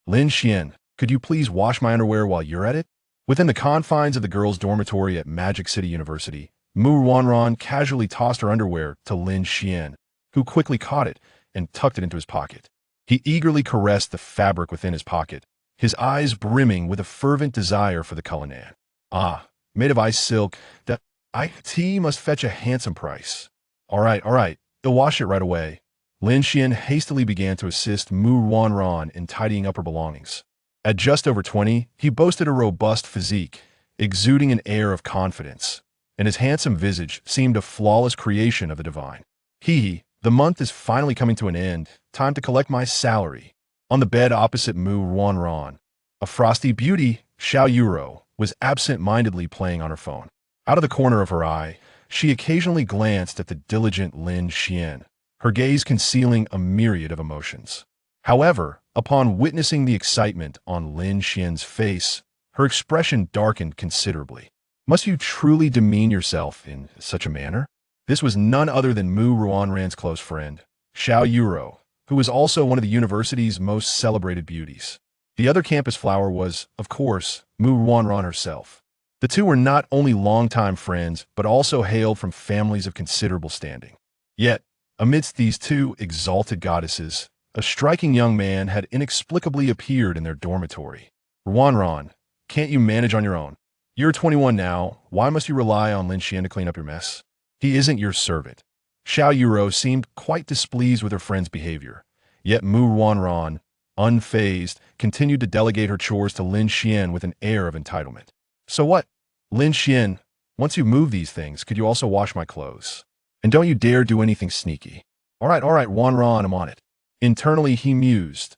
Lin Xian, could you please wash my underwear while you're at it? Within the confines of the girls' dormitory at Magic City University, Mu Wanran casually tossed her underwear to Lin Xian, who quickly caught it and tucked it into his pocket. He eagerly caressed the fabric within his pocket, his eyes brimming with a fervent desire for the Cullinan. Ah, made of ice silk, that IT must fetch a handsome price. All right, they'll wash it right away. Lin Xian hastily began to assist Mu Wanran in tidying up her belongings. At just over 20, he boasted a robust physique, exuding an air of confidence, and his handsome visage seemed a flawless creation of the divine. The month is finally coming to an end. Time to collect my salary. On the bed opposite Mu Wanran, a frosty beauty, Xiao Yuro, was absent-mindedly playing on her phone. Out of the corner of her eye, she occasionally glanced at the diligent Lin Xian, her gaze concealing a myriad of emotions. However, upon witnessing the excitement on Lin Xian's face, her expression darkened considerably. Must you truly demean yourself in such a manner? This was none other than Mu Ruanran's close friend, Xiao Yuro, who was also one of the university's most celebrated beauties. The other campus flower was, of course, Mu Ruanran herself. The two were not only longtime friends, but also hailed from families of considerable standing. Yet, amidst these two exalted goddesses, a striking young man had inexplicably appeared in their dormitory. Ruanran, can't you manage on your own? You're 21 now, why must you rely on Lin Xian to clean up your mess? He isn't your servant. Xiao Yuro seemed quite displeased with her friend's behavior, yet Mu Wanran, unfazed, continued to delegate her chores to Lin Xian with an air of entitlement. So what? Lin Xian, once you move these things, could you also wash my clothes? And don't you dare do anything sneaky. All right, Wanran, I'm on it. Internally, he mused.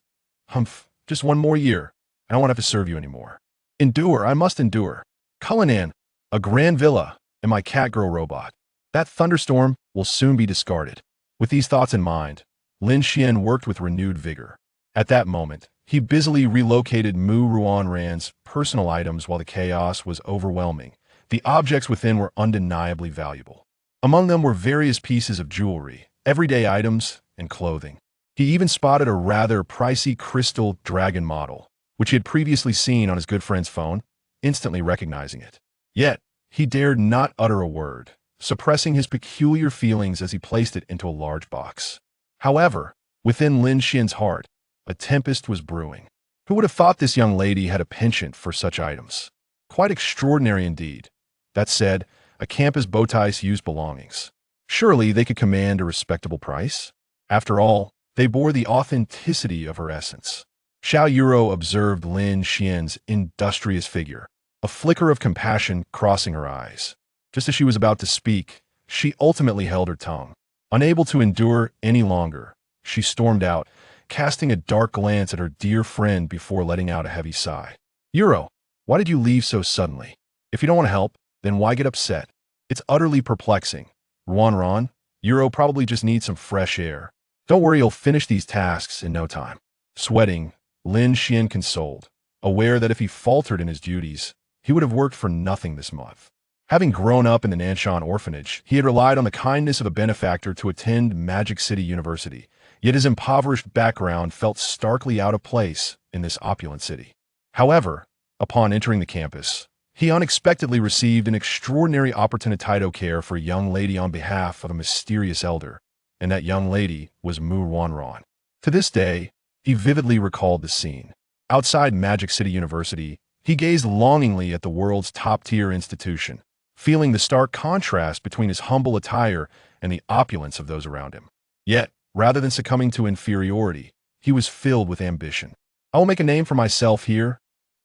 Humph, just one more year. I don't want to have to serve you anymore. Endure, I must endure. Cullinan, a grand villa, and my catgirl robot. That thunderstorm will soon be discarded. With these thoughts in mind, Lin Xian worked with renewed vigor. At that moment, he busily relocated Mu Ruanran's personal items while the chaos was overwhelming. The objects within were undeniably valuable. Among them were various pieces of jewelry, everyday items, and clothing. He even spotted a rather pricey crystal dragon model, which he had previously seen on his good friend's phone, instantly recognizing it. Yet, he dared not utter a word, suppressing his peculiar feelings as he placed it into a large box. However, within Lin Xian's heart, a tempest was brewing. Who would have thought this young lady had a penchant for such items? Quite extraordinary indeed. That said, a campus bowtie's used belongings. Surely they could command a respectable price? After all, they bore the authenticity of her essence. Xiao Yuro observed Lin Xian's industrious figure, a flicker of compassion crossing her eyes. Just as she was about to speak, she ultimately held her tongue. Unable to endure any longer, she stormed out, casting a dark glance at her dear friend before letting out a heavy sigh. Yuro, why did you leave so suddenly? If you don't want to help, then why get upset? It's utterly perplexing. Ruanran, Yuro probably just needs some fresh air. Don't worry, he'll finish these tasks in no time. Sweating, Lin Xian consoled, aware that if he faltered in his duties, he would have worked for nothing this month. Having grown up in the Nanshan orphanage, he had relied on the kindness of a benefactor to attend Magic City University, yet his impoverished background felt starkly out of place in this opulent city. However, upon entering the campus, he unexpectedly received an extraordinary opportunity care for a young lady on behalf of a mysterious elder, and that young lady was Mu Wanran. To this day, he vividly recalled the scene. Outside Magic City University, he gazed longingly at the world's top-tier institution, feeling the stark contrast between his humble attire and the opulence of those around him. Yet, rather than succumbing to inferiority, he was filled with ambition. I will make a name for myself here.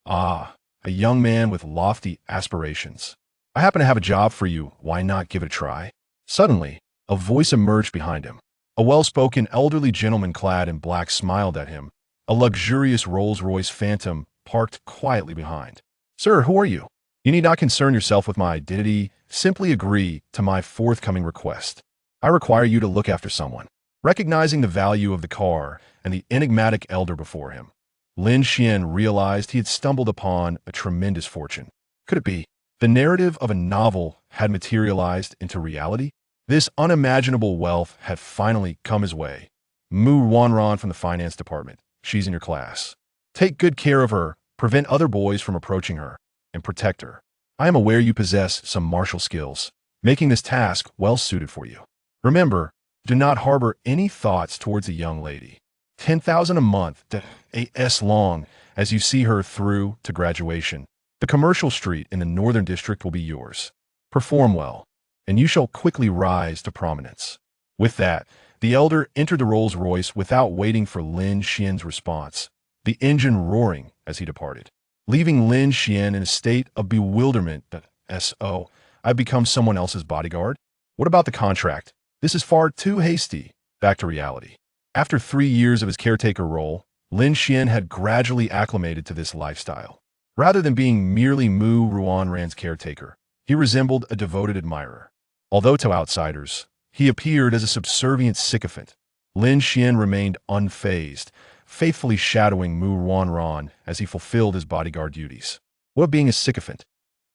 Ah, a young man with lofty aspirations. I happen to have a job for you, why not give it a try? Suddenly, a voice emerged behind him. A well-spoken elderly gentleman clad in black smiled at him, a luxurious Rolls-Royce Phantom parked quietly behind. Sir, who are you? You need not concern yourself with my identity, simply agree to my forthcoming request. I require you to look after someone. Recognizing the value of the car and the enigmatic elder before him, Lin Xian realized he had stumbled upon a tremendous fortune. Could it be? The narrative of a novel had materialized into reality? This unimaginable wealth had finally come his way. Mu Wanran from the finance department. She's in your class. Take good care of her, prevent other boys from approaching her, and protect her. I am aware you possess some martial skills, making this task well suited for you. Remember, do not harbor any thoughts towards a young lady. 10,000 a month, as long as you see her through to graduation. The commercial street in the Northern District will be yours. Perform well, and you shall quickly rise to prominence. With that, the elder entered the Rolls-Royce without waiting for Lin Xian's response, the engine roaring as he departed, leaving Lin Xian in a state of bewilderment. So, I've become someone else's bodyguard? What about the contract? This is far too hasty. Back to reality. After 3 years of his caretaker role, Lin Xian had gradually acclimated to this lifestyle. Rather than being merely Mu Ruanran's caretaker, he resembled a devoted admirer. Although to outsiders, he appeared as a subservient sycophant, Lin Xian remained unfazed, faithfully shadowing Mu Ruanran as he fulfilled his bodyguard duties. What being a sycophant?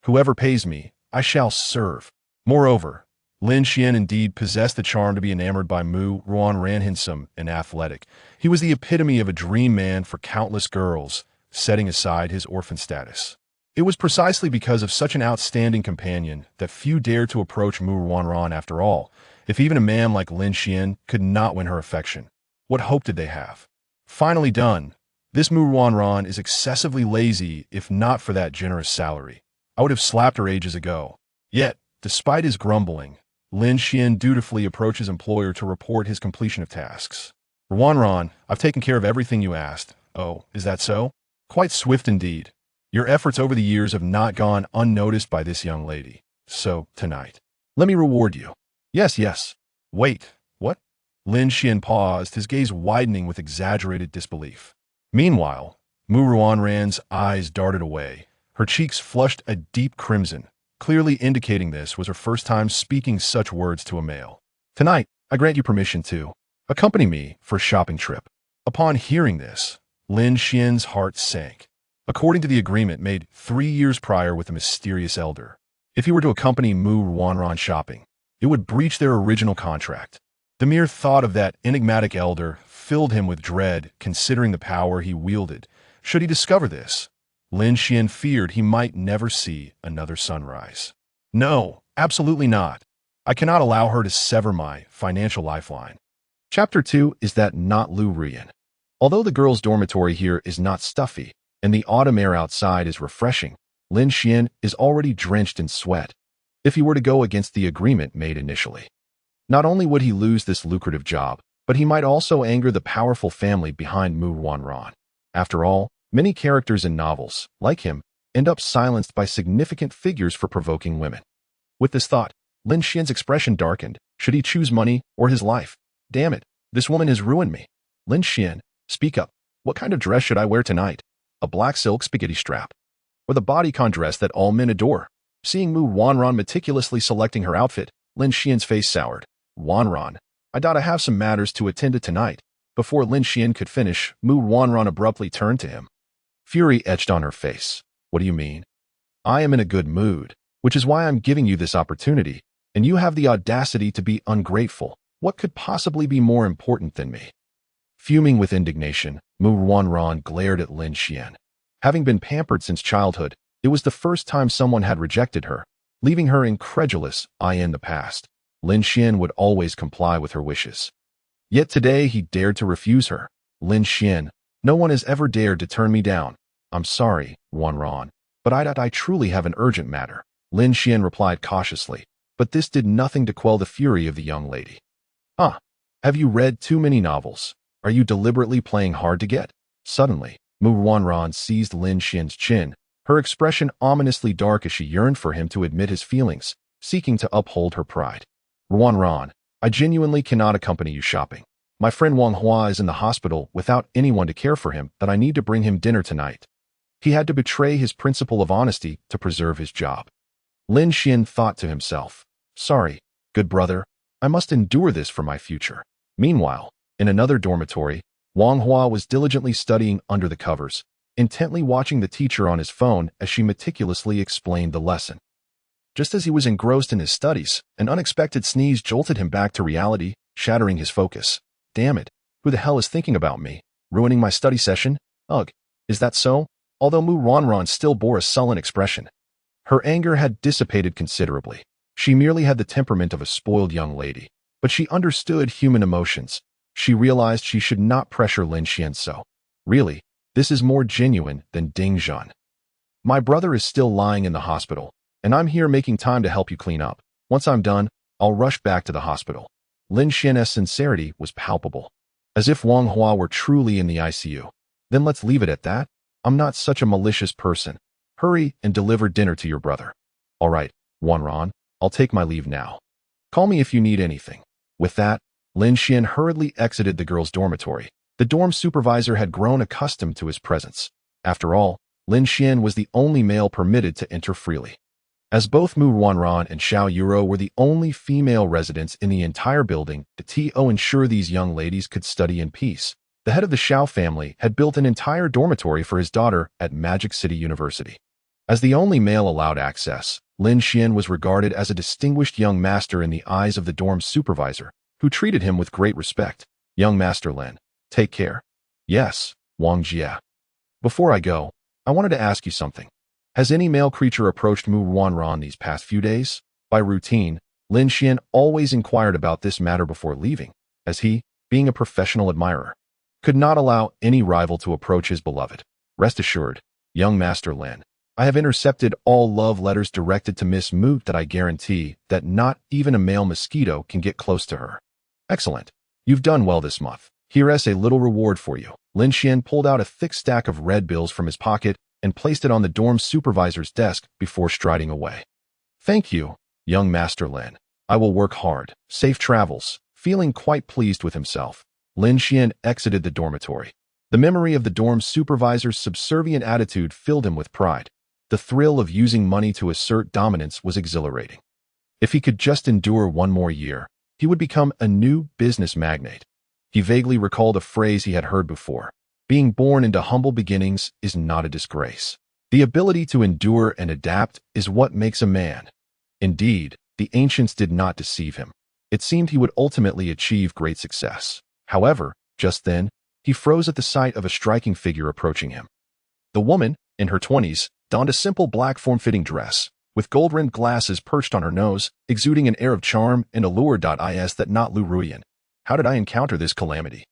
Whoever pays me, I shall serve. Moreover, Lin Xian indeed possessed the charm to be enamored by Mu Ruanran, handsome and athletic. He was the epitome of a dream man for countless girls, setting aside his orphan status. It was precisely because of such an outstanding companion that few dared to approach Mu Ruanran after all. If even a man like Lin Xian could not win her affection, what hope did they have? Finally done, this Mu Ruanran is excessively lazy if not for that generous salary. I would have slapped her ages ago. Yet, despite his grumbling, Lin Xian dutifully approached his employer to report his completion of tasks. Ruanran, I've taken care of everything you asked. Oh, is that so? Quite swift indeed. Your efforts over the years have not gone unnoticed by this young lady. So, tonight, let me reward you. Yes. Wait, what? Lin Xian paused, his gaze widening with exaggerated disbelief. Meanwhile, Mu Ruanran's eyes darted away. Her cheeks flushed a deep crimson, clearly indicating this was her first time speaking such words to a male. Tonight, I grant you permission to accompany me for a shopping trip. Upon hearing this, Lin Xian's heart sank. According to the agreement made 3 years prior with the mysterious elder, if he were to accompany Mu Ruanran shopping, it would breach their original contract. The mere thought of that enigmatic elder filled him with dread, considering the power he wielded. Should he discover this, Lin Xian feared he might never see another sunrise. No, absolutely not. I cannot allow her to sever my financial lifeline. Chapter 2 is that not Lu Rian. Although the girls' dormitory here is not stuffy, and the autumn air outside is refreshing, Lin Xian is already drenched in sweat. If he were to go against the agreement made initially, not only would he lose this lucrative job, but he might also anger the powerful family behind Mu Ruanran. After all, many characters in novels, like him, end up silenced by significant figures for provoking women. With this thought, Lin Xian's expression darkened. Should he choose money or his life? Damn it, this woman has ruined me. Lin Xian, speak up. What kind of dress should I wear tonight? A black silk spaghetti strap? Or the bodycon dress that all men adore? Seeing Mu Ruanran meticulously selecting her outfit, Lin Xian's face soured. Ruanran, I doubt I have some matters to attend to tonight. Before Lin Xian could finish, Mu Ruanran abruptly turned to him. Fury etched on her face. What do you mean? I am in a good mood, which is why I'm giving you this opportunity, and you have the audacity to be ungrateful. What could possibly be more important than me? Fuming with indignation, Mu Ruanran glared at Lin Xian. Having been pampered since childhood, it was the first time someone had rejected her, leaving her incredulous. In the past, Lin Xian would always comply with her wishes. Yet today he dared to refuse her. Lin Xian, no one has ever dared to turn me down. I'm sorry, Ruanran, but I truly have an urgent matter. Lin Xian replied cautiously, but this did nothing to quell the fury of the young lady. Have you read too many novels? Are you deliberately playing hard to get? Suddenly, Mu Ruanran seized Lin Xian's chin, her expression ominously dark as she yearned for him to admit his feelings, seeking to uphold her pride. Ruanran, I genuinely cannot accompany you shopping. My friend Wang Hua is in the hospital without anyone to care for him, but I need to bring him dinner tonight. He had to betray his principle of honesty to preserve his job. Lin Xian thought to himself, sorry, good brother, I must endure this for my future. Meanwhile, in another dormitory, Wang Hua was diligently studying under the covers, intently watching the teacher on his phone as she meticulously explained the lesson. Just as he was engrossed in his studies, an unexpected sneeze jolted him back to reality, shattering his focus. Damn it, who the hell is thinking about me? Ruining my study session? Ugh. Is that so? Although Mu Ronron still bore a sullen expression. Her anger had dissipated considerably. She merely had the temperament of a spoiled young lady, but she understood human emotions. She realized she should not pressure Lin Xian so. Really, this is more genuine than Ding Zhan. My brother is still lying in the hospital, and I'm here making time to help you clean up. Once I'm done, I'll rush back to the hospital. Lin Xian's sincerity was palpable, as if Wang Hua were truly in the ICU. Then let's leave it at that. I'm not such a malicious person. Hurry and deliver dinner to your brother. All right, Wanran, I'll take my leave now. Call me if you need anything. With that, Lin Xian hurriedly exited the girls' dormitory. The dorm supervisor had grown accustomed to his presence. After all, Lin Xian was the only male permitted to enter freely. As both Mu Wanran and Xiao Yuro were the only female residents in the entire building, to ensure these young ladies could study in peace, the head of the Xiao family had built an entire dormitory for his daughter at Magic City University. As the only male allowed access, Lin Xian was regarded as a distinguished young master in the eyes of the dorm supervisor, who treated him with great respect. Young Master Lin, take care. Yes, Wang Jia. Before I go, I wanted to ask you something. Has any male creature approached Mu Wanran these past few days? By routine, Lin Xian always inquired about this matter before leaving, as he, being a professional admirer, could not allow any rival to approach his beloved. Rest assured, young Master Lin, I have intercepted all love letters directed to Miss Mu that I guarantee that not even a male mosquito can get close to her. Excellent. You've done well this month. Here's a little reward for you. Lin Xian pulled out a thick stack of red bills from his pocket and placed it on the dorm supervisor's desk before striding away. Thank you, young Master Lin. I will work hard. Safe travels. Feeling quite pleased with himself, Lin Xian exited the dormitory. The memory of the dorm supervisor's subservient attitude filled him with pride. The thrill of using money to assert dominance was exhilarating. If he could just endure one more year, he would become a new business magnate. He vaguely recalled a phrase he had heard before. Being born into humble beginnings is not a disgrace. The ability to endure and adapt is what makes a man. Indeed, the ancients did not deceive him. It seemed he would ultimately achieve great success. However, just then, he froze at the sight of a striking figure approaching him. The woman, in her 20s, donned a simple black form-fitting dress, with gold-rimmed glasses perched on her nose, exuding an air of charm and allure. Is that not Lu Ruyan? How did I encounter this calamity?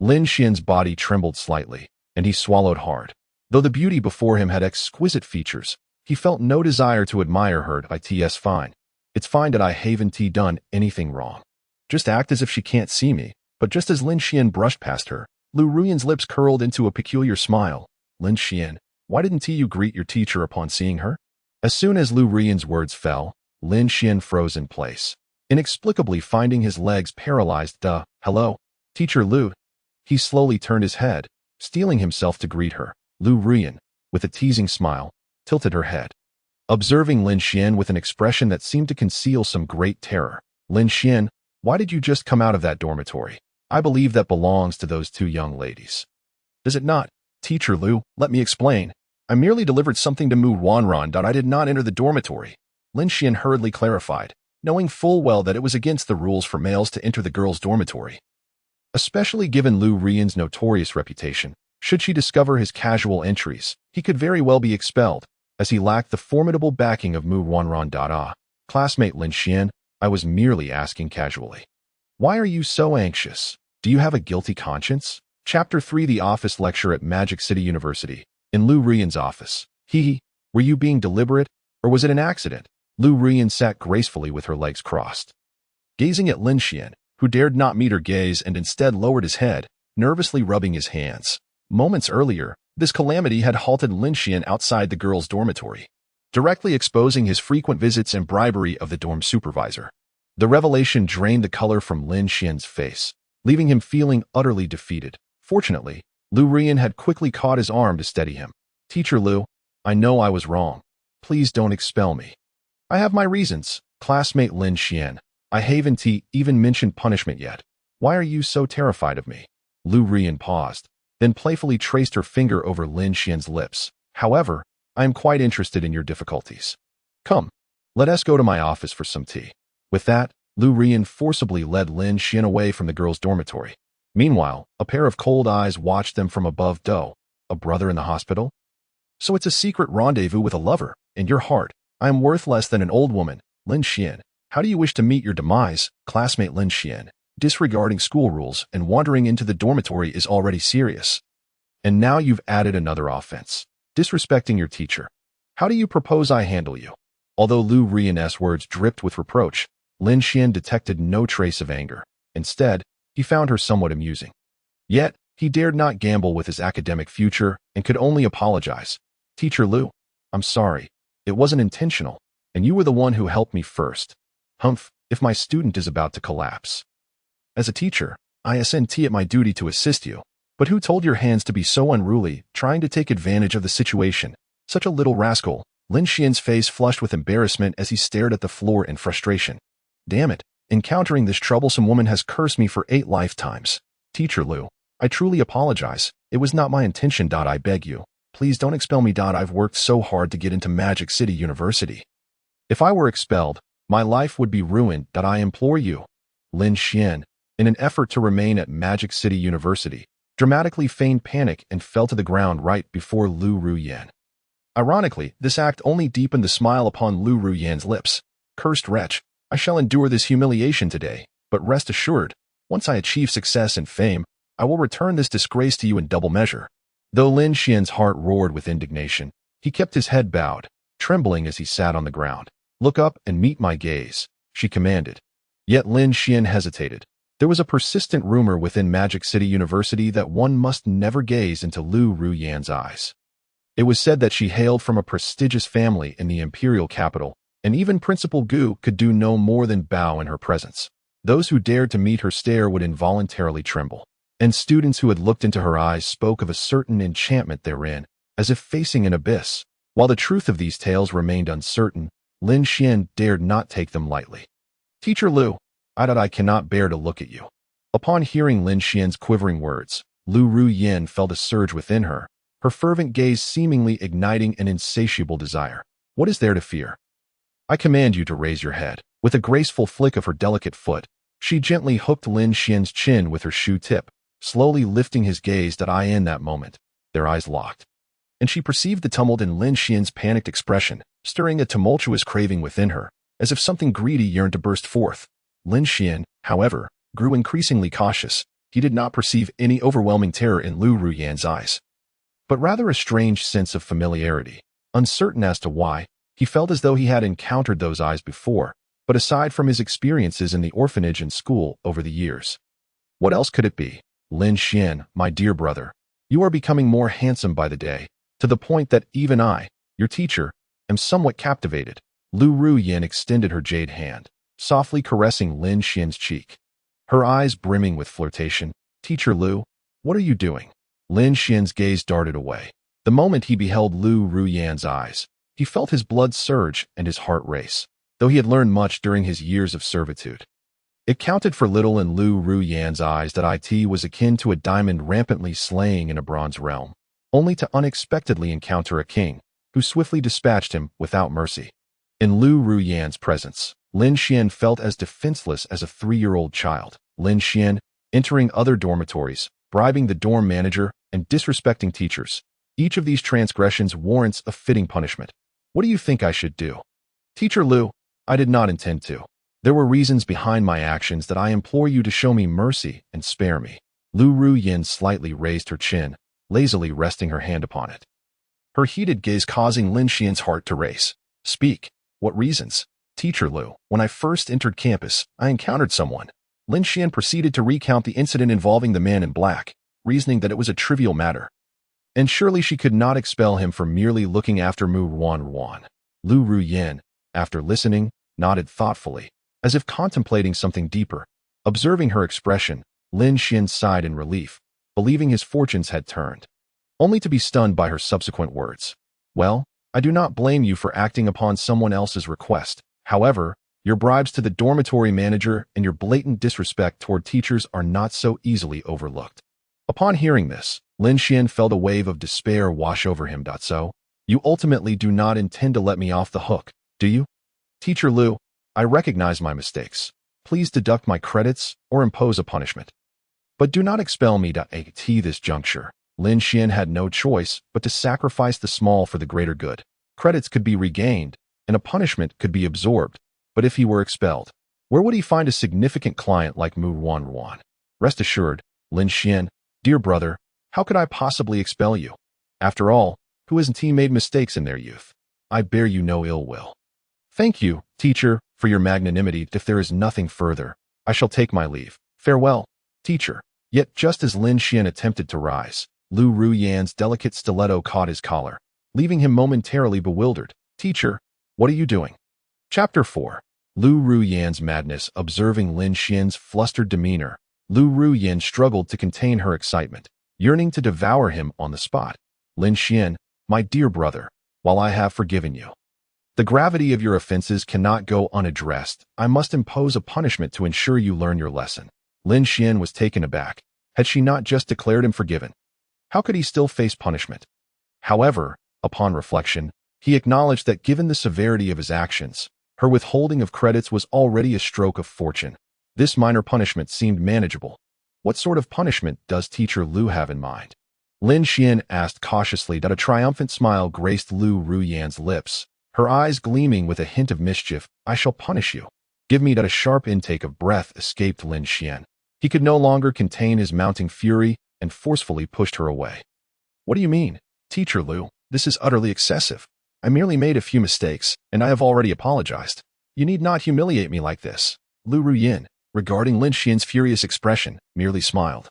Lin Xian's body trembled slightly, and he swallowed hard. Though the beauty before him had exquisite features, he felt no desire to admire her. It's fine. It's fine that I haven't done anything wrong. Just act as if she can't see me. But just as Lin Xian brushed past her, Lu Ruyan's lips curled into a peculiar smile. Lin Xian, why didn't you greet your teacher upon seeing her? As soon as Lu Ruyan's words fell, Lin Xian froze in place, inexplicably finding his legs paralyzed. Hello, Teacher Lu. He slowly turned his head, steeling himself to greet her. Lu Ruyan, with a teasing smile, tilted her head. Observing Lin Xian with an expression that seemed to conceal some great terror. Lin Xian, why did you just come out of that dormitory? I believe that belongs to those two young ladies. Does it not? Teacher Lu, let me explain. I merely delivered something to Mu Wanran. I did not enter the dormitory. Lin Xian hurriedly clarified, knowing full well that it was against the rules for males to enter the girls' dormitory. Especially given Lu Ruyan's notorious reputation, should she discover his casual entries, he could very well be expelled, as he lacked the formidable backing of Mu Wanran. Classmate Lin Xian, I was merely asking casually. Why are you so anxious? Do you have a guilty conscience? Chapter 3 The Office Lecture at Magic City University. In Lu Ruyan's office. Were you being deliberate, or was it an accident? Lu Ruyan sat gracefully with her legs crossed, gazing at Lin Xian, who dared not meet her gaze and instead lowered his head, nervously rubbing his hands. Moments earlier, this calamity had halted Lin Xian outside the girls' dormitory, directly exposing his frequent visits and bribery of the dorm supervisor. The revelation drained the color from Lin Xian's face, leaving him feeling utterly defeated. Fortunately, Lu Ruyan had quickly caught his arm to steady him. Teacher Lu, I know I was wrong. Please don't expel me. I have my reasons. Classmate Lin Xian, I haven't even mentioned punishment yet. Why are you so terrified of me? Lu Ruyan paused, then playfully traced her finger over Lin Xian's lips. However, I am quite interested in your difficulties. Come, let us go to my office for some tea. With that, Lu Ruyan forcibly led Lin Xian away from the girls' dormitory. Meanwhile, a pair of cold eyes watched them from above. A brother in the hospital? So it's a secret rendezvous with a lover. In your heart, I am worth less than an old woman. Lin Xian, how do you wish to meet your demise? Classmate Lin Xian, disregarding school rules and wandering into the dormitory is already serious. And now you've added another offense. Disrespecting your teacher. How do you propose I handle you? Although Lu Rian's words dripped with reproach, Lin Xian detected no trace of anger. Instead, he found her somewhat amusing. Yet, he dared not gamble with his academic future and could only apologize. Teacher Lu, I'm sorry. It wasn't intentional, and you were the one who helped me first. Humph, if my student is about to collapse. As a teacher, I assent at my duty to assist you. But who told your hands to be so unruly, trying to take advantage of the situation? Such a little rascal. Lin Xian's face flushed with embarrassment as he stared at the floor in frustration. Damn it, encountering this troublesome woman has cursed me for 8 lifetimes. Teacher Lu, I truly apologize. It was not my intention. I beg you. Please don't expel me. I've worked so hard to get into Magic City University. If I were expelled, my life would be ruined. I implore you. Lin Xian, in an effort to remain at Magic City University, dramatically feigned panic and fell to the ground right before Lu Ruyan. Ironically, this act only deepened the smile upon Lu Ruyan's lips. Cursed wretch, I shall endure this humiliation today, but rest assured, once I achieve success and fame, I will return this disgrace to you in double measure. Though Lin Xian's heart roared with indignation, he kept his head bowed, trembling as he sat on the ground. Look up and meet my gaze, she commanded. Yet Lin Xian hesitated. There was a persistent rumor within Magic City University that one must never gaze into Lu Ruyan's eyes. It was said that she hailed from a prestigious family in the imperial capital, and even Principal Gu could do no more than bow in her presence. Those who dared to meet her stare would involuntarily tremble, and students who had looked into her eyes spoke of a certain enchantment therein, as if facing an abyss. While the truth of these tales remained uncertain, Lin Xian dared not take them lightly. Teacher Lu, I cannot bear to look at you. Upon hearing Lin Xian's quivering words, Lu Ruyan felt a surge within her, her fervent gaze seemingly igniting an insatiable desire. What is there to fear? I command you to raise your head. With a graceful flick of her delicate foot, she gently hooked Lin Xian's chin with her shoe tip, slowly lifting his gaze. In that moment, their eyes locked, and she perceived the tumult in Lin Xian's panicked expression, stirring a tumultuous craving within her, as if something greedy yearned to burst forth. Lin Xian, however, grew increasingly cautious. He did not perceive any overwhelming terror in Lu Ruyan's eyes, but rather a strange sense of familiarity. Uncertain as to why, he felt as though he had encountered those eyes before, but aside from his experiences in the orphanage and school over the years. What else could it be? Lin Xian, my dear brother, you are becoming more handsome by the day, to the point that even I, your teacher, am somewhat captivated. Lu Ruyan extended her jade hand, softly caressing Lin Xian's cheek, her eyes brimming with flirtation. Teacher Lu, what are you doing? Lin Xian's gaze darted away. The moment he beheld Lu Ruyan's eyes, he felt his blood surge and his heart race, though he had learned much during his years of servitude. It counted for little in Lu Ruyan's eyes that it was akin to a diamond rampantly slaying in a bronze realm, only to unexpectedly encounter a king, who swiftly dispatched him without mercy. In Lu Ruyan's presence, Lin Xian felt as defenseless as a 3-year-old child. Lin Xian, entering other dormitories, bribing the dorm manager, and disrespecting teachers. Each of these transgressions warrants a fitting punishment. What do you think I should do? Teacher Lu, I did not intend to. There were reasons behind my actions that I implore you to show me mercy and spare me. Lu Ruyan slightly raised her chin, lazily resting her hand upon it, her heated gaze causing Lin Xian's heart to race. Speak. What reasons? Teacher Lu, when I first entered campus, I encountered someone. Lin Xian proceeded to recount the incident involving the man in black, reasoning that it was a trivial matter. And surely she could not expel him for merely looking after Mu Ruan. Lu Ruyan, after listening, nodded thoughtfully, as if contemplating something deeper. Observing her expression, Lin Xian sighed in relief, believing his fortunes had turned, only to be stunned by her subsequent words. Well, I do not blame you for acting upon someone else's request. However, your bribes to the dormitory manager and your blatant disrespect toward teachers are not so easily overlooked. Upon hearing this, Lin Xian felt a wave of despair wash over him. So, you ultimately do not intend to let me off the hook, do you? Teacher Lu, I recognize my mistakes. Please deduct my credits or impose a punishment. But do not expel me at this juncture. Lin Xian had no choice but to sacrifice the small for the greater good. Credits could be regained, and a punishment could be absorbed, but if he were expelled, where would he find a significant client like Mu Wanruan? Rest assured, Lin Xian, dear brother, how could I possibly expel you? After all, who hasn't he made mistakes in their youth? I bear you no ill will. Thank you, teacher, for your magnanimity. If there is nothing further, I shall take my leave. Farewell, teacher. Yet just as Lin Xian attempted to rise, Lu Ruyan's delicate stiletto caught his collar, leaving him momentarily bewildered. Teacher, what are you doing? Chapter 4. Lu Ruyan's madness. Observing Lin Xian's flustered demeanor, Lu Ruyan struggled to contain her excitement, yearning to devour him on the spot. Lin Xian, my dear brother, while I have forgiven you, the gravity of your offenses cannot go unaddressed. I must impose a punishment to ensure you learn your lesson. Lin Xian was taken aback. Had she not just declared him forgiven? How could he still face punishment? However, upon reflection, he acknowledged that given the severity of his actions, her withholding of credits was already a stroke of fortune. This minor punishment seemed manageable. What sort of punishment does Teacher Lu have in mind? Lin Xian asked cautiously. A triumphant smile graced Lu Ruyan's lips, her eyes gleaming with a hint of mischief. I shall punish you. Give me that. A sharp intake of breath escaped Lin Xian. He could no longer contain his mounting fury and forcefully pushed her away. What do you mean, Teacher Lu? This is utterly excessive. I merely made a few mistakes, and I have already apologized. You need not humiliate me like this. Lu Ruyan, regarding Lin Xian's furious expression, merely smiled,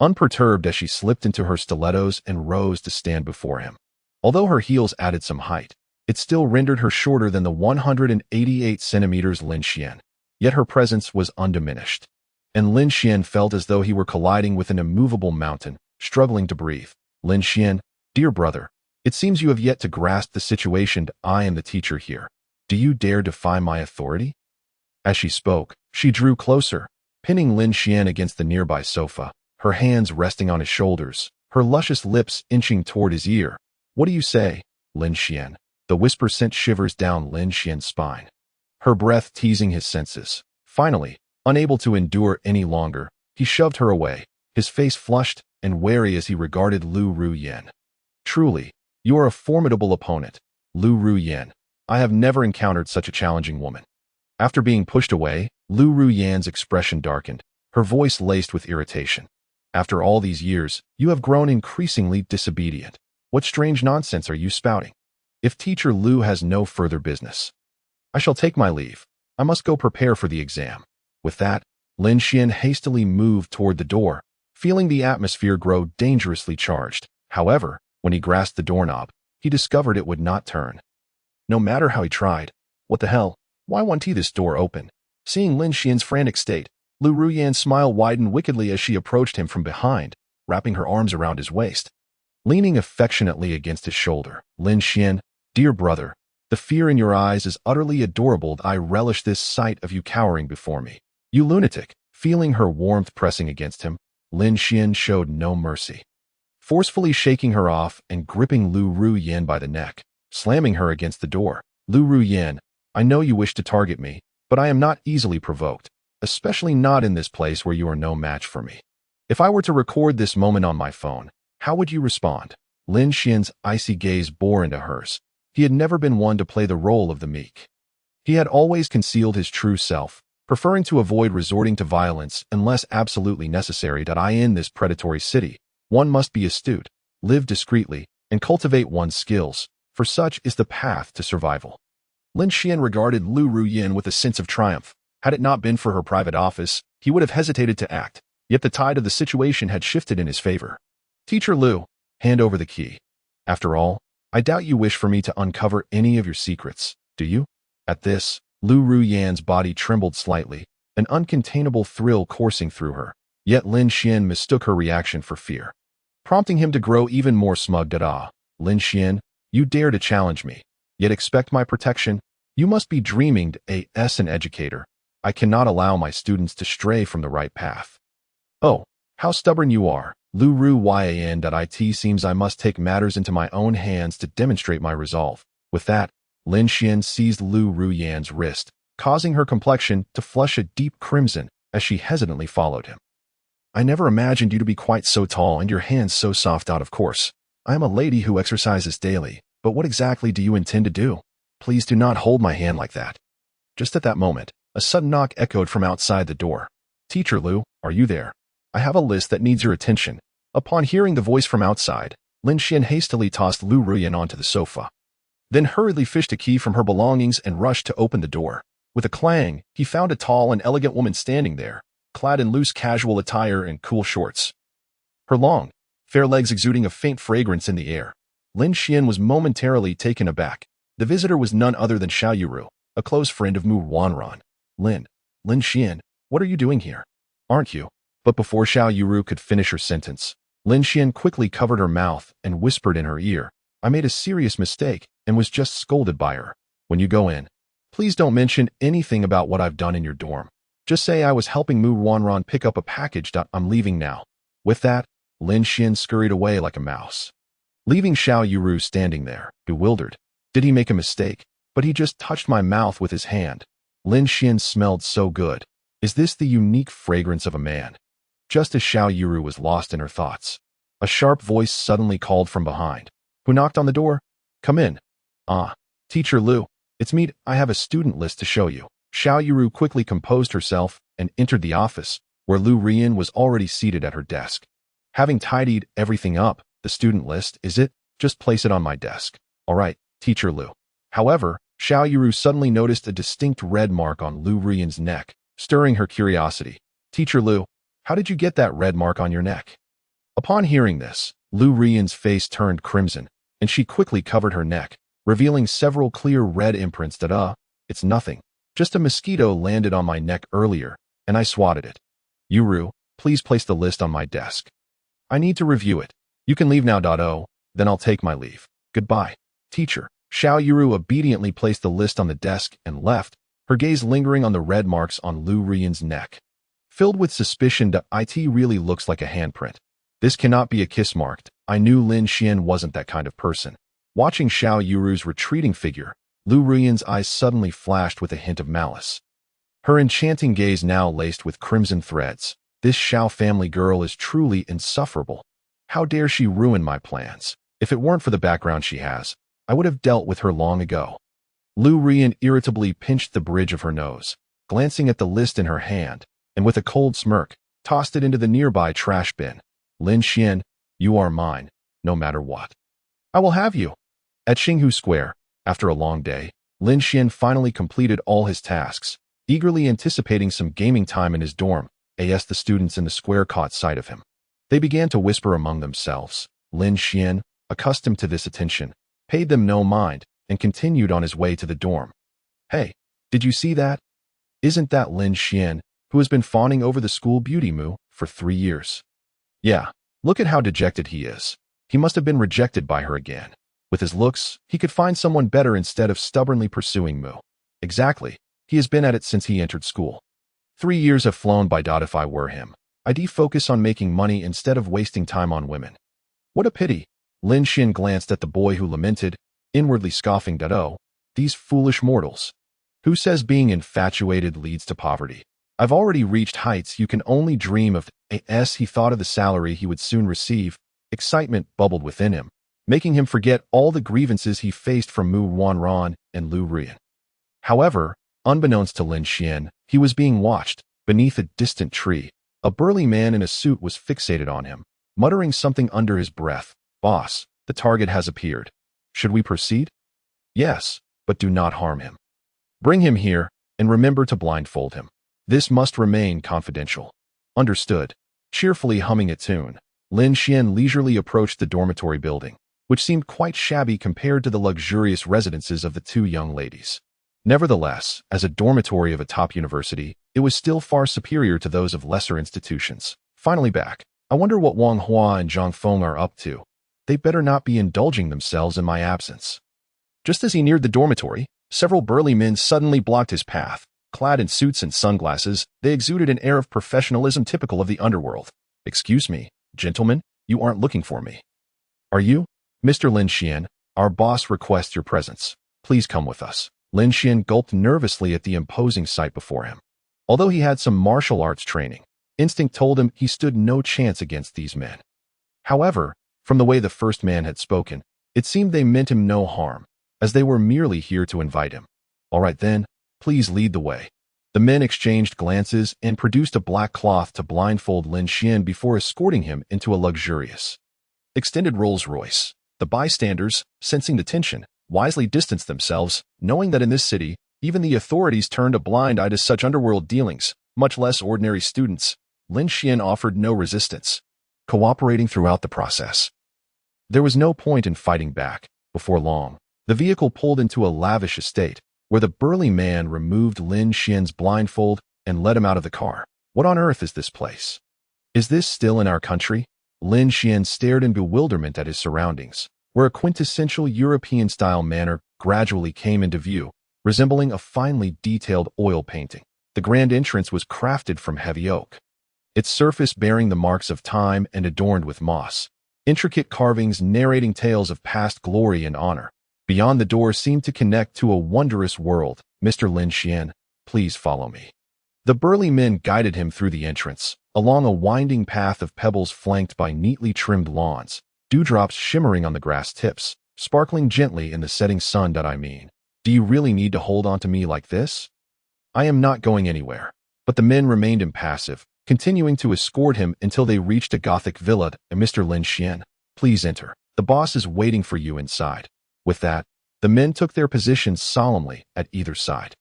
unperturbed as she slipped into her stilettos and rose to stand before him. Although her heels added some height, it still rendered her shorter than the 188 centimeters Lin Xian. Yet her presence was undiminished, and Lin Xian felt as though he were colliding with an immovable mountain, struggling to breathe. Lin Xian, dear brother, it seems you have yet to grasp the situation. I am the teacher here. Do you dare defy my authority? As she spoke, she drew closer, pinning Lin Xian against the nearby sofa, her hands resting on his shoulders, her luscious lips inching toward his ear. What do you say, Lin Xian? The whisper sent shivers down Lin Xian's spine, her breath teasing his senses. Finally, unable to endure any longer, he shoved her away, his face flushed and wary as he regarded Lu Ruyan. Truly, you are a formidable opponent, Lu Ruyan. I have never encountered such a challenging woman. After being pushed away, Lu Ruyan's expression darkened, her voice laced with irritation. After all these years, you have grown increasingly disobedient. What strange nonsense are you spouting? If Teacher Lu has no further business, I shall take my leave. I must go prepare for the exam. With that, Lin Xian hastily moved toward the door, feeling the atmosphere grow dangerously charged. However, when he grasped the doorknob, he discovered it would not turn. No matter how he tried. What the hell? Why won't this door open? Seeing Lin Xian's frantic state, Lu Ruyan's smile widened wickedly as she approached him from behind, wrapping her arms around his waist. Leaning affectionately against his shoulder, Lin Xian, dear brother, the fear in your eyes is utterly adorable. I relish this sight of you cowering before me. You lunatic. Feeling her warmth pressing against him, Lin Xian showed no mercy, forcefully shaking her off and gripping Lu Ruyan by the neck, slamming her against the door. Lu Ruyan, I know you wish to target me, but I am not easily provoked, especially not in this place where you are no match for me. If I were to record this moment on my phone, how would you respond? Lin Xian's icy gaze bore into hers. He had never been one to play the role of the meek. He had always concealed his true self, preferring to avoid resorting to violence unless absolutely necessary. In this predatory city, one must be astute, live discreetly, and cultivate one's skills, for such is the path to survival. Lin Xian regarded Lu Ruyan with a sense of triumph. Had it not been for her private office, he would have hesitated to act, yet the tide of the situation had shifted in his favor. Teacher Lu, hand over the key. After all, I doubt you wish for me to uncover any of your secrets, do you? At this, Lu Ruyan's body trembled slightly, an uncontainable thrill coursing through her, yet Lin Xian mistook her reaction for fear, prompting him to grow even more smug. Lin Xian, you dare to challenge me, yet expect my protection? You must be dreaming. As an educator, I cannot allow my students to stray from the right path. Oh, how stubborn you are, Lu Ruyan. It seems I must take matters into my own hands to demonstrate my resolve. With that, Lin Xian seized Lu Ruyan's wrist, causing her complexion to flush a deep crimson as she hesitantly followed him. I never imagined you to be quite so tall and your hands so soft out of course. I am a lady who exercises daily, but what exactly do you intend to do? Please do not hold my hand like that. Just at that moment, a sudden knock echoed from outside the door. Teacher Lu, are you there? I have a list that needs your attention. Upon hearing the voice from outside, Lin Xian hastily tossed Lu Ruyan onto the sofa. Then hurriedly fished a key from her belongings and rushed to open the door. With a clang, he found a tall and elegant woman standing there, clad in loose casual attire and cool shorts. Her long, fair legs exuding a faint fragrance in the air. Lin Xian was momentarily taken aback. The visitor was none other than Xiao Yuru, a close friend of Mu Wanran. Lin Xian, what are you doing here? Aren't you? But before Xiao Yuru could finish her sentence, Lin Xian quickly covered her mouth and whispered in her ear, I made a serious mistake and was just scolded by her. When you go in, please don't mention anything about what I've done in your dorm. Just say I was helping Mu Wanran pick up a package. I'm leaving now. With that, Lin Xian scurried away like a mouse, leaving Xiao Yuru standing there, bewildered. Did he make a mistake? But he just touched my mouth with his hand. Lin Xian smelled so good. Is this the unique fragrance of a man? Just as Xiao Yuru was lost in her thoughts, a sharp voice suddenly called from behind. Who knocked on the door? Come in. Ah, Teacher Lu, it's me. I have a student list to show you. Xiao Yuru quickly composed herself and entered the office, where Lu Ruyan was already seated at her desk. Having tidied everything up, the student list, is it? Just place it on my desk. All right, Teacher Lu. However, Xiao Yuru suddenly noticed a distinct red mark on Lu Ruyan's neck, stirring her curiosity. Teacher Lu, how did you get that red mark on your neck? Upon hearing this, Lu Ruyan's face turned crimson, and she quickly covered her neck, revealing several clear red imprints that, it's nothing. Just a mosquito landed on my neck earlier, and I swatted it. Yuru, please place the list on my desk. I need to review it. You can leave now. Then I'll take my leave. Goodbye. Teacher. Xiao Yuru obediently placed the list on the desk and left, her gaze lingering on the red marks on Lu Ruyan's neck. Filled with suspicion, it really looks like a handprint. This cannot be a kiss mark. I knew Lin Xian wasn't that kind of person. Watching Xiao Yuru's retreating figure, Lu Ruyan's eyes suddenly flashed with a hint of malice. Her enchanting gaze now laced with crimson threads. This Xiao family girl is truly insufferable. How dare she ruin my plans? If it weren't for the background she has, I would have dealt with her long ago. Lu Ruyan irritably pinched the bridge of her nose, glancing at the list in her hand, and with a cold smirk, tossed it into the nearby trash bin. Lin Xian, you are mine, no matter what. I will have you. At Xinghu Square, after a long day, Lin Xian finally completed all his tasks, eagerly anticipating some gaming time in his dorm. As the students in the square caught sight of him, they began to whisper among themselves. Lin Xian, accustomed to this attention, paid them no mind and continued on his way to the dorm. Hey, did you see that? Isn't that Lin Xian, who has been fawning over the school beauty Mu for 3 years? Yeah, look at how dejected he is. He must have been rejected by her again. With his looks, he could find someone better instead of stubbornly pursuing Mu. Exactly, he has been at it since he entered school. 3 years have flown by. If I were him, I'd focus on making money instead of wasting time on women. What a pity. Lin Xian glanced at the boy who lamented, inwardly scoffing that, these foolish mortals. Who says being infatuated leads to poverty? I've already reached heights you can only dream of. As he thought of the salary he would soon receive, excitement bubbled within him, making him forget all the grievances he faced from Mu Wanran and Lu Ruyan. However, unbeknownst to Lin Xian, he was being watched. Beneath a distant tree, a burly man in a suit was fixated on him, muttering something under his breath. Boss, the target has appeared. Should we proceed? Yes, but do not harm him. Bring him here, and remember to blindfold him. This must remain confidential. Understood. Cheerfully humming a tune, Lin Xian leisurely approached the dormitory building, which seemed quite shabby compared to the luxurious residences of the two young ladies. Nevertheless, as a dormitory of a top university, it was still far superior to those of lesser institutions. Finally back, I wonder what Wang Hua and Zhang Feng are up to. They better not be indulging themselves in my absence. Just as he neared the dormitory, several burly men suddenly blocked his path. Clad in suits and sunglasses, they exuded an air of professionalism typical of the underworld. Excuse me, gentlemen, you aren't looking for me. Are you? Mr. Lin Xian, our boss requests your presence. Please come with us. Lin Xian gulped nervously at the imposing sight before him. Although he had some martial arts training, Instinct told him he stood no chance against these men. However, from the way the first man had spoken, it seemed they meant him no harm, as they were merely here to invite him. All right then, please lead the way. The men exchanged glances and produced a black cloth to blindfold Lin Xian before escorting him into a luxurious, extended Rolls-Royce. The bystanders, sensing the tension, wisely distanced themselves, knowing that in this city, even the authorities turned a blind eye to such underworld dealings, much less ordinary students. Lin Xian offered no resistance, cooperating throughout the process. There was no point in fighting back. Before long, the vehicle pulled into a lavish estate, where the burly man removed Lin Xian's blindfold and led him out of the car. What on earth is this place? Is this still in our country? Lin Xian stared in bewilderment at his surroundings, where a quintessential European-style manor gradually came into view, resembling a finely detailed oil painting. The grand entrance was crafted from heavy oak, its surface bearing the marks of time and adorned with moss, intricate carvings narrating tales of past glory and honor. Beyond the door seemed to connect to a wondrous world. Mr. Lin Xian, please follow me. The burly men guided him through the entrance, along a winding path of pebbles flanked by neatly trimmed lawns, dewdrops shimmering on the grass tips, sparkling gently in the setting sun. Do you really need to hold on to me like this? I am not going anywhere. But the men remained impassive, continuing to escort him until they reached a Gothic villa. Mr. Lin Xian, please enter. The boss is waiting for you inside. With that, the men took their positions solemnly at either side.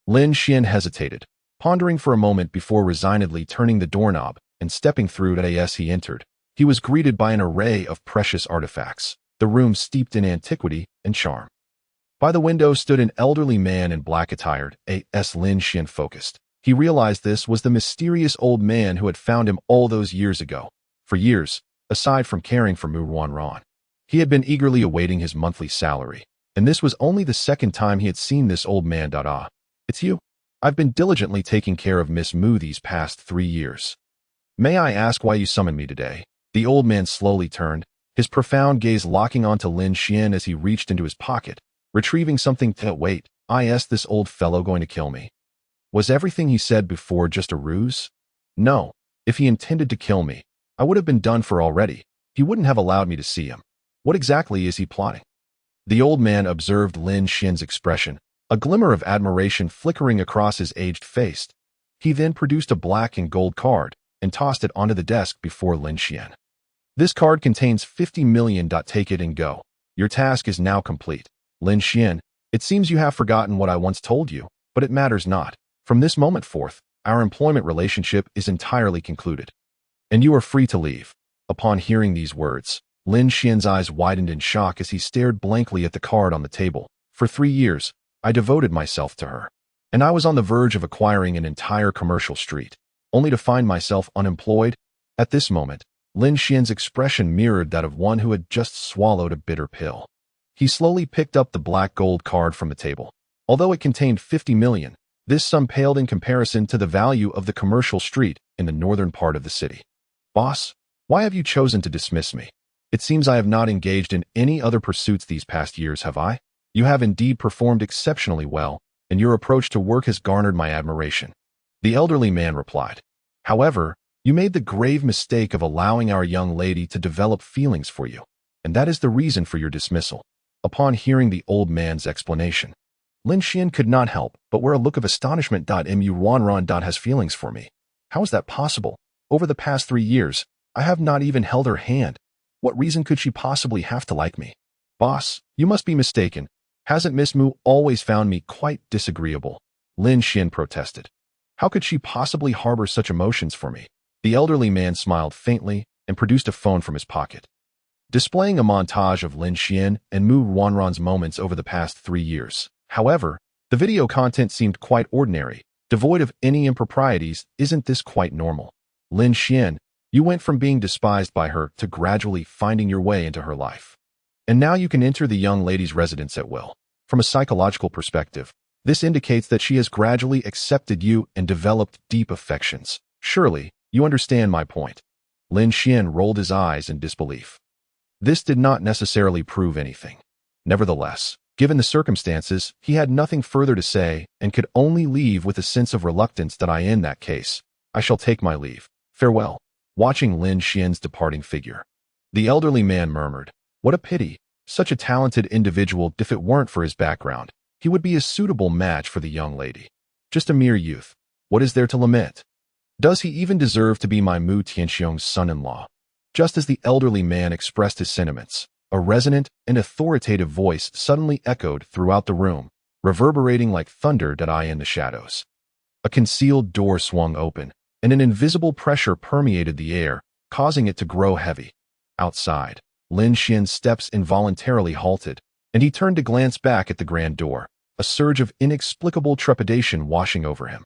Lin Xian hesitated, pondering for a moment before resignedly turning the doorknob and stepping through it. As he entered, he was greeted by an array of precious artifacts, the room steeped in antiquity and charm. By the window stood an elderly man in black attire. As Lin Xian focused, he realized this was the mysterious old man who had found him all those years ago. For years, aside from caring for Mu Wanran, he had been eagerly awaiting his monthly salary, and this was only the second time he had seen this old man. It's you. I've been diligently taking care of Miss Mu these past 3 years. May I ask why you summoned me today? The old man slowly turned, his profound gaze locking onto Lin Xian as he reached into his pocket, retrieving something. Wait, is this old fellow going to kill me? Was everything he said before just a ruse? No. If he intended to kill me, I would have been done for already. He wouldn't have allowed me to see him. What exactly is he plotting? The old man observed Lin Xian's expression, a glimmer of admiration flickering across his aged face. He then produced a black and gold card and tossed it onto the desk before Lin Xian. This card contains 50 million. Take it and go. Your task is now complete. Lin Xian, it seems you have forgotten what I once told you, but it matters not. From this moment forth, our employment relationship is entirely concluded, and you are free to leave. Upon hearing these words, Lin Xian's eyes widened in shock as he stared blankly at the card on the table. For 3 years, I devoted myself to her, and I was on the verge of acquiring an entire commercial street, only to find myself unemployed. At this moment, Lin Xian's expression mirrored that of one who had just swallowed a bitter pill. He slowly picked up the black gold card from the table. Although it contained 50 million, this sum paled in comparison to the value of the commercial street in the northern part of the city. Boss, why have you chosen to dismiss me? It seems I have not engaged in any other pursuits these past years, have I? You have indeed performed exceptionally well, and your approach to work has garnered my admiration. The elderly man replied. However, you made the grave mistake of allowing our young lady to develop feelings for you, and that is the reason for your dismissal. Upon hearing the old man's explanation, Lin Xian could not help but wear a look of astonishment. Mu Wanran has feelings for me. How is that possible? Over the past 3 years, I have not even held her hand. What reason could she possibly have to like me? Boss, you must be mistaken. Hasn't Miss Mu always found me quite disagreeable? Lin Xian protested. How could she possibly harbor such emotions for me? The elderly man smiled faintly and produced a phone from his pocket, displaying a montage of Lin Xian and Mu Wanran's moments over the past 3 years. However, the video content seemed quite ordinary, devoid of any improprieties. Isn't this quite normal? Lin Xian, you went from being despised by her to gradually finding your way into her life. And now you can enter the young lady's residence at will. From a psychological perspective, this indicates that she has gradually accepted you and developed deep affections. Surely, you understand my point. Lin Xian rolled his eyes in disbelief. This did not necessarily prove anything. Nevertheless, given the circumstances, he had nothing further to say and could only leave with a sense of reluctance. In that case, I shall take my leave. Farewell, watching Lin Xian's departing figure. The elderly man murmured, "What a pity, such a talented individual. If it weren't for his background, he would be a suitable match for the young lady. Just a mere youth. What is there to lament? Does he even deserve to be my Mu Tianxiong's son-in-law?" Just as the elderly man expressed his sentiments, a resonant and authoritative voice suddenly echoed throughout the room, reverberating like thunder in the shadows. A concealed door swung open, and an invisible pressure permeated the air, causing it to grow heavy. Outside, Lin Xian's steps involuntarily halted, and he turned to glance back at the grand door, a surge of inexplicable trepidation washing over him.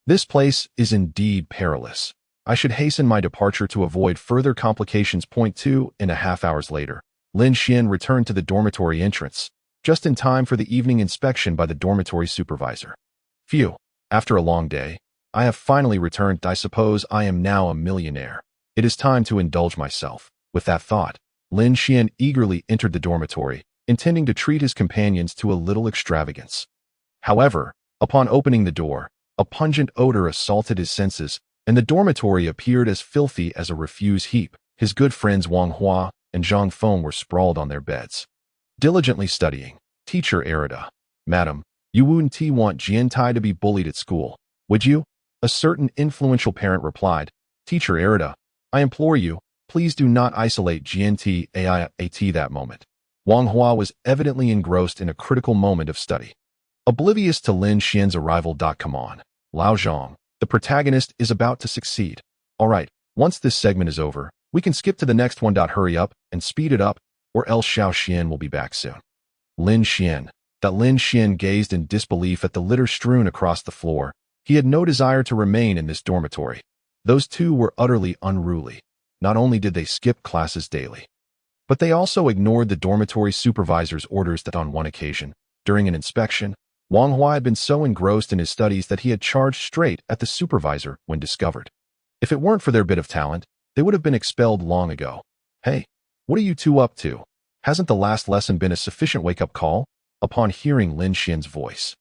This place is indeed perilous. I should hasten my departure to avoid further complications. 2.5 hours later, Lin Xian returned to the dormitory entrance, just in time for the evening inspection by the dormitory supervisor. Phew, after a long day, I have finally returned. I suppose I am now a millionaire. It is time to indulge myself. With that thought, Lin Xian eagerly entered the dormitory, intending to treat his companions to a little extravagance. However, upon opening the door, a pungent odor assaulted his senses, and the dormitory appeared as filthy as a refuse heap. His good friends Wang Hua and Zhang Feng were sprawled on their beds, diligently studying. Teacher Arida, "Madam, you wouldn't want Jiantai to be bullied at school, would you?" A certain influential parent replied. "Teacher Arida, I implore you, please do not isolate Jiantai at that moment." Wang Hua was evidently engrossed in a critical moment of study, oblivious to Lin Xian's arrival. Come on, Lao Zhang, the protagonist is about to succeed. All right, once this segment is over, we can skip to the next one. Hurry up and speed it up, or else Xiao Xian will be back soon. Lin Xian. Lin Xian gazed in disbelief at the litter strewn across the floor. He had no desire to remain in this dormitory. Those two were utterly unruly. Not only did they skip classes daily, but they also ignored the dormitory supervisor's orders. On one occasion, during an inspection, Wang Hua had been so engrossed in his studies that he had charged straight at the supervisor when discovered. If it weren't for their bit of talent, they would have been expelled long ago. "Hey, what are you two up to? Hasn't the last lesson been a sufficient wake-up call?" Upon hearing Lin Xian's voice,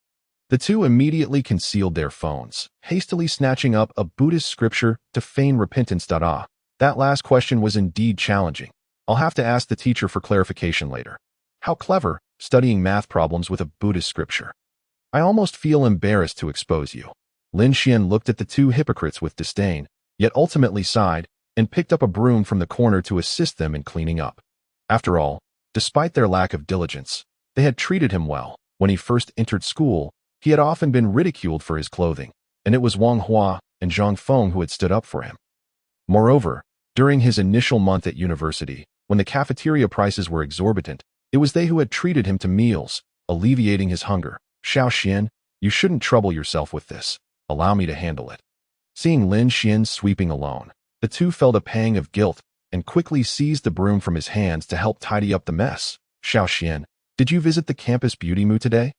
the two immediately concealed their phones, hastily snatching up a Buddhist scripture to feign repentance. That last question was indeed challenging. I'll have to ask the teacher for clarification later. How clever, studying math problems with a Buddhist scripture. I almost feel embarrassed to expose you. Lin Xian looked at the two hypocrites with disdain, yet ultimately sighed and picked up a broom from the corner to assist them in cleaning up. After all, despite their lack of diligence, they had treated him well. When he first entered school, he had often been ridiculed for his clothing, and it was Wang Hua and Zhang Feng who had stood up for him. Moreover, during his initial month at university, when the cafeteria prices were exorbitant, it was they who had treated him to meals, alleviating his hunger. "Xiao Xian, you shouldn't trouble yourself with this. Allow me to handle it." Seeing Lin Xian sweeping alone, the two felt a pang of guilt and quickly seized the broom from his hands to help tidy up the mess. "Xiao Xian, did you visit the campus beauty moo today?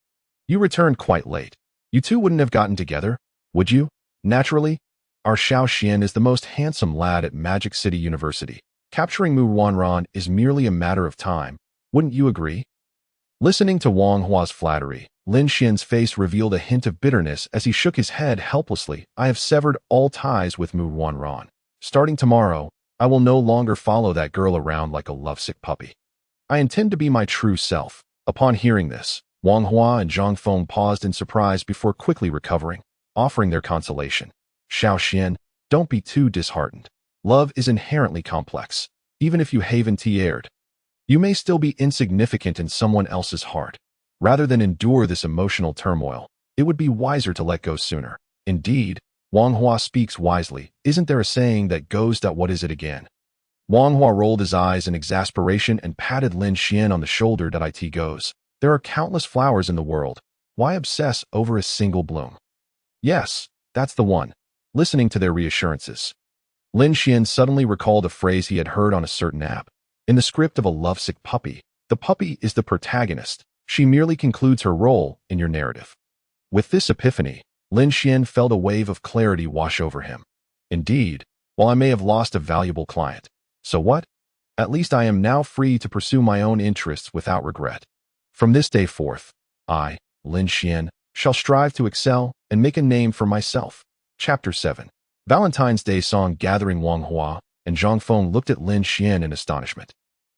You returned quite late. You two wouldn't have gotten together, would you?" Naturally, our Xiao Xian is the most handsome lad at Magic City University. Capturing Mu Wanran is merely a matter of time. Wouldn't you agree? Listening to Wang Hua's flattery, Lin Xian's face revealed a hint of bitterness as he shook his head helplessly. "I have severed all ties with Mu Wanran. Starting tomorrow, I will no longer follow that girl around like a lovesick puppy. I intend to be my true self." Upon hearing this, Wang Hua and Zhang Feng paused in surprise before quickly recovering, offering their consolation. "Xiao Xian, don't be too disheartened. Love is inherently complex. Even if you haven't you may still be insignificant in someone else's heart. Rather than endure this emotional turmoil, it would be wiser to let go sooner." Indeed, Wang Hua speaks wisely. Isn't there a saying that goes, "What is it again?" Wang Hua rolled his eyes in exasperation and patted Lin Xian on the shoulder. "It goes, there are countless flowers in the world. Why obsess over a single bloom?" "Yes, that's the one." Listening to their reassurances, Lin Xian suddenly recalled a phrase he had heard on a certain app. In the script of a lovesick puppy, the puppy is the protagonist. She merely concludes her role in your narrative. With this epiphany, Lin Xian felt a wave of clarity wash over him. Indeed, while I may have lost a valuable client, so what? At least I am now free to pursue my own interests without regret. From this day forth, I, Lin Xian, shall strive to excel and make a name for myself. Chapter 7. Valentine's Day song gathering Wang Hua and Zhang Feng looked at Lin Xian in astonishment.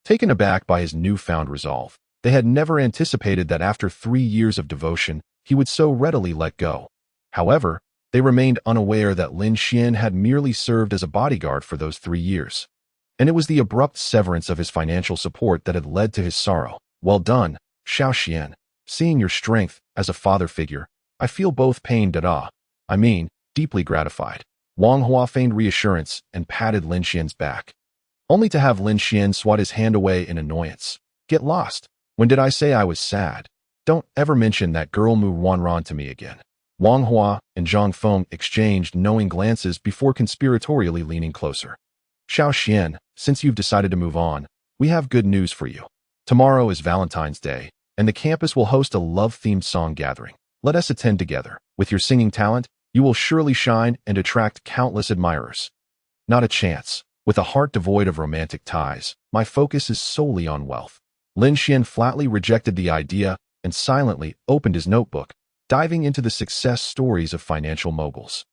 Taken aback by his newfound resolve, they had never anticipated that after 3 years of devotion, he would so readily let go. However, they remained unaware that Lin Xian had merely served as a bodyguard for those 3 years. And it was the abrupt severance of his financial support that had led to his sorrow. Well done, Xiao Xian. Seeing your strength as a father figure, I feel both pained deeply gratified. Wang Hua feigned reassurance and patted Lin Xian's back, only to have Lin Xian swat his hand away in annoyance. Get lost. When did I say I was sad? Don't ever mention that girl Mu Wanran to me again. Wang Hua and Zhang Feng exchanged knowing glances before conspiratorially leaning closer. Xiao Xian, since you've decided to move on, we have good news for you. Tomorrow is Valentine's Day, and the campus will host a love-themed song gathering. Let us attend together. With your singing talent, you will surely shine and attract countless admirers. Not a chance. With a heart devoid of romantic ties, my focus is solely on wealth. Lin Xian flatly rejected the idea and silently opened his notebook, diving into the success stories of financial moguls.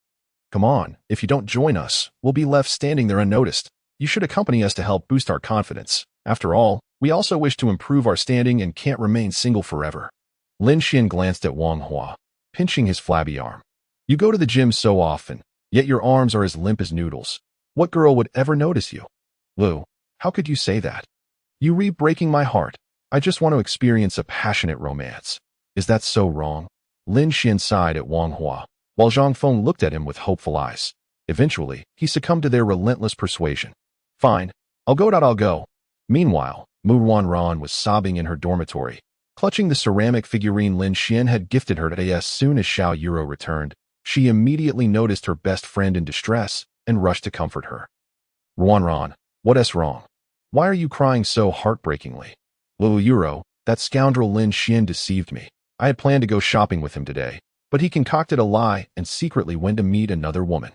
Come on, if you don't join us, we'll be left standing there unnoticed. You should accompany us to help boost our confidence. After all, we also wish to improve our standing and can't remain single forever. Lin Xian glanced at Wang Hua, pinching his flabby arm. You go to the gym so often, yet your arms are as limp as noodles. What girl would ever notice you? Lu, how could you say that? You re-breaking my heart. I just want to experience a passionate romance. Is that so wrong? Lin Xian sighed at Wang Hua, while Zhang Feng looked at him with hopeful eyes. Eventually, he succumbed to their relentless persuasion. Fine, I'll go. Meanwhile, Mu Wanran was sobbing in her dormitory, clutching the ceramic figurine Lin Xian had gifted her today. As soon as Xiao Yuro returned, she immediately noticed her best friend in distress and rushed to comfort her. Wanran, what's wrong? Why are you crying so heartbreakingly? Little Yuro, that scoundrel Lin Xian deceived me. I had planned to go shopping with him today, but he concocted a lie and secretly went to meet another woman.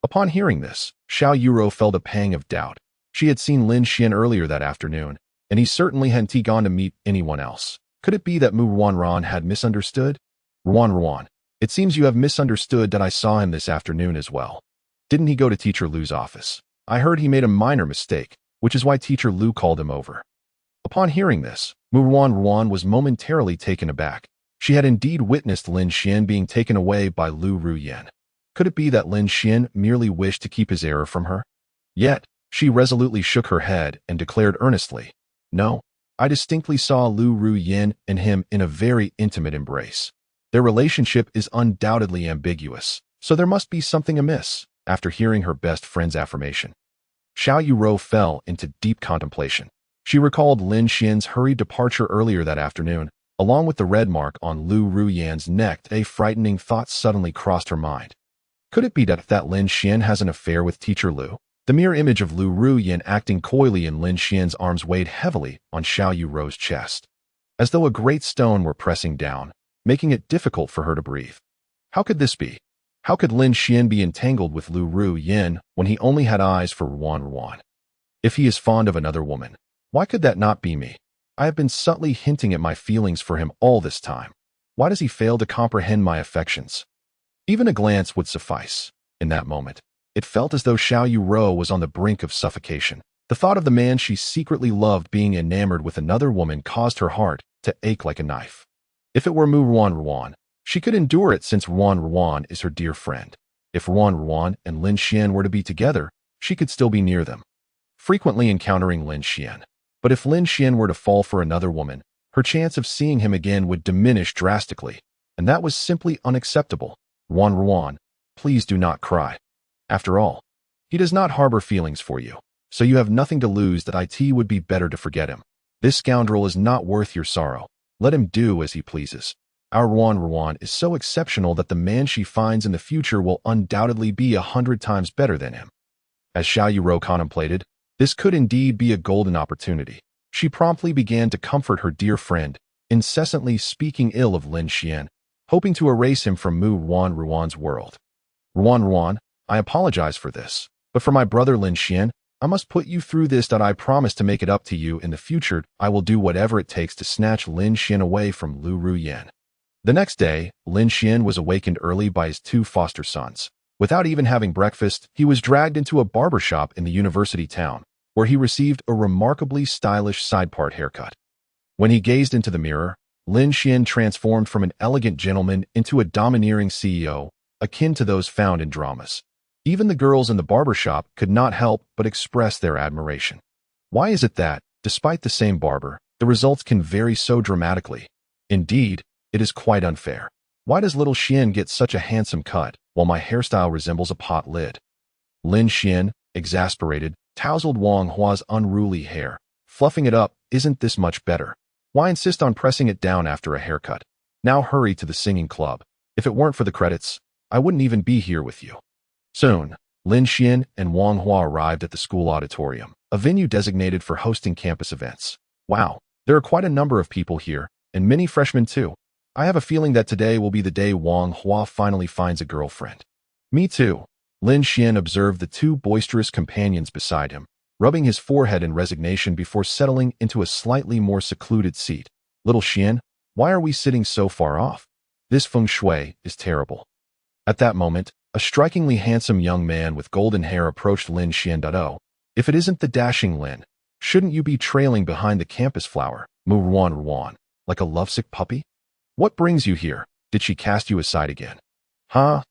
Upon hearing this, Xiao Yuro felt a pang of doubt. She had seen Lin Xian earlier that afternoon, and he certainly hadn't gone to meet anyone else. Could it be that Mu Wanran had misunderstood? Ruan, it seems you have misunderstood that I saw him this afternoon as well. Didn't he go to Teacher Lu's office? I heard he made a minor mistake, which is why Teacher Lu called him over. Upon hearing this, Mu Wanran was momentarily taken aback. She had indeed witnessed Lin Xian being taken away by Lu Ruyan. Could it be that Lin Xian merely wished to keep his error from her? Yet, she resolutely shook her head and declared earnestly, No, I distinctly saw Lu Ruyan and him in a very intimate embrace. Their relationship is undoubtedly ambiguous, so there must be something amiss. After hearing her best friend's affirmation, Xiao Yuro fell into deep contemplation. She recalled Lin Xian's hurried departure earlier that afternoon, along with the red mark on Lu Ruyan's neck. A frightening thought suddenly crossed her mind. Could it be that Lin Xian has an affair with Teacher Lu? The mere image of Lu Ruyan acting coyly in Lin Xian's arms weighed heavily on Xiao Yuro's chest, as though a great stone were pressing down, making it difficult for her to breathe. How could this be? How could Lin Xian be entangled with Lu Ruyan when he only had eyes for Ruan? If he is fond of another woman, why could that not be me? I have been subtly hinting at my feelings for him all this time. Why does he fail to comprehend my affections? Even a glance would suffice. In that moment, it felt as though Xiao Yuro was on the brink of suffocation. The thought of the man she secretly loved being enamored with another woman caused her heart to ache like a knife. If it were Mu Ruan, she could endure it since Ruan is her dear friend. If Ruan and Lin Xian were to be together, she could still be near them, frequently encountering Lin Xian. But if Lin Xian were to fall for another woman, her chance of seeing him again would diminish drastically, and that was simply unacceptable. Ruan, please do not cry. After all, he does not harbor feelings for you, so you have nothing to lose. That it would be better to forget him. This scoundrel is not worth your sorrow. Let him do as he pleases. Our Ruan is so exceptional that the man she finds in the future will undoubtedly be 100 times better than him. As Xiao Yuro contemplated, this could indeed be a golden opportunity. She promptly began to comfort her dear friend, incessantly speaking ill of Lin Xian, hoping to erase him from Mu Ruan's world. Ruan, I apologize for this, but for my brother Lin Xian, I must put you through this. I promise to make it up to you in the future. I will do whatever it takes to snatch Lin Xian away from Lu Ruyan. The next day, Lin Xian was awakened early by his 2 foster sons. Without even having breakfast, he was dragged into a barber shop in the university town, where he received a remarkably stylish side-part haircut. When he gazed into the mirror, Lin Xian transformed from an elegant gentleman into a domineering CEO, akin to those found in dramas. Even the girls in the barber shop could not help but express their admiration. Why is it that, despite the same barber, the results can vary so dramatically? Indeed, it is quite unfair. Why does little Xian get such a handsome cut, while my hairstyle resembles a pot lid? Lin Xian, exasperated, tousled Wang Hua's unruly hair. Fluffing it up, isn't this much better? Why insist on pressing it down after a haircut? Now hurry to the singing club. If it weren't for the credits, I wouldn't even be here with you. Soon, Lin Xian and Wang Hua arrived at the school auditorium, a venue designated for hosting campus events. Wow, there are quite a number of people here, and many freshmen too. I have a feeling that today will be the day Wang Hua finally finds a girlfriend. Me too. Lin Xian observed the two boisterous companions beside him, rubbing his forehead in resignation before settling into a slightly more secluded seat. Little Xian, why are we sitting so far off? This feng shui is terrible. At that moment, a strikingly handsome young man with golden hair approached Lin Xian. Oh, if it isn't the dashing Lin, shouldn't you be trailing behind the campus flower, Mu Ruan, like a lovesick puppy? What brings you here? Did she cast you aside again? Huh?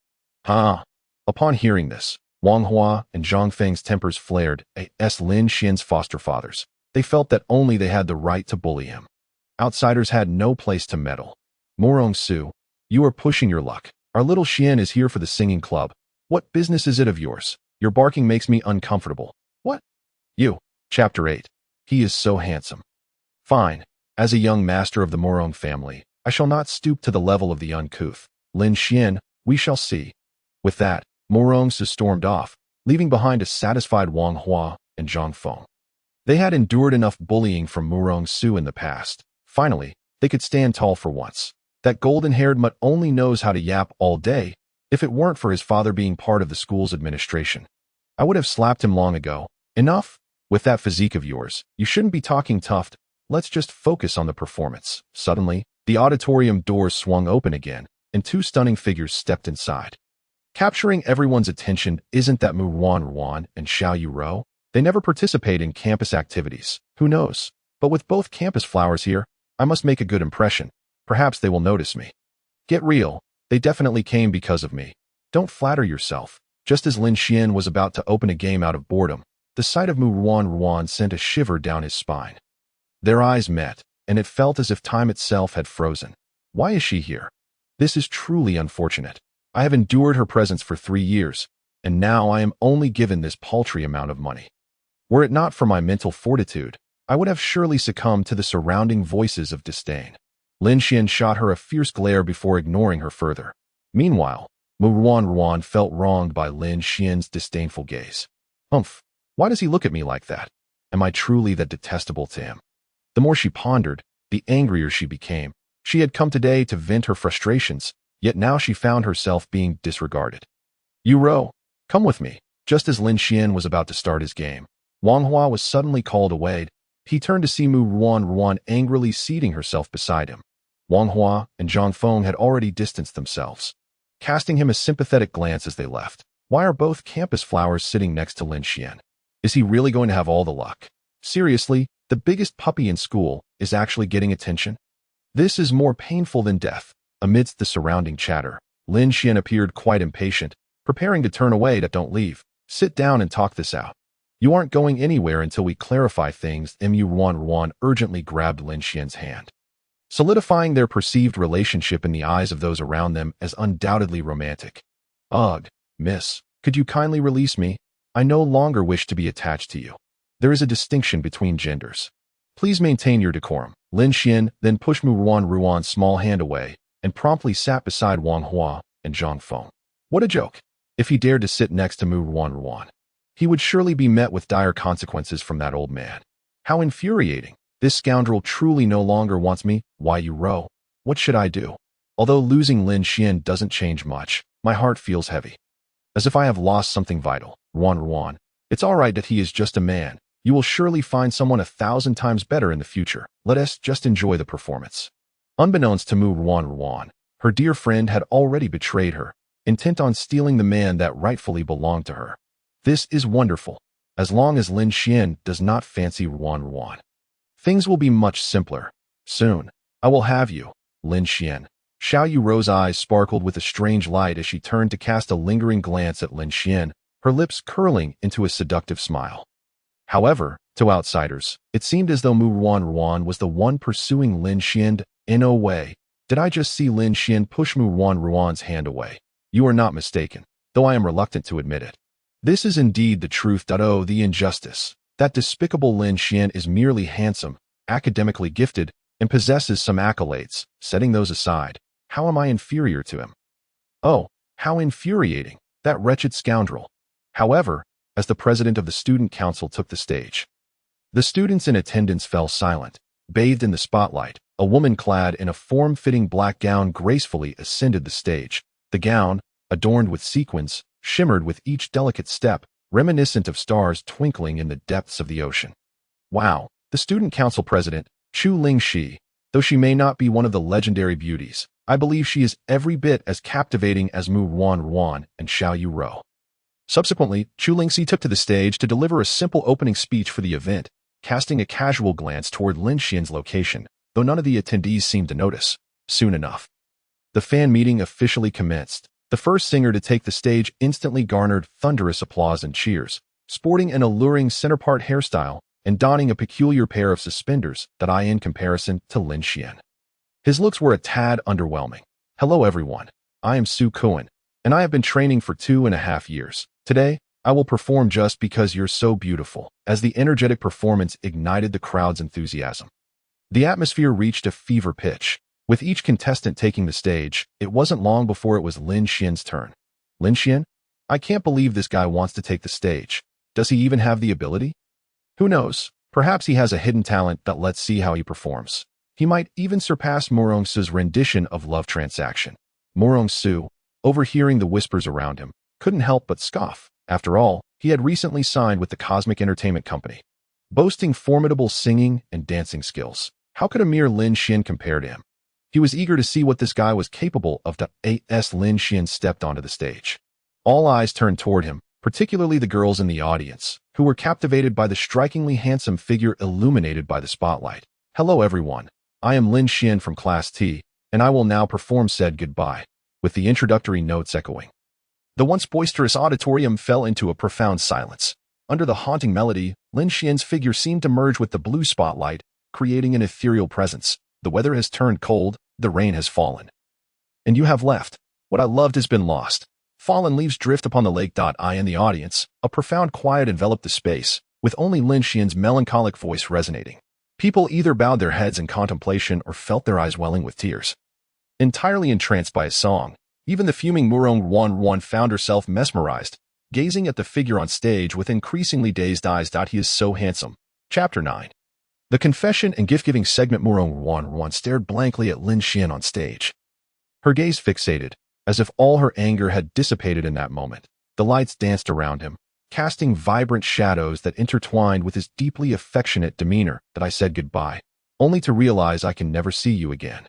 Huh? Upon hearing this, Wang Hua and Zhang Feng's tempers flared as Lin Xian's foster fathers. They felt that only they had the right to bully him. Outsiders had no place to meddle. Morong Su, you are pushing your luck. Our little Xian is here for the singing club. What business is it of yours? Your barking makes me uncomfortable. What? You. Chapter 8. He is so handsome. Fine. As a young master of the Morong family, I shall not stoop to the level of the uncouth. Lin Xian, we shall see. With that, Morong Su stormed off, leaving behind a satisfied Wang Hua and Zhang Feng. They had endured enough bullying from Morong Su in the past. Finally, they could stand tall for once. That golden-haired mutt only knows how to yap all day. If it weren't for his father being part of the school's administration, I would have slapped him long ago. Enough? With that physique of yours, you shouldn't be talking tough. Let's just focus on the performance. Suddenly, the auditorium doors swung open again, and two stunning figures stepped inside. Capturing everyone's attention isn't that Mu Ruan and Xiao Yuro? They never participate in campus activities. Who knows? But with both campus flowers here, I must make a good impression. Perhaps they will notice me. Get real. They definitely came because of me. Don't flatter yourself. Just as Lin Xian was about to open a game out of boredom, the sight of Mu Ruan sent a shiver down his spine. Their eyes met, and it felt as if time itself had frozen. Why is she here? This is truly unfortunate. I have endured her presence for 3 years, and now I am only given this paltry amount of money. Were it not for my mental fortitude, I would have surely succumbed to the surrounding voices of disdain. Lin Xian shot her a fierce glare before ignoring her further. Meanwhile, Mu Ruan felt wronged by Lin Xian's disdainful gaze. Humph, why does he look at me like that? Am I truly that detestable to him? The more she pondered, the angrier she became. She had come today to vent her frustrations, yet now she found herself being disregarded. Yuro, come with me. Just as Lin Xian was about to start his game, Wang Hua was suddenly called away. He turned to see Mu Ruan angrily seating herself beside him. Wang Hua and Zhang Feng had already distanced themselves, casting him a sympathetic glance as they left. Why are both campus flowers sitting next to Lin Xian? Is he really going to have all the luck? Seriously, the biggest puppy in school is actually getting attention? This is more painful than death. Amidst the surrounding chatter, Lin Xian appeared quite impatient, preparing to turn away. Don't leave. Sit down and talk this out. You aren't going anywhere until we clarify things. Mu Ruan urgently grabbed Lin Xian's hand, solidifying their perceived relationship in the eyes of those around them as undoubtedly romantic. Ugh, miss, could you kindly release me? I no longer wish to be attached to you. There is a distinction between genders. Please maintain your decorum. Lin Xian then pushed Mu Ruan's small hand away and promptly sat beside Wang Hua and Zhang Feng. What a joke! If he dared to sit next to Mu Ruan, he would surely be met with dire consequences from that old man. How infuriating! This scoundrel truly no longer wants me. Why, Yuro? What should I do? Although losing Lin Xian doesn't change much, my heart feels heavy, as if I have lost something vital. Ruan, it's all right that he is just a man. You will surely find someone 1,000 times better in the future. Let us just enjoy the performance. Unbeknownst to Mu Ruan, her dear friend had already betrayed her. intent on stealing the man that rightfully belonged to her. This is wonderful, as long as Lin Xian does not fancy Ruan Ruan. Things will be much simpler. Soon, I will have you, Lin Xian. Xiao Yuro's eyes sparkled with a strange light as she turned to cast a lingering glance at Lin Xian, her lips curling into a seductive smile. However, to outsiders, it seemed as though Mu Ruan Ruan was the one pursuing Lin Xian. In a way, did I just see Lin Xian push Mu Ruan Ruan's hand away? You are not mistaken, though I am reluctant to admit it. This is indeed the truth. Oh, the injustice. That despicable Lin Xian is merely handsome, academically gifted, and possesses some accolades. Setting those aside, how am I inferior to him? Oh, how infuriating, that wretched scoundrel. However, as the president of the student council took the stage, the students in attendance fell silent. Bathed in the spotlight, a woman clad in a form-fitting black gown gracefully ascended the stage. The gown, adorned with sequins, shimmered with each delicate step, reminiscent of stars twinkling in the depths of the ocean. Wow, the student council president, Chu Lingxi, though she may not be one of the legendary beauties, I believe she is every bit as captivating as Mu Ruan Ruan and Xiao Yuro. Subsequently, Chu Lingxi took to the stage to deliver a simple opening speech for the event, casting a casual glance toward Lin Xian's location, though none of the attendees seemed to notice. Soon enough, the fan meeting officially commenced. The first singer to take the stage instantly garnered thunderous applause and cheers, sporting an alluring center-part hairstyle and donning a peculiar pair of suspenders that eye in comparison to Lin Xian. His looks were a tad underwhelming. Hello everyone, I am Su Kuan, and I have been training for 2.5 years. Today, I will perform just because you're so beautiful, as the energetic performance ignited the crowd's enthusiasm. The atmosphere reached a fever pitch. With each contestant taking the stage, it wasn't long before it was Lin Xian's turn. Lin Xian? I can't believe this guy wants to take the stage. Does he even have the ability? Who knows? Perhaps he has a hidden talent, but let's see how he performs. He might even surpass Murong Su's rendition of Love Transaction. Murong Su, overhearing the whispers around him, couldn't help but scoff. After all, he had recently signed with the Cosmic Entertainment Company, boasting formidable singing and dancing skills. How could a mere Lin Xian compare to him? He was eager to see what this guy was capable of. As Lin Xian stepped onto the stage, all eyes turned toward him, particularly the girls in the audience, who were captivated by the strikingly handsome figure illuminated by the spotlight. Hello everyone, I am Lin Xian from Class T, and I will now perform said goodbye, with the introductory notes echoing. The once boisterous auditorium fell into a profound silence. Under the haunting melody, Lin Xian's figure seemed to merge with the blue spotlight, creating an ethereal presence. The weather has turned cold, the rain has fallen. And you have left. What I loved has been lost. Fallen leaves drift upon the lake. I in the audience, a profound quiet enveloped the space, with only Lin Xian's melancholic voice resonating. People either bowed their heads in contemplation or felt their eyes welling with tears. Entirely entranced by his song, even the fuming Murong Ruan Ruan found herself mesmerized, gazing at the figure on stage with increasingly dazed eyes. He is so handsome. Chapter 9. The confession and gift-giving segment. Murong Ruan Ruan stared blankly at Lin Xian on stage. Her gaze fixated, as if all her anger had dissipated in that moment. The lights danced around him, casting vibrant shadows that intertwined with his deeply affectionate demeanor. That I said goodbye, only to realize I can never see you again.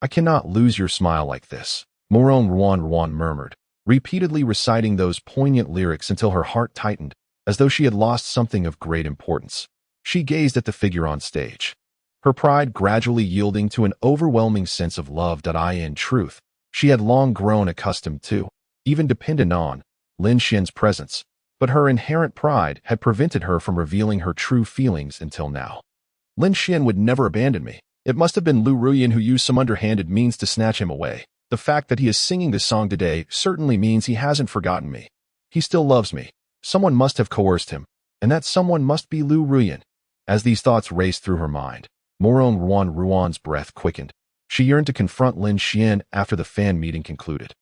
I cannot lose your smile like this, Murong Ruan Ruan murmured, repeatedly reciting those poignant lyrics until her heart tightened, as though she had lost something of great importance. She gazed at the figure on stage, her pride gradually yielding to an overwhelming sense of love. In truth, she had long grown accustomed to, even dependent on, Lin Xian's presence, but her inherent pride had prevented her from revealing her true feelings until now. Lin Xian would never abandon me. It must have been Lu Ruyan who used some underhanded means to snatch him away. The fact that he is singing this song today certainly means he hasn't forgotten me. He still loves me. Someone must have coerced him, and that someone must be Lu Ruyan. As these thoughts raced through her mind, Murong Ruan Ruan's breath quickened. She yearned to confront Lin Xian after the fan meeting concluded.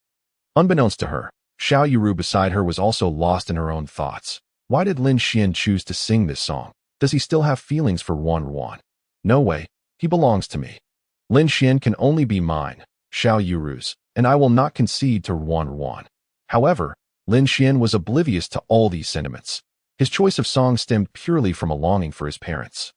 Unbeknownst to her, Xiao Yuru beside her was also lost in her own thoughts. Why did Lin Xian choose to sing this song? Does he still have feelings for Ruan Ruan? No way, he belongs to me. Lin Xian can only be mine, Xiao Yuru's, and I will not concede to Ruan Ruan. However, Lin Xian was oblivious to all these sentiments. His choice of song stemmed purely from a longing for his parents,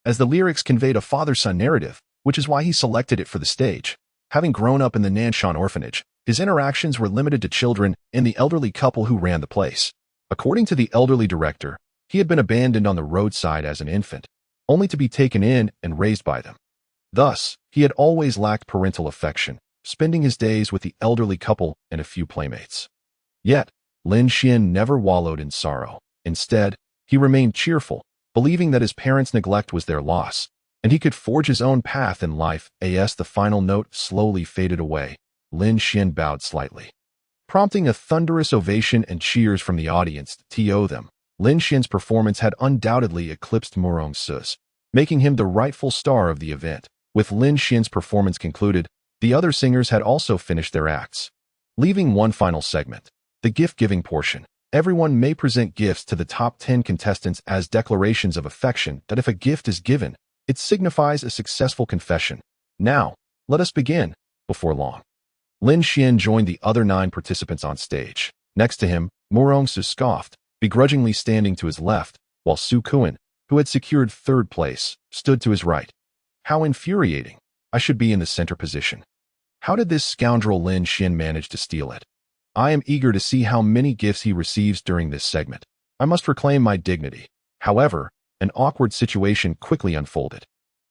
as the lyrics conveyed a father-son narrative, which is why he selected it for the stage. Having grown up in the Nanshan orphanage, His interactions were limited to children and the elderly couple who ran the place. According to the elderly director, he had been abandoned on the roadside as an infant, only to be taken in and raised by them. Thus, he had always lacked parental affection, spending his days with the elderly couple and a few playmates. Yet, Lin Xian never wallowed in sorrow. Instead, he remained cheerful, believing that his parents' neglect was their loss, and he could forge his own path in life. As the final note slowly faded away, Lin Xian bowed slightly, prompting a thunderous ovation and cheers from the audience. To them, Lin Xian's performance had undoubtedly eclipsed Mu Rongsu's, making him the rightful star of the event. With Lin Xian's performance concluded, the other singers had also finished their acts, leaving one final segment, the gift-giving portion. Everyone may present gifts to the top 10 contestants as declarations of affection that if a gift is given, it signifies a successful confession. Now, let us begin. Before long, Lin Xian joined the other 9 participants on stage. Next to him, Mu Rongsu scoffed, begrudgingly standing to his left, while Su Kuan, who had secured 3rd place, stood to his right. How infuriating. I should be in the center position. How did this scoundrel Lin Xian manage to steal it? I am eager to see how many gifts he receives during this segment. I must reclaim my dignity. However, an awkward situation quickly unfolded.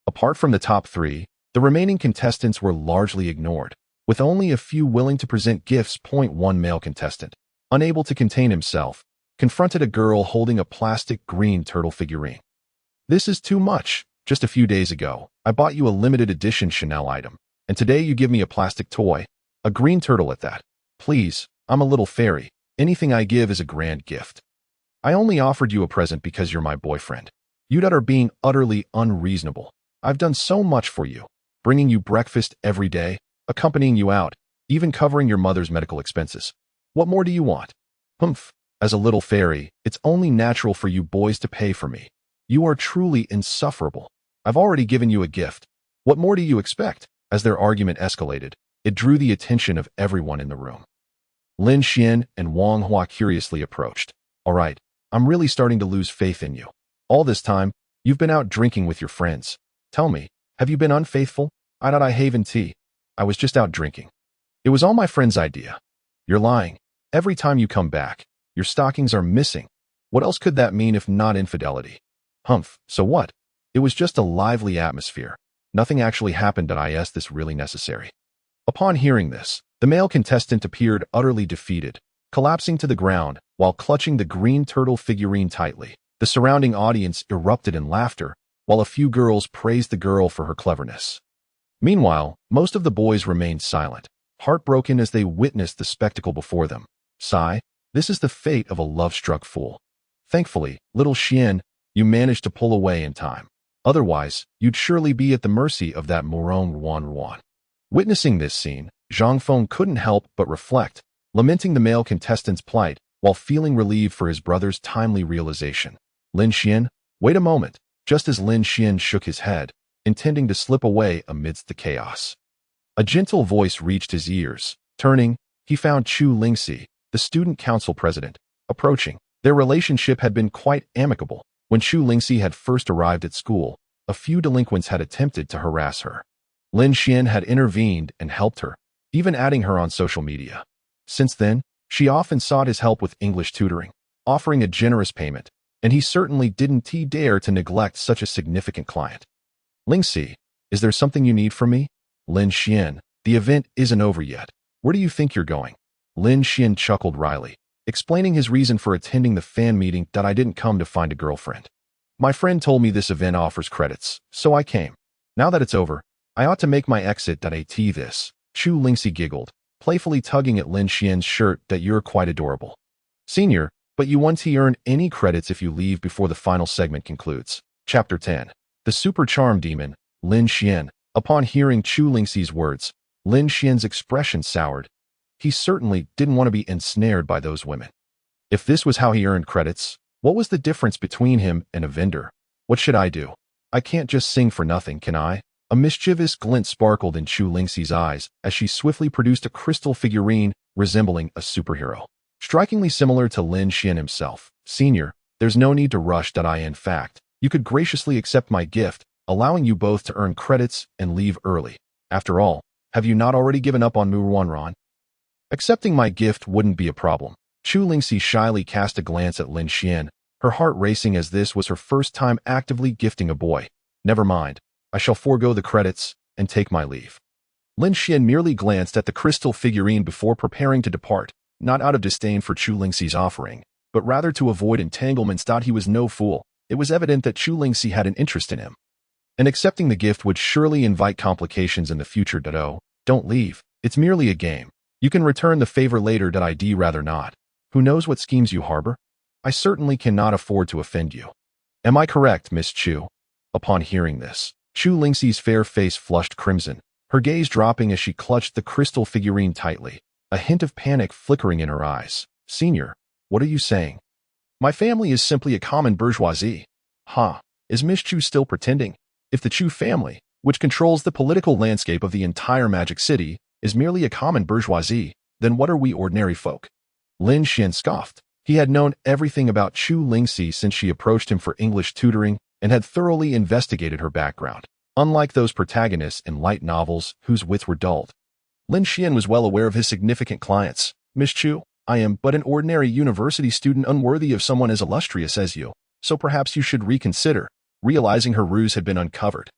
Apart from the top 3, the remaining contestants were largely ignored, with only a few willing to present gifts. One male contestant, unable to contain himself, confronted a girl holding a plastic green turtle figurine. This is too much. Just a few days ago, I bought you a limited edition Chanel item, and today you give me a plastic toy, a green turtle at that. Please, I'm a little fairy. Anything I give is a grand gift. I only offered you a present because you're my boyfriend. You'd are being utterly unreasonable. I've done so much for you, bringing you breakfast every day, accompanying you out, even covering your mother's medical expenses. What more do you want? Humph. As a little fairy, it's only natural for you boys to pay for me. You are truly insufferable. I've already given you a gift. What more do you expect? As their argument escalated, it drew the attention of everyone in the room. Lin Xian and Wang Hua curiously approached. All right, I'm really starting to lose faith in you. All this time, you've been out drinking with your friends. Tell me, have you been unfaithful? I haven't tea. I was just out drinking. It was all my friend's idea. You're lying. Every time you come back, your stockings are missing. What else could that mean if not infidelity? Humph, so what? It was just a lively atmosphere. Nothing actually happened. Is this really necessary? Upon hearing this, the male contestant appeared utterly defeated, collapsing to the ground while clutching the green turtle figurine tightly. The surrounding audience erupted in laughter, while a few girls praised the girl for her cleverness. Meanwhile, most of the boys remained silent, heartbroken as they witnessed the spectacle before them. Sigh, this is the fate of a love-struck fool. Thankfully, little Xian, you managed to pull away in time. Otherwise, you'd surely be at the mercy of that Morong Ruan. Witnessing this scene, Zhang Feng couldn't help but reflect, lamenting the male contestant's plight while feeling relieved for his brother's timely realization. Lin Xian, wait a moment. Just as Lin Xian shook his head, intending to slip away amidst the chaos, a gentle voice reached his ears. Turning, he found Chu Lingxi, the student council president, approaching. Their relationship had been quite amicable. When Chu Lingxi had first arrived at school, a few delinquents had attempted to harass her. Lin Xian had intervened and helped her, even adding her on social media. Since then, she often sought his help with English tutoring, offering a generous payment, and he certainly didn't dare to neglect such a significant client. Lingxi, is there something you need from me? Lin Xian, the event isn't over yet. Where do you think you're going? Lin Xian chuckled wryly, explaining his reason for attending the fan meeting. I didn't come to find a girlfriend. My friend told me this event offers credits, so I came. Now that it's over, I ought to make my exit. This. Chu Lingxi giggled, playfully tugging at Lin Xian's shirt. You're quite adorable. Senior, but you won't earn any credits if you leave before the final segment concludes. Chapter 10. The Super Charm Demon, Lin Xian. Upon hearing Chu Lingxi's words, Lin Xian's expression soured. He certainly didn't want to be ensnared by those women. If this was how he earned credits, what was the difference between him and a vendor? What should I do? I can't just sing for nothing, can I? A mischievous glint sparkled in Chu Lingxi's eyes as she swiftly produced a crystal figurine resembling a superhero, strikingly similar to Lin Xian himself. Senior, there's no need to rush. In fact, you could graciously accept my gift, allowing you both to earn credits and leave early. After all, have you not already given up on Mu Ruanran? Accepting my gift wouldn't be a problem. Chu Lingxi shyly cast a glance at Lin Xian, her heart racing as this was her first time actively gifting a boy. Never mind, I shall forego the credits and take my leave. Lin Xian merely glanced at the crystal figurine before preparing to depart, not out of disdain for Chu Lingxi's offering, but rather to avoid entanglements. He was no fool. It was evident that Chu Lingxi had an interest in him. And accepting the gift would surely invite complications in the future. Don't leave. It's merely a game. You can return the favor later. I'd rather not. Who knows what schemes you harbor? I certainly cannot afford to offend you. Am I correct, Miss Chu? Upon hearing this, Chu Lingxi's fair face flushed crimson, her gaze dropping as she clutched the crystal figurine tightly, a hint of panic flickering in her eyes. Senior, what are you saying? My family is simply a common bourgeoisie. Is Miss Chu still pretending? If the Chu family, which controls the political landscape of the entire Magic City, is merely a common bourgeoisie, then what are we ordinary folk? Lin Xian scoffed. He had known everything about Chu Lingxi since she approached him for English tutoring and had thoroughly investigated her background, unlike those protagonists in light novels whose wits were dulled. Lin Xian was well aware of his significant clients. Miss Chu, I am but an ordinary university student unworthy of someone as illustrious as you, so perhaps you should reconsider. Realizing her ruse had been uncovered,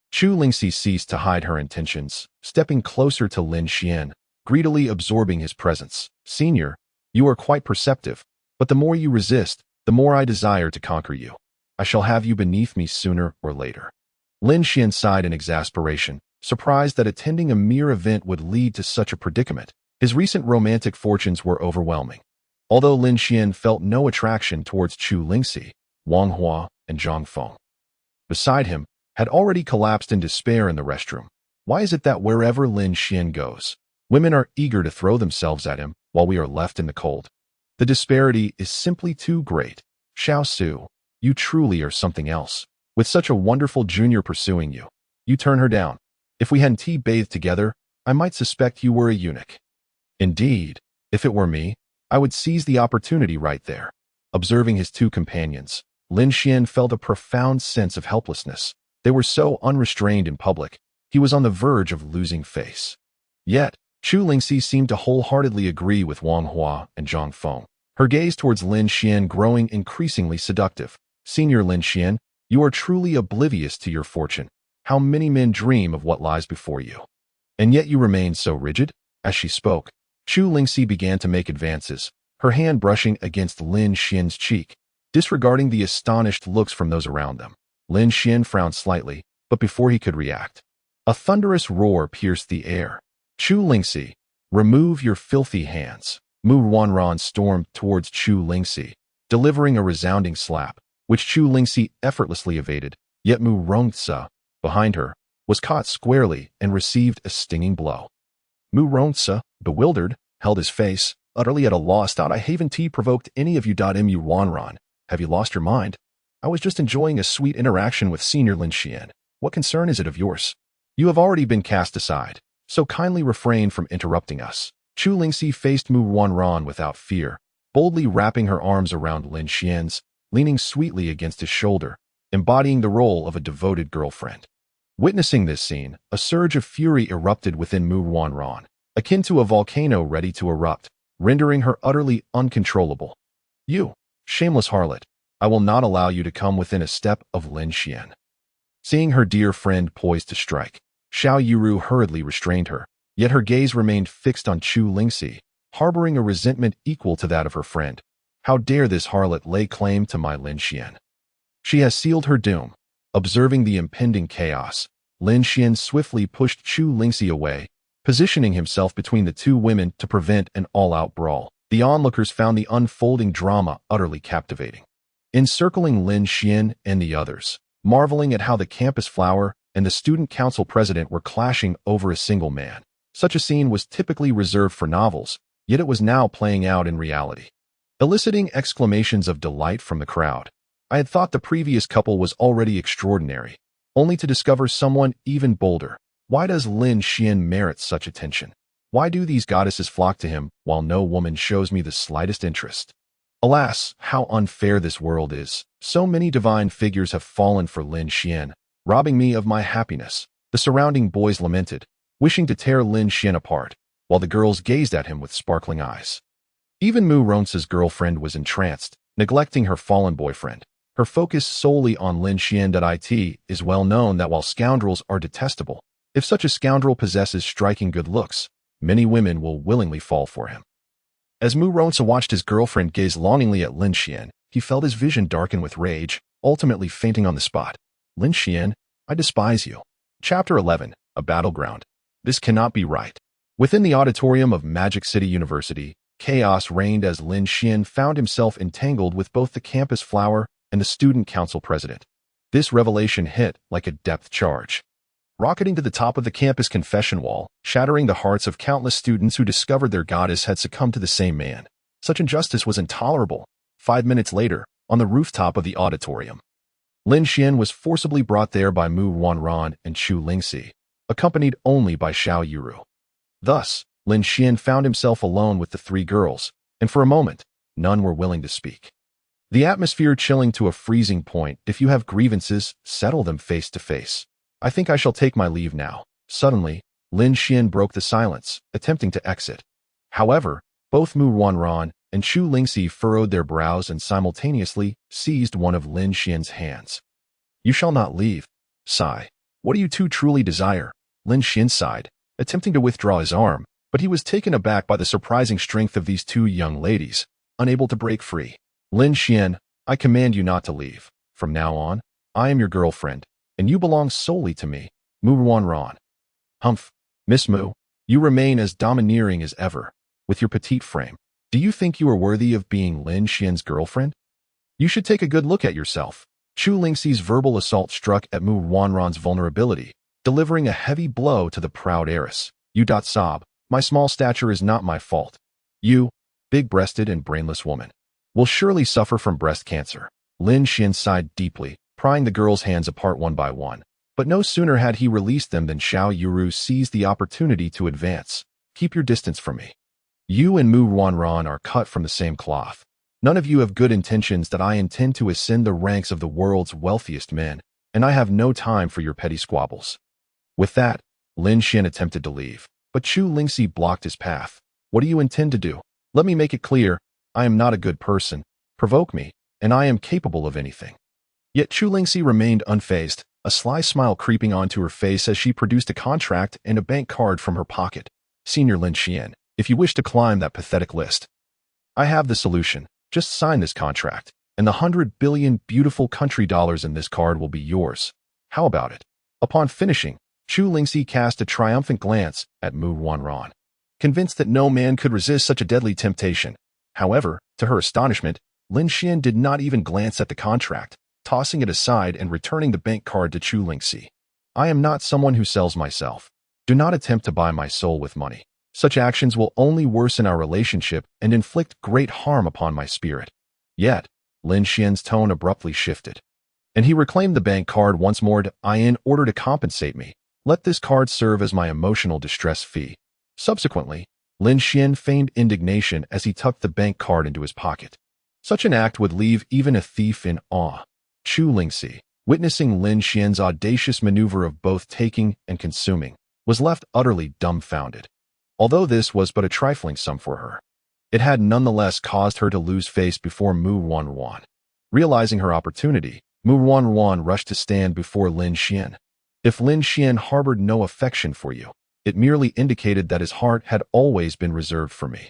Chu Lingxi ceased to hide her intentions, stepping closer to Lin Xian, greedily absorbing his presence. Senior, you are quite perceptive, but the more you resist, the more I desire to conquer you. I shall have you beneath me sooner or later. Lin Xian sighed in exasperation, surprised that attending a mere event would lead to such a predicament. His recent romantic fortunes were overwhelming. Although Lin Xian felt no attraction towards Chu Lingxi, Wang Hua and Zhang Feng, beside him, had already collapsed in despair in the restroom. Why is it that wherever Lin Xian goes, women are eager to throw themselves at him while we are left in the cold? The disparity is simply too great. Xiao Su, you truly are something else. With such a wonderful junior pursuing you, you turn her down. If we hadn't tea-bathed together, I might suspect you were a eunuch. Indeed, if it were me, I would seize the opportunity right there. Observing his two companions, Lin Xian felt a profound sense of helplessness. They were so unrestrained in public, he was on the verge of losing face. Yet, Chu Lingxi seemed to wholeheartedly agree with Wang Hua and Zhang Feng, her gaze towards Lin Xian growing increasingly seductive. Senior Lin Xian, you are truly oblivious to your fortune. How many men dream of what lies before you? And yet you remain so rigid? As she spoke, Chu Lingxi began to make advances, her hand brushing against Lin Xian's cheek, disregarding the astonished looks from those around them. Lin Xian frowned slightly, but before he could react, a thunderous roar pierced the air. Chu Lingxi, remove your filthy hands. Mu Wanran stormed towards Chu Lingxi, delivering a resounding slap, which Chu Lingxi effortlessly evaded, yet Mu Rongzi, behind her, was caught squarely and received a stinging blow. Mu Rongzi, bewildered, held his face, utterly at a loss. I haven't provoked any of you. Mu Wanran, have you lost your mind? I was just enjoying a sweet interaction with Senior Lin Xian. What concern is it of yours? You have already been cast aside, so kindly refrain from interrupting us. Chu Lingxi faced Mu Wanran without fear, boldly wrapping her arms around Lin Xian's, leaning sweetly against his shoulder, embodying the role of a devoted girlfriend. Witnessing this scene, a surge of fury erupted within Mu Wanran, akin to a volcano ready to erupt, rendering her utterly uncontrollable. You, shameless harlot, I will not allow you to come within a step of Lin Xian. Seeing her dear friend poised to strike, Xiao Yuru hurriedly restrained her, yet her gaze remained fixed on Chu Lingxi, harboring a resentment equal to that of her friend. How dare this harlot lay claim to my Lin Xian? She has sealed her doom. Observing the impending chaos, Lin Xian swiftly pushed Chu Lingxi away, positioning himself between the two women to prevent an all-out brawl. The onlookers found the unfolding drama utterly captivating, encircling Lin Xian and the others, marveling at how the campus flower and the student council president were clashing over a single man. Such a scene was typically reserved for novels, yet it was now playing out in reality, eliciting exclamations of delight from the crowd. I had thought the previous couple was already extraordinary, only to discover someone even bolder. Why does Lin Xian merit such attention? Why do these goddesses flock to him while no woman shows me the slightest interest? Alas, how unfair this world is. So many divine figures have fallen for Lin Xian, robbing me of my happiness. The surrounding boys lamented, wishing to tear Lin Xian apart. while the girls gazed at him with sparkling eyes. Even Mu Ronce's girlfriend was entranced, neglecting her fallen boyfriend. Her focus solely on Lin Xian. It is well known that while scoundrels are detestable, if such a scoundrel possesses striking good looks, many women will willingly fall for him. As Mu Ronce watched his girlfriend gaze longingly at Lin Xian, he felt his vision darken with rage, ultimately fainting on the spot. Lin Xian, I despise you. Chapter 11, A Battleground. This cannot be right. Within the auditorium of Magic City University, chaos reigned as Lin Xian found himself entangled with both the campus flower and the student council president. This revelation hit like a depth charge, rocketing to the top of the campus confession wall, shattering the hearts of countless students who discovered their goddess had succumbed to the same man. Such injustice was intolerable. 5 minutes later, on the rooftop of the auditorium, Lin Xian was forcibly brought there by Mu Wanran and Chu Lingxi, accompanied only by Xiao Yuru. Thus, Lin Xian found himself alone with the three girls, and for a moment, none were willing to speak. The atmosphere chilling to a freezing point. If you have grievances, settle them face to face. I think I shall take my leave now. Suddenly, Lin Xian broke the silence, attempting to exit. However, both Mu Wanran and Chu Lingxi furrowed their brows and simultaneously seized one of Lin Xian's hands. You shall not leave. Sigh. What do you two truly desire? Lin Xian sighed, attempting to withdraw his arm, but he was taken aback by the surprising strength of these two young ladies, unable to break free. Lin Xian, I command you not to leave. From now on, I am your girlfriend, and you belong solely to me. Mu Wanran. Humph. Miss Mu, you remain as domineering as ever. With your petite frame, do you think you are worthy of being Lin Xian's girlfriend? You should take a good look at yourself. Chu Lingxi's verbal assault struck at Mu Wanran's vulnerability, delivering a heavy blow to the proud heiress. You sob. My small stature is not my fault. You, big-breasted and brainless woman, will surely suffer from breast cancer. Lin Xian sighed deeply, prying the girls' hands apart one by one. But no sooner had he released them than Xiao Yuru seized the opportunity to advance. Keep your distance from me. You and Mu Wanran are cut from the same cloth. None of you have good intentions. That I intend to ascend the ranks of the world's wealthiest men, and I have no time for your petty squabbles. With that, Lin Xian attempted to leave, but Chu Lingxi blocked his path. What do you intend to do? Let me make it clear, I am not a good person. Provoke me, and I am capable of anything. Yet Chu Lingxi remained unfazed, a sly smile creeping onto her face as she produced a contract and a bank card from her pocket. Senior Lin Xian, if you wish to climb that pathetic list, I have the solution. Just sign this contract, and the 100 billion beautiful country dollars in this card will be yours. How about it? Upon finishing, Chu Lingxi cast a triumphant glance at Mu Wanran, convinced that no man could resist such a deadly temptation. However, to her astonishment, Lin Xian did not even glance at the contract, tossing it aside and returning the bank card to Chu Lingxi. I am not someone who sells myself. Do not attempt to buy my soul with money. Such actions will only worsen our relationship and inflict great harm upon my spirit. Yet, Lin Xian's tone abruptly shifted, and he reclaimed the bank card once more. In order to compensate me, let this card serve as my emotional distress fee. Subsequently, Lin Xian feigned indignation as he tucked the bank card into his pocket. Such an act would leave even a thief in awe. Chu Lingxi, witnessing Lin Xian's audacious maneuver of both taking and consuming, was left utterly dumbfounded. Although this was but a trifling sum for her, it had nonetheless caused her to lose face before Mu Wanran. Realizing her opportunity, Mu Wanran rushed to stand before Lin Xian. If Lin Xian harbored no affection for you, it merely indicated that his heart had always been reserved for me.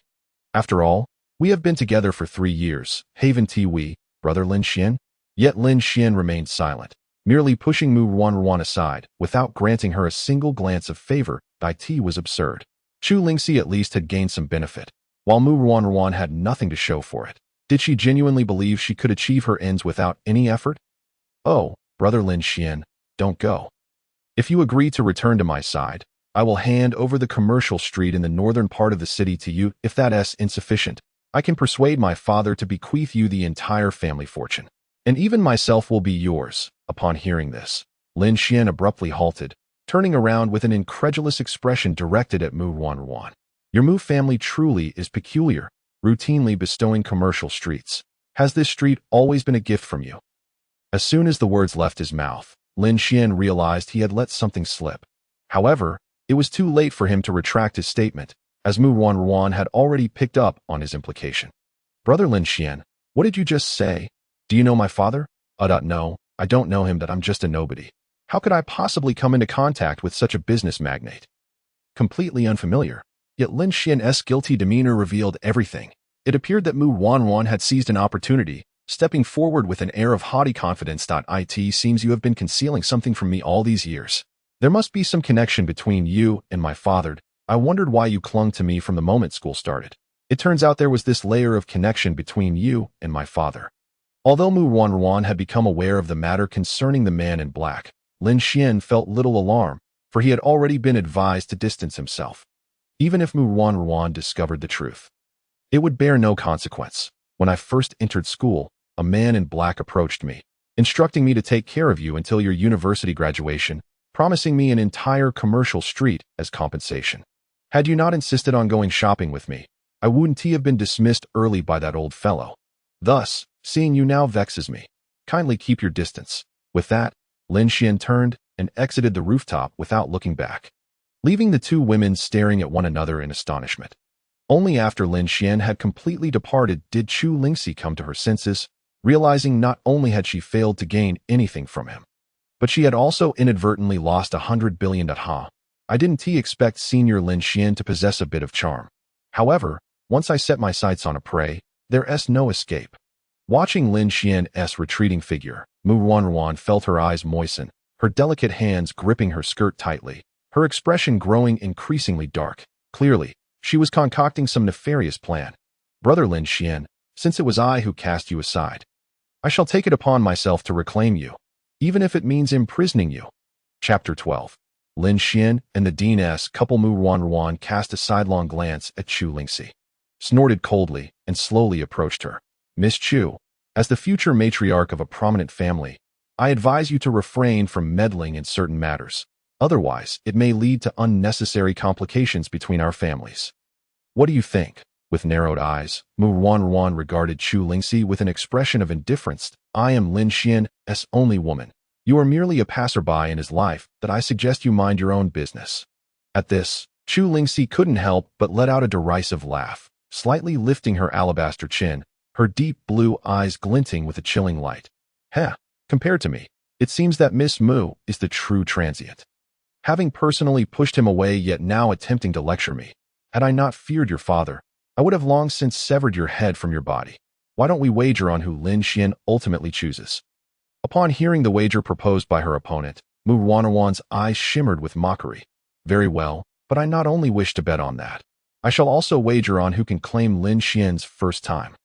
After all, we have been together for 3 years, haven't we, brother Lin Xian? Yet Lin Xian remained silent, merely pushing Mu Wanran aside, without granting her a single glance of favor. It was absurd. Chu Lingxi at least had gained some benefit, while Mu Wanran had nothing to show for it. Did she genuinely believe she could achieve her ends without any effort? Oh, brother Lin Xian, don't go. If you agree to return to my side, I will hand over the commercial street in the northern part of the city to you. If that's insufficient, I can persuade my father to bequeath you the entire family fortune, and even myself will be yours. Upon hearing this, Lin Xian abruptly halted, turning around with an incredulous expression directed at Mu Wanran. Your Mu family truly is peculiar, routinely bestowing commercial streets. Has this street always been a gift from you? As soon as the words left his mouth, Lin Xian realized he had let something slip. However, it was too late for him to retract his statement, as Mu Wanruan had already picked up on his implication. Brother Lin Xian, what did you just say? Do you know my father? No, I don't know him, that I'm just a nobody. How could I possibly come into contact with such a business magnate? Completely unfamiliar. Yet Lin Xian's guilty demeanor revealed everything. It appeared that Mu Wanruan had seized an opportunity, stepping forward with an air of haughty confidence. It seems you have been concealing something from me all these years. There must be some connection between you and my father. I wondered why you clung to me from the moment school started. It turns out there was this layer of connection between you and my father. Although Mu Wanruan had become aware of the matter concerning the man in black, Lin Xian felt little alarm, for he had already been advised to distance himself. Even if Mu Wanruan discovered the truth, it would bear no consequence. When I first entered school, a man in black approached me, instructing me to take care of you until your university graduation, promising me an entire commercial street as compensation. Had you not insisted on going shopping with me, I wouldn't have been dismissed early by that old fellow. Thus, seeing you now vexes me. Kindly keep your distance. With that, Lin Xian turned and exited the rooftop without looking back, leaving the two women staring at one another in astonishment. Only after Lin Xian had completely departed did Chu Lingxi come to her senses, realizing not only had she failed to gain anything from him, but she had also inadvertently lost 100 billion. I didn't expect Senior Lin Xian to possess a bit of charm. However, once I set my sights on a prey, there's no escape. Watching Lin Xian's retreating figure, Mu Wanruan felt her eyes moisten, her delicate hands gripping her skirt tightly, her expression growing increasingly dark. Clearly, she was concocting some nefarious plan. Brother Lin Xian, since it was I who cast you aside, I shall take it upon myself to reclaim you, even if it means imprisoning you. Chapter 12. Lin Xian and the Dean's couple. Mu Wanruan cast a sidelong glance at Chu Lingxi, snorted coldly, and slowly approached her. Miss Chu, as the future matriarch of a prominent family, I advise you to refrain from meddling in certain matters. Otherwise, it may lead to unnecessary complications between our families. What do you think? With narrowed eyes, Mu Wanruan regarded Chu Lingxi with an expression of indifference. I am Lin Xian's only woman. You are merely a passerby in his life, that I suggest you mind your own business. At this, Chu Lingxi couldn't help but let out a derisive laugh, slightly lifting her alabaster chin, her deep blue eyes glinting with a chilling light. Compared to me, it seems that Miss Mu is the true transient. Having personally pushed him away yet now attempting to lecture me, had I not feared your father, I would have long since severed your head from your body. Why don't we wager on who Lin Xian ultimately chooses? Upon hearing the wager proposed by her opponent, Mu Wanruan's eyes shimmered with mockery. Very well, but I not only wish to bet on that. I shall also wager on who can claim Lin Xian's first time.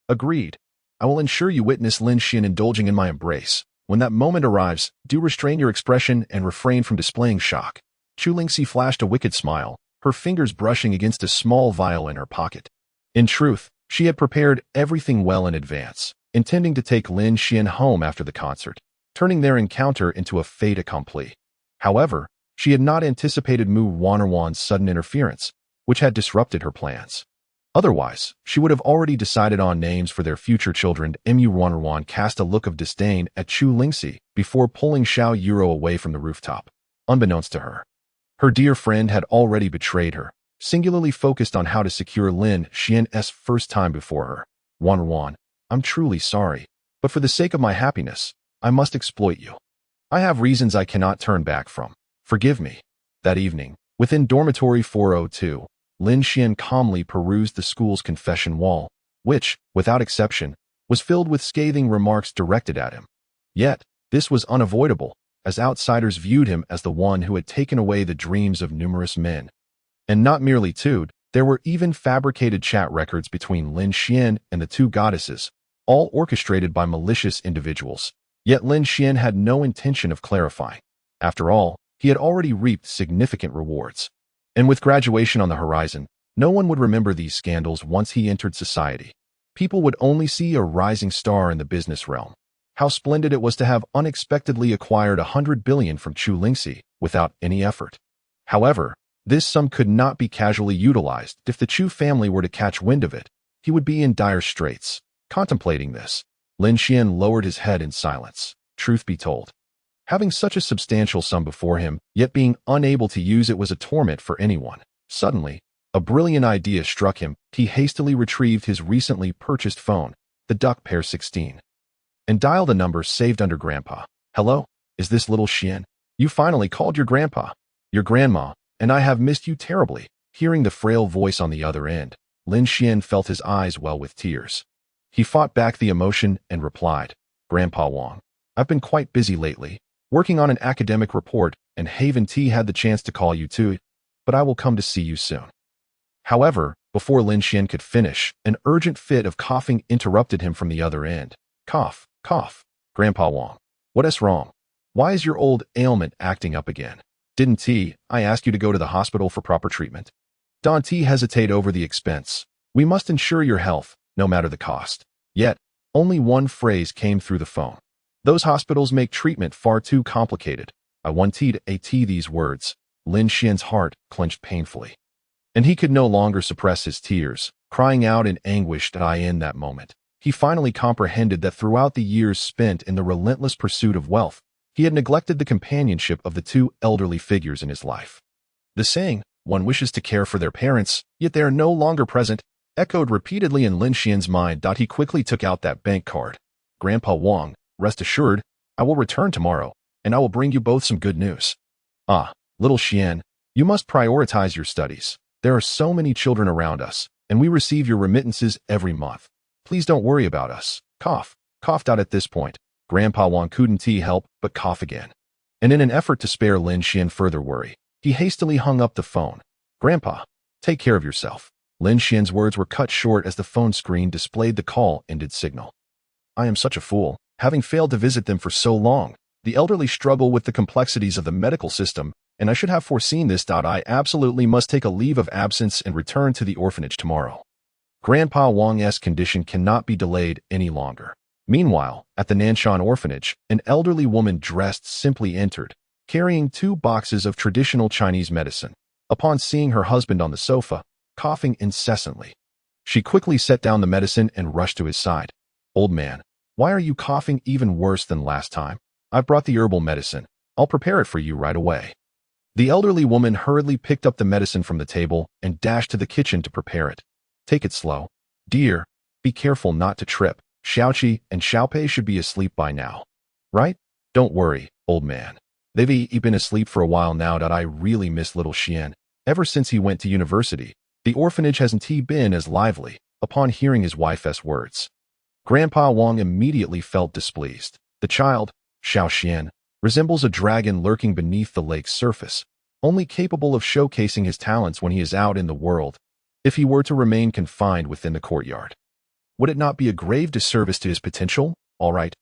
Agreed. I will ensure you witness Lin Xian indulging in my embrace. When that moment arrives, do restrain your expression and refrain from displaying shock. Chu Lingxi flashed a wicked smile, her fingers brushing against a small vial in her pocket. In truth, she had prepared everything well in advance, intending to take Lin Xian home after the concert, turning their encounter into a fait accompli. However, she had not anticipated Mu Wanruan's sudden interference, which had disrupted her plans. Otherwise, she would have already decided on names for their future children. Mu Wanruan cast a look of disdain at Chu Lingxi before pulling Xiao Yuro away from the rooftop. Unbeknownst to her, her dear friend had already betrayed her, singularly focused on how to secure Lin Xian's first time before her. Wanruan, I'm truly sorry, but for the sake of my happiness, I must exploit you. I have reasons I cannot turn back from. Forgive me. That evening, within dormitory 402, Lin Xian calmly perused the school's confession wall, which, without exception, was filled with scathing remarks directed at him. Yet, this was unavoidable, as outsiders viewed him as the one who had taken away the dreams of numerous men. And not merely two, there were even fabricated chat records between Lin Xian and the two goddesses, all orchestrated by malicious individuals. Yet Lin Xian had no intention of clarifying. After all, he had already reaped significant rewards. And with graduation on the horizon, no one would remember these scandals once he entered society. People would only see a rising star in the business realm. How splendid it was to have unexpectedly acquired 100 billion from Chu Lingxi without any effort. However, this sum could not be casually utilized. If the Chu family were to catch wind of it, he would be in dire straits. Contemplating this, Lin Xian lowered his head in silence. Truth be told, having such a substantial sum before him, yet being unable to use it was a torment for anyone. Suddenly, A brilliant idea struck him. He hastily retrieved his recently purchased phone, the Duck Pair 16, and dialed a number saved under Grandpa. Hello, is this little Xian? You finally called your grandpa, your grandma, and I have missed you terribly. Hearing the frail voice on the other end, Lin Xian felt his eyes well with tears. He fought back the emotion and replied, Grandpa Wang, I've been quite busy lately, working on an academic report, and Haven T had the chance to call you too, but I will come to see you soon. However, before Lin Xian could finish, an urgent fit of coughing interrupted him from the other end. Cough, cough. Grandpa Wang, what is wrong? Why is your old ailment acting up again? Didn't I ask you to go to the hospital for proper treatment? Don't hesitate over the expense. We must ensure your health, no matter the cost. Yet, only one phrase came through the phone. Those hospitals make treatment far too complicated. I want to these words. Lin Xian's heart clenched painfully, and he could no longer suppress his tears, crying out in anguish in that moment. He finally comprehended that throughout the years spent in the relentless pursuit of wealth, he had neglected the companionship of the two elderly figures in his life. The saying, one wishes to care for their parents, yet they are no longer present, echoed repeatedly in Lin Xian's mind. He quickly took out that bank card. Grandpa Wang, rest assured, I will return tomorrow, and I will bring you both some good news. Ah, little Xian, you must prioritize your studies. There are so many children around us, and we receive your remittances every month. Please don't worry about us. Cough, coughed out at this point. Grandpa Wang couldn't help but cough again. And in an effort to spare Lin Xian further worry, he hastily hung up the phone. Grandpa, take care of yourself. Lin Xian's words were cut short as the phone screen displayed the call ended signal. I am such a fool, having failed to visit them for so long. The elderly struggle with the complexities of the medical system, and I should have foreseen this. I absolutely must take a leave of absence and return to the orphanage tomorrow. Grandpa Wang's condition cannot be delayed any longer. Meanwhile, at the Nanshan orphanage, an elderly woman dressed simply entered, carrying 2 boxes of traditional Chinese medicine. Upon seeing her husband on the sofa, coughing incessantly, she quickly set down the medicine and rushed to his side. Old man, why are you coughing even worse than last time? I've brought the herbal medicine. I'll prepare it for you right away. The elderly woman hurriedly picked up the medicine from the table and dashed to the kitchen to prepare it. Take it slow, dear. Be careful not to trip. Xiaoqi and Xiaopei should be asleep by now. Right? Don't worry, old man. They've been asleep for a while now. I really miss little Xian. Ever since he went to university, the orphanage hasn't been as lively. Upon hearing his wife's words, Grandpa Wang immediately felt displeased. The child, Xiao Xian, resembles a dragon lurking beneath the lake's surface, only capable of showcasing his talents when he is out in the world. If he were to remain confined within the courtyard, would it not be a grave disservice to his potential? All right,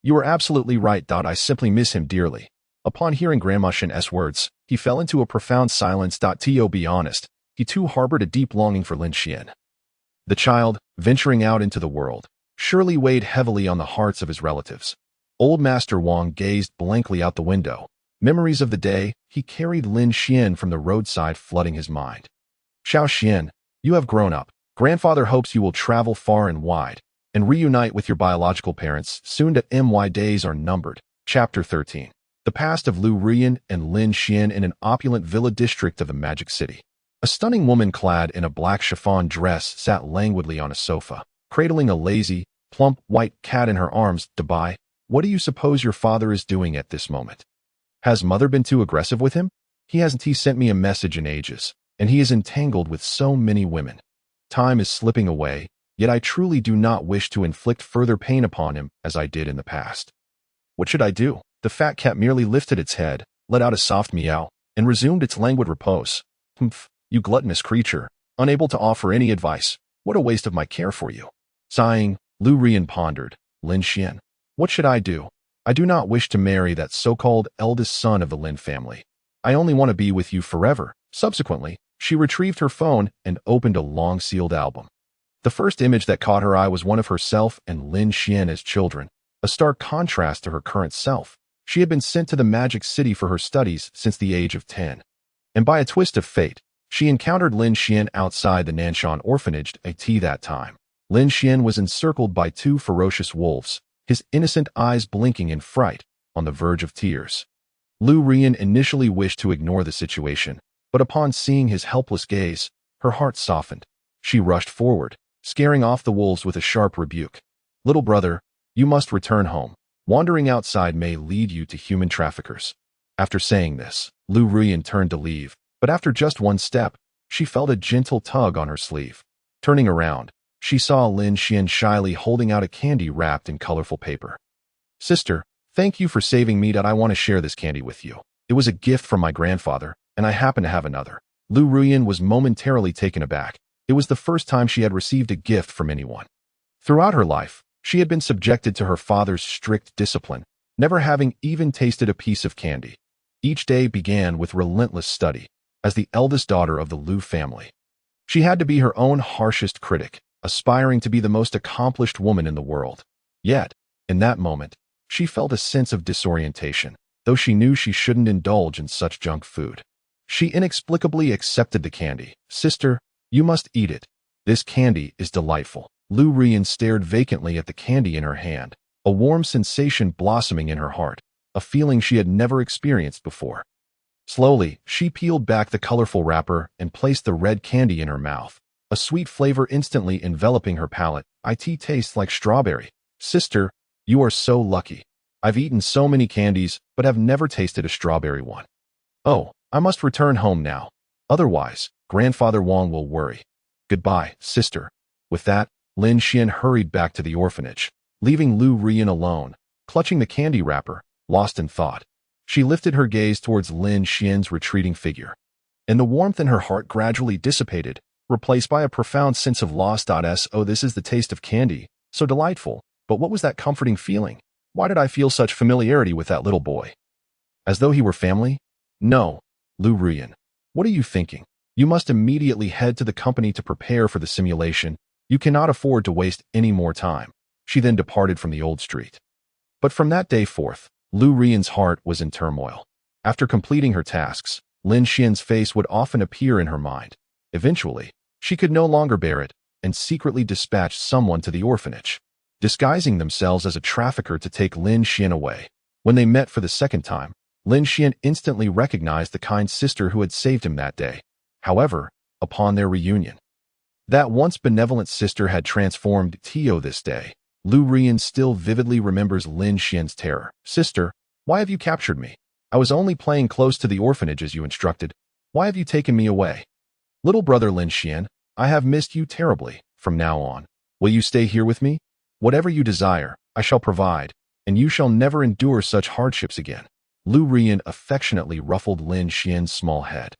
you are absolutely right. I simply miss him dearly. Upon hearing Grandma Shen's words, he fell into a profound silence. To be honest, he too harbored a deep longing for Lin Xian. The child, venturing out into the world, surely weighed heavily on the hearts of his relatives. Old Master Wang gazed blankly out the window. Memories of the day he carried Lin Xian from the roadside flooding his mind. Xiao Xian, you have grown up. Grandfather hopes you will travel far and wide and reunite with your biological parents soon. My days are numbered. Chapter 13. The past of Lu Rian and Lin Xian in an opulent villa district of the Magic City. A stunning woman clad in a black chiffon dress sat languidly on a sofa, cradling a lazy, plump white cat in her arms. Dubai, what do you suppose your father is doing at this moment? Has mother been too aggressive with him? He hasn't sent me a message in ages, and he is entangled with so many women. Time is slipping away, yet I truly do not wish to inflict further pain upon him as I did in the past. What should I do? The fat cat merely lifted its head, let out a soft meow, and resumed its languid repose. Humph, you gluttonous creature, unable to offer any advice. What a waste of my care for you. Sighing, Lu Rian pondered. Lin Xian, what should I do? I do not wish to marry that so-called eldest son of the Lin family. I only want to be with you forever. Subsequently, she retrieved her phone and opened a long sealed album. The first image that caught her eye was one of herself and Lin Xian as children, a stark contrast to her current self. She had been sent to the Magic City for her studies since the age of 10. And by a twist of fate, she encountered Lin Xian outside the Nanshan orphanage at that time. Lin Xian was encircled by 2 ferocious wolves, his innocent eyes blinking in fright, on the verge of tears. Lu Rian initially wished to ignore the situation, But upon seeing his helpless gaze, her heart softened. She rushed forward, scaring off the wolves with a sharp rebuke. Little brother, you must return home. Wandering outside may lead you to human traffickers. After saying this, Lu Ruyan turned to leave, but after just one step, she felt a gentle tug on her sleeve. Turning around, she saw Lin Xian shyly holding out a candy wrapped in colorful paper. Sister, thank you for saving me. I want to share this candy with you. It was a gift from my grandfather, and I happen to have another. Lu Ruyan was momentarily taken aback. It was the first time she had received a gift from anyone. Throughout her life, she had been subjected to her father's strict discipline, never having even tasted a piece of candy. Each day began with relentless study. As the eldest daughter of the Lu family, she had to be her own harshest critic, aspiring to be the most accomplished woman in the world. Yet, in that moment, she felt a sense of disorientation, though she knew she shouldn't indulge in such junk food. She inexplicably accepted the candy. Sister, you must eat it. This candy is delightful. Lu Ruyan stared vacantly at the candy in her hand, a warm sensation blossoming in her heart, a feeling she had never experienced before. Slowly, she peeled back the colorful wrapper and placed the red candy in her mouth, a sweet flavor instantly enveloping her palate. It tastes like strawberry. Sister, you are so lucky. I've eaten so many candies, but have never tasted a strawberry one. Oh, I must return home now. Otherwise, Grandfather Wang will worry. Goodbye, sister. With that, Lin Xian hurried back to the orphanage, leaving Lu Ruyan alone, clutching the candy wrapper, lost in thought. She lifted her gaze towards Lin Xian's retreating figure, and the warmth in her heart gradually dissipated, replaced by a profound sense of loss. Oh, this is the taste of candy, so delightful, but what was that comforting feeling? Why did I feel such familiarity with that little boy? As though he were family? No, Lu Ruyan. What are you thinking? You must immediately head to the company to prepare for the simulation. You cannot afford to waste any more time. She then departed from the old street. But from that day forth, Lu Ruyan's heart was in turmoil. After completing her tasks, Lin Xian's face would often appear in her mind. Eventually, she could no longer bear it and secretly dispatched someone to the orphanage, disguising themselves as a trafficker to take Lin Xian away. When they met for the second time, Lin Xian instantly recognized the kind sister who had saved him that day. However, upon their reunion, that once benevolent sister had transformed Tio this day. Lu Ruyan still vividly remembers Lin Xian's terror. Sister, why have you captured me? I was only playing close to the orphanage as you instructed. Why have you taken me away? Little brother Lin Xian, I have missed you terribly. From now on, will you stay here with me? Whatever you desire, I shall provide, and you shall never endure such hardships again. Lu Ruyan affectionately ruffled Lin Xian's small head,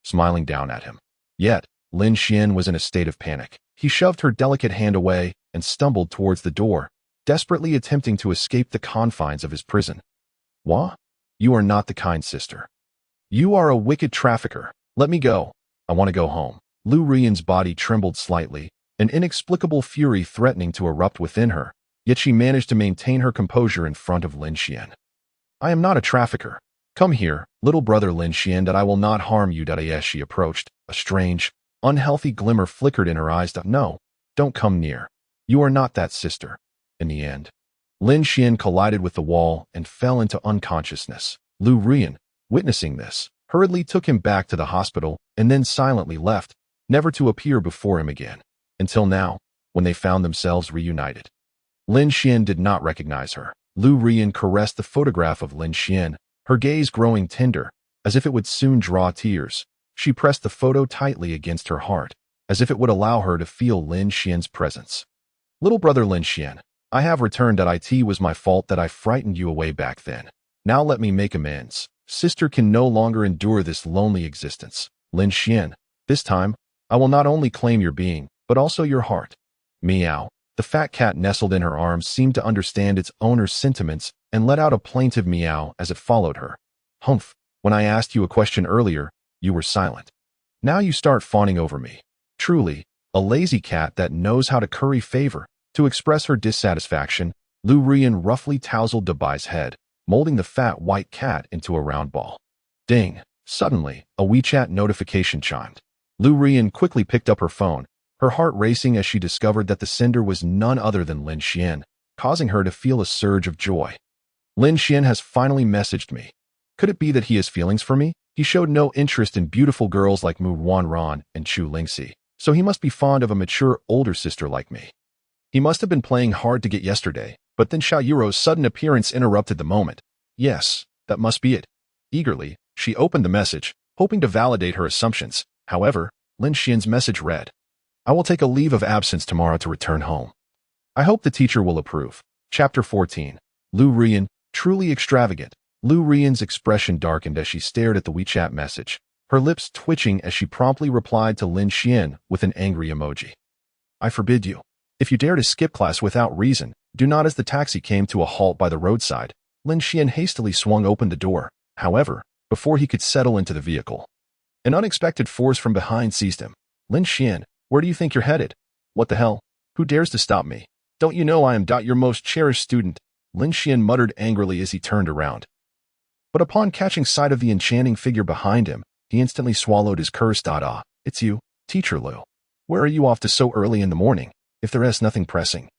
smiling down at him. Yet, Lin Xian was in a state of panic. He shoved her delicate hand away and stumbled towards the door, desperately attempting to escape the confines of his prison. What? You are not the kind sister. You are a wicked trafficker. Let me go. I want to go home. Lu Ruyan's body trembled slightly, an inexplicable fury threatening to erupt within her, yet she managed to maintain her composure in front of Lin Xian. I am not a trafficker. Come here, little brother Lin Xian, that I will not harm you. As she approached, a strange, unhealthy glimmer flickered in her eyes. No, don't come near. You are not that sister. In the end, Lin Xian collided with the wall and fell into unconsciousness. Lu Ruyan, witnessing this, hurriedly took him back to the hospital and then silently left, never to appear before him again, until now, when they found themselves reunited. Lin Xian did not recognize her. Lu Ruyan caressed the photograph of Lin Xian, her gaze growing tender, as if it would soon draw tears. She pressed the photo tightly against her heart, as if it would allow her to feel Lin Xian's presence. Little brother Lin Xian, I have returned. It was my fault that I frightened you away back then. Now let me make amends. Sister can no longer endure this lonely existence. Lin Xian, this time, I will not only claim your being, but also your heart. Meow. The fat cat nestled in her arms seemed to understand its owner's sentiments and let out a plaintive meow as it followed her. Humph, when I asked you a question earlier, you were silent. Now you start fawning over me. Truly, a lazy cat that knows how to curry favor. To express her dissatisfaction, Lu Ruyan roughly tousled Dabai's head, molding the fat white cat into a round ball. Ding! Suddenly, a WeChat notification chimed. Lu Ruyan quickly picked up her phone, her heart racing as she discovered that the sender was none other than Lin Xian, causing her to feel a surge of joy. Lin Xian has finally messaged me. Could it be that he has feelings for me? He showed no interest in beautiful girls like Mu Wanran and Chu Lingxi, so he must be fond of a mature older sister like me. He must have been playing hard to get yesterday, but then Xiao Yuro's sudden appearance interrupted the moment. Yes, that must be it. Eagerly, she opened the message, hoping to validate her assumptions. However, Lin Xian's message read, I will take a leave of absence tomorrow to return home. I hope the teacher will approve. Chapter 14. Lu Rian, truly extravagant. Lu Rian's expression darkened as she stared at the WeChat message, her lips twitching as she promptly replied to Lin Xian with an angry emoji. I forbid you. If you dare to skip class without reason, do not. As the taxi came to a halt by the roadside, Lin Xian hastily swung open the door. However, before he could settle into the vehicle, an unexpected force from behind seized him. Lin Xian, where do you think you're headed? What the hell? Who dares to stop me? Don't you know I am your most cherished student? Lin Xian muttered angrily as he turned around. But upon catching sight of the enchanting figure behind him, he instantly swallowed his curse. Ah, it's you, Teacher Lu. Where are you off to so early in the morning, if there is nothing pressing?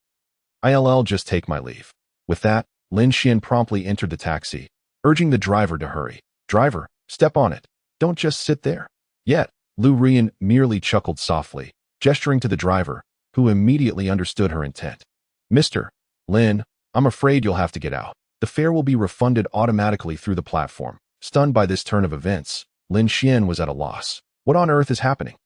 I'll just take my leave. With that, Lin Xian promptly entered the taxi, urging the driver to hurry. Driver, step on it. Don't just sit there. Yet, Lu Rian merely chuckled softly, gesturing to the driver, who immediately understood her intent. Mr. Lin, I'm afraid you'll have to get out. The fare will be refunded automatically through the platform. Stunned by this turn of events, Lin Xian was at a loss. What on earth is happening?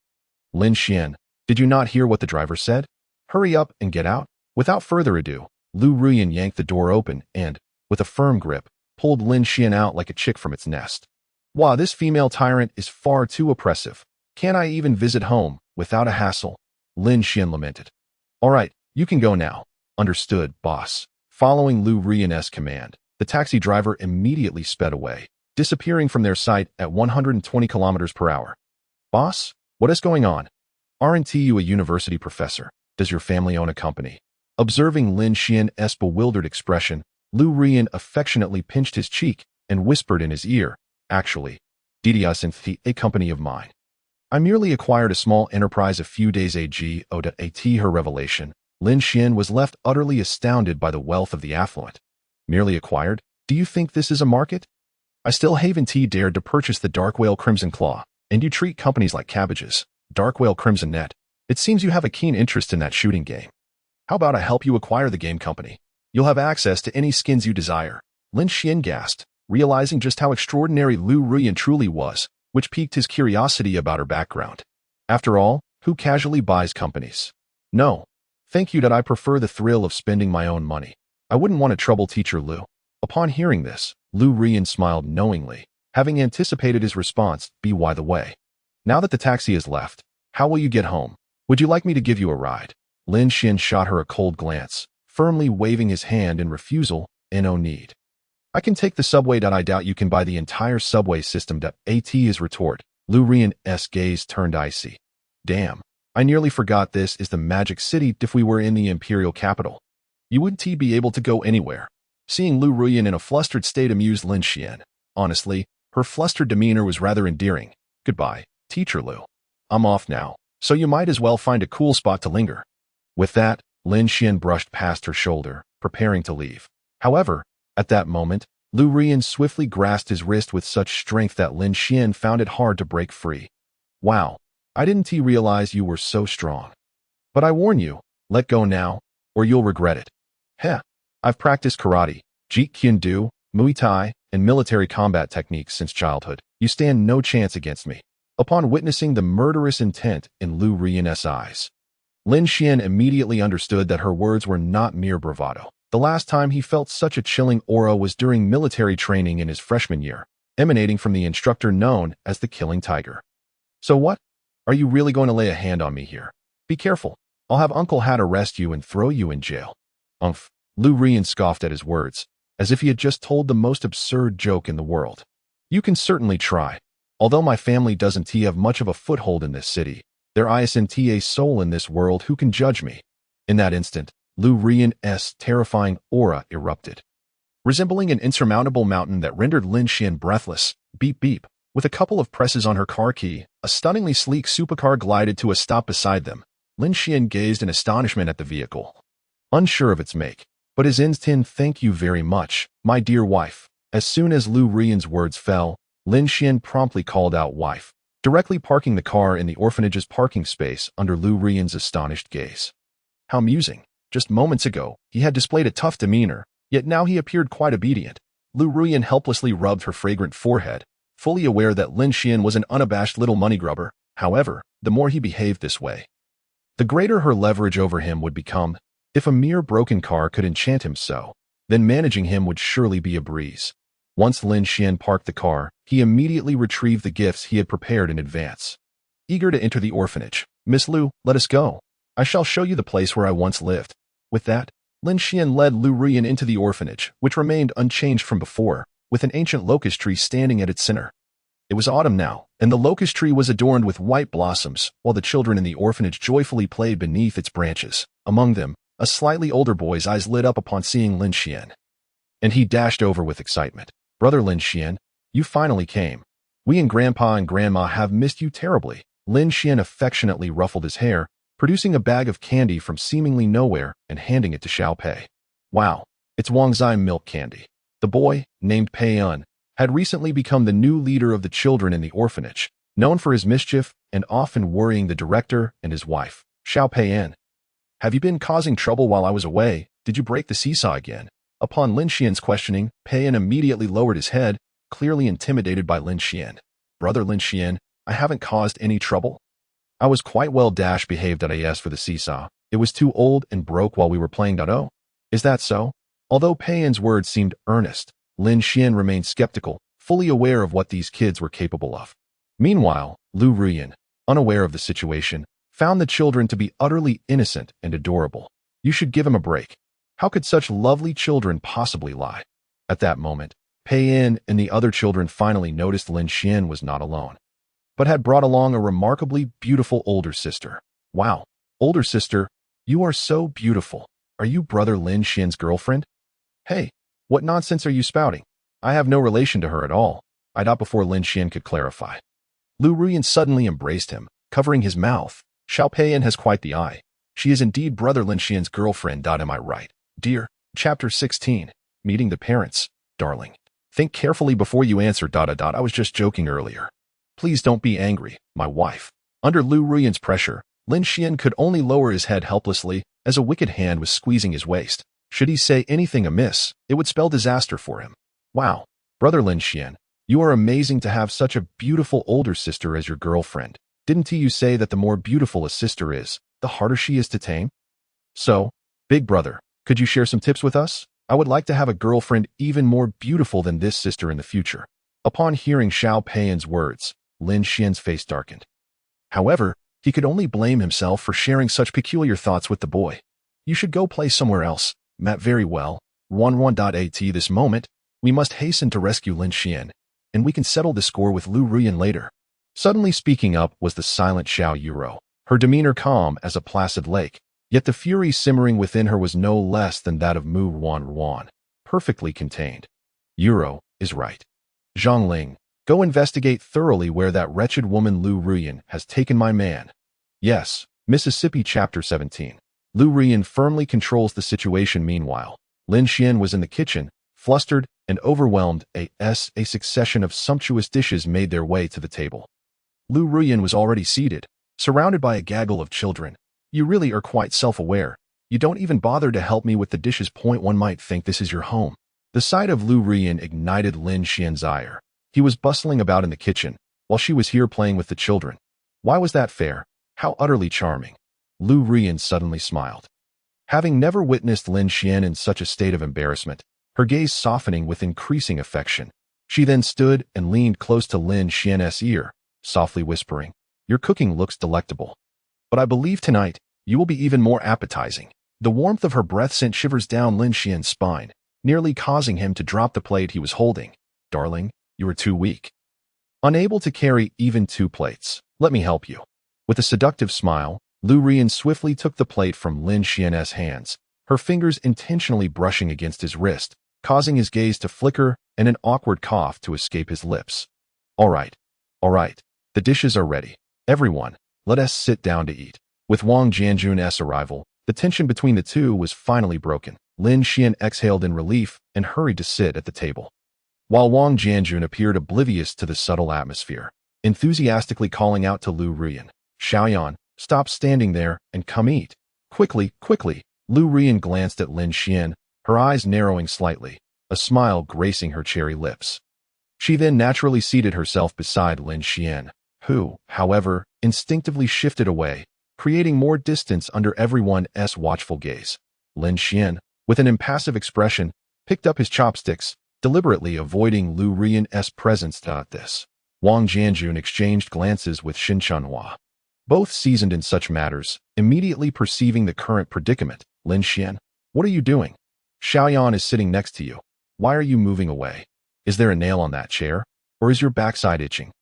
Lin Xian, did you not hear what the driver said? Hurry up and get out. Without further ado, Lu Rian yanked the door open and, with a firm grip, pulled Lin Xian out like a chick from its nest. Wow, this female tyrant is far too oppressive. Can't I even visit home without a hassle? Lin Xian lamented. All right, you can go now. Understood, boss. Following Lu Rian's command, the taxi driver immediately sped away, disappearing from their sight at 120 kilometers per hour. Boss, what is going on? Aren't you a university professor? Does your family own a company? Observing Lin Xian's bewildered expression, Lu Rian affectionately pinched his cheek and whispered in his ear, actually, DDS and a company of mine. I merely acquired a small enterprise a few days ago. At her revelation, Lin Xian was left utterly astounded by the wealth of the affluent. Merely acquired? Do you think this is a market? I still haven't dared to purchase the Dark Whale Crimson Claw, and you treat companies like cabbages. Dark Whale Crimson Net. It seems you have a keen interest in that shooting game. How about I help you acquire the game company? You'll have access to any skins you desire. Lin Xian gasped, realizing just how extraordinary Lu Rian truly was, which piqued his curiosity about her background. After all, who casually buys companies? No. Thank you. I prefer the thrill of spending my own money. I wouldn't want to trouble Teacher Lu. Upon hearing this, Lu Rian smiled knowingly, having anticipated his response. By the way, now that the taxi is left, how will you get home? Would you like me to give you a ride? Lin Xian shot her a cold glance, firmly waving his hand in refusal. No need. I can take the subway. I doubt you can buy the entire subway system. At his retort, Lu Rian's gaze turned icy. Damn, I nearly forgot this is the Magic City. If we were in the imperial capital, you wouldn't be able to go anywhere. Seeing Lu Rian in a flustered state amused Lin Xian. Honestly, her flustered demeanor was rather endearing. Goodbye, Teacher Lu. I'm off now, so you might as well find a cool spot to linger. With that, Lin Xian brushed past her shoulder, preparing to leave. However, at that moment, Lu Rian swiftly grasped his wrist with such strength that Lin Xian found it hard to break free. Wow, I didn't realize you were so strong. But I warn you, let go now, or you'll regret it. Heh, I've practiced karate, Jeet Kune Do, Muay Thai, and military combat techniques since childhood. You stand no chance against me. Upon witnessing the murderous intent in Lu Rian's eyes, Lin Xian immediately understood that her words were not mere bravado. The last time he felt such a chilling aura was during military training in his freshman year, emanating from the instructor known as the Killing Tiger. So what? Are you really going to lay a hand on me here? Be careful. I'll have Uncle Hat arrest you and throw you in jail. Umph. Lu Rian scoffed at his words, as if he had just told the most absurd joke in the world. You can certainly try. Although my family doesn't have much of a foothold in this city, there isn't a soul in this world who can judge me. In that instant, Lu Rian's terrifying aura erupted, resembling an insurmountable mountain that rendered Lin Xian breathless. Beep beep. With a couple of presses on her car key, a stunningly sleek supercar glided to a stop beside them. Lin Xian gazed in astonishment at the vehicle, unsure of its make. But his instinct, thank you very much, my dear wife. As soon as Lu Ruiyan's words fell, Lin Xian promptly called out wife, directly parking the car in the orphanage's parking space under Lu Ruiyan's astonished gaze. How amusing. Just moments ago, he had displayed a tough demeanor, yet now he appeared quite obedient. Lu Ruiyan helplessly rubbed her fragrant forehead, fully aware that Lin Xian was an unabashed little money grubber. However, the more he behaved this way, the greater her leverage over him would become. If a mere broken car could enchant him so, then managing him would surely be a breeze. Once Lin Xian parked the car, he immediately retrieved the gifts he had prepared in advance. Eager to enter the orphanage, "Miss Lu, let us go. I shall show you the place where I once lived." With that, Lin Xian led Lu Ruiyan into the orphanage, which remained unchanged from before, with an ancient locust tree standing at its center. It was autumn now, and the locust tree was adorned with white blossoms, while the children in the orphanage joyfully played beneath its branches. Among them, a slightly older boy's eyes lit up upon seeing Lin Xian, and he dashed over with excitement. "Brother Lin Xian, you finally came. We and Grandpa and Grandma have missed you terribly." Lin Xian affectionately ruffled his hair, producing a bag of candy from seemingly nowhere and handing it to Xiao Pei. "Wow, it's Wangzai milk candy." The boy, named Pei Yun, had recently become the new leader of the children in the orphanage, known for his mischief and often worrying the director and his wife, Xiao Pei Yan. "Have you been causing trouble while I was away? Did you break the seesaw again?" Upon Lin Xian's questioning, Pei Yan immediately lowered his head, clearly intimidated by Lin Xian. "Brother Lin Xian, I haven't caused any trouble. I was quite well behaved at AS for the seesaw. It was too old and broke while we were playing Dado." "Is that so?" Although Pei Yan's words seemed earnest, Lin Xian remained skeptical, fully aware of what these kids were capable of. Meanwhile, Lu Ruiyan, unaware of the situation, found the children to be utterly innocent and adorable. You should give him a break. How could such lovely children possibly lie? At that moment, Pei Yan and the other children finally noticed Lin Xian was not alone, but had brought along a remarkably beautiful older sister. "Wow, older sister, you are so beautiful. Are you brother Lin Xian's girlfriend?" "Hey, what nonsense are you spouting? I have no relation to her at all." I thought before Lin Xian could clarify. Lu Ruiyan suddenly embraced him, covering his mouth. "Xiao Pei Yan has quite the eye. She is indeed brother Lin Xian's girlfriend. Am I right, dear?" Chapter 16. Meeting the Parents. "Darling, think carefully before you answer. I was just joking earlier. Please don't be angry, my wife." Under Lu Ruiyan's pressure, Lin Xian could only lower his head helplessly as a wicked hand was squeezing his waist. Should he say anything amiss, it would spell disaster for him. "Wow, brother Lin Xian, you are amazing to have such a beautiful older sister as your girlfriend. Didn't you say that the more beautiful a sister is, the harder she is to tame? So, big brother, could you share some tips with us? I would like to have a girlfriend even more beautiful than this sister in the future." Upon hearing Xiao Pei Yan's words, Lin Xian's face darkened. However, he could only blame himself for sharing such peculiar thoughts with the boy. "You should go play somewhere else, Matt." "Very well. 11.at this moment, we must hasten to rescue Lin Xian, and we can settle the score with Lu Ruiyan later." Suddenly speaking up was the silent Xiao Yuro, her demeanor calm as a placid lake, yet the fury simmering within her was no less than that of Mu Ruan, perfectly contained. "Yuro is right. Zhang Ling, go investigate thoroughly where that wretched woman Lu Ruiyan has taken my man." "Yes, Mississippi." Chapter 17. Lu Ruiyan firmly controls the situation. Meanwhile, Lin Xian was in the kitchen, flustered and overwhelmed. A succession of sumptuous dishes made their way to the table. Lu Ruiyan was already seated, surrounded by a gaggle of children. "You really are quite self-aware. You don't even bother to help me with the dishes. One might think this is your home." The sight of Lu Ruiyan ignited Lin Xian's ire. He was bustling about in the kitchen, while she was here playing with the children. Why was that fair? How utterly charming. Lu Ruiyan suddenly smiled. Having never witnessed Lin Xian in such a state of embarrassment, her gaze softening with increasing affection, she then stood and leaned close to Lin Xian's ear, softly whispering, "Your cooking looks delectable. But I believe tonight, you will be even more appetizing." The warmth of her breath sent shivers down Lin Xian's spine, nearly causing him to drop the plate he was holding. "Darling, you are too weak. Unable to carry even 2 plates. Let me help you." With a seductive smile, Lu Ruiyan swiftly took the plate from Lin Xian's hands, her fingers intentionally brushing against his wrist, causing his gaze to flicker and an awkward cough to escape his lips. All right. The dishes are ready. Everyone, let us sit down to eat." With Wang Jianjun's arrival, the tension between the two was finally broken. Lin Xian exhaled in relief and hurried to sit at the table. while Wang Jianjun appeared oblivious to the subtle atmosphere, enthusiastically calling out to Lu Ruyan, "Xiaoyan, stop standing there and come eat. Quickly, quickly." Lu Ruyan glanced at Lin Xian, her eyes narrowing slightly, a smile gracing her cherry lips. She then naturally seated herself beside Lin Xian, who, however, instinctively shifted away, creating more distance under everyone's watchful gaze. Lin Xian, with an impassive expression, picked up his chopsticks, deliberately avoiding Lu Ruyan's presence. At this, Wang Jianjun exchanged glances with Shen Chunhua, both seasoned in such matters, immediately perceiving the current predicament. "Lin Xian, what are you doing? Xiaoyan is sitting next to you. Why are you moving away? Is there a nail on that chair? Or is your backside itching?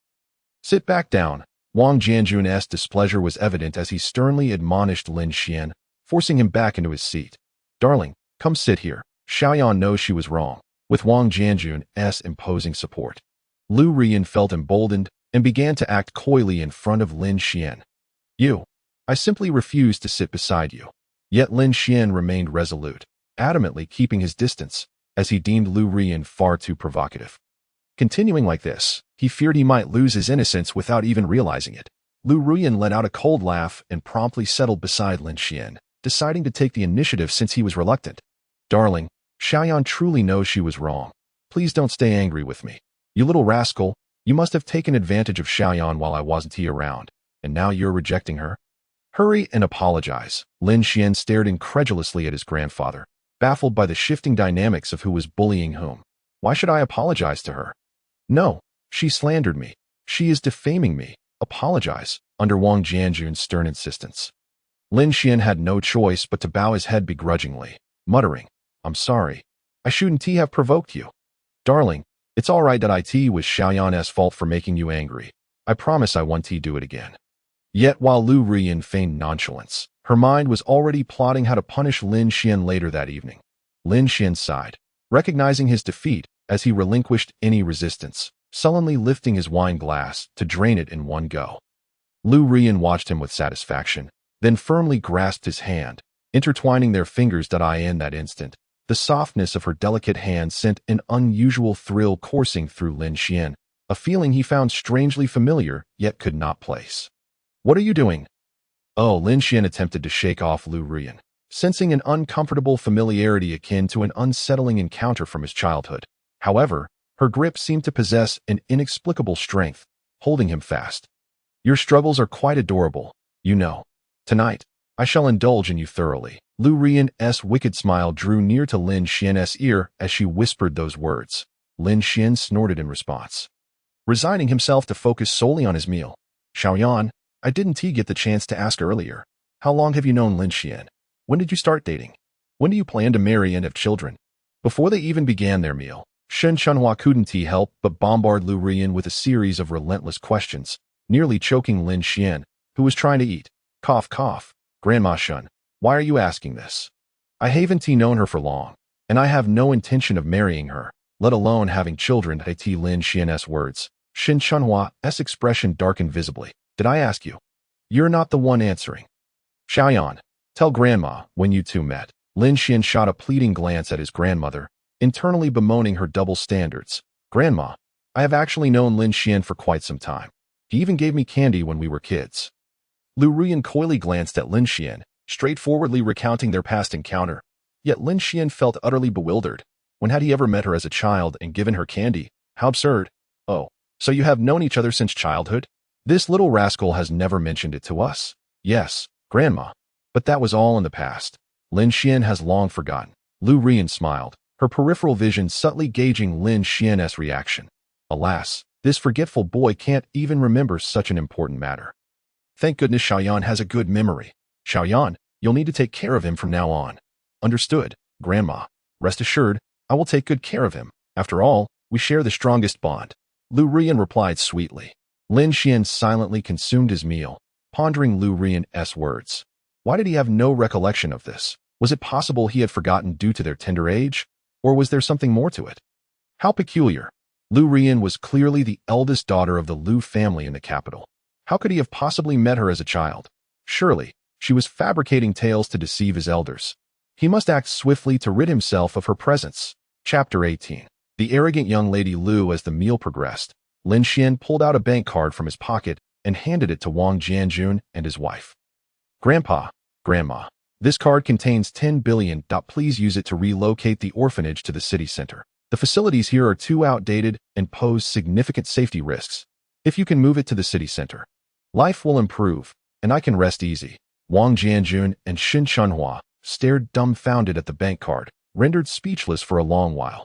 Sit back down." Wang Jianjun's displeasure was evident as he sternly admonished Lin Xian, forcing him back into his seat. "Darling, come sit here." Xiaoyan knows she was wrong, with Wang Jianjun's imposing support. Lu Ruyan felt emboldened and began to act coyly in front of Lin Xian. I simply refuse to sit beside you." Yet Lin Xian remained resolute, adamantly keeping his distance, as he deemed Lu Ruyan far too provocative. Continuing like this, he feared he might lose his innocence without even realizing it. Lu Ruyan let out a cold laugh and promptly settled beside Lin Xian, deciding to take the initiative since he was reluctant. "Darling, Xiaoyan truly knows she was wrong. Please don't stay angry with me. You little rascal, you must have taken advantage of Xiaoyan while I wasn't around, and now you're rejecting her? Hurry and apologize." Lin Xian stared incredulously at his grandfather, baffled by the shifting dynamics of who was bullying whom. "Why should I apologize to her? No, she slandered me. She is defaming me. Apologize," under Wang Jianjun's stern insistence. Lin Xian had no choice but to bow his head begrudgingly, muttering, "I'm sorry. I shouldn't have provoked you. Darling, it's all right that it was Xiaoyan's fault for making you angry. I promise I won't do it again." Yet while Lu Ruyan feigned nonchalance, her mind was already plotting how to punish Lin Xian later that evening. Lin Xian sighed, recognizing his defeat as he relinquished any resistance, sullenly lifting his wine glass to drain it in one go. Lu Ruyan watched him with satisfaction, then firmly grasped his hand, intertwining their fingers. In that instant, the softness of her delicate hand sent an unusual thrill coursing through Lin Xian, a feeling he found strangely familiar yet could not place. "What are you doing?" "Oh," Lin Xian attempted to shake off Lu Ruyan, sensing an uncomfortable familiarity akin to an unsettling encounter from his childhood. However, her grip seemed to possess an inexplicable strength, holding him fast. "Your struggles are quite adorable, you know. Tonight, I shall indulge in you thoroughly." Lu Ruyan's wicked smile drew near to Lin Xian's ear as she whispered those words. Lin Xian snorted in response, resigning himself to focus solely on his meal. "Xiaoyan, I didn't get the chance to ask earlier. How long have you known Lin Xian? When did you start dating? When do you plan to marry and have children?" Before they even began their meal, Shen Chunhua couldn't help but bombard Lu Ruyan with a series of relentless questions, nearly choking Lin Xian, who was trying to eat. Cough, cough. "Grandma Shen, why are you asking this? I haven't known her for long, and I have no intention of marrying her, let alone having children." Lin Xian's words. Shen Chunhua's expression darkened visibly. "Did I ask you? You're not the one answering. Xiaoyan, tell Grandma when you two met." Lin Xian shot a pleading glance at his grandmother, internally bemoaning her double standards. "Grandma, I have actually known Lin Xian for quite some time. He even gave me candy when we were kids." Lu Ruyan coyly glanced at Lin Xian, straightforwardly recounting their past encounter. Yet Lin Xian felt utterly bewildered. When had he ever met her as a child and given her candy? How absurd. "Oh, so you have known each other since childhood? This little rascal has never mentioned it to us." "Yes, Grandma, but that was all in the past. Lin Xian has long forgotten." Lu Ruyan smiled, her peripheral vision subtly gauging Lin Xian's reaction. Alas, this forgetful boy can't even remember such an important matter. Thank goodness Xiaoyan has a good memory. "Xiaoyan, you'll need to take care of him from now on." "Understood, Grandma. Rest assured, I will take good care of him. After all, we share the strongest bond." Lu Ruyan replied sweetly. Lin Xian silently consumed his meal, pondering Lu Ruyan's words. Why did he have no recollection of this? Was it possible he had forgotten due to their tender age? Or was there something more to it? How peculiar. Lu Ruyan was clearly the eldest daughter of the Lu family in the capital. How could he have possibly met her as a child? Surely, she was fabricating tales to deceive his elders. He must act swiftly to rid himself of her presence. Chapter 18. the arrogant young lady Lu. As the meal progressed, Lin Xian pulled out a bank card from his pocket and handed it to Wang Jianjun and his wife. Grandpa, Grandma, this card contains 10 billion. Please use it to relocate the orphanage to the city center. The facilities here are too outdated and pose significant safety risks. If you can move it to the city center, life will improve, and I can rest easy. Wang Jianjun and Xin Chunhua stared dumbfounded at the bank card, rendered speechless for a long while.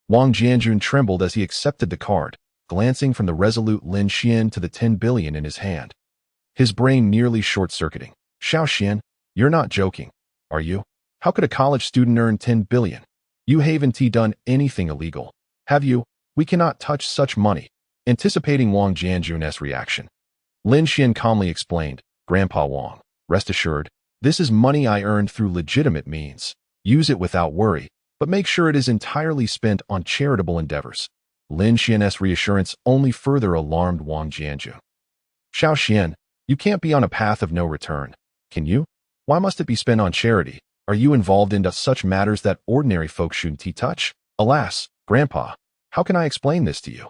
Wang Jianjun trembled as he accepted the card, glancing from the resolute Lin Xian to the 10 billion in his hand. His brain nearly short-circuiting. Xiao Xian, you're not joking, are you? How could a college student earn 10 billion? You haven't done anything illegal, have you? We cannot touch such money. Anticipating Wang Jianjun's reaction, Lin Xian calmly explained, Grandpa Wang, rest assured, this is money I earned through legitimate means. Use it without worry, but make sure it is entirely spent on charitable endeavors. Lin Xian's reassurance only further alarmed Wang Jianjun. Xiao Xian, you can't be on a path of no return, can you? Why must it be spent on charity? Are you involved in such matters that ordinary folk shouldn't touch? Alas, Grandpa, how can I explain this to you?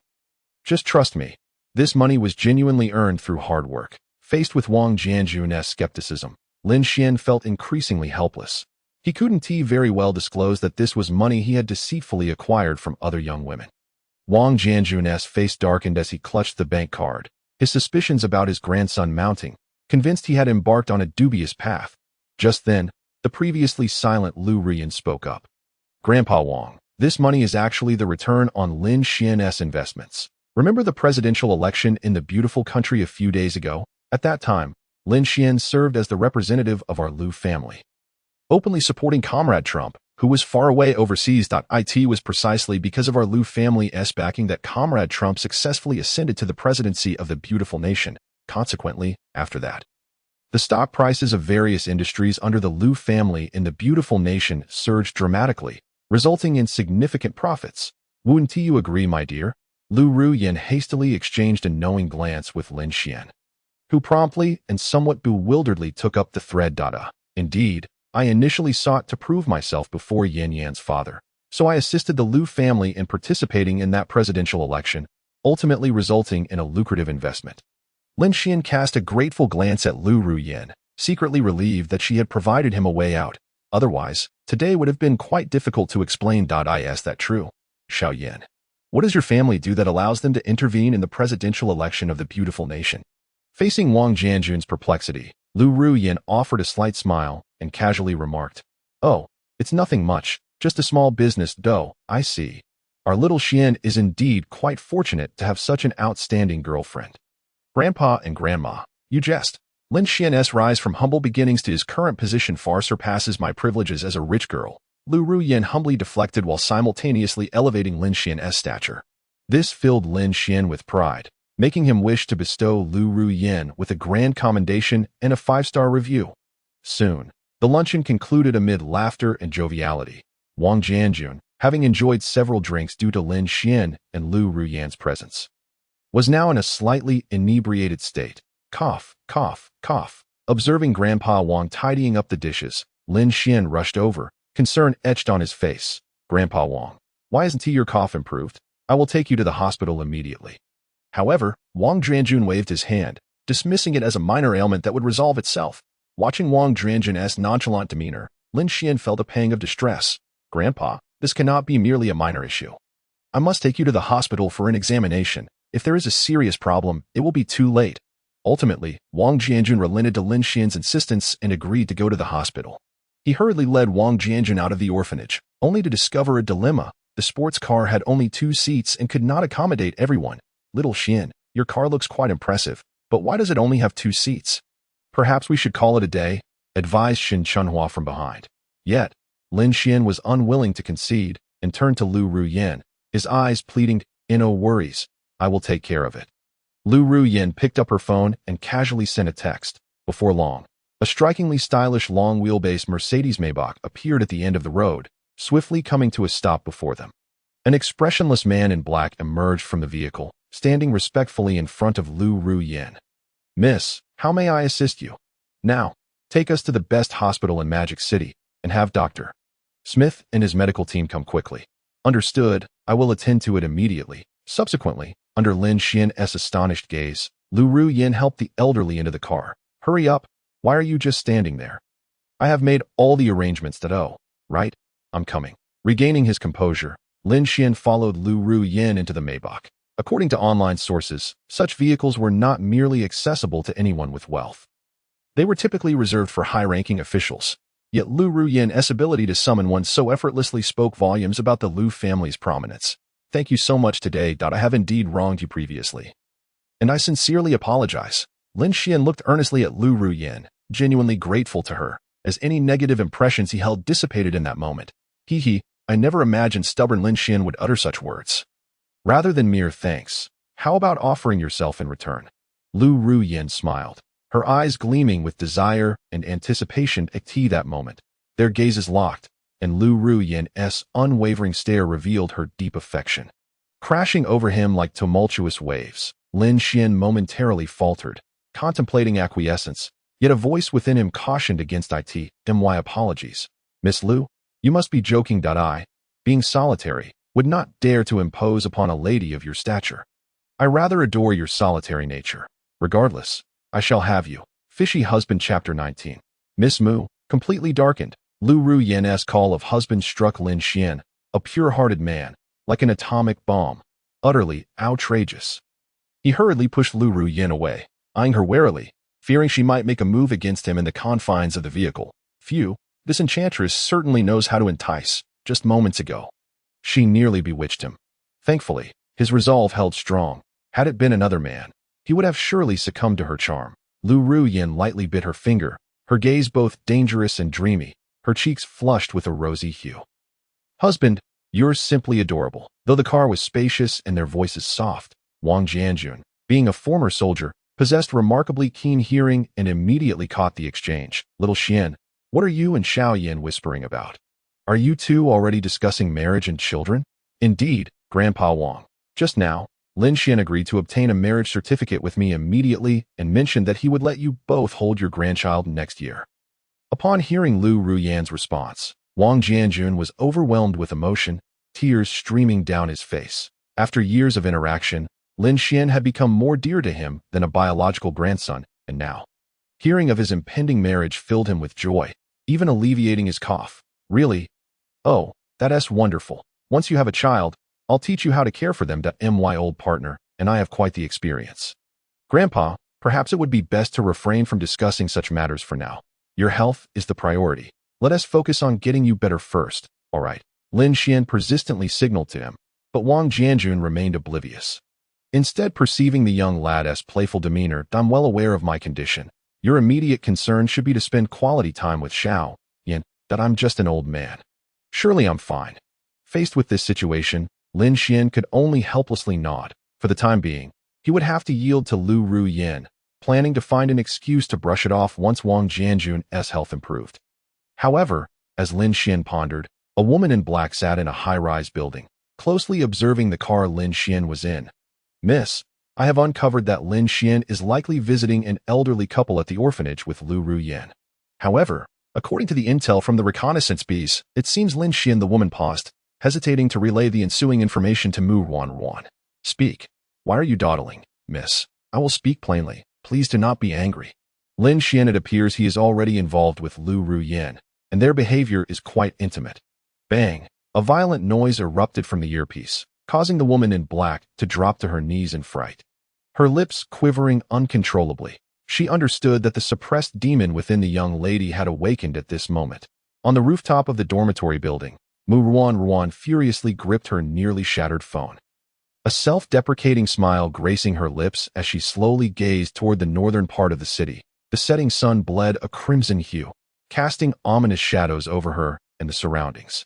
Just trust me. This money was genuinely earned through hard work. Faced with Wang Jianjun's skepticism, Lin Xian felt increasingly helpless. He couldn't very well disclose that this was money he had deceitfully acquired from other young women. Wang Jianjun's face darkened as he clutched the bank card, his suspicions about his grandson mounting, convinced he had embarked on a dubious path. Just then, the previously silent Lu Ruyan spoke up. Grandpa Wang, this money is actually the return on Lin Xian's investments. Remember the presidential election in the beautiful country a few days ago? At that time, Lin Xian served as the representative of our Lu family, openly supporting Comrade Trump, who was far away overseas. It was precisely because of our Lu family's backing that Comrade Trump successfully ascended to the presidency of the beautiful nation. Consequently, after that, the stock prices of various industries under the Lu family in the beautiful nation surged dramatically, resulting in significant profits. Wouldn't you agree, my dear? Lu Ruyan hastily exchanged a knowing glance with Lin Xian, who promptly and somewhat bewilderedly took up the thread. Indeed, I initially sought to prove myself before Yan Yan's father, so I assisted the Lu family in participating in that presidential election, ultimately resulting in a lucrative investment. Lin Xian cast a grateful glance at Lu Ruyan, secretly relieved that she had provided him a way out. Otherwise, today would have been quite difficult to explain. Is that true? Xiao Yan, what does your family do that allows them to intervene in the presidential election of the beautiful nation? Facing Wang Jianjun's perplexity, Lu Ruyan offered a slight smile and casually remarked, Oh, it's nothing much, just a small business. I see. Our little Xian is indeed quite fortunate to have such an outstanding girlfriend. Grandpa and Grandma, you jest. Lin Xian's rise from humble beginnings to his current position far surpasses my privileges as a rich girl. Lu Ruyan humbly deflected while simultaneously elevating Lin Xian's stature. This filled Lin Xian with pride, making him wish to bestow Lu Ruyan with a grand commendation and a 5-star review. Soon, the luncheon concluded amid laughter and joviality. Wang Jianjun, having enjoyed several drinks due to Lin Xian and Lu Ruyan's presence, was now in a slightly inebriated state. Cough, cough, cough. Observing Grandpa Wang tidying up the dishes, Lin Xian rushed over, concern etched on his face. Grandpa Wang, why isn't your cough improved? I will take you to the hospital immediately. However, Wang Jianjun waved his hand, dismissing it as a minor ailment that would resolve itself. Watching Wang Jianjun's nonchalant demeanor, Lin Xian felt a pang of distress. Grandpa, this cannot be merely a minor issue. I must take you to the hospital for an examination. If there is a serious problem, it will be too late. Ultimately, Wang Jianjun relented to Lin Xian's insistence and agreed to go to the hospital. He hurriedly led Wang Jianjun out of the orphanage, only to discover a dilemma. The sports car had only 2 seats and could not accommodate everyone. Little Xian, your car looks quite impressive, but why does it only have 2 seats? Perhaps we should call it a day, advised Xin Chunhua from behind. Yet, Lin Xian was unwilling to concede and turned to Lu Ruyan, his eyes pleading, No worries, I will take care of it. Lu Ruyan picked up her phone and casually sent a text. Before long, a strikingly stylish long-wheelbase Mercedes-Maybach appeared at the end of the road, swiftly coming to a stop before them. An expressionless man in black emerged from the vehicle, standing respectfully in front of Lu Ruyan. Miss, how may I assist you? Now, take us to the best hospital in Magic City, and have Dr. Smith and his medical team come quickly. Understood, I will attend to it immediately. Subsequently, under Lin Xian's astonished gaze, Lu Ruyin helped the elderly into the car. Hurry up. Why are you just standing there? I have made all the arrangements that right? I'm coming. Regaining his composure, Lin Xian followed Lu Ruyin into the Maybach. According to online sources, such vehicles were not merely accessible to anyone with wealth. They were typically reserved for high-ranking officials. Yet Lu Ruyin's ability to summon one so effortlessly spoke volumes about the Lu family's prominence. Thank you so much today. I have indeed wronged you previously, and I sincerely apologize. Lin Xian looked earnestly at Lu Ruyin, genuinely grateful to her, as any negative impressions he held dissipated in that moment. I never imagined stubborn Lin Xian would utter such words. Rather than mere thanks, how about offering yourself in return? Lu Ruyin smiled, her eyes gleaming with desire and anticipation at that moment. Their gazes locked, and Lu Ruyin's unwavering stare revealed her deep affection. Crashing over him like tumultuous waves, Lin Xian momentarily faltered, contemplating acquiescence, yet a voice within him cautioned against my apologies. Miss Lu, you must be joking. I, being solitary, would not dare to impose upon a lady of your stature. I rather adore your solitary nature. Regardless, I shall have you. Fishy Husband Chapter 19. Miss Mu, completely darkened, Lu Ruyin's call of husband struck Lin Xian, a pure-hearted man, like an atomic bomb, utterly outrageous. He hurriedly pushed Lu Ruyin away, eyeing her warily, fearing she might make a move against him in the confines of the vehicle. Phew, this enchantress certainly knows how to entice. Just moments ago, she nearly bewitched him. Thankfully, his resolve held strong. Had it been another man, he would have surely succumbed to her charm. Lu Ruyin lightly bit her finger, her gaze both dangerous and dreamy, her cheeks flushed with a rosy hue. Husband, you're simply adorable. Though the car was spacious and their voices soft, Wang Jianjun, being a former soldier, possessed remarkably keen hearing and immediately caught the exchange. Little Xian, what are you and Xiaoyan whispering about? Are you two already discussing marriage and children? Indeed, Grandpa Wang. Just now, Lin Xian agreed to obtain a marriage certificate with me immediately and mentioned that he would let you both hold your grandchild next year. Upon hearing Lu Ruyin's response, Wang Jianjun was overwhelmed with emotion, tears streaming down his face. After years of interaction, Lin Xian had become more dear to him than a biological grandson, and now, hearing of his impending marriage filled him with joy, even alleviating his cough. Really? Oh, that's wonderful. Once you have a child, I'll teach you how to care for them. My old partner and I have quite the experience. Grandpa, perhaps it would be best to refrain from discussing such matters for now. Your health is the priority. Let us focus on getting you better first, all right? Lin Xian persistently signaled to him, but Wang Jianjun remained oblivious. Instead, perceiving the young lad's playful demeanor, I'm well aware of my condition. Your immediate concern should be to spend quality time with Xiao Yan, that I'm just an old man. Surely I'm fine. Faced with this situation, Lin Xian could only helplessly nod. For the time being, he would have to yield to Lu Ruyin, planning to find an excuse to brush it off once Wang Jianjun's health improved. However, as Lin Xian pondered, a woman in black sat in a high-rise building, closely observing the car Lin Xian was in. Miss, I have uncovered that Lin Xian is likely visiting an elderly couple at the orphanage with Lu Ruyin. However, according to the intel from the reconnaissance bees, it seems Lin Xian, the woman paused, hesitating to relay the ensuing information to Mu Wanruan. Speak. Why are you dawdling, miss? I will speak plainly. Please do not be angry. Lin Xian, it appears he is already involved with Lu Ruyin, and their behavior is quite intimate. Bang! A violent noise erupted from the earpiece, causing the woman in black to drop to her knees in fright. Her lips quivering uncontrollably, she understood that the suppressed demon within the young lady had awakened at this moment. On the rooftop of the dormitory building, Mu Ruan furiously gripped her nearly shattered phone. A self-deprecating smile gracing her lips as she slowly gazed toward the northern part of the city. The setting sun bled a crimson hue, casting ominous shadows over her and the surroundings.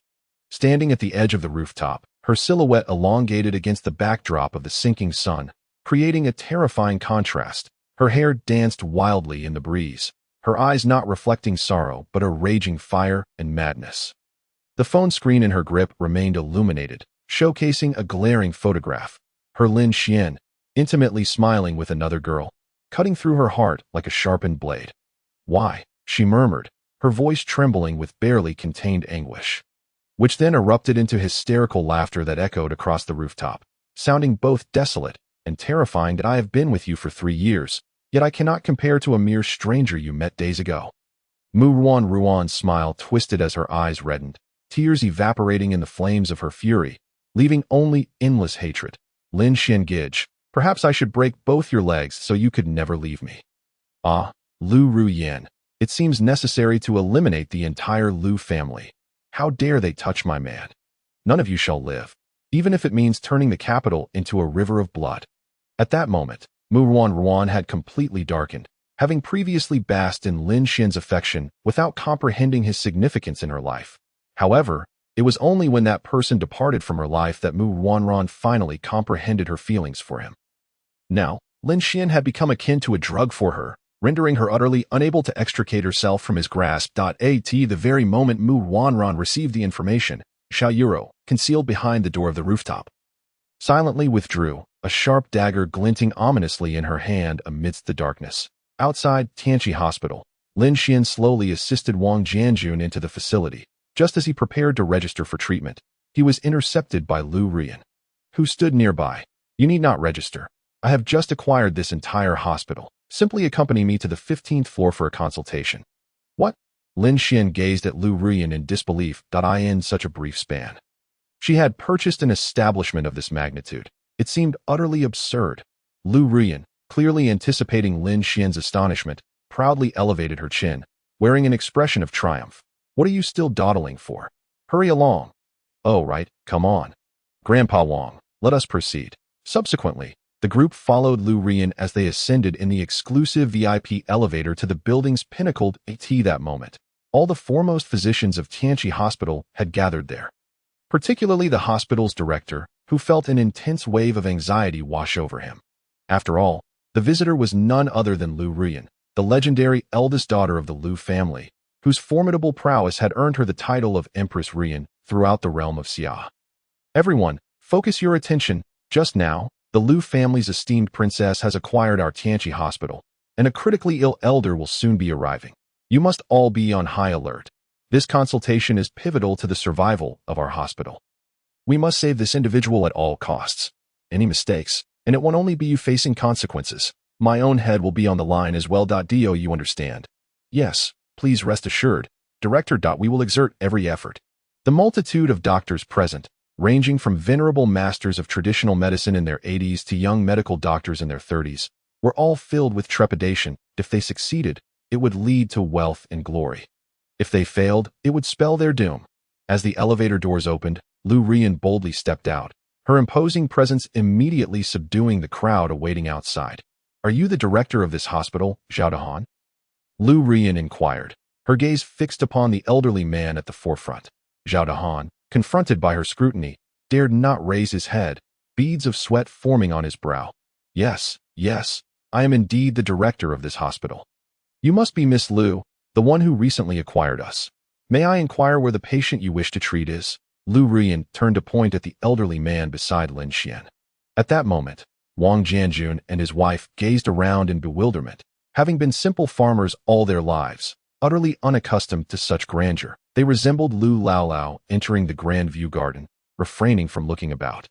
Standing at the edge of the rooftop, her silhouette elongated against the backdrop of the sinking sun, creating a terrifying contrast. Her hair danced wildly in the breeze, her eyes not reflecting sorrow but a raging fire and madness. The phone screen in her grip remained illuminated, showcasing a glaring photograph. Her Lin Xian, intimately smiling with another girl, cutting through her heart like a sharpened blade. Why? She murmured, her voice trembling with barely contained anguish. which then erupted into hysterical laughter that echoed across the rooftop, sounding both desolate and terrifying. That I have been with you for 3 years, yet I cannot compare to a mere stranger you met days ago. Mu Ruan's smile twisted as her eyes reddened, tears evaporating in the flames of her fury, leaving only endless hatred. Lin Xiangij, perhaps I should break both your legs so you could never leave me. Ah, Lu Ruyan, it seems necessary to eliminate the entire Lu family. How dare they touch my man? None of you shall live, even if it means turning the capital into a river of blood. At that moment, Mu Ruan had completely darkened, having previously basked in Lin Xian's affection without comprehending his significance in her life. However, it was only when that person departed from her life that Mu Ruan finally comprehended her feelings for him. Now, Lin Xian had become akin to a drug for her, rendering her utterly unable to extricate herself from his grasp. At the very moment Mu Ruan received the information, Xiao Yuro, concealed behind the door of the rooftop, silently withdrew, a sharp dagger glinting ominously in her hand amidst the darkness. Outside Tianqi Hospital, Lin Xian slowly assisted Wang Jianjun into the facility. Just as he prepared to register for treatment, he was intercepted by Lu Rian, who stood nearby. You need not register. I have just acquired this entire hospital. Simply accompany me to the 15th floor for a consultation. What? Lin Xian gazed at Lu Rian in disbelief. In such a brief span, she had purchased an establishment of this magnitude. It seemed utterly absurd. Lu Rian, clearly anticipating Lin Xian's astonishment, proudly elevated her chin, wearing an expression of triumph. What are you still dawdling for? Hurry along. Oh, right, come on. Grandpa Wang, let us proceed. Subsequently, the group followed Lu Rian as they ascended in the exclusive VIP elevator to the building's pinnacle. At that moment, all the foremost physicians of Tianqi Hospital had gathered there, particularly the hospital's director, who felt an intense wave of anxiety wash over him. After all, the visitor was none other than Lu Rian, the legendary eldest daughter of the Lu family, whose formidable prowess had earned her the title of Empress Rian throughout the realm of Xia. Everyone, focus your attention. Just now, the Lu family's esteemed princess has acquired our Tianqi Hospital, and a critically ill elder will soon be arriving. You must all be on high alert. This consultation is pivotal to the survival of our hospital. We must save this individual at all costs. Any mistakes, and it won't only be you facing consequences. My own head will be on the line as well. Do you understand? Yes, please rest assured, Director. We will exert every effort. The multitude of doctors present, ranging from venerable masters of traditional medicine in their 80s to young medical doctors in their 30s, were all filled with trepidation. If they succeeded, it would lead to wealth and glory. If they failed, it would spell their doom. As the elevator doors opened, Lu Rian boldly stepped out, her imposing presence immediately subduing the crowd awaiting outside. Are you the director of this hospital, Zhao Dahan? Lu Rian inquired, her gaze fixed upon the elderly man at the forefront. Zhao Dahan, confronted by her scrutiny, dared not raise his head, beads of sweat forming on his brow. Yes, I am indeed the director of this hospital. You must be Miss Lu, the one who recently acquired us. May I inquire where the patient you wish to treat is? Lu Rian turned to point at the elderly man beside Lin Xian. At that moment, Wang Jianjun and his wife gazed around in bewilderment. Having been simple farmers all their lives, utterly unaccustomed to such grandeur, they resembled Lu Laolao entering the Grand View Garden, refraining from looking about,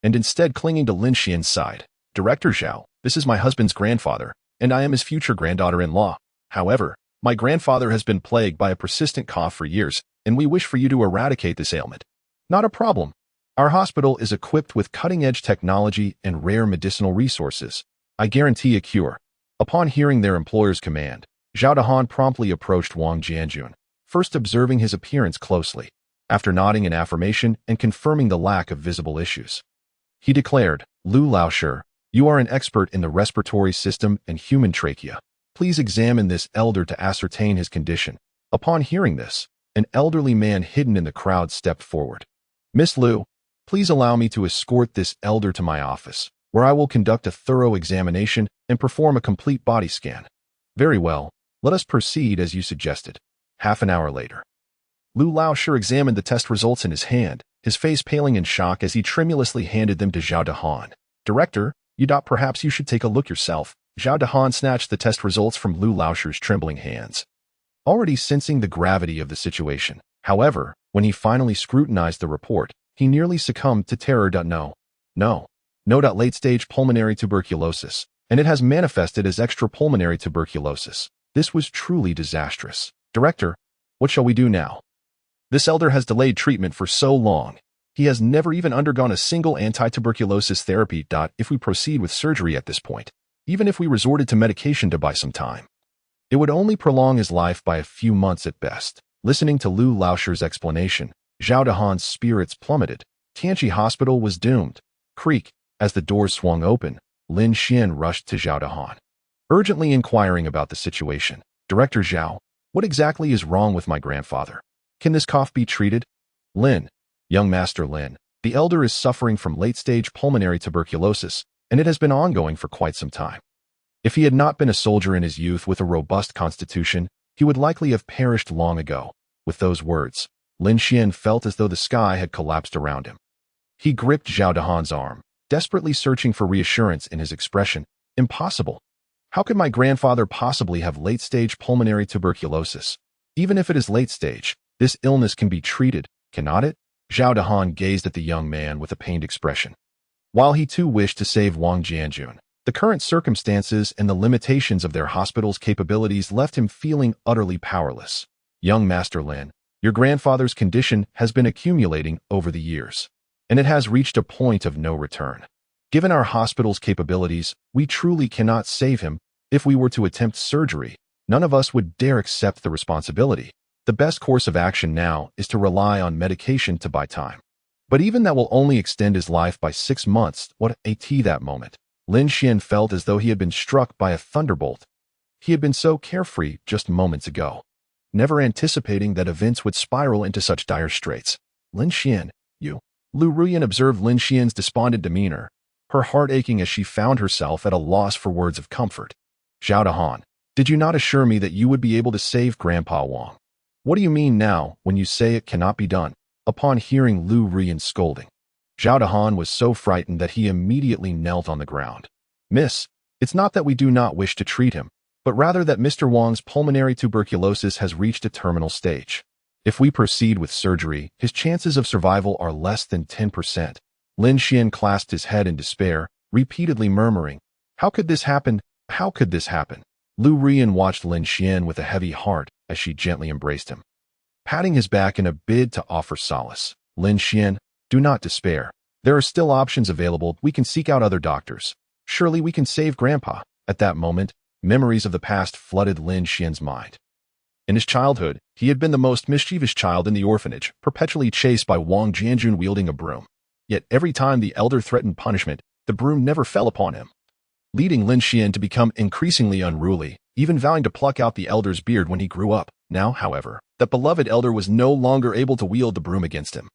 and instead clinging to Lin Xian's side. Director Zhao, this is my husband's grandfather, and I am his future granddaughter-in-law. However, my grandfather has been plagued by a persistent cough for years, and we wish for you to eradicate this ailment. Not a problem. Our hospital is equipped with cutting-edge technology and rare medicinal resources. I guarantee a cure. Upon hearing their employer's command, Zhao Dahan promptly approached Wang Jianjun, first observing his appearance closely. After nodding in affirmation and confirming the lack of visible issues, he declared, Lu Laoshi, you are an expert in the respiratory system and human trachea. Please examine this elder to ascertain his condition. Upon hearing this, an elderly man hidden in the crowd stepped forward. Miss Lu, please allow me to escort this elder to my office, where I will conduct a thorough examination and perform a complete body scan. Very well, let us proceed as you suggested. Half an hour later, Lu Laoshi examined the test results in his hand, his face paling in shock as he tremulously handed them to Zhao Dahan. Director, perhaps you should take a look yourself. Zhao Dahan snatched the test results from Lu Laoshi's trembling hands. Already sensing the gravity of the situation, however, When he finally scrutinized the report, he nearly succumbed to terror. No. Late-stage pulmonary tuberculosis, and it has manifested as extrapulmonary tuberculosis. This was truly disastrous. Director, what shall we do now? This elder has delayed treatment for so long. He has never even undergone a single anti-tuberculosis therapy. If we proceed with surgery at this point, even if we resorted to medication to buy some time, it would only prolong his life by a few months at best. Listening to Lu Laoshir's explanation, Zhao Dahan's spirits plummeted. Tianqi Hospital was doomed. Creak. As the doors swung open, Lin Xian rushed to Zhao Dahan, urgently inquiring about the situation. Director Zhao, what exactly is wrong with my grandfather? Can this cough be treated? Lin, young Master Lin, the elder is suffering from late-stage pulmonary tuberculosis, and it has been ongoing for quite some time. If he had not been a soldier in his youth with a robust constitution, he would likely have perished long ago. With those words, Lin Xian felt as though the sky had collapsed around him. He gripped Zhao Dahan's arm, desperately searching for reassurance in his expression. Impossible. How could my grandfather possibly have late-stage pulmonary tuberculosis? Even if it is late-stage, this illness can be treated, cannot it? Zhao Dahan gazed at the young man with a pained expression. While he too wished to save Wang Jianjun, the current circumstances and the limitations of their hospital's capabilities left him feeling utterly powerless. Young Master Lin, your grandfather's condition has been accumulating over the years, and it has reached a point of no return. Given our hospital's capabilities, we truly cannot save him. If we were to attempt surgery, none of us would dare accept the responsibility. The best course of action now is to rely on medication to buy time. But even that will only extend his life by 6 months. What that moment? Lin Xian felt as though he had been struck by a thunderbolt. He had been so carefree just moments ago, never anticipating that events would spiral into such dire straits. Lin Xian, you. Lu Ruyan observed Lin Xian's despondent demeanor, her heart aching as she found herself at a loss for words of comfort. Zhao Dahan, did you not assure me that you would be able to save Grandpa Wang? What do you mean now when you say it cannot be done? Upon hearing Lu Ruyan's scolding, Zhao Dahan was so frightened that he immediately knelt on the ground. Miss, it's not that we do not wish to treat him, but rather that Mr. Wang's pulmonary tuberculosis has reached a terminal stage. If we proceed with surgery, his chances of survival are less than 10%. Lin Xian clasped his head in despair, repeatedly murmuring, how could this happen? How could this happen? Lu Ruyan watched Lin Xian with a heavy heart as she gently embraced him, patting his back in a bid to offer solace. Lin Xian, do not despair. There are still options available. We can seek out other doctors. Surely we can save Grandpa. At that moment, memories of the past flooded Lin Xian's mind. In his childhood, he had been the most mischievous child in the orphanage, perpetually chased by Wang Jianjun wielding a broom. Yet every time the elder threatened punishment, the broom never fell upon him, leading Lin Xian to become increasingly unruly, even vowing to pluck out the elder's beard when he grew up. Now, however, that beloved elder was no longer able to wield the broom against him.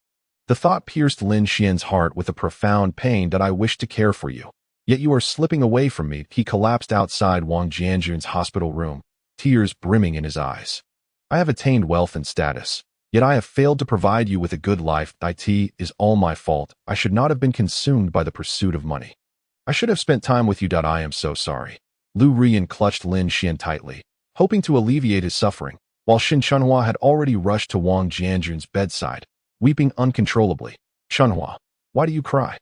The thought pierced Lin Xian's heart with a profound pain. That I wish to care for you, yet you are slipping away from me. He collapsed outside Wang Jianjun's hospital room, tears brimming in his eyes. I have attained wealth and status, yet I have failed to provide you with a good life. It is all my fault. I should not have been consumed by the pursuit of money. I should have spent time with you. I am so sorry. Lu Ruyan clutched Lin Xian tightly, hoping to alleviate his suffering, while Xin Chunhua had already rushed to Wang Jianjun's bedside, weeping uncontrollably. Chunhua, why do you cry?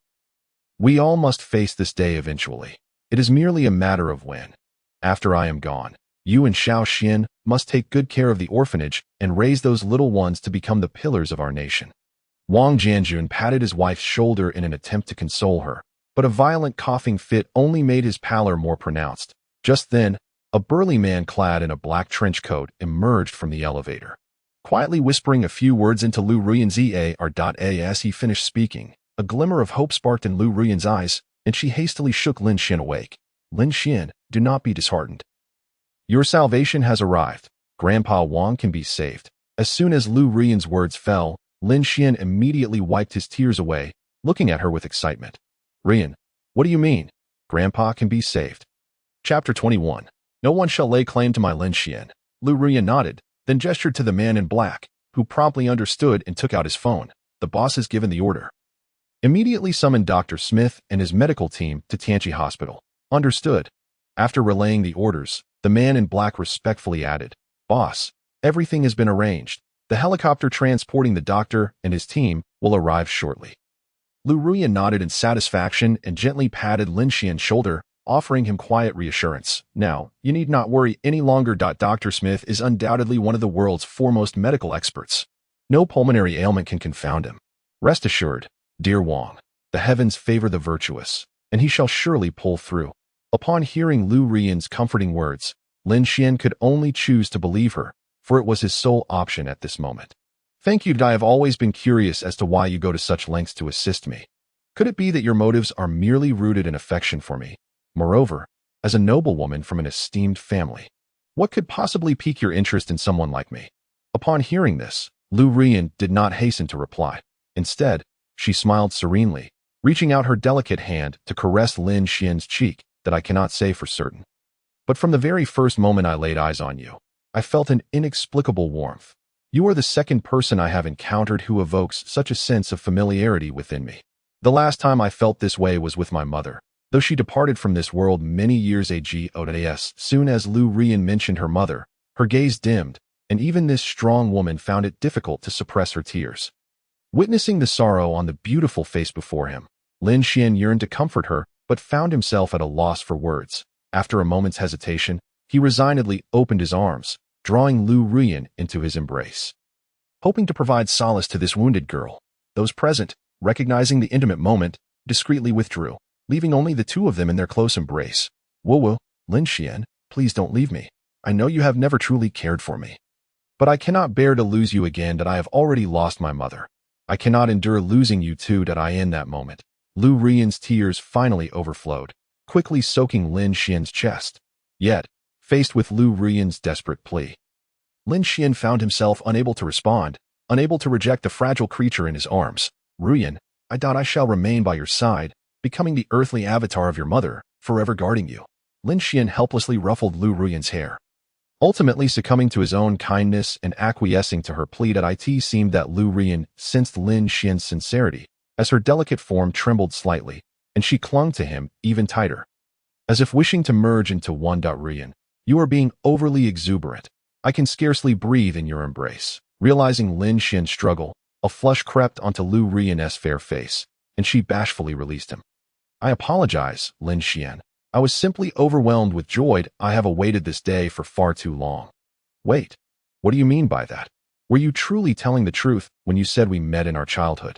We all must face this day eventually. It is merely a matter of when. After I am gone, you and Xiao Xian must take good care of the orphanage and raise those little ones to become the pillars of our nation. Wang Jianjun patted his wife's shoulder in an attempt to console her, but a violent coughing fit only made his pallor more pronounced. Just then, a burly man clad in a black trench coat emerged from the elevator, quietly whispering a few words into Lu Ruyan's ear. As he finished speaking, a glimmer of hope sparked in Lu Ruyan's eyes, and she hastily shook Lin Xian awake. Lin Xian, do not be disheartened. Your salvation has arrived. Grandpa Wang can be saved. As soon as Lu Ruyan's words fell, Lin Xian immediately wiped his tears away, looking at her with excitement. Ruyan, what do you mean? Grandpa can be saved. Chapter 21. No one shall lay claim to my Lin Xian. Lu Ruyan nodded, then gestured to the man in black, who promptly understood and took out his phone. The boss has given the order. Immediately summoned Dr. Smith and his medical team to Tianqi Hospital. Understood. After relaying the orders, the man in black respectfully added, Boss, everything has been arranged. The helicopter transporting the doctor and his team will arrive shortly. Lu Ruyan nodded in satisfaction and gently patted Lin Xian's shoulder, offering him quiet reassurance. Now, you need not worry any longer. Dr. Smith is undoubtedly one of the world's foremost medical experts. No pulmonary ailment can confound him. Rest assured, dear Wang, the heavens favor the virtuous, and he shall surely pull through. Upon hearing Lu Ruyan's comforting words, Lin Xian could only choose to believe her, for it was his sole option at this moment. Thank you. I have always been curious as to why you go to such lengths to assist me. Could it be that your motives are merely rooted in affection for me? Moreover, as a noblewoman from an esteemed family, what could possibly pique your interest in someone like me? Upon hearing this, Lu Ruyan did not hasten to reply. Instead, she smiled serenely, reaching out her delicate hand to caress Lin Xian's cheek. That I cannot say for certain. But from the very first moment I laid eyes on you, I felt an inexplicable warmth. You are the second person I have encountered who evokes such a sense of familiarity within me. The last time I felt this way was with my mother, though she departed from this world many years ago. Soon as Lu Ruyan mentioned her mother, her gaze dimmed, and even this strong woman found it difficult to suppress her tears. Witnessing the sorrow on the beautiful face before him, Lin Xian yearned to comfort her, but found himself at a loss for words. After a moment's hesitation, he resignedly opened his arms, drawing Lu Ruyan into his embrace. Hoping to provide solace to this wounded girl, those present, recognizing the intimate moment, discreetly withdrew, leaving only the two of them in their close embrace. Wu, Lin Xian, please don't leave me. I know you have never truly cared for me. But I cannot bear to lose you again. That I have already lost my mother. I cannot endure losing you too. That I in that moment. Lu Ruyan's tears finally overflowed, quickly soaking Lin Xian's chest. Yet, faced with Lu Ruyan's desperate plea, Lin Xian found himself unable to respond, unable to reject the fragile creature in his arms. Ruyan, I doubt I shall remain by your side, becoming the earthly avatar of your mother, forever guarding you. Lin Xian helplessly ruffled Lu Ruyan's hair. Ultimately succumbing to his own kindness and acquiescing to her plea. It seemed that Lu Ruyan sensed Lin Xian's sincerity, as her delicate form trembled slightly, and she clung to him even tighter. As if wishing to merge into one. Ruyan, you are being overly exuberant. I can scarcely breathe in your embrace. Realizing Lin Xian's struggle, a flush crept onto Lu Ruyan's fair face, and she bashfully released him. I apologize, Lin Xian. I was simply overwhelmed with joy. I have awaited this day for far too long. Wait, what do you mean by that? Were you truly telling the truth when you said we met in our childhood?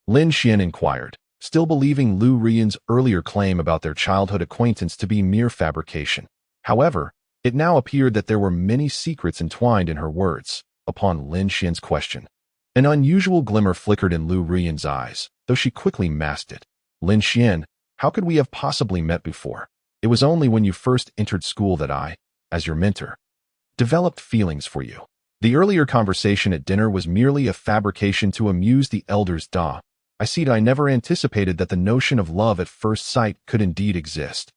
Lin Xian inquired, still believing Lu Ruyan's earlier claim about their childhood acquaintance to be mere fabrication. However, it now appeared that there were many secrets entwined in her words. Upon Lin Xian's question, an unusual glimmer flickered in Lu Ruyan's eyes, though she quickly masked it. Lin Xian, how could we have possibly met before? It was only when you first entered school that I, as your mentor, developed feelings for you. The earlier conversation at dinner was merely a fabrication to amuse the elders. I see. I never anticipated that the notion of love at first sight could indeed exist,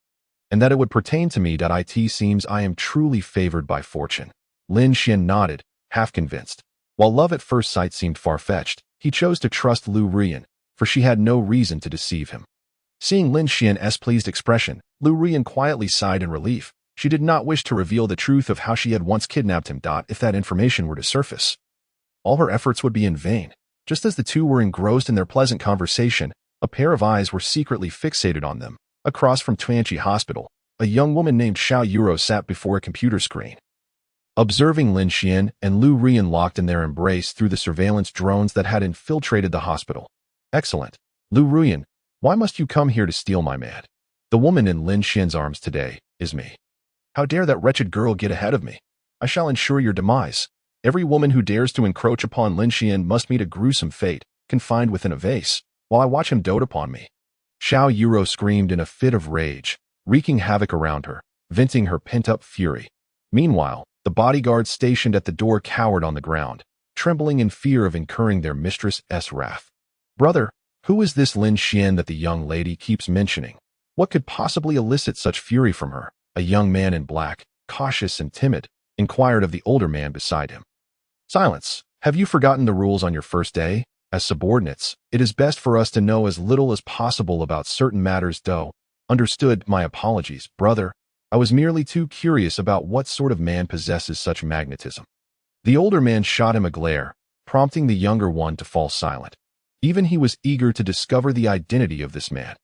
and that it would pertain to me. It seems I am truly favored by fortune. Lin Xian nodded, half convinced. While love at first sight seemed far-fetched, he chose to trust Lu Ruyan, for she had no reason to deceive him. Seeing Lin Xian's pleased expression, Lu Ruyan quietly sighed in relief. She did not wish to reveal the truth of how she had once kidnapped him. If that information were to surface, all her efforts would be in vain. Just as the two were engrossed in their pleasant conversation, a pair of eyes were secretly fixated on them. Across from Tuanqi Hospital, a young woman named Xiao Yuro sat before a computer screen. Observing Lin Xian and Lu Ruyan locked in their embrace through the surveillance drones that had infiltrated the hospital. Excellent. Lu Ruyan, why must you come here to steal my man? The woman in Lin Xian's arms today is me. How dare that wretched girl get ahead of me? I shall ensure your demise. Every woman who dares to encroach upon Lin Xian must meet a gruesome fate, confined within a vase, while I watch him dote upon me. Xiao Yuro screamed in a fit of rage, wreaking havoc around her, venting her pent-up fury. Meanwhile, the bodyguards stationed at the door cowered on the ground, trembling in fear of incurring their mistress's wrath. Brother, who is this Lin Xian that the young lady keeps mentioning? What could possibly elicit such fury from her? A young man in black, cautious and timid, inquired of the older man beside him. Silence. Have you forgotten the rules on your first day? As subordinates, it is best for us to know as little as possible about certain matters. Understood. My apologies, brother. I was merely too curious about what sort of man possesses such magnetism. The older man shot him a glare, prompting the younger one to fall silent. Even he was eager to discover the identity of this man.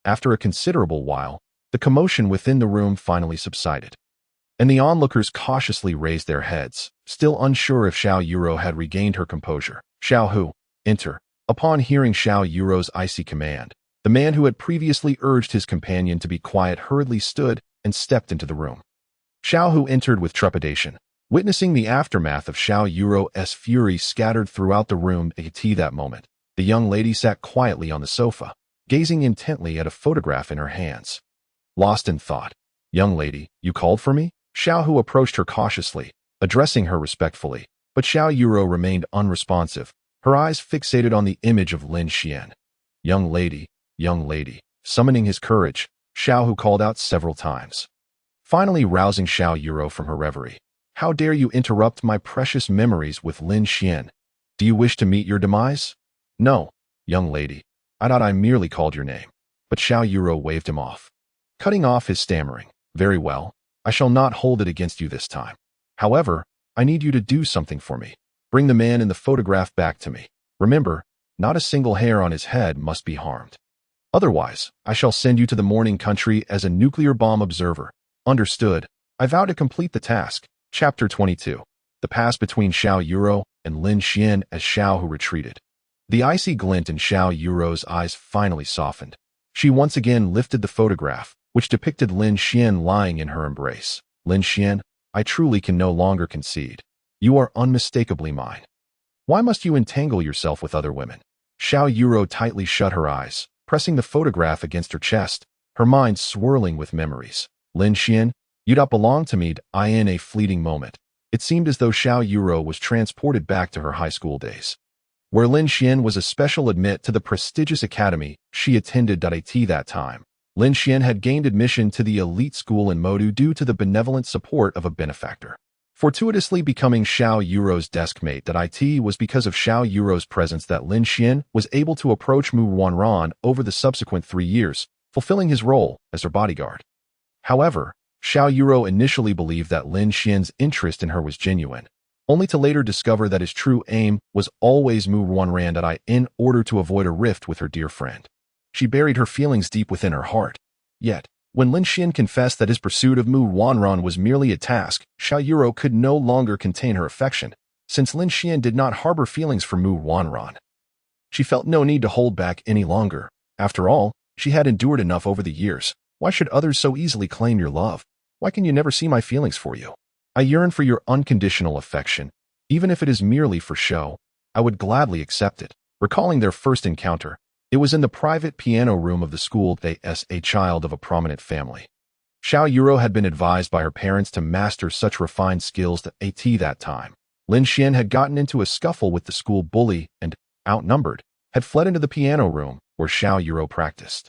After a considerable while, the commotion within the room finally subsided, and the onlookers cautiously raised their heads, still unsure if Xiao Yuro had regained her composure. Xiao Hu, enter. Upon hearing Xiao Yuro's icy command, the man who had previously urged his companion to be quiet hurriedly stood and stepped into the room. Xiao Hu entered with trepidation, witnessing the aftermath of Xiao Yuro's fury scattered throughout the room. At that moment, the young lady sat quietly on the sofa, gazing intently at a photograph in her hands. Lost in thought. Young lady, you called for me? Xiao Hu approached her cautiously, addressing her respectfully, but Xiao Yuro remained unresponsive, her eyes fixated on the image of Lin Xian. Young lady, summoning his courage, Xiao Hu called out several times, finally rousing Xiao Yuro from her reverie. How dare you interrupt my precious memories with Lin Xian? Do you wish to meet your demise? No, young lady, I thought I merely called your name. But Xiao Yuro waved him off, cutting off his stammering. Very well, I shall not hold it against you this time. However, I need you to do something for me. Bring the man in the photograph back to me. Remember, not a single hair on his head must be harmed. Otherwise, I shall send you to the Morning Country as a nuclear bomb observer. Understood. I vow to complete the task. Chapter 22. The pass between Xiao Yuro and Lin Xian as Xiao Hu retreated. The icy glint in Xiao Yuro's eyes finally softened. She once again lifted the photograph, which depicted Lin Xian lying in her embrace. Lin Xian, I truly can no longer concede. You are unmistakably mine. Why must you entangle yourself with other women? Xiao Yuro tightly shut her eyes, pressing the photograph against her chest, her mind swirling with memories. Lin Xian, you don't belong to me. In a fleeting moment, it seemed as though Xiao Yuro was transported back to her high school days, where Lin Xian was a special admit to the prestigious academy she attended. At that time, Lin Xian had gained admission to the elite school in Modu due to the benevolent support of a benefactor. Fortuitously becoming Xiao Yuro's deskmate. It was because of Xiao Yuro's presence that Lin Xian was able to approach Mu Wanran over the subsequent 3 years, fulfilling his role as her bodyguard. However, Xiao Yuro initially believed that Lin Xian's interest in her was genuine, only to later discover that his true aim was always Mu Wanran. In order to avoid a rift with her dear friend, she buried her feelings deep within her heart. Yet, when Lin Xian confessed that his pursuit of Mu Wanran was merely a task, Xiao Yuro could no longer contain her affection, since Lin Xian did not harbor feelings for Mu Wanran. She felt no need to hold back any longer. After all, she had endured enough over the years. Why should others so easily claim your love? Why can you never see my feelings for you? I yearn for your unconditional affection. Even if it is merely for show, I would gladly accept it. Recalling their first encounter, it was in the private piano room of the school. They as a child of a prominent family. Xiao Yuro had been advised by her parents to master such refined skills that time. Lin Xian had gotten into a scuffle with the school bully and, outnumbered, had fled into the piano room where Xiao Yuro practiced.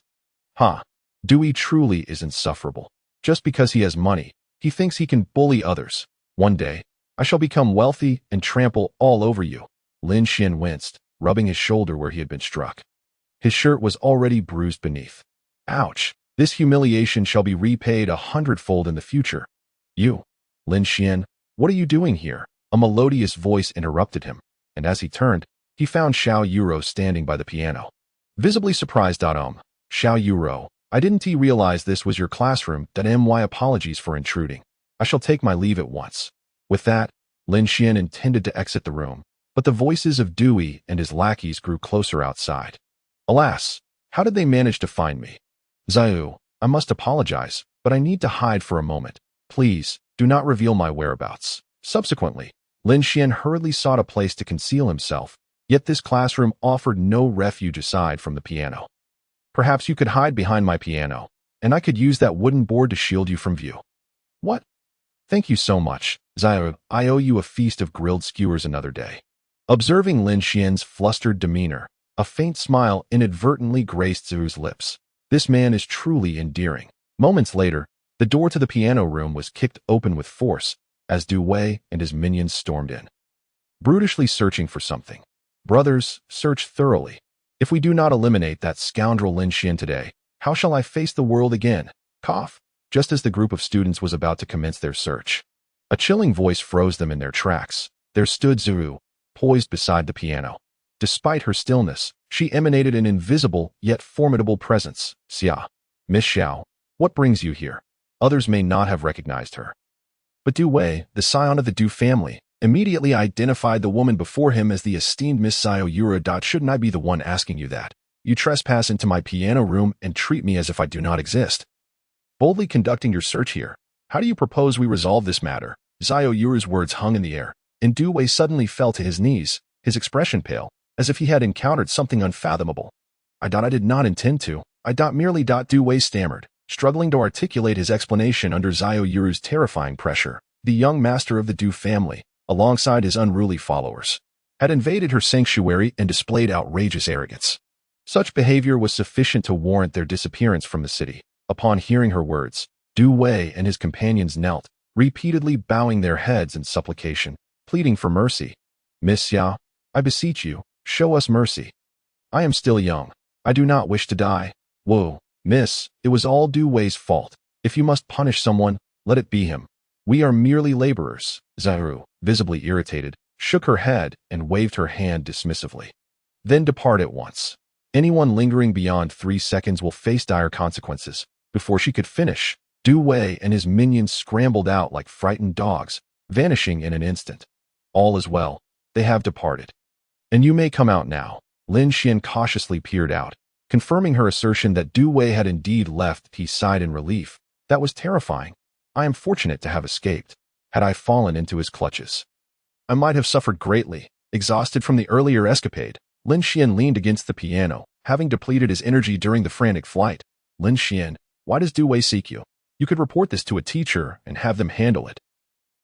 Dewey truly is insufferable. Just because he has money, he thinks he can bully others. One day, I shall become wealthy and trample all over you. Lin Xian winced, rubbing his shoulder where he had been struck. His shirt was already bruised beneath. Ouch! This humiliation shall be repaid 100-fold in the future. You, Lin Xian, what are you doing here? A melodious voice interrupted him, and as he turned, he found Xiao Yuro standing by the piano. Visibly surprised. Xiao Yuro, I didn't realize this was your classroom. My apologies for intruding. I shall take my leave at once. With that, Lin Xian intended to exit the room, but the voices of Dewey and his lackeys grew closer outside. Alas, how did they manage to find me? Zhao, I must apologize, but I need to hide for a moment. Please, do not reveal my whereabouts. Subsequently, Lin Xian hurriedly sought a place to conceal himself, yet this classroom offered no refuge aside from the piano. Perhaps you could hide behind my piano, and I could use that wooden board to shield you from view. What? Thank you so much, Zhao. I owe you a feast of grilled skewers another day. Observing Lin Xian's flustered demeanor, a faint smile inadvertently graced Zhu's lips. This man is truly endearing. Moments later, the door to the piano room was kicked open with force, as Du Wei and his minions stormed in, brutishly searching for something. Brothers, search thoroughly. If we do not eliminate that scoundrel Lin Xian today, how shall I face the world again? Cough. Just as the group of students was about to commence their search, a chilling voice froze them in their tracks. There stood Zuru, poised beside the piano. Despite her stillness, she emanated an invisible yet formidable presence. Xia. Miss Xiao, what brings you here? Others may not have recognized her. But Du Wei, the scion of the Du family, immediately identified the woman before him as the esteemed Miss Xiao Yura. Shouldn't I be the one asking you that? You trespass into my piano room and treat me as if I do not exist. Boldly conducting your search here, how do you propose we resolve this matter? Xiao Yura's words hung in the air, and Du Wei suddenly fell to his knees, his expression pale, as if he had encountered something unfathomable. I did not intend to. Merely. Du Wei stammered, struggling to articulate his explanation under Xiao Yura's terrifying pressure. The young master of the Du family, alongside his unruly followers, had invaded her sanctuary and displayed outrageous arrogance. Such behavior was sufficient to warrant their disappearance from the city. Upon hearing her words, Du Wei and his companions knelt, repeatedly bowing their heads in supplication, pleading for mercy. Miss Xiao, I beseech you, show us mercy. I am still young. I do not wish to die. Whoa, miss, it was all Du Wei's fault. If you must punish someone, let it be him. We are merely laborers. Zuru, visibly irritated, shook her head and waved her hand dismissively. Then depart at once. Anyone lingering beyond 3 seconds will face dire consequences. Before she could finish, Du Wei and his minions scrambled out like frightened dogs, vanishing in an instant. All is well. They have departed. And you may come out now. Lin Xian cautiously peered out, confirming her assertion that Du Wei had indeed left. He sighed in relief. That was terrifying. I am fortunate to have escaped. Had I fallen into his clutches, I might have suffered greatly. Exhausted from the earlier escapade, Lin Xian leaned against the piano, having depleted his energy during the frantic flight. Lin Xian, why does Du Wei seek you? You could report this to a teacher and have them handle it,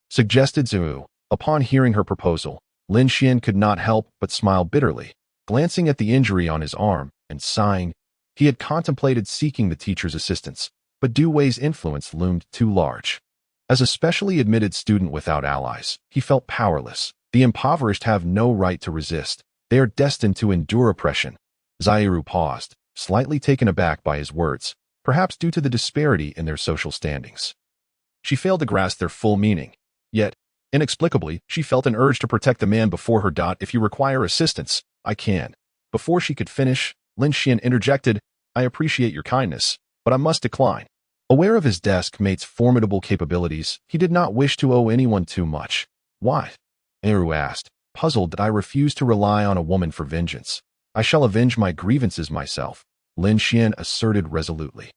suggested Zhu. Upon hearing her proposal, Lin Xian could not help but smile bitterly, glancing at the injury on his arm and sighing. He had contemplated seeking the teacher's assistance, but Du Wei's influence loomed too large. As a specially admitted student without allies, he felt powerless. The impoverished have no right to resist. They are destined to endure oppression. Zairu paused, slightly taken aback by his words, perhaps due to the disparity in their social standings. She failed to grasp their full meaning. Yet, inexplicably, she felt an urge to protect the man before her. If you require assistance, I can. Before she could finish, Lin Xian interjected, I appreciate your kindness, but I must decline. Aware of his desk mate's formidable capabilities, he did not wish to owe anyone too much. Why? Eru asked, puzzled that I refuse to rely on a woman for vengeance. I shall avenge my grievances myself, Lin Xian asserted resolutely.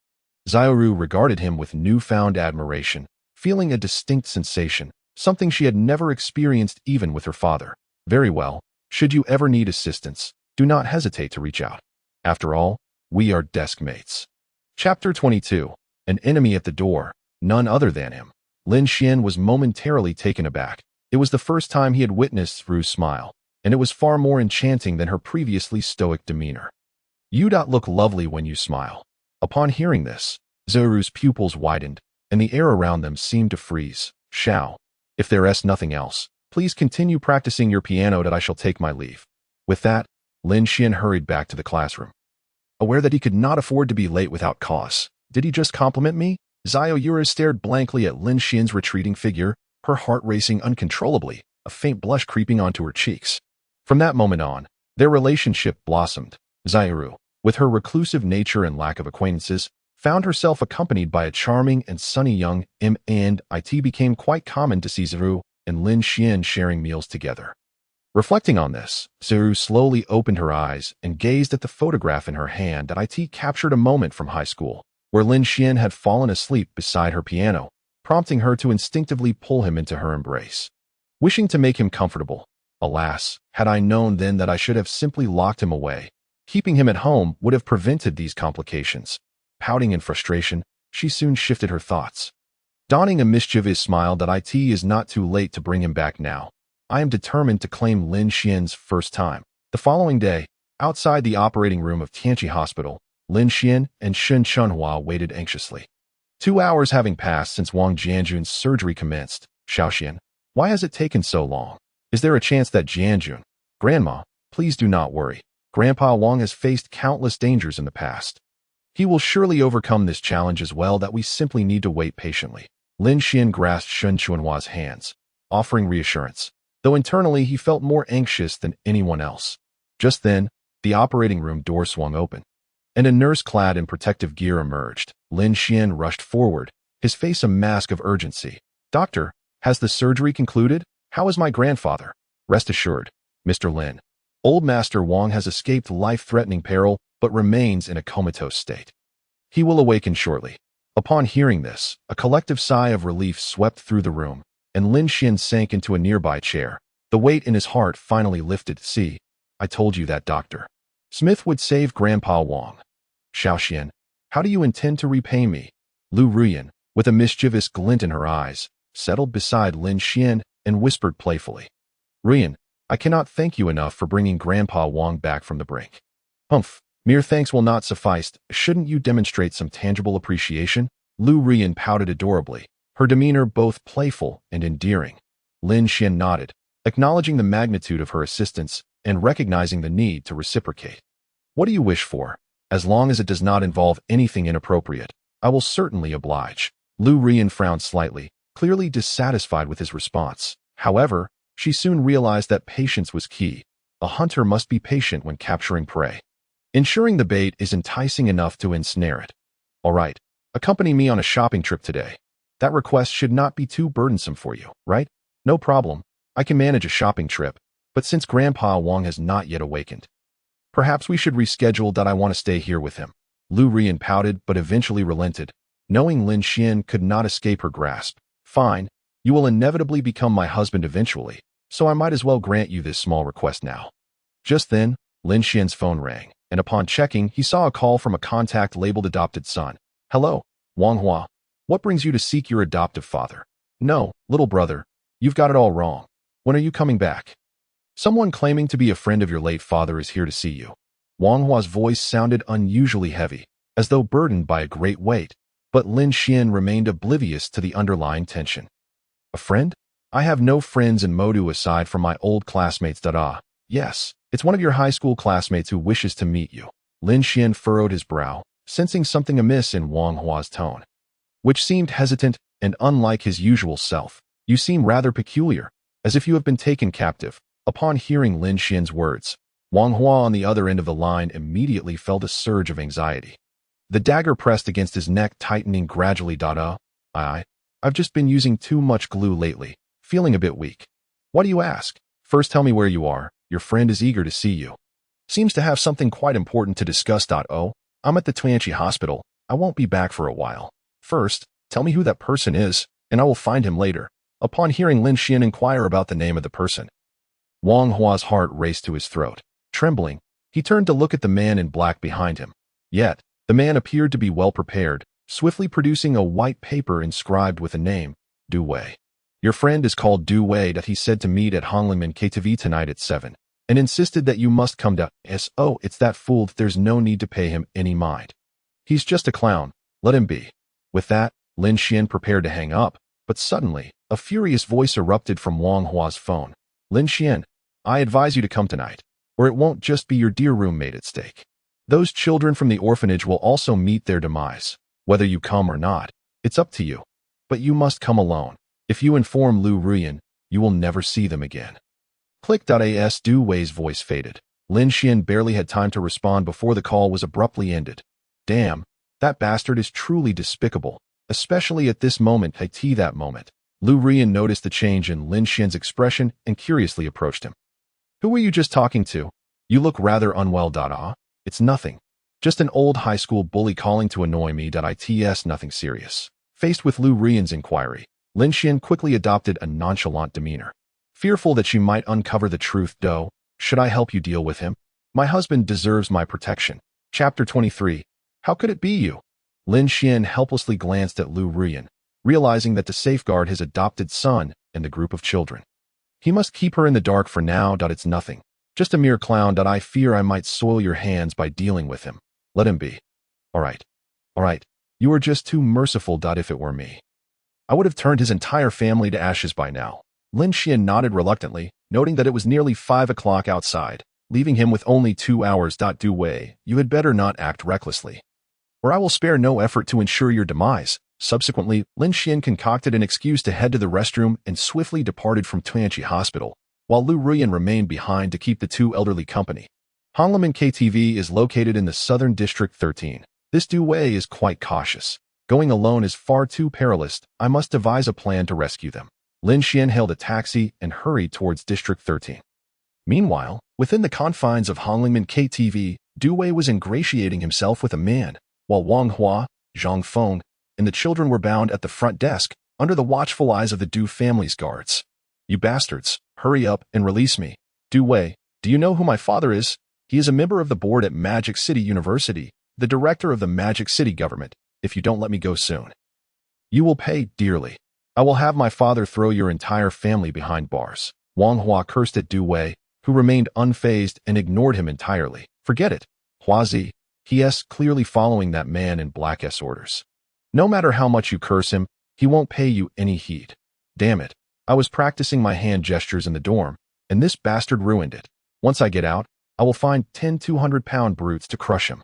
Xiaoru regarded him with newfound admiration, feeling a distinct sensation, something she had never experienced even with her father. Very well, should you ever need assistance, do not hesitate to reach out. After all, we are desk mates. Chapter 22. An enemy at the door, none other than him. Lin Xian was momentarily taken aback. It was the first time he had witnessed Ru's smile, and it was far more enchanting than her previously stoic demeanor. You look lovely when you smile. Upon hearing this, Zuru's pupils widened, and the air around them seemed to freeze. Xiao, if there is nothing else, please continue practicing your piano. I shall take my leave. With that, Lin Xian hurried back to the classroom. Aware that he could not afford to be late without cause, did he just compliment me? Xiao Yura stared blankly at Lin Xian's retreating figure, her heart racing uncontrollably, a faint blush creeping onto her cheeks. From that moment on, their relationship blossomed. Xiaoru, with her reclusive nature and lack of acquaintances, found herself accompanied by a charming and sunny young and it became quite common to see Zuru and Lin Xian sharing meals together. Reflecting on this, Zuru slowly opened her eyes and gazed at the photograph in her hand that it captured a moment from high school, where Lin Xian had fallen asleep beside her piano, prompting her to instinctively pull him into her embrace. Wishing to make him comfortable, alas, had I known then that I should have simply locked him away. Keeping him at home would have prevented these complications. Pouting in frustration, she soon shifted her thoughts. Donning a mischievous smile that it is not too late to bring him back now. I am determined to claim Lin Xian's first time. The following day, outside the operating room of Tianqi Hospital, Lin Xian and Shen Chunhua waited anxiously. 2 hours having passed since Wang Jianjun's surgery commenced. Xiaoxian, why has it taken so long? Is there a chance that Jianjun? Grandma, please do not worry. Grandpa Wang has faced countless dangers in the past. He will surely overcome this challenge as well. That we simply need to wait patiently. Lin Xian grasped Shen Chunhua's hands, offering reassurance. though internally he felt more anxious than anyone else. Just then, the operating room door swung open, and a nurse clad in protective gear emerged. Lin Xian rushed forward, his face a mask of urgency. "Doctor, has the surgery concluded? How is my grandfather?" "Rest assured, Mr. Lin. Old Master Wang has escaped life-threatening peril, but remains in a comatose state. He will awaken shortly." Upon hearing this, a collective sigh of relief swept through the room, and Lin Xian sank into a nearby chair. The weight in his heart finally lifted. "See, I told you that, doctor. Smith would save Grandpa Wang." "Xiao Xian, how do you intend to repay me?" Lu Ruyan, with a mischievous glint in her eyes, settled beside Lin Xian and whispered playfully, "Ruyan, I cannot thank you enough for bringing Grandpa Wang back from the brink." "Humph, mere thanks will not suffice. Shouldn't you demonstrate some tangible appreciation?" Lu Ruyan pouted adorably, her demeanor both playful and endearing. Lin Xian nodded, acknowledging the magnitude of her assistance and recognizing the need to reciprocate. "What do you wish for? As long as it does not involve anything inappropriate, I will certainly oblige." Lu Ruyan frowned slightly, clearly dissatisfied with his response. However, she soon realized that patience was key. A hunter must be patient when capturing prey, ensuring the bait is enticing enough to ensnare it. "All right, accompany me on a shopping trip today. That request should not be too burdensome for you, right?" "No problem. I can manage a shopping trip, but since Grandpa Wang has not yet awakened, perhaps we should reschedule. I want to stay here with him." Lu Ruyan pouted but eventually relented, knowing Lin Xian could not escape her grasp. "Fine, you will inevitably become my husband eventually, so I might as well grant you this small request now." Just then, Lin Xian's phone rang, and upon checking, he saw a call from a contact labeled adopted son. "Hello, Wang Hua. What brings you to seek your adoptive father?" "No, little brother, you've got it all wrong. When are you coming back? Someone claiming to be a friend of your late father is here to see you." Wang Hua's voice sounded unusually heavy, as though burdened by a great weight, but Lin Xian remained oblivious to the underlying tension. "A friend? I have no friends in Modu aside from my old classmates. Yes, it's one of your high school classmates who wishes to meet you." Lin Xian furrowed his brow, sensing something amiss in Wang Hua's tone, which seemed hesitant and unlike his usual self. "You seem rather peculiar, as if you have been taken captive." Upon hearing Lin Xian's words, Wang Hua on the other end of the line immediately felt a surge of anxiety. The dagger pressed against his neck tightening gradually. I've just been using too much glue lately, feeling a bit weak." "Why do you ask? First tell me where you are. Your friend is eager to see you. Seems to have something quite important to discuss. Oh, I'm at the Tuanchi hospital. I won't be back for a while. First, tell me who that person is, and I will find him later." Upon hearing Lin Xian inquire about the name of the person, Wang Hua's heart raced to his throat. Trembling, he turned to look at the man in black behind him. Yet, the man appeared to be well prepared, swiftly producing a white paper inscribed with a name, Du Wei. "Your friend is called Du Wei. He said to meet at Honglingman KTV tonight at 7, and insisted that you must come to us. Oh, it's that fool. There's no need to pay him any mind. He's just a clown. Let him be." With that, Lin Xian prepared to hang up, but suddenly, a furious voice erupted from Wang Hua's phone. "Lin Xian, I advise you to come tonight, or it won't just be your dear roommate at stake. Those children from the orphanage will also meet their demise. Whether you come or not, it's up to you. But you must come alone. If you inform Lu Ruyan, you will never see them again." Click.as Du Wei's voice faded. Lin Xian barely had time to respond before the call was abruptly ended. Damn, that bastard is truly despicable, especially at this moment. That moment, Lu Ruyan noticed the change in Lin Xian's expression and curiously approached him. "Who were you just talking to? You look rather unwell. It's nothing. Just an old high school bully calling to annoy me. It's nothing serious." Faced with Lu Ruyan's inquiry, Lin Xian quickly adopted a nonchalant demeanor. Fearful that she might uncover the truth. Should I help you deal with him? My husband deserves my protection." Chapter 23. How could it be you? Lin Xian helplessly glanced at Lu Ruyan, realizing that to safeguard his adopted son and the group of children, he must keep her in the dark for now. It's nothing. Just a mere clown. I fear I might soil your hands by dealing with him. Let him be. All right. You are just too merciful. If it were me, I would have turned his entire family to ashes by now. Lin Xian nodded reluctantly, noting that it was nearly 5 o'clock outside, leaving him with only 2 hours. Du Wei, you had better not act recklessly, or I will spare no effort to ensure your demise. Subsequently, Lin Xian concocted an excuse to head to the restroom and swiftly departed from Tuanchi Hospital, while Lu Ruyan remained behind to keep the two elderly company. Honglimin KTV is located in the Southern District 13. This Du Wei is quite cautious. Going alone is far too perilous. I must devise a plan to rescue them. Lin Xian hailed a taxi and hurried towards District 13. Meanwhile, within the confines of Honglimin KTV, Du Wei was ingratiating himself with a man, while Wang Hua, Zhang Feng, and the children were bound at the front desk, under the watchful eyes of the Du family's guards. You bastards, hurry up and release me. Du Wei, do you know who my father is? He is a member of the board at Magic City University, the director of the Magic City government. If you don't let me go soon, you will pay dearly. I will have my father throw your entire family behind bars. Wang Hua cursed at Du Wei, who remained unfazed and ignored him entirely. Forget it, Huazi, he clearly following that man in black's orders. No matter how much you curse him, he won't pay you any heed. Damn it, I was practicing my hand gestures in the dorm, and this bastard ruined it. Once I get out, I will find 10 200-pound brutes to crush him.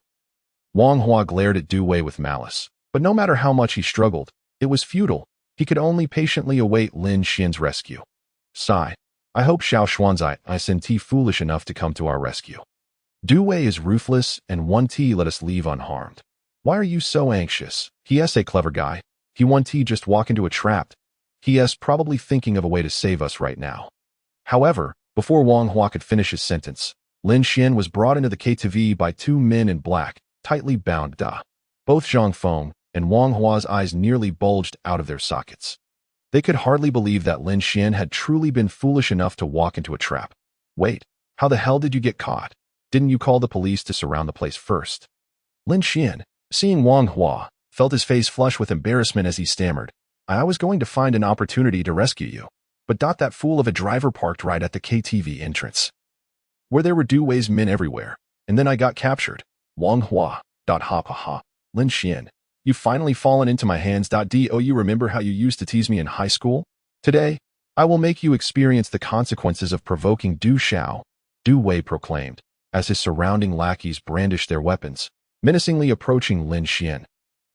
Wang Hua glared at Du Wei with malice, but no matter how much he struggled, it was futile. He could only patiently await Lin Xian's rescue. Sigh, I hope Xiao Xuanzai isn't foolish enough to come to our rescue. Du Wei is ruthless, and 1T let us leave unharmed. Why are you so anxious? He's a clever guy. He 1T just walk into a trap. He's probably thinking of a way to save us right now. However, before Wang Hua could finish his sentence, Lin Xian was brought into the KTV by two men in black, tightly bound. Both Zhang Feng and Wang Hua's eyes nearly bulged out of their sockets. They could hardly believe that Lin Xian had truly been foolish enough to walk into a trap. Wait, how the hell did you get caught? Didn't you call the police to surround the place first? Lin Xian, seeing Wang Hua, felt his face flush with embarrassment as he stammered. I was going to find an opportunity to rescue you, but that fool of a driver parked right at the KTV entrance, where there were Du Wei's men everywhere, and then I got captured. Wang Hua, ha ha ha. Lin Xian, you've finally fallen into my hands. Do you remember how you used to tease me in high school? Today, I will make you experience the consequences of provoking Du Xiao, Du Wei proclaimed, as his surrounding lackeys brandished their weapons, menacingly approaching Lin Xian.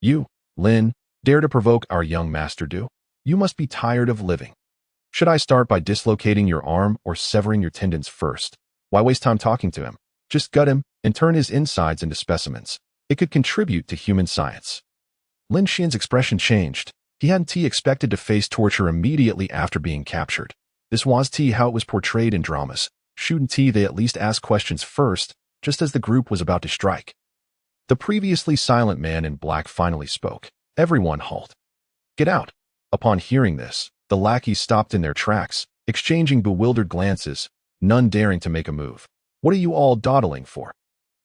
You, Lin, dare to provoke our young master Du? You must be tired of living. Should I start by dislocating your arm or severing your tendons first? Why waste time talking to him? Just gut him and turn his insides into specimens. It could contribute to human science. Lin Xian's expression changed. He hadn't expected to face torture immediately after being captured. This was how it was portrayed in dramas. Shouldn't they at least ask questions first, just as the group was about to strike? The previously silent man in black finally spoke. Everyone halt. Get out. Upon hearing this, the lackeys stopped in their tracks, exchanging bewildered glances, none daring to make a move. What are you all dawdling for?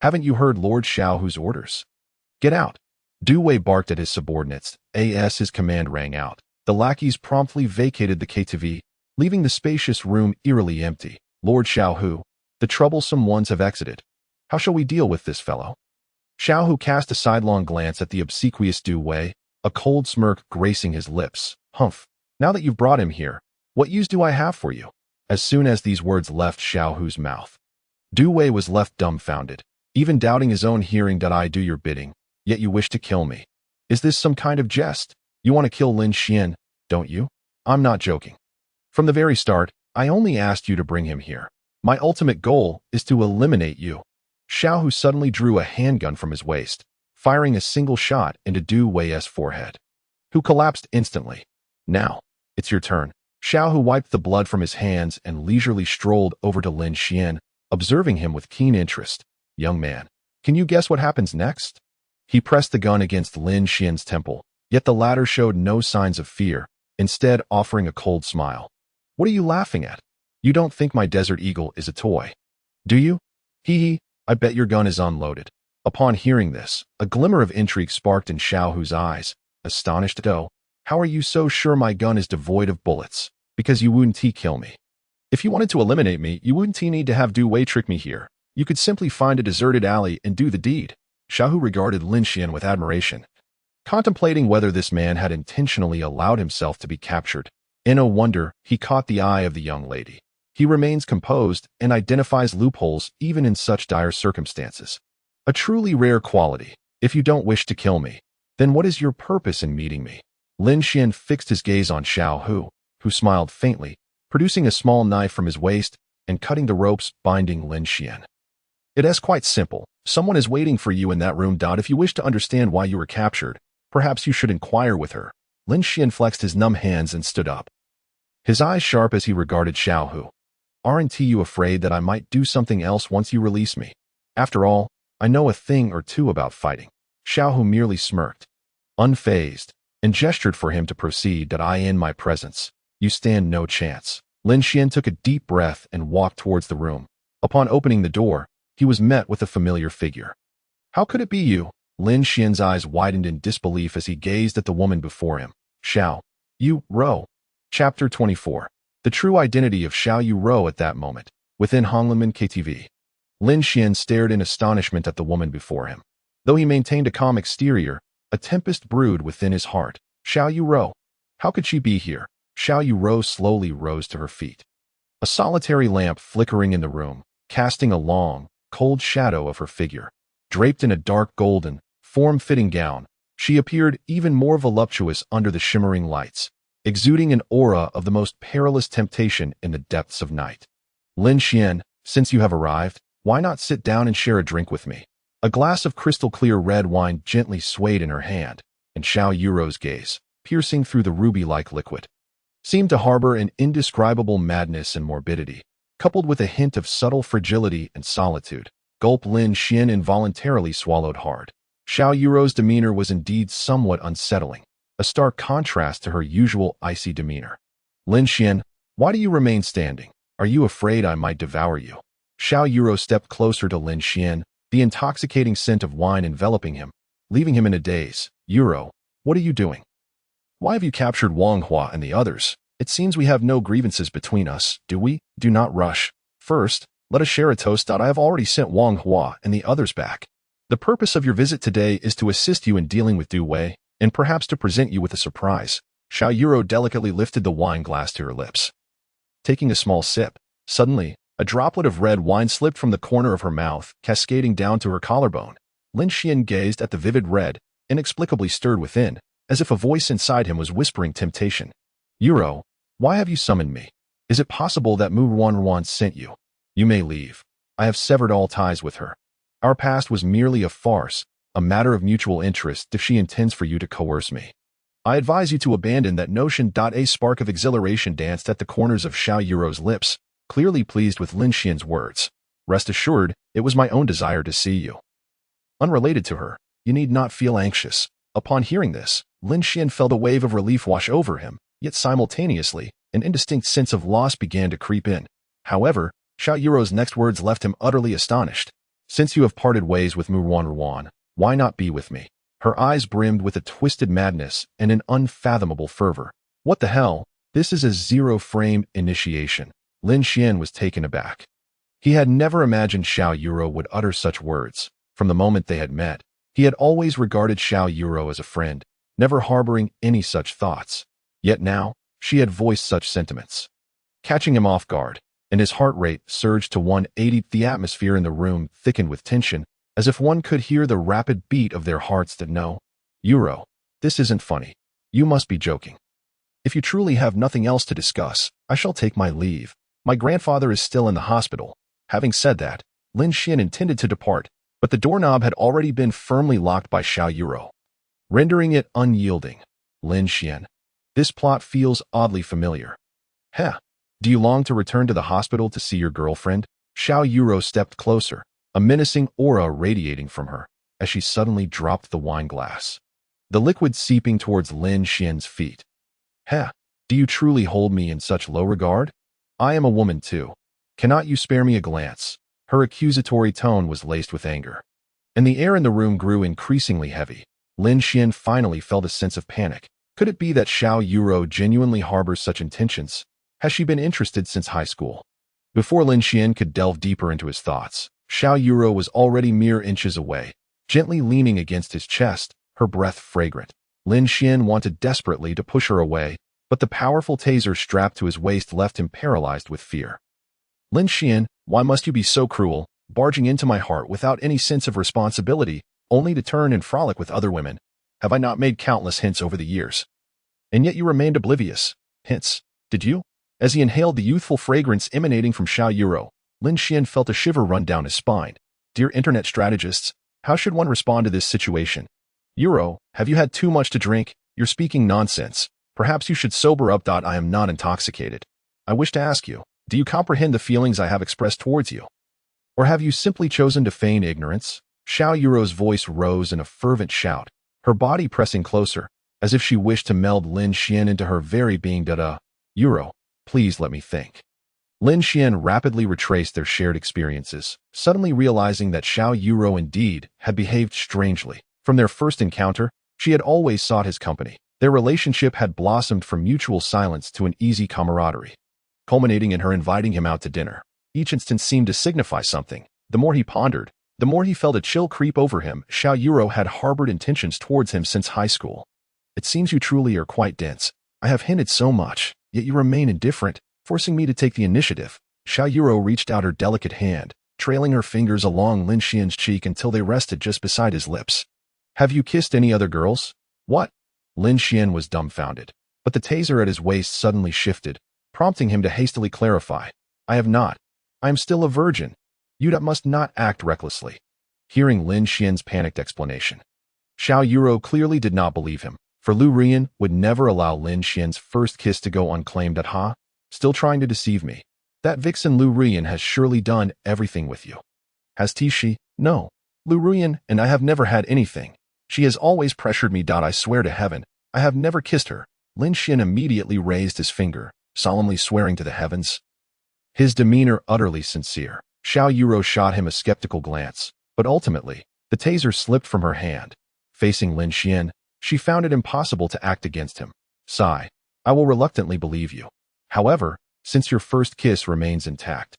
Haven't you heard Lord Xiaohu's orders? Get out. Du Wei barked at his subordinates. As his command rang out, the lackeys promptly vacated the KTV, leaving the spacious room eerily empty. Lord Xiaohu, the troublesome ones have exited. How shall we deal with this fellow? Xiaohu cast a sidelong glance at the obsequious Du Wei, a cold smirk gracing his lips. Humph. Now that you've brought him here, what use do I have for you? As soon as these words left Xiaohu's mouth, Du Wei was left dumbfounded, even doubting his own hearing. I do your bidding, yet you wish to kill me. Is this some kind of jest? You want to kill Lin Xian, don't you? I'm not joking. From the very start, I only asked you to bring him here. My ultimate goal is to eliminate you. Xiaohu suddenly drew a handgun from his waist, firing a single shot into Du Wei's forehead, who collapsed instantly. Now, it's your turn. Xiaohu wiped the blood from his hands and leisurely strolled over to Lin Xian, observing him with keen interest. Young man, can you guess what happens next? He pressed the gun against Lin Xian's temple, yet the latter showed no signs of fear, instead offering a cold smile. What are you laughing at? You don't think my Desert Eagle is a toy, do you? Hee, I bet your gun is unloaded. Upon hearing this, a glimmer of intrigue sparked in Xiaohu's eyes. Astonished, how are you so sure my gun is devoid of bullets? Because you wouldn't kill me. If you wanted to eliminate me, you wouldn't need to have Du Wei trick me here. You could simply find a deserted alley and do the deed. Xiaohu regarded Lin Xian with admiration, contemplating whether this man had intentionally allowed himself to be captured. In a wonder, he caught the eye of the young lady. He remains composed and identifies loopholes even in such dire circumstances. A truly rare quality. If you don't wish to kill me, then what is your purpose in meeting me? Lin Xian fixed his gaze on Xiaohu, who smiled faintly, producing a small knife from his waist and cutting the ropes binding Lin Xian. It is quite simple. Someone is waiting for you in that room. If you wish to understand why you were captured, perhaps you should inquire with her. Lin Xian flexed his numb hands and stood up, his eyes sharp as he regarded Xiaohu. Aren't you afraid that I might do something else once you release me? After all, I know a thing or two about fighting. Xiaohu merely smirked, unfazed, and gestured for him to proceed. I in my presence, you stand no chance. Lin Xian took a deep breath and walked towards the room. Upon opening the door, he was met with a familiar figure. How could it be you? Lin Xian's eyes widened in disbelief as he gazed at the woman before him. Xiao Yu Rou. Chapter 24. The true identity of Xiao Yu Rou at that moment. Within Honglinmen KTV. Lin Xian stared in astonishment at the woman before him. Though he maintained a calm exterior, a tempest brewed within his heart. Xiao Yu Rou. How could she be here? Xiao Yu Rou slowly rose to her feet. A solitary lamp flickering in the room, casting a long, cold shadow of her figure. Draped in a dark golden, form-fitting gown, she appeared even more voluptuous under the shimmering lights, exuding an aura of the most perilous temptation in the depths of night. Lin Xian, since you have arrived, why not sit down and share a drink with me? A glass of crystal-clear red wine gently swayed in her hand, and Xiao Yu Rou's gaze, piercing through the ruby-like liquid, seemed to harbor an indescribable madness and morbidity, coupled with a hint of subtle fragility and solitude. Gulp. Lin Xian involuntarily swallowed hard. Xiao Yu Rou's demeanor was indeed somewhat unsettling, a stark contrast to her usual icy demeanor. Lin Xian, why do you remain standing? Are you afraid I might devour you? Xiao Yu Rou stepped closer to Lin Xian, the intoxicating scent of wine enveloping him, leaving him in a daze. Yu Rou, what are you doing? Why have you captured Wang Hua and the others? It seems we have no grievances between us, do we? Do not rush. First, let us share a toast. I have already sent Wang Hua and the others back. The purpose of your visit today is to assist you in dealing with Du Wei, and perhaps to present you with a surprise. Xiao Yu Rou delicately lifted the wine glass to her lips. Taking a small sip, suddenly, a droplet of red wine slipped from the corner of her mouth, cascading down to her collarbone. Lin Xian gazed at the vivid red, inexplicably stirred within, as if a voice inside him was whispering temptation. Yu Rou, why have you summoned me? Is it possible that Mu Ruan sent you? You may leave. I have severed all ties with her. Our past was merely a farce, a matter of mutual interest if she intends for you to coerce me. I advise you to abandon that notion. A spark of exhilaration danced at the corners of Xiao Yu Rou's lips, clearly pleased with Lin Xian's words. Rest assured, it was my own desire to see you. Unrelated to her, you need not feel anxious. Upon hearing this, Lin Xian felt a wave of relief wash over him, yet simultaneously, an indistinct sense of loss began to creep in. However, Xiao Yu Rou's next words left him utterly astonished. Since you have parted ways with Mu Ruan, why not be with me? Her eyes brimmed with a twisted madness and an unfathomable fervor. What the hell? This is a zero-frame initiation. Lin Xian was taken aback. He had never imagined Xiao Yu Rou would utter such words. From the moment they had met, he had always regarded Xiao Yu Rou as a friend, never harboring any such thoughts. Yet now, she had voiced such sentiments, catching him off guard, and his heart rate surged to 180. The atmosphere in the room thickened with tension, as if one could hear the rapid beat of their hearts. That no, Yu Rou, this isn't funny. You must be joking. If you truly have nothing else to discuss, I shall take my leave. My grandfather is still in the hospital. Having said that, Lin Xian intended to depart, but the doorknob had already been firmly locked by Xiao Yu Rou, rendering it unyielding. Lin Xian, this plot feels oddly familiar. Heh. Do you long to return to the hospital to see your girlfriend? Xiao Yu Rou stepped closer, a menacing aura radiating from her, as she suddenly dropped the wine glass, the liquid seeping towards Lin Xian's feet. Heh, do you truly hold me in such low regard? I am a woman too. Cannot you spare me a glance? Her accusatory tone was laced with anger, and the air in the room grew increasingly heavy. Lin Xian finally felt a sense of panic. Could it be that Xiao Yu Rou genuinely harbors such intentions? Has she been interested since high school? Before Lin Xian could delve deeper into his thoughts, Xiao Yu Rou was already mere inches away, gently leaning against his chest, her breath fragrant. Lin Xian wanted desperately to push her away, but the powerful taser strapped to his waist left him paralyzed with fear. Lin Xian, why must you be so cruel, barging into my heart without any sense of responsibility, only to turn and frolic with other women? Have I not made countless hints over the years? And yet you remained oblivious. Hints, did you? As he inhaled the youthful fragrance emanating from Xiao Yuro, Lin Xian felt a shiver run down his spine. Dear internet strategists, how should one respond to this situation? Yuro, have you had too much to drink? You're speaking nonsense. Perhaps you should sober up. I am not intoxicated. I wish to ask you, do you comprehend the feelings I have expressed towards you? Or have you simply chosen to feign ignorance? Xiao Yuro's voice rose in a fervent shout, her body pressing closer, as if she wished to meld Lin Xian into her very being. Yuro, please let me think. Lin Xian rapidly retraced their shared experiences, suddenly realizing that Xiao Yuro indeed had behaved strangely. From their first encounter, she had always sought his company. Their relationship had blossomed from mutual silence to an easy camaraderie, culminating in her inviting him out to dinner. Each instance seemed to signify something. The more he pondered, the more he felt a chill creep over him. Xiao Yuro had harbored intentions towards him since high school. It seems you truly are quite dense. I have hinted so much, yet you remain indifferent, forcing me to take the initiative. Xiao Yuro reached out her delicate hand, trailing her fingers along Lin Xian's cheek until they rested just beside his lips. Have you kissed any other girls? What? Lin Xian was dumbfounded, but the taser at his waist suddenly shifted, prompting him to hastily clarify. I have not. I am still a virgin. You must not act recklessly. Hearing Lin Xian's panicked explanation, Xiao Yuro clearly did not believe him, for Lu Rian would never allow Lin Xian's first kiss to go unclaimed. Still trying to deceive me. That vixen Lu Rian has surely done everything with you. Has she? No. Lu Rian and I have never had anything. She has always pressured me. I swear to heaven, I have never kissed her. Lin Xian immediately raised his finger, solemnly swearing to the heavens. His demeanor utterly sincere. Xiao Yuro shot him a skeptical glance, but ultimately, the taser slipped from her hand. Facing Lin Xian, she found it impossible to act against him. Sigh, I will reluctantly believe you. However, since your first kiss remains intact,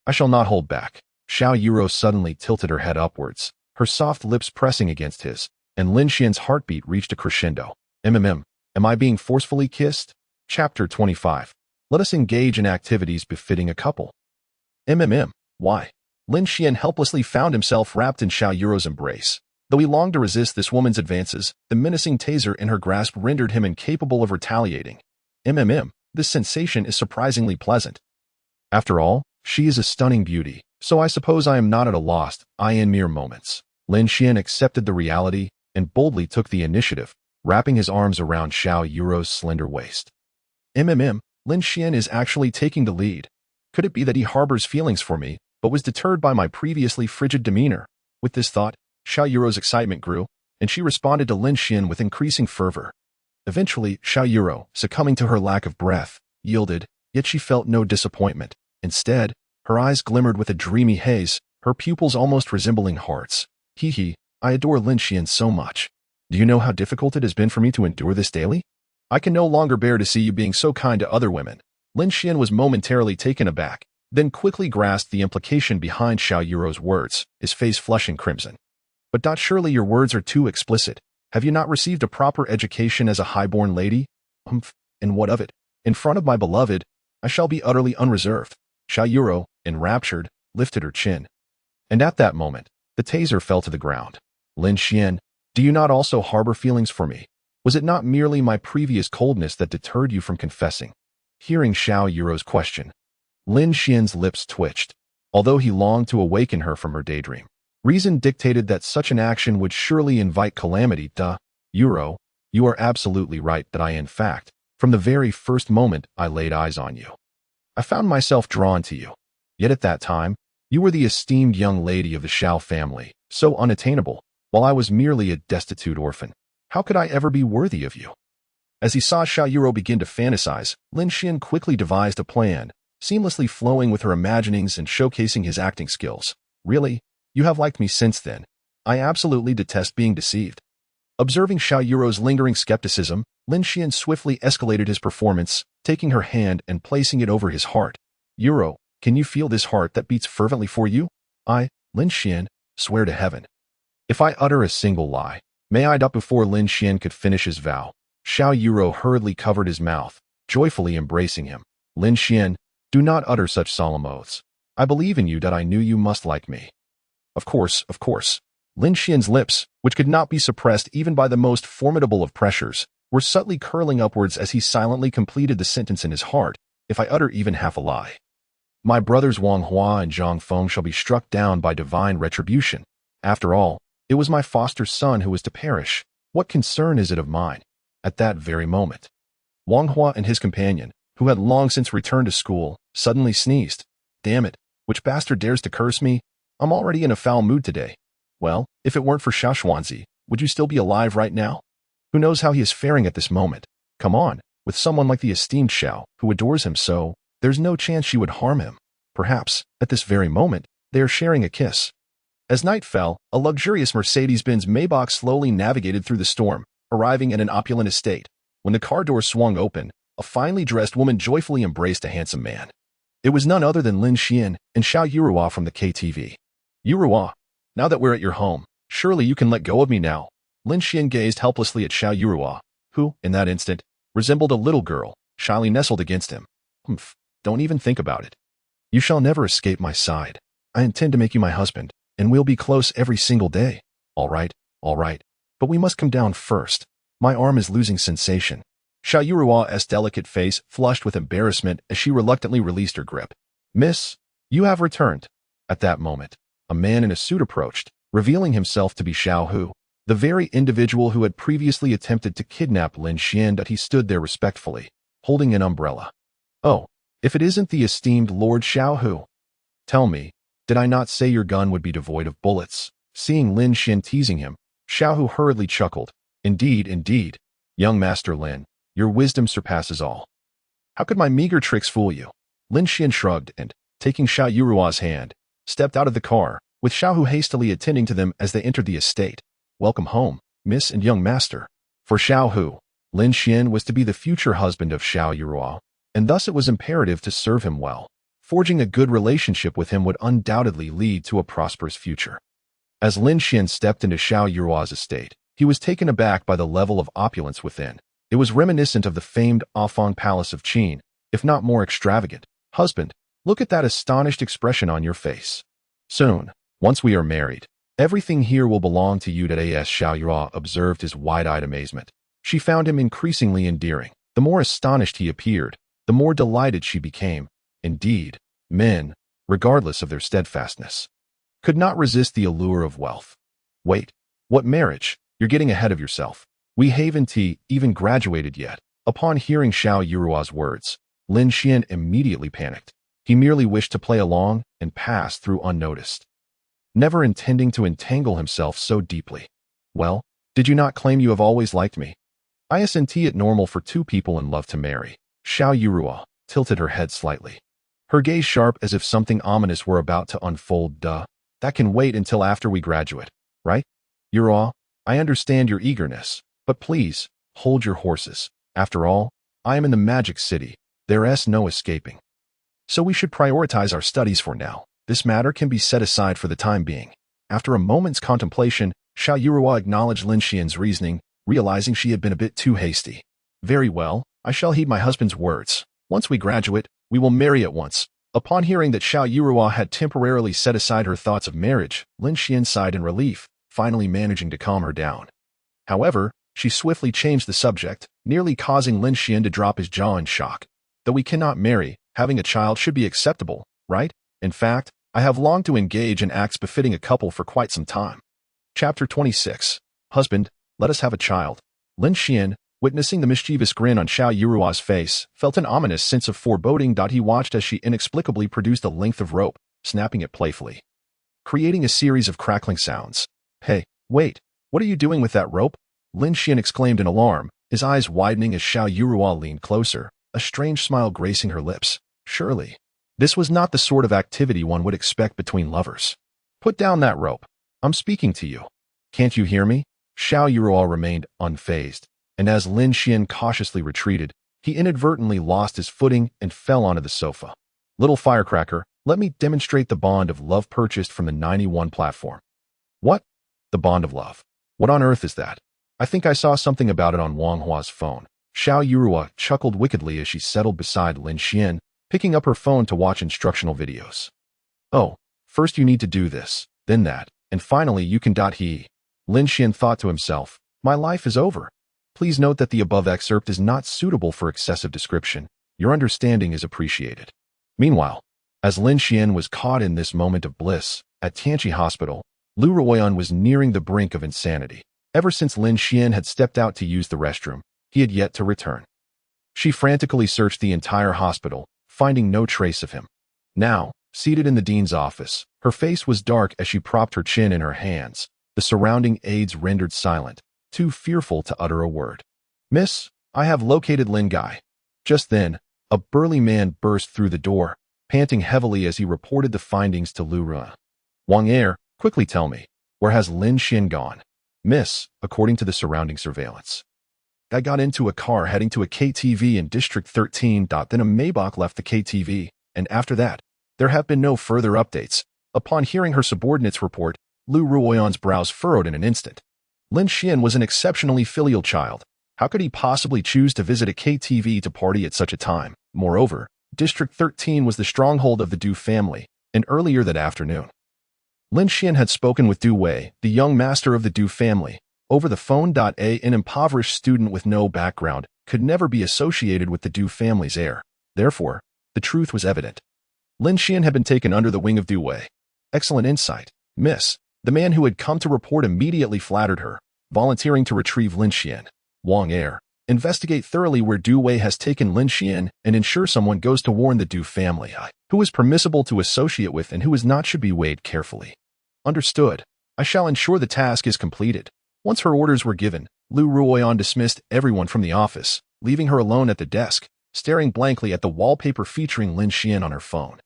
I shall not hold back. Xiao Yuro suddenly tilted her head upwards, her soft lips pressing against his, and Lin Xian's heartbeat reached a crescendo. Am I being forcefully kissed? Chapter 25. Let us engage in activities befitting a couple. Why? Lin Xian helplessly found himself wrapped in Xiao Yuro's embrace. Though he longed to resist this woman's advances, the menacing taser in her grasp rendered him incapable of retaliating. This sensation is surprisingly pleasant. After all, she is a stunning beauty, so I suppose I am not at a loss. In mere moments, Lin Xian accepted the reality and boldly took the initiative, wrapping his arms around Xiao Yuro's slender waist. Lin Xian is actually taking the lead. Could it be that he harbors feelings for me, but was deterred by my previously frigid demeanor? With this thought, Xiao Yuro's excitement grew, and she responded to Lin Xian with increasing fervor. Eventually, Xiao Yuro, succumbing to her lack of breath, yielded, yet she felt no disappointment. Instead, her eyes glimmered with a dreamy haze, her pupils almost resembling hearts. I adore Lin Xian so much. Do you know how difficult it has been for me to endure this daily? I can no longer bear to see you being so kind to other women. Lin Xian was momentarily taken aback, then quickly grasped the implication behind Xiao Yuro's words, his face flushing crimson. But surely your words are too explicit. Have you not received a proper education as a highborn lady? And what of it? In front of my beloved, I shall be utterly unreserved. Xiao Yuro, enraptured, lifted her chin. And at that moment, the taser fell to the ground. Lin Xian, do you not also harbor feelings for me? Was it not merely my previous coldness that deterred you from confessing? Hearing Xiao Yuro's question, Lin Xian's lips twitched. Although he longed to awaken her from her daydream, reason dictated that such an action would surely invite calamity. Yuro, you are absolutely right that in fact, from the very first moment I laid eyes on you, I found myself drawn to you. Yet at that time, you were the esteemed young lady of the Xiao family, so unattainable, while I was merely a destitute orphan. How could I ever be worthy of you? As he saw Xiao Yuro begin to fantasize, Lin Xian quickly devised a plan, seamlessly flowing with her imaginings and showcasing his acting skills. Really? You have liked me since then. I absolutely detest being deceived. Observing Xiao Yuro's lingering skepticism, Lin Xian swiftly escalated his performance, taking her hand and placing it over his heart. Yuro, can you feel this heart that beats fervently for you? I, Lin Xian, swear to heaven. If I utter a single lie, may I die. Before Lin Xian could finish his vow, Xiao Yuro hurriedly covered his mouth, joyfully embracing him. Lin Xian, do not utter such solemn oaths. I believe in you that I knew you must like me. Of course. Lin Xian's lips, which could not be suppressed even by the most formidable of pressures, were subtly curling upwards as he silently completed the sentence in his heart. if I utter even half a lie. My brothers Wang Hua and Zhang Feng shall be struck down by divine retribution. After all, it was my foster son who was to perish. What concern is it of mine? At that very moment, Wang Hua and his companion, who had long since returned to school, suddenly sneezed. Damn it, which bastard dares to curse me? I'm already in a foul mood today. Well, if it weren't for Xiao Xuanzi, would you still be alive right now? Who knows how he is faring at this moment? Come on, with someone like the esteemed Xiao, who adores him so, there's no chance she would harm him. Perhaps, at this very moment, they are sharing a kiss. As night fell, a luxurious Mercedes-Benz Maybach slowly navigated through the storm, arriving at an opulent estate. When the car door swung open, a finely dressed woman joyfully embraced a handsome man. It was none other than Lin Xian and Xiao Yurua from the KTV. Yurua, now that we're at your home, surely you can let go of me now. Lin Xian gazed helplessly at Xiao Yurua, who, in that instant, resembled a little girl, shyly nestled against him. Humph, don't even think about it. You shall never escape my side. I intend to make you my husband, and we'll be close every single day. All right, but we must come down first. My arm is losing sensation. Xiao Yurua's delicate face flushed with embarrassment as she reluctantly released her grip. Miss, you have returned. At that moment, a man in a suit approached, revealing himself to be Xiao Hu, the very individual who had previously attempted to kidnap Lin Xian. That he stood there respectfully, holding an umbrella. Oh, if it isn't the esteemed Lord Xiao Hu. Tell me, did I not say your gun would be devoid of bullets? Seeing Lin Xian teasing him, Xiao Hu hurriedly chuckled. Indeed, young Master Lin, your wisdom surpasses all. How could my meager tricks fool you? Lin Xian shrugged and, taking Xiao Yurua's hand, stepped out of the car, with Xiao Hu hastily attending to them as they entered the estate. Welcome home, Miss and young Master. For Xiao Hu, Lin Xian was to be the future husband of Xiao Yurua, and thus it was imperative to serve him well. Forging a good relationship with him would undoubtedly lead to a prosperous future. As Lin Xian stepped into Xiao Yurua's estate, he was taken aback by the level of opulence within. It was reminiscent of the famed Afang Palace of Qin, if not more extravagant. Husband, look at that astonished expression on your face. Soon, once we are married, everything here will belong to you. As Xiao Yurua observed his wide-eyed amazement, she found him increasingly endearing. The more astonished he appeared, the more delighted she became. Indeed, men, regardless of their steadfastness, could not resist the allure of wealth. Wait, what marriage? You're getting ahead of yourself. We haven't even graduated yet. Upon hearing Xiao Yurua's words, Lin Xian immediately panicked. He merely wished to play along and pass through unnoticed, never intending to entangle himself so deeply. Well, did you not claim you have always liked me? Isn't it normal for two people in love to marry? Xiao Yurua tilted her head slightly, her gaze sharp as if something ominous were about to unfold. That can wait until after we graduate, right? Yurua, I understand your eagerness, but please, hold your horses. After all, I am in the Magic City. There's no escaping. So we should prioritize our studies for now. This matter can be set aside for the time being. After a moment's contemplation, Xiao Yurua acknowledged Lin Xian's reasoning, realizing she had been a bit too hasty. Very well, I shall heed my husband's words. Once we graduate, we will marry at once. Upon hearing that Xiao Yurua had temporarily set aside her thoughts of marriage, Lin Xian sighed in relief, finally managing to calm her down. However, she swiftly changed the subject, nearly causing Lin Xian to drop his jaw in shock. Though we cannot marry, having a child should be acceptable, right? In fact, I have longed to engage in acts befitting a couple for quite some time. Chapter 26. Husband, let us have a child. Lin Xian, witnessing the mischievous grin on Xiao Yurua's face, felt an ominous sense of foreboding. He watched as she inexplicably produced a length of rope, snapping it playfully, creating a series of crackling sounds. Hey, wait, what are you doing with that rope? Lin Xian exclaimed in alarm, his eyes widening as Xiao Yurua leaned closer, a strange smile gracing her lips. Surely, this was not the sort of activity one would expect between lovers. Put down that rope. I'm speaking to you. Can't you hear me? Xiao Yurua remained unfazed, and as Lin Xian cautiously retreated, he inadvertently lost his footing and fell onto the sofa. Little firecracker, let me demonstrate the bond of love purchased from the 91 platform. What? The bond of love? What on earth is that? I think I saw something about it on Wang Hua's phone. Xiao Yurua chuckled wickedly as she settled beside Lin Xian, picking up her phone to watch instructional videos. Oh, first you need to do this, then that, and finally you can. He. Lin Xian thought to himself, my life is over. Please note that the above excerpt is not suitable for excessive description. Your understanding is appreciated. Meanwhile, as Lin Xian was caught in this moment of bliss, at Tianqi Hospital, Lu Ruoyan was nearing the brink of insanity. Ever since Lin Xian had stepped out to use the restroom, he had yet to return. She frantically searched the entire hospital, finding no trace of him. Now, seated in the dean's office, her face was dark as she propped her chin in her hands. The surrounding aides rendered silent, too fearful to utter a word. "Miss, I have located Lin Gai." Just then, a burly man burst through the door, panting heavily as he reported the findings to Lu Ruoyan. "Wang Er, quickly tell me, where has Lin Xian gone?" "Miss, according to the surrounding surveillance, I got into a car heading to a KTV in District 13. Then a Maybach left the KTV, and after that, there have been no further updates." Upon hearing her subordinate's report, Lu Ruoyan's brows furrowed in an instant. Lin Xian was an exceptionally filial child. How could he possibly choose to visit a KTV to party at such a time? Moreover, District 13 was the stronghold of the Du family, and earlier that afternoon, Lin Xian had spoken with Du Wei, the young master of the Du family, over the phone. An impoverished student with no background could never be associated with the Du family's heir. Therefore, the truth was evident. Lin Xian had been taken under the wing of Du Wei. "Excellent insight, miss." The man who had come to report immediately flattered her, volunteering to retrieve Lin Xian. "Wang Er, investigate thoroughly where Du Wei has taken Lin Xian and ensure someone goes to warn the Du family who is permissible to associate with and who is not should be weighed carefully." "Understood. I shall ensure the task is completed." Once her orders were given, Lu Ruoyan dismissed everyone from the office, leaving her alone at the desk, staring blankly at the wallpaper featuring Lin Xian on her phone.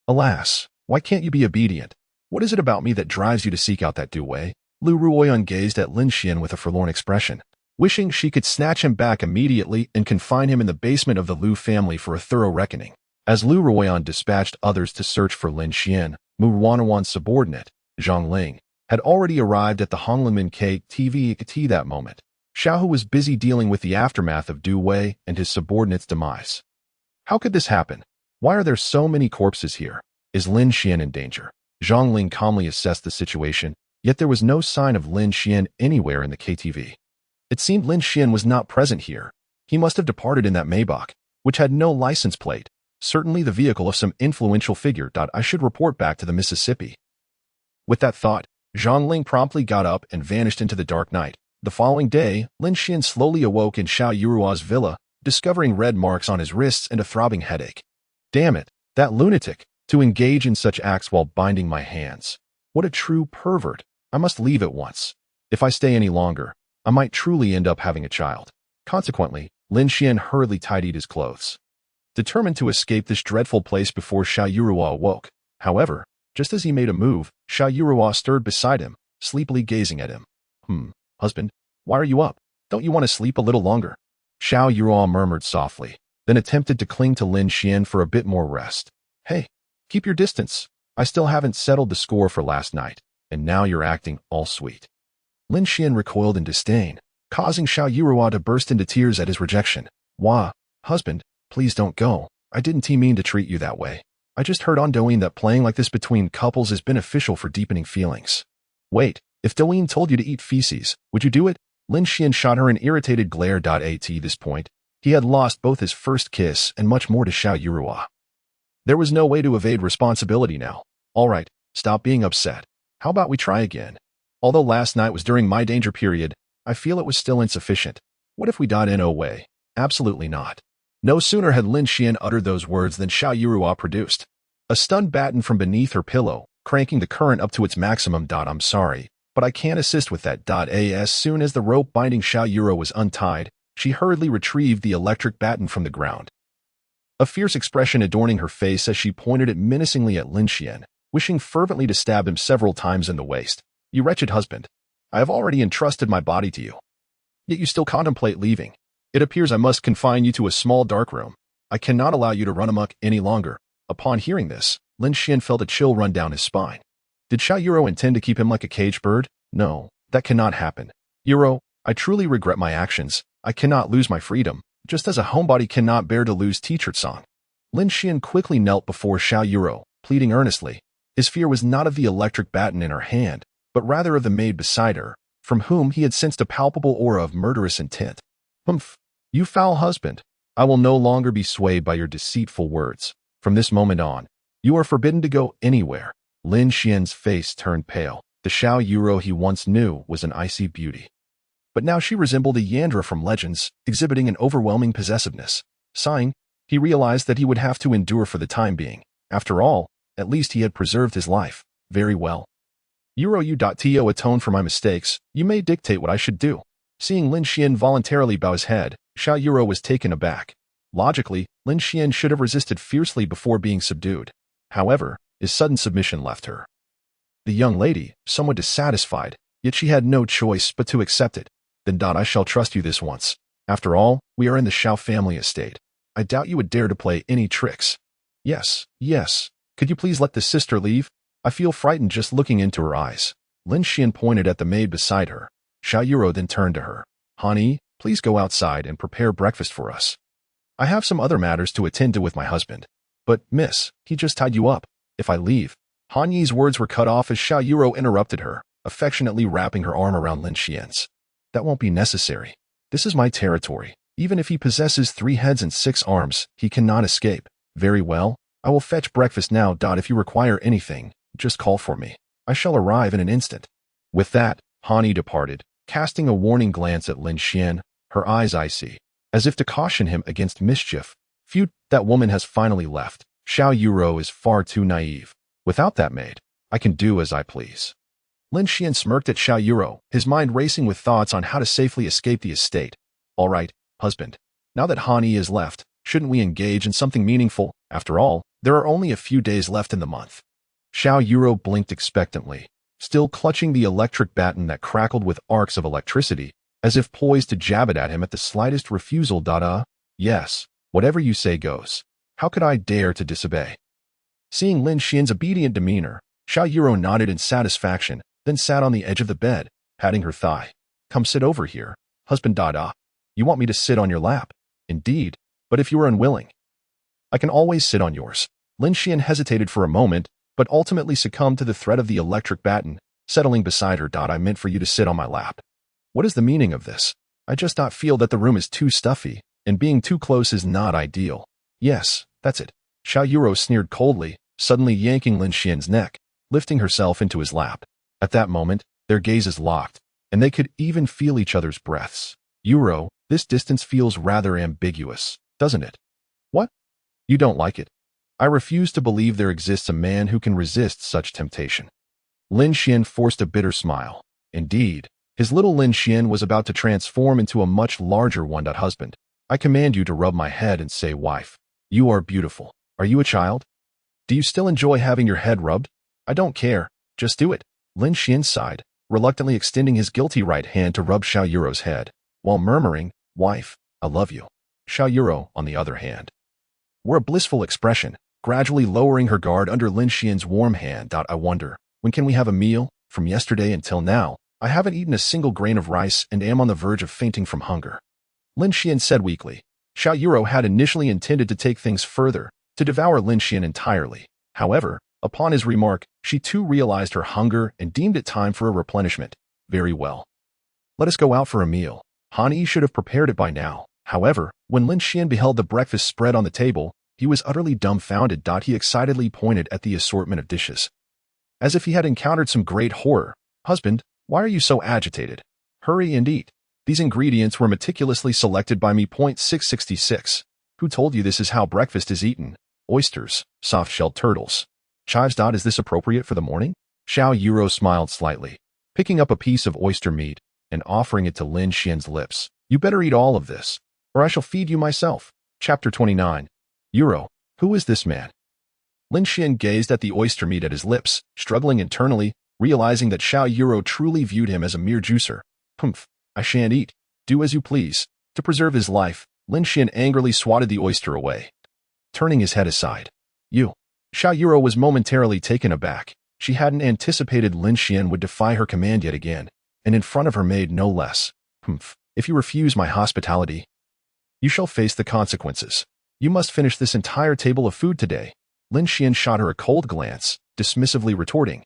"Alas, why can't you be obedient? What is it about me that drives you to seek out that Du Wei?" Lu Ruoyan gazed at Lin Xian with a forlorn expression, wishing she could snatch him back immediately and confine him in the basement of the Lu family for a thorough reckoning. As Lu Ruoyan dispatched others to search for Lin Xian, Mu Ruoyan's subordinate, Zhang Ling, had already arrived at the Honglinmen KTV that moment. Xiaohu was busy dealing with the aftermath of Du Wei and his subordinate's demise. "How could this happen? Why are there so many corpses here? Is Lin Xian in danger?" Zhang Ling calmly assessed the situation, yet there was no sign of Lin Xian anywhere in the KTV. It seemed Lin Xian was not present here. He must have departed in that Maybach, which had no license plate, certainly the vehicle of some influential figure. I should report back to the Mississippi. With that thought, Zhang Ling promptly got up and vanished into the dark night. The following day, Lin Xian slowly awoke in Xiao Yurua's villa, discovering red marks on his wrists and a throbbing headache. "Damn it, that lunatic, to engage in such acts while binding my hands. What a true pervert. I must leave at once. If I stay any longer, I might truly end up having a child." Consequently, Lin Xian hurriedly tidied his clothes, determined to escape this dreadful place before Xiao Yurua awoke. However, just as he made a move, Xiao Yurua stirred beside him, sleepily gazing at him. Husband, why are you up? Don't you want to sleep a little longer?" Xiao Yurua murmured softly, then attempted to cling to Lin Xian for a bit more rest. "Hey, keep your distance. I still haven't settled the score for last night, and now you're acting all sweet." Lin Xian recoiled in disdain, causing Xiao Yurua to burst into tears at his rejection. "Wah, husband, please don't go. I didn't mean to treat you that way. I just heard on Douyin that playing like this between couples is beneficial for deepening feelings." "Wait, if Douyin told you to eat feces, would you do it?" Lin Xian shot her an irritated glare. At this point, he had lost both his first kiss and much more to Xiao Yurua. There was no way to evade responsibility now. "All right, stop being upset. How about we try again? Although last night was during my danger period, I feel it was still insufficient. What if we no way? Absolutely not." No sooner had Lin Xian uttered those words than Xiao Yurua produced a stun baton from beneath her pillow, cranking the current up to its maximum. "I'm sorry, but I can't assist with that." As soon as the rope binding Xiao Yurua was untied, she hurriedly retrieved the electric baton from the ground, a fierce expression adorning her face as she pointed it menacingly at Lin Xian, wishing fervently to stab him several times in the waist. "You wretched husband, I have already entrusted my body to you. Yet you still contemplate leaving. It appears I must confine you to a small dark room. I cannot allow you to run amok any longer." Upon hearing this, Lin Xian felt a chill run down his spine. Did Xiao Yurou intend to keep him like a caged bird? No, that cannot happen. "Yurou, I truly regret my actions. I cannot lose my freedom, just as a homebody cannot bear to lose teacher-song." Lin Xian quickly knelt before Xiao Yurou, pleading earnestly. His fear was not of the electric baton in her hand, but rather of the maid beside her, from whom he had sensed a palpable aura of murderous intent. "Humph, you foul husband. I will no longer be swayed by your deceitful words. From this moment on, you are forbidden to go anywhere. Lin Xian's face turned pale. The Xiao Yuro he once knew was an icy beauty. But now she resembled a Yandra from Legends, exhibiting an overwhelming possessiveness. Sighing, he realized that he would have to endure for the time being. After all, at least he had preserved his life. Very well. Yuro you atone for my mistakes, you may dictate what I should do. Seeing Lin Xian voluntarily bow his head, Xiao Yuro was taken aback. Logically, Lin Xian should have resisted fiercely before being subdued. However, his sudden submission left her. The young lady, somewhat dissatisfied, yet she had no choice but to accept it. Then I shall trust you this once. After all, we are in the Xiao family estate. I doubt you would dare to play any tricks. Yes. Could you please let the sister leave? I feel frightened just looking into her eyes. Lin Xian pointed at the maid beside her. Xiao Yuro then turned to her. Honey, please go outside and prepare breakfast for us. I have some other matters to attend to with my husband. But, miss, he just tied you up. If I leave. Han Yi's words were cut off as Xiao Yuro interrupted her, affectionately wrapping her arm around Lin Xian's. That won't be necessary. This is my territory. Even if he possesses 3 heads and 6 arms, he cannot escape. Very well. I will fetch breakfast now. If you require anything, just call for me. I shall arrive in an instant. With that, Han Yi departed, casting a warning glance at Lin Xian, her eyes icy, as if to caution him against mischief. Phew, that woman has finally left. Xiao Yuro is far too naive. Without that maid, I can do as I please. Lin Xian smirked at Xiao Yuro, his mind racing with thoughts on how to safely escape the estate. All right, husband. Now that Han Yi is left, shouldn't we engage in something meaningful? After all, there are only a few days left in the month. Xiao Yuro blinked expectantly, still clutching the electric baton that crackled with arcs of electricity, as if poised to jab it at him at the slightest refusal. Yes, whatever you say goes. How could I dare to disobey? Seeing Lin Xian's obedient demeanor, Xiao Yuro nodded in satisfaction, then sat on the edge of the bed, patting her thigh. Come sit over here, husband. You want me to sit on your lap? Indeed, but if you are unwilling, I can always sit on yours. Lin Xian hesitated for a moment, but ultimately succumbed to the threat of the electric baton, settling beside her. I meant for you to sit on my lap. What is the meaning of this? I just feel that the room is too stuffy, and being too close is not ideal. Yes, that's it. Xiao Yuro sneered coldly, suddenly yanking Lin Xian's neck, lifting herself into his lap. At that moment, their gazes locked, and they could even feel each other's breaths. Yuro, this distance feels rather ambiguous, doesn't it? What? You don't like it? I refuse to believe there exists a man who can resist such temptation. Lin Xian forced a bitter smile. Indeed, his little Lin Xian was about to transform into a much larger one. Husband, I command you to rub my head and say, wife, you are beautiful. Are you a child? Do you still enjoy having your head rubbed? I don't care. Just do it. Lin Xian sighed, reluctantly extending his guilty right hand to rub Xiao Yuro's head, while murmuring, wife, I love you. Xiao Yuro, on the other hand, wore a blissful expression, gradually lowering her guard under Lin Xian's warm hand. I wonder, when can we have a meal? From yesterday until now, I haven't eaten a single grain of rice and am on the verge of fainting from hunger. Lin Xian said weakly. Xiao Yuro had initially intended to take things further, to devour Lin Xian entirely. However, upon his remark, she too realized her hunger and deemed it time for a replenishment. Very well. Let us go out for a meal. Han Yi should have prepared it by now. However, when Lin Xian beheld the breakfast spread on the table, he was utterly dumbfounded. He excitedly pointed at the assortment of dishes, as if he had encountered some great horror. Husband, why are you so agitated? Hurry and eat. These ingredients were meticulously selected by me. 666. Who told you this is how breakfast is eaten? Oysters, soft-shelled turtles. Chives. Is this appropriate for the morning? Xiao Yuro smiled slightly, picking up a piece of oyster meat and offering it to Lin Xian's lips. You better eat all of this, or I shall feed you myself. Chapter 29. Yuro, who is this man? Lin Xian gazed at the oyster meat at his lips, struggling internally, realizing that Xiao Yuro truly viewed him as a mere juicer. Humph, I shan't eat. Do as you please. To preserve his life, Lin Xian angrily swatted the oyster away, turning his head aside. You. Xiao Yuro was momentarily taken aback. She hadn't anticipated Lin Xian would defy her command yet again, and in front of her maid no less. Humph, if you refuse my hospitality, you shall face the consequences. You must finish this entire table of food today. Lin Xian shot her a cold glance, dismissively retorting,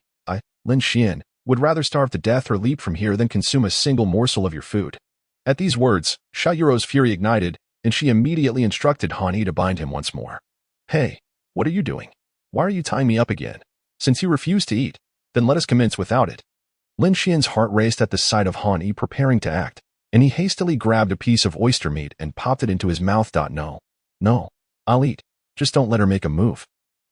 Lin Xian, would rather starve to death or leap from here than consume a single morsel of your food. At these words, Xiao Yuro's fury ignited, and she immediately instructed Han Yi to bind him once more. Hey, what are you doing? Why are you tying me up again? Since you refuse to eat, then let us commence without it. Lin Xian's heart raced at the sight of Han Yi preparing to act, and he hastily grabbed a piece of oyster meat and popped it into his mouth. No, I'll eat. Just don't let her make a move.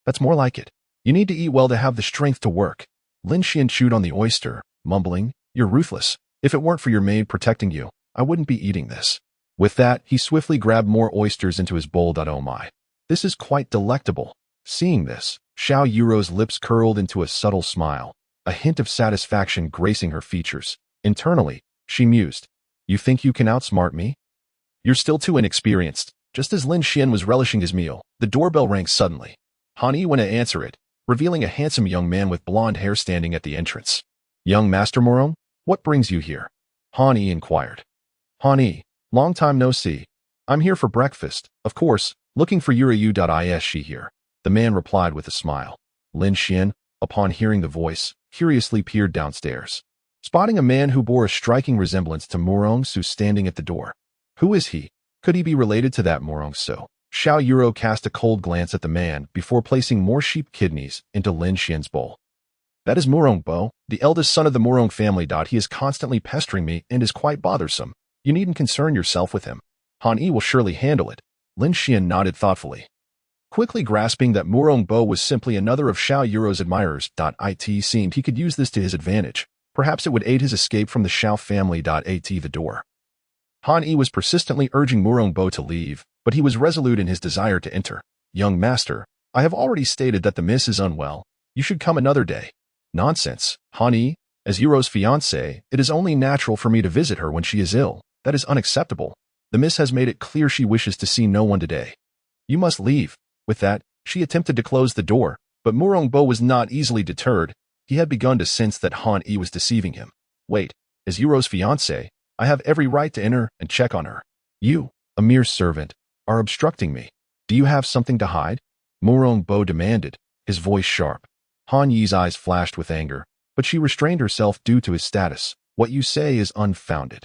That's more like it. You need to eat well to have the strength to work. Lin Xian chewed on the oyster, mumbling, You're ruthless. If it weren't for your maid protecting you, I wouldn't be eating this. With that, he swiftly grabbed more oysters into his bowl. Oh my. This is quite delectable. Seeing this, Xiao Yuro's lips curled into a subtle smile, a hint of satisfaction gracing her features. Internally, she mused, You think you can outsmart me? You're still too inexperienced. Just as Lin Xian was relishing his meal, the doorbell rang suddenly. Han Yi went to answer it, revealing a handsome young man with blonde hair standing at the entrance. Young Master Morong, what brings you here? Han Yi inquired. Han Yi, long time no see. I'm here for breakfast, of course, looking for Yurayu. She here. The man replied with a smile. Lin Xian, upon hearing the voice, curiously peered downstairs, spotting a man who bore a striking resemblance to Morong Su standing at the door. Who is he? Could he be related to that Morong Su? Xiao Yuro cast a cold glance at the man before placing more sheep kidneys into Lin Xian's bowl. That is Morong Bo, the eldest son of the Morong family. He is constantly pestering me and is quite bothersome. You needn't concern yourself with him. Han Yi will surely handle it. Lin Xian nodded thoughtfully, quickly grasping that Morong Bo was simply another of Xiao Yuro's admirers. It seemed he could use this to his advantage. Perhaps it would aid his escape from the Xiao family. The door. Han Yi was persistently urging Morong Bo to leave, but he was resolute in his desire to enter. Young master, I have already stated that the miss is unwell. You should come another day. Nonsense, Han Yi. As Yuro's fiancé, it is only natural for me to visit her when she is ill. That is unacceptable. The miss has made it clear she wishes to see no one today. You must leave. With that, she attempted to close the door, but Morong Bo was not easily deterred. He had begun to sense that Han Yi was deceiving him. Wait, as Yuro's fiancé, I have every right to enter and check on her. You, a mere servant, are obstructing me. Do you have something to hide? Morong Bo demanded, his voice sharp. Han Yi's eyes flashed with anger, but she restrained herself due to his status. What you say is unfounded.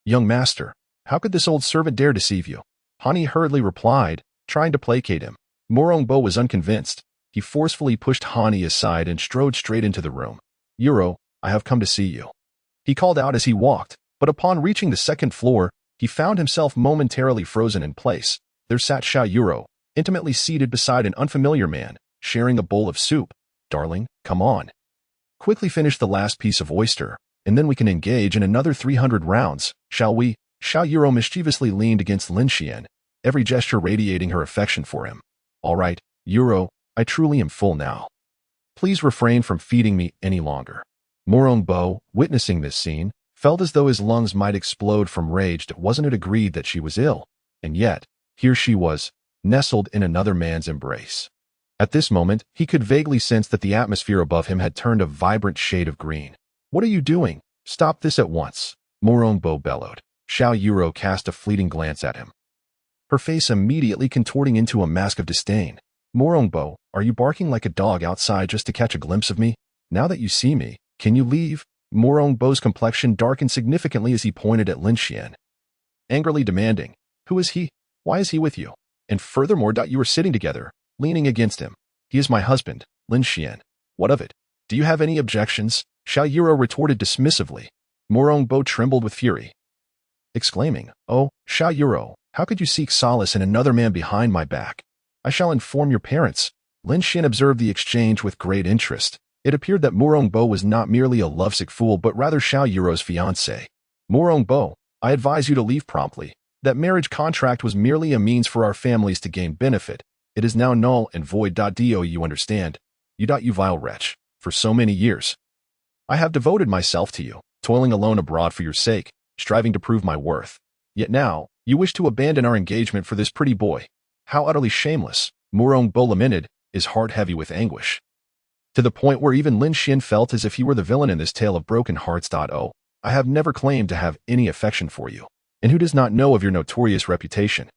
Young master, how could this old servant dare deceive you? Han Yi hurriedly replied, trying to placate him. Morong Bo was unconvinced. He forcefully pushed Han Yi aside and strode straight into the room. Yuro, I have come to see you. He called out as he walked, but upon reaching the second floor, he found himself momentarily frozen in place. There sat Xiao Yuro, intimately seated beside an unfamiliar man, sharing a bowl of soup. Darling, come on. Quickly finish the last piece of oyster, and then we can engage in another 300 rounds, shall we? Xiao Yuro mischievously leaned against Lin Xian, every gesture radiating her affection for him. All right, Yuro, I truly am full now. Please refrain from feeding me any longer. Morong Bo, witnessing this scene, felt as though his lungs might explode from rage. Wasn't it agreed that she was ill? And yet, here she was, nestled in another man's embrace. At this moment, he could vaguely sense that the atmosphere above him had turned a vibrant shade of green. What are you doing? Stop this at once, Morong Bo bellowed. Xiao Yuro cast a fleeting glance at him, her face immediately contorting into a mask of disdain. Morong Bo, are you barking like a dog outside just to catch a glimpse of me? Now that you see me, can you leave? Morong Bo's complexion darkened significantly as he pointed at Lin Xian, angrily demanding, Who is he? Why is he with you? And furthermore, you were sitting together, leaning against him. He is my husband, Lin Xian. What of it? Do you have any objections? Xiao Yuro retorted dismissively. Morong Bo trembled with fury, exclaiming, Oh, Xiao Yuro, how could you seek solace in another man behind my back? I shall inform your parents. Lin Xian observed the exchange with great interest. It appeared that Morong Bo was not merely a lovesick fool but rather Xiao Yuro's fiancé. Morong Bo, I advise you to leave promptly. That marriage contract was merely a means for our families to gain benefit. It is now null and void. Do you understand? You vile wretch. For so many years, I have devoted myself to you, toiling alone abroad for your sake, striving to prove my worth. Yet now, you wish to abandon our engagement for this pretty boy. How utterly shameless. Morong Bo lamented, his heart heavy with anguish, to the point where even Lin Xian felt as if he were the villain in this tale of broken hearts. Oh, I have never claimed to have any affection for you, and who does not know of your notorious reputation?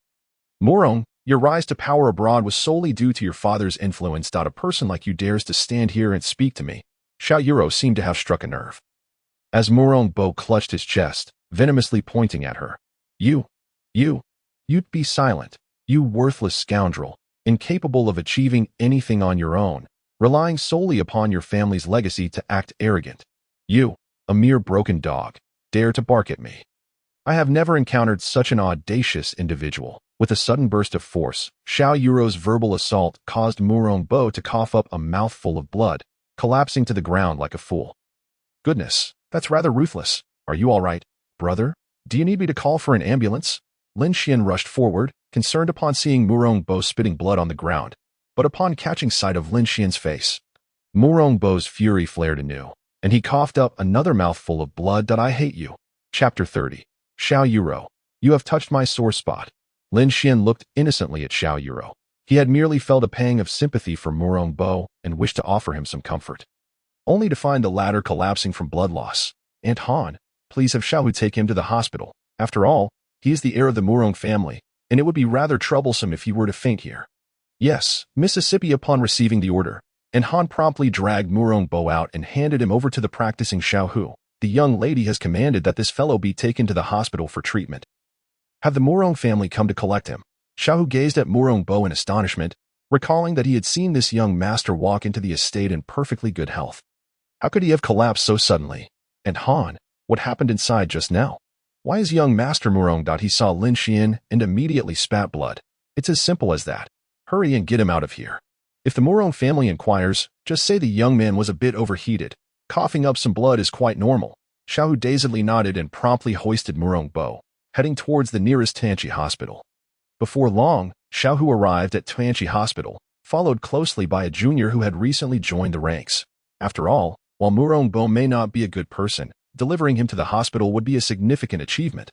Morong, your rise to power abroad was solely due to your father's influence. A person like you dares to stand here and speak to me. Xiao Yuro seemed to have struck a nerve, as Morong Bo clutched his chest, venomously pointing at her. You You'd be silent. You worthless scoundrel, incapable of achieving anything on your own, relying solely upon your family's legacy to act arrogant. You, a mere broken dog, dare to bark at me. I have never encountered such an audacious individual. With a sudden burst of force, Xiao Yuro's verbal assault caused Mu Rongbo to cough up a mouthful of blood, collapsing to the ground like a fool. Goodness, that's rather ruthless. Are you all right, brother? Do you need me to call for an ambulance? Lin Xian rushed forward, concerned upon seeing Mu Rongbo spitting blood on the ground, but upon catching sight of Lin Xian's face, Mu Rongbo's fury flared anew, and he coughed up another mouthful of blood. I hate you. Chapter 30. Xiao Yuro, you have touched my sore spot. Lin Xian looked innocently at Xiao Yuro. He had merely felt a pang of sympathy for Mu Rongbo and wished to offer him some comfort, only to find the latter collapsing from blood loss. Aunt Han, please have Xiao Hu take him to the hospital. After all, he is the heir of the Murong family, and it would be rather troublesome if he were to faint here. Yes, Mississippi. Upon receiving the order, Aunt Han promptly dragged Mu Rongbo out and handed him over to the practicing Xiao Hu. The young lady has commanded that this fellow be taken to the hospital for treatment. Have the Murong family come to collect him? Xiao Hu gazed at Mu Rongbo in astonishment, recalling that he had seen this young master walk into the estate in perfectly good health. How could he have collapsed so suddenly? And Han, what happened inside just now? Why is young Master Murong? He saw Lin Xian and immediately spat blood. It's as simple as that. Hurry and get him out of here. If the Murong family inquires, just say the young man was a bit overheated. Coughing up some blood is quite normal. Xiao Hu dazedly nodded and promptly hoisted Mu Rongbo, heading towards the nearest Tanchi hospital. Before long, Xiao Hu arrived at Tanchi hospital, followed closely by a junior who had recently joined the ranks. After all, while Mu Rongbo may not be a good person, delivering him to the hospital would be a significant achievement.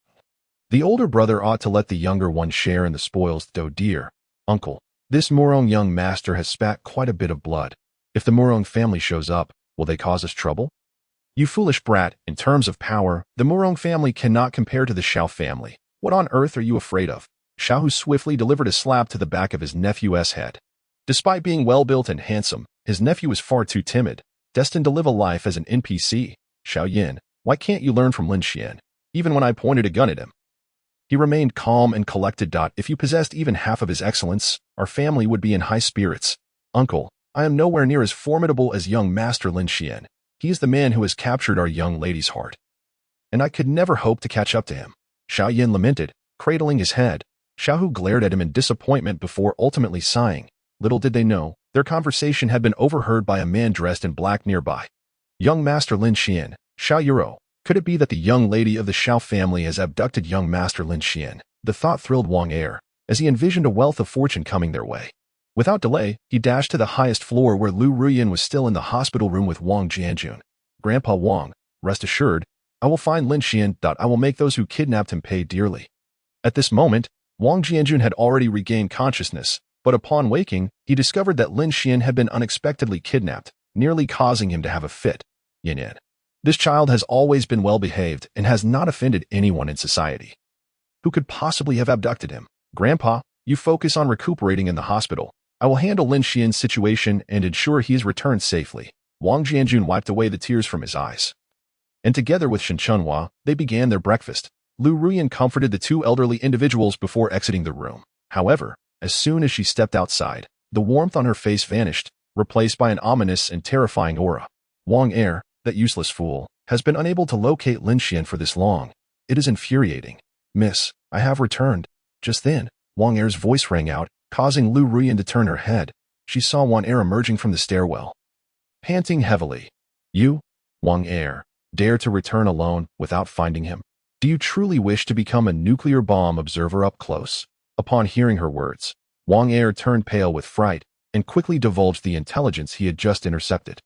The older brother ought to let the younger one share in the spoils. Though dear uncle, this Murong young master has spat quite a bit of blood. If the Murong family shows up, will they cause us trouble? You foolish brat, in terms of power, the Murong family cannot compare to the Xiao family. What on earth are you afraid of? Xiao Hu swiftly delivered a slap to the back of his nephew's head. Despite being well-built and handsome, his nephew was far too timid, destined to live a life as an NPC. Xiao Yin, why can't you learn from Lin Xian? Even when I pointed a gun at him, he remained calm and collected. If you possessed even half of his excellence, our family would be in high spirits. Uncle, I am nowhere near as formidable as young Master Lin Xian. He is the man who has captured our young lady's heart, and I could never hope to catch up to him. Xiao Yin lamented, cradling his head. Xiao Hu glared at him in disappointment before ultimately sighing. Little did they know, their conversation had been overheard by a man dressed in black nearby. Young Master Lin Xian, Xiao Yuro, could it be that the young lady of the Xiao family has abducted young Master Lin Xian? The thought thrilled Wang Er, as he envisioned a wealth of fortune coming their way. Without delay, he dashed to the highest floor where Lu Ruyan was still in the hospital room with Wang Jianjun. Grandpa Wang, rest assured, I will find Lin Xian. I will make those who kidnapped him pay dearly. At this moment, Wang Jianjun had already regained consciousness, but upon waking, he discovered that Lin Xian had been unexpectedly kidnapped, nearly causing him to have a fit. Yin Yin. This child has always been well-behaved and has not offended anyone in society. Who could possibly have abducted him? Grandpa, you focus on recuperating in the hospital. I will handle Lin Xian's situation and ensure he is returned safely. Wang Jianjun wiped away the tears from his eyes. And together with Shen Chunhua, they began their breakfast. Lu Ruyan comforted the two elderly individuals before exiting the room. However, as soon as she stepped outside, the warmth on her face vanished, replaced by an ominous and terrifying aura. Wang Er, that useless fool, has been unable to locate Lin Xian for this long. It is infuriating. Miss, I have returned. Just then, Wang Er's voice rang out, causing Lu Ruyan to turn her head. She saw Wang Er emerging from the stairwell, panting heavily. You, Wang Er, dare to return alone without finding him? Do you truly wish to become a nuclear bomb observer up close? Upon hearing her words, Wang Er turned pale with fright and quickly divulged the intelligence he had just intercepted.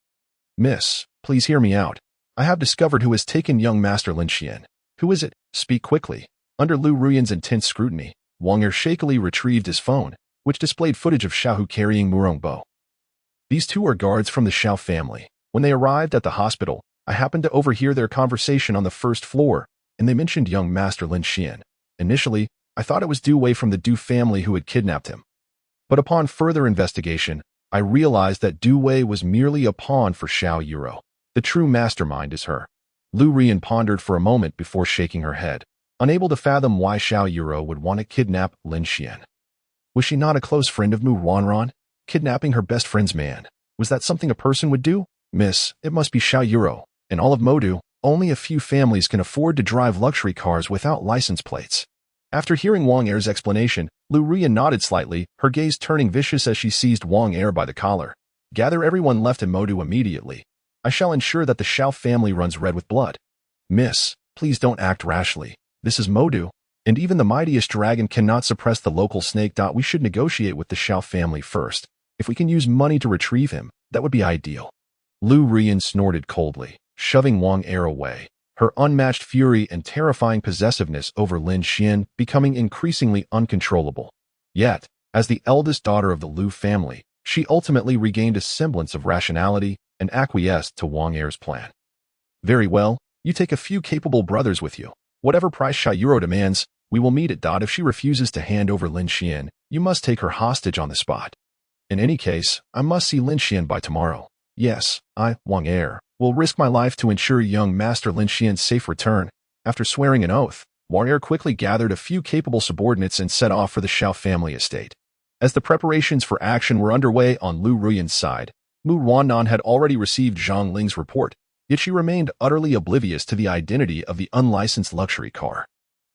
Miss, please hear me out. I have discovered who has taken young Master Lin Xian. Who is it? Speak quickly. Under Lu Ruyan's intense scrutiny, Wang Er shakily retrieved his phone, which displayed footage of Xiao Hu carrying Mu Rongbo. These two are guards from the Xiao family. When they arrived at the hospital, I happened to overhear their conversation on the first floor, and they mentioned young Master Lin Xian. Initially, I thought it was Du Wei from the Du family who had kidnapped him. But upon further investigation, I realized that Du Wei was merely a pawn for Xiao Yuro. The true mastermind is her. Lu Ruyan pondered for a moment before shaking her head. unable to fathom why Xiao Yuro would want to kidnap Lin Xian. Was she not a close friend of Mu Wanran? Kidnapping her best friend's man. Was that something a person would do? Miss, it must be Xiao Yuro. In all of Modu, only a few families can afford to drive luxury cars without license plates. After hearing Wang Er's explanation, Lu Ruyan nodded slightly, her gaze turning vicious as she seized Wang Er by the collar. Gather everyone left in Modu immediately. I shall ensure that the Xiao family runs red with blood. Miss, please don't act rashly. This is Modu, and even the mightiest dragon cannot suppress the local snake. We should negotiate with the Xiao family first. If we can use money to retrieve him, that would be ideal. Lu Ruyan snorted coldly, shoving Wang Er away, her unmatched fury and terrifying possessiveness over Lin Xian becoming increasingly uncontrollable. Yet, as the eldest daughter of the Lu family, she ultimately regained a semblance of rationality and acquiesced to Wang Er's plan. Very well, you take a few capable brothers with you. Whatever price Xiao Yuro demands, we will meet it. If she refuses to hand over Lin Xian, you must take her hostage on the spot. In any case, I must see Lin Xian by tomorrow. Yes, I, Wang Er, will risk my life to ensure young Master Lin Xian's safe return. After swearing an oath, Wang Er quickly gathered a few capable subordinates and set off for the Xiao family estate. As the preparations for action were underway on Lu Ruyan's side, Mu Wannan had already received Zhang Ling's report, yet she remained utterly oblivious to the identity of the unlicensed luxury car.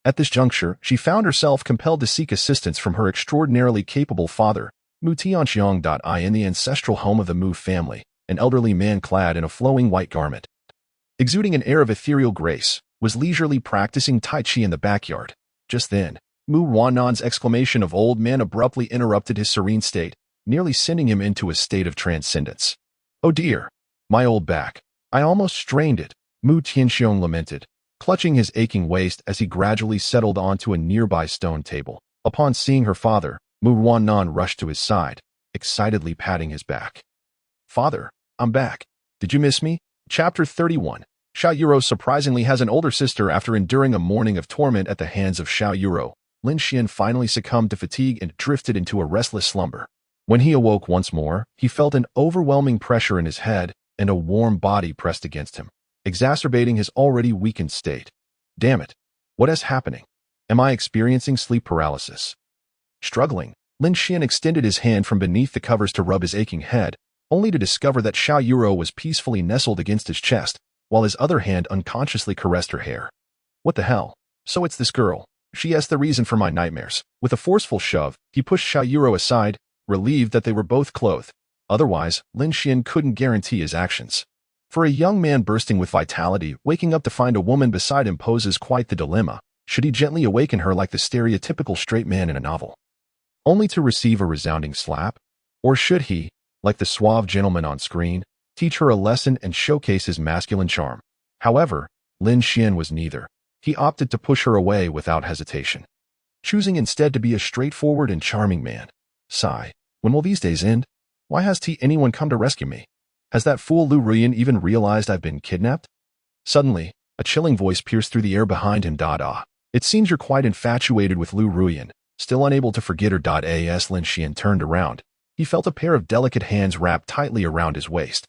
At this juncture, she found herself compelled to seek assistance from her extraordinarily capable father, Mu Tianxiang. In the ancestral home of the Mu family, an elderly man clad in a flowing white garment, exuding an air of ethereal grace, was leisurely practicing Tai Chi in the backyard. Just then, Mu Wannan's exclamation of "old man" abruptly interrupted his serene state, nearly sending him into a state of transcendence. Oh dear, my old back. I almost strained it, Mu Tianxiang lamented, clutching his aching waist as he gradually settled onto a nearby stone table. Upon seeing her father, Mu Wannan rushed to his side, excitedly patting his back. Father, I'm back. Did you miss me? Chapter 31. Xiao Yuro surprisingly has an older sister. After enduring a morning of torment at the hands of Xiao Yuro, Lin Xian finally succumbed to fatigue and drifted into a restless slumber. When he awoke once more, he felt an overwhelming pressure in his head and a warm body pressed against him, exacerbating his already weakened state. Damn it. What is happening? Am I experiencing sleep paralysis? Struggling, Lin Xian extended his hand from beneath the covers to rub his aching head, only to discover that Xiao Yuro was peacefully nestled against his chest, while his other hand unconsciously caressed her hair. What the hell? So it's this girl. She is the reason for my nightmares. With a forceful shove, he pushed Xiao Yuro aside, relieved that they were both clothed. Otherwise, Lin Xian couldn't guarantee his actions. For a young man bursting with vitality, waking up to find a woman beside him poses quite the dilemma. Should he gently awaken her like the stereotypical straight man in a novel, only to receive a resounding slap? Or should he, like the suave gentleman on screen, teach her a lesson and showcase his masculine charm? However, Lin Xian was neither. He opted to push her away without hesitation, choosing instead to be a straightforward and charming man. Sigh. When will these days end? Why has anyone come to rescue me? Has that fool Lu Ruyan even realized I've been kidnapped? Suddenly, a chilling voice pierced through the air behind him. It seems you're quite infatuated with Lu Ruyan. Still unable to forget her. As Lin Xian turned around, he felt a pair of delicate hands wrapped tightly around his waist.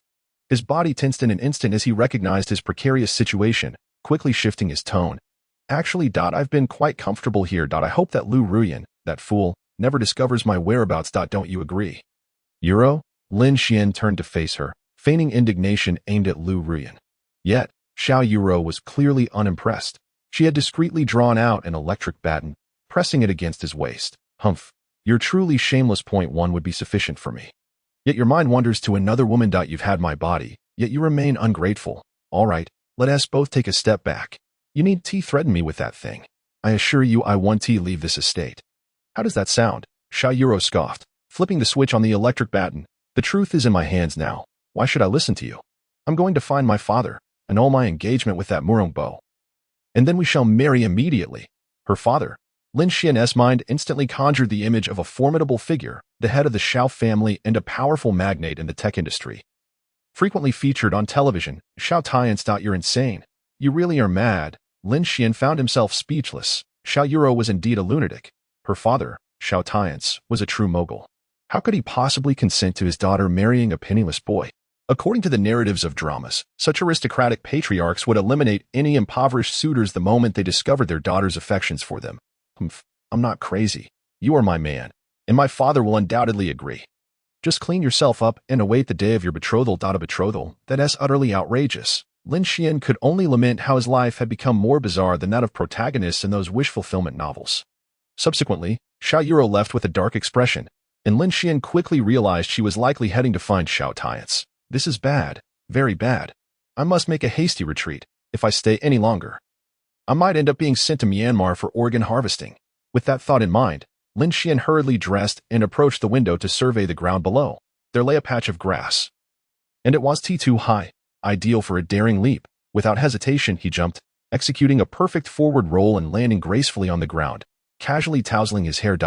His body tensed in an instant as he recognized his precarious situation, quickly shifting his tone. Actually, I've been quite comfortable here. I hope that Lu Ruyan, that fool, never discovers my whereabouts. Don't you agree? Yuro? Lin Xian turned to face her, feigning indignation aimed at Lu Ruyan. Yet, Xiao Yuro was clearly unimpressed. She had discreetly drawn out an electric baton, pressing it against his waist. Humph. Your truly shameless .1 would be sufficient for me. Yet your mind wanders to another woman. You've had my body, yet you remain ungrateful. All right, let us both take a step back. You need to threaten me with that thing. I assure you I want to leave this estate. How does that sound? Xiao Yuro scoffed, flipping the switch on the electric baton. The truth is in my hands now. Why should I listen to you? I'm going to find my father, annul my engagement with that Murongbo, and then we shall marry immediately. Her father? Lin Xian's mind instantly conjured the image of a formidable figure, the head of the Xiao family and a powerful magnate in the tech industry. Frequently featured on television, Xiao Tians. You're insane. You really are mad. Lin Xian found himself speechless. Xiao Yuro was indeed a lunatic. Her father, Xiao Tians, was a true mogul. How could he possibly consent to his daughter marrying a penniless boy? According to the narratives of dramas, such aristocratic patriarchs would eliminate any impoverished suitors the moment they discovered their daughter's affections for them. Humph, I'm not crazy. You are my man, and my father will undoubtedly agree. Just clean yourself up and await the day of your betrothal. A betrothal that is utterly outrageous. Lin Xian could only lament how his life had become more bizarre than that of protagonists in those wish-fulfillment novels. Subsequently, Xiao Yuro left with a dark expression, and Lin Xian quickly realized she was likely heading to find Xiao Tiance. This is bad, very bad. I must make a hasty retreat. If I stay any longer, I might end up being sent to Myanmar for organ harvesting. With that thought in mind, Lin Xian hurriedly dressed and approached the window to survey the ground below. There lay a patch of grass, and it was too high, ideal for a daring leap. Without hesitation, he jumped, executing a perfect forward roll and landing gracefully on the ground, casually tousling his hair.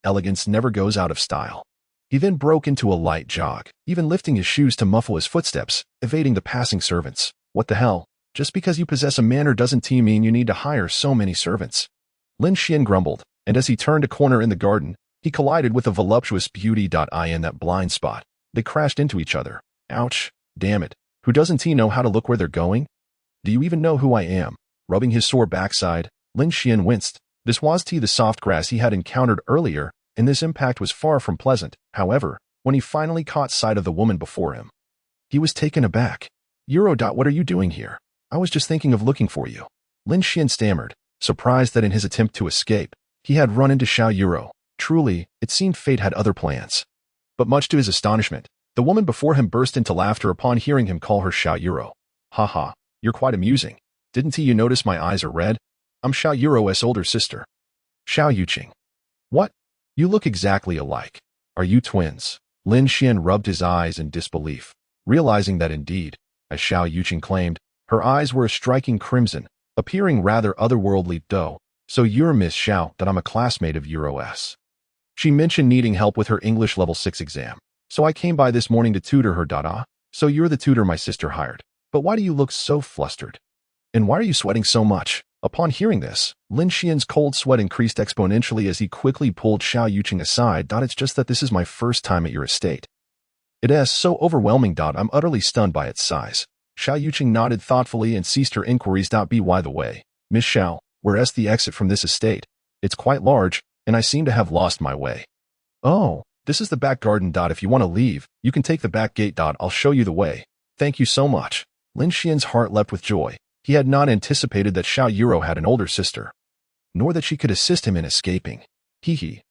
Elegance never goes out of style. He then broke into a light jog, even lifting his shoes to muffle his footsteps, evading the passing servants. What the hell? Just because you possess a manner doesn't mean you need to hire so many servants. Lin Xian grumbled, and as he turned a corner in the garden, he collided with a voluptuous beauty. In that blind spot, they crashed into each other. Ouch, damn it. Who doesn't know how to look where they're going? Do you even know who I am? Rubbing his sore backside, Lin Xian winced. This was the soft grass he had encountered earlier, and this impact was far from pleasant. However, when he finally caught sight of the woman before him, he was taken aback. Yuro. What are you doing here? I was just thinking of looking for you. Lin Xian stammered, surprised that in his attempt to escape, he had run into Xiao Yuro. Truly, it seemed fate had other plans. But much to his astonishment, the woman before him burst into laughter upon hearing him call her Xiao Yuro. Haha, you're quite amusing. Didn't you notice my eyes are red? I'm Xiao Yuro's older sister, Xiao Yuqing. What? You look exactly alike. Are you twins? Lin Xian rubbed his eyes in disbelief, realizing that indeed, as Xiao Yuqing claimed, her eyes were a striking crimson, appearing rather otherworldly. So you're Miss Xiao. That I'm a classmate of Yuro's. She mentioned needing help with her English level 6 exam, so I came by this morning to tutor her. So you're the tutor my sister hired. But why do you look so flustered? And why are you sweating so much? Upon hearing this, Lin Xian's cold sweat increased exponentially as he quickly pulled Xiao Yuqing aside. It's just that this is my first time at your estate. It is so overwhelming. I'm utterly stunned by its size. Xiao Yuqing nodded thoughtfully and ceased her inquiries. By the way, Miss Xiao, where's the exit from this estate? It's quite large, and I seem to have lost my way. Oh, this is the back garden. If you want to leave, you can take the back gate. I'll show you the way. Thank you so much. Lin Xian's heart leapt with joy. He had not anticipated that Xiao Yuro had an older sister, nor that she could assist him in escaping.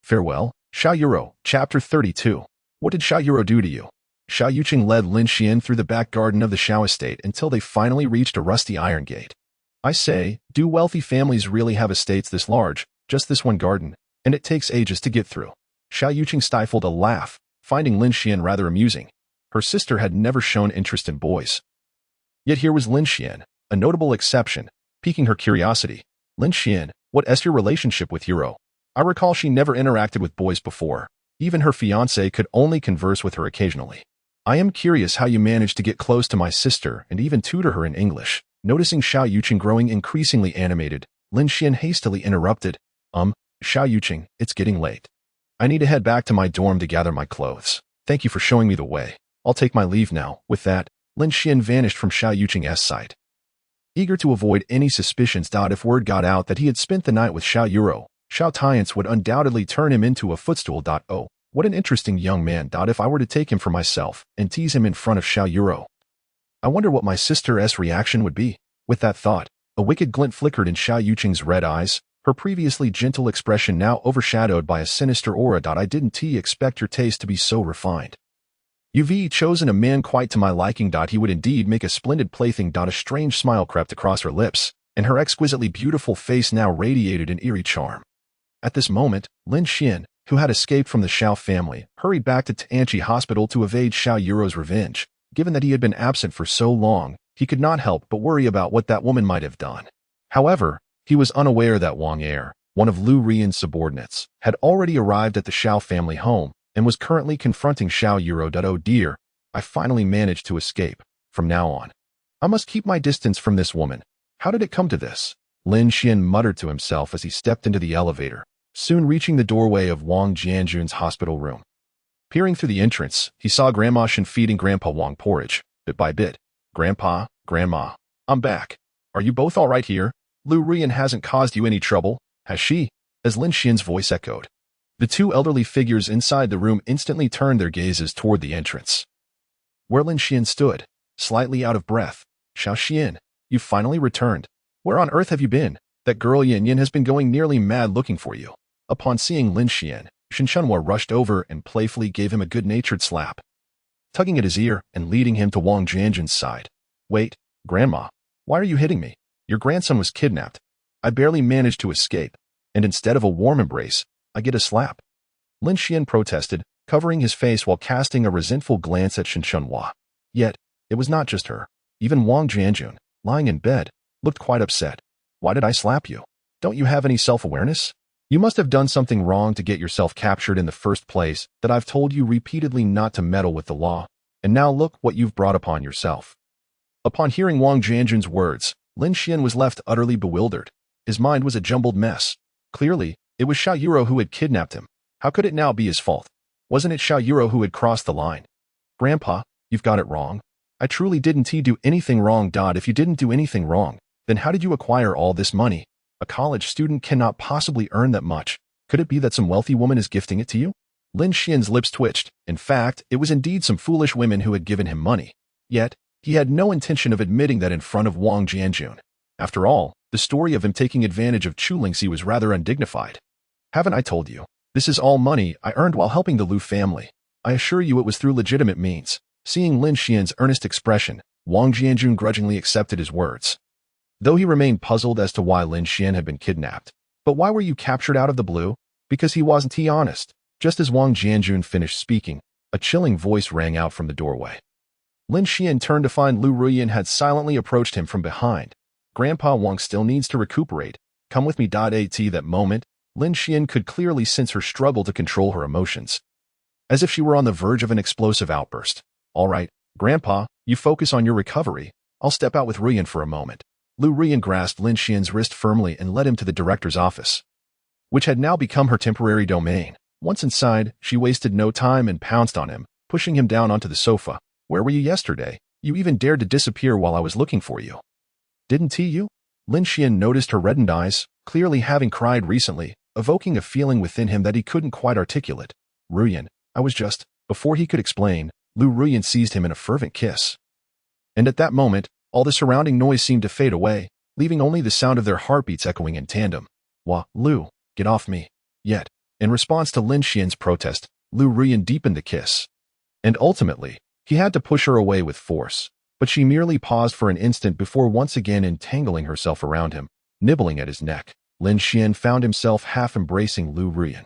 Farewell, Xiao Yuro. Chapter 32. What did Xiao Yuro do to you? Xiao Yuqing led Lin Xian through the back garden of the Xiao estate until they finally reached a rusty iron gate. I say, do wealthy families really have estates this large? Just this one garden, and it takes ages to get through. Xiao Yuqing stifled a laugh, finding Lin Xian rather amusing. Her sister had never shown interest in boys. Yet here was Lin Xian, a notable exception, piquing her curiosity. Lin Xian, what is your relationship with Yuro? I recall she never interacted with boys before. Even her fiancé could only converse with her occasionally. I am curious how you managed to get close to my sister and even tutor her in English. Noticing Xiao Yuqing growing increasingly animated, Lin Xian hastily interrupted. Xiao Yuqing, it's getting late. I need to head back to my dorm to gather my clothes. Thank you for showing me the way. I'll take my leave now. With that, Lin Xian vanished from Xiao Yuqing's sight. Eager to avoid any suspicions. If word got out that he had spent the night with Xiao Yuro, Xiao Tiance would undoubtedly turn him into a footstool. Oh, what an interesting young man. If I were to take him for myself and tease him in front of Xiao Yuro, I wonder what my sister's reaction would be. With that thought, a wicked glint flickered in Xiao Yuqing's red eyes, her previously gentle expression now overshadowed by a sinister aura. I didn't expect your taste to be so refined. You've chosen a man quite to my liking. He would indeed make a splendid plaything. A strange smile crept across her lips, and her exquisitely beautiful face now radiated an eerie charm. At this moment, Lin Xian, who had escaped from the Xiao family, hurried back to Tianchi Hospital to evade Xiao Yuro's revenge. Given that he had been absent for so long, he could not help but worry about what that woman might have done. However, he was unaware that Wang Er, one of Lu Rian's subordinates, had already arrived at the Xiao family home, and was currently confronting Xiao Yuro. Oh dear, I finally managed to escape. From now on, I must keep my distance from this woman. How did it come to this? Lin Xian muttered to himself as he stepped into the elevator, soon reaching the doorway of Wang Jianjun's hospital room. Peering through the entrance, he saw Grandma Shin feeding Grandpa Wang porridge, bit by bit. Grandpa, Grandma, I'm back. Are you both all right here? Lu Ruyan hasn't caused you any trouble, has she? As Lin Xian's voice echoed. The two elderly figures inside the room instantly turned their gazes toward the entrance, where Lin Xian stood, slightly out of breath. Xiao Xian, you finally returned. Where on earth have you been? That girl Yin Yin has been going nearly mad looking for you. Upon seeing Lin Xian, Shin Shunhua rushed over and playfully gave him a good-natured slap, tugging at his ear and leading him to Wang Jianjun's side. Wait, Grandma, why are you hitting me? Your grandson was kidnapped. I barely managed to escape, and instead of a warm embrace, I get a slap. Lin Xian protested, covering his face while casting a resentful glance at Shin Shunhua. Yet, it was not just her. Even Wang Jianjun, lying in bed, looked quite upset. Why did I slap you? Don't you have any self-awareness? You must have done something wrong to get yourself captured in the first place, that I've told you repeatedly not to meddle with the law, and now look what you've brought upon yourself. Upon hearing Wang Jianjun's words, Lin Xian was left utterly bewildered. His mind was a jumbled mess. Clearly, it was Xiao Yuro who had kidnapped him. How could it now be his fault? Wasn't it Xiao Yuro who had crossed the line? Grandpa, you've got it wrong. I truly didn't do anything wrong. If you didn't do anything wrong, then how did you acquire all this money? A college student cannot possibly earn that much. Could it be that some wealthy woman is gifting it to you? Lin Xian's lips twitched. In fact, it was indeed some foolish women who had given him money. Yet, he had no intention of admitting that in front of Wang Jianjun. After all, the story of him taking advantage of Chu Lingxi was rather undignified. Haven't I told you? This is all money I earned while helping the Lu family. I assure you it was through legitimate means. Seeing Lin Xian's earnest expression, Wang Jianjun grudgingly accepted his words, though he remained puzzled as to why Lin Xian had been kidnapped. But why were you captured out of the blue? Because he wasn't honest. Just as Wang Jianjun finished speaking, a chilling voice rang out from the doorway. Lin Xian turned to find Lu Ruyan had silently approached him from behind. Grandpa Wang still needs to recuperate. Come with me. At that moment, Lin Xian could clearly sense her struggle to control her emotions, as if she were on the verge of an explosive outburst. All right, Grandpa, you focus on your recovery. I'll step out with Ruyan for a moment. Lu Ruyan grasped Lin Xian's wrist firmly and led him to the director's office, which had now become her temporary domain. Once inside, she wasted no time and pounced on him, pushing him down onto the sofa. Where were you yesterday? You even dared to disappear while I was looking for you. Didn't you? Lin Xian noticed her reddened eyes, clearly having cried recently, evoking a feeling within him that he couldn't quite articulate. Ruyan, I was just... Before he could explain, Lu Ruyan seized him in a fervent kiss. And at that moment, all the surrounding noise seemed to fade away, leaving only the sound of their heartbeats echoing in tandem. Wah, Lu, get off me. Yet, in response to Lin Xian's protest, Lu Ruyan deepened the kiss. And ultimately, he had to push her away with force, but she merely paused for an instant before once again entangling herself around him, nibbling at his neck. Lin Xian found himself half embracing Lu Ruyan,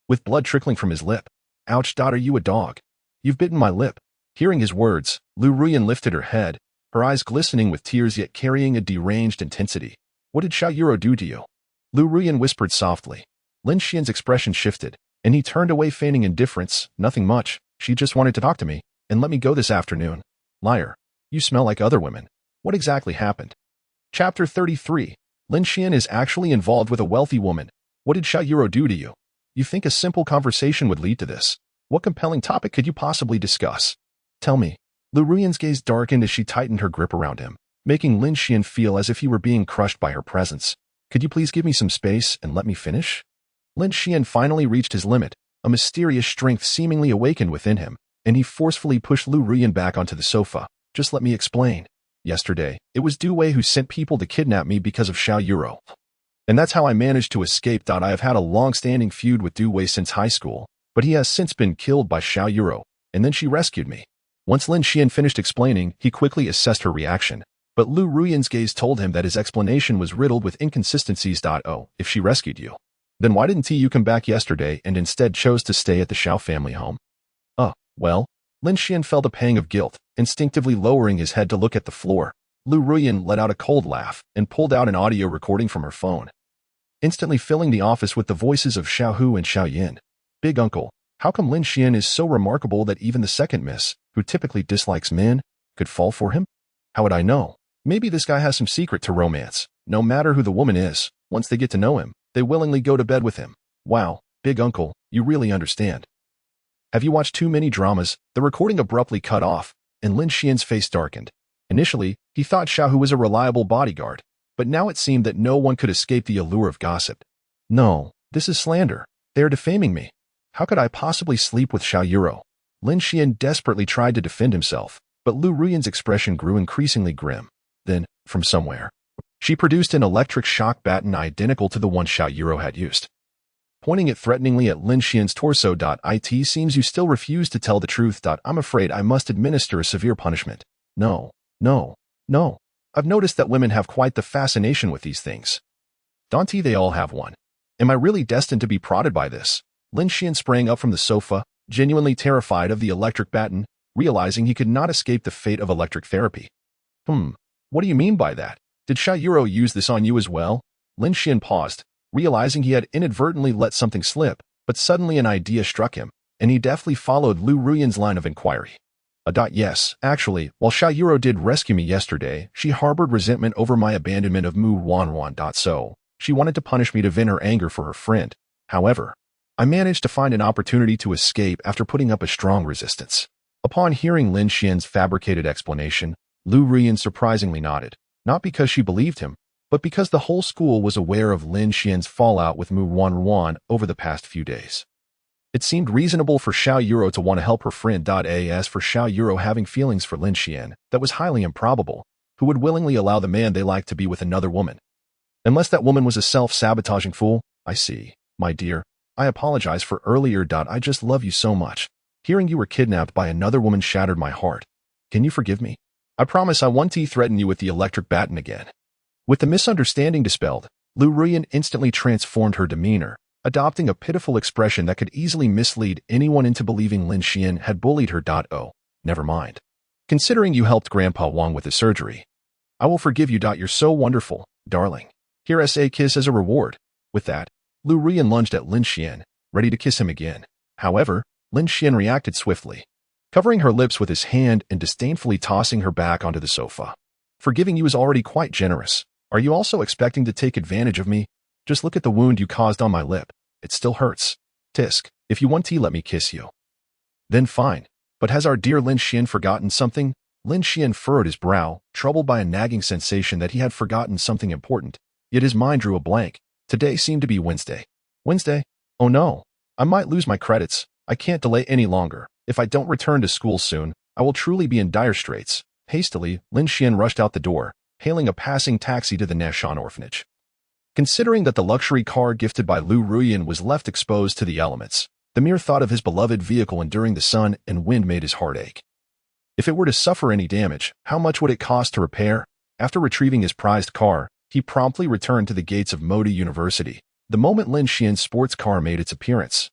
with blood trickling from his lip. Ouch, are you a dog? You've bitten my lip. Hearing his words, Lu Ruyan lifted her head, her eyes glistening with tears yet carrying a deranged intensity. What did Xiao Yuro do to you? Lu Ruyan whispered softly. Lin Xian's expression shifted, and he turned away feigning indifference. Nothing much. She just wanted to talk to me, and let me go this afternoon. Liar. You smell like other women. What exactly happened? Chapter 33. Lin Xian is actually involved with a wealthy woman. What did Xiao Yuro do to you? You think a simple conversation would lead to this? What compelling topic could you possibly discuss? Tell me. Lu Ruyan's gaze darkened as she tightened her grip around him, making Lin Xian feel as if he were being crushed by her presence. Could you please give me some space and let me finish? Lin Xian finally reached his limit, a mysterious strength seemingly awakened within him, and he forcefully pushed Lu Ruyan back onto the sofa. Just let me explain. Yesterday, it was Du Wei who sent people to kidnap me because of Xiao Yuro. And that's how I managed to escape. I have had a long-standing feud with Du Wei since high school, but he has since been killed by Xiao Yuro, and then she rescued me. Once Lin Xian finished explaining, he quickly assessed her reaction, but Lu Ruyan's gaze told him that his explanation was riddled with inconsistencies. Oh, if she rescued you, then why didn't you come back yesterday and instead chose to stay at the Xiao family home? Well, Lin Xian felt a pang of guilt, instinctively lowering his head to look at the floor. Lu Ruyan let out a cold laugh and pulled out an audio recording from her phone, instantly filling the office with the voices of Xiao Hu and Xiao Yin. Big uncle, how come Lin Xian is so remarkable that even the second miss, who typically dislikes men, could fall for him? How would I know? Maybe this guy has some secret to romance. No matter who the woman is, once they get to know him, they willingly go to bed with him. Wow, big uncle, you really understand. Have you watched too many dramas? The recording abruptly cut off, and Lin Xian's face darkened. Initially, he thought Xiaohu was a reliable bodyguard, but now it seemed that no one could escape the allure of gossip. No, this is slander. They are defaming me. How could I possibly sleep with Xiao Yuro? Lin Xian desperately tried to defend himself, but Lu Ruyan's expression grew increasingly grim. Then, from somewhere, she produced an electric shock baton identical to the one Xiao Yuro had used. Pointing it threateningly at Lin Xian's torso. It seems you still refuse to tell the truth. I'm afraid I must administer a severe punishment. No. I've noticed that women have quite the fascination with these things. Don't they all have one? Am I really destined to be prodded by this? Lin Xian sprang up from the sofa, genuinely terrified of the electric baton, realizing he could not escape the fate of electric therapy. What do you mean by that? Did Xiao Yuro use this on you as well? Lin Xian paused, realizing he had inadvertently let something slip, but suddenly an idea struck him, and he deftly followed Lu Ruyan's line of inquiry. Yes, actually, while Xiao Yuro did rescue me yesterday, she harbored resentment over my abandonment of Mu Wanwan. So, she wanted to punish me to vent her anger for her friend. However, I managed to find an opportunity to escape after putting up a strong resistance. Upon hearing Lin Xian's fabricated explanation, Lu Ruyan surprisingly nodded, not because she believed him, but because the whole school was aware of Lin Xian's fallout with Mu Wanwan over the past few days. It seemed reasonable for Xiao Yuro to want to help her friend. As for Xiao Yuro having feelings for Lin Xian, that was highly improbable. Who would willingly allow the man they liked to be with another woman? Unless that woman was a self-sabotaging fool. I see. My dear, I apologize for earlier. I just love you so much. Hearing you were kidnapped by another woman shattered my heart. Can you forgive me? I promise I won't threaten you with the electric baton again. With the misunderstanding dispelled, Lu Ruyan instantly transformed her demeanor, adopting a pitiful expression that could easily mislead anyone into believing Lin Xian had bullied her. Oh, never mind. Considering you helped Grandpa Wang with his surgery, I will forgive you. You're so wonderful, darling. Here's a kiss as a reward. With that, Lu Ruyan lunged at Lin Xian, ready to kiss him again. However, Lin Xian reacted swiftly, covering her lips with his hand and disdainfully tossing her back onto the sofa. Forgiving you is already quite generous. Are you also expecting to take advantage of me? Just look at the wound you caused on my lip. It still hurts. Tisk, if you want to let me kiss you. Then fine. But has our dear Lin Xian forgotten something? Lin Xian furrowed his brow, troubled by a nagging sensation that he had forgotten something important. Yet his mind drew a blank. Today seemed to be Wednesday. Wednesday? Oh no. I might lose my credits. I can't delay any longer. If I don't return to school soon, I will truly be in dire straits. Hastily, Lin Xian rushed out the door, hailing a passing taxi to the Nashan orphanage. Considering that the luxury car gifted by Lu Ruyan was left exposed to the elements, the mere thought of his beloved vehicle enduring the sun and wind made his heart ache. If it were to suffer any damage, how much would it cost to repair? After retrieving his prized car, he promptly returned to the gates of Modi University, the moment Lin Xian's sports car made its appearance.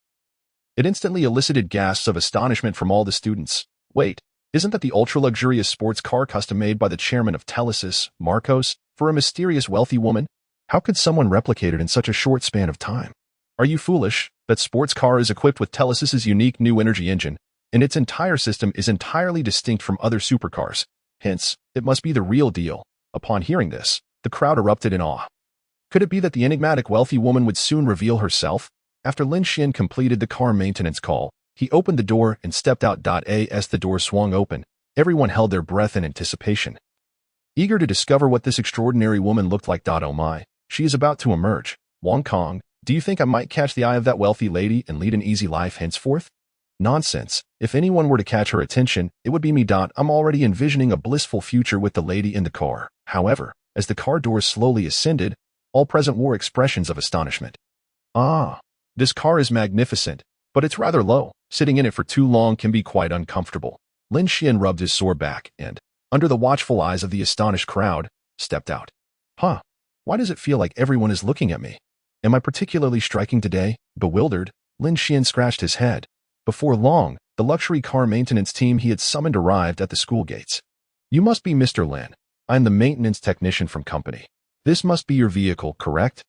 It instantly elicited gasps of astonishment from all the students. Wait, isn't that the ultra-luxurious sports car custom-made by the chairman of Telesis, Marcos, for a mysterious wealthy woman? How could someone replicate it in such a short span of time? Are you foolish? That sports car is equipped with Telesis's unique new energy engine, and its entire system is entirely distinct from other supercars. Hence, it must be the real deal. Upon hearing this, the crowd erupted in awe. Could it be that the enigmatic wealthy woman would soon reveal herself? After Lin Xian completed the car maintenance call, he opened the door and stepped out. As the door swung open, everyone held their breath in anticipation, eager to discover what this extraordinary woman looked like. Oh my, she is about to emerge. Wang Kong, do you think I might catch the eye of that wealthy lady and lead an easy life henceforth? Nonsense. If anyone were to catch her attention, it would be me. I'm already envisioning a blissful future with the lady in the car. However, as the car doors slowly ascended, all present wore expressions of astonishment. Ah, this car is magnificent, but it's rather low. Sitting in it for too long can be quite uncomfortable. Lin Xian rubbed his sore back and, under the watchful eyes of the astonished crowd, stepped out. Why does it feel like everyone is looking at me? Am I particularly striking today? Bewildered, Lin Xian scratched his head. Before long, the luxury car maintenance team he had summoned arrived at the school gates. You must be Mr. Lin. I'm the maintenance technician from company. This must be your vehicle, correct?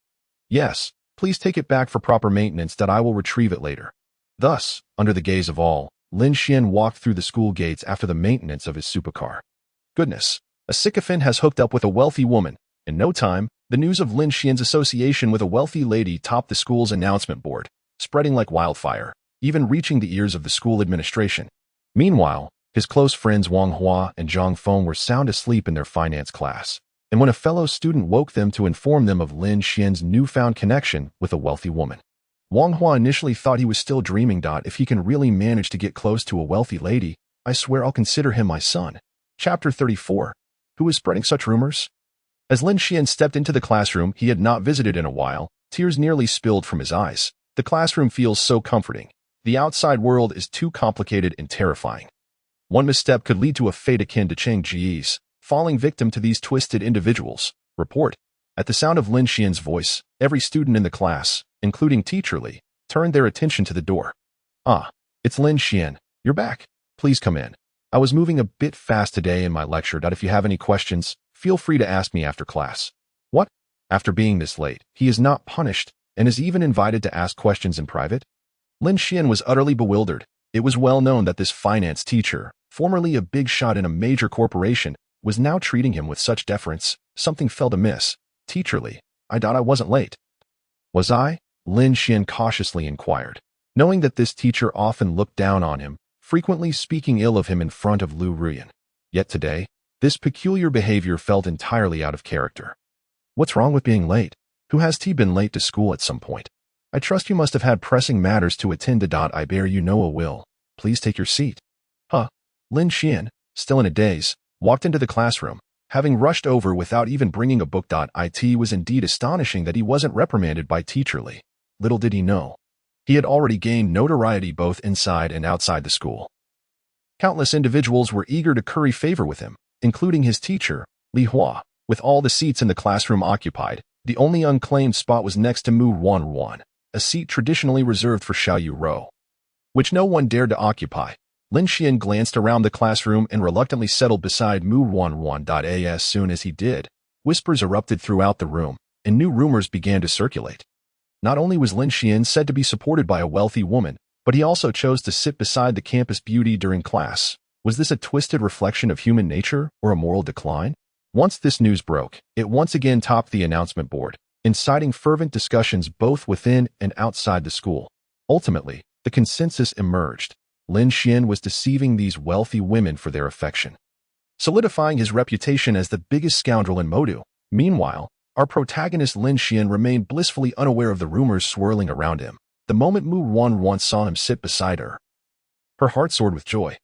Yes, please take it back for proper maintenance. I will retrieve it later. Thus, under the gaze of all, Lin Xian walked through the school gates after the maintenance of his supercar. Goodness, a sycophant has hooked up with a wealthy woman. In no time, the news of Lin Xian's association with a wealthy lady topped the school's announcement board, spreading like wildfire. even reaching the ears of the school administration. Meanwhile, his close friends Wang Hua and Zhang Feng were sound asleep in their finance class, and when a fellow student woke them to inform them of Lin Xian's newfound connection with a wealthy woman. Wang Hua initially thought he was still dreaming. If he can really manage to get close to a wealthy lady, I swear I'll consider him my son. Chapter 34. Who is spreading such rumors? As Lin Xian stepped into the classroom he had not visited in a while, tears nearly spilled from his eyes. The classroom feels so comforting. The outside world is too complicated and terrifying. One misstep could lead to a fate akin to Cheng Ji's, falling victim to these twisted individuals. Report. At the sound of Lin Xian's voice, every student in the class, including Teacher Li, turned their attention to the door. Ah, it's Lin Xian. You're back. Please come in. I was moving a bit fast today in my lecture. If you have any questions, feel free to ask me after class. What? After being this late, he is not punished and is even invited to ask questions in private? Lin Xian was utterly bewildered. It was well known that this finance teacher, formerly a big shot in a major corporation, was now treating him with such deference. Something felt amiss. Teacher Li, I thought I wasn't late. Was I? Lin Xian cautiously inquired, knowing that this teacher often looked down on him, frequently speaking ill of him in front of Lu Ruyan. Yet today, this peculiar behavior felt entirely out of character. What's wrong with being late? Who has been late to school at some point? I trust you must have had pressing matters to attend to. I bear you no ill will. Please take your seat. Lin Xian, still in a daze, walked into the classroom, having rushed over without even bringing a book. It was indeed astonishing that he wasn't reprimanded by Teacher Li. Little did he know, he had already gained notoriety both inside and outside the school. Countless individuals were eager to curry favor with him, including his teacher, Li Hua. With all the seats in the classroom occupied, the only unclaimed spot was next to Mu Wanruan, a seat traditionally reserved for Xiao Rou, which no one dared to occupy. Lin Xian glanced around the classroom and reluctantly settled beside Mu Wanruan. As soon as he did, whispers erupted throughout the room, and new rumors began to circulate. Not only was Lin Xian said to be supported by a wealthy woman, but he also chose to sit beside the campus beauty during class. Was this a twisted reflection of human nature or a moral decline? Once this news broke, it once again topped the announcement board, inciting fervent discussions both within and outside the school. Ultimately, the consensus emerged. Lin Xian was deceiving these wealthy women for their affection, solidifying his reputation as the biggest scoundrel in Modu. Meanwhile, our protagonist Lin Xian remained blissfully unaware of the rumors swirling around him. The moment Mu Wanruan saw him sit beside her, her heart soared with joy.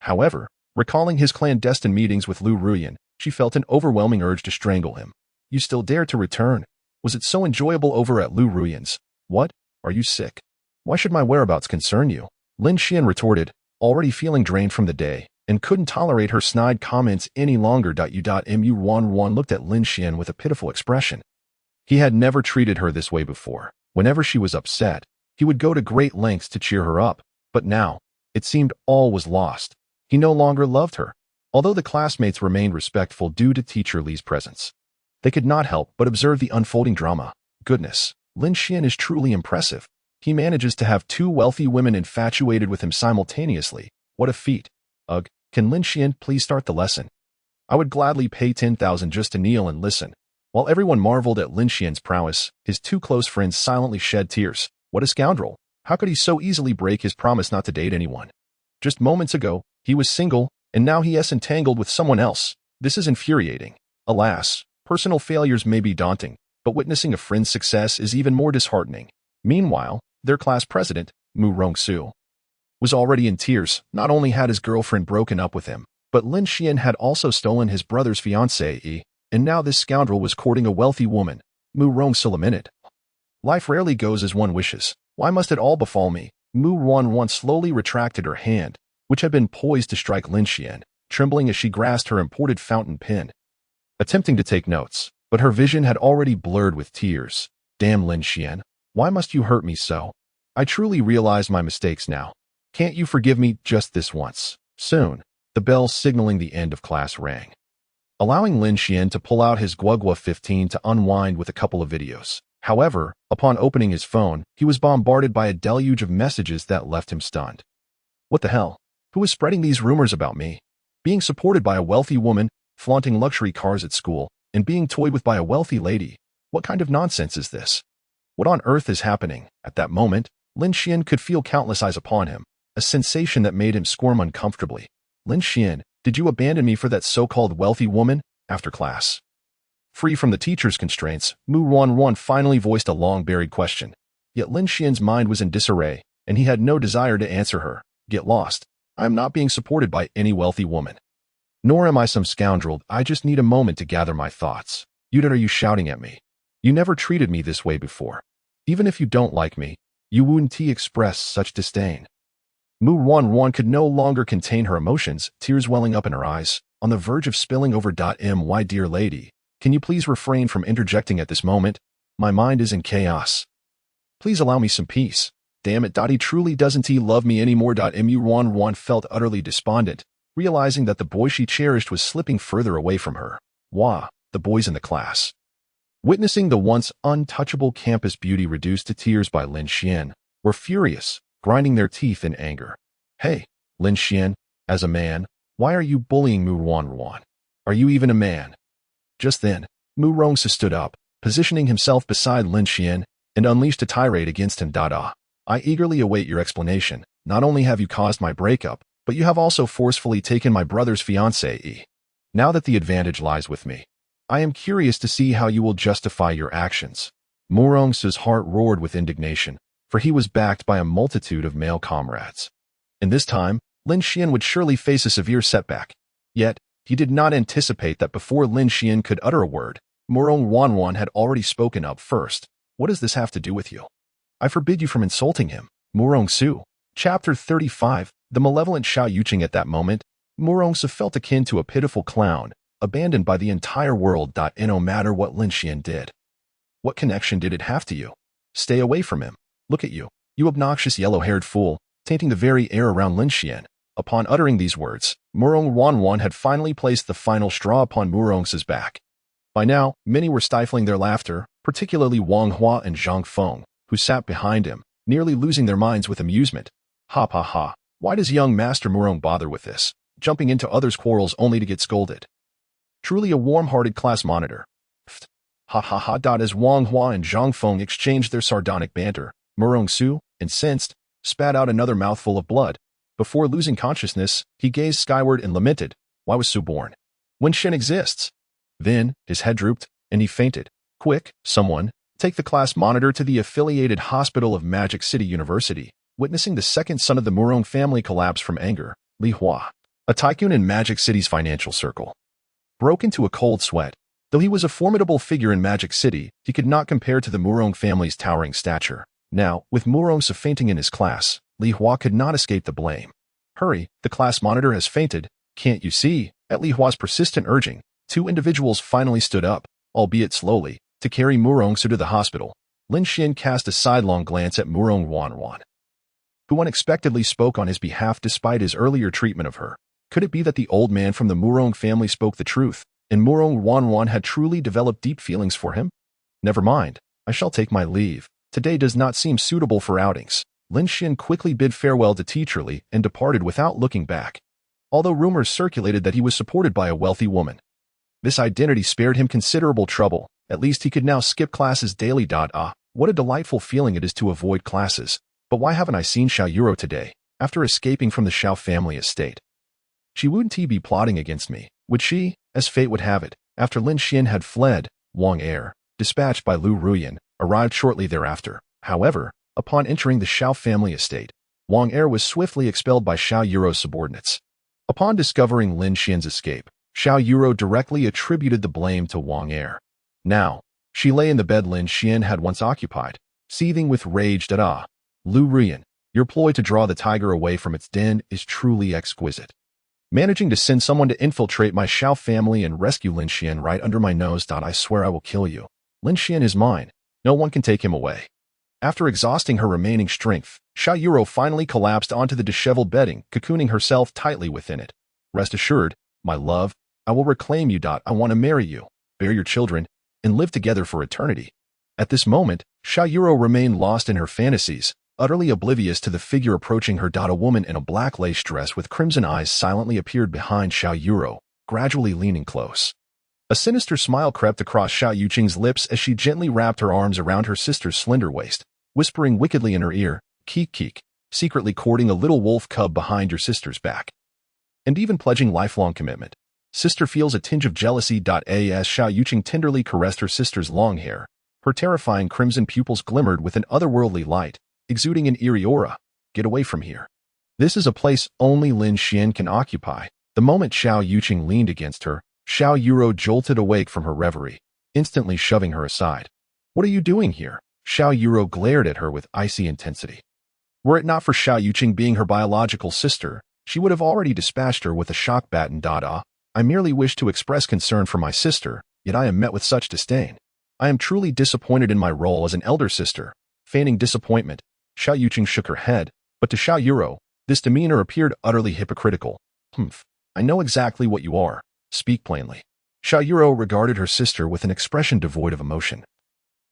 However, recalling his clandestine meetings with Lu Ruyan, she felt an overwhelming urge to strangle him. You still dare to return? Was it so enjoyable over at Lu Ruyan's? What? Are you sick? Why should my whereabouts concern you? Lin Xian retorted, already feeling drained from the day, and couldn't tolerate her snide comments any longer. Mu Wanruan looked at Lin Xian with a pitiful expression. He had never treated her this way before. Whenever she was upset, he would go to great lengths to cheer her up, but now, it seemed all was lost. He no longer loved her. Although the classmates remained respectful due to Teacher Li's presence, they could not help but observe the unfolding drama. Goodness, Lin Xian is truly impressive. He manages to have two wealthy women infatuated with him simultaneously. What a feat. Ugh, can Lin Xian please start the lesson? I would gladly pay 10,000 just to kneel and listen. While everyone marveled at Lin Xian's prowess, his two close friends silently shed tears. What a scoundrel. How could he so easily break his promise not to date anyone? Just moments ago, he was single, and now he is entangled with someone else. This is infuriating. Alas, personal failures may be daunting, but witnessing a friend's success is even more disheartening. Meanwhile, their class president, Mu Rongsu, was already in tears. Not only had his girlfriend broken up with him, but Lin Xian had also stolen his brother's fiancée, and now this scoundrel was courting a wealthy woman. Mu Rongsu lamented. Life rarely goes as one wishes. Why must it all befall me? Mu Wanruan slowly retracted her hand, which had been poised to strike Lin Xian, trembling as she grasped her imported fountain pen, attempting to take notes, but her vision had already blurred with tears. Damn, Lin Xian, why must you hurt me so? I truly realize my mistakes now. Can't you forgive me just this once? Soon, the bell signaling the end of class rang, allowing Lin Xian to pull out his Guogua 15 to unwind with a couple of videos. However, upon opening his phone, he was bombarded by a deluge of messages that left him stunned. What the hell? Who is spreading these rumors about me? Being supported by a wealthy woman, flaunting luxury cars at school, and being toyed with by a wealthy lady. What kind of nonsense is this? What on earth is happening? At that moment, Lin Xian could feel countless eyes upon him, a sensation that made him squirm uncomfortably. Lin Xian, did you abandon me for that so-called wealthy woman? After class. Free from the teacher's constraints, Mu Ronron finally voiced a long-buried question. Yet Lin Xian's mind was in disarray, and he had no desire to answer her. Get lost. I am not being supported by any wealthy woman. Nor am I some scoundrel. I just need a moment to gather my thoughts. Are you shouting at me? You never treated me this way before. Even if you don't like me, you wouldn't express such disdain. Mu Ronron could no longer contain her emotions, tears welling up in her eyes, on the verge of spilling over. My dear lady, can you please refrain from interjecting at this moment? My mind is in chaos. Please allow me some peace. Damn it, he truly doesn't love me anymore. Mu Ronron felt utterly despondent, realizing that the boy she cherished was slipping further away from her. Wah, the boys in the class. Witnessing the once untouchable campus beauty reduced to tears by Lin Xian, were furious, grinding their teeth in anger. Hey, Lin Xian, as a man, why are you bullying Mu Ronron? Are you even a man? Just then, Mu Rongse stood up, positioning himself beside Lin Xian, and unleashed a tirade against him. I eagerly await your explanation. Not only have you caused my breakup, but you have also forcefully taken my brother's fiancée. Now that the advantage lies with me, I am curious to see how you will justify your actions. Mu Rongse's heart roared with indignation, for he was backed by a multitude of male comrades. And this time, Lin Xian would surely face a severe setback. Yet, he did not anticipate that before Lin Xian could utter a word, Mu Ronron had already spoken up first. What does this have to do with you? I forbid you from insulting him. Mu Rongse. Chapter 35. The malevolent Xiao Yuqing. At that moment, Mu Rongse felt akin to a pitiful clown, abandoned by the entire world. No matter what Lin Xian did. What connection did it have to you? Stay away from him. Look at you, you obnoxious yellow-haired fool, tainting the very air around Lin Xian. Upon uttering these words, Mu Ronron had finally placed the final straw upon Mu Rongse's back. By now, many were stifling their laughter, particularly Wang Hua and Zhang Feng, who sat behind him, nearly losing their minds with amusement. Ha ha ha, why does young Master Mu Rong bother with this, jumping into others' quarrels only to get scolded? Truly a warm-hearted class monitor. Pfft. Ha ha ha. As Wang Hua and Zhang Feng exchanged their sardonic banter, Mu Rongse, incensed, spat out another mouthful of blood. Before losing consciousness, he gazed skyward and lamented, why was Su born? When Shen exists? Then, his head drooped, and he fainted. Quick, someone, take the class monitor to the affiliated hospital of Magic City University. Witnessing the second son of the Mu Rong family collapse from anger, Li Hua, a tycoon in Magic City's financial circle, broke into a cold sweat. Though he was a formidable figure in Magic City, he could not compare to the Mu Rong family's towering stature. Now, with Mu Rongse fainting in his class, Li Hua could not escape the blame. Hurry, the class monitor has fainted. Can't you see? At Li Hua's persistent urging, two individuals finally stood up, albeit slowly, to carry Mu Rongse to the hospital. Lin Xian cast a sidelong glance at Mu Ronron, who unexpectedly spoke on his behalf despite his earlier treatment of her. Could it be that the old man from the Mu Rong family spoke the truth, and Mu Ronron had truly developed deep feelings for him? Never mind, I shall take my leave. Today does not seem suitable for outings. Lin Xian quickly bid farewell to Teacher Li and departed without looking back. Although rumors circulated that he was supported by a wealthy woman, this identity spared him considerable trouble. At least he could now skip classes daily. What a delightful feeling it is to avoid classes. But why haven't I seen Xiao Yuro today, after escaping from the Xiao family estate? She wouldn't be plotting against me, would she? As fate would have it, after Lin Xian had fled, Wang Er, dispatched by Lu Ruyan, arrived shortly thereafter. However, upon entering the Xiao family estate, Wang Er was swiftly expelled by Xiao Yuro's subordinates. Upon discovering Lin Xian's escape, Xiao Yuro directly attributed the blame to Wang Er. Now, she lay in the bed Lin Xian had once occupied, seething with rage. Lu Ruyan, your ploy to draw the tiger away from its den is truly exquisite. Managing to send someone to infiltrate my Xiao family and rescue Lin Xian right under my nose. I swear I will kill you. Lin Xian is mine. No one can take him away. After exhausting her remaining strength, Xiao Yuro finally collapsed onto the disheveled bedding, cocooning herself tightly within it. Rest assured, my love, I will reclaim you. I want to marry you, bear your children, and live together for eternity. At this moment, Xiao Yuro remained lost in her fantasies, utterly oblivious to the figure approaching her. A woman in a black lace dress with crimson eyes silently appeared behind Xiao Yuro, gradually leaning close. A sinister smile crept across Xiao Yuqing's lips as she gently wrapped her arms around her sister's slender waist, whispering wickedly in her ear, Keek keek, secretly courting a little wolf cub behind your sister's back. And even pledging lifelong commitment. Sister feels a tinge of jealousy. As Xiao Yuqing tenderly caressed her sister's long hair, her terrifying crimson pupils glimmered with an otherworldly light, exuding an eerie aura. Get away from here. This is a place only Lin Xian can occupy. The moment Xiao Yuqing leaned against her, Xiao Yuro jolted awake from her reverie, instantly shoving her aside. What are you doing here? Xiao Yuro glared at her with icy intensity. Were it not for Xiao Yuqing being her biological sister, she would have already dispatched her with a shock baton. I merely wish to express concern for my sister, yet I am met with such disdain. I am truly disappointed in my role as an elder sister. Feigning disappointment, Xiao Yuqing shook her head, but to Xiao Yuro, this demeanor appeared utterly hypocritical. I know exactly what you are. Speak plainly. Xiao Yuro regarded her sister with an expression devoid of emotion.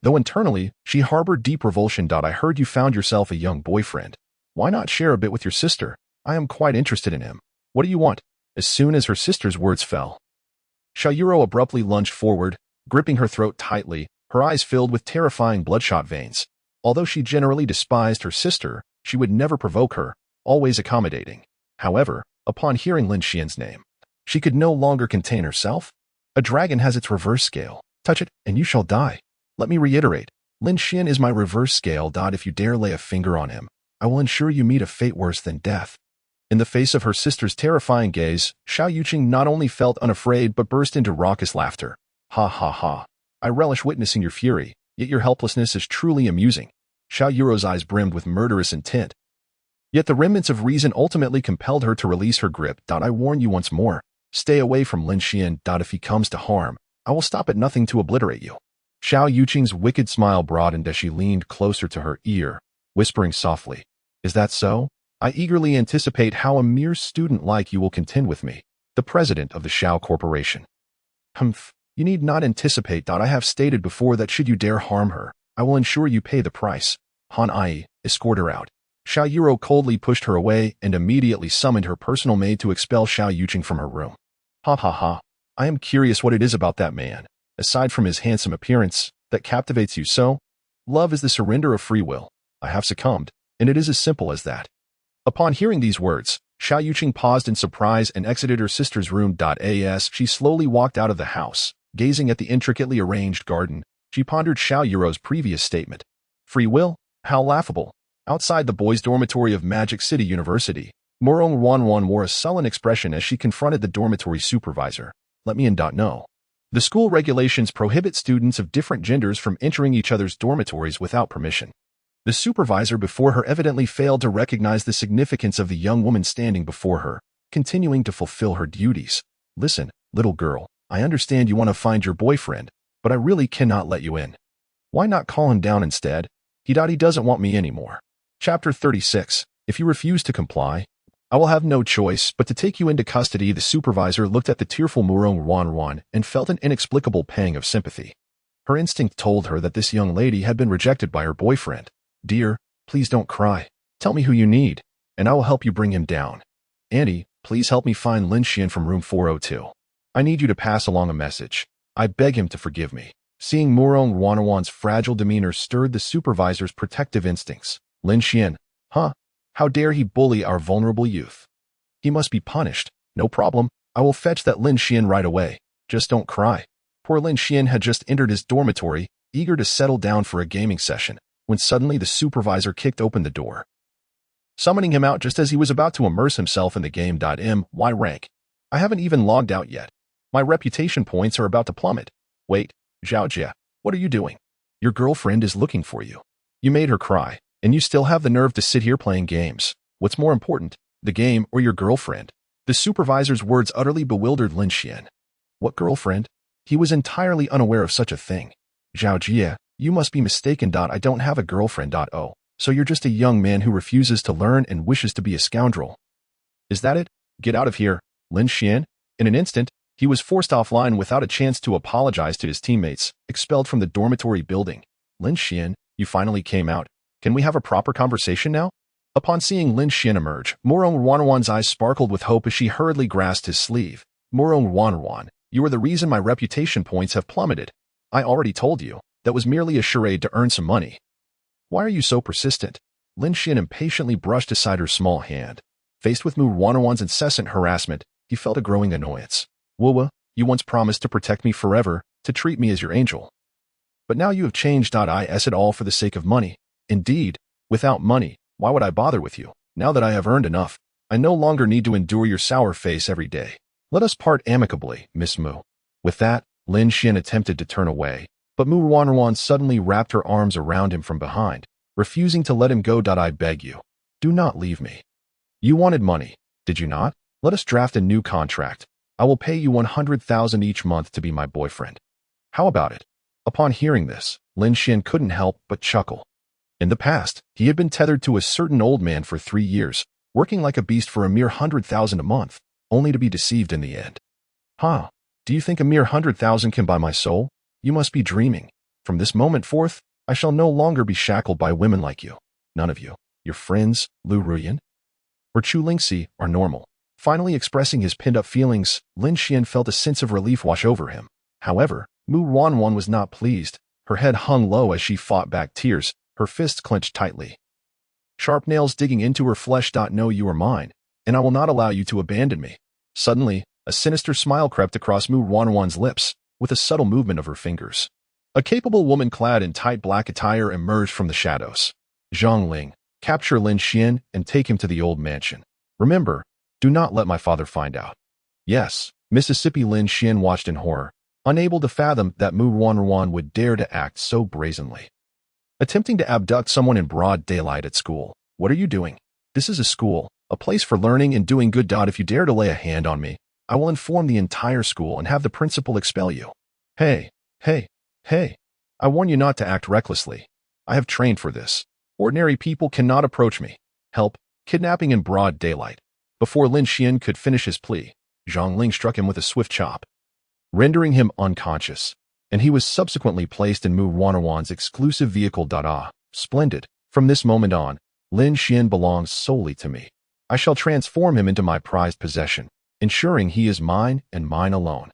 Though internally, she harbored deep revulsion. I heard you found yourself a young boyfriend. Why not share a bit with your sister? I am quite interested in him. What do you want? As soon as her sister's words fell, Xiao Yuro abruptly lunged forward, gripping her throat tightly, her eyes filled with terrifying bloodshot veins. Although she generally despised her sister, she would never provoke her, always accommodating. However, upon hearing Lin Xian's name, she could no longer contain herself. A dragon has its reverse scale. Touch it, and you shall die. Let me reiterate, Lin Xian is my reverse scale. If you dare lay a finger on him, I will ensure you meet a fate worse than death. In the face of her sister's terrifying gaze, Xiao Yuqing not only felt unafraid but burst into raucous laughter. Ha ha ha. I relish witnessing your fury, yet your helplessness is truly amusing. Xiao Yuro's eyes brimmed with murderous intent. Yet the remnants of reason ultimately compelled her to release her grip. I warn you once more, stay away from Lin Xian. If he comes to harm, I will stop at nothing to obliterate you. Xiao Yuqing's wicked smile broadened as she leaned closer to her ear, whispering softly, Is that so? I eagerly anticipate how a mere student like you will contend with me, the president of the Xiao Corporation. You need not anticipate. I have stated before that should you dare harm her, I will ensure you pay the price. Han Ai, escort her out. Xiao Yuro coldly pushed her away and immediately summoned her personal maid to expel Xiao Yuqing from her room. Ha ha ha. I am curious what it is about that man, aside from his handsome appearance, that captivates you so. Love is the surrender of free will. I have succumbed, and it is as simple as that. Upon hearing these words, Xiao Yuqing paused in surprise and exited her sister's room. As she slowly walked out of the house, gazing at the intricately arranged garden, she pondered Xiao Yuro's previous statement. Free will? How laughable. Outside the boys' dormitory of Magic City University, Murong Wanwan wore a sullen expression as she confronted the dormitory supervisor. Let me in. No. The school regulations prohibit students of different genders from entering each other's dormitories without permission. The supervisor before her evidently failed to recognize the significance of the young woman standing before her, continuing to fulfill her duties. Listen, little girl, I understand you want to find your boyfriend, but I really cannot let you in. Why not call him down instead? He doesn't want me anymore. Chapter 36. If you refuse to comply, I will have no choice but to take you into custody. The supervisor looked at the tearful Murong Wanwan and felt an inexplicable pang of sympathy. Her instinct told her that this young lady had been rejected by her boyfriend. Dear, please don't cry. Tell me who you need, and I will help you bring him down. Auntie, please help me find Lin Xian from room 402. I need you to pass along a message. I beg him to forgive me. Seeing Murong Wanwan's fragile demeanor stirred the supervisor's protective instincts. Lin Xian, huh? How dare he bully our vulnerable youth? He must be punished. No problem. I will fetch that Lin Xian right away. Just don't cry. Poor Lin Xian had just entered his dormitory, eager to settle down for a gaming session, when suddenly the supervisor kicked open the door, summoning him out just as he was about to immerse himself in the game. My rank. I haven't even logged out yet. My reputation points are about to plummet. Wait, Zhao Jie, what are you doing? Your girlfriend is looking for you. You made her cry, and you still have the nerve to sit here playing games. What's more important, the game or your girlfriend? The supervisor's words utterly bewildered Lin Xian. What girlfriend? He was entirely unaware of such a thing. Zhao Jie, you must be mistaken. I don't have a girlfriend. Oh, so you're just a young man who refuses to learn and wishes to be a scoundrel. Is that it? Get out of here, Lin Xian. In an instant, he was forced offline without a chance to apologize to his teammates, expelled from the dormitory building. Lin Xian, you finally came out. Can we have a proper conversation now? Upon seeing Lin Xian emerge, Murong Wanwan's eyes sparkled with hope as she hurriedly grasped his sleeve. Murong Wanwan, you are the reason my reputation points have plummeted. I already told you. That was merely a charade to earn some money. Why are you so persistent? Lin Xian impatiently brushed aside her small hand. Faced with Mu Wanwan's incessant harassment, he felt a growing annoyance. Wuwa, you once promised to protect me forever, to treat me as your angel. But now you have changed. Is it all for the sake of money? Indeed, without money, why would I bother with you? Now that I have earned enough, I no longer need to endure your sour face every day. Let us part amicably, Miss Mu. With that, Lin Xian attempted to turn away, but Mu Wanwan suddenly wrapped her arms around him from behind, refusing to let him go. I beg you, do not leave me. You wanted money, did you not? Let us draft a new contract. I will pay you 100,000 each month to be my boyfriend. How about it? Upon hearing this, Lin Xian couldn't help but chuckle. In the past, he had been tethered to a certain old man for 3 years, working like a beast for a mere 100,000 a month, only to be deceived in the end. Huh? Do you think a mere 100,000 can buy my soul? You must be dreaming. From this moment forth, I shall no longer be shackled by women like you. None of you, your friends, Lu Ruyan, or Chu Lingxi, are normal. Finally expressing his pinned-up feelings, Lin Xian felt a sense of relief wash over him. However, Mu Wanwan was not pleased. Her head hung low as she fought back tears, her fists clenched tightly. Sharp nails digging into her flesh. No, you are mine, and I will not allow you to abandon me. Suddenly, a sinister smile crept across Mu Wanwan's lips, with a subtle movement of her fingers. A capable woman clad in tight black attire emerged from the shadows. Zhang Ling, capture Lin Xian and take him to the old mansion. Remember, do not let my father find out. Yes, Mississippi. Lin Xian watched in horror, unable to fathom that Mu Wanwan would dare to act so brazenly. Attempting to abduct someone in broad daylight at school. What are you doing? This is a school, a place for learning and doing good. If you dare to lay a hand on me, I will inform the entire school and have the principal expel you. Hey, I warn you not to act recklessly. I have trained for this. Ordinary people cannot approach me. Help, kidnapping in broad daylight. Before Lin Xian could finish his plea, Zhang Ling struck him with a swift chop, rendering him unconscious, and he was subsequently placed in Mu Wanwan's exclusive vehicle. Splendid. From this moment on, Lin Xian belongs solely to me. I shall transform him into my prized possession, ensuring he is mine and mine alone.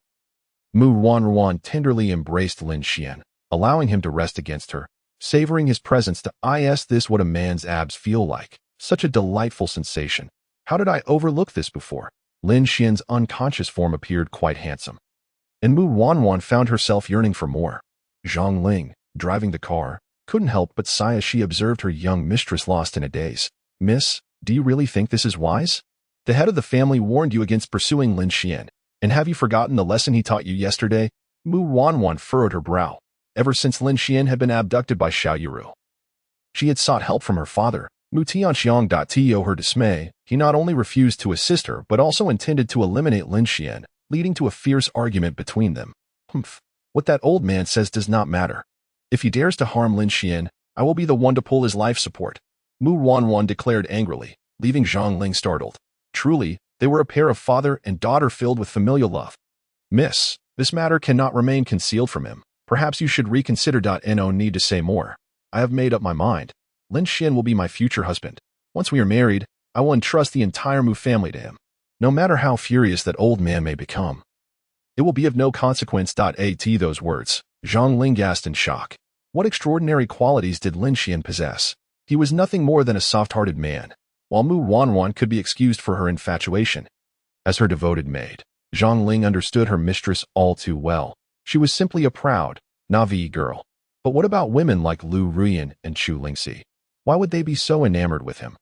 Mu Wanwan tenderly embraced Lin Xian, allowing him to rest against her, savoring his presence. Is this what a man's abs feel like? Such a delightful sensation. How did I overlook this before? Lin Xian's unconscious form appeared quite handsome, and Mu Wanwan found herself yearning for more. Zhang Ling, driving the car, couldn't help but sigh as she observed her young mistress lost in a daze. Miss, do you really think this is wise? The head of the family warned you against pursuing Lin Xian, and have you forgotten the lesson he taught you yesterday? Mu Wanwan furrowed her brow. Ever since Lin Xian had been abducted by Xiao Yiru, she had sought help from her father, Mu Tianxiang. To her dismay, he not only refused to assist her but also intended to eliminate Lin Xian, leading to a fierce argument between them. Humph, what that old man says does not matter. If he dares to harm Lin Xian, I will be the one to pull his life support, Mu Wanwan declared angrily, leaving Zhang Ling startled. Truly, they were a pair of father and daughter filled with familial love. Miss, this matter cannot remain concealed from him. Perhaps you should reconsider. No need to say more. I have made up my mind. Lin Xian will be my future husband. Once we are married, I will entrust the entire Mu family to him, no matter how furious that old man may become. It will be of no consequence. At those words, Zhang Ling gasped in shock. What extraordinary qualities did Lin Xian possess? He was nothing more than a soft-hearted man, while Mu Wanwan could be excused for her infatuation. As her devoted maid, Zhang Ling understood her mistress all too well. She was simply a proud, naive girl. But what about women like Lu Ruyan and Chu Lingxi? Why would they be so enamored with him?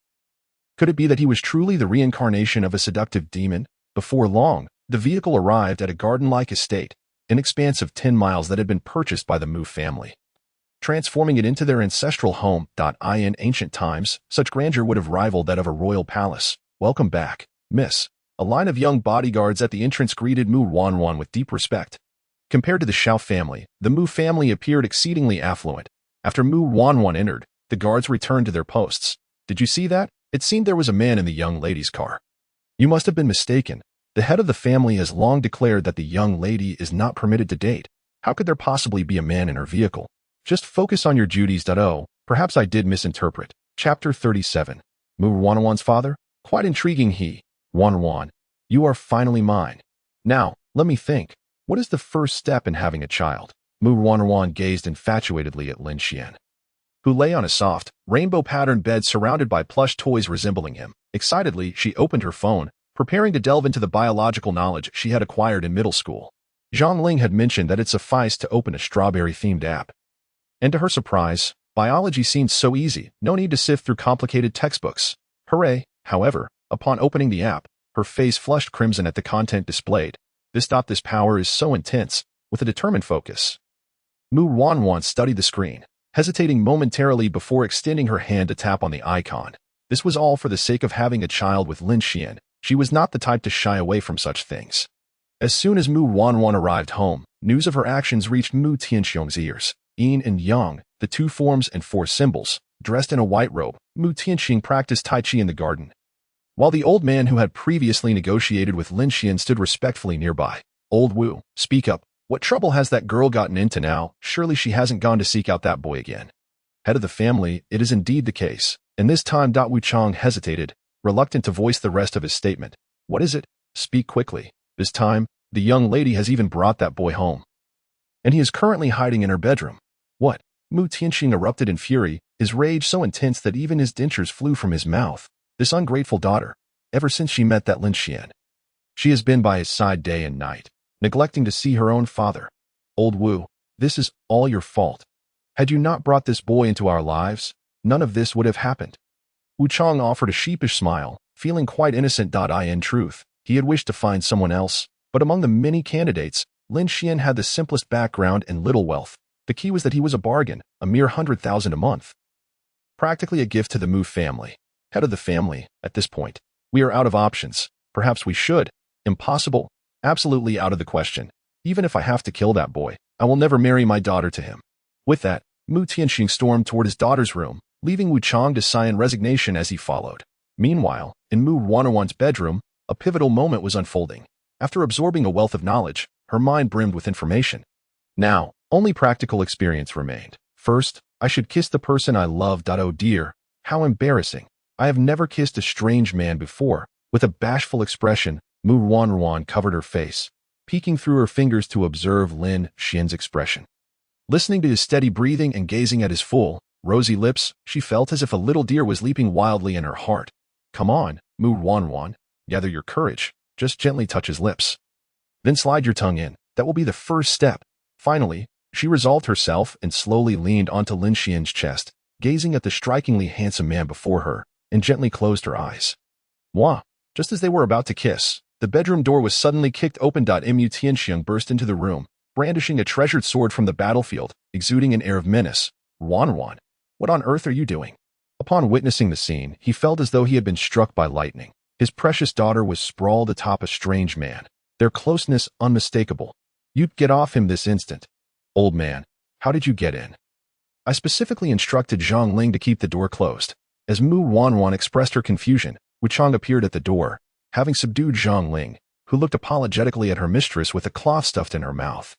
Could it be that he was truly the reincarnation of a seductive demon? Before long, the vehicle arrived at a garden-like estate, an expanse of 10 miles that had been purchased by the Mu family, transforming it into their ancestral home. In ancient times, such grandeur would have rivaled that of a royal palace. Welcome back, miss. A line of young bodyguards at the entrance greeted Mu Wanwan with deep respect. Compared to the Xiao family, the Mu family appeared exceedingly affluent. After Mu Wanwan entered, the guards returned to their posts. Did you see that? It seemed there was a man in the young lady's car. You must have been mistaken. The head of the family has long declared that the young lady is not permitted to date. How could there possibly be a man in her vehicle? Just focus on your duties. Oh, perhaps I did misinterpret. Chapter 37. Mu Wanwan's father? Quite intriguing. Wanwan, you are finally mine. Now, let me think. What is the first step in having a child? Mu Wanwan gazed infatuatedly at Lin Xian. who lay on a soft, rainbow-patterned bed surrounded by plush toys resembling him. Excitedly, she opened her phone, preparing to delve into the biological knowledge she had acquired in middle school. Zhang Ling had mentioned that it sufficed to open a strawberry-themed app. And to her surprise, biology seemed so easy, no need to sift through complicated textbooks. Hooray! However, upon opening the app, her face flushed crimson at the content displayed. This power is so intense, with a determined focus. Mu Wanwan studied the screen, hesitating momentarily before extending her hand to tap on the icon. This was all for the sake of having a child with Lin Xian. She was not the type to shy away from such things. As soon as Mu Wanwan arrived home, news of her actions reached Mu Tianxiong's ears. Yin and Yang, the two forms and four symbols, dressed in a white robe, Mu Tianxiong practiced Tai Chi in the garden. While the old man who had previously negotiated with Lin Xian stood respectfully nearby. Old Wu, speak up. What trouble has that girl gotten into now? Surely she hasn't gone to seek out that boy again. Head of the family, it is indeed the case. And this time Wu Chang hesitated, reluctant to voice the rest of his statement. What is it? Speak quickly. This time, the young lady has even brought that boy home. And he is currently hiding in her bedroom. What? Mu Tianxiong erupted in fury, his rage so intense that even his dentures flew from his mouth. This ungrateful daughter, ever since she met that Lin Xian, she has been by his side day and night, neglecting to see her own father. Old Wu, this is all your fault. Had you not brought this boy into our lives, none of this would have happened. Wu Chang offered a sheepish smile, feeling quite innocent. In truth, he had wished to find someone else, but among the many candidates, Lin Xian had the simplest background and little wealth. The key was that he was a bargain, a mere 100,000 a month. Practically a gift to the Mu family. Head of the family, at this point, we are out of options. Perhaps we should. Impossible. Absolutely out of the question. Even if I have to kill that boy, I will never marry my daughter to him. With that, Mu Tianxiong stormed toward his daughter's room, leaving Wu Chang to sigh in resignation as he followed. Meanwhile, in Mu Wanwan's bedroom, a pivotal moment was unfolding. After absorbing a wealth of knowledge, her mind brimmed with information. Now, only practical experience remained. First, I should kiss the person I love. Oh dear, how embarrassing. I have never kissed a strange man before. With a bashful expression, Mu Wanwan covered her face, peeking through her fingers to observe Lin Xian's expression. Listening to his steady breathing and gazing at his full, rosy lips, she felt as if a little deer was leaping wildly in her heart. Come on, Mu Wanwan, gather your courage. Just gently touch his lips. Then slide your tongue in. That will be the first step. Finally, she resolved herself and slowly leaned onto Lin Xian's chest, gazing at the strikingly handsome man before her, and gently closed her eyes. Mwah! Just as they were about to kiss, the bedroom door was suddenly kicked open. Mu Tianxiong burst into the room, brandishing a treasured sword from the battlefield, exuding an air of menace. Wanwan, what on earth are you doing? Upon witnessing the scene, he felt as though he had been struck by lightning. His precious daughter was sprawled atop a strange man, their closeness unmistakable. You'd get off him this instant. Old man, how did you get in? I specifically instructed Zhang Ling to keep the door closed. As Mu Wanwan expressed her confusion, Wu Chang appeared at the door, having subdued Zhang Ling, who looked apologetically at her mistress with a cloth stuffed in her mouth.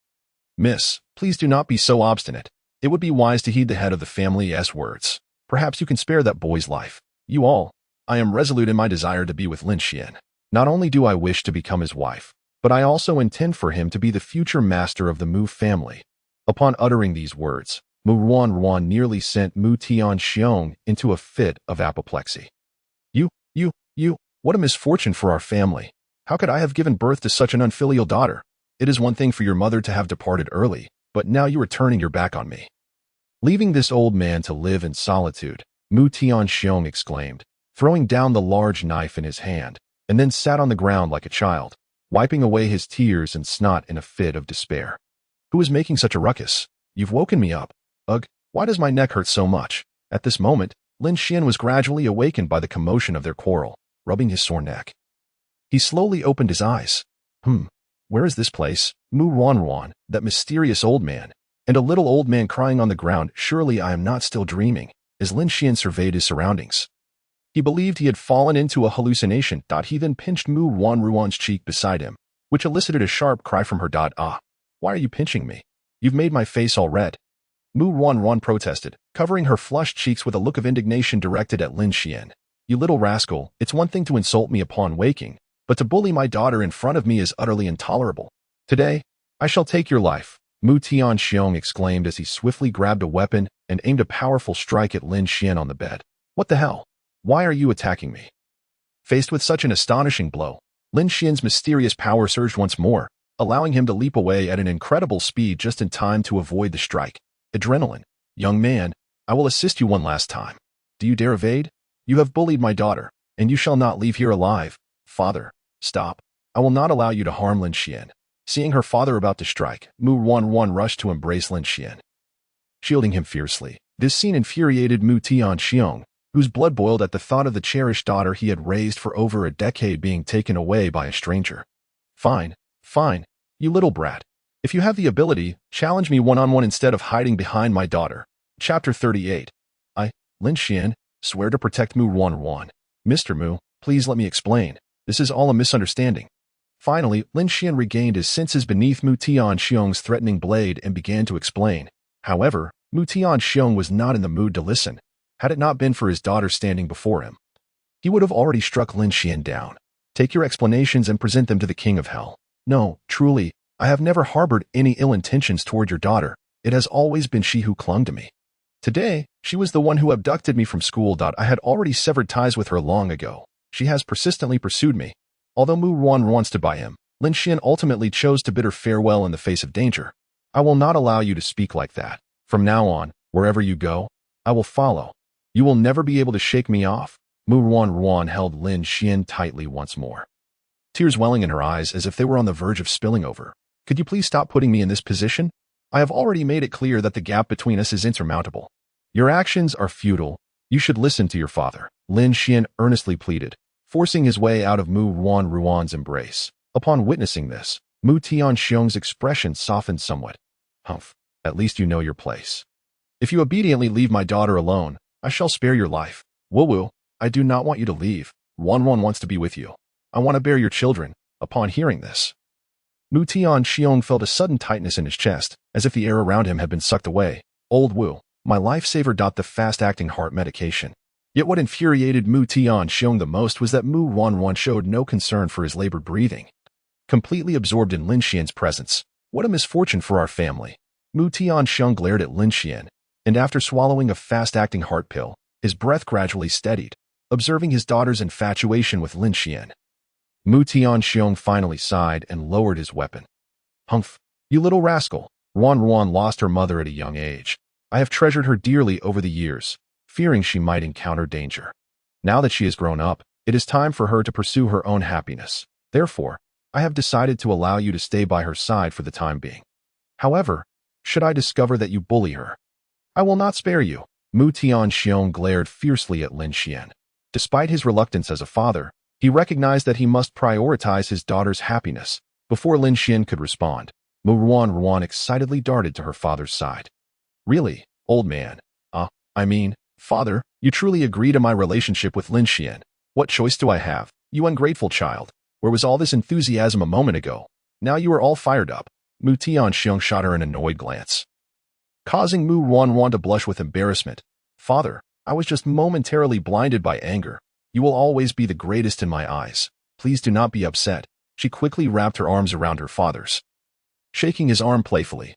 Miss, please do not be so obstinate. It would be wise to heed the head of the family's words. Perhaps you can spare that boy's life. You all. I am resolute in my desire to be with Lin Xian. Not only do I wish to become his wife, but I also intend for him to be the future master of the Mu family. Upon uttering these words, Mu Wanwan nearly sent Mu Tianxiong into a fit of apoplexy. You, what a misfortune for our family. How could I have given birth to such an unfilial daughter? It is one thing for your mother to have departed early, but now you are turning your back on me. Leaving this old man to live in solitude, Mu Tianxiong exclaimed, throwing down the large knife in his hand, and then sat on the ground like a child, wiping away his tears and snot in a fit of despair. Who is making such a ruckus? You've woken me up. Ugh, why does my neck hurt so much? At this moment, Lin Xian was gradually awakened by the commotion of their quarrel, rubbing his sore neck. He slowly opened his eyes. Where is this place? Mu Wanwan, that mysterious old man, and a little old man crying on the ground. Surely I am not still dreaming, as Lin Xian surveyed his surroundings. He believed he had fallen into a hallucination. He then pinched Mu Wanruan's cheek beside him, which elicited a sharp cry from her. Ah, why are you pinching me? You've made my face all red. Mu Wanruan protested, covering her flushed cheeks with a look of indignation directed at Lin Xian. You little rascal, it's one thing to insult me upon waking, but to bully my daughter in front of me is utterly intolerable. Today, I shall take your life, Mu Tianxiong exclaimed as he swiftly grabbed a weapon and aimed a powerful strike at Lin Xian on the bed. What the hell? Why are you attacking me? Faced with such an astonishing blow, Lin Xian's mysterious power surged once more, allowing him to leap away at an incredible speed just in time to avoid the strike. Adrenaline. Young man, I will assist you one last time. Do you dare evade? You have bullied my daughter, and you shall not leave here alive. Father, stop. I will not allow you to harm Lin Xian. Seeing her father about to strike, Mu Wanruan rushed to embrace Lin Xian, shielding him fiercely. This scene infuriated Mu Tianxiong, whose blood boiled at the thought of the cherished daughter he had raised for over a decade being taken away by a stranger. Fine, fine, you little brat. If you have the ability, challenge me one-on-one instead of hiding behind my daughter. Chapter 38. Lin Xian, swear to protect Mu Wanruan. Mr. Mu, please let me explain. This is all a misunderstanding. Finally, Lin Xian regained his senses beneath Mu Tianxiong's threatening blade and began to explain. However, Mu Tianxiong was not in the mood to listen. Had it not been for his daughter standing before him, he would have already struck Lin Xian down. Take your explanations and present them to the King of Hell. No, truly, I have never harbored any ill intentions toward your daughter. It has always been she who clung to me. Today, she was the one who abducted me from school. I had already severed ties with her long ago. She has persistently pursued me. Although Mu Wanruan stood by him, Lin Xian ultimately chose to bid her farewell in the face of danger. I will not allow you to speak like that. From now on, wherever you go, I will follow. You will never be able to shake me off. Mu Wanruan held Lin Xian tightly once more, tears welling in her eyes as if they were on the verge of spilling over. Could you please stop putting me in this position? I have already made it clear that the gap between us is insurmountable. Your actions are futile. You should listen to your father. Lin Xian earnestly pleaded, forcing his way out of Mu Wanruan's embrace. Upon witnessing this, Mu Tianxiong's expression softened somewhat. Humph, at least you know your place. If you obediently leave my daughter alone, I shall spare your life. Wu, I do not want you to leave. Wanruan wants to be with you. I want to bear your children. Upon hearing this, Mu Tianxiong felt a sudden tightness in his chest, as if the air around him had been sucked away. Old Wu, my lifesaver. The fast-acting heart medication. Yet what infuriated Mu Tianxiong the most was that Mu Wanruan showed no concern for his labored breathing. Completely absorbed in Lin Xian's presence. What a misfortune for our family. Mu Tianxiong glared at Lin Xian, and after swallowing a fast-acting heart pill, his breath gradually steadied, observing his daughter's infatuation with Lin Xian. Mu Tianxiong finally sighed and lowered his weapon. Humph, you little rascal. Wanruan lost her mother at a young age. I have treasured her dearly over the years, fearing she might encounter danger. Now that she has grown up, it is time for her to pursue her own happiness. Therefore, I have decided to allow you to stay by her side for the time being. However, should I discover that you bully her, I will not spare you. Mu Tianxiong glared fiercely at Lin Xian. Despite his reluctance as a father, he recognized that he must prioritize his daughter's happiness. Before Lin Xian could respond, Mu Wanruan excitedly darted to her father's side. Really, old man? Father, you truly agree to my relationship with Lin Xian. What choice do I have? You ungrateful child. Where was all this enthusiasm a moment ago? Now you are all fired up. Mu Tianxiong shot her an annoyed glance, causing Mu Wanruan to blush with embarrassment. Father, I was just momentarily blinded by anger. You will always be the greatest in my eyes. Please do not be upset. She quickly wrapped her arms around her father's, shaking his arm playfully.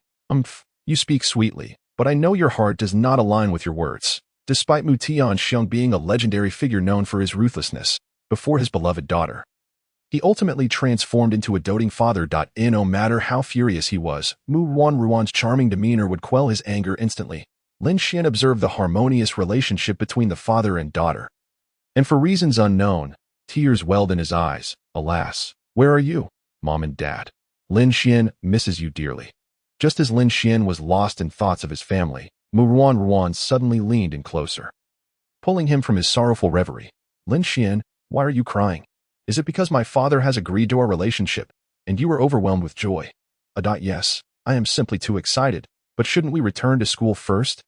You speak sweetly, but I know your heart does not align with your words. Despite Mu Tianxiong being a legendary figure known for his ruthlessness before his beloved daughter, he ultimately transformed into a doting father. No matter how furious he was, Mu Wanruan's charming demeanor would quell his anger instantly. Lin Xian observed the harmonious relationship between the father and daughter, and for reasons unknown, tears welled in his eyes. Alas, where are you, Mom and Dad? Lin Xian misses you dearly. Just as Lin Xian was lost in thoughts of his family, Mu Wanruan suddenly leaned in closer, pulling him from his sorrowful reverie. Lin Xian, why are you crying? Is it because my father has agreed to our relationship, and you are overwhelmed with joy? Yes, I am simply too excited, but shouldn't we return to school first?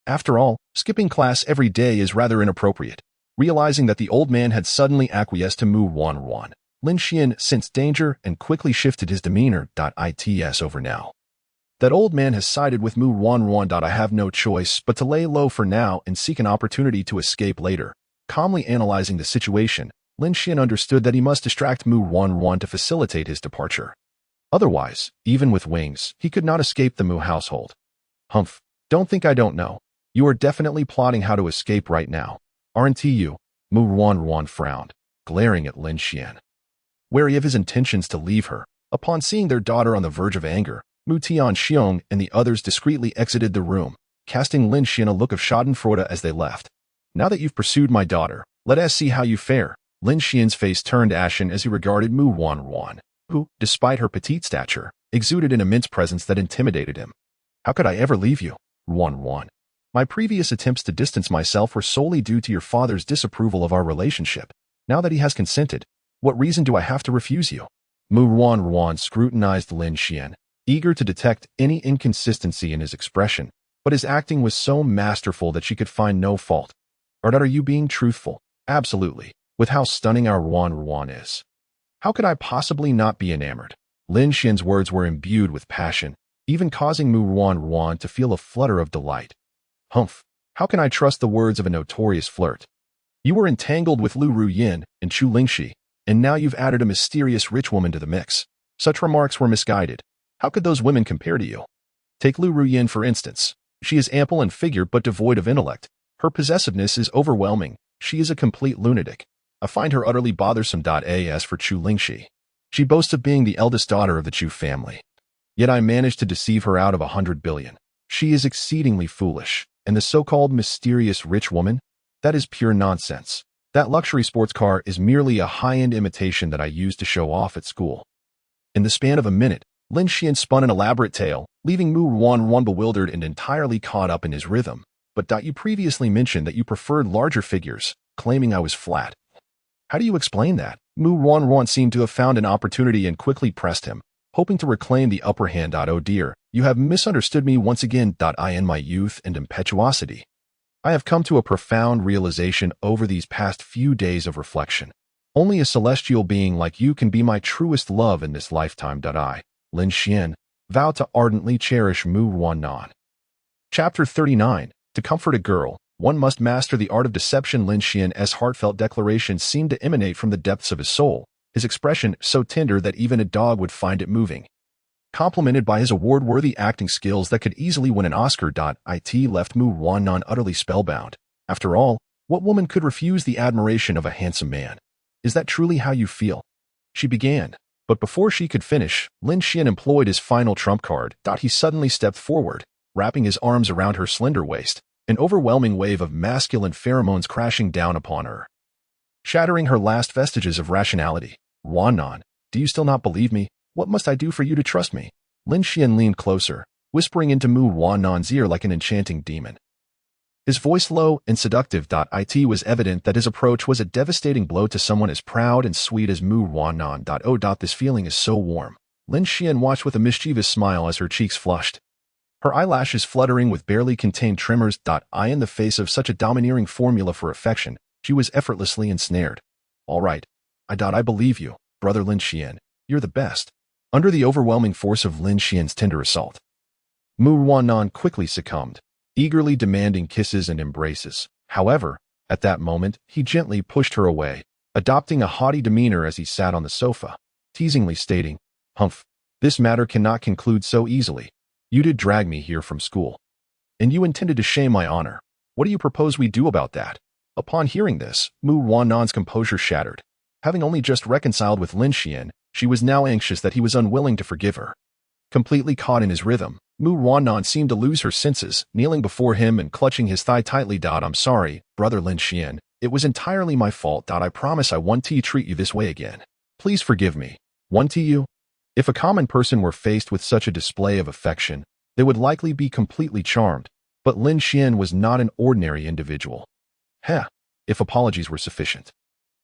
After all, skipping class every day is rather inappropriate. Realizing that the old man had suddenly acquiesced to Mu Wanruan, Lin Xian sensed danger and quickly shifted his demeanor. It's over now. That old man has sided with Mu Wanruan. I have no choice but to lay low for now and seek an opportunity to escape later. Calmly analyzing the situation, Lin Xian understood that he must distract Mu Wanruan to facilitate his departure. Otherwise, even with wings, he could not escape the Mu household. Humph, don't think I don't know. You are definitely plotting how to escape right now, aren't you? Mu Ruan frowned, glaring at Lin Xian. Wary of his intentions to leave her, upon seeing their daughter on the verge of anger, Mu Tianxiong and the others discreetly exited the room, casting Lin Xian a look of schadenfreude as they left. Now that you've pursued my daughter, let us see how you fare. Lin Xian's face turned ashen as he regarded Mu Ruan, who, despite her petite stature, exuded an immense presence that intimidated him. How could I ever leave you, Ruan? My previous attempts to distance myself were solely due to your father's disapproval of our relationship. Now that he has consented, what reason do I have to refuse you? Mu Ruan scrutinized Lin Xian, eager to detect any inconsistency in his expression, but his acting was so masterful that she could find no fault. Are you being truthful? Absolutely, with how stunning our Ruan is. How could I possibly not be enamored? Lin Xian's words were imbued with passion, even causing Mu Ruan to feel a flutter of delight. Humph, how can I trust the words of a notorious flirt? You were entangled with Lu Ruyin and Chu Lingxi, and now you've added a mysterious rich woman to the mix. Such remarks were misguided. How could those women compare to you? Take Lu Ruyin, for instance. She is ample in figure but devoid of intellect. Her possessiveness is overwhelming. She is a complete lunatic. I find her utterly bothersome. As for Chu Lingxi, she boasts of being the eldest daughter of the Chu family. Yet I managed to deceive her out of 100 billion. She is exceedingly foolish. And the so-called mysterious rich woman? That is pure nonsense. That luxury sports car is merely a high-end imitation that I used to show off at school. In the span of a minute, Lin Xian spun an elaborate tale, leaving Mu Ruan bewildered and entirely caught up in his rhythm. But you previously mentioned that you preferred larger figures, claiming I was flat. How do you explain that? Mu Ruan seemed to have found an opportunity and quickly pressed him, hoping to reclaim the upper hand. Oh dear, you have misunderstood me once again. In my youth and impetuosity, I have come to a profound realization over these past few days of reflection. Only a celestial being like you can be my truest love in this lifetime. I, Lin Xian, vow to ardently cherish Mu Ruan. Chapter 39. To comfort a girl, one must master the art of deception. Lin Xian's heartfelt declaration seemed to emanate from the depths of his soul, his expression so tender that even a dog would find it moving. Complimented by his award-worthy acting skills that could easily win an Oscar. It left Mu Ruan utterly spellbound. After all, what woman could refuse the admiration of a handsome man? Is that truly how you feel? She began, but before she could finish, Lin Xian employed his final trump card. He suddenly stepped forward, wrapping his arms around her slender waist, an overwhelming wave of masculine pheromones crashing down upon her, shattering her last vestiges of rationality. Ruan, do you still not believe me? What must I do for you to trust me? Lin Xian leaned closer, whispering into Mu Ruan's ear like an enchanting demon. His voice low and seductive. It was evident that his approach was a devastating blow to someone as proud and sweet as Mu Ruan. This feeling is so warm. Lin Xian watched with a mischievous smile as her cheeks flushed, her eyelashes fluttering with barely contained tremors. In the face of such a domineering formula for affection, she was effortlessly ensnared. All right, I believe you, brother Lin Xian. You're the best. Under the overwhelming force of Lin Xian's tender assault, Mu Ruan quickly succumbed, eagerly demanding kisses and embraces. However, at that moment, he gently pushed her away, adopting a haughty demeanor as he sat on the sofa, teasingly stating, "Humph, this matter cannot conclude so easily. You did drag me here from school, and you intended to shame my honor. What do you propose we do about that?" Upon hearing this, Mu Ruan's composure shattered. Having only just reconciled with Lin Xian, she was now anxious that he was unwilling to forgive her. Completely caught in his rhythm, Mu Ruan seemed to lose her senses, kneeling before him and clutching his thigh tightly. "I'm sorry, brother Lin Xian. It was entirely my fault. I promise I won't treat you this way again. Please forgive me. Won't you?" If a common person were faced with such a display of affection, they would likely be completely charmed, but Lin Xian was not an ordinary individual. If apologies were sufficient,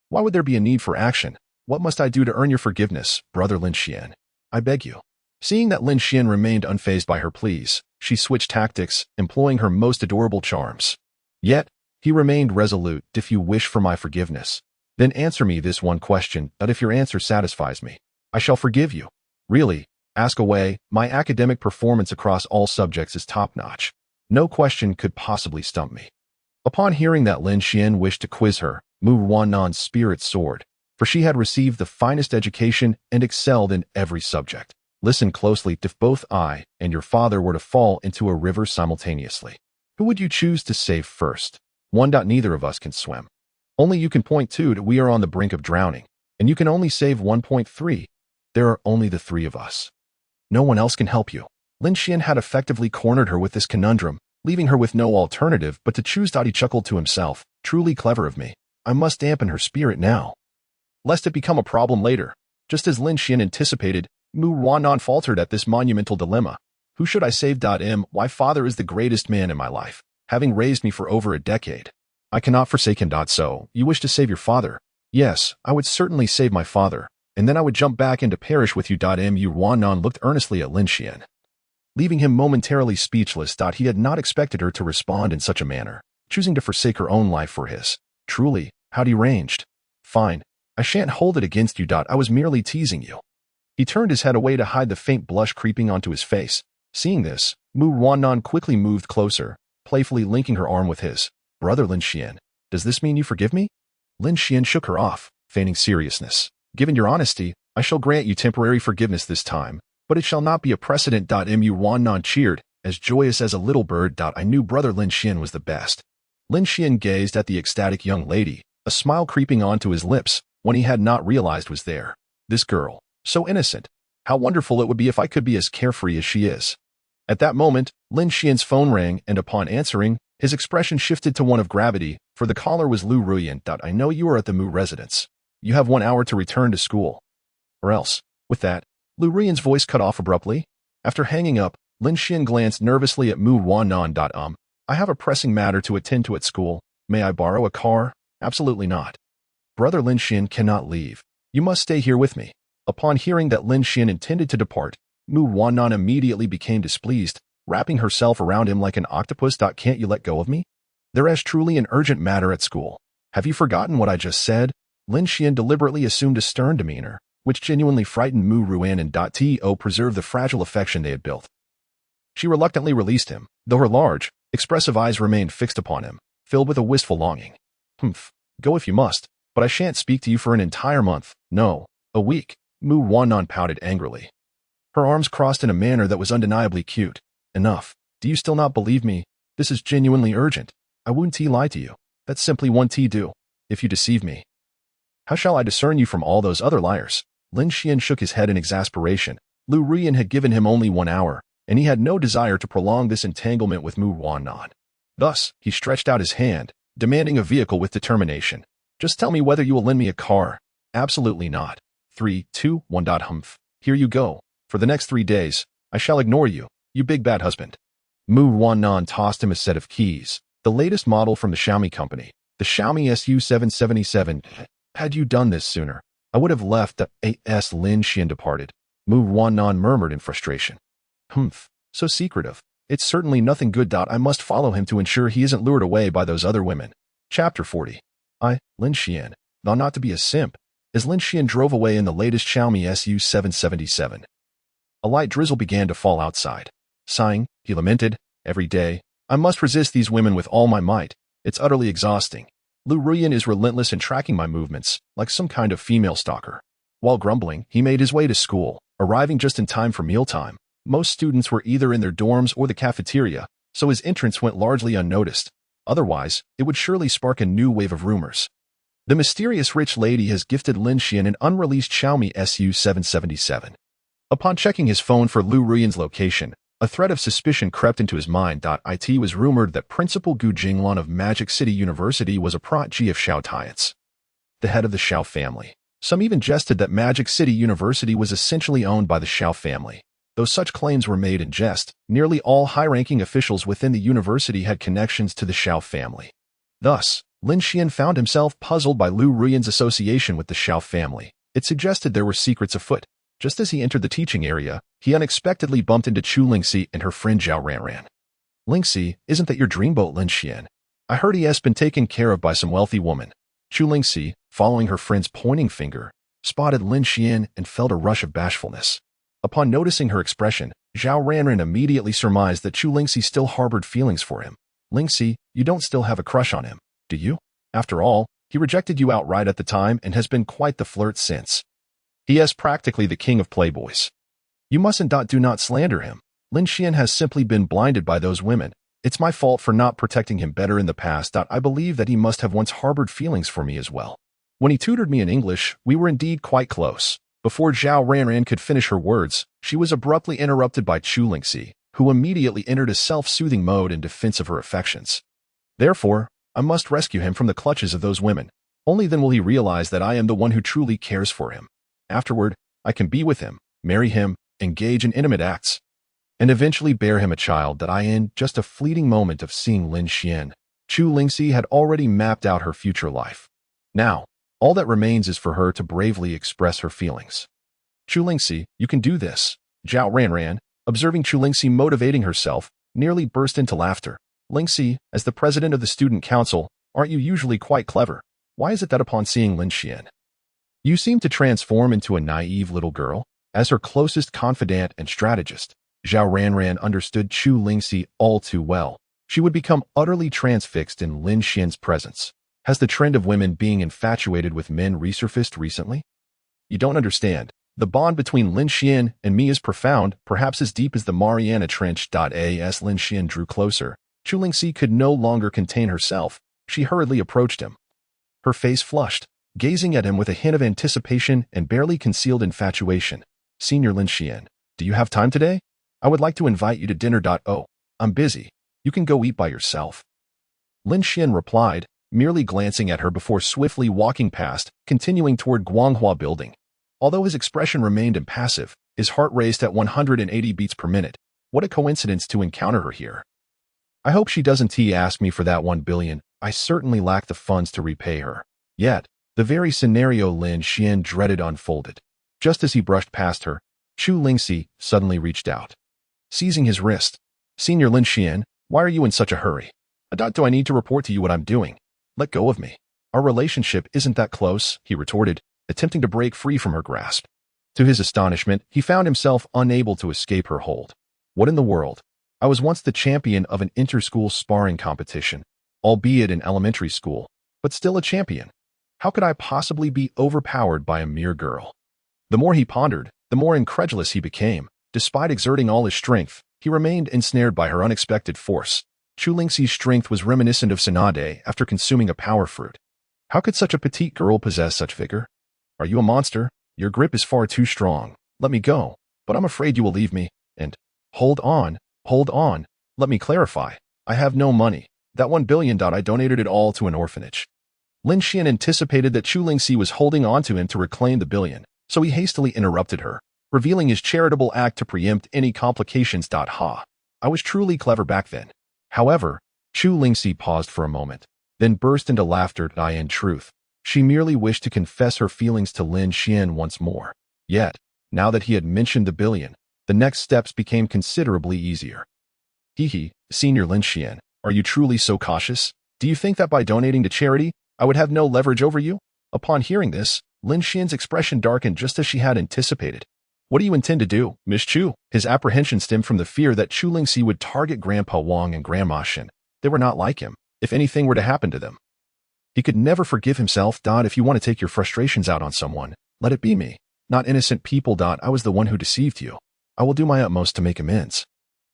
why would there be a need for action? What must I do to earn your forgiveness, brother Lin Xian? I beg you. Seeing that Lin Xian remained unfazed by her pleas, she switched tactics, employing her most adorable charms. Yet, he remained resolute. "If you wish for my forgiveness, then answer me this one question, but if your answer satisfies me, I shall forgive you. Really, ask away. My academic performance across all subjects is top-notch. No question could possibly stump me." Upon hearing that Lin Xian wished to quiz her, Mu Ruan's spirit soared, for she had received the finest education and excelled in every subject. Listen closely. If both I and your father were to fall into a river simultaneously, Who would you choose to save first? 1. Neither of us can swim. Only you can. Point 2. We are on the brink of drowning, and you can only save 1.3. There are only the three of us. No one else can help you. Lin Xian had effectively cornered her with this conundrum, leaving her with no alternative but to choose. He chuckled to himself. Truly clever of me. I must dampen her spirit now, lest it become a problem later. Just as Lin Xian anticipated, Mu Wannan faltered at this monumental dilemma. Who should I save? My father is the greatest man in my life, having raised me for over a decade. I cannot forsake him. So, you wish to save your father? Yes, I would certainly save my father, and then I would jump back and to perish with you. Mu Wannan looked earnestly at Lin Xian, leaving him momentarily speechless. He had not expected her to respond in such a manner, choosing to forsake her own life for his. Truly, how deranged. Fine, I shan't hold it against you. I was merely teasing you. He turned his head away to hide the faint blush creeping onto his face. Seeing this, Mu Wannan quickly moved closer, playfully linking her arm with his. Brother Lin Xian, does this mean you forgive me? Lin Xian shook her off, feigning seriousness. Given your honesty, I shall grant you temporary forgiveness this time, but it shall not be a precedent. Mu Wannan cheered, as joyous as a little bird. I knew brother Lin Xian was the best. Lin Xian gazed at the ecstatic young lady, a smile creeping onto his lips, when he had not realized was there. This girl, so innocent. How wonderful it would be if I could be as carefree as she is. At that moment, Lin Xian's phone rang, and upon answering, his expression shifted to one of gravity, for the caller was Lu Ruyan. I know you are at the Mu residence. You have 1 hour to return to school. Or else. With that, Lu Ruyan's voice cut off abruptly. After hanging up, Lin Xian glanced nervously at Mu Wannan. I have a pressing matter to attend to at school. May I borrow a car? Absolutely not. Brother Lin Xian cannot leave. You must stay here with me. Upon hearing that Lin Xian intended to depart, Mu Wannan immediately became displeased, wrapping herself around him like an octopus. Can't you let go of me? There is truly an urgent matter at school. Have you forgotten what I just said? Lin Xian deliberately assumed a stern demeanor, which genuinely frightened Mu Ruyan. To preserve the fragile affection they had built. She reluctantly released him, though her large, expressive eyes remained fixed upon him, filled with a wistful longing. Go if you must, but I shan't speak to you for an entire month. No, a week. Mu Wannan pouted angrily. Her arms crossed in a manner that was undeniably cute. Enough. Do you still not believe me? This is genuinely urgent. I wouldn't lie to you. That's simply one do. If you deceive me, how shall I discern you from all those other liars? Lin Xian shook his head in exasperation. Lu Ruyan had given him only 1 hour, and he had no desire to prolong this entanglement with Mu Wannan. Thus, he stretched out his hand, demanding a vehicle with determination. Just tell me whether you will lend me a car. Absolutely not. 3, 2, 1. Here you go. For the next 3 days, I shall ignore you, you big bad husband. Mu Wannan tossed him a set of keys, the latest model from the Xiaomi company, the Xiaomi SU777. Had you done this sooner, I would have left the AS. Lin Xian departed. Mu Wannan murmured in frustration. So secretive. It's certainly nothing good. I must follow him to ensure he isn't lured away by those other women. Chapter 40. Lin Xian, though not to be a simp, as Lin Xian drove away in the latest Xiaomi SU777. A light drizzle began to fall outside. Sighing, he lamented, every day, I must resist these women with all my might. It's utterly exhausting. Lu Ruyan is relentless in tracking my movements, like some kind of female stalker. While grumbling, he made his way to school, arriving just in time for mealtime. Most students were either in their dorms or the cafeteria, so his entrance went largely unnoticed. Otherwise, it would surely spark a new wave of rumors. The mysterious rich lady has gifted Lin Xian an unreleased Xiaomi SU777. Upon checking his phone for Lu Ruyan's location, a thread of suspicion crept into his mind. It was rumored that Principal Gu Jinglan of Magic City University was a protege of Xiao Tian's, the head of the Xiao family. Some even jested that Magic City University was essentially owned by the Xiao family. Though such claims were made in jest, nearly all high-ranking officials within the university had connections to the Xiao family. Thus, Lin Xian found himself puzzled by Lu Ruyan's association with the Xiao family. It suggested there were secrets afoot. Just as he entered the teaching area, he unexpectedly bumped into Chu Lingxi and her friend Zhao Ranran. Lingxi, isn't that your dreamboat, Lin Xian? I heard he has been taken care of by some wealthy woman. Chu Lingxi, following her friend's pointing finger, spotted Lin Xian and felt a rush of bashfulness. Upon noticing her expression, Zhao Ranran immediately surmised that Chu Lingxi still harbored feelings for him. Lingxi, you don't still have a crush on him, do you? After all, he rejected you outright at the time and has been quite the flirt since. He is practically the king of playboys. You mustn't do not slander him. Lin Xian has simply been blinded by those women. It's my fault for not protecting him better in the past. I believe that he must have once harbored feelings for me as well. When he tutored me in English, we were indeed quite close. Before Zhao Ranran could finish her words, she was abruptly interrupted by Chu Lingxi, who immediately entered a self-soothing mode in defense of her affections. Therefore, I must rescue him from the clutches of those women. Only then will he realize that I am the one who truly cares for him. Afterward, I can be with him, marry him, engage in intimate acts, and eventually bear him a child. That I in just a fleeting moment of seeing Lin Xian, Chu Lingxi had already mapped out her future life. Now, all that remains is for her to bravely express her feelings. Chu Lingxi, you can do this. Zhao Ranran, observing Chu Lingxi motivating herself, nearly burst into laughter. Lingxi, as the president of the student council, aren't you usually quite clever? Why is it that upon seeing Lin Xian, you seem to transform into a naive little girl? As her closest confidant and strategist, Zhao Ranran understood Chu Lingxi all too well. She would become utterly transfixed in Lin Xian's presence. Has the trend of women being infatuated with men resurfaced recently? You don't understand. The bond between Lin Xian and me is profound, perhaps as deep as the Mariana Trench. As Lin Xian drew closer, Chu Lingxi could no longer contain herself. She hurriedly approached him. Her face flushed, gazing at him with a hint of anticipation and barely concealed infatuation. Senior Lin Xian, do you have time today? I would like to invite you to dinner. Oh, I'm busy. You can go eat by yourself. Lin Xian replied, merely glancing at her before swiftly walking past, continuing toward Guanghua Building. Although his expression remained impassive, his heart raced at 180 beats per minute. What a coincidence to encounter her here. I hope she doesn't ask me for that 1 billion. I certainly lack the funds to repay her. Yet, the very scenario Lin Xian dreaded unfolded. Just as he brushed past her, Chu Lingxi suddenly reached out, seizing his wrist. Senior Lin Xian, why are you in such a hurry? Do I need to report to you what I'm doing? Let go of me. Our relationship isn't that close, he retorted, attempting to break free from her grasp. To his astonishment, he found himself unable to escape her hold. What in the world? I was once the champion of an inter-school sparring competition, albeit in elementary school, but still a champion. How could I possibly be overpowered by a mere girl? The more he pondered, the more incredulous he became. Despite exerting all his strength, he remained ensnared by her unexpected force. Chu Lingxi's strength was reminiscent of Tsunade after consuming a power fruit. How could such a petite girl possess such vigor? Are you a monster? Your grip is far too strong. Let me go. But I'm afraid you will leave me. And hold on. Let me clarify. I have no money. That 1 billion. I donated it all to an orphanage. Lin Xian anticipated that Chu Lingxi was holding on to him to reclaim the billion, so he hastily interrupted her, revealing his charitable act to preempt any complications. Ha. I was truly clever back then. However, Chu Lingxi paused for a moment, then burst into laughter. In truth, she merely wished to confess her feelings to Lin Xian once more. Yet, now that he had mentioned the billion, the next steps became considerably easier. Senior Lin Xian, are you truly so cautious? Do you think that by donating to charity, I would have no leverage over you? Upon hearing this, Lin Xian's expression darkened just as she had anticipated. What do you intend to do, Miss Chu? His apprehension stemmed from the fear that Chu Lingxi would target Grandpa Wang and Grandma Shen. They were not like him. If anything were to happen to them, he could never forgive himself. If you want to take your frustrations out on someone, let it be me. Not innocent people. I was the one who deceived you. I will do my utmost to make amends.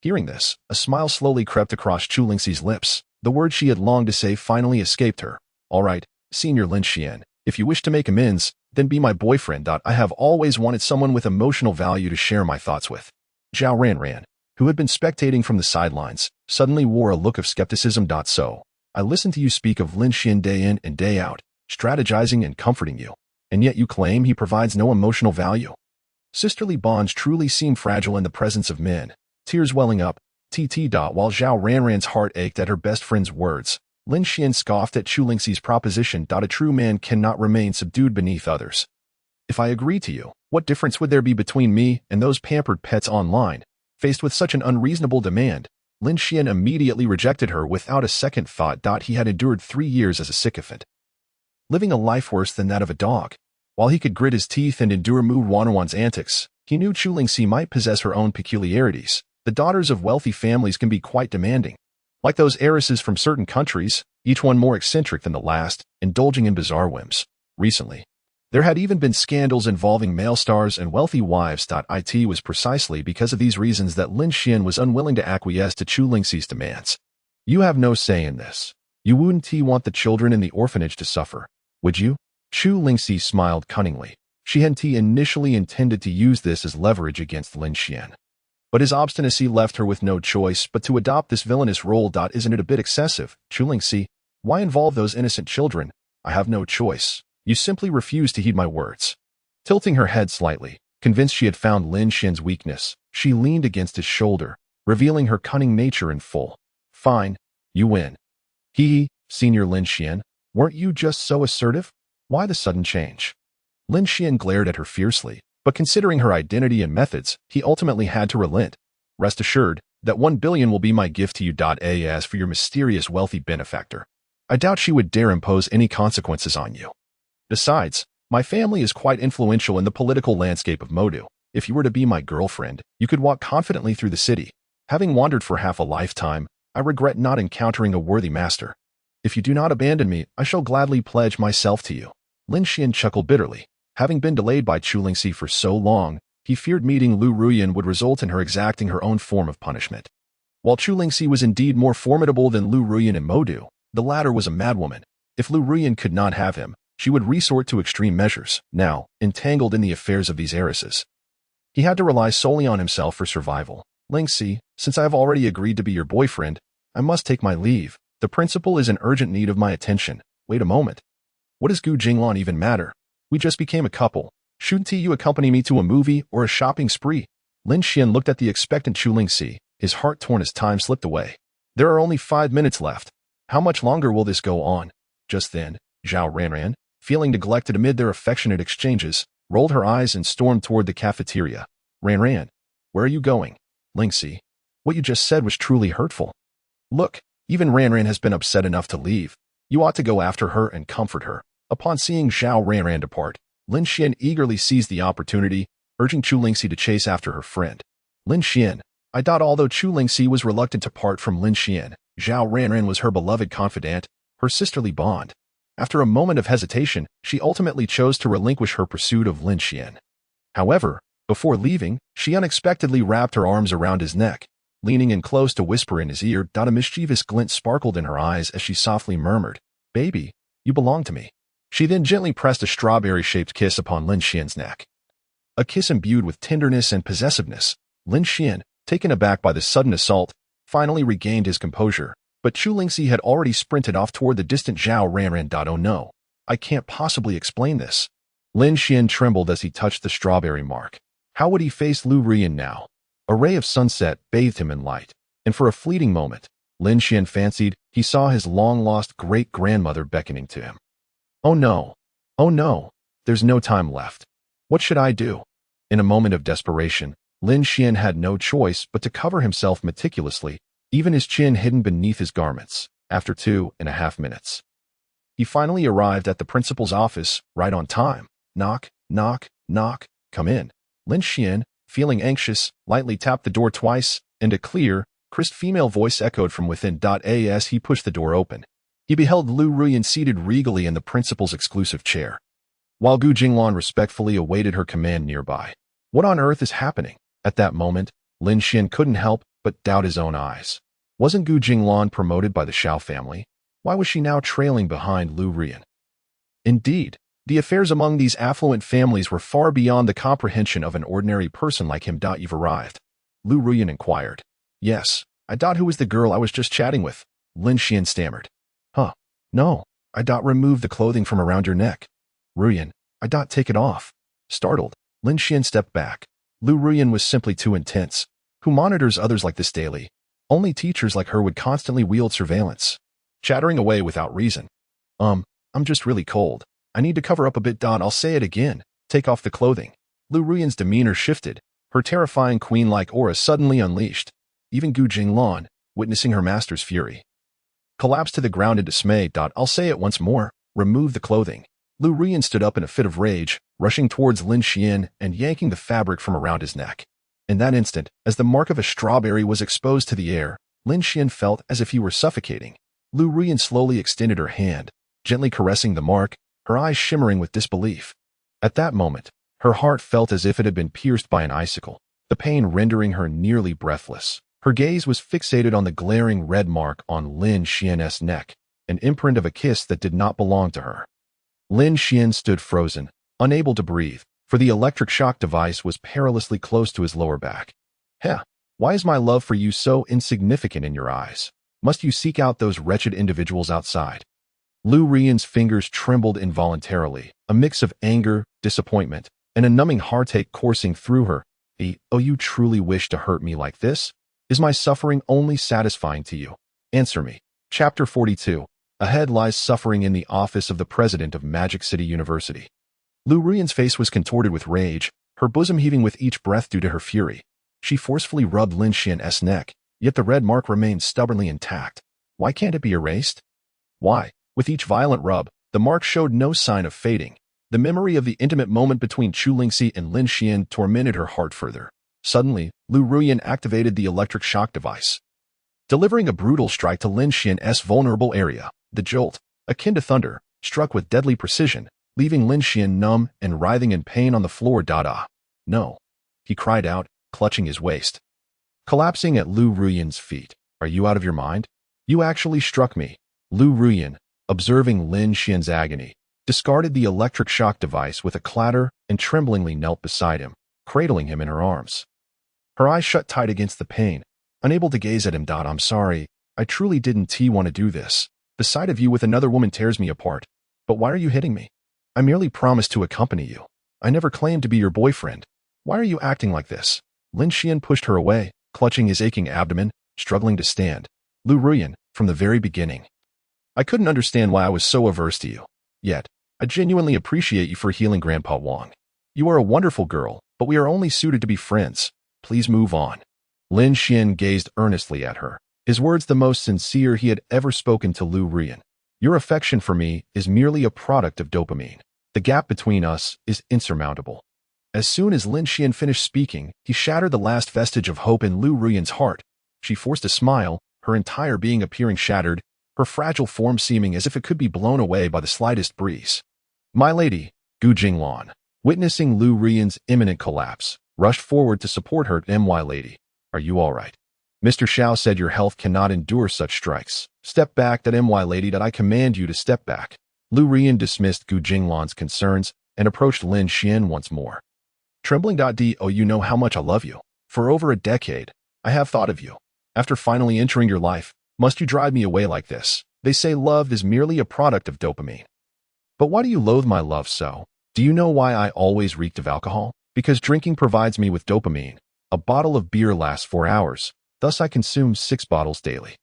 Hearing this, a smile slowly crept across Chu Lingxi's lips. The words she had longed to say finally escaped her. All right, Senior Lin Xian, if you wish to make amends, then be my boyfriend. I have always wanted someone with emotional value to share my thoughts with. Zhao Ranran, who had been spectating from the sidelines, suddenly wore a look of skepticism. So, I listened to you speak of Lin Xian day in and day out, strategizing and comforting you, and yet you claim he provides no emotional value. Sisterly bonds truly seem fragile in the presence of men. Tears welling up, While Zhao Ranran's heart ached at her best friend's words, Lin Xian scoffed at Chu Lingxi's proposition. A true man cannot remain subdued beneath others. If I agree to you, what difference would there be between me and those pampered pets online? Faced with such an unreasonable demand, Lin Xian immediately rejected her without a second thought. He had endured 3 years as a sycophant, living a life worse than that of a dog. While he could grit his teeth and endure Mu Wanwan's antics, he knew Chu Lingxi might possess her own peculiarities. The daughters of wealthy families can be quite demanding. Like those heiresses from certain countries, each one more eccentric than the last, indulging in bizarre whims. Recently, there had even been scandals involving male stars and wealthy wives. It was precisely because of these reasons that Lin Xian was unwilling to acquiesce to Chu Lingxi's demands. You have no say in this. You wouldn't want the children in the orphanage to suffer, would you? Chu Lingxi smiled cunningly. She hadn't initially intended to use this as leverage against Lin Xian. But his obstinacy left her with no choice but to adopt this villainous role. Isn't it a bit excessive, Chu Lingxi? Why involve those innocent children? I have no choice. You simply refuse to heed my words. Tilting her head slightly, convinced she had found Lin Xian's weakness, she leaned against his shoulder, revealing her cunning nature in full. Fine, you win. Hee, Senior Lin Xian, weren't you just so assertive? Why the sudden change? Lin Xian glared at her fiercely, but considering her identity and methods, he ultimately had to relent. Rest assured that 1 billion will be my gift to you. As for your mysterious wealthy benefactor, I doubt she would dare impose any consequences on you. Besides, my family is quite influential in the political landscape of Modu. If you were to be my girlfriend, you could walk confidently through the city. Having wandered for half a lifetime, I regret not encountering a worthy master. If you do not abandon me, I shall gladly pledge myself to you. Lin Xian chuckled bitterly. Having been delayed by Chu Lingxi for so long, he feared meeting Lu Ruyan would result in her exacting her own form of punishment. While Chu Lingxi was indeed more formidable than Lu Ruyan and Modu, the latter was a madwoman. If Lu Ruyan could not have him, she would resort to extreme measures, now entangled in the affairs of these heiresses. He had to rely solely on himself for survival. Lingxi, since I have already agreed to be your boyfriend, I must take my leave. The principal is in urgent need of my attention. Wait a moment. What does Gu Jinglan even matter? We just became a couple. Shouldn't you accompany me to a movie or a shopping spree? Lin Xian looked at the expectant Chu Lingxi, his heart torn as time slipped away. There are only 5 minutes left. How much longer will this go on? Just then, Zhao Ranran, feeling neglected amid their affectionate exchanges, rolled her eyes and stormed toward the cafeteria. Ranran, where are you going? Lingxi, what you just said was truly hurtful. Look, even Ranran has been upset enough to leave. You ought to go after her and comfort her. Upon seeing Zhao Ranran depart, Lin Xian eagerly seized the opportunity, urging Chu Lingxi to chase after her friend. Lin Xian, I doubt although Chu Lingxi was reluctant to part from Lin Xian, Zhao Ranran was her beloved confidant, her sisterly bond. After a moment of hesitation, she ultimately chose to relinquish her pursuit of Lin Xian. However, before leaving, she unexpectedly wrapped her arms around his neck, leaning in close to whisper in his ear. A mischievous glint sparkled in her eyes as she softly murmured, "Baby, you belong to me." She then gently pressed a strawberry-shaped kiss upon Lin Xian's neck. A kiss imbued with tenderness and possessiveness. Lin Xian, taken aback by the sudden assault, finally regained his composure, but Chu Lingxi had already sprinted off toward the distant Zhao Ranran. Oh no, I can't possibly explain this. Lin Xian trembled as he touched the strawberry mark. How would he face Lu Ruyan now? A ray of sunset bathed him in light, and for a fleeting moment, Lin Xian fancied he saw his long-lost great-grandmother beckoning to him. Oh no! Oh no! There's no time left. What should I do? In a moment of desperation, Lin Xian had no choice but to cover himself meticulously, even his chin hidden beneath his garments. After 2.5 minutes, he finally arrived at the principal's office, right on time. Knock, knock, knock, come in. Lin Xian, feeling anxious, lightly tapped the door twice, and a clear, crisp female voice echoed from within. As he pushed the door open, he beheld Lu Ruyan seated regally in the principal's exclusive chair, while Gu Jinglan respectfully awaited her command nearby. What on earth is happening? At that moment, Lin Xian couldn't help but doubt his own eyes. Wasn't Gu Jinglan promoted by the Xiao family? Why was she now trailing behind Lu Ruyan? Indeed, the affairs among these affluent families were far beyond the comprehension of an ordinary person like him. You've arrived? Lu Ruyan inquired. Yes, I doubt who was the girl I was just chatting with, Lin Xian stammered. Huh, no, I doubt remove the clothing from around your neck. Ruyan, I doubt take it off. Startled, Lin Xian stepped back. Lu Ruyan was simply too intense. Who monitors others like this daily? Only teachers like her would constantly wield surveillance. Chattering away without reason. I'm just really cold. I need to cover up a bit. I'll say it again. Take off the clothing. Lu Ruyan's demeanor shifted, her terrifying queen-like aura suddenly unleashed. Even Gu Jinglan, witnessing her master's fury, collapsed to the ground in dismay. I'll say it once more. Remove the clothing. Lu Ruyan stood up in a fit of rage, rushing towards Lin Xian and yanking the fabric from around his neck. In that instant, as the mark of a strawberry was exposed to the air, Lin Xian felt as if he were suffocating. Lu Ruyan slowly extended her hand, gently caressing the mark, her eyes shimmering with disbelief. At that moment, her heart felt as if it had been pierced by an icicle, the pain rendering her nearly breathless. Her gaze was fixated on the glaring red mark on Lin Xian's neck, an imprint of a kiss that did not belong to her. Lin Xian stood frozen, unable to breathe, for the electric shock device was perilously close to his lower back. Heh, why is my love for you so insignificant in your eyes? Must you seek out those wretched individuals outside? Lu Rian's fingers trembled involuntarily, a mix of anger, disappointment, and a numbing heartache coursing through her. Oh, you truly wish to hurt me like this? Is my suffering only satisfying to you? Answer me. Chapter 42. Ahead lies suffering in the office of the president of Magic City University. Lu Rian's face was contorted with rage, her bosom heaving with each breath due to her fury. She forcefully rubbed Lin Xian's neck, yet the red mark remained stubbornly intact. Why can't it be erased? Why? With each violent rub, the mark showed no sign of fading. The memory of the intimate moment between Chu Lingxi and Lin Xian tormented her heart further. Suddenly, Lu Ruyan activated the electric shock device, delivering a brutal strike to Lin Xian's vulnerable area. The jolt, akin to thunder, struck with deadly precision, leaving Lin Xian numb and writhing in pain on the floor. No, he cried out, clutching his waist. Collapsing at Lu Ruyan's feet. Are you out of your mind? You actually struck me. Lu Ruyan, observing Lin Xian's agony, discarded the electric shock device with a clatter and tremblingly knelt beside him, cradling him in her arms. Her eyes shut tight against the pain, unable to gaze at him. I'm sorry, I truly didn't want to do this. The sight of you with another woman tears me apart. But why are you hitting me? I merely promised to accompany you. I never claimed to be your boyfriend. Why are you acting like this? Lin Xian pushed her away, clutching his aching abdomen, struggling to stand. Lu Ruyan, from the very beginning, I couldn't understand why I was so averse to you. Yet, I genuinely appreciate you for healing Grandpa Wang. You are a wonderful girl, but we are only suited to be friends. Please move on. Lin Xian gazed earnestly at her, his words the most sincere he had ever spoken to Lu Ruyan. Your affection for me is merely a product of dopamine. The gap between us is insurmountable. As soon as Lin Xian finished speaking, he shattered the last vestige of hope in Lu Ruyan's heart. She forced a smile, her entire being appearing shattered, her fragile form seeming as if it could be blown away by the slightest breeze. My lady, Gu Jinglan, witnessing Lu Ruyan's imminent collapse, rushed forward to support her. My lady, are you all right? Mr. Xiao said your health cannot endure such strikes. Step back. My lady, I command you to step back. Lu Ruyan dismissed Gu Jinglan's concerns and approached Lin Xian once more. Trembling. Oh, you know how much I love you. For over a decade, I have thought of you. After finally entering your life, must you drive me away like this? They say love is merely a product of dopamine. But why do you loathe my love so? Do you know why I always reeked of alcohol? Because drinking provides me with dopamine. A bottle of beer lasts 4 hours, thus I consume 6 bottles daily.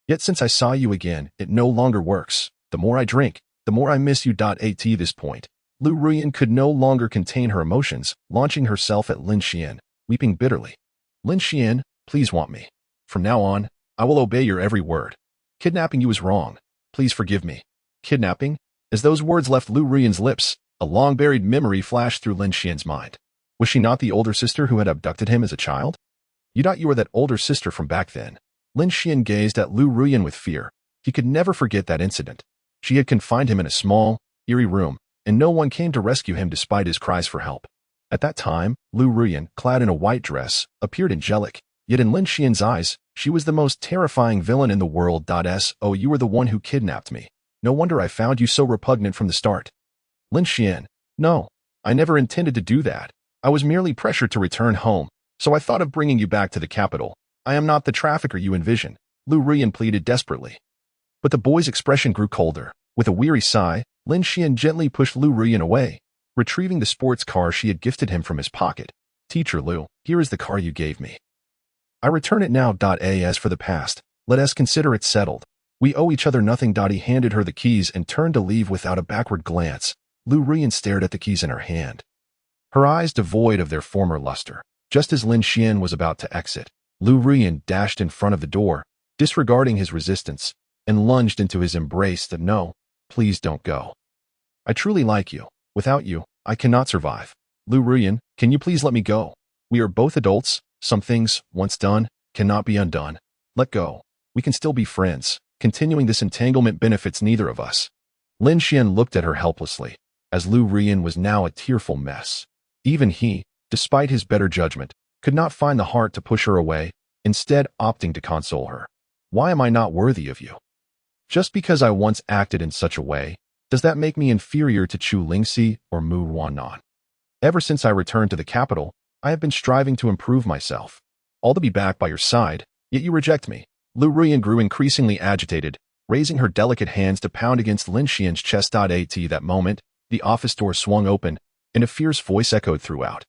Yet since I saw you again, it no longer works. The more I drink, the more I miss you. At this point, Lu Ruyan could no longer contain her emotions, launching herself at Lin Xian, weeping bitterly. Lin Xian, please want me. From now on, I will obey your every word. Kidnapping you is wrong. Please forgive me. Kidnapping? As those words left Lu Ruyan's lips, a long-buried memory flashed through Lin Xian's mind. Was she not the older sister who had abducted him as a child? You were that older sister from back then. Lin Xian gazed at Lu Ruyan with fear. He could never forget that incident. She had confined him in a small, eerie room, and no one came to rescue him despite his cries for help. At that time, Lu Ruyan, clad in a white dress, appeared angelic, yet in Lin Xian's eyes, she was the most terrifying villain in the world. Oh, you were the one who kidnapped me. No wonder I found you so repugnant from the start. Lin Xian, no, I never intended to do that. I was merely pressured to return home, so I thought of bringing you back to the capital. I am not the trafficker you envision, Lu Ruyan pleaded desperately. But the boy's expression grew colder. With a weary sigh, Lin Xian gently pushed Lu Ruyan away, retrieving the sports car she had gifted him from his pocket. Teacher Lu, here is the car you gave me. I return it now. As for the past, let us consider it settled. We owe each other nothing. He handed her the keys and turned to leave without a backward glance. Lu Ruyan stared at the keys in her hand, her eyes devoid of their former luster. Just as Lin Xian was about to exit, Lu Ruyan dashed in front of the door, disregarding his resistance, and lunged into his embrace. No, please don't go. I truly like you. Without you, I cannot survive. Lu Ruyan, can you please let me go? We are both adults. Some things, once done, cannot be undone. Let go. We can still be friends. Continuing this entanglement benefits neither of us. Lin Xian looked at her helplessly, as Lu Ruyan was now a tearful mess. Even he, despite his better judgment, could not find the heart to push her away. instead opting to console her. Why am I not worthy of you? Just because I once acted in such a way, does that make me inferior to Chu Lingxi or Mu Wannan? Ever since I returned to the capital, I have been striving to improve myself. All to be back by your side, yet you reject me. Lu Ruyan grew increasingly agitated, raising her delicate hands to pound against Lin Xian's chest. At that moment, the office door swung open, and a fierce voice echoed throughout.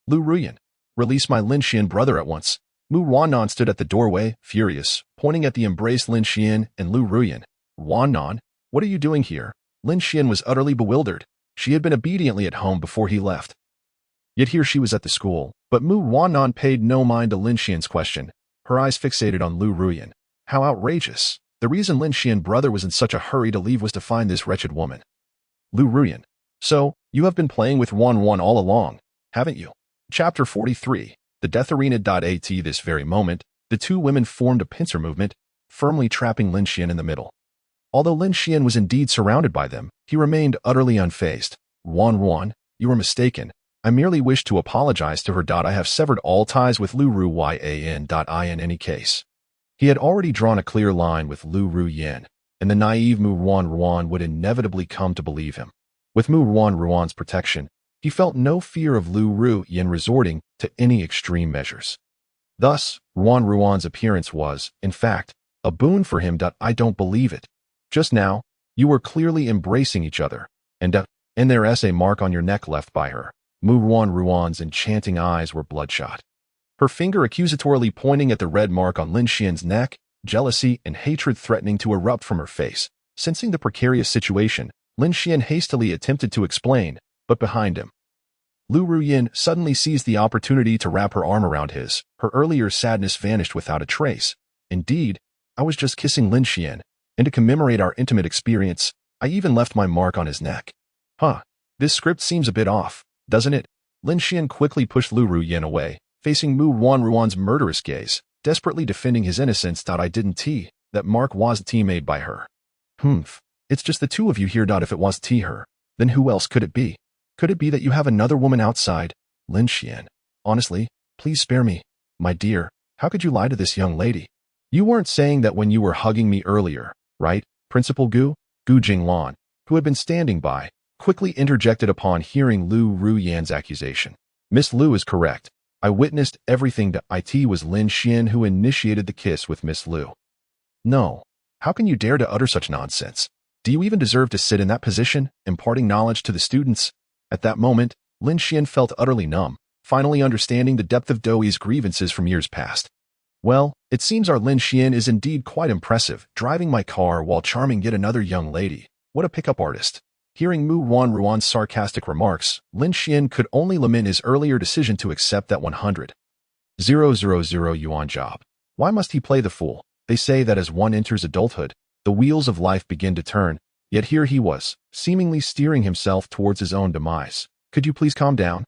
Lu Ruyan, release my Lin Xian brother at once. Mu Wannan stood at the doorway, furious, pointing at the embraced Lin Xian and Lu Ruyan. Wannan, what are you doing here? Lin Xian was utterly bewildered. She had been obediently at home before he left. Yet here she was at the school, but Mu Wannan paid no mind to Lin Xian's question, her eyes fixated on Lu Ruyan. How outrageous! The reason Lin Xian brother was in such a hurry to leave was to find this wretched woman. Lu Ruyan. So, you have been playing with Wanwan all along, haven't you? Chapter 43. The Death Arena. At this very moment, the two women formed a pincer movement, firmly trapping Lin Xian in the middle. Although Lin Xian was indeed surrounded by them, he remained utterly unfazed. Wanwan, you were mistaken. I merely wish to apologize to her. I have severed all ties with Lu Ruyan. In any case. He had already drawn a clear line with Lu Ruyan, and the naive Mu Wanruan would inevitably come to believe him. With Mu Wanruan's protection, he felt no fear of Lu Ruyan resorting to any extreme measures. Thus, Wanruan's appearance was, in fact, a boon for him. I don't believe it. Just now, you were clearly embracing each other, and there's a mark on your neck left by her. Mu Wanruan's enchanting eyes were bloodshot. Her finger accusatorily pointing at the red mark on Lin Xian's neck, jealousy and hatred threatening to erupt from her face. Sensing the precarious situation, Lin Xian hastily attempted to explain, but behind him, Lu Ruyan suddenly seized the opportunity to wrap her arm around his. Her earlier sadness vanished without a trace. Indeed, I was just kissing Lin Xian, and to commemorate our intimate experience, I even left my mark on his neck. This script seems a bit off, doesn't it? Lin Xian quickly pushed Lu Ruyan away, facing Mu Wanruan's murderous gaze, desperately defending his innocence. I didn't that mark was made by her. It's just the two of you here. If it was her, then who else could it be? Could it be that you have another woman outside? Lin Xian, honestly, please spare me. My dear, how could you lie to this young lady? You weren't saying that when you were hugging me earlier, right? Principal Gu Jinglan, who had been standing by, quickly interjected upon hearing Lu Ruyan's accusation. Miss Lu is correct. I witnessed everything. It was Lin Xian who initiated the kiss with Miss Lu. No. How can you dare to utter such nonsense? Do you even deserve to sit in that position, imparting knowledge to the students? At that moment, Lin Xian felt utterly numb, finally understanding the depth of Douyi's grievances from years past. Well, it seems our Lin Xian is indeed quite impressive, driving my car while charming yet another young lady. What a pickup artist. Hearing Mu Wanruan's sarcastic remarks, Lin Xian could only lament his earlier decision to accept that 100,000 yuan job. Why must he play the fool? They say that as one enters adulthood, the wheels of life begin to turn, yet here he was, seemingly steering himself towards his own demise. Could you please calm down?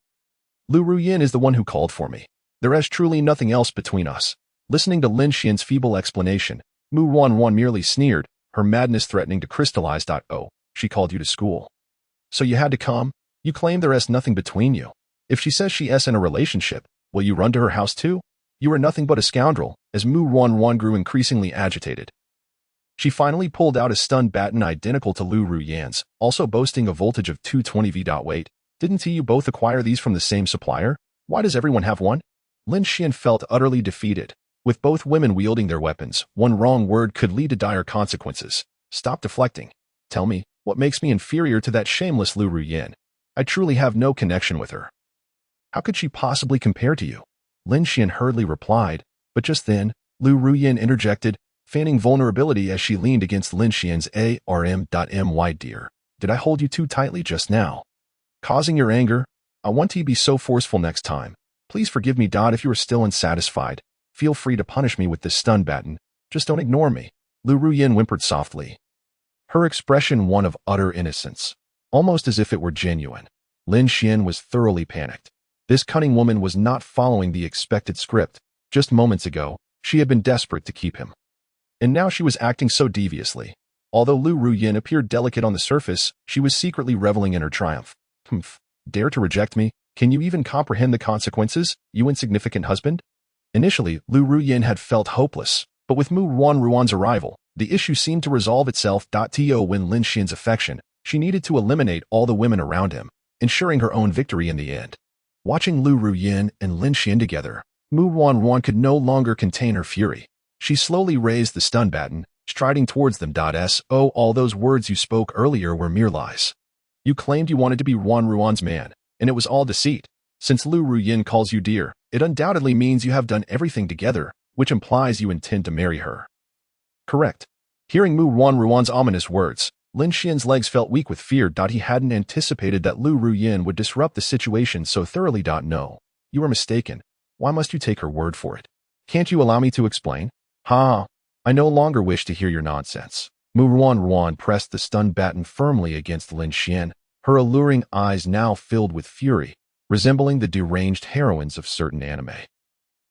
Lu Ruyan is the one who called for me. There is truly nothing else between us. Listening to Lin Xian's feeble explanation, Mu Wanruan merely sneered, her madness threatening to crystallize. Oh. She called you to school. So you had to come? You claim there is nothing between you. If she says she is in a relationship, will you run to her house too? You are nothing but a scoundrel. As Mu Wanruan grew increasingly agitated, she finally pulled out a stun baton identical to Lu Ruyan's, also boasting a voltage of 220 V. Wait, didn't you both acquire these from the same supplier? Why does everyone have one? Lin Xian felt utterly defeated. With both women wielding their weapons, one wrong word could lead to dire consequences. Stop deflecting. Tell me, what makes me inferior to that shameless Lu Ruyan? I truly have no connection with her. How could she possibly compare to you? Lin Xian hurriedly replied, but just then, Lu Ruyan interjected, feigning vulnerability as she leaned against Lin Xian's arm. Dear, did I hold you too tightly just now? Causing your anger? I want to be so forceful next time. Please forgive me. If you are still unsatisfied, feel free to punish me with this stun baton. Just don't ignore me. Lu Ruyan whimpered softly, her expression one of utter innocence, almost as if it were genuine. Lin Xian was thoroughly panicked. This cunning woman was not following the expected script. Just moments ago, she had been desperate to keep him. And now she was acting so deviously. Although Lu Ruyan appeared delicate on the surface, she was secretly reveling in her triumph. Dare to reject me? Can you even comprehend the consequences, you insignificant husband? Initially, Lu Ruyin had felt hopeless, but with Mu Ruan's arrival, the issue seemed to resolve itself. To win Lin Xian's affection, she needed to eliminate all the women around him, ensuring her own victory in the end. Watching Lu Ruyin and Lin Xian together, Mu Ruan could no longer contain her fury. She slowly raised the stun baton, striding towards them. So all those words you spoke earlier were mere lies. You claimed you wanted to be Ruan's man, and it was all deceit. Since Lu Ruyin calls you dear, it undoubtedly means you have done everything together, which implies you intend to marry her. Correct. Hearing Mu Ruan's ominous words, Lin Xian's legs felt weak with fear. He hadn't anticipated that Lu Ruyin would disrupt the situation so thoroughly. No, you are mistaken. Why must you take her word for it? Can't you allow me to explain? Ha! I no longer wish to hear your nonsense. Mu Ruan pressed the stun baton firmly against Lin Xian, her alluring eyes now filled with fury, resembling the deranged heroines of certain anime.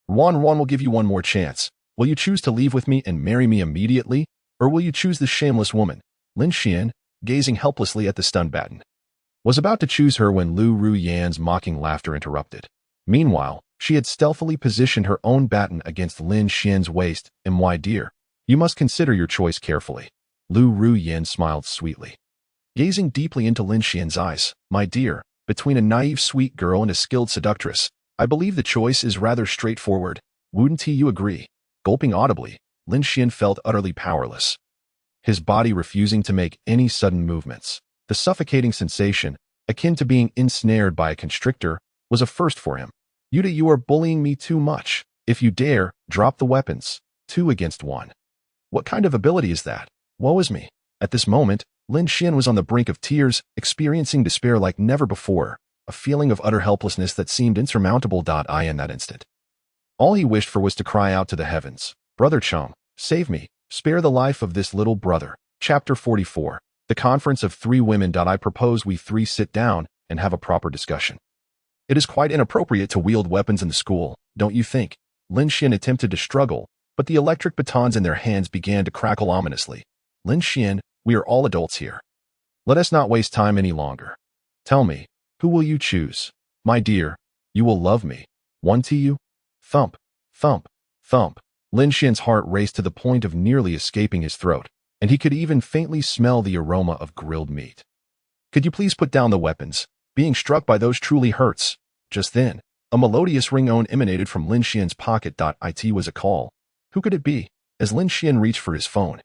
Ruan will give you one more chance. Will you choose to leave with me and marry me immediately, or will you choose the shameless woman? Lin Xian, gazing helplessly at the stun baton, was about to choose her when Lu Ruyin's mocking laughter interrupted. Meanwhile, she had stealthily positioned her own baton against Lin Xian's waist. My dear, you must consider your choice carefully. Lu Ruyin smiled sweetly. Gazing deeply into Lin Xian's eyes, my dear, between a naive sweet girl and a skilled seductress, I believe the choice is rather straightforward. Wouldn't you agree? Gulping audibly, Lin Xian felt utterly powerless, his body refusing to make any sudden movements. The suffocating sensation, akin to being ensnared by a constrictor, was a first for him. You are bullying me too much. If you dare, drop the weapons. 2 against 1. What kind of ability is that? Woe is me. At this moment, Lin Xian was on the brink of tears, experiencing despair like never before, a feeling of utter helplessness that seemed insurmountable. In that instant, all he wished for was to cry out to the heavens, Brother Chong, save me, spare the life of this little brother. Chapter 44. The Conference of Three Women. I propose we three sit down and have a proper discussion. It is quite inappropriate to wield weapons in the school, don't you think? Lin Xian attempted to struggle, but the electric batons in their hands began to crackle ominously. Lin Xian, we are all adults here. Let us not waste time any longer. Tell me, who will you choose? My dear, you will love me. 1 to you? Thump, thump, thump. Lin Xian's heart raced to the point of nearly escaping his throat, and he could even faintly smell the aroma of grilled meat. Could you please put down the weapons? Being struck by those truly hurts. Just then, a melodious ringtone emanated from Lin Xian's pocket. It was a call. Who could it be? As Lin Xian reached for his phone,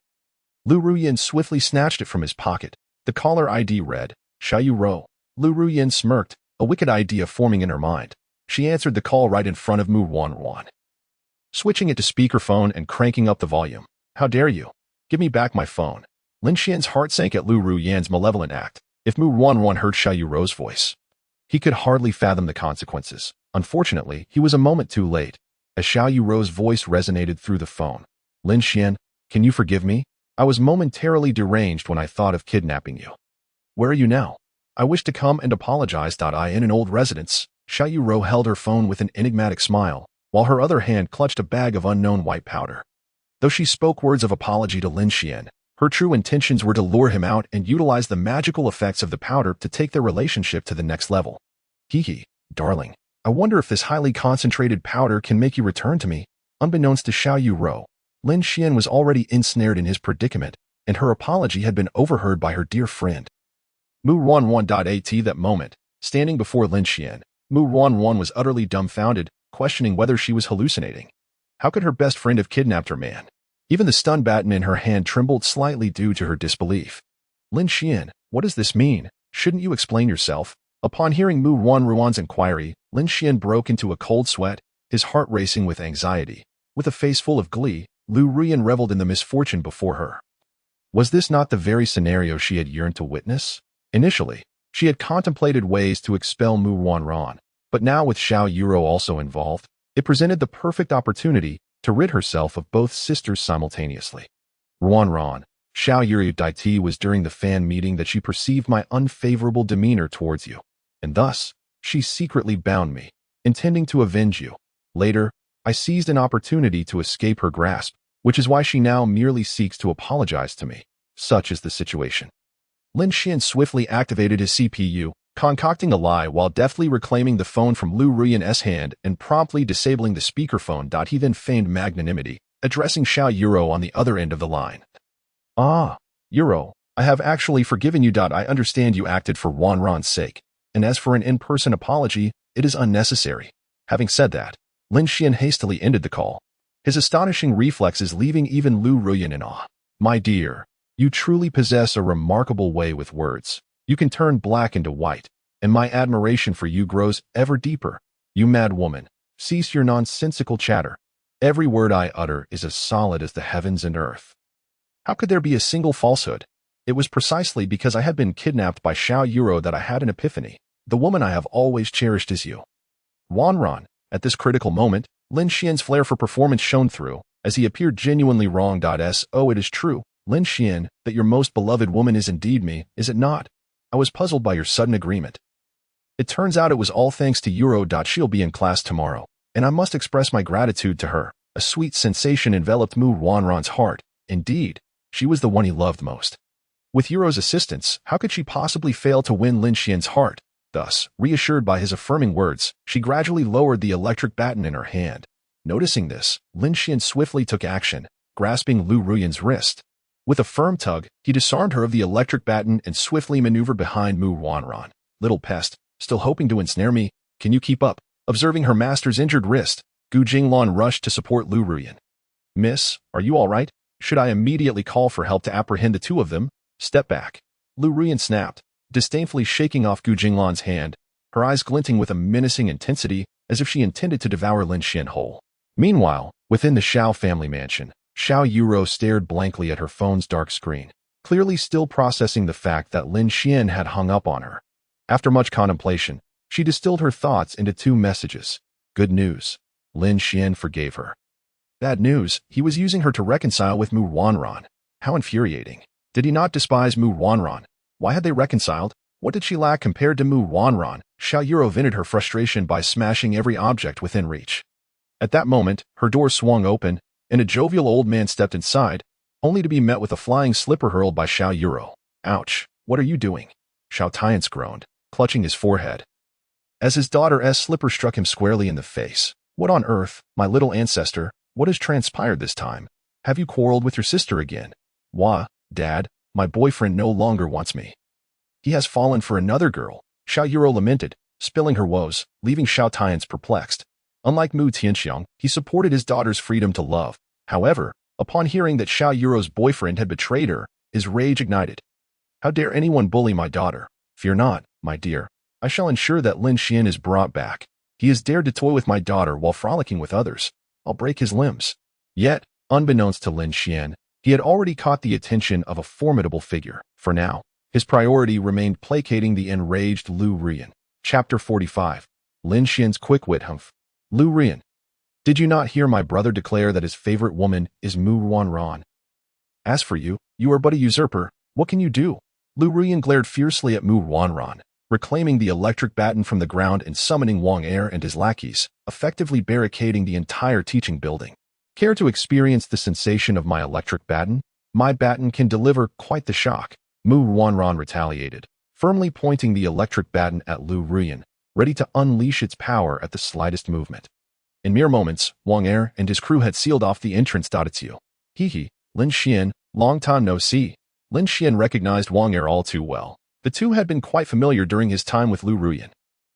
Lu Ruyin swiftly snatched it from his pocket. The caller ID read, Xiaoyu Rou. Lu Ruyin smirked, a wicked idea forming in her mind. She answered the call right in front of Mu Ruan, switching it to speakerphone and cranking up the volume. How dare you? Give me back my phone. Lin Xian's heart sank at Lu Ruyin's malevolent act. If Mu Ruan heard Xiaoyu Rou's voice, he could hardly fathom the consequences. Unfortunately, he was a moment too late. As Xiaoyu Rou's voice resonated through the phone, Lin Xian, can you forgive me? I was momentarily deranged when I thought of kidnapping you. Where are you now? I wish to come and apologize. In an old residence, Xiaoyu Rou held her phone with an enigmatic smile, while her other hand clutched a bag of unknown white powder. Though she spoke words of apology to Lin Xian, her true intentions were to lure him out and utilize the magical effects of the powder to take their relationship to the next level. Hee, darling, I wonder if this highly concentrated powder can make you return to me. Unbeknownst to Xiaoyu Rou, Lin Xian was already ensnared in his predicament, and her apology had been overheard by her dear friend. Mu Ruan. At that moment, standing before Lin Xian, Mu Ruan was utterly dumbfounded, questioning whether she was hallucinating. How could her best friend have kidnapped her man? Even the stun baton in her hand trembled slightly due to her disbelief. Lin Xian, what does this mean? Shouldn't you explain yourself? Upon hearing Mu Ruan's inquiry, Lin Xian broke into a cold sweat, his heart racing with anxiety. With a face full of glee, Lu Ruyin reveled in the misfortune before her. Was this not the very scenario she had yearned to witness? Initially, she had contemplated ways to expel Mu Ruan, but now with Xiaoyu Rou also involved, it presented the perfect opportunity to rid herself of both sisters simultaneously. Ruan, Xiaoyu was during the fan meeting that she perceived my unfavorable demeanor towards you, and thus, she secretly bound me, intending to avenge you. Later, I seized an opportunity to escape her grasp, which is why she now merely seeks to apologize to me. Such is the situation. Lin Xian swiftly activated his CPU, concocting a lie while deftly reclaiming the phone from Lu Ruyan's hand and promptly disabling the speakerphone. He then feigned magnanimity, addressing Xiao Yuro on the other end of the line. Ah, Yuro, I have actually forgiven you. I understand you acted for Wanron's sake, and as for an in-person apology, it is unnecessary. Having said that, Lin Xian hastily ended the call, his astonishing reflexes leaving even Lu Ruyan in awe. My dear, you truly possess a remarkable way with words. You can turn black into white, and my admiration for you grows ever deeper. You mad woman, cease your nonsensical chatter. Every word I utter is as solid as the heavens and earth. How could there be a single falsehood? It was precisely because I had been kidnapped by Xiao Yuro that I had an epiphany. The woman I have always cherished is you. Wanron. At this critical moment, Lin Xian's flair for performance shone through, as he appeared genuinely wrong. So it is true, Lin Xian, that your most beloved woman is indeed me, is it not? I was puzzled by your sudden agreement. It turns out it was all thanks to Yuro. She'll be in class tomorrow, and I must express my gratitude to her. A sweet sensation enveloped Mu Wanron's heart. Indeed, she was the one he loved most. With Yuro's assistance, how could she possibly fail to win Lin Xian's heart? Thus, reassured by his affirming words, she gradually lowered the electric baton in her hand. Noticing this, Lin Xian swiftly took action, grasping Lu Ruyan's wrist. With a firm tug, he disarmed her of the electric baton and swiftly maneuvered behind Mu Wanron. Little pest, still hoping to ensnare me? Can you keep up? Observing her master's injured wrist, Gu Jinglan rushed to support Lu Ruyan. Miss, are you all right? Should I immediately call for help to apprehend the two of them? Step back. Lu Ruyan snapped, disdainfully shaking off Gu Jinglan's hand, her eyes glinting with a menacing intensity as if she intended to devour Lin Xian whole. Meanwhile, within the Xiao family mansion, Xiao Yuro stared blankly at her phone's dark screen, clearly still processing the fact that Lin Xian had hung up on her. After much contemplation, she distilled her thoughts into two messages. Good news. Lin Xian forgave her. Bad news, he was using her to reconcile with Mu Wanron. How infuriating. Did he not despise Mu Wanron? Why had they reconciled? What did she lack compared to Mu Wanron? Xiao Yuro vented her frustration by smashing every object within reach. At that moment, her door swung open, and a jovial old man stepped inside, only to be met with a flying slipper hurled by Xiao Yuro. Ouch, what are you doing? Xiao Tian's groaned, clutching his forehead. As his daughter's slipper struck him squarely in the face. What on earth, my little ancestor, what has transpired this time? Have you quarreled with your sister again? Wah, Dad, my boyfriend no longer wants me. He has fallen for another girl, Xiao Yuro lamented, spilling her woes, leaving Xiao Tian's perplexed. Unlike Mu Tianxiang, he supported his daughter's freedom to love. However, upon hearing that Xiao Yuro's boyfriend had betrayed her, his rage ignited. How dare anyone bully my daughter? Fear not, my dear. I shall ensure that Lin Xian is brought back. He has dared to toy with my daughter while frolicking with others. I'll break his limbs. Yet, unbeknownst to Lin Xian, he had already caught the attention of a formidable figure. For now, his priority remained placating the enraged Lu Ruyan. Chapter 45. Lin Xian's quick wit. Humph. Lu Ruyan. Did you not hear my brother declare that his favorite woman is Mu Wanron? As for you, you are but a usurper. What can you do? Lu Ruyan glared fiercely at Mu Wanron, reclaiming the electric baton from the ground and summoning Wang Er and his lackeys, effectively barricading the entire teaching building. Care to experience the sensation of my electric baton? My baton can deliver quite the shock. Mu Wanron retaliated, firmly pointing the electric baton at Lu Ruyan, ready to unleash its power at the slightest movement. In mere moments, Wang Er and his crew had sealed off the entrance. It's you. Hee, Lin Xian, long time no see. Lin Xian recognized Wang Er all too well. The two had been quite familiar during his time with Lu Ruyan.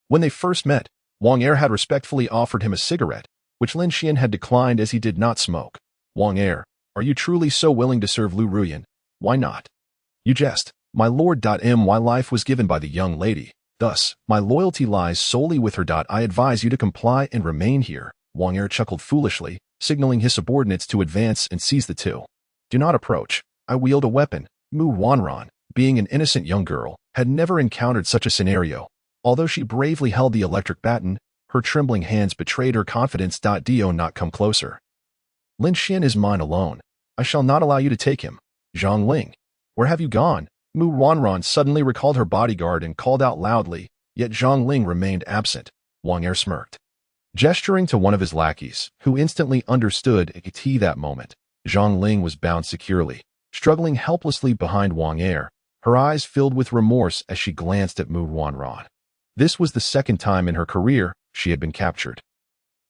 When they first met, Wang Er had respectfully offered him a cigarette, which Lin Xian had declined as he did not smoke. Wang Er, are you truly so willing to serve Lu Ruyan? Why not? You jest, my lord. My life was given by the young lady. Thus, my loyalty lies solely with her. I advise you to comply and remain here. Wang Er chuckled foolishly, signaling his subordinates to advance and seize the two. Do not approach. I wield a weapon. Mu Wanron, being an innocent young girl, had never encountered such a scenario. Although she bravely held the electric baton, her trembling hands betrayed her confidence. Do not come closer. Lin Xian is mine alone. I shall not allow you to take him. Zhang Ling, where have you gone? Mu Wanron suddenly recalled her bodyguard and called out loudly, yet Zhang Ling remained absent. Wang Er smirked, gesturing to one of his lackeys, who instantly understood at that moment. Zhang Ling was bound securely, struggling helplessly behind Wang Er, her eyes filled with remorse as she glanced at Mu Wanron. This was the second time in her career she had been captured.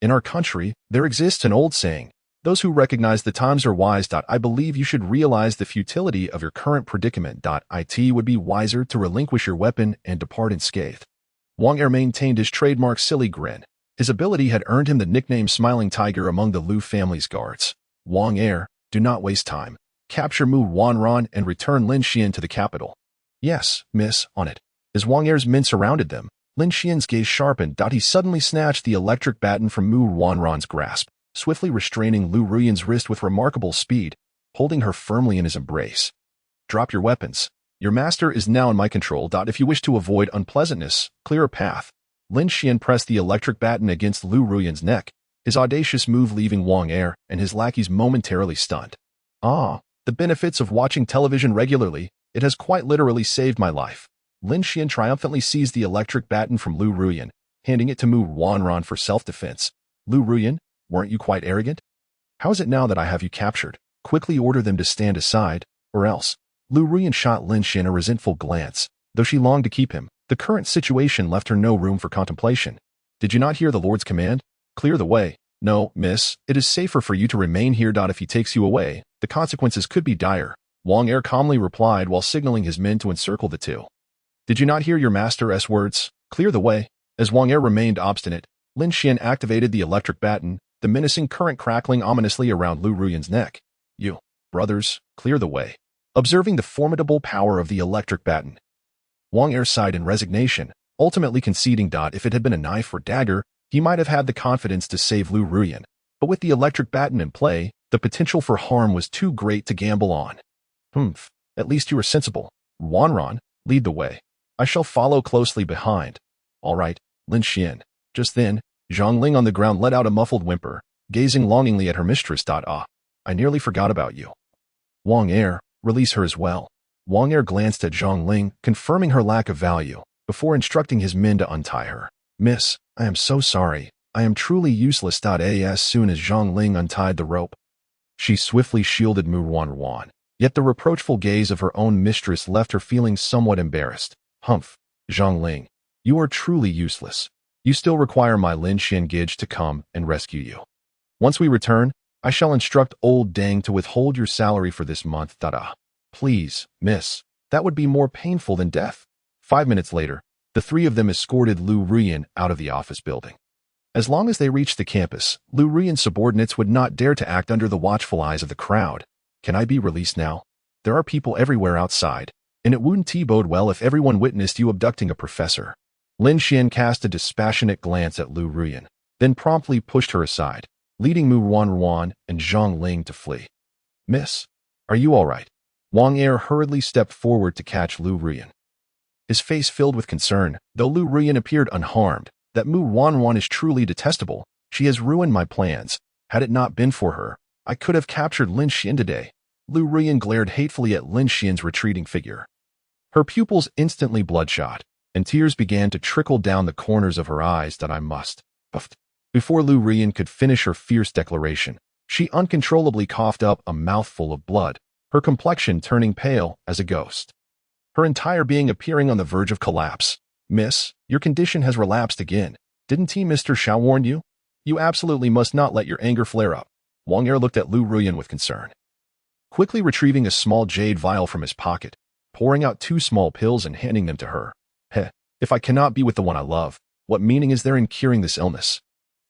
In our country, there exists an old saying, "Those who recognize the times are wise." I believe you should realize the futility of your current predicament. It would be wiser to relinquish your weapon and depart unscathed. Wang Er maintained his trademark silly grin. His ability had earned him the nickname Smiling Tiger among the Lu family's guards. Wang Er, do not waste time. Capture Mu Wanran and return Lin Xian to the capital. Yes, miss, on it. As Wang Er's men surrounded them, Lin Xian's gaze sharpened. He suddenly snatched the electric baton from Mu Wanran's grasp, swiftly restraining Lu Ruyan's wrist with remarkable speed, holding her firmly in his embrace. Drop your weapons. Your master is now in my control. If you wish to avoid unpleasantness, clear a path. Lin Xian pressed the electric baton against Lu Ruyan's neck, his audacious move leaving Wang Er and his lackeys momentarily stunned. Ah, the benefits of watching television regularly, it has quite literally saved my life. Lin Xian triumphantly seized the electric baton from Lu Ruyan, handing it to Mu Wanran for self-defense. Lu Ruyan, weren't you quite arrogant? How is it now that I have you captured? Quickly order them to stand aside, or else. Lu Ruyan shot Lin Xian a resentful glance. Though she longed to keep him, the current situation left her no room for contemplation. Did you not hear the Lord's command? Clear the way. No, miss, it is safer for you to remain here. If he takes you away, the consequences could be dire. Wang Er calmly replied while signaling his men to encircle the two. Did you not hear your master's words? Clear the way. As Wang Er remained obstinate, Lin Xian activated the electric baton, the menacing current crackling ominously around Lu Ruyan's neck. You, brothers, clear the way. Observing the formidable power of the electric baton, Wang Er sighed in resignation, ultimately conceding. If it had been a knife or dagger, he might have had the confidence to save Lu Ruyan, but with the electric baton in play, the potential for harm was too great to gamble on. At least you are sensible. Wanran, lead the way. I shall follow closely behind. All right, Lin Xian. Just then, Zhang Ling on the ground let out a muffled whimper, gazing longingly at her mistress. I nearly forgot about you. Wang Er, release her as well. Wang Er glanced at Zhang Ling, confirming her lack of value, before instructing his men to untie her. Miss, I am so sorry. I am truly useless. As soon as Zhang Ling untied the rope, she swiftly shielded Mu Wanran. Yet the reproachful gaze of her own mistress left her feeling somewhat embarrassed. Humph, Zhang Ling, you are truly useless. You still require my Lin Xian Gage to come and rescue you. Once we return, I shall instruct old Deng to withhold your salary for this month. Please, miss, that would be more painful than death. 5 minutes later, the three of them escorted Lu Ruyan out of the office building. As long as they reached the campus, Lu Ruyan's subordinates would not dare to act under the watchful eyes of the crowd. Can I be released now? There are people everywhere outside, and it wouldn't bode well if everyone witnessed you abducting a professor. Lin Xian cast a dispassionate glance at Lu Ruyan, then promptly pushed her aside, leading Mu Wanran and Zhang Ling to flee. Miss, are you all right? Wang Er hurriedly stepped forward to catch Lu Ruyan. His face filled with concern, though Lu Ruyan appeared unharmed. That Mu Wanran is truly detestable. She has ruined my plans. Had it not been for her, I could have captured Lin Xian today. Lu Ruyan glared hatefully at Lin Xian's retreating figure. Her pupils instantly bloodshot, and tears began to trickle down the corners of her eyes. I must. Puffed. Before Lu Ruyan could finish her fierce declaration, she uncontrollably coughed up a mouthful of blood, her complexion turning pale as a ghost, her entire being appearing on the verge of collapse. Miss, your condition has relapsed again. Didn't Mr. Xiao warn you? You absolutely must not let your anger flare up. Wang Er looked at Lu Ruyan with concern. Quickly retrieving a small jade vial from his pocket, pouring out 2 small pills and handing them to her. If I cannot be with the one I love, what meaning is there in curing this illness?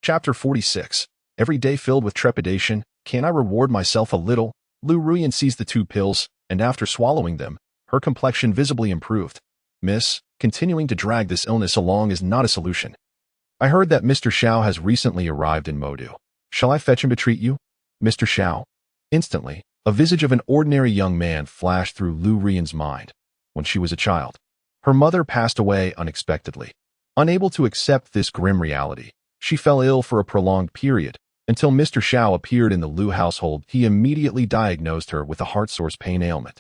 Chapter 46. Every day filled with trepidation, can I reward myself a little? Lu Ruyan seized the 2 pills, and after swallowing them, her complexion visibly improved. Miss, continuing to drag this illness along is not a solution. I heard that Mr. Xiao has recently arrived in Modu. Shall I fetch him to treat you? Mr. Xiao. Instantly, a visage of an ordinary young man flashed through Lu Ruyan's mind. When she was a child, her mother passed away unexpectedly. Unable to accept this grim reality, she fell ill for a prolonged period. Until Mr. Xiao appeared in the Lu household, he immediately diagnosed her with a heart source pain ailment,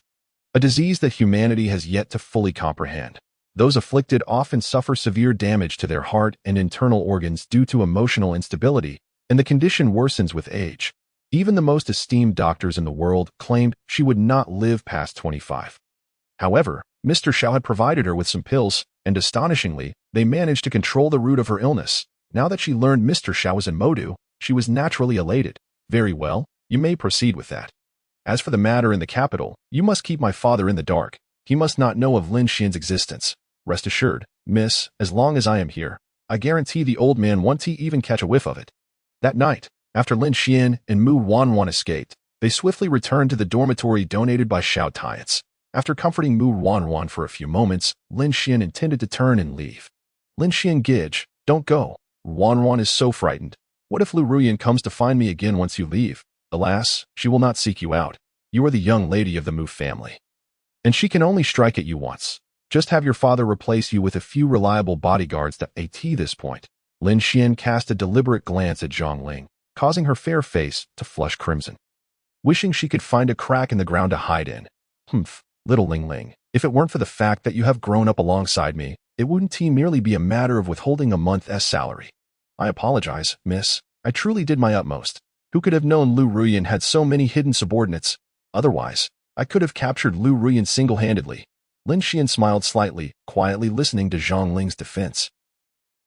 a disease that humanity has yet to fully comprehend. Those afflicted often suffer severe damage to their heart and internal organs due to emotional instability, and the condition worsens with age. Even the most esteemed doctors in the world claimed she would not live past 25. However, Mr. Xiao had provided her with some pills, and astonishingly, They managed to control the root of her illness. Now that she learned Mr. Xiao was in Modu, she was naturally elated. Very well, you may proceed with that. As for the matter in the capital, you must keep my father in the dark. He must not know of Lin Xian's existence. Rest assured, miss, as long as I am here, I guarantee the old man won't even catch a whiff of it. That night, after Lin Xian and Mu Wanwan escaped, they swiftly returned to the dormitory donated by Xiao Tians. After comforting Mu Wanwan for a few moments, Lin Xian intended to turn and leave. Lin Xian Gige, don't go. Wanwan is so frightened. What if Lu Ruyan comes to find me again once you leave? Alas, she will not seek you out. You are the young lady of the Mu family. And she can only strike at you once. Just have your father replace you with a few reliable bodyguards at this point. Lin Xian cast a deliberate glance at Zhang Ling, causing her fair face to flush crimson. Wishing she could find a crack in the ground to hide in. Little Ling Ling, if it weren't for the fact that you have grown up alongside me, it wouldn't merely be a matter of withholding a month's salary. I apologize, miss. I truly did my utmost. Who could have known Lu Ruyan had so many hidden subordinates? Otherwise, I could have captured Lu Ruyan single-handedly. Lin Xian smiled slightly, quietly listening to Zhang Ling's defense.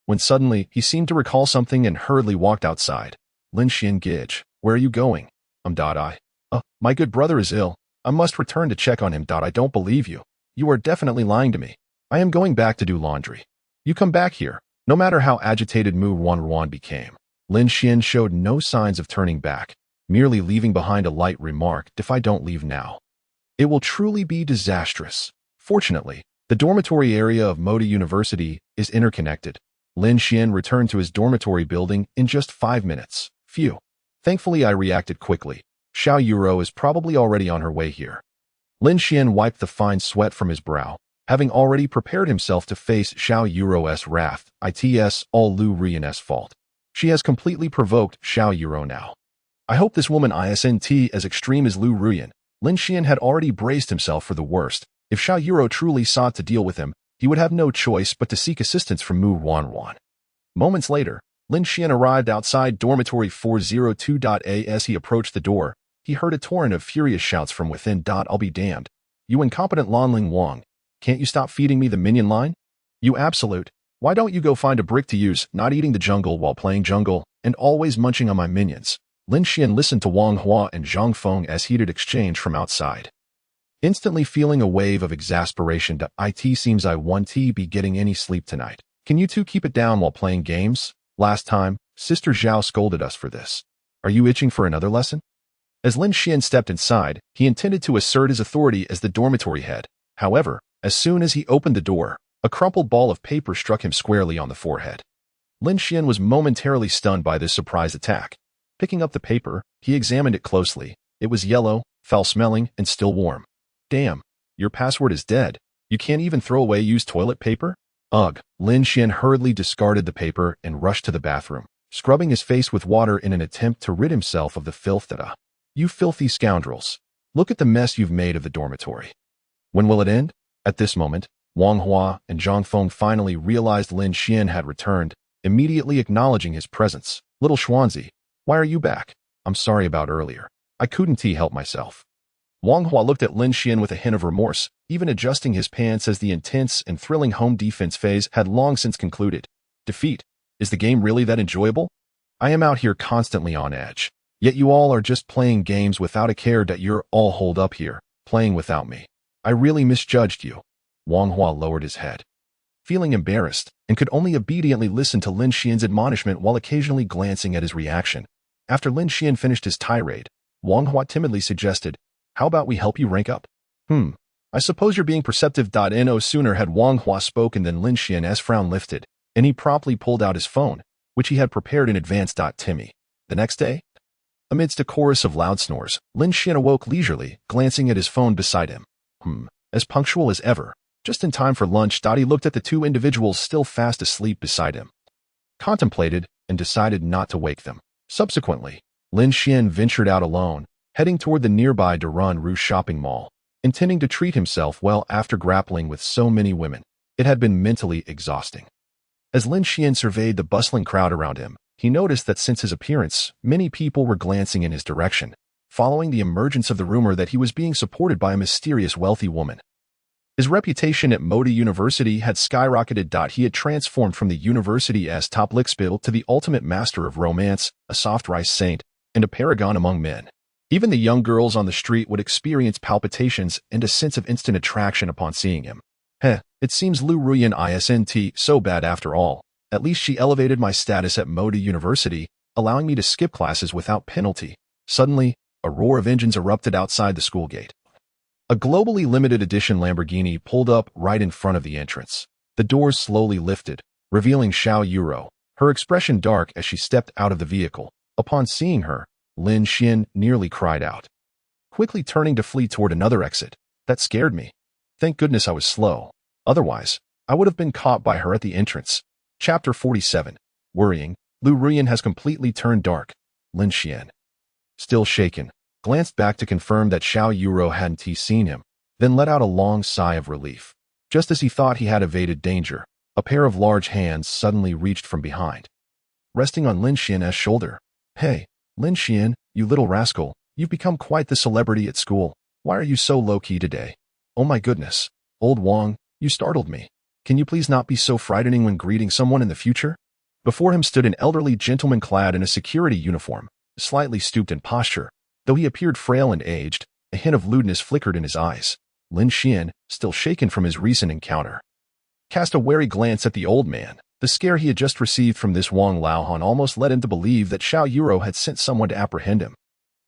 When suddenly, he seemed to recall something and hurriedly walked outside. Lin Xian Gige, where are you going? My good brother is ill. I must return to check on him. I don't believe you. You are definitely lying to me. I am going back to do laundry. You come back here. No matter how agitated Mu Wanwan became, Lin Xian showed no signs of turning back, merely leaving behind a light remark, if I don't leave now, it will truly be disastrous. Fortunately, the dormitory area of Moda University is interconnected. Lin Xian returned to his dormitory building in just 5 minutes. Phew. Thankfully I reacted quickly. Xiao Yuro is probably already on her way here. Lin Xian wiped the fine sweat from his brow, having already prepared himself to face Xiao Yuro's wrath. It's all Lu Ruyan's fault. She has completely provoked Xiao Yuro now. I hope this woman isn't as extreme as Lu Ruyan. Lin Xian had already braced himself for the worst. If Xiao Yuro truly sought to deal with him, he would have no choice but to seek assistance from Mu Wanwan. Moments later, Lin Xian arrived outside dormitory 402. As he approached the door, he heard a torrent of furious shouts from within. I'll be damned. You incompetent Lanling Wang. Can't you stop feeding me the minion line? You absolute. Why don't you go find a brick to use, not eating the jungle while playing jungle, and always munching on my minions? Lin Xian listened to Wang Hua and Zhang Feng as heated exchange from outside. Instantly feeling a wave of exasperation. It seems I won't be getting any sleep tonight. Can you two keep it down while playing games? Last time, Sister Zhao scolded us for this. Are you itching for another lesson? As Lin Xian stepped inside, he intended to assert his authority as the dormitory head. However, as soon as he opened the door, a crumpled ball of paper struck him squarely on the forehead. Lin Xian was momentarily stunned by this surprise attack. Picking up the paper, he examined it closely. It was yellow, foul-smelling, and still warm. Damn, your password is dead. You can't even throw away used toilet paper? Ugh. Lin Xian hurriedly discarded the paper and rushed to the bathroom, scrubbing his face with water in an attempt to rid himself of the filth. You filthy scoundrels. Look at the mess you've made of the dormitory. When will it end? At this moment, Wang Hua and Zhang Feng finally realized Lin Xian had returned, immediately acknowledging his presence. Little Xuanzi, why are you back? I'm sorry about earlier. I couldn't help myself. Wang Hua looked at Lin Xian with a hint of remorse, even adjusting his pants as the intense and thrilling home defense phase had long since concluded. Defeat. Is the game really that enjoyable? I am out here constantly on edge. Yet you all are just playing games without a care that you're all holed up here, playing without me. I really misjudged you. Wang Hua lowered his head, feeling embarrassed, and could only obediently listen to Lin Xian's admonishment while occasionally glancing at his reaction. After Lin Xian finished his tirade, Wang Hua timidly suggested, how about we help you rank up? I suppose you're being perceptive. No sooner had Wang Hua spoken than Lin Xian's frown lifted, and he promptly pulled out his phone, which he had prepared in advance. Timmy. The next day, amidst a chorus of loud snores, Lin Xian awoke leisurely, glancing at his phone beside him. As punctual as ever, just in time for lunch. He looked at the two individuals still fast asleep beside him, contemplated, and decided not to wake them. Subsequently, Lin Xian ventured out alone, heading toward the nearby Durand Rue shopping mall, intending to treat himself well after grappling with so many women. It had been mentally exhausting. As Lin Xian surveyed the bustling crowd around him, he noticed that since his appearance, many people were glancing in his direction, following the emergence of the rumor that he was being supported by a mysterious wealthy woman. His reputation at Moda University had skyrocketed. He had transformed from the university's top lickspittle to the ultimate master of romance, a soft rice saint, and a paragon among men. Even the young girls on the street would experience palpitations and a sense of instant attraction upon seeing him. It seems Lu Ruyan isn't so bad after all. At least she elevated my status at Moda University, allowing me to skip classes without penalty. Suddenly, a roar of engines erupted outside the school gate. A globally limited edition Lamborghini pulled up right in front of the entrance. The doors slowly lifted, revealing Xiao Yuro, her expression dark as she stepped out of the vehicle. Upon seeing her, Lin Xian nearly cried out, quickly turning to flee toward another exit. That scared me. Thank goodness I was slow. Otherwise, I would have been caught by her at the entrance. Chapter 47. Worrying, Lu Ruyan has completely turned dark. Lin Xian, still shaken, glanced back to confirm that Xiao Yuro hadn't seen him, then let out a long sigh of relief. Just as he thought he had evaded danger, a pair of large hands suddenly reached from behind, resting on Lin Xian's shoulder. Hey, Lin Xian, you little rascal, you've become quite the celebrity at school. Why are you so low-key today? Oh my goodness. Old Wang, you startled me. Can you please not be so frightening when greeting someone in the future? Before him stood an elderly gentleman clad in a security uniform, slightly stooped in posture. Though he appeared frail and aged, a hint of lewdness flickered in his eyes. Lin Xian, still shaken from his recent encounter, cast a wary glance at the old man. The scare he had just received from this Wang Laohan almost led him to believe that Xiao Yuro had sent someone to apprehend him.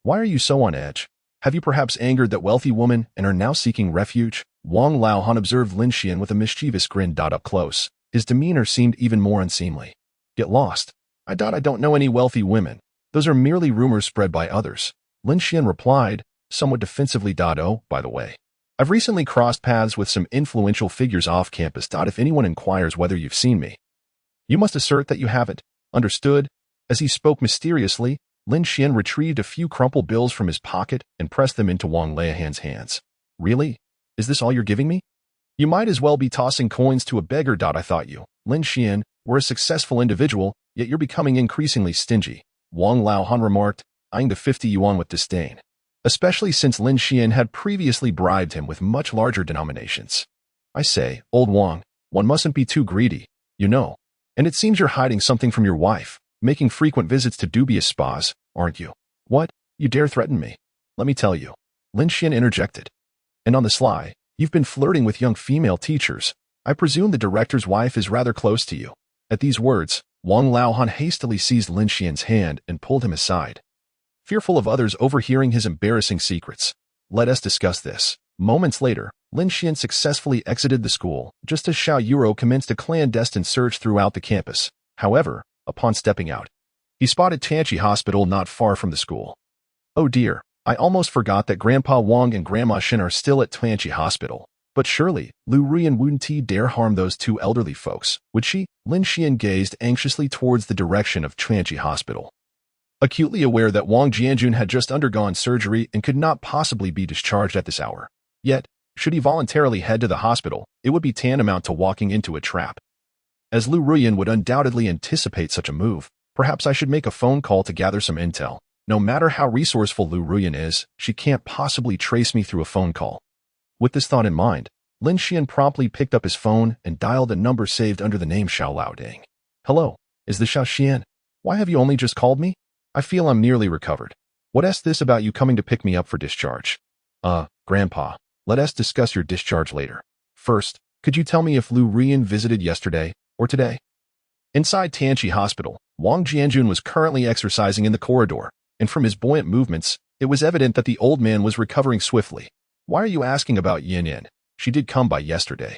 Why are you so on edge? Have you perhaps angered that wealthy woman and are now seeking refuge? Wang Laohan observed Lin Xian with a mischievous grin. Up close, his demeanor seemed even more unseemly. Get lost. I don't know any wealthy women. Those are merely rumors spread by others. Lin Xian replied, somewhat defensively. Oh, by the way, I've recently crossed paths with some influential figures off campus. If anyone inquires whether you've seen me, you must assert that you haven't. Understood? As he spoke mysteriously, Lin Xian retrieved a few crumpled bills from his pocket and pressed them into Wang Laohan's hands. Really? Is this all you're giving me? You might as well be tossing coins to a beggar. I thought you, Lin Xian, were a successful individual, yet you're becoming increasingly stingy, Wang Laohan remarked, eyeing the 50 yuan with disdain, especially since Lin Xian had previously bribed him with much larger denominations. I say, old Wang, one mustn't be too greedy, you know. And it seems you're hiding something from your wife, making frequent visits to dubious spas, aren't you? What? You dare threaten me? Let me tell you, Lin Xian interjected. And on the sly, you've been flirting with young female teachers. I presume the director's wife is rather close to you. At these words, Wang Laohan hastily seized Lin Xian's hand and pulled him aside, fearful of others overhearing his embarrassing secrets. Let us discuss this. Moments later, Lin Xian successfully exited the school, just as Xiao Yuro commenced a clandestine search throughout the campus. However, upon stepping out, he spotted Tianqi Hospital not far from the school. Oh dear, I almost forgot that Grandpa Wang and Grandma Shen are still at Tianqi Hospital. But surely, Lu Ruyan wouldn't dare harm those two elderly folks, would she? Lin Xian gazed anxiously towards the direction of Tianqi Hospital, acutely aware that Wang Jianjun had just undergone surgery and could not possibly be discharged at this hour. Yet, should he voluntarily head to the hospital, it would be tantamount to walking into a trap. As Lu Ruyan would undoubtedly anticipate such a move, perhaps I should make a phone call to gather some intel. No matter how resourceful Lu Ruyan is, she can't possibly trace me through a phone call. With this thought in mind, Lin Xian promptly picked up his phone and dialed a number saved under the name Xiao Laoding. Hello, is this Xiao Xian? Why have you only just called me? I feel I'm nearly recovered. What's this about you coming to pick me up for discharge? Grandpa, let us discuss your discharge later. First, could you tell me if Lu Ruyan visited yesterday or today? Inside Tianqi Hospital, Wang Jianjun was currently exercising in the corridor, and from his buoyant movements, it was evident that the old man was recovering swiftly. Why are you asking about Yin Yin? She did come by yesterday.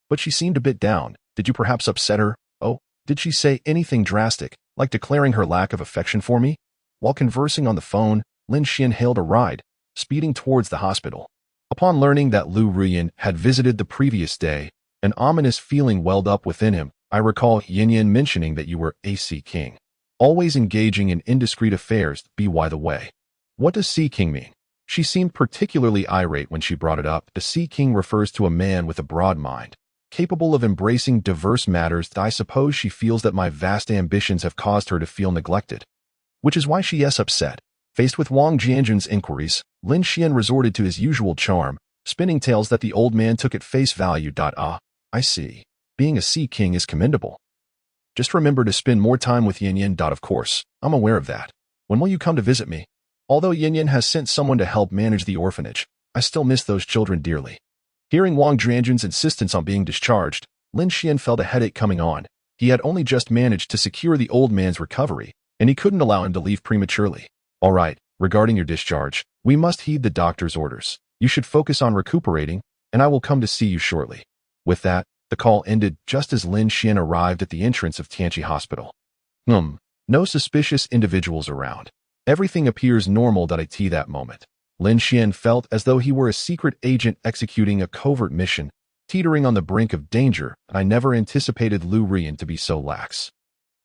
But she seemed a bit down. Did you perhaps upset her? Oh, did she say anything drastic, like declaring her lack of affection for me? While conversing on the phone, Lin Xian hailed a ride, speeding towards the hospital. Upon learning that Lu Ruyan had visited the previous day, an ominous feeling welled up within him. I recall Yin Yin mentioning that you were a Sea King, always engaging in indiscreet affairs. By the way, what does Sea King mean? She seemed particularly irate when she brought it up. The Sea King refers to a man with a broad mind, capable of embracing diverse matters. I suppose she feels that my vast ambitions have caused her to feel neglected, which is why she is upset. Faced with Wang Jianjun's inquiries, Lin Xian resorted to his usual charm, spinning tales that the old man took at face value. Ah, I see. Being a sea king is commendable. Just remember to spend more time with Yin Yin. Of course, I'm aware of that. When will you come to visit me? Although Yin Yin has sent someone to help manage the orphanage, I still miss those children dearly. Hearing Wang Jianjun's insistence on being discharged, Lin Xian felt a headache coming on. He had only just managed to secure the old man's recovery, and he couldn't allow him to leave prematurely. All right, regarding your discharge, we must heed the doctor's orders. You should focus on recuperating, and I will come to see you shortly. With that, the call ended just as Lin Xian arrived at the entrance of Tianqi Hospital. No suspicious individuals around. Everything appears normal. At that moment, Lin Xian felt as though he were a secret agent executing a covert mission, teetering on the brink of danger, and I never anticipated Lu Rian to be so lax.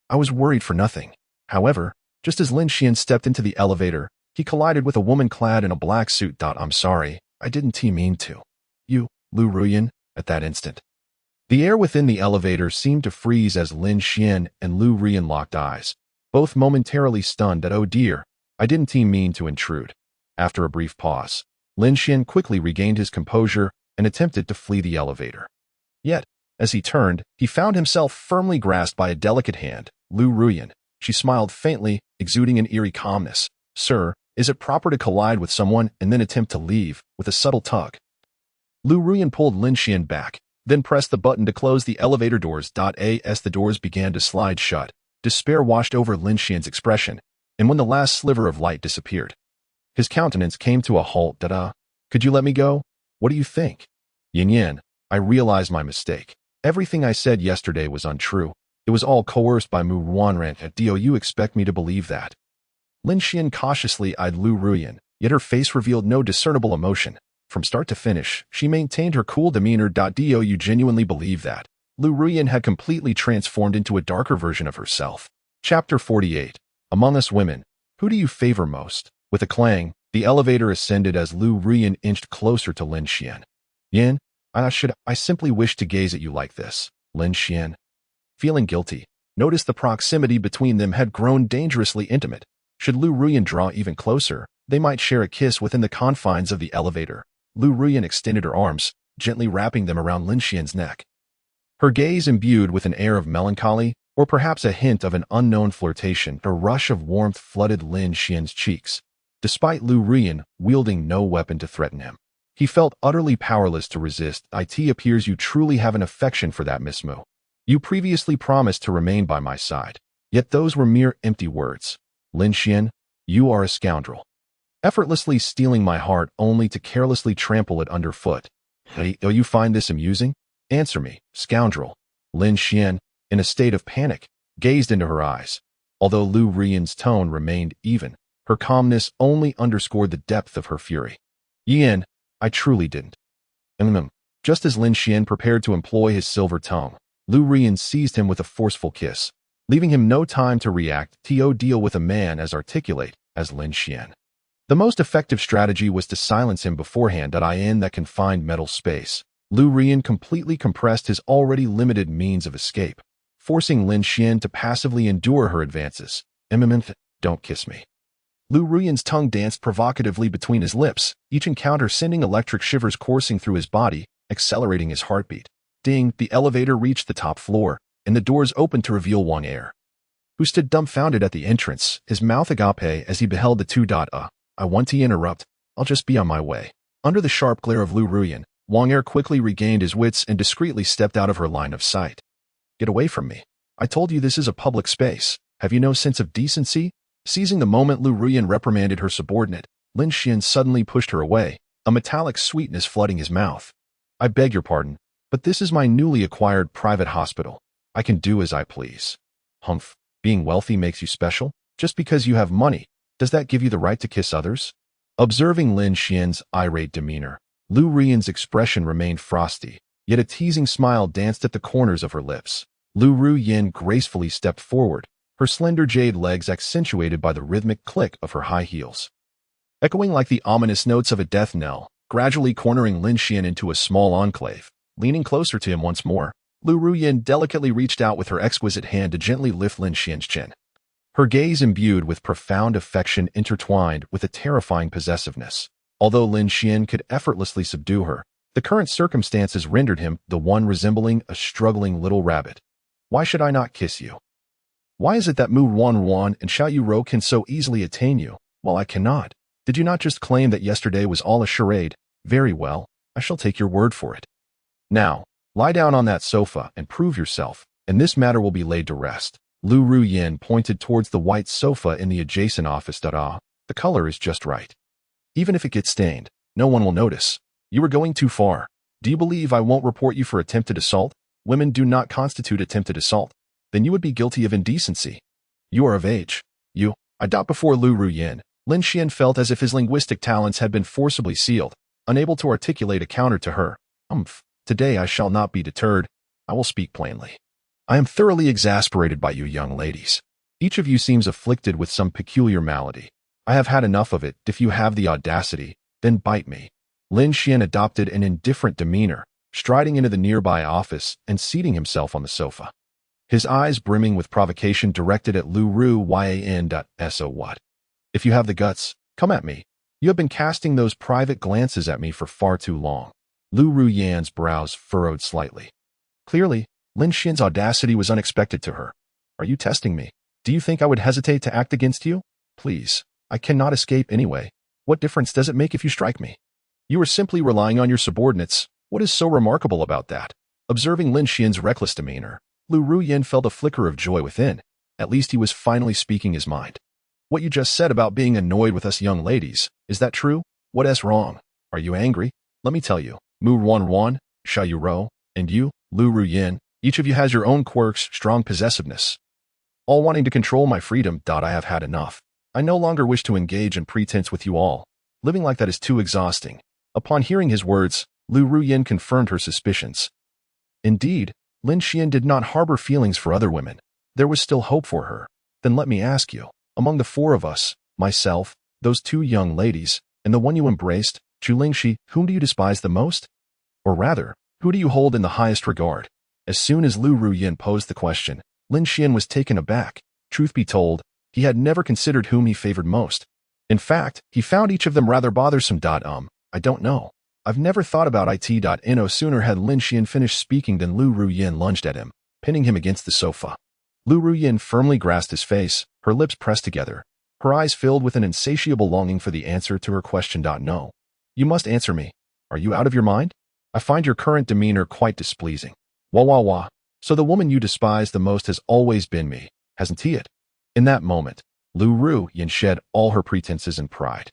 I was worried for nothing. However, just as Lin Xian stepped into the elevator, he collided with a woman clad in a black suit. I'm sorry, I didn't mean to. You, Lu Ruyan, at that instant. The air within the elevator seemed to freeze as Lin Xian and Lu Rian locked eyes, both momentarily stunned at, oh dear, I didn't mean to intrude. After a brief pause, Lin Xian quickly regained his composure and attempted to flee the elevator. Yet, as he turned, he found himself firmly grasped by a delicate hand. Lu Ruyan. She smiled faintly, exuding an eerie calmness. Sir, is it proper to collide with someone and then attempt to leave, with a subtle tug? Lu Ruyan pulled Lin Xian back, then pressed the button to close the elevator doors. As the doors began to slide shut, despair washed over Lin Xian's expression, and when the last sliver of light disappeared, his countenance came to a halt. Could you let me go? What do you think? Yin Yin, I realized my mistake. Everything I said yesterday was untrue. It was all coerced by Mu Wanran. Do you expect me to believe that? Lin Xian cautiously eyed Lu Ruyan, yet her face revealed no discernible emotion. From start to finish, she maintained her cool demeanor. Do you genuinely believe that? Lu Ruyan had completely transformed into a darker version of herself. Chapter 48. Among us women, who do you favor most? With a clang, the elevator ascended as Lu Ruyan inched closer to Lin Xian. Yin, I simply wish to gaze at you like this. Lin Xian, feeling guilty, noticed the proximity between them had grown dangerously intimate. Should Lu Ruyan draw even closer, they might share a kiss within the confines of the elevator. Lu Ruyan extended her arms, gently wrapping them around Lin Xian's neck. Her gaze imbued with an air of melancholy, or perhaps a hint of an unknown flirtation. A rush of warmth flooded Lin Xian's cheeks. Despite Lu Ruyan wielding no weapon to threaten him, he felt utterly powerless to resist. It appears you truly have an affection for that Miss Mu. You previously promised to remain by my side, yet those were mere empty words. Lin Xian, you are a scoundrel. Effortlessly stealing my heart only to carelessly trample it underfoot. Do you find this amusing? Answer me, scoundrel. Lin Xian, in a state of panic, gazed into her eyes. Although Lu Ruyan's tone remained even, her calmness only underscored the depth of her fury. Yin, I truly didn't. Just as Lin Xian prepared to employ his silver tongue, Lu Ruyan seized him with a forceful kiss, leaving him no time to react. To deal with a man as articulate as Lin Xian. The most effective strategy was to silence him beforehand. In that confined metal space, Lu Ruyan completely compressed his already limited means of escape, forcing Lin Xian to passively endure her advances. Don't kiss me. Lu Ruyan's tongue danced provocatively between his lips, each encounter sending electric shivers coursing through his body, accelerating his heartbeat. Ding, the elevator reached the top floor, and the doors opened to reveal Wang Er, who stood dumbfounded at the entrance, his mouth agape as he beheld the two. I want to interrupt. I'll just be on my way. Under the sharp glare of Lu Ruyan, Wang Er quickly regained his wits and discreetly stepped out of her line of sight. Get away from me. I told you this is a public space. Have you no sense of decency? Seizing the moment Lu Ruyan reprimanded her subordinate, Lin Xian suddenly pushed her away, a metallic sweetness flooding his mouth. I beg your pardon, but this is my newly acquired private hospital. I can do as I please. Humph, being wealthy makes you special? Just because you have money, does that give you the right to kiss others? Observing Lin Xian's irate demeanor, Lu Ruyan's expression remained frosty, yet a teasing smile danced at the corners of her lips. Lu Ruyan gracefully stepped forward, her slender jade legs accentuated by the rhythmic click of her high heels. Echoing like the ominous notes of a death knell, gradually cornering Lin Xian into a small enclave. Leaning closer to him once more, Lu Ruyan delicately reached out with her exquisite hand to gently lift Lin Xian's chin. Her gaze imbued with profound affection intertwined with a terrifying possessiveness. Although Lin Xian could effortlessly subdue her, the current circumstances rendered him the one resembling a struggling little rabbit. Why should I not kiss you? Why is it that Mu Wanruan and Xiao Yuro can so easily attain you, while I cannot? Did you not just claim that yesterday was all a charade? Very well, I shall take your word for it. Now, lie down on that sofa and prove yourself, and this matter will be laid to rest. Lu Ruyin pointed towards the white sofa in the adjacent office. The color is just right. Even if it gets stained, no one will notice. You are going too far. Do you believe I won't report you for attempted assault? Women do not constitute attempted assault. Then you would be guilty of indecency. You are of age. Before Lu Ruyin, Lin Xian felt as if his linguistic talents had been forcibly sealed, unable to articulate a counter to her. Today I shall not be deterred. I will speak plainly. I am thoroughly exasperated by you young ladies. Each of you seems afflicted with some peculiar malady. I have had enough of it. If you have the audacity, then bite me. Lin Xian adopted an indifferent demeanor, striding into the nearby office and seating himself on the sofa. His eyes brimming with provocation directed at Lu Ruyin. So what? If you have the guts, come at me. You have been casting those private glances at me for far too long. Lu Ruyin's brows furrowed slightly. Clearly, Lin Xian's audacity was unexpected to her. Are you testing me? Do you think I would hesitate to act against you? Please, I cannot escape anyway. What difference does it make if you strike me? You are simply relying on your subordinates. What is so remarkable about that? Observing Lin Xian's reckless demeanor, Lu Ruyin felt a flicker of joy within. At least he was finally speaking his mind. What you just said about being annoyed with us young ladies, is that true? What is wrong? Are you angry? Let me tell you, Mu Wanruan, Xiao Yuro, and you, Lu Ruyin, each of you has your own quirks, strong possessiveness. All wanting to control my freedom. I have had enough. I no longer wish to engage in pretense with you all. Living like that is too exhausting. Upon hearing his words, Lu Ruyin confirmed her suspicions. Indeed, Lin Xian did not harbor feelings for other women. There was still hope for her. Then let me ask you, among the four of us, myself, those two young ladies, and the one you embraced, Chu Lingxi, whom do you despise the most? Or rather, who do you hold in the highest regard? As soon as Lu Ruyin posed the question, Lin Xian was taken aback. Truth be told, he had never considered whom he favored most. In fact, he found each of them rather bothersome. I don't know. I've never thought about it. No sooner had Lin Xian finished speaking than Lu Ruyin lunged at him, pinning him against the sofa. Lu Ruyin firmly grasped his face, her lips pressed together, her eyes filled with an insatiable longing for the answer to her question. No. You must answer me. Are you out of your mind? I find your current demeanor quite displeasing. Wah. So the woman you despise the most has always been me, hasn't he it? In that moment, Lu Ruyin shed all her pretenses and pride.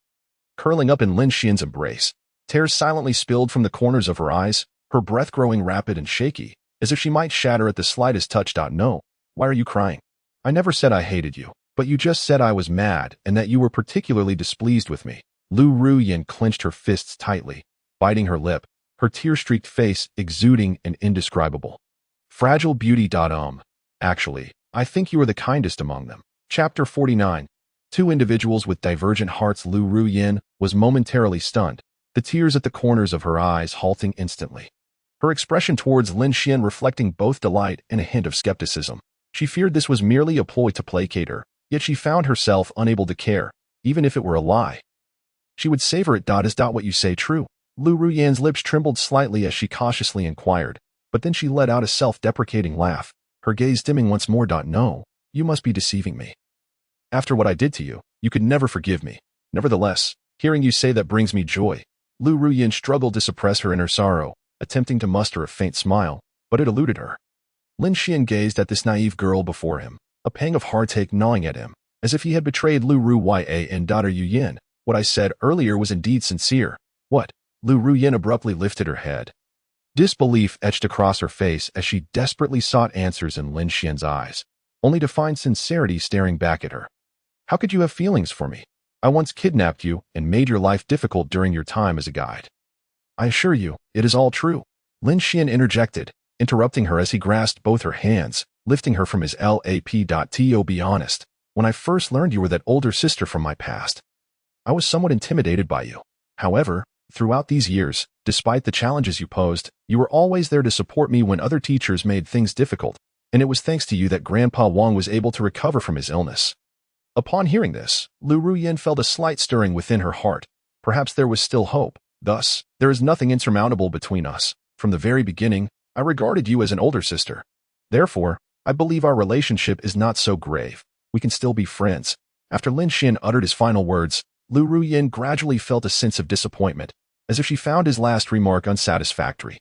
Curling up in Lin Xian's embrace, tears silently spilled from the corners of her eyes, her breath growing rapid and shaky, as if she might shatter at the slightest touch. No. Why are you crying? I never said I hated you, but you just said I was mad and that you were particularly displeased with me. Lu Ruyin clenched her fists tightly, biting her lip, her tear-streaked face exuding an indescribable fragile beauty. Actually, I think you are the kindest among them. Chapter 49. Two individuals with divergent hearts. Lu Ruyin was momentarily stunned, the tears at the corners of her eyes halting instantly. Her expression towards Lin Xian reflecting both delight and a hint of skepticism. She feared this was merely a ploy to placate her, yet she found herself unable to care, even if it were a lie. She would savor it. Is what you say true? Lu Ruyin's lips trembled slightly as she cautiously inquired, but then she let out a self-deprecating laugh, her gaze dimming once more. No, you must be deceiving me. After what I did to you, you could never forgive me. Nevertheless, hearing you say that brings me joy. Lu Ruyin struggled to suppress her inner sorrow, attempting to muster a faint smile, but it eluded her. Lin Xian gazed at this naive girl before him, a pang of heartache gnawing at him, as if he had betrayed Lu Ruyin. What I said earlier was indeed sincere. What? Lu Ruyin abruptly lifted her head. Disbelief etched across her face as she desperately sought answers in Lin Xian's eyes, only to find sincerity staring back at her. How could you have feelings for me? I once kidnapped you and made your life difficult during your time as a guide. I assure you, it is all true. Lin Xian interjected, interrupting her as he grasped both her hands, lifting her from his lap. To be honest, when I first learned you were that older sister from my past, I was somewhat intimidated by you. However, throughout these years, despite the challenges you posed, you were always there to support me when other teachers made things difficult, and it was thanks to you that Grandpa Wang was able to recover from his illness. Upon hearing this, Lu Ruyin felt a slight stirring within her heart, Perhaps there was still hope. Thus, there is nothing insurmountable between us. From the very beginning, I regarded you as an older sister. Therefore, I believe our relationship is not so grave. We can still be friends. After Lin Xian uttered his final words, Lu Ruyin gradually felt a sense of disappointment, as if she found his last remark unsatisfactory.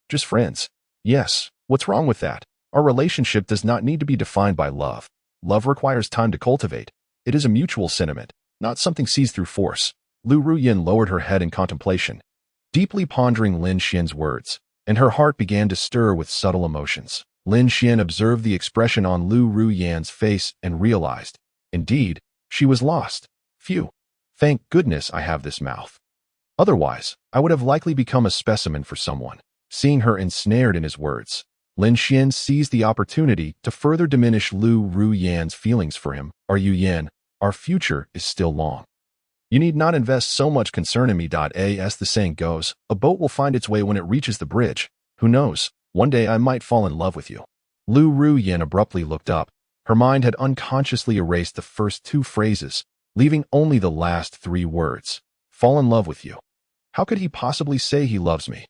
Just friends. Yes, what's wrong with that? Our relationship does not need to be defined by love. Love requires time to cultivate. It is a mutual sentiment, not something seized through force. Lu Ruyin lowered her head in contemplation, deeply pondering Lin Xian's words, and her heart began to stir with subtle emotions. Lin Xian observed the expression on Lu Ruyin's face and realized, indeed, she was lost. Phew. Thank goodness I have this mouth. Otherwise, I would have likely become a specimen for someone. Seeing her ensnared in his words, Lin Xian seized the opportunity to further diminish Lu Ruyin's feelings for him. Are you Yan? Our future is still long. You need not invest so much concern in me. As the saying goes, a boat will find its way when it reaches the bridge. Who knows? One day I might fall in love with you. Lu Ruyin abruptly looked up. Her mind had unconsciously erased the first two phrases, leaving only the last three words. Fall in love with you. How could he possibly say he loves me?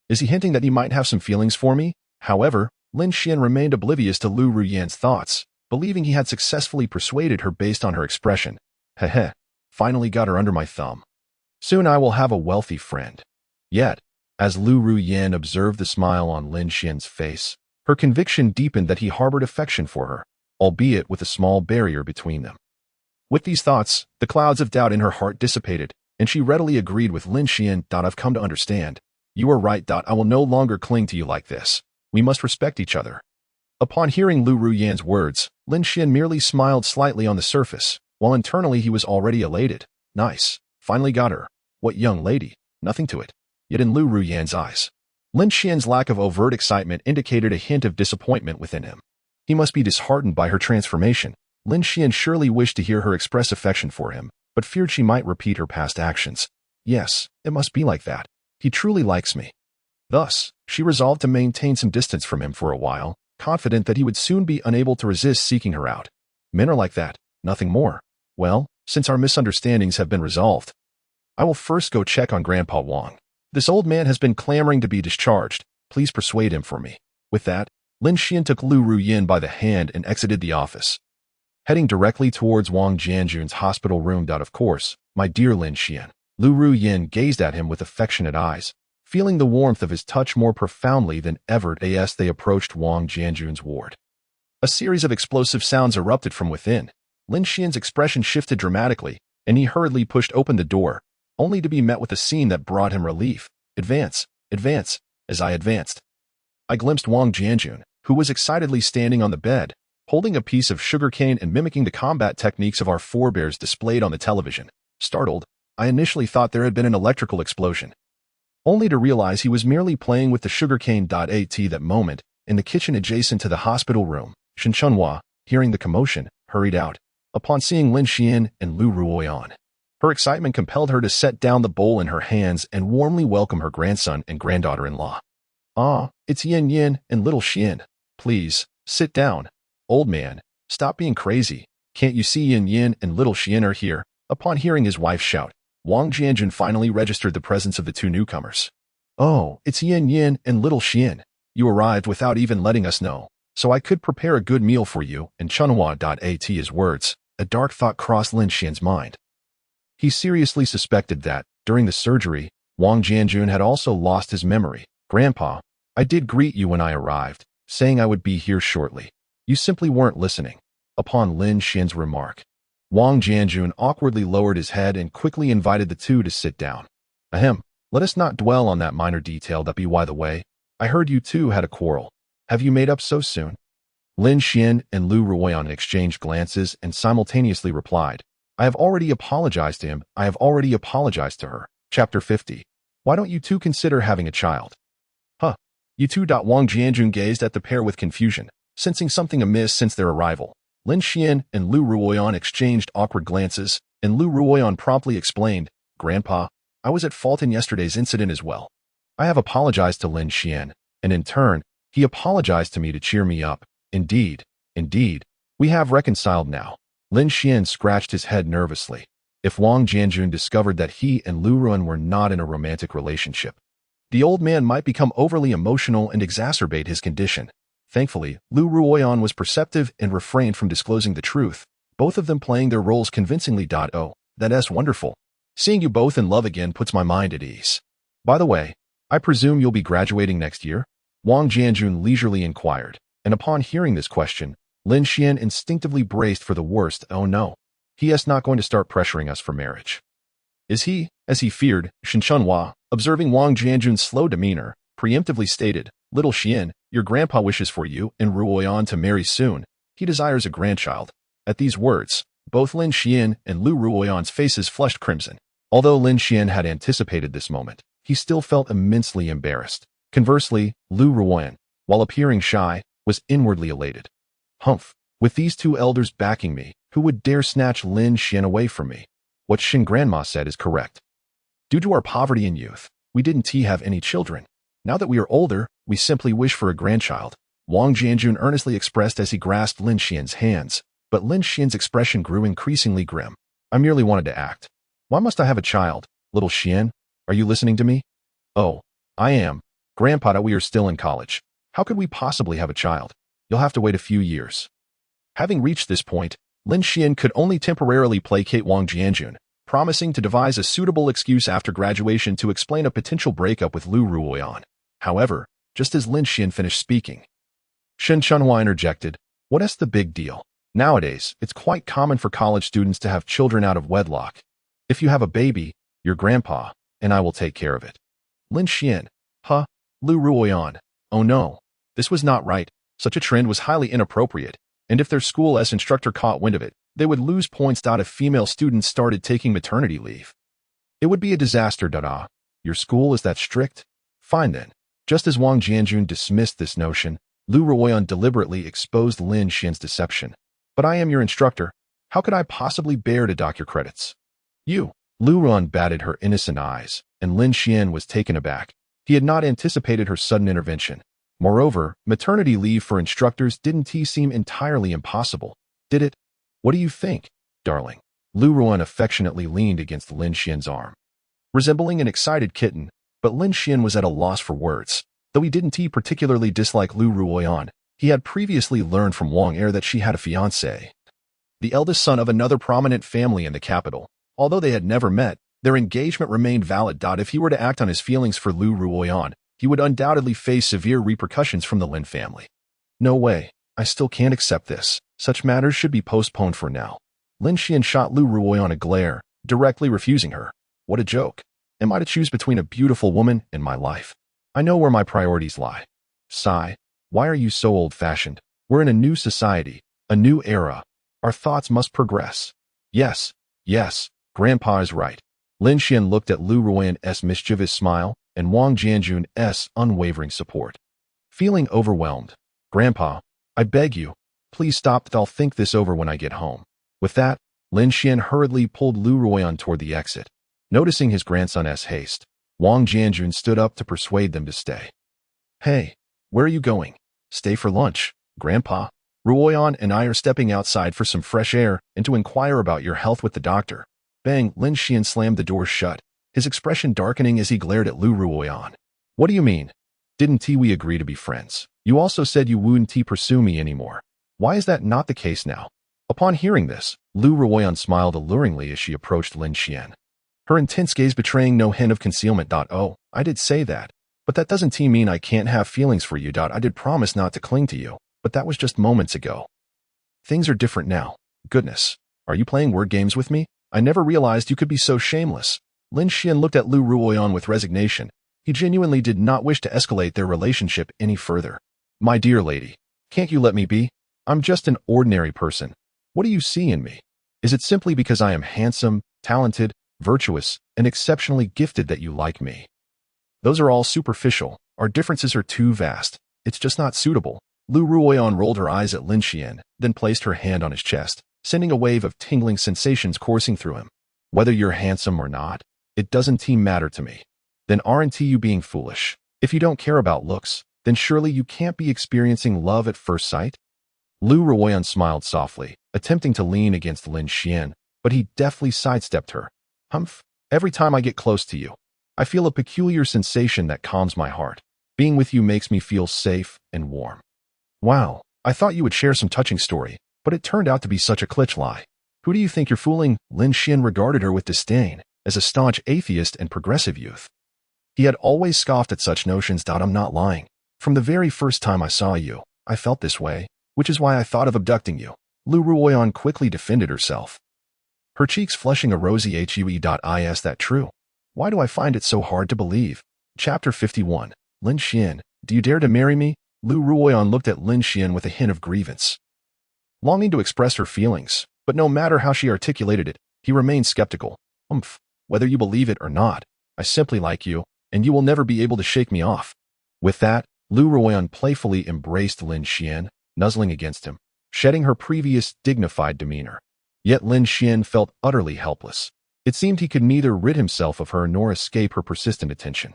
Is he hinting that he might have some feelings for me? However, Lin Xian remained oblivious to Lu Ruyin's thoughts, believing he had successfully persuaded her based on her expression. Heh, finally got her under my thumb. Soon I will have a wealthy friend. Yet, as Lu Ruyin observed the smile on Lin Xian's face, her conviction deepened that he harbored affection for her, albeit with a small barrier between them. With these thoughts, the clouds of doubt in her heart dissipated, and she readily agreed with Lin Xian. I've come to understand. You are right. I will no longer cling to you like this. We must respect each other. Upon hearing Lu Ruyin's words, Lin Xian merely smiled slightly on the surface, while internally he was already elated. Nice. Finally got her. What young lady. Nothing to it. Yet in Lu Ruyin's eyes, Lin Xian's lack of overt excitement indicated a hint of disappointment within him. He must be disheartened by her transformation. Lin Xian surely wished to hear her express affection for him, but feared she might repeat her past actions. Yes, it must be like that. He truly likes me. Thus, she resolved to maintain some distance from him for a while, confident that he would soon be unable to resist seeking her out. Men are like that, nothing more. Well, since our misunderstandings have been resolved, I will first go check on Grandpa Wang. This old man has been clamoring to be discharged. Please persuade him for me. With that, Lin Xian took Lu Ruyin by the hand and exited the office, heading directly towards Wang Jianjun's hospital room. Of course, my dear Lin Xian. Lu Ruyin gazed at him with affectionate eyes, feeling the warmth of his touch more profoundly than ever as they approached Wang Jianjun's ward. A series of explosive sounds erupted from within. Lin Xian's expression shifted dramatically, and he hurriedly pushed open the door, only to be met with a scene that brought him relief. Advance, advance. As I advanced, I glimpsed Wang Jianjun, who was excitedly standing on the bed, holding a piece of sugarcane and mimicking the combat techniques of our forebears displayed on the television. Startled, I initially thought there had been an electrical explosion, only to realize he was merely playing with the sugarcane. At that moment, in the kitchen adjacent to the hospital room, Shen Chunhua, hearing the commotion, hurried out. Upon seeing Lin Xian and Lu Ruoyan, her excitement compelled her to set down the bowl in her hands and warmly welcome her grandson and granddaughter-in-law. Ah, it's Yin Yin and little Xian. Please, sit down. Old man, stop being crazy. Can't you see Yin Yin and little Xian are here? Upon hearing his wife shout, Wang Jianjun finally registered the presence of the two newcomers. Oh, it's Yin Yin and little Xian. You arrived without even letting us know, so I could prepare a good meal for you. And Chunhua. At his words, a dark thought crossed Lin Xian's mind. He seriously suspected that, during the surgery, Wang Jianjun had also lost his memory. Grandpa, I did greet you when I arrived, saying I would be here shortly. You simply weren't listening. Upon Lin Xian's remark, Wang Jianjun awkwardly lowered his head and quickly invited the two to sit down. Ahem, let us not dwell on that minor detail. By the way, I heard you two had a quarrel. Have you made up so soon? Lin Xian and Lu Ruoyan exchanged glances and simultaneously replied, I have already apologized to him. I have already apologized to her. Chapter 50. Why don't you two consider having a child? Huh. You two. Wang Jianjun gazed at the pair with confusion, sensing something amiss since their arrival. Lin Xian and Lu Ruoyan exchanged awkward glances, and Lu Ruoyan promptly explained, Grandpa, I was at fault in yesterday's incident as well. I have apologized to Lin Xian, and in turn, he apologized to me to cheer me up. Indeed, we have reconciled now. Lin Xian scratched his head nervously. if Wang Jianjun discovered that he and Lu Ruan were not in a romantic relationship. The old man might become overly emotional and exacerbate his condition. Thankfully, Lu Ruoyan was perceptive and refrained from disclosing the truth, both of them playing their roles convincingly. Oh, that's wonderful. Seeing you both in love again puts my mind at ease. By the way, I presume you'll be graduating next year? Wang Jianjun leisurely inquired, and upon hearing this question, Lin Xian instinctively braced for the worst. Oh no, he is not going to start pressuring us for marriage. Is he, as he feared? Shen Chunhua, observing Wang Jianjun's slow demeanor, preemptively stated, Little Xian, your grandpa wishes for you and Ruoyan to marry soon. He desires a grandchild. At these words, both Lin Xian and Lu Ruoyan's faces flushed crimson. Although Lin Xian had anticipated this moment, he still felt immensely embarrassed. Conversely, Lu Ruoyan, while appearing shy, was inwardly elated. Humph, with these two elders backing me, who would dare snatch Lin Xian away from me? What Shin Grandma said is correct. Due to our poverty in youth, we didn't have any children. Now that we are older, we simply wish for a grandchild, Wang Jianjun earnestly expressed as he grasped Lin Xian's hands, but Lin Xian's expression grew increasingly grim. I merely wanted to act. Why must I have a child? Little Xian, are you listening to me? Oh, I am. Grandpa, we are still in college. How could we possibly have a child? You'll have to wait a few years. Having reached this point, Lin Xian could only temporarily placate Wang Jianjun, promising to devise a suitable excuse after graduation to explain a potential breakup with Lu Ruoyan. However, just as Lin Xian finished speaking, Shen Chunhua interjected, What's the big deal? Nowadays, it's quite common for college students to have children out of wedlock. If you have a baby, your grandpa, and I will take care of it. Lin Xian, Lu Ruoyan. Oh no, this was not right. Such a trend was highly inappropriate, and if their school's instructor caught wind of it, they would lose points. If female students started taking maternity leave, it would be a disaster. Your school is that strict? Fine then. Just as Wang Jianjun dismissed this notion, Lu Ruoyan deliberately exposed Lin Xian's deception. But I am your instructor. How could I possibly bear to dock your credits? You. Lu Ruoyan batted her innocent eyes, and Lin Xian was taken aback. He had not anticipated her sudden intervention. Moreover, maternity leave for instructors didn't seem entirely impossible, did it? What do you think, darling? Lu Ruoyan affectionately leaned against Lin Xian's arm, resembling an excited kitten, but Lin Xian was at a loss for words. Though he didn't particularly dislike Lu Ruoyan, he had previously learned from Wang Er that she had a fiancé, the eldest son of another prominent family in the capital. Although they had never met, their engagement remained valid. If he were to act on his feelings for Lu Ruoyan, he would undoubtedly face severe repercussions from the Lin family. No way, I still can't accept this. Such matters should be postponed for now. Lin Xian shot Lu Ruoyan a glare, directly refusing her. What a joke. Am I to choose between a beautiful woman and my life? I know where my priorities lie. Sigh, why are you so old-fashioned? We're in a new society, a new era. Our thoughts must progress. Yes, Grandpa is right. Lin Xian looked at Lu Ruoyan's mischievous smile and Wang Jianjun's unwavering support. Feeling overwhelmed, Grandpa, I beg you, please stop. I'll think this over when I get home. With that, Lin Xian hurriedly pulled Lu Ruoyan toward the exit. Noticing his grandson's haste, Wang Jianjun stood up to persuade them to stay. Hey, where are you going? Stay for lunch, Grandpa. Ruoyan and I are stepping outside for some fresh air and to inquire about your health with the doctor. Bang, Lin Xian slammed the door shut, his expression darkening as he glared at Lu Ruoyan. What do you mean? Didn't we agree to be friends? You also said you wouldn't pursue me anymore. Why is that not the case now? Upon hearing this, Lu Ruoyan smiled alluringly as she approached Lin Xian, her intense gaze betraying no hint of concealment. Oh, I did say that, but that doesn't mean I can't have feelings for you. I did promise not to cling to you, but that was just moments ago. Things are different now. Goodness, are you playing word games with me? I never realized you could be so shameless. Lin Xian looked at Lu Ruoyan with resignation. He genuinely did not wish to escalate their relationship any further. My dear lady, can't you let me be? I'm just an ordinary person. What do you see in me? Is it simply because I am handsome, talented, virtuous, and exceptionally gifted that you like me? Those are all superficial. Our differences are too vast. It's just not suitable. Lu Ruoyan rolled her eyes at Lin Xian, then placed her hand on his chest, sending a wave of tingling sensations coursing through him. Whether you're handsome or not, it doesn't matter to me. Then aren't you being foolish? If you don't care about looks, then surely you can't be experiencing love at first sight? Lu Ruoyan smiled softly, attempting to lean against Lin Xian, but he deftly sidestepped her. Humph. Every time I get close to you, I feel a peculiar sensation that calms my heart. Being with you makes me feel safe and warm. Wow, I thought you would share some touching story, but it turned out to be such a clutch lie. Who do you think you're fooling? Lin Xian regarded her with disdain, as a staunch atheist and progressive youth. He had always scoffed at such notions. I'm not lying. From the very first time I saw you, I felt this way, which is why I thought of abducting you. Lu Ruoyan quickly defended herself, her cheeks flushing a rosy hue. Is that true? Why do I find it so hard to believe? Chapter 51. Lin Xian, do you dare to marry me? Lu Ruoyan looked at Lin Xian with a hint of grievance, longing to express her feelings, but no matter how she articulated it, he remained skeptical. Whether you believe it or not, I simply like you, and you will never be able to shake me off. With that, Lu Ruoyan playfully embraced Lin Xian, nuzzling against him, shedding her previous dignified demeanor. Yet Lin Xian felt utterly helpless. It seemed he could neither rid himself of her nor escape her persistent attention.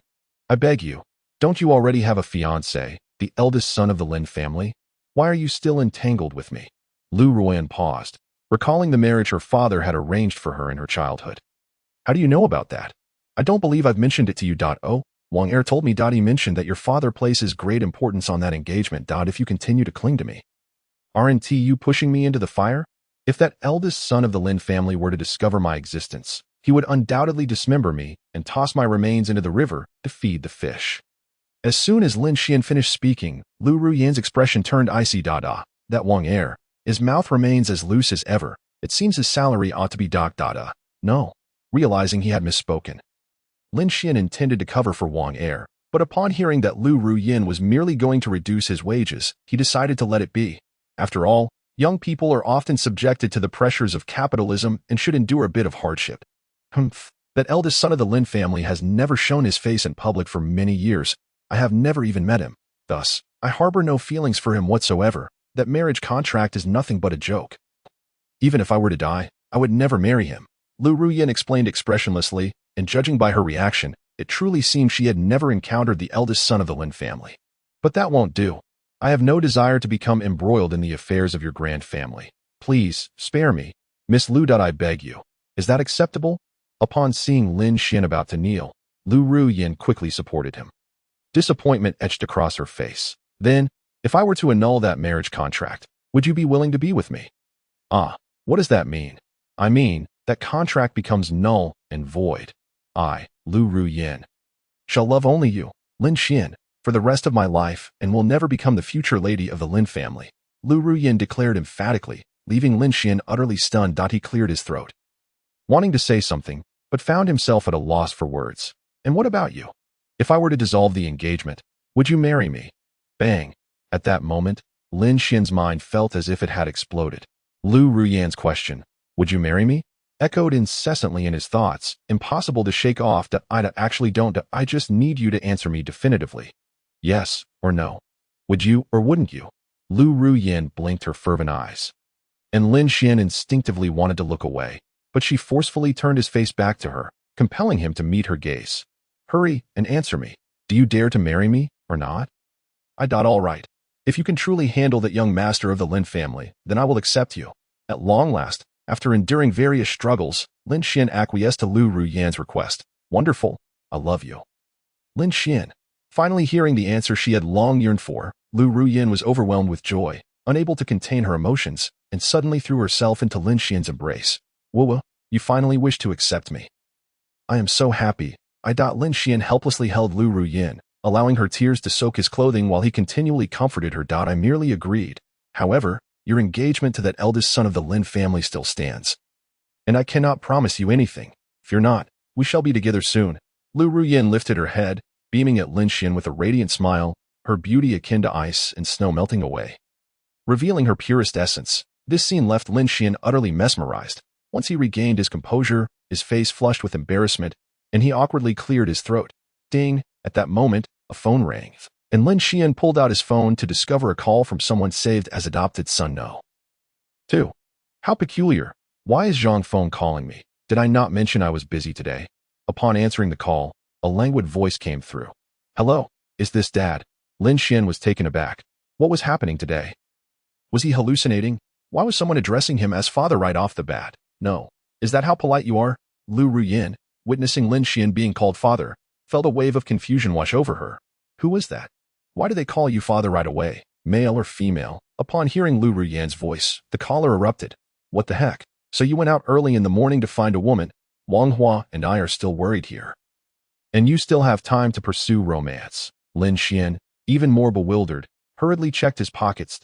I beg you, don't you already have a fiancé, the eldest son of the Lin family? Why are you still entangled with me? Lu Ruoyan paused, recalling the marriage her father had arranged for her in her childhood. How do you know about that? I don't believe I've mentioned it to you. Oh, Wang Er told me. He mentioned that your father places great importance on that engagement. If you continue to cling to me, aren't you pushing me into the fire? If that eldest son of the Lin family were to discover my existence, he would undoubtedly dismember me and toss my remains into the river to feed the fish. As soon as Lin Xian finished speaking, Lu Ruoyan's expression turned icy. That Wang Er, his mouth remains as loose as ever. It seems his salary ought to be ... No. Realizing he had misspoken, Lin Xian intended to cover for Wang Er, but upon hearing that Lu Ruoyan was merely going to reduce his wages, he decided to let it be. After all, young people are often subjected to the pressures of capitalism and should endure a bit of hardship. That eldest son of the Lin family has never shown his face in public for many years. I have never even met him. Thus, I harbor no feelings for him whatsoever. That marriage contract is nothing but a joke. Even if I were to die, I would never marry him. Lu Ruoyan explained expressionlessly, and judging by her reaction, it truly seemed she had never encountered the eldest son of the Lin family. But that won't do. I have no desire to become embroiled in the affairs of your grand family. Please, spare me. Miss Lu. I beg you. Is that acceptable? Upon seeing Lin Xian about to kneel, Lu Ruoyan quickly supported him. Disappointment etched across her face. Then, if I were to annul that marriage contract, would you be willing to be with me? What does that mean? I mean, that contract becomes null and void. I, Lu Ruoyan, shall love only you, Lin Xian, for the rest of my life and will never become the future lady of the Lin family. Lu Ruoyan declared emphatically, leaving Lin Xian utterly stunned. He cleared his throat, wanting to say something, but found himself at a loss for words. And what about you? If I were to dissolve the engagement, would you marry me? Bang! At that moment, Lin Xian's mind felt as if it had exploded. Lu Ruoyan's question, would you marry me? Echoed incessantly in his thoughts, impossible to shake off. I actually don't. I just need you to answer me definitively. Yes or no. Would you or wouldn't you? Lu Ruoyan blinked her fervent eyes, and Lin Xian instinctively wanted to look away, but she forcefully turned his face back to her, compelling him to meet her gaze. Hurry and answer me. Do you dare to marry me or not? All right. If you can truly handle that young master of the Lin family, then I will accept you. At long last, after enduring various struggles, Lin Xian acquiesced to Lu Ruoyan's request. Wonderful. I love you. Lin Xian. Finally hearing the answer she had long yearned for, Lu Ruoyan was overwhelmed with joy, unable to contain her emotions, and suddenly threw herself into Lin Xian's embrace. Wuwa, you finally wish to accept me. I am so happy. Lin Xian helplessly held Lu Ruoyan, allowing her tears to soak his clothing while he continually comforted her. I merely agreed. However, your engagement to that eldest son of the Lin family still stands. And I cannot promise you anything. Fear not, we shall be together soon. Lu Ruoyan lifted her head, beaming at Lin Xian with a radiant smile, her beauty akin to ice and snow melting away, revealing her purest essence. This scene left Lin Xian utterly mesmerized. Once he regained his composure, his face flushed with embarrassment, and he awkwardly cleared his throat. Ding! At that moment, a phone rang, and Lin Xian pulled out his phone to discover a call from someone saved as adopted son No. 2. How peculiar. Why is Zhang Feng calling me? Did I not mention I was busy today? Upon answering the call, a languid voice came through. Hello, is this Dad? Lin Xian was taken aback. What was happening today? Was he hallucinating? Why was someone addressing him as father right off the bat? No. Is that how polite you are? Lu Ruyin, witnessing Lin Xian being called father, felt a wave of confusion wash over her. Who was that? Why do they call you father right away, male or female? Upon hearing Lu Ruyin's voice, the caller erupted. What the heck? So you went out early in the morning to find a woman? Wang Hua and I are still worried here. And you still have time to pursue romance. Lin Xian, even more bewildered, hurriedly checked his pockets.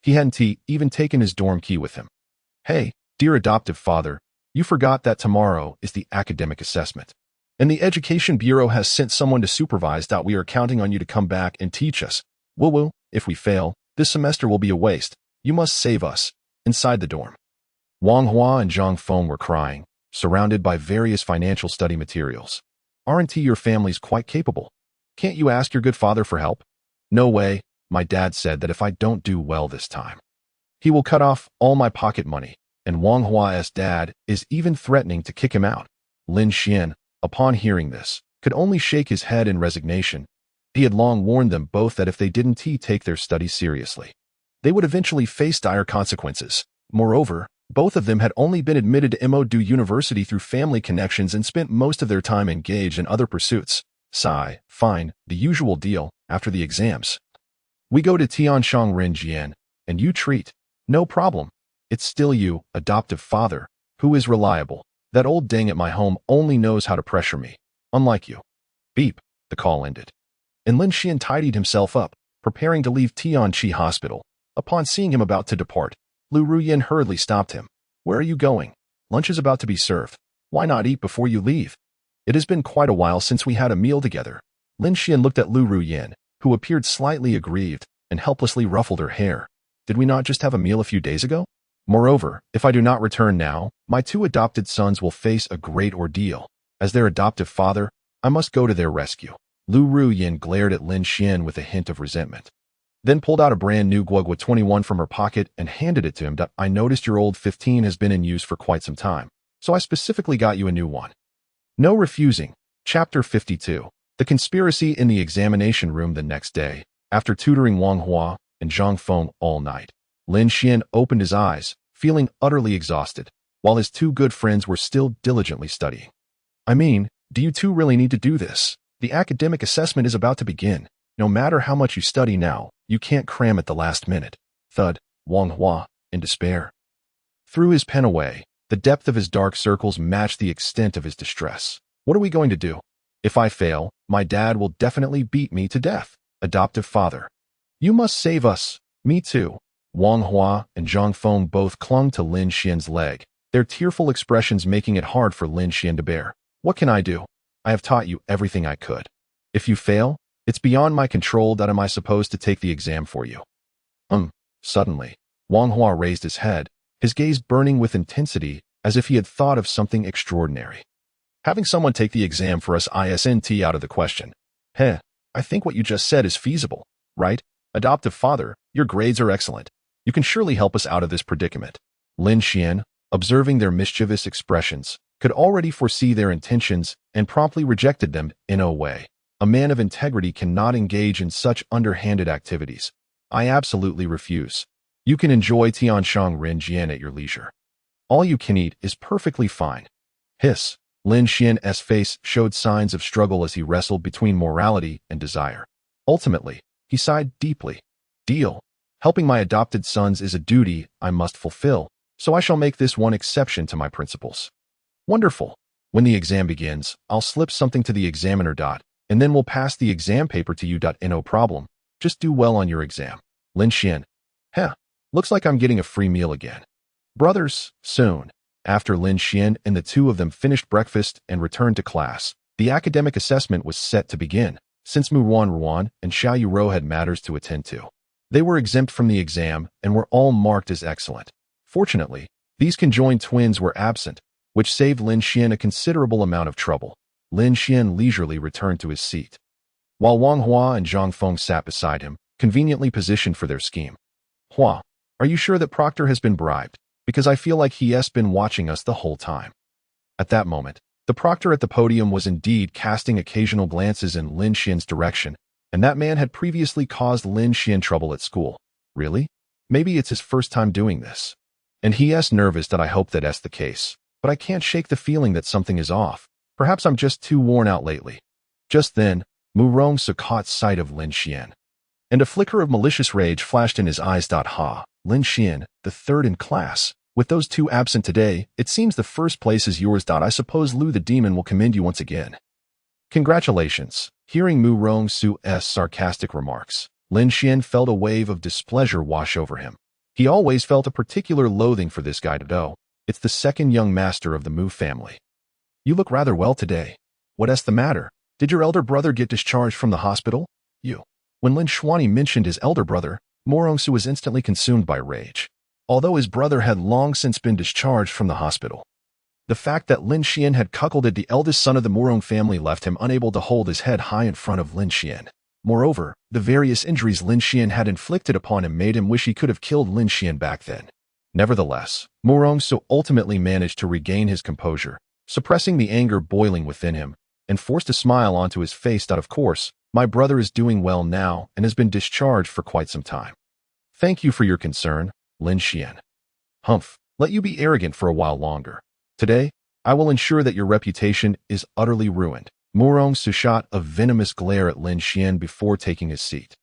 He hadn't even taken his dorm key with him. Hey, dear adoptive father, you forgot that tomorrow is the academic assessment. And the Education Bureau has sent someone to supervise that. We are counting on you to come back and teach us. Woo-woo, if we fail, this semester will be a waste. You must save us. Inside the dorm, Wang Hua and Zhang Feng were crying, surrounded by various financial study materials. Aren't your families quite capable? Can't you ask your good father for help? No way, my dad said that if I don't do well this time, he will cut off all my pocket money, and Wang Hua's dad is even threatening to kick him out. Lin Xian, upon hearing this, could only shake his head in resignation. He had long warned them both that if they didn't take their studies seriously, they would eventually face dire consequences. Moreover, both of them had only been admitted to MODU University through family connections and spent most of their time engaged in other pursuits. Sigh, fine, the usual deal, after the exams. We go to Tianshang Renjian, and you treat. No problem. It's still you, adoptive father, who is reliable. That old dang at my home only knows how to pressure me. Unlike you. Beep, the call ended. And Lin Xian tidied himself up, preparing to leave Tianqi Hospital. Upon seeing him about to depart, Lu Ruyin hurriedly stopped him. Where are you going? Lunch is about to be served. Why not eat before you leave? It has been quite a while since we had a meal together. Lin Xian looked at Lu Ruyin, who appeared slightly aggrieved, and helplessly ruffled her hair. Did we not just have a meal a few days ago? Moreover, if I do not return now, my two adopted sons will face a great ordeal. As their adoptive father, I must go to their rescue. Lu Ruyin glared at Lin Xian with a hint of resentment, then pulled out a brand new Guogua 21 from her pocket and handed it to him. I noticed your old 15 has been in use for quite some time, so I specifically got you a new one. No refusing. Chapter 52. The conspiracy in the examination room. The next day, after tutoring Wang Hua and Zhang Feng all night, Lin Xian opened his eyes, feeling utterly exhausted, while his two good friends were still diligently studying. I mean, do you two really need to do this? The academic assessment is about to begin. No matter how much you study now, you can't cram at the last minute. Thud, Wang Hua, in despair, threw his pen away. The depth of his dark circles matched the extent of his distress. What are we going to do? If I fail, my dad will definitely beat me to death. Adoptive father, you must save us. Me too. Wang Hua and Zhang Feng both clung to Lin Xian's leg, their tearful expressions making it hard for Lin Xian to bear. What can I do? I have taught you everything I could. If you fail, it's beyond my control. That am I supposed to take the exam for you? Suddenly, Wang Hua raised his head, his gaze burning with intensity, as if he had thought of something extraordinary. Having someone take the exam for us isn't out of the question. Heh, I think what you just said is feasible, right? Adoptive father, your grades are excellent. You can surely help us out of this predicament. Lin Xian, observing their mischievous expressions, could already foresee their intentions and promptly rejected them in a way. A man of integrity cannot engage in such underhanded activities. I absolutely refuse. You can enjoy Tianshang Renjian at your leisure. All you can eat is perfectly fine. Hiss. Lin Xian's face showed signs of struggle as he wrestled between morality and desire. Ultimately, he sighed deeply. Deal. Helping my adopted sons is a duty I must fulfill, so I shall make this one exception to my principles. Wonderful. When the exam begins, I'll slip something to the examiner. And then we'll pass the exam paper to you. No problem. Just do well on your exam. Lin Xian. Heh, looks like I'm getting a free meal again. Brothers, soon. After Lin Xian and the two of them finished breakfast and returned to class, the academic assessment was set to begin. Since Mu Ruan and Xiao Yuro had matters to attend to, they were exempt from the exam and were all marked as excellent. Fortunately, these conjoined twins were absent, which saved Lin Xian a considerable amount of trouble. Lin Xian leisurely returned to his seat, while Wang Hua and Zhang Feng sat beside him, conveniently positioned for their scheme. Hua, are you sure that Proctor has been bribed? Because I feel like he has been watching us the whole time. At that moment, the proctor at the podium was indeed casting occasional glances in Lin Xian's direction, and that man had previously caused Lin Xian trouble at school. Really? Maybe it's his first time doing this. And he is nervous. That I hope that's the case. but I can't shake the feeling that something is off. Perhaps I'm just too worn out lately. Just then, Mu Rongsu caught sight of Lin Xian, and a flicker of malicious rage flashed in his eyes. Ha, Lin Xian, the third in class. With those two absent today, it seems the first place is yours. I suppose Lu the demon will commend you once again. Congratulations. Hearing Mu Rongsu's sarcastic remarks, Lin Xian felt a wave of displeasure wash over him. He always felt a particular loathing for this guy. It's the second young master of the Mu family. You look rather well today. What's the matter? Did your elder brother get discharged from the hospital? When Lin Xuanyi mentioned his elder brother, Mu Rongsu was instantly consumed by rage. Although his brother had long since been discharged from the hospital, the fact that Lin Xian had cuckolded the eldest son of the Mu Rong family left him unable to hold his head high in front of Lin Xian. Moreover, the various injuries Lin Xian had inflicted upon him made him wish he could have killed Lin Xian back then. Nevertheless, Mu Rongsu ultimately managed to regain his composure, suppressing the anger boiling within him, and forced a smile onto his face. Of course, my brother is doing well now and has been discharged for quite some time. Thank you for your concern, Lin Xian. Humph, let you be arrogant for a while longer. Today, I will ensure that your reputation is utterly ruined. Mu Rongsu shot a venomous glare at Lin Xian before taking his seat.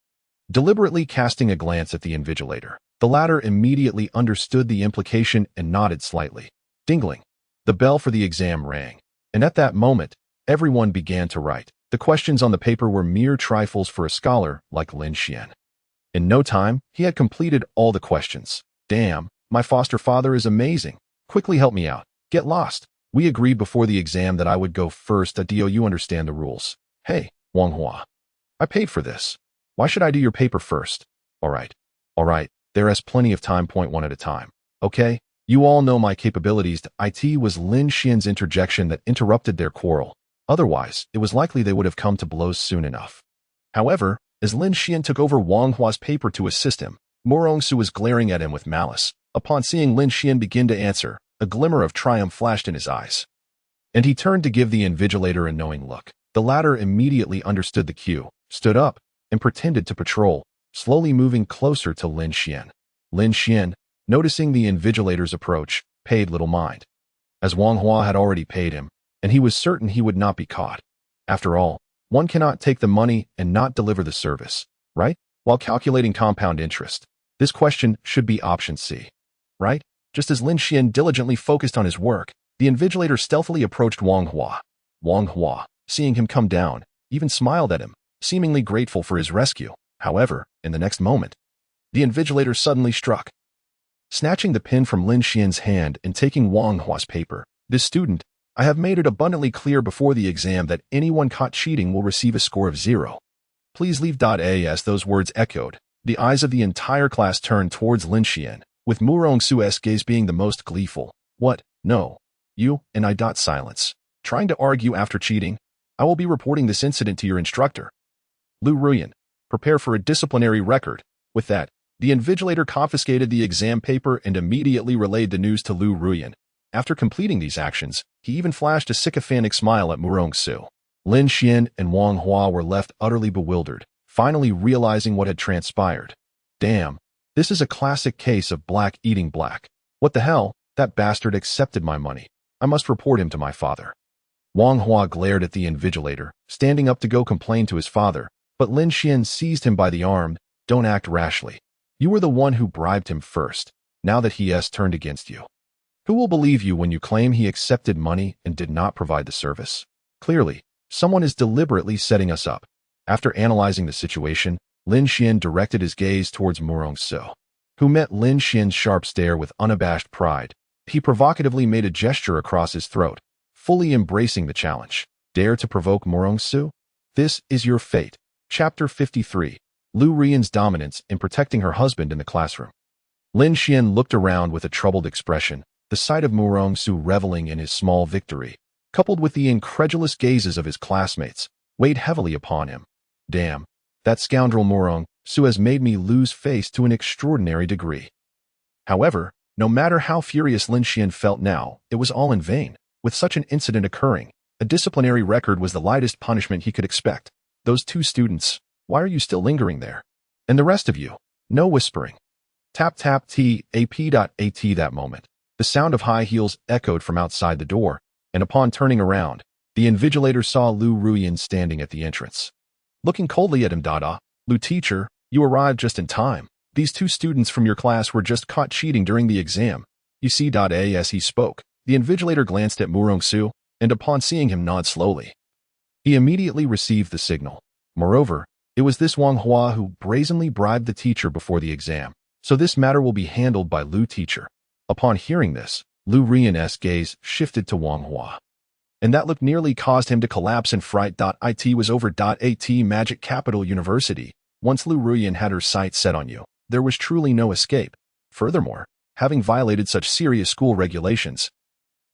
Deliberately casting a glance at the invigilator, the latter immediately understood the implication and nodded slightly. Dingling. The bell for the exam rang, and at that moment, everyone began to write. The questions on the paper were mere trifles for a scholar like Lin Xian. In no time, he had completed all the questions. Damn, my foster father is amazing. Quickly help me out. Get lost. We agreed before the exam that I would go first. You understand the rules. Hey, Wang Hua. I paid for this. Why should I do your paper first? All right. There is plenty of time. Point one at a time. Okay? You all know my capabilities. It was Lin Xian's interjection that interrupted their quarrel. Otherwise, it was likely they would have come to blows soon enough. However, as Lin Xian took over Wang Hua's paper to assist him, Mu Rongsu was glaring at him with malice. Upon seeing Lin Xian begin to answer, a glimmer of triumph flashed in his eyes, and he turned to give the invigilator a knowing look. The latter immediately understood the cue, stood up, and pretended to patrol, slowly moving closer to Lin Xian. Lin Xian, noticing the invigilator's approach, paid little mind, as Wang Hua had already paid him, and he was certain he would not be caught. After all, one cannot take the money and not deliver the service, right? While calculating compound interest, this question should be option C, right? Just as Lin Xian diligently focused on his work, the invigilator stealthily approached Wang Hua. Wang Hua, seeing him come down, even smiled at him, seemingly grateful for his rescue. However, in the next moment, the invigilator suddenly struck. Snatching the pen from Lin Xian's hand and taking Wang Hua's paper, this student, I have made it abundantly clear before the exam that anyone caught cheating will receive a score of 0. Please leave. As those words echoed, the eyes of the entire class turned towards Lin Xian, with Mu Rongsu's gaze being the most gleeful. What? No. You and I. Silence. Trying to argue after cheating? I will be reporting this incident to your instructor. Lu Ruyan, prepare for a disciplinary record. With that, the invigilator confiscated the exam paper and immediately relayed the news to Lu Ruyan. After completing these actions, he even flashed a sycophantic smile at Mu Rongsu. Lin Xian and Wang Hua were left utterly bewildered, finally realizing what had transpired. Damn, this is a classic case of black eating black. What the hell? That bastard accepted my money. I must report him to my father. Wang Hua glared at the invigilator, standing up to go complain to his father, but Lin Xian seized him by the arm. Don't act rashly. You were the one who bribed him first, now that he has turned against you. Who will believe you when you claim he accepted money and did not provide the service? Clearly, someone is deliberately setting us up. After analyzing the situation, Lin Xian directed his gaze towards Mu Rongsu, who met Lin Xian's sharp stare with unabashed pride. He provocatively made a gesture across his throat, fully embracing the challenge. Dare to provoke Mu Rongsu? This is your fate. Chapter 53. Lu Ruyan's dominance in protecting her husband in the classroom. Lin Xian looked around with a troubled expression. The sight of Mu Rongsu reveling in his small victory, coupled with the incredulous gazes of his classmates, weighed heavily upon him. Damn, that scoundrel Mu Rongsu has made me lose face to an extraordinary degree. However, no matter how furious Lin Xian felt now, it was all in vain. With such an incident occurring, a disciplinary record was the lightest punishment he could expect. Those two students, why are you still lingering there? And the rest of you, no whispering. Tap tap tap. That moment, The sound of high heels echoed from outside the door, and upon turning around, the invigilator saw Lu Ruyan standing at the entrance. Looking coldly at him, Dada, Lu teacher, you arrived just in time. These two students from your class were just caught cheating during the exam. You see, as he spoke, the invigilator glanced at Murong-su, and upon seeing him nod slowly. He immediately received the signal. Moreover, it was this Wang Hua who brazenly bribed the teacher before the exam, so this matter will be handled by Lu teacher. Upon hearing this, Lu Ruyan's gaze shifted to Wang Hua. And that look nearly caused him to collapse in fright. It was over. At Magic Capital University, once Lu Ruyan had her sights set on you, there was truly no escape. Furthermore, having violated such serious school regulations,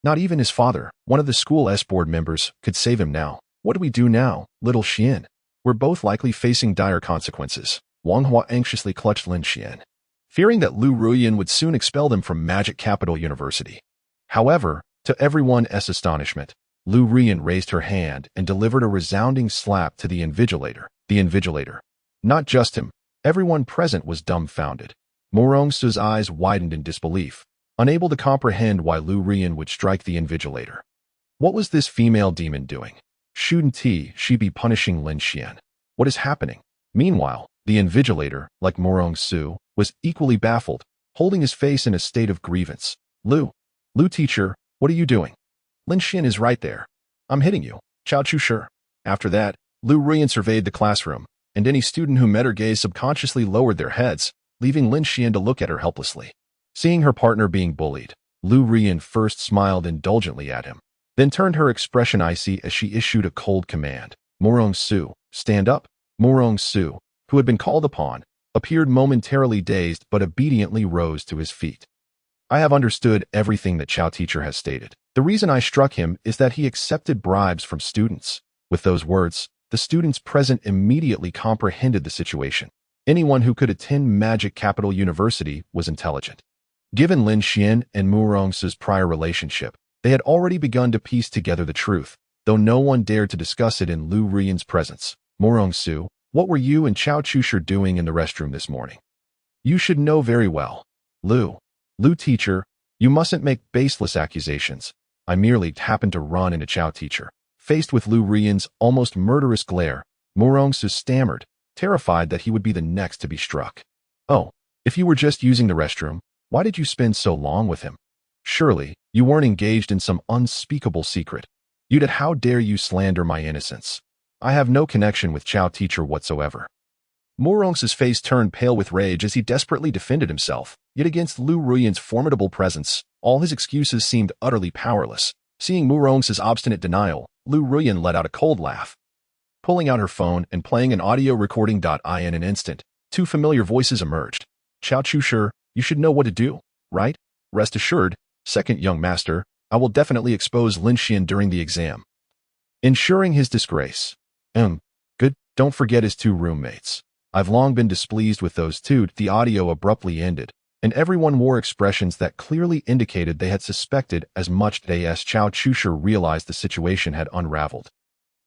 not even his father, one of the school S-board members, could save him now. What do we do now, little Xian? We're both likely facing dire consequences. Wang Hua anxiously clutched Lin Xian, fearing that Lu Ruyan would soon expel them from Magic Capital University. However, to everyone's astonishment, Lu Ruyan raised her hand and delivered a resounding slap to the invigilator. Not just him, everyone present was dumbfounded. Murong-su's eyes widened in disbelief, unable to comprehend why Lu Ruyan would strike the invigilator. What was this female demon doing? Shouldn't she be punishing Lin Xian? What is happening? Meanwhile, the invigilator, like Murong-su, was equally baffled, holding his face in a state of grievance. Lu teacher, what are you doing? Lin Xian is right there. I'm hitting you. Chao Chu-shi. After that, Lu Ruyan surveyed the classroom, and any student who met her gaze subconsciously lowered their heads, leaving Lin Xian to look at her helplessly. Seeing her partner being bullied, Lu Ruyan first smiled indulgently at him, then turned her expression icy as she issued a cold command. Murong-su, stand up. Murong-su, who had been called upon, appeared momentarily dazed but obediently rose to his feet. I have understood everything that Chao teacher has stated. The reason I struck him is that he accepted bribes from students. With those words, the students present immediately comprehended the situation. Anyone who could attend Magic Capital University was intelligent. Given Lin Xian and Murong-su's prior relationship, they had already begun to piece together the truth, though no one dared to discuss it in Lu Ruyan's presence. Murong-su, what were you and Chao Chu-shi doing in the restroom this morning? You should know very well. Lu teacher, you mustn't make baseless accusations. I merely happened to run into Chao teacher. Faced with Lu Ruyan's almost murderous glare, Murong-su stammered, terrified that he would be the next to be struck. Oh, if you were just using the restroom, why did you spend so long with him? Surely, you weren't engaged in some unspeakable secret. How dare you slander my innocence? I have no connection with Chao teacher whatsoever. Murong-su's face turned pale with rage as he desperately defended himself, yet against Lu Ruyan's formidable presence, all his excuses seemed utterly powerless. Seeing Murong-su's obstinate denial, Lu Ruyan let out a cold laugh. Pulling out her phone and playing an audio recording. In an instant, two familiar voices emerged. Chao Chu-shi, you should know what to do, right? Rest assured, second young master, I will definitely expose Lin Xian during the exam, ensuring his disgrace. Good, don't forget his two roommates. I've long been displeased with those two. The audio abruptly ended, and everyone wore expressions that clearly indicated they had suspected as much as Chao Chu-shi realized the situation had unraveled.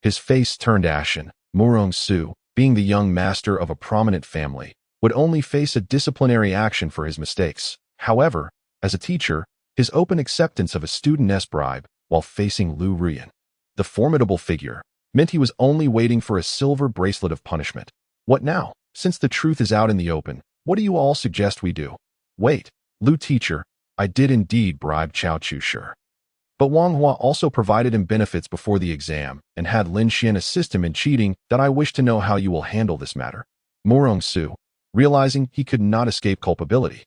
His face turned ashen. Murong-su, being the young master of a prominent family, would only face a disciplinary action for his mistakes. However, as a teacher, his open acceptance of a student's bribe while facing Lu Ruyan, the formidable figure, meant he was only waiting for a silver bracelet of punishment. What now? Since the truth is out in the open, what do you all suggest we do? Wait, Lu teacher, I did indeed bribe Chao Chu-shi. But Wang Hua also provided him benefits before the exam and had Lin Xian assist him in cheating. I wish to know how you will handle this matter. Murong-su, realizing he could not escape culpability,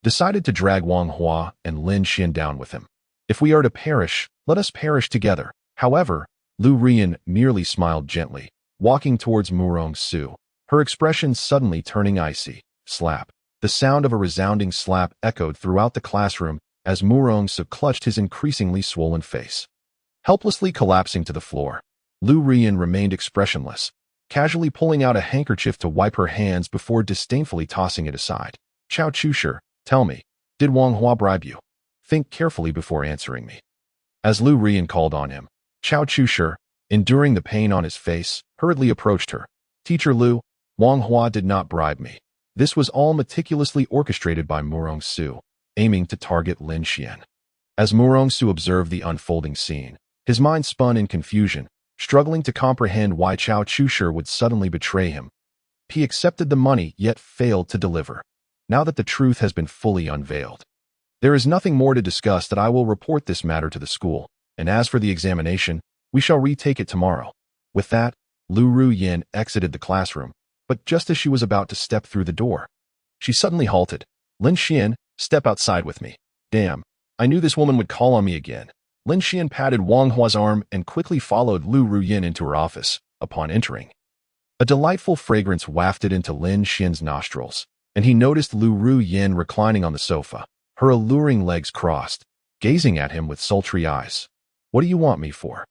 decided to drag Wang Hua and Lin Xian down with him. If we are to perish, let us perish together. However, Lu Ruyan merely smiled gently, walking towards Murong-su, her expression suddenly turning icy. Slap. The sound of a resounding slap echoed throughout the classroom as Murong-su clutched his increasingly swollen face. Helplessly collapsing to the floor, Lu Ruyan remained expressionless, casually pulling out a handkerchief to wipe her hands before disdainfully tossing it aside. Chao Chu-shi, tell me, did Wang Hua bribe you? Think carefully before answering me. As Lu Ruyan called on him, Chao Chu-shi, enduring the pain on his face, hurriedly approached her. Teacher Lu, Wang Hua did not bribe me. This was all meticulously orchestrated by Murong-su, aiming to target Lin Xian. As Mu Rongsu observed the unfolding scene, his mind spun in confusion, struggling to comprehend why Chao Chushi would suddenly betray him. He accepted the money yet failed to deliver. Now that the truth has been fully unveiled, there is nothing more to discuss. That I will report this matter to the school, and as for the examination, we shall retake it tomorrow. With that, Lu Ruyin exited the classroom, but just as she was about to step through the door, she suddenly halted. Lin Xian, step outside with me. Damn, I knew this woman would call on me again. Lin Xian patted Wang Hua's arm and quickly followed Lu Ruyin into her office. Upon entering, a delightful fragrance wafted into Lin Xian's nostrils, and he noticed Lu Ruyin reclining on the sofa, her alluring legs crossed, gazing at him with sultry eyes. What do you want me for?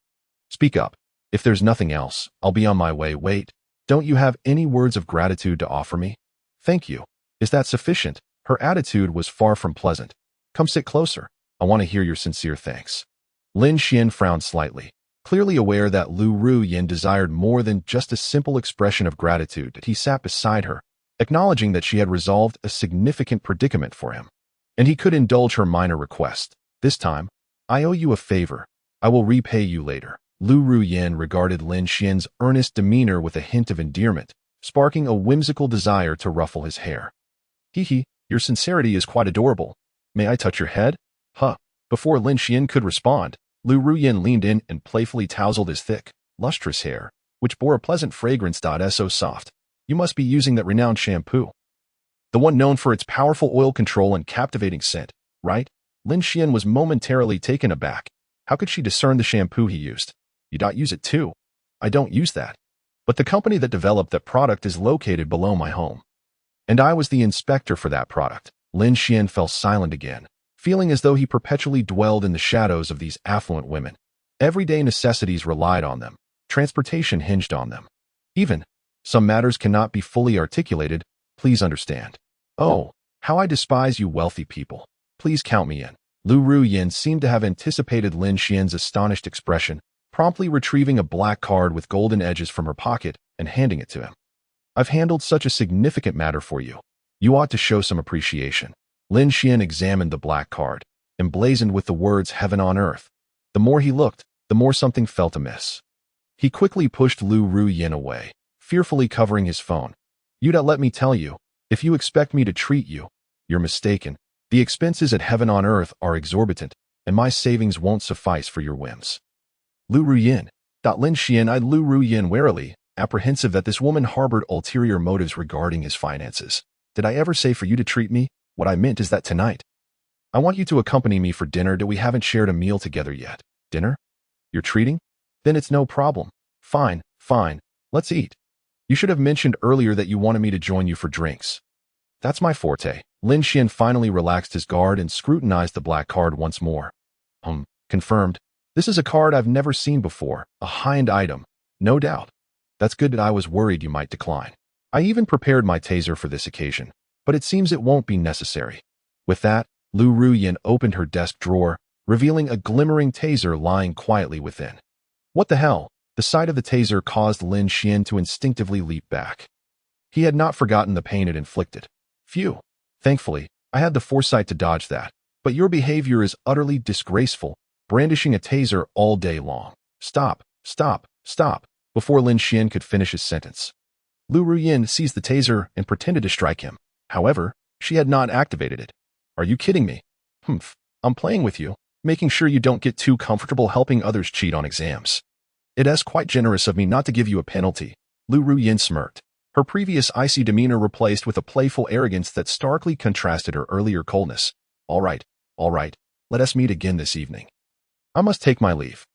Speak up. If there's nothing else, I'll be on my way. Wait, don't you have any words of gratitude to offer me? Thank you. Is that sufficient? Her attitude was far from pleasant. Come sit closer. I want to hear your sincere thanks. Lin Xian frowned slightly, clearly aware that Lu Ruyin desired more than just a simple expression of gratitude. He sat beside her, acknowledging that she had resolved a significant predicament for him, and he could indulge her minor request. This time, I owe you a favor. I will repay you later. Lu Ruyin regarded Lin Xian's earnest demeanor with a hint of endearment, sparking a whimsical desire to ruffle his hair. Hee, your sincerity is quite adorable. May I touch your head? Huh. Before Lin Xian could respond, Lu Ruyin leaned in and playfully tousled his thick, lustrous hair, which bore a pleasant fragrance. So soft. You must be using that renowned shampoo. The one known for its powerful oil control and captivating scent, right? Lin Xian was momentarily taken aback. How could she discern the shampoo he used? You don't use it too. I don't use that. But the company that developed that product is located below my home. And I was the inspector for that product. Lin Xian fell silent again, feeling as though he perpetually dwelled in the shadows of these affluent women. Everyday necessities relied on them. Transportation hinged on them. Even some matters cannot be fully articulated. Please understand. Oh, how I despise you wealthy people. Please count me in. Lu Ruyin seemed to have anticipated Lin Xian's astonished expression, promptly retrieving a black card with golden edges from her pocket and handing it to him. I've handled such a significant matter for you. You ought to show some appreciation. Lin Xian examined the black card, emblazoned with the words heaven on earth. The more he looked, the more something felt amiss. He quickly pushed Lu Ruyin away, fearfully covering his phone. You'd let me tell you, if you expect me to treat you, you're mistaken. The expenses at heaven on earth are exorbitant, and my savings won't suffice for your whims. Lu Ruyin. Lin Xian eyed Lu Ruyin warily, apprehensive that this woman harbored ulterior motives regarding his finances. Did I ever say for you to treat me? What I meant is that tonight, I want you to accompany me for dinner. We haven't shared a meal together yet. Dinner? You're treating? Then it's no problem. Fine, fine. Let's eat. You should have mentioned earlier that you wanted me to join you for drinks. That's my forte. Lin Xian finally relaxed his guard and scrutinized the black card once more. Confirmed. This is a card I've never seen before, a high-end item. No doubt. That's good. That I was worried you might decline. I even prepared my taser for this occasion, but it seems it won't be necessary. With that, Lu Ruyin opened her desk drawer, revealing a glimmering taser lying quietly within. What the hell? The sight of the taser caused Lin Xian to instinctively leap back. He had not forgotten the pain it inflicted. Phew. Thankfully, I had the foresight to dodge that. But your behavior is utterly disgraceful, brandishing a taser all day long. Stop, stop, stop, before Lin Xian could finish his sentence. Lu Ruyin seized the taser and pretended to strike him. However, she had not activated it. Are you kidding me? I'm playing with you, making sure you don't get too comfortable helping others cheat on exams. It is quite generous of me not to give you a penalty. Lu Ruyin smirked, her previous icy demeanor replaced with a playful arrogance that starkly contrasted her earlier coldness. All right, let us meet again this evening. I must take my leave.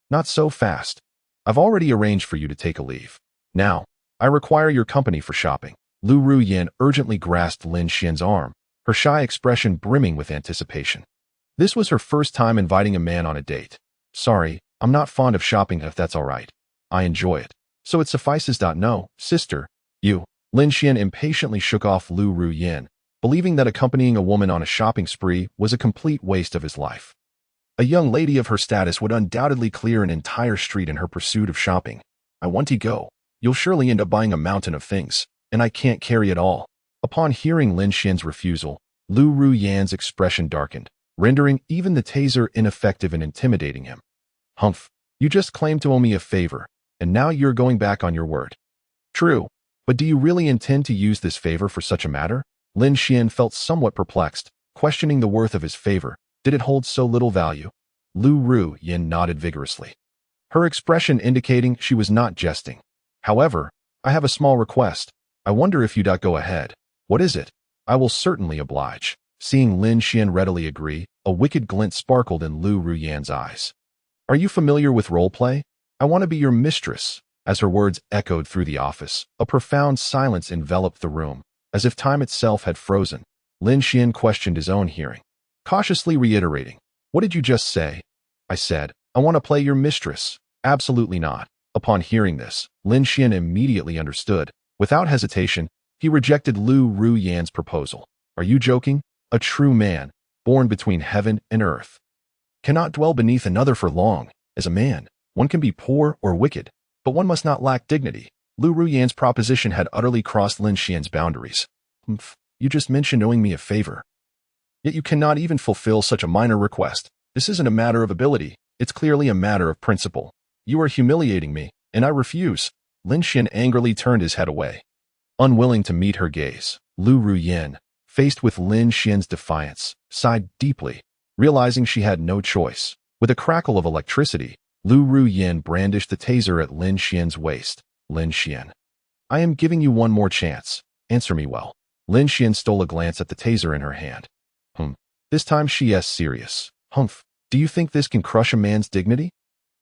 Not so fast. I've already arranged for you to take a leave. Now, I require your company for shopping. Lu Ruyin urgently grasped Lin Xian's arm, her shy expression brimming with anticipation. This was her first time inviting a man on a date. Sorry, I'm not fond of shopping if that's all right. I enjoy it. So it suffices. No, sister, you. Lin Xian impatiently shook off Lu Ruyin, believing that accompanying a woman on a shopping spree was a complete waste of his life. A young lady of her status would undoubtedly clear an entire street in her pursuit of shopping. I want to go. You'll surely end up buying a mountain of things, and I can't carry it all. Upon hearing Lin Xian's refusal, Lu Ruyin's expression darkened, rendering even the taser ineffective and intimidating him. Humph, you just claimed to owe me a favor, and now you're going back on your word. True, but do you really intend to use this favor for such a matter? Lin Xian felt somewhat perplexed, questioning the worth of his favor. Did it hold so little value? Lu Ruyin nodded vigorously, her expression indicating she was not jesting. However, I have a small request. I wonder if you'd go ahead. What is it? I will certainly oblige. Seeing Lin Xian readily agree, a wicked glint sparkled in Lu Ruyan's eyes. Are you familiar with roleplay? I want to be your mistress. As her words echoed through the office, a profound silence enveloped the room, as if time itself had frozen. Lin Xian questioned his own hearing, cautiously reiterating, "What did you just say?" I said, "I want to play your mistress." Absolutely not. Upon hearing this, Lin Xian immediately understood. Without hesitation, he rejected Lu Ruyan's proposal. Are you joking? A true man, born between heaven and earth, cannot dwell beneath another for long. As a man, one can be poor or wicked, but one must not lack dignity. Lu Ruyan's proposition had utterly crossed Lin Xian's boundaries. You just mentioned owing me a favor. Yet you cannot even fulfill such a minor request. This isn't a matter of ability. It's clearly a matter of principle. You are humiliating me, and I refuse. Lin Xian angrily turned his head away. Unwilling to meet her gaze, Lu Ruyan, faced with Lin Xian's defiance, sighed deeply, realizing she had no choice. With a crackle of electricity, Lu Ruyan brandished the taser at Lin Xian's waist. Lin Xian, I am giving you one more chance. Answer me well. Lin Xian stole a glance at the taser in her hand. This time she is serious. Humph, do you think this can crush a man's dignity?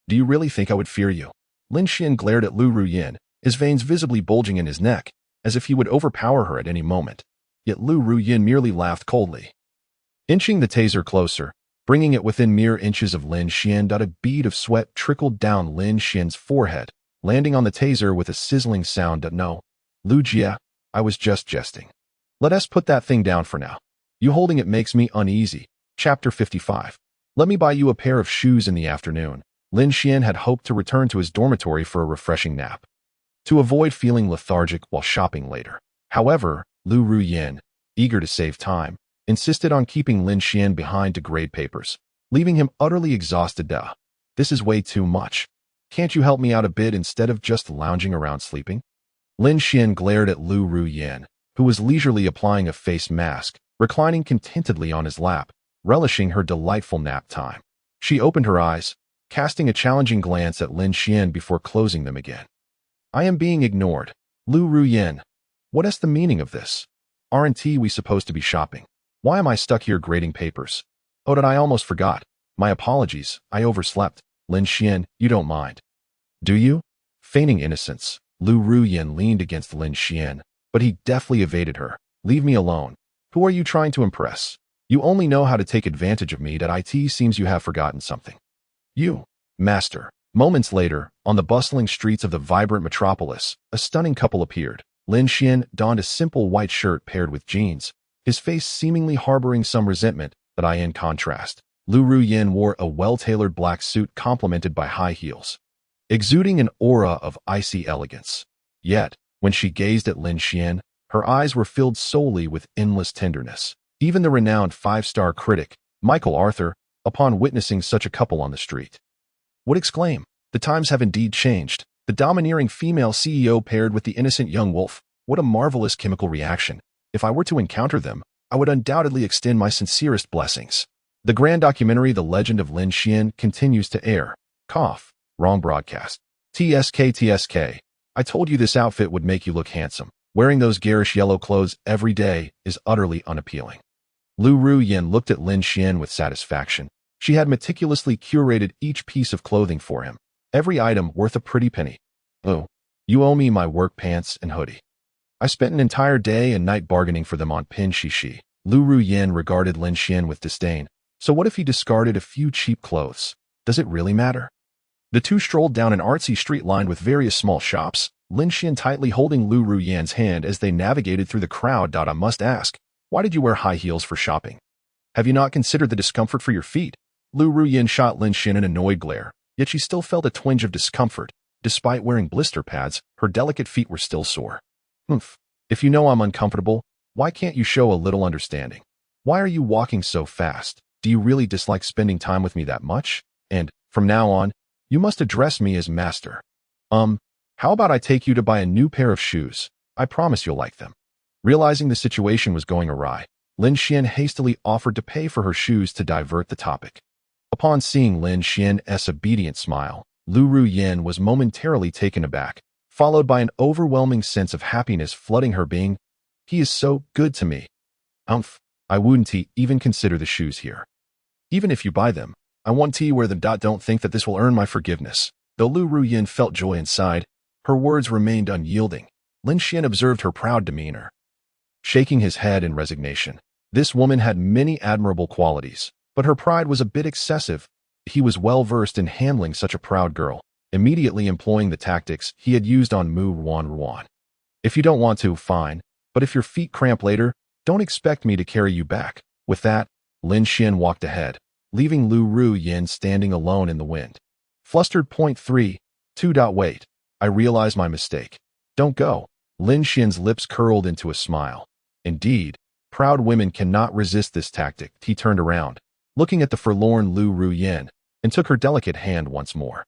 Do you really think I would fear you? Lin Xian glared at Lu Ruyan, his veins visibly bulging in his neck, as if he would overpower her at any moment. Yet Lu Ruyan merely laughed coldly. Inching the taser closer, bringing it within mere inches of Lin Xian, a bead of sweat trickled down Lin Xian's forehead, landing on the taser with a sizzling sound. No, Lu Jia, I was just jesting. Let us put that thing down for now. You holding it makes me uneasy. Chapter 55. Let me buy you a pair of shoes in the afternoon. Lin Xian had hoped to return to his dormitory for a refreshing nap, to avoid feeling lethargic while shopping later. However, Lu Ruyan, eager to save time, insisted on keeping Lin Xian behind to grade papers, leaving him utterly exhausted. This is way too much. Can't you help me out a bit instead of just lounging around sleeping? Lin Xian glared at Lu Ruyan, who was leisurely applying a face mask, reclining contentedly on his lap, relishing her delightful nap time. She opened her eyes, casting a challenging glance at Lin Xian before closing them again. I am being ignored. Lu Ruyan, what is the meaning of this? Aren't we supposed to be shopping? Why am I stuck here grading papers? Oh, I almost forgot. My apologies, I overslept. Lin Xian, you don't mind, do you? Feigning innocence, Lu Ruyan leaned against Lin Xian, but he deftly evaded her. Leave me alone. Who are you trying to impress? You only know how to take advantage of me. It seems you have forgotten something. You, master. Moments later, on the bustling streets of the vibrant metropolis, a stunning couple appeared. Lin Xian donned a simple white shirt paired with jeans, his face seemingly harboring some resentment. In contrast, Lu Ruyan wore a well-tailored black suit complemented by high heels, exuding an aura of icy elegance. Yet, when she gazed at Lin Xian, her eyes were filled solely with endless tenderness. Even the renowned five-star critic, Michael Arthur, upon witnessing such a couple on the street, would exclaim, the times have indeed changed. The domineering female CEO paired with the innocent young wolf. What a marvelous chemical reaction. If I were to encounter them, I would undoubtedly extend my sincerest blessings. The grand documentary The Legend of Lin Xian continues to air. Cough. Wrong broadcast. TSK. I told you this outfit would make you look handsome. Wearing those garish yellow clothes every day is utterly unappealing. Lu Ruyan looked at Lin Xian with satisfaction. She had meticulously curated each piece of clothing for him, every item worth a pretty penny. Oh, you owe me my work pants and hoodie. I spent an entire day and night bargaining for them on Pin Shishi. Lu Ruyan regarded Lin Xian with disdain. So what if he discarded a few cheap clothes? Does it really matter? The two strolled down an artsy street lined with various small shops, Lin Xian tightly holding Lu Ruyan's hand as they navigated through the crowd. I must ask, why did you wear high heels for shopping? Have you not considered the discomfort for your feet? Lu Ruyan shot Lin Xian an annoyed glare, yet she still felt a twinge of discomfort. Despite wearing blister pads, her delicate feet were still sore. If you know I'm uncomfortable, why can't you show a little understanding? Why are you walking so fast? Do you really dislike spending time with me that much? And, from now on, you must address me as master. How about I take you to buy a new pair of shoes? I promise you'll like them. Realizing the situation was going awry, Lin Xian hastily offered to pay for her shoes to divert the topic. Upon seeing Lin Xian's obedient smile, Lu Ruyan was momentarily taken aback, followed by an overwhelming sense of happiness flooding her being. He is so good to me. I wouldn't even consider the shoes here. Even if you buy them, I want to wear them. Don't think that this will earn my forgiveness. Though Lu Ruyan felt joy inside, her words remained unyielding. Lin Xian observed her proud demeanor, shaking his head in resignation. This woman had many admirable qualities, but her pride was a bit excessive. He was well versed in handling such a proud girl, immediately employing the tactics he had used on Mu Ruan. If you don't want to, fine, but if your feet cramp later, don't expect me to carry you back. With that, Lin Xian walked ahead, leaving Lu Ruyan standing alone in the wind. Flustered. 2. Wait. I realize my mistake. Don't go. Lin Xian's lips curled into a smile. Indeed, proud women cannot resist this tactic. He turned around, looking at the forlorn Lu Ruyan, and took her delicate hand once more,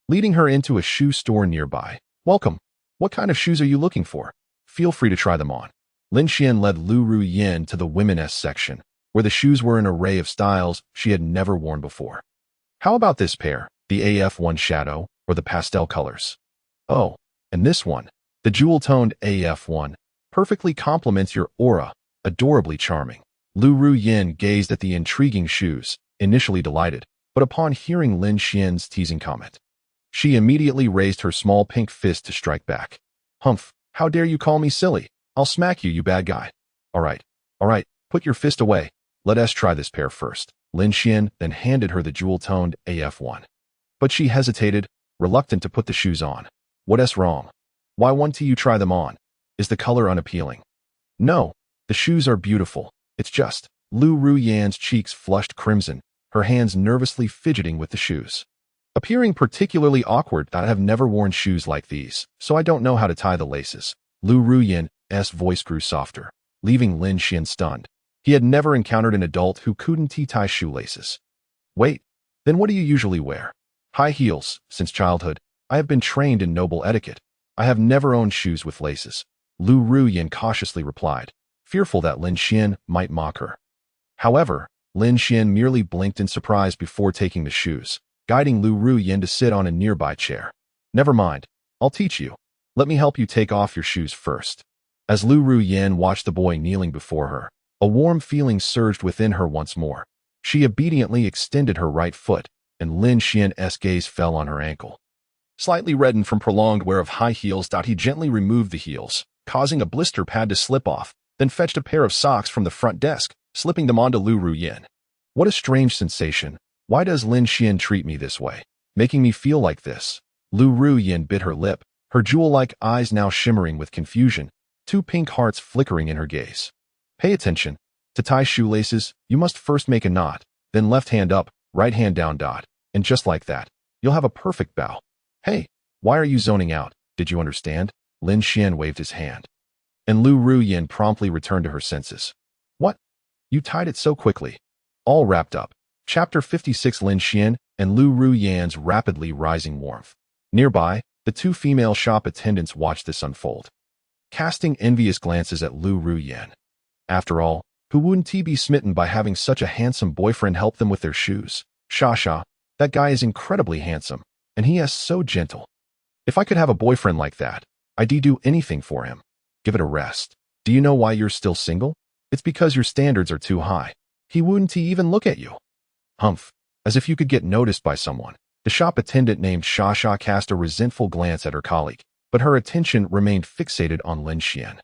leading her into a shoe store nearby. Welcome. What kind of shoes are you looking for? Feel free to try them on. Lin Xian led Lu Ruyan to the women's section, where the shoes were an array of styles she had never worn before. How about this pair, the AF1 Shadow, or the pastel colors? Oh, and this one, the jewel-toned AF1, perfectly complements your aura, adorably charming. Lu Ruyan gazed at the intriguing shoes, initially delighted, but upon hearing Lin Xian's teasing comment, she immediately raised her small pink fist to strike back. Humph, how dare you call me silly? I'll smack you, you bad guy. All right, put your fist away. Let us try this pair first. Lin Xian then handed her the jewel-toned AF1. But she hesitated, reluctant to put the shoes on. What's wrong? Why won't you try them on? Is the color unappealing? No, the shoes are beautiful. It's just. Lu Ruyan's cheeks flushed crimson, her hands nervously fidgeting with the shoes, appearing particularly awkward. I have never worn shoes like these, so I don't know how to tie the laces. Lu Ruyan's voice grew softer, leaving Lin Xian stunned. He had never encountered an adult who couldn't tie shoelaces. Wait, then what do you usually wear? High heels. Since childhood, I have been trained in noble etiquette. I have never owned shoes with laces. Lu Ruyan cautiously replied, fearful that Lin Xian might mock her. However, Lin Xian merely blinked in surprise before taking the shoes, guiding Lu Ruyan to sit on a nearby chair. Never mind, I'll teach you. Let me help you take off your shoes first. As Lu Ruyan watched the boy kneeling before her, a warm feeling surged within her once more. She obediently extended her right foot, and Lin Xian's gaze fell on her ankle. Slightly reddened from prolonged wear of high heels, he gently removed the heels, causing a blister pad to slip off, then fetched a pair of socks from the front desk, slipping them onto Lu Ruyan. What a strange sensation. Why does Lin Xian treat me this way, making me feel like this? Lu Ruyan bit her lip, her jewel-like eyes now shimmering with confusion, two pink hearts flickering in her gaze. Pay attention. To tie shoelaces, you must first make a knot, then left hand up, right hand down. And just like that, you'll have a perfect bow. Hey, why are you zoning out? Did you understand? Lin Xian waved his hand, and Lu Ruyan promptly returned to her senses. What? You tied it so quickly. All wrapped up. Chapter 56. Lin Xian and Lu Ruyan's rapidly rising warmth. Nearby, the two female shop attendants watched this unfold, casting envious glances at Lu Ruyan. After all, who wouldn't be smitten by having such a handsome boyfriend help them with their shoes? Sha, that guy is incredibly handsome, and he is so gentle. If I could have a boyfriend like that, I'd do anything for him. Give it a rest. Do you know why you're still single? It's because your standards are too high. He wouldn't even look at you. Humph, as if you could get noticed by someone. The shop attendant named Sha cast a resentful glance at her colleague, but her attention remained fixated on Lin Xian.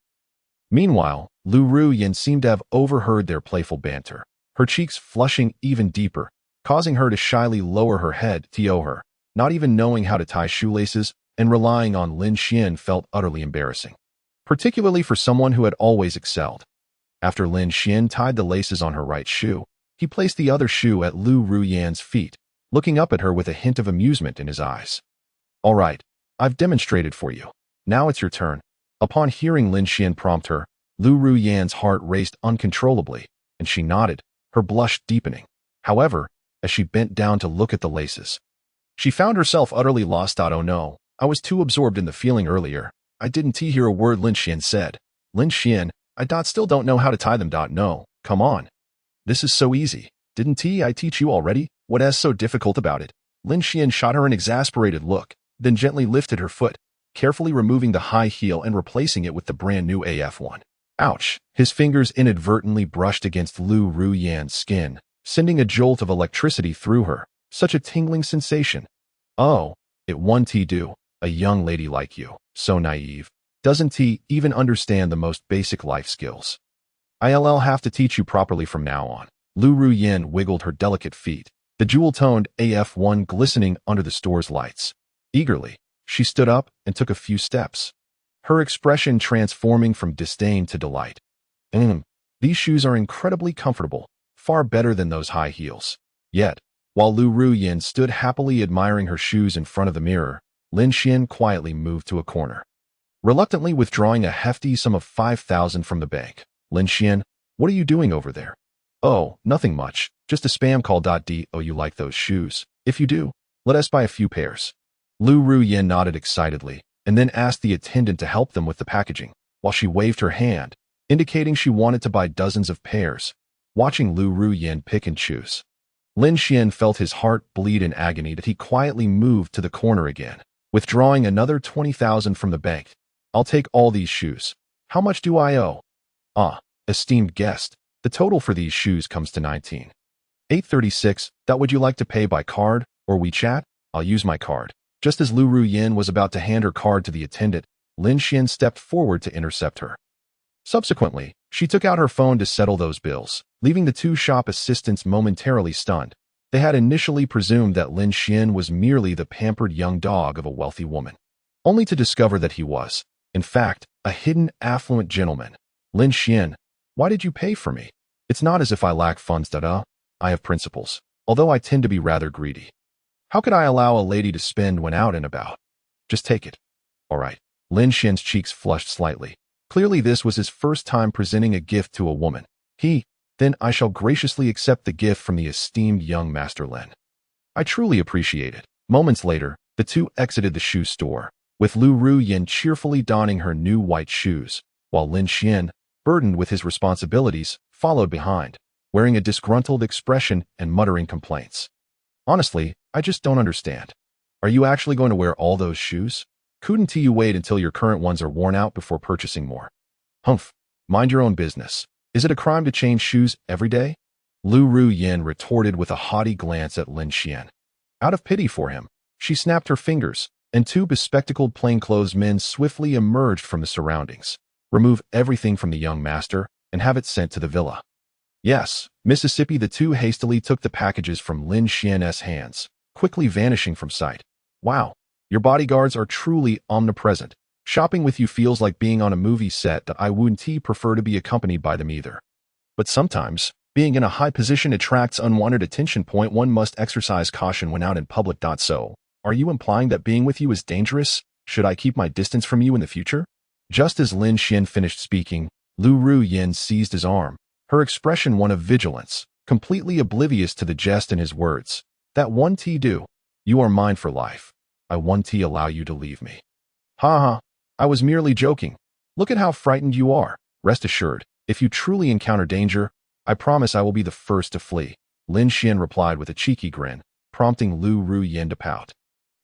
Meanwhile, Lu Ruyan seemed to have overheard their playful banter, her cheeks flushing even deeper, causing her to shyly lower her head to her. Not even knowing how to tie shoelaces and relying on Lin Xian felt utterly embarrassing, particularly for someone who had always excelled. After Lin Xian tied the laces on her right shoe, he placed the other shoe at Lu Ruyan's feet, looking up at her with a hint of amusement in his eyes. All right, I've demonstrated for you. Now it's your turn. Upon hearing Lin Xian prompt her, Lu Ruyan's heart raced uncontrollably, and she nodded, her blush deepening. However, as she bent down to look at the laces, she found herself utterly lost. Oh no, I was too absorbed in the feeling earlier. I didn't hear a word Lin Xian said. Lin Xian, still don't know how to tie them. No, come on. This is so easy. Didn't I teach you already? What is so difficult about it? Lin Xian shot her an exasperated look, then gently lifted her foot, carefully removing the high heel and replacing it with the brand new AF1. Ouch! His fingers inadvertently brushed against Lu Ruyan's skin, sending a jolt of electricity through her. Such a tingling sensation. Oh, it won't do. A young lady like you, so naive. Doesn't he even understand the most basic life skills? I'll have to teach you properly from now on. Lu Ruyan wiggled her delicate feet, the jewel-toned AF1 glistening under the store's lights. Eagerly, she stood up and took a few steps, her expression transforming from disdain to delight. These shoes are incredibly comfortable, far better than those high heels. Yet, while Lu Ruyan stood happily admiring her shoes in front of the mirror, Lin Xian quietly moved to a corner, reluctantly withdrawing a hefty sum of 5,000 from the bank. Lin Xian, what are you doing over there? Oh, nothing much, just a spam call. Oh, you like those shoes? If you do, let us buy a few pairs. Lu Ruyan nodded excitedly, and then asked the attendant to help them with the packaging, while she waved her hand, indicating she wanted to buy dozens of pairs. Watching Lu Ruyan pick and choose, Lin Xian felt his heart bleed in agony that he quietly moved to the corner again, withdrawing another 20,000 from the bank. I'll take all these shoes. How much do I owe? Esteemed guest, the total for these shoes comes to 19,836. Would you like to pay by card or WeChat? I'll use my card. Just as Lu Ruyan was about to hand her card to the attendant, Lin Xian stepped forward to intercept her. Subsequently, she took out her phone to settle those bills, leaving the two shop assistants momentarily stunned. They had initially presumed that Lin Xian was merely the pampered young dog of a wealthy woman, only to discover that he was, in fact, a hidden affluent gentleman. Lin Xian, why did you pay for me? It's not as if I lack funds. I have principles, although I tend to be rather greedy. How could I allow a lady to spend when out and about? Just take it. All right. Lin Xian's cheeks flushed slightly. Clearly this was his first time presenting a gift to a woman. Then I shall graciously accept the gift from the esteemed young Master Lin. I truly appreciate it. Moments later, the two exited the shoe store, with Lu Ruyan cheerfully donning her new white shoes, while Lin Xian, burdened with his responsibilities, followed behind, wearing a disgruntled expression and muttering complaints. Honestly, I just don't understand. Are you actually going to wear all those shoes? Couldn't you wait until your current ones are worn out before purchasing more? Humph, mind your own business. Is it a crime to change shoes every day? Lu Ruyan retorted with a haughty glance at Lin Xian. Out of pity for him, she snapped her fingers, and two bespectacled plainclothes men swiftly emerged from the surroundings. Remove everything from the young master and have it sent to the villa. Yes, Mississippi. The two hastily took the packages from Lin Xian's hands, quickly vanishing from sight. Wow, your bodyguards are truly omnipresent. Shopping with you feels like being on a movie set. I wouldn't prefer to be accompanied by them either. But sometimes, being in a high position attracts unwanted attention. One must exercise caution when out in public. So, are you implying that being with you is dangerous? Should I keep my distance from you in the future? Just as Lin Xian finished speaking, Lu Ruyan seized his arm, her expression one of vigilance, completely oblivious to the jest in his words. That won't do. You are mine for life. I won't allow you to leave me. Ha. I was merely joking. Look at how frightened you are. Rest assured, if you truly encounter danger, I promise I will be the first to flee. Lin Xian replied with a cheeky grin, prompting Lu Ruyan to pout,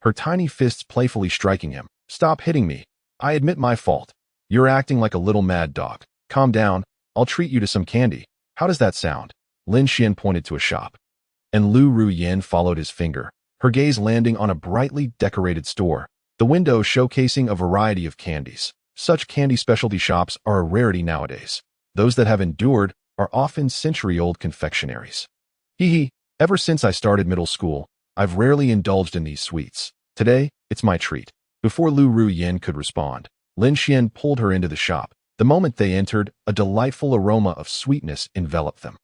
her tiny fists playfully striking him. Stop hitting me. I admit my fault. You're acting like a little mad dog. Calm down. I'll treat you to some candy. How does that sound? Lin Xian pointed to a shop, and Lu Ruyan followed his finger, her gaze landing on a brightly decorated store, the window showcasing a variety of candies. Such candy specialty shops are a rarity nowadays. Those that have endured are often century-old confectionaries. Ever since I started middle school, I've rarely indulged in these sweets. Today, it's my treat. Before Lu Ruyan could respond, Lin Xian pulled her into the shop. The moment they entered, a delightful aroma of sweetness enveloped them.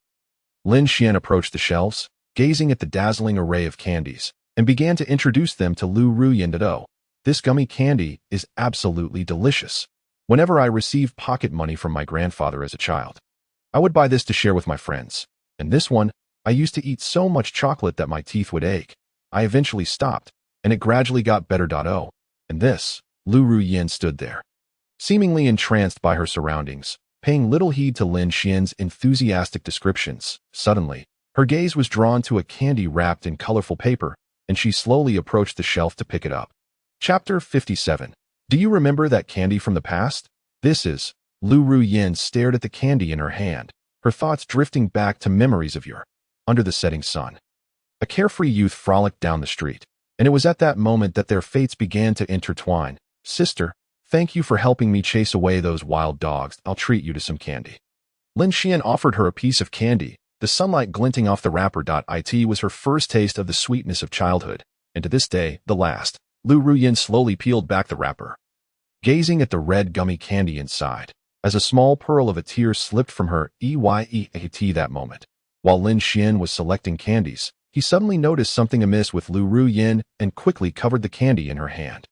Lin Xian approached the shelves, gazing at the dazzling array of candies, and began to introduce them to Lu Ruyan. This gummy candy is absolutely delicious. Whenever I received pocket money from my grandfather as a child, I would buy this to share with my friends. And this one, I used to eat so much chocolate that my teeth would ache. I eventually stopped, and it gradually got better. Oh, and this, Lu Ruyin stood there, seemingly entranced by her surroundings, paying little heed to Lin Xian's enthusiastic descriptions. Suddenly, her gaze was drawn to a candy wrapped in colorful paper, and she slowly approached the shelf to pick it up. Chapter 57. Do you remember that candy from the past? This is, Lu Ruyin stared at the candy in her hand, her thoughts drifting back to memories of yore. Under the setting sun, a carefree youth frolicked down the street, and it was at that moment that their fates began to intertwine. Sister, thank you for helping me chase away those wild dogs. I'll treat you to some candy. Lin Xian offered her a piece of candy, the sunlight glinting off the wrapper. It was her first taste of the sweetness of childhood, and to this day, the last. Lu Ruyin slowly peeled back the wrapper, gazing at the red gummy candy inside, as a small pearl of a tear slipped from her eyes. That moment, while Lin Xian was selecting candies, he suddenly noticed something amiss with Lu Ruyin and quickly covered the candy in her hand.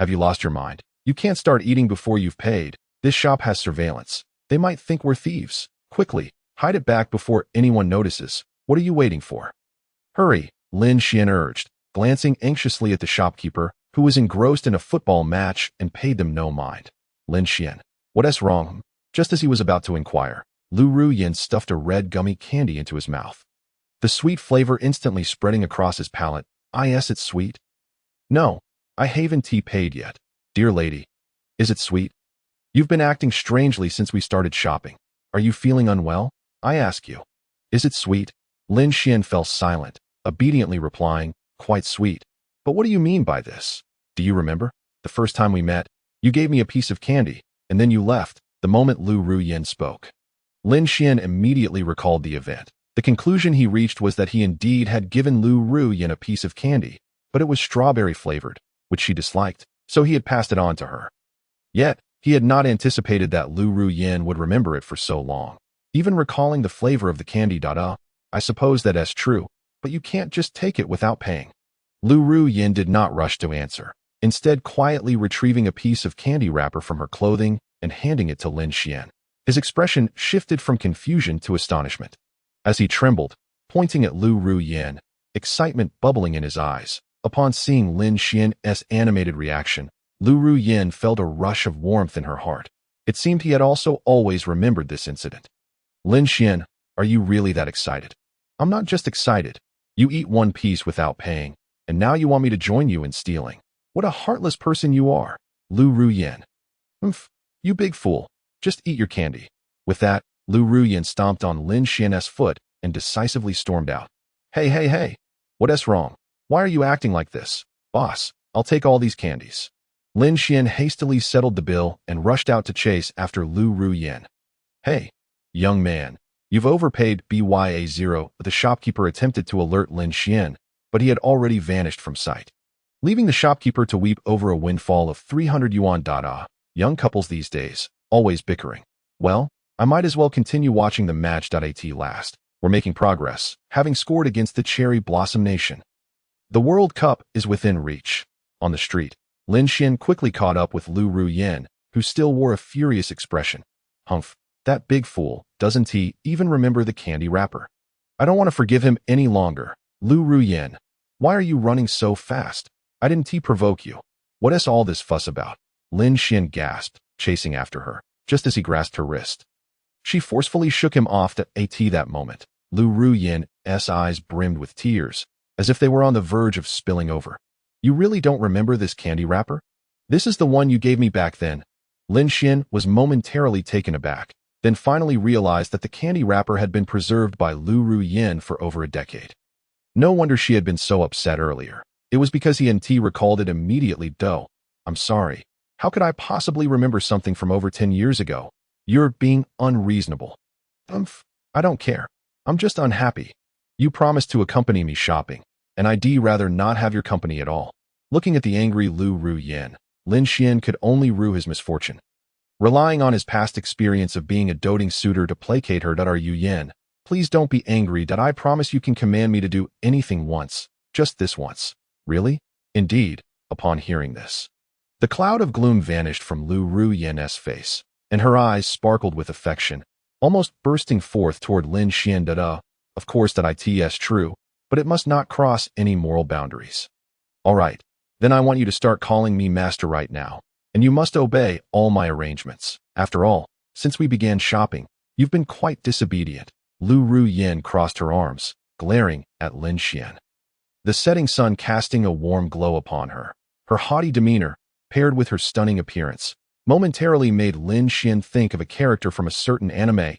Have you lost your mind? You can't start eating before you've paid. This shop has surveillance. They might think we're thieves. Quickly, hide it back before anyone notices. What are you waiting for? Hurry, Lin Xian urged, glancing anxiously at the shopkeeper, who was engrossed in a football match and paid them no mind. Lin Xian, what's wrong? Just as he was about to inquire, Lu Ruyin stuffed a red gummy candy into his mouth, the sweet flavor instantly spreading across his palate. Is it sweet? No, I haven't paid yet. Dear lady, is it sweet? You've been acting strangely since we started shopping. Are you feeling unwell? I ask you. Is it sweet? Lin Xian fell silent, obediently replying, quite sweet. But what do you mean by this? Do you remember? The first time we met, you gave me a piece of candy, and then you left. The moment Lu Ruyin spoke, Lin Xian immediately recalled the event. The conclusion he reached was that he indeed had given Lu Ruyin a piece of candy, but it was strawberry-flavored, which she disliked, so he had passed it on to her. Yet, he had not anticipated that Lu Ruyin would remember it for so long, even recalling the flavor of the candy. I suppose that's true, but you can't just take it without paying. Lu Ruyin did not rush to answer, instead quietly retrieving a piece of candy wrapper from her clothing and handing it to Lin Xian. His expression shifted from confusion to astonishment. As he trembled, pointing at Lu Ruyin, excitement bubbling in his eyes. Upon seeing Lin Xian's animated reaction, Lu Ruyin felt a rush of warmth in her heart. It seemed he had also always remembered this incident. Lin Xian, are you really that excited? I'm not just excited. You eat one piece without paying, and now you want me to join you in stealing. What a heartless person you are, Lu Ruyin. You big fool. Just eat your candy. With that, Lu Ruyin stomped on Lin Xian's foot and decisively stormed out. Hey, what's wrong? Why are you acting like this? Boss, I'll take all these candies. Lin Xian hastily settled the bill and rushed out to chase after Lu Ruyin. Hey, young man, you've overpaid BYA0. The shopkeeper attempted to alert Lin Xian, but he had already vanished from sight, leaving the shopkeeper to weep over a windfall of 300 yuan. Young couples these days, always bickering. Well, I might as well continue watching the match. At last, we're making progress, having scored against the Cherry Blossom Nation. The World Cup is within reach. On the street, Lin Xian quickly caught up with Lu Ruyin, who still wore a furious expression. That big fool, doesn't he even remember the candy wrapper? I don't want to forgive him any longer. Lu Ruyin, why are you running so fast? I didn't provoke you. What is all this fuss about? Lin Xian gasped, chasing after her, just as he grasped her wrist. She forcefully shook him off. That moment, Lu Ruyin's eyes brimmed with tears, as if they were on the verge of spilling over. You really don't remember this candy wrapper? This is the one you gave me back then. Lin Xian was momentarily taken aback, then finally realized that the candy wrapper had been preserved by Lu Ruyin for over a decade. No wonder she had been so upset earlier. It was because he recalled it immediately. I'm sorry. How could I possibly remember something from over 10 years ago? You're being unreasonable. I don't care. I'm just unhappy. You promised to accompany me shopping, and I'd rather not have your company at all. Looking at the angry Lu Ruyin, Lin Xian could only rue his misfortune. Relying on his past experience of being a doting suitor to placate her. Yin, please don't be angry. I promise you can command me to do anything once, just this once. Really? Indeed. Upon hearing this, the cloud of gloom vanished from Lu Ruyin's face, and her eyes sparkled with affection, almost bursting forth toward Lin Xian. Of course that it's true, but it must not cross any moral boundaries. All right, then I want you to start calling me master right now, and you must obey all my arrangements. After all, since we began shopping, you've been quite disobedient. Lu Ruyin crossed her arms, glaring at Lin Xian. The setting sun casting a warm glow upon her. Her haughty demeanor, paired with her stunning appearance, momentarily made Lin Xian think of a character from a certain anime.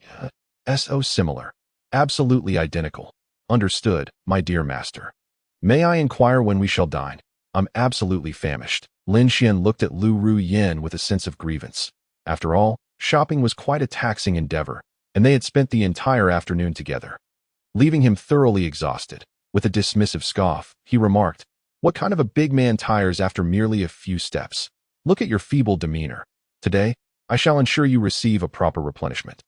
So similar. Absolutely identical. Understood, my dear master. May I inquire when we shall dine? I'm absolutely famished. Lin Xian looked at Lu Ruyin with a sense of grievance. After all, shopping was quite a taxing endeavor, and they had spent the entire afternoon together. Leaving him thoroughly exhausted, with a dismissive scoff, he remarked, "What kind of a big man tires after merely a few steps? Look at your feeble demeanor. Today, I shall ensure you receive a proper replenishment."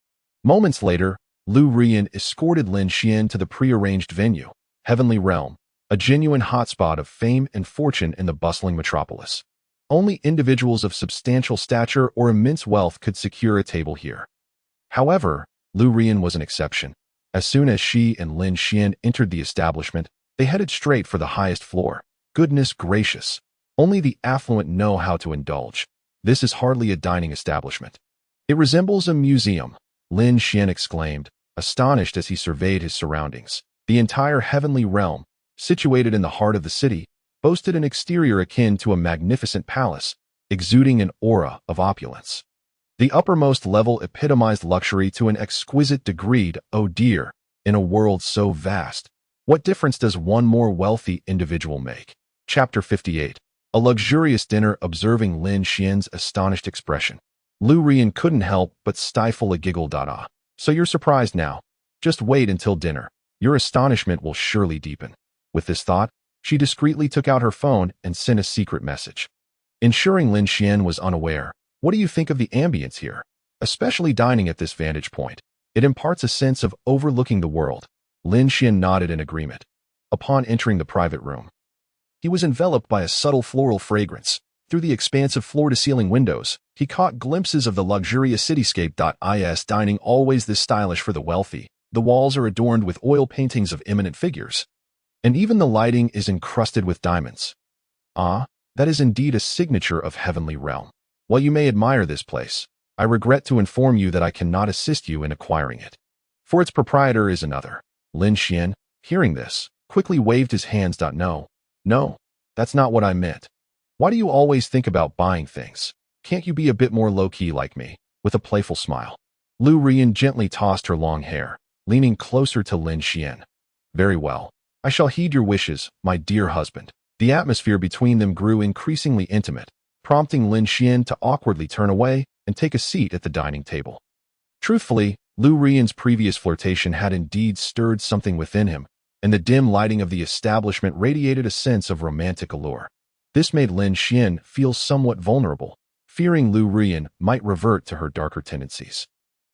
Moments later, Lu Ruyin escorted Lin Xian to the prearranged venue, Heavenly Realm, a genuine hotspot of fame and fortune in the bustling metropolis. Only individuals of substantial stature or immense wealth could secure a table here. However, Lu Ruyin was an exception. As soon as she and Lin Xian entered the establishment, they headed straight for the highest floor. Goodness gracious! Only the affluent know how to indulge. This is hardly a dining establishment. It resembles a museum, Lin Xian exclaimed, astonished as he surveyed his surroundings. The entire Heavenly Realm, situated in the heart of the city, boasted an exterior akin to a magnificent palace, exuding an aura of opulence. The uppermost level epitomized luxury to an exquisite degree. Oh dear, in a world so vast, what difference does one more wealthy individual make? Chapter 58. A luxurious dinner. Observing Lin Xian's astonished expression, Lu Ruyin couldn't help but stifle a giggle. So you're surprised now? Just wait until dinner. Your astonishment will surely deepen. With this thought, she discreetly took out her phone and sent a secret message. Ensuring Lin Xian was unaware, "What do you think of the ambience here? Especially dining at this vantage point. It imparts a sense of overlooking the world." Lin Xian nodded in agreement. Upon entering the private room, he was enveloped by a subtle floral fragrance. Through the expansive floor-to-ceiling windows, he caught glimpses of the luxurious cityscape. Is dining always this stylish for the wealthy? The walls are adorned with oil paintings of eminent figures, and even the lighting is encrusted with diamonds. Ah, that is indeed a signature of Heavenly Realm. While you may admire this place, I regret to inform you that I cannot assist you in acquiring it, for its proprietor is another. Lin Xian, hearing this, quickly waved his hands. No, that's not what I meant. Why do you always think about buying things? Can't you be a bit more low-key like me? With a playful smile, Lu Ruyin gently tossed her long hair, leaning closer to Lin Xian. Very well. I shall heed your wishes, my dear husband. The atmosphere between them grew increasingly intimate, prompting Lin Xian to awkwardly turn away and take a seat at the dining table. Truthfully, Lu Ruyin's previous flirtation had indeed stirred something within him, and the dim lighting of the establishment radiated a sense of romantic allure. This made Lin Xian feel somewhat vulnerable, fearing Lu Ruyin might revert to her darker tendencies.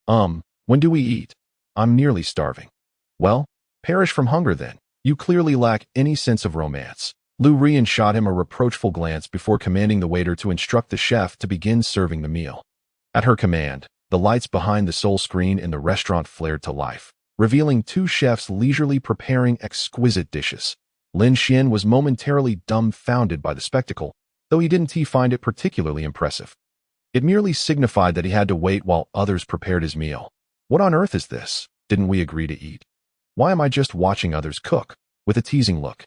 When do we eat? I'm nearly starving." "Well, perish from hunger then. You clearly lack any sense of romance." Lu Ruyin shot him a reproachful glance before commanding the waiter to instruct the chef to begin serving the meal. At her command, the lights behind the sole screen in the restaurant flared to life, revealing two chefs leisurely preparing exquisite dishes. Lin Xian was momentarily dumbfounded by the spectacle, though he didn't find it particularly impressive. It merely signified that he had to wait while others prepared his meal. What on earth is this? Didn't we agree to eat? Why am I just watching others cook? With a teasing look,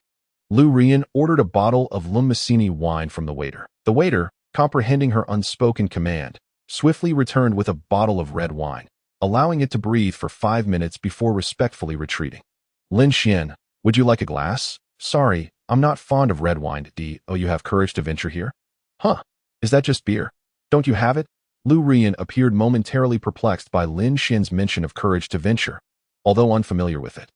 Lu Ruyin ordered a bottle of Lumasini wine from the waiter. The waiter, comprehending her unspoken command, swiftly returned with a bottle of red wine, allowing it to breathe for 5 minutes before respectfully retreating. "Lin Xian, would you like a glass?" "Sorry, I'm not fond of red wine. Oh, you have courage to venture here?" "Huh, is that just beer? Don't you have it?" Lu Ruyin appeared momentarily perplexed by Lin Xian's mention of courage to venture, although unfamiliar with it.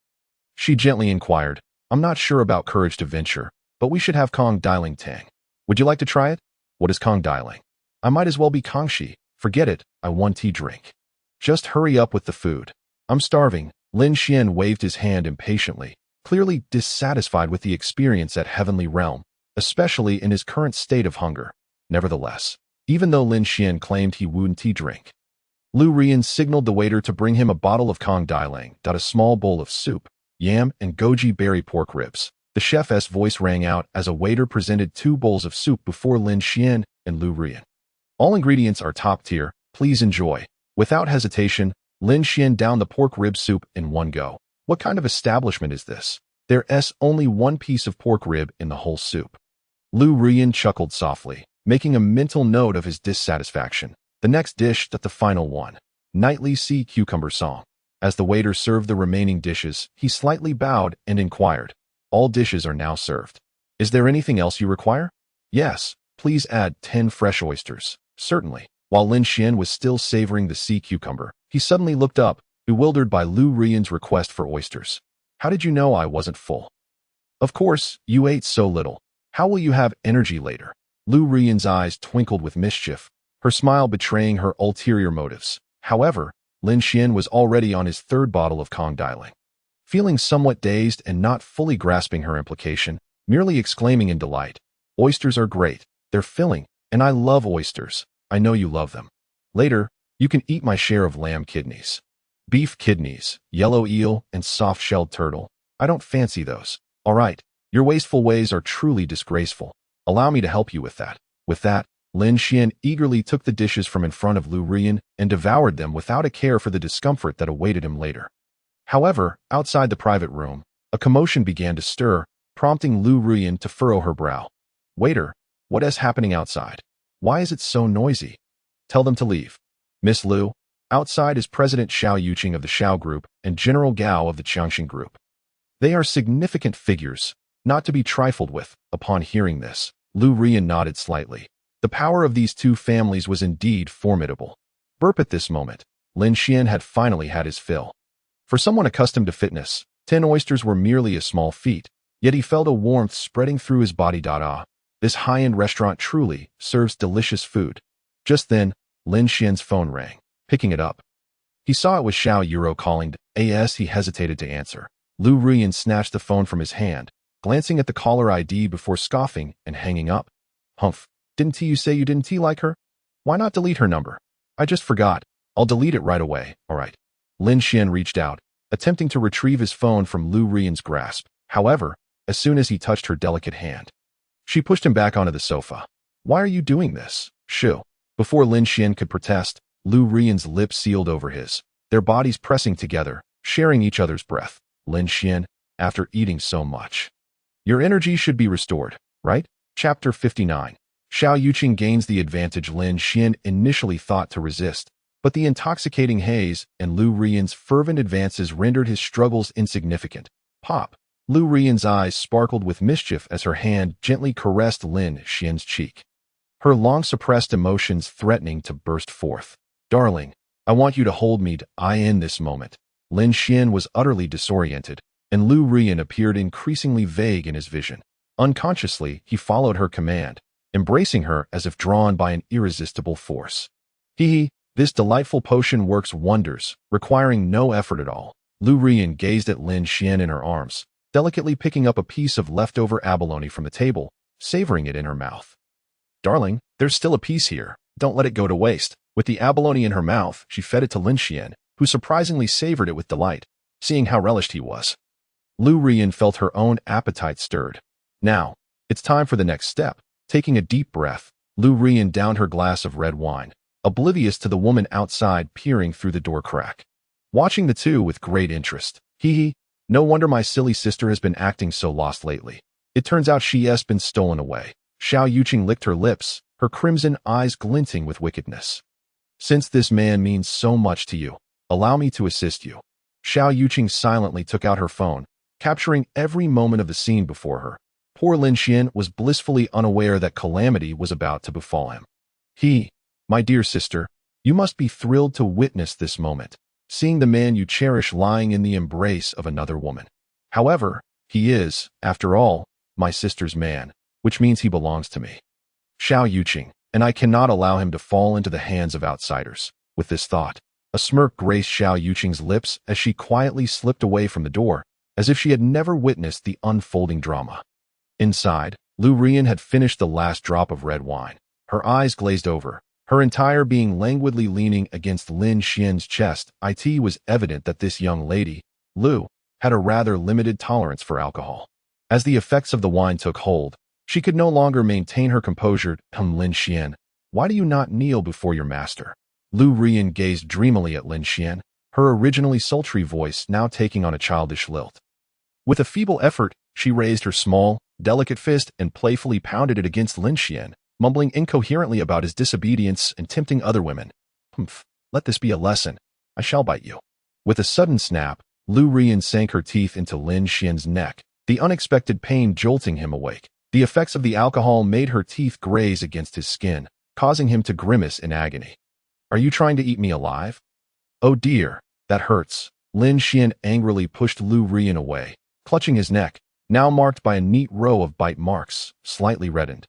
She gently inquired, "I'm not sure about courage to venture, but we should have Kong Diling Tang. Would you like to try it?" "What is Kong Diling?" "I might as well be Kongshi. Forget it, I want tea drink. Just hurry up with the food. I'm starving." Lin Xian waved his hand impatiently, clearly dissatisfied with the experience at Heavenly Realm, especially in his current state of hunger. Nevertheless, even though Lin Xian claimed he wouldn't tea drink, Lu Ruyin signaled the waiter to bring him a bottle of Kong Diling. A small bowl of soup, yam, and goji berry pork ribs. The chef's voice rang out as a waiter presented 2 bowls of soup before Lin Xian and Lu Rian. All ingredients are top tier, please enjoy. Without hesitation, Lin Xian downed the pork rib soup in one go. What kind of establishment is this? There's only one piece of pork rib in the whole soup. Lu Rian chuckled softly, making a mental note of his dissatisfaction. The next dish, the final one. Nightly sea cucumber song. As the waiter served the remaining dishes, he slightly bowed and inquired, "All dishes are now served. Is there anything else you require?" "Yes, please add 10 fresh oysters." "Certainly." While Lin Xian was still savoring the sea cucumber, he suddenly looked up, bewildered by Lu Rian's request for oysters. "How did you know I wasn't full?" "Of course, you ate so little. How will you have energy later?" Lu Rian's eyes twinkled with mischief, her smile betraying her ulterior motives. However, Lin Xian was already on his 3rd bottle of Kong Dailing. Feeling somewhat dazed and not fully grasping her implication, merely exclaiming in delight, "Oysters are great, they're filling, and I love oysters. I know you love them. Later, you can eat my share of lamb kidneys. Beef kidneys, yellow eel, and soft-shelled turtle. I don't fancy those. All right, your wasteful ways are truly disgraceful. Allow me to help you with that." With that, Lin Xian eagerly took the dishes from in front of Lu Rian and devoured them without a care for the discomfort that awaited him later. However, outside the private room, a commotion began to stir, prompting Lu Rian to furrow her brow. "Waiter, what is happening outside? Why is it so noisy? Tell them to leave." "Miss Lu, outside is President Xiao Yuqing of the Xiao Group and General Gao of the Qiangxin Group. They are significant figures, not to be trifled with." Upon hearing this, Lu Rian nodded slightly. The power of these 2 families was indeed formidable. Burp at this moment, Lin Xian had finally had his fill. For someone accustomed to fitness, 10 oysters were merely a small feat, yet he felt a warmth spreading through his body. This high-end restaurant truly serves delicious food. Just then, Lin Xian's phone rang. Picking it up, he saw it was Xiao Yuro calling. As he hesitated to answer, Lu Rian snatched the phone from his hand, glancing at the caller ID before scoffing and hanging up. "Humph, didn't you say you didn't like her? Why not delete her number?" "I just forgot. I'll delete it right away." "All right." Lin Xian reached out, attempting to retrieve his phone from Lu Rian's grasp. However, as soon as he touched her delicate hand, she pushed him back onto the sofa. "Why are you doing this?" "Shoo." Before Lin Xian could protest, Lu Rian's lips sealed over his, their bodies pressing together, sharing each other's breath. "Lin Xian, after eating so much, your energy should be restored, right?" Chapter 59. Xiao Yuqing gains the advantage. Lin Xian initially thought to resist, but the intoxicating haze and Lu Rian's fervent advances rendered his struggles insignificant. Pop! Lu Rian's eyes sparkled with mischief as her hand gently caressed Lin Xian's cheek, her long-suppressed emotions threatening to burst forth. "Darling, I want you to hold me in this moment." Lin Xian was utterly disoriented, and Lu Rian appeared increasingly vague in his vision. Unconsciously, he followed her command, embracing her as if drawn by an irresistible force. This delightful potion works wonders, requiring no effort at all. Lu Rian gazed at Lin Xian in her arms, delicately picking up a piece of leftover abalone from the table, savoring it in her mouth. "Darling, there's still a piece here. Don't let it go to waste." With the abalone in her mouth, she fed it to Lin Xian, who surprisingly savored it with delight, seeing how relished he was. Lu Rian felt her own appetite stirred. Now, it's time for the next step. Taking a deep breath, Lu Rian downed her glass of red wine, oblivious to the woman outside peering through the door crack, watching the two with great interest. No wonder my silly sister has been acting so lost lately. It turns out she has been stolen away." Xiao Yuqing licked her lips, her crimson eyes glinting with wickedness. "Since this man means so much to you, allow me to assist you." Xiao Yuqing silently took out her phone, capturing every moment of the scene before her. Poor Lin Xian was blissfully unaware that calamity was about to befall him. "My dear sister, you must be thrilled to witness this moment, seeing the man you cherish lying in the embrace of another woman. However, he is, after all, my sister's man, which means he belongs to me, Xiao Yuqing, and I cannot allow him to fall into the hands of outsiders." With this thought, a smirk graced Xiao Yuqing's lips as she quietly slipped away from the door, as if she had never witnessed the unfolding drama. Inside, Lu Rian had finished the last drop of red wine. Her eyes glazed over, her entire being languidly leaning against Lin Xian's chest. It was evident that this young lady, Lu, had a rather limited tolerance for alcohol. As the effects of the wine took hold, she could no longer maintain her composure. Lin Xian, why do you not kneel before your master? Lu Rian gazed dreamily at Lin Xian, her originally sultry voice now taking on a childish lilt. With a feeble effort, she raised her small, delicate fist and playfully pounded it against Lin Xian, mumbling incoherently about his disobedience and tempting other women. Humph, let this be a lesson. I shall bite you. With a sudden snap, Lu Rian sank her teeth into Lin Xian's neck, the unexpected pain jolting him awake. The effects of the alcohol made her teeth graze against his skin, causing him to grimace in agony. Are you trying to eat me alive? Oh dear, that hurts. Lin Xian angrily pushed Lu Rian away, clutching his neck, now marked by a neat row of bite marks, slightly reddened.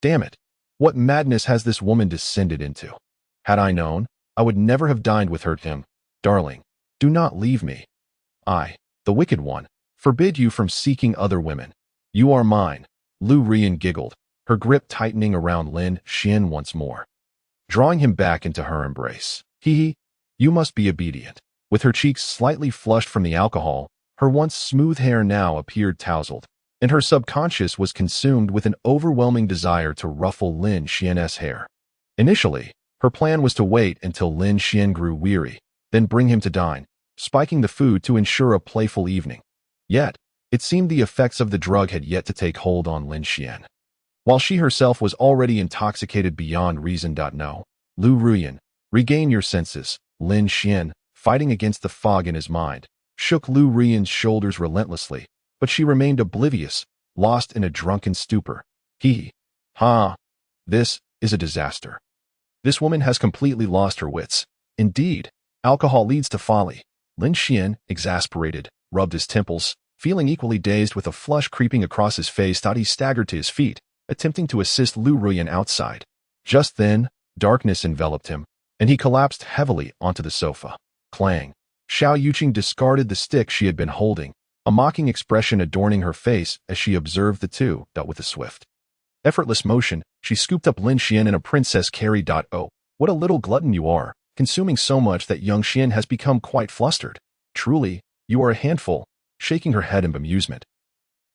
Damn it! What madness has this woman descended into? Had I known, I would never have dined with her. Darling, do not leave me. I, the wicked one, forbid you from seeking other women. You are mine. Lu Rian giggled, her grip tightening around Lin Xian once more, drawing him back into her embrace. You must be obedient. With her cheeks slightly flushed from the alcohol, her once smooth hair now appeared tousled, and her subconscious was consumed with an overwhelming desire to ruffle Lin Xian's hair. Initially, her plan was to wait until Lin Xian grew weary, then bring him to dine, spiking the food to ensure a playful evening. Yet, it seemed the effects of the drug had yet to take hold on Lin Xian. While she herself was already intoxicated beyond reason. No, Lu Rian, regain your senses. Lin Xian, fighting against the fog in his mind, shook Lu Rian's shoulders relentlessly, but she remained oblivious, lost in a drunken stupor. This is a disaster. This woman has completely lost her wits. Indeed, alcohol leads to folly. Lin Xian, exasperated, rubbed his temples, feeling equally dazed with a flush creeping across his face. He staggered to his feet, attempting to assist Lu Rian outside. Just then, darkness enveloped him, and he collapsed heavily onto the sofa. Clang. Xiao Yuqing discarded the stick she had been holding, a mocking expression adorning her face as she observed the two. With a swift, effortless motion, she scooped up Lin Xian in a princess carry. Oh, what a little glutton you are, consuming so much that young Xian has become quite flustered. Truly, you are a handful, shaking her head in bemusement.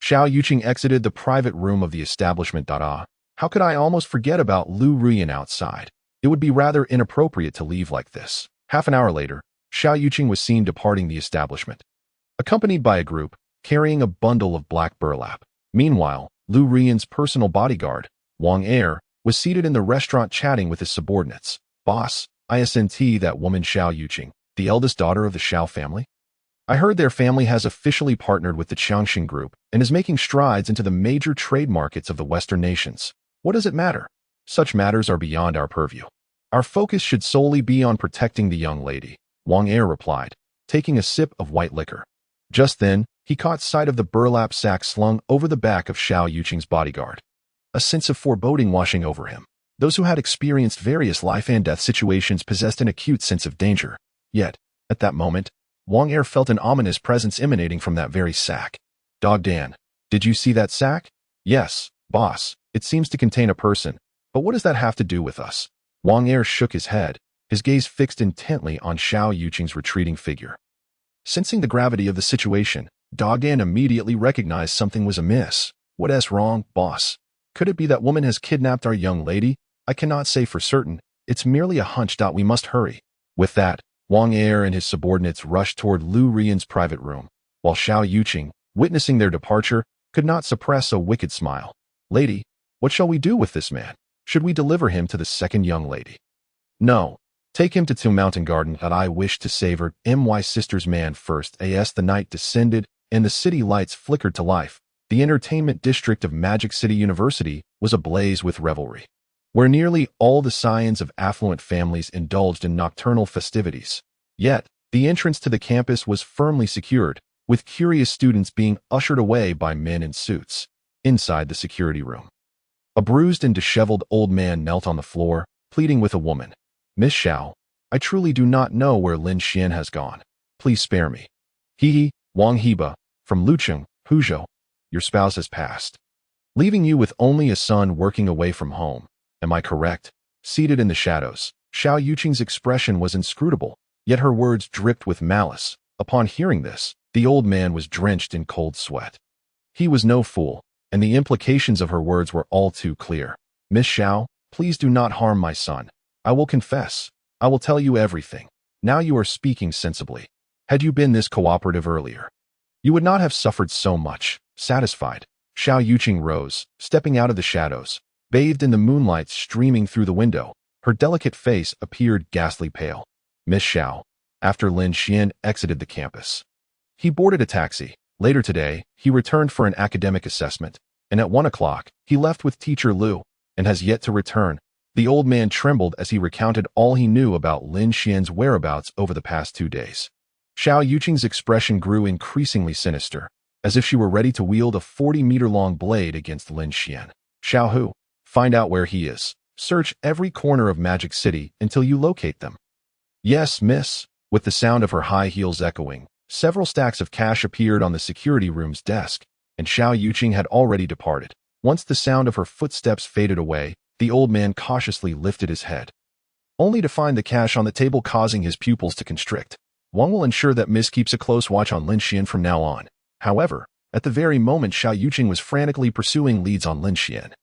Xiao Yuqing exited the private room of the establishment. How could I almost forget about Lu Rian outside? It would be rather inappropriate to leave like this. Half an hour later, Xiao Yuqing was seen departing the establishment, accompanied by a group, carrying a bundle of black burlap. Meanwhile, Lu Rian's personal bodyguard, Wang Er, was seated in the restaurant chatting with his subordinates. Boss, isn't that woman Xiao Yuqing, the eldest daughter of the Xiao family? I heard their family has officially partnered with the Changxing Group and is making strides into the major trade markets of the Western nations. What does it matter? Such matters are beyond our purview. Our focus should solely be on protecting the young lady, Wang Er replied, taking a sip of white liquor. Just then, he caught sight of the burlap sack slung over the back of Xiao Yuqing's bodyguard. A sense of foreboding washing over him. Those who had experienced various life and death situations possessed an acute sense of danger. Yet, at that moment, Wang Er felt an ominous presence emanating from that very sack. Dog Dan, did you see that sack? Yes, boss, it seems to contain a person. But what does that have to do with us? Wang Er shook his head, his gaze fixed intently on Xiao Yuqing's retreating figure. Sensing the gravity of the situation, Dog Dan immediately recognized something was amiss. What's wrong, boss? Could it be that woman has kidnapped our young lady? I cannot say for certain. It's merely a hunch. We must hurry. With that, Wang Er and his subordinates rushed toward Lu Rian's private room, while Xiao Yuqing, witnessing their departure, could not suppress a wicked smile. Lady, what shall we do with this man? Should we deliver him to the second young lady? No. Take him to Mountain Garden. I wish to savor my sister's man first. As the night descended and the city lights flickered to life, the entertainment district of Magic City University was ablaze with revelry, where nearly all the scions of affluent families indulged in nocturnal festivities. Yet, the entrance to the campus was firmly secured, with curious students being ushered away by men in suits. Inside the security room, a bruised and disheveled old man knelt on the floor, pleading with a woman. Miss Xiao, I truly do not know where Lin Xian has gone. Please spare me. Wang Heba, from Lucheng, Huzhou, your spouse has passed, leaving you with only a son working away from home. Am I correct? Seated in the shadows, Xiao Yuqing's expression was inscrutable, yet her words dripped with malice. Upon hearing this, The old man was drenched in cold sweat. He was no fool, and the implications of her words were all too clear. Miss Xiao, please do not harm my son. I will confess. I will tell you everything. Now you are speaking sensibly. Had you been this cooperative earlier, you would not have suffered so much. Satisfied, Xiao Yuqing rose, stepping out of the shadows. Bathed in the moonlight streaming through the window, her delicate face appeared ghastly pale. Miss Xiao, after Lin Xian exited the campus, he boarded a taxi. Later today, he returned for an academic assessment, and at 1 o'clock, he left with teacher Lu, and has yet to return. The old man trembled as he recounted all he knew about Lin Xian's whereabouts over the past 2 days. Xiao Yuqing's expression grew increasingly sinister, as if she were ready to wield a 40-meter-long blade against Lin Xian. Xiao Hu, find out where he is. Search every corner of Magic City until you locate them. Yes, miss. With the sound of her high heels echoing, several stacks of cash appeared on the security room's desk, and Xiao Yuqing had already departed. Once the sound of her footsteps faded away, the old man cautiously lifted his head, only to find the cash on the table causing his pupils to constrict. One will ensure that Miss keeps a close watch on Lin Xian from now on. However, at the very moment Xiao Yuqing was frantically pursuing leads on Lin Xian,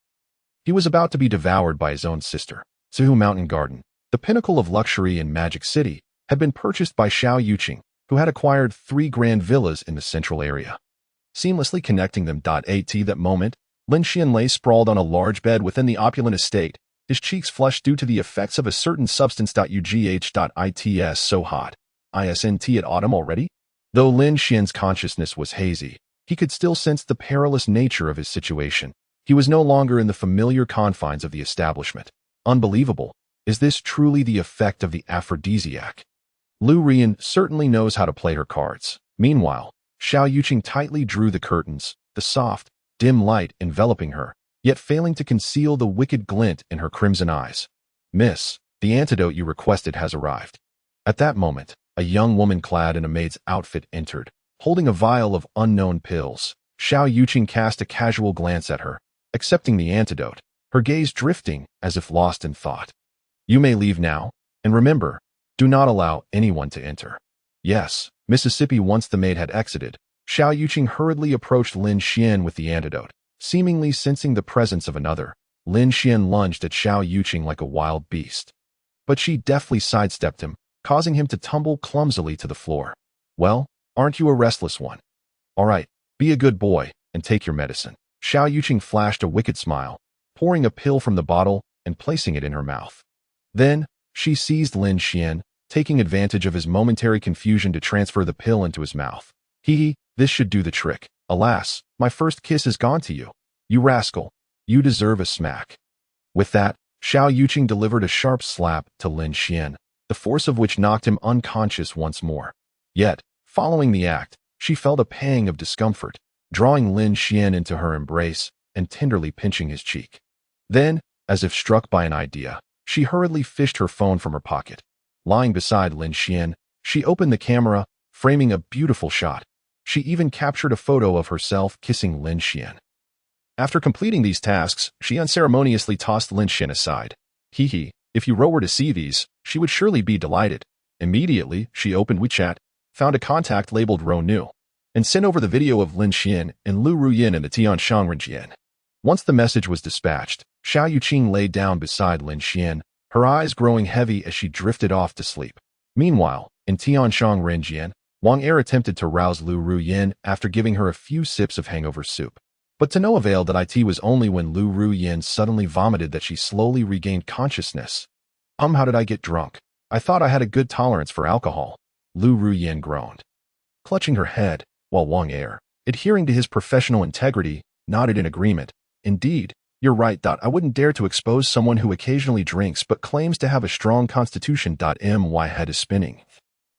he was about to be devoured by his own sister. Suhu Mountain Garden, the pinnacle of luxury in Magic City, had been purchased by Xiao Yuqing, who had acquired 3 grand villas in the central area, seamlessly connecting them. At that moment, Lin Xian lay sprawled on a large bed within the opulent estate, his cheeks flushed due to the effects of a certain substance. It's so hot. Isn't it autumn already? Though Lin Xian's consciousness was hazy, he could still sense the perilous nature of his situation. He was no longer in the familiar confines of the establishment. Unbelievable. Is this truly the effect of the aphrodisiac? Lu Rian certainly knows how to play her cards. Meanwhile, Xiao Yuqing tightly drew the curtains, the soft, dim light enveloping her, yet failing to conceal the wicked glint in her crimson eyes. Miss, the antidote you requested has arrived. At that moment, a young woman clad in a maid's outfit entered, holding a vial of unknown pills. Xiao Yuqing cast a casual glance at her, accepting the antidote, her gaze drifting as if lost in thought. You may leave now, and remember, do not allow anyone to enter. Yes, Mississippi. Once the maid had exited, Xiao Yuqing hurriedly approached Lin Xian with the antidote. Seemingly sensing the presence of another, Lin Xian lunged at Xiao Yuqing like a wild beast. But she deftly sidestepped him, causing him to tumble clumsily to the floor. Well, aren't you a restless one? All right, be a good boy, and take your medicine. Xiao Yuqing flashed a wicked smile, pouring a pill from the bottle and placing it in her mouth. Then, she seized Lin Xian, taking advantage of his momentary confusion to transfer the pill into his mouth. Hee, this should do the trick. Alas, my first kiss is gone to you. You rascal. You deserve a smack. With that, Xiao Yuqing delivered a sharp slap to Lin Xian, the force of which knocked him unconscious once more. Yet, following the act, she felt a pang of discomfort, drawing Lin Xian into her embrace and tenderly pinching his cheek. Then, as if struck by an idea, she hurriedly fished her phone from her pocket. Lying beside Lin Xian, she opened the camera, framing a beautiful shot. She even captured a photo of herself kissing Lin Xian. After completing these tasks, she unceremoniously tossed Lin Xian aside. Hee, if you were to see these, she would surely be delighted. Immediately, she opened WeChat, found a contact labeled Ro Nu, and sent over the video of Lin Xian and Lu Ruyin in the Tianshan region. Once the message was dispatched, Xiao Yuqing lay down beside Lin Xian, her eyes growing heavy as she drifted off to sleep. Meanwhile, in Tianshan region, Wang Er attempted to rouse Lu Ruyin after giving her a few sips of hangover soup. But to no avail. It was only when Lu Ruyin suddenly vomited that she slowly regained consciousness. How did I get drunk? I thought I had a good tolerance for alcohol. Lu Ruyin groaned, clutching her head, while Wang Er, adhering to his professional integrity, nodded in agreement. Indeed, you're right. I wouldn't dare to expose someone who occasionally drinks but claims to have a strong constitution. My head is spinning.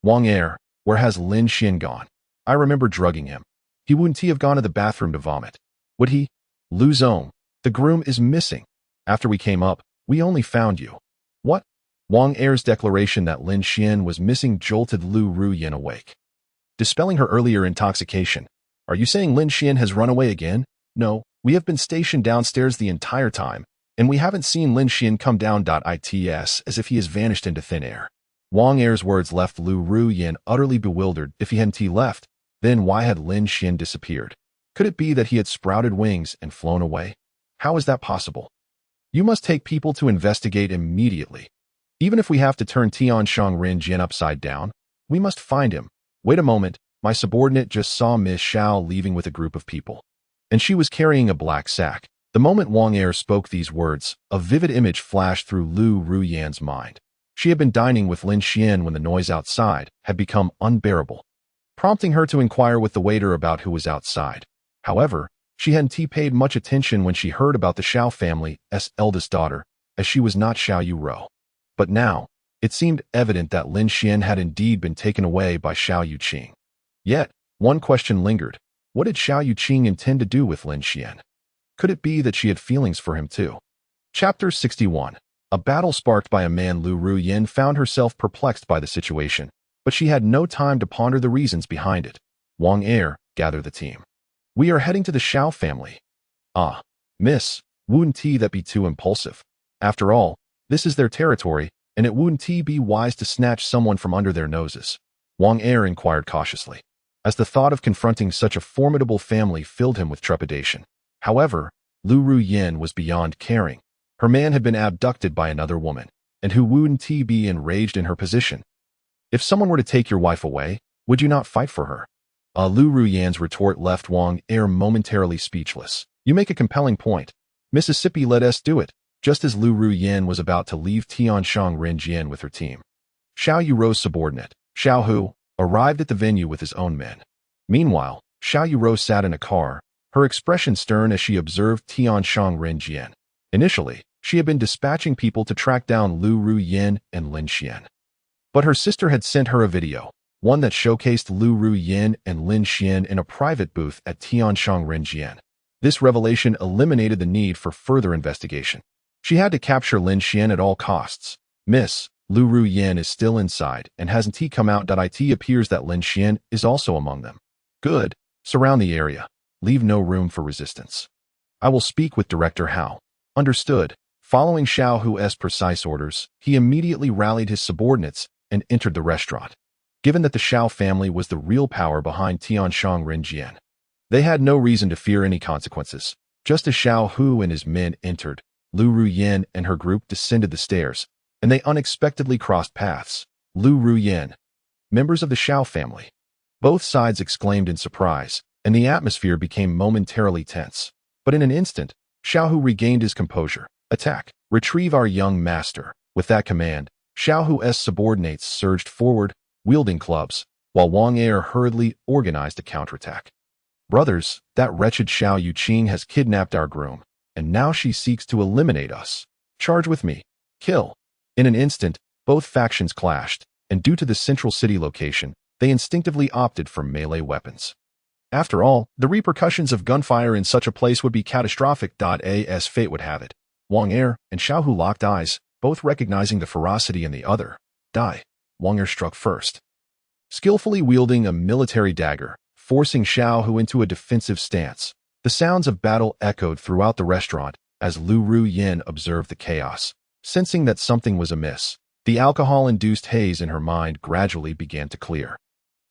Wang Er, where has Lin Xian gone? I remember drugging him. He wouldn't have gone to the bathroom to vomit. Would he? Lu Zong, the groom is missing. After we came up, we only found you. What? Wang Er's declaration that Lin Xian was missing jolted Lu Ruyin awake, dispelling her earlier intoxication. Are you saying Lin Xian has run away again? No, we have been stationed downstairs the entire time, and we haven't seen Lin Xian come down. It's as if he has vanished into thin air. Wang Er's words left Lu Ruyin utterly bewildered. If he hadn't left, Then why had Lin Xian disappeared? Could it be that he had sprouted wings and flown away? How is that possible? You must take people to investigate immediately. Even if we have to turn Tianshang Ren upside down, we must find him. Wait a moment, my subordinate just saw Miss Xiao leaving with a group of people. And she was carrying a black sack. The moment Wang Er spoke these words, a vivid image flashed through Lu Ruyan's mind. She had been dining with Lin Xian when the noise outside had become unbearable, prompting her to inquire with the waiter about who was outside. However, she hadn't paid much attention when she heard about the Xiao family's eldest daughter, as she was not Xiao Yuro. But now, it seemed evident that Lin Xian had indeed been taken away by Xiao Yuqing. Yet, one question lingered. What did Xiao Yuqing intend to do with Lin Xian? Could it be that she had feelings for him too? Chapter 61. A battle sparked by a man. Lu Ruyan found herself perplexed by the situation, but she had no time to ponder the reasons behind it. Wang Er, gather the team. We are heading to the Xiao family. Ah, miss, wouldn't that be too impulsive? After all, this is their territory, and it wouldn't be wise to snatch someone from under their noses. Wang Er inquired cautiously, as the thought of confronting such a formidable family filled him with trepidation. However, Lu Ruyan was beyond caring. Her man had been abducted by another woman, and who wouldn't be enraged in her position? If someone were to take your wife away, would you not fight for her? Lu Ruyan's retort left Wang Er momentarily speechless. You make a compelling point. Mississippi, let us do it. Just as Lu Ruyan was about to leave Tianshang Renjian with her team, Xiao Yuro's subordinate, Xiao Hu, arrived at the venue with his own men. Meanwhile, Xiao Yuro sat in a car, her expression stern as she observed Tianshang Renjian. Initially, she had been dispatching people to track down Lu Ruyan and Lin Xian. But her sister had sent her a video, one that showcased Lu Ruyan and Lin Xian in a private booth at Tianshang Renjian. This revelation eliminated the need for further investigation. She had to capture Lin Xian at all costs. Miss, Lu Ruyan is still inside and hasn't come out. It appears that Lin Xian is also among them. Good. Surround the area. Leave no room for resistance. I will speak with Director Hao. Understood. Following Xiao Hu's precise orders, he immediately rallied his subordinates and entered the restaurant. Given that the Xiao family was the real power behind Tianshang Renjian, they had no reason to fear any consequences. Just as Xiao Hu and his men entered, Lu Ruyan and her group descended the stairs, and they unexpectedly crossed paths. Lu Ruyan, members of the Xiao family. Both sides exclaimed in surprise, and the atmosphere became momentarily tense. But in an instant, Xiao Hu regained his composure. Attack. Retrieve our young master. With that command, Xiao Hu's subordinates surged forward, wielding clubs, while Wang Er hurriedly organized a counterattack. Brothers, that wretched Xiao Yuqing has kidnapped our groom, and now she seeks to eliminate us. Charge with me. Kill. In an instant, both factions clashed, and due to the central city location, they instinctively opted for melee weapons. After all, the repercussions of gunfire in such a place would be catastrophic. As fate would have it, Wang Er and Xiao Hu locked eyes, both recognizing the ferocity in the other. Die. Wang Er struck first, skillfully wielding a military dagger, forcing Xiao Hu into a defensive stance. The sounds of battle echoed throughout the restaurant as Lu Ruyan observed the chaos. Sensing that something was amiss, the alcohol-induced haze in her mind gradually began to clear.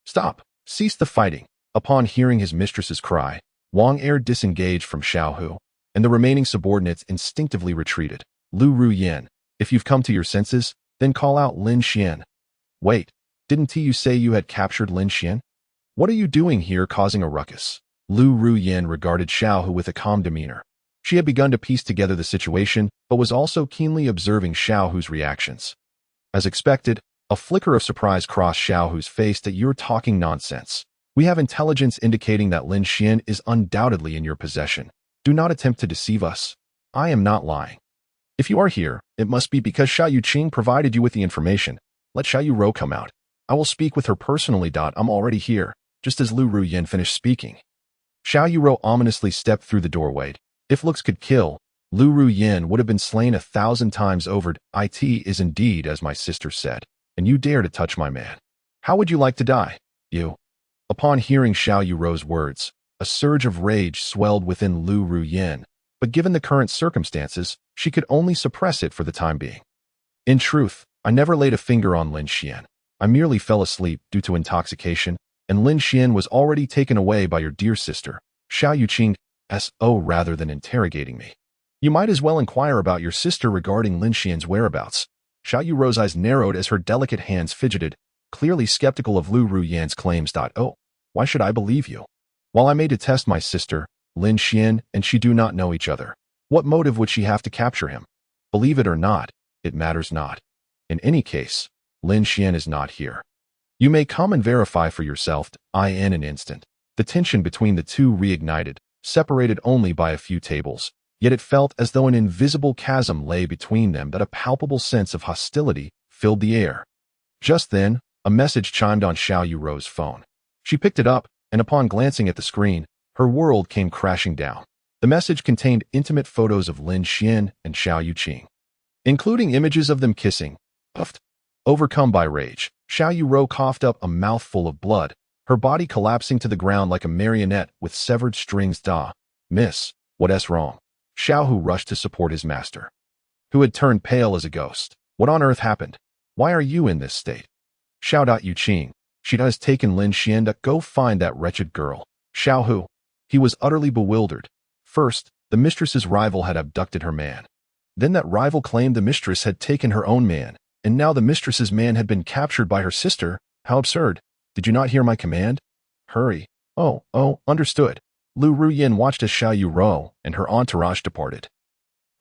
Stop! Cease the fighting! Upon hearing his mistress's cry, Wang Er disengaged from Xiao Hu, and the remaining subordinates instinctively retreated. Lu Ruyan, if you've come to your senses, then call out Lin Xian. Wait, didn't you say you had captured Lin Xian? What are you doing here causing a ruckus? Lu Ruyan regarded Xiao Hu with a calm demeanor. She had begun to piece together the situation, but was also keenly observing Xiao Hu's reactions. As expected, a flicker of surprise crossed Xiao Hu's face. That you're talking nonsense. We have intelligence indicating that Lin Xian is undoubtedly in your possession. Do not attempt to deceive us. I am not lying. If you are here, it must be because Xiao Yuqing provided you with the information. Let Xiao Yuro come out. I will speak with her personally. I'm already here. Just as Lu Ruyan finished speaking, Xiao Yuro ominously stepped through the doorway. If looks could kill, Lu Ruyan would have been slain 1,000 times over. It is indeed as my sister said, and you dare to touch my man. How would you like to die? You. Upon hearing Xiao Yuro's words, a surge of rage swelled within Lu Ruyan, but given the current circumstances, she could only suppress it for the time being. In truth, I never laid a finger on Lin Xian. I merely fell asleep due to intoxication, and Lin Xian was already taken away by your dear sister, Xiao Yuqing, S.O. rather than interrogating me. You might as well inquire about your sister regarding Lin Xian's whereabouts. Xiao Yuro's eyes narrowed as her delicate hands fidgeted, clearly skeptical of Lu Ruyan's claims. Oh, why should I believe you? While I may detest my sister, Lin Xian and she do not know each other, what motive would she have to capture him? Believe it or not, it matters not. In any case, Lin Xian is not here. You may come and verify for yourself. In an instant, the tension between the two reignited, separated only by a few tables, yet it felt as though an invisible chasm lay between them, that a palpable sense of hostility filled the air. Just then, a message chimed on Xiao Yuro's phone. She picked it up, and upon glancing at the screen, her world came crashing down. The message contained intimate photos of Lin Xian and Xiao Yuqing, including images of them kissing. Puffed. Overcome by rage, Xiao Yuro coughed up a mouthful of blood, her body collapsing to the ground like a marionette with severed strings. Miss, what's wrong? Xiao Hu rushed to support his master, who had turned pale as a ghost. What on earth happened? Why are you in this state? Xiao Yuqing, she has taken Lin Xian to go find that wretched girl. Xiao Hu. He was utterly bewildered. First, the mistress's rival had abducted her man. Then that rival claimed the mistress had taken her own man, and now the mistress's man had been captured by her sister. How absurd. Did you not hear my command? Hurry. Oh, understood. Lu Ruyan watched as Xiao Yuro and her entourage departed,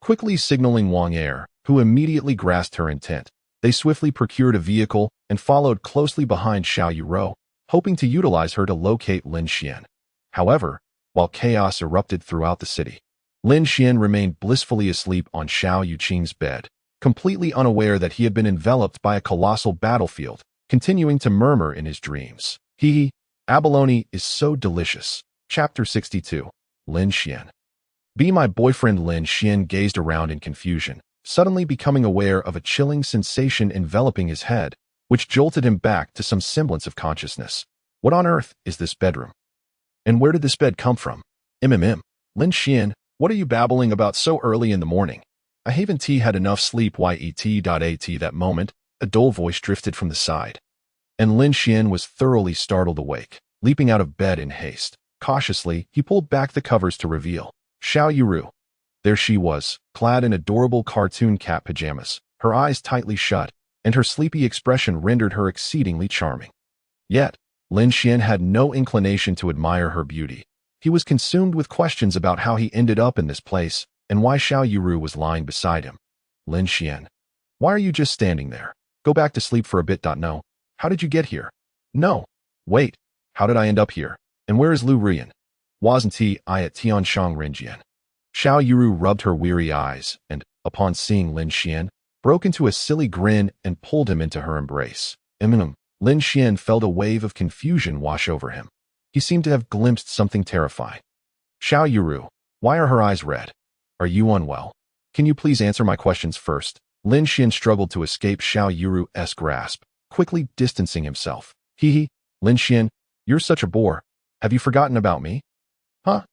quickly signaling Wang Er, who immediately grasped her intent. They swiftly procured a vehicle and followed closely behind Xiao Yuro, hoping to utilize her to locate Lin Xian. However, while chaos erupted throughout the city, Lin Xian remained blissfully asleep on Xiao Yuqing's bed, completely unaware that he had been enveloped by a colossal battlefield, continuing to murmur in his dreams. Hee, abalone is so delicious. Chapter 62. Lin Xian. Be my boyfriend. Lin Xian gazed around in confusion, suddenly becoming aware of a chilling sensation enveloping his head, which jolted him back to some semblance of consciousness. What on earth is this bedroom? And where did this bed come from? Lin Xian, what are you babbling about so early in the morning? I haven't had enough sleep. At that moment, a dull voice drifted from the side, and Lin Xian was thoroughly startled awake. Leaping out of bed in haste, cautiously, he pulled back the covers to reveal Xiao Yuru. There she was, clad in adorable cartoon cat pajamas, her eyes tightly shut, and her sleepy expression rendered her exceedingly charming. Yet, Lin Xian had no inclination to admire her beauty. He was consumed with questions about how he ended up in this place, and why Xiao Yuru was lying beside him. Lin Xian, why are you just standing there? Go back to sleep for a bit. No. How did you get here? No. Wait. How did I end up here? And where is Lu Ruyan? Wasn't I at Tianshang Renjian? Xiao Yuru rubbed her weary eyes and, upon seeing Lin Xian, broke into a silly grin and pulled him into her embrace. Lin Xian felt a wave of confusion wash over him. He seemed to have glimpsed something terrifying. Xiao Yuru, why are her eyes red? Are you unwell? Can you please answer my questions first? Lin Xian struggled to escape Xiao Yuru's grasp, quickly distancing himself. Lin Xian, you're such a bore. Have you forgotten about me? Huh?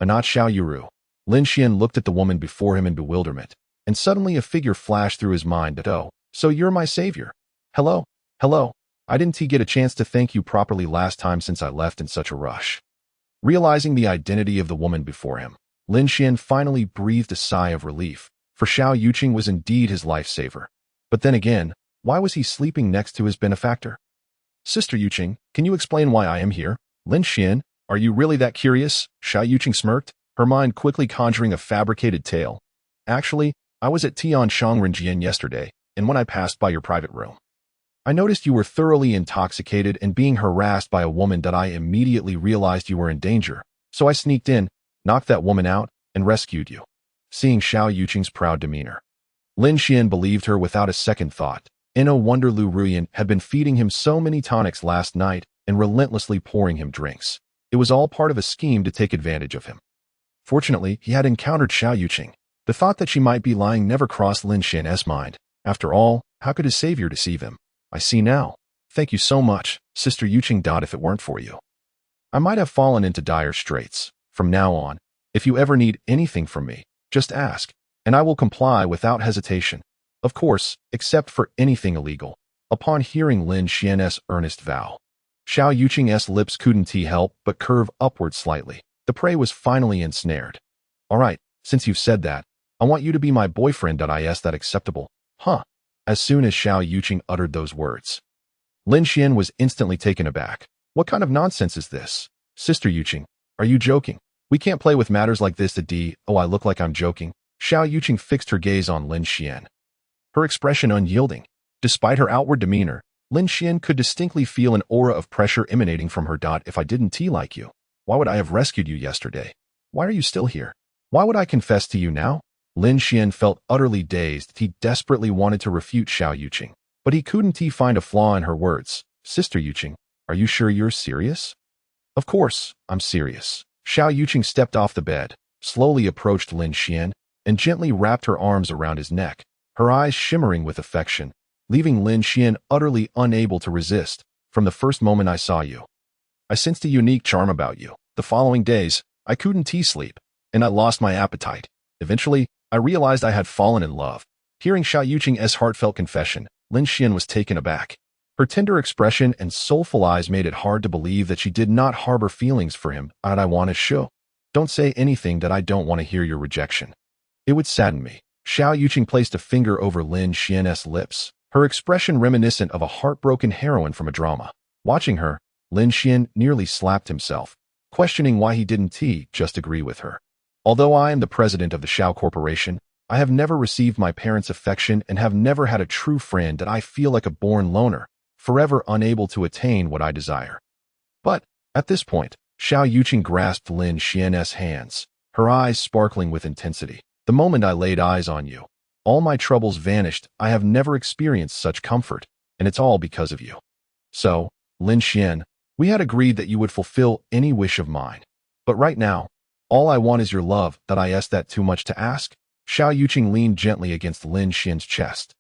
Not Xiao Yuru. Lin Xian looked at the woman before him in bewilderment, and suddenly a figure flashed through his mind. Oh, so you're my savior. Hello. I didn't get a chance to thank you properly last time since I left in such a rush. Realizing the identity of the woman before him, Lin Xian finally breathed a sigh of relief, for Xiao Yuqing was indeed his lifesaver. But then again, why was he sleeping next to his benefactor? Sister Yuqing, can you explain why I am here? Lin Xian, are you really that curious? Xiao Yuqing smirked, her mind quickly conjuring a fabricated tale. Actually, I was at Tianshang Renjian yesterday, and when I passed by your private room, I noticed you were thoroughly intoxicated and being harassed by a woman that I immediately realized you were in danger. So I sneaked in, knocked that woman out, and rescued you. Seeing Xiao Yuqing's proud demeanor, Lin Xian believed her without a second thought. No wonder Lu Ruyan had been feeding him so many tonics last night and relentlessly pouring him drinks. It was all part of a scheme to take advantage of him. Fortunately, he had encountered Xiao Yuqing. The thought that she might be lying never crossed Lin Xian's mind. After all, how could his savior deceive him? I see now. Thank you so much, Sister Yuqing. If it weren't for you, I might have fallen into dire straits. From now on, if you ever need anything from me, just ask, and I will comply without hesitation. Of course, except for anything illegal. Upon hearing Lin Xian's earnest vow, Xiao Yuqing's lips couldn't help but curve upward slightly. The prey was finally ensnared. All right, since you've said that, I want you to be my boyfriend. Is that acceptable? Huh? As soon as Xiao Yuqing uttered those words, Lin Xian was instantly taken aback. What kind of nonsense is this? Sister Yuqing, are you joking? We can't play with matters like this. Oh, I look like I'm joking. Xiao Yuqing fixed her gaze on Lin Xian, her expression unyielding. Despite her outward demeanor, Lin Xian could distinctly feel an aura of pressure emanating from her. If I didn't like you, why would I have rescued you yesterday? Why are you still here? Why would I confess to you now? Lin Xian felt utterly dazed. He desperately wanted to refute Xiao Yuqing, but he couldn't find a flaw in her words. Sister Yuqing, are you sure you're serious? Of course, I'm serious. Xiao Yuqing stepped off the bed, slowly approached Lin Xian, and gently wrapped her arms around his neck, her eyes shimmering with affection, leaving Lin Xian utterly unable to resist. From the first moment I saw you, I sensed a unique charm about you. The following days, I couldn't sleep, and I lost my appetite. Eventually, I realized I had fallen in love. Hearing Xiao Yuqing's heartfelt confession, Lin Xian was taken aback. Her tender expression and soulful eyes made it hard to believe that she did not harbor feelings for him. I want to show. Don't say anything that I don't want to hear your rejection. It would sadden me. Xiao Yuqing placed a finger over Lin Xian's lips, her expression reminiscent of a heartbroken heroine from a drama. Watching her, Lin Xian nearly slapped himself, questioning why he didn't just agree with her. Although I am the president of the Xiao Corporation, I have never received my parents' affection and have never had a true friend. That I feel like a born loner, forever unable to attain what I desire. But, at this point, Xiao Yuqing grasped Lin Xian's hands, her eyes sparkling with intensity. The moment I laid eyes on you, all my troubles vanished. I have never experienced such comfort, and it's all because of you. So, Lin Xian, we had agreed that you would fulfill any wish of mine. But right now, all I want is your love. Is that too much to ask? Xiao Yuqing leaned gently against Lin Xian's chest,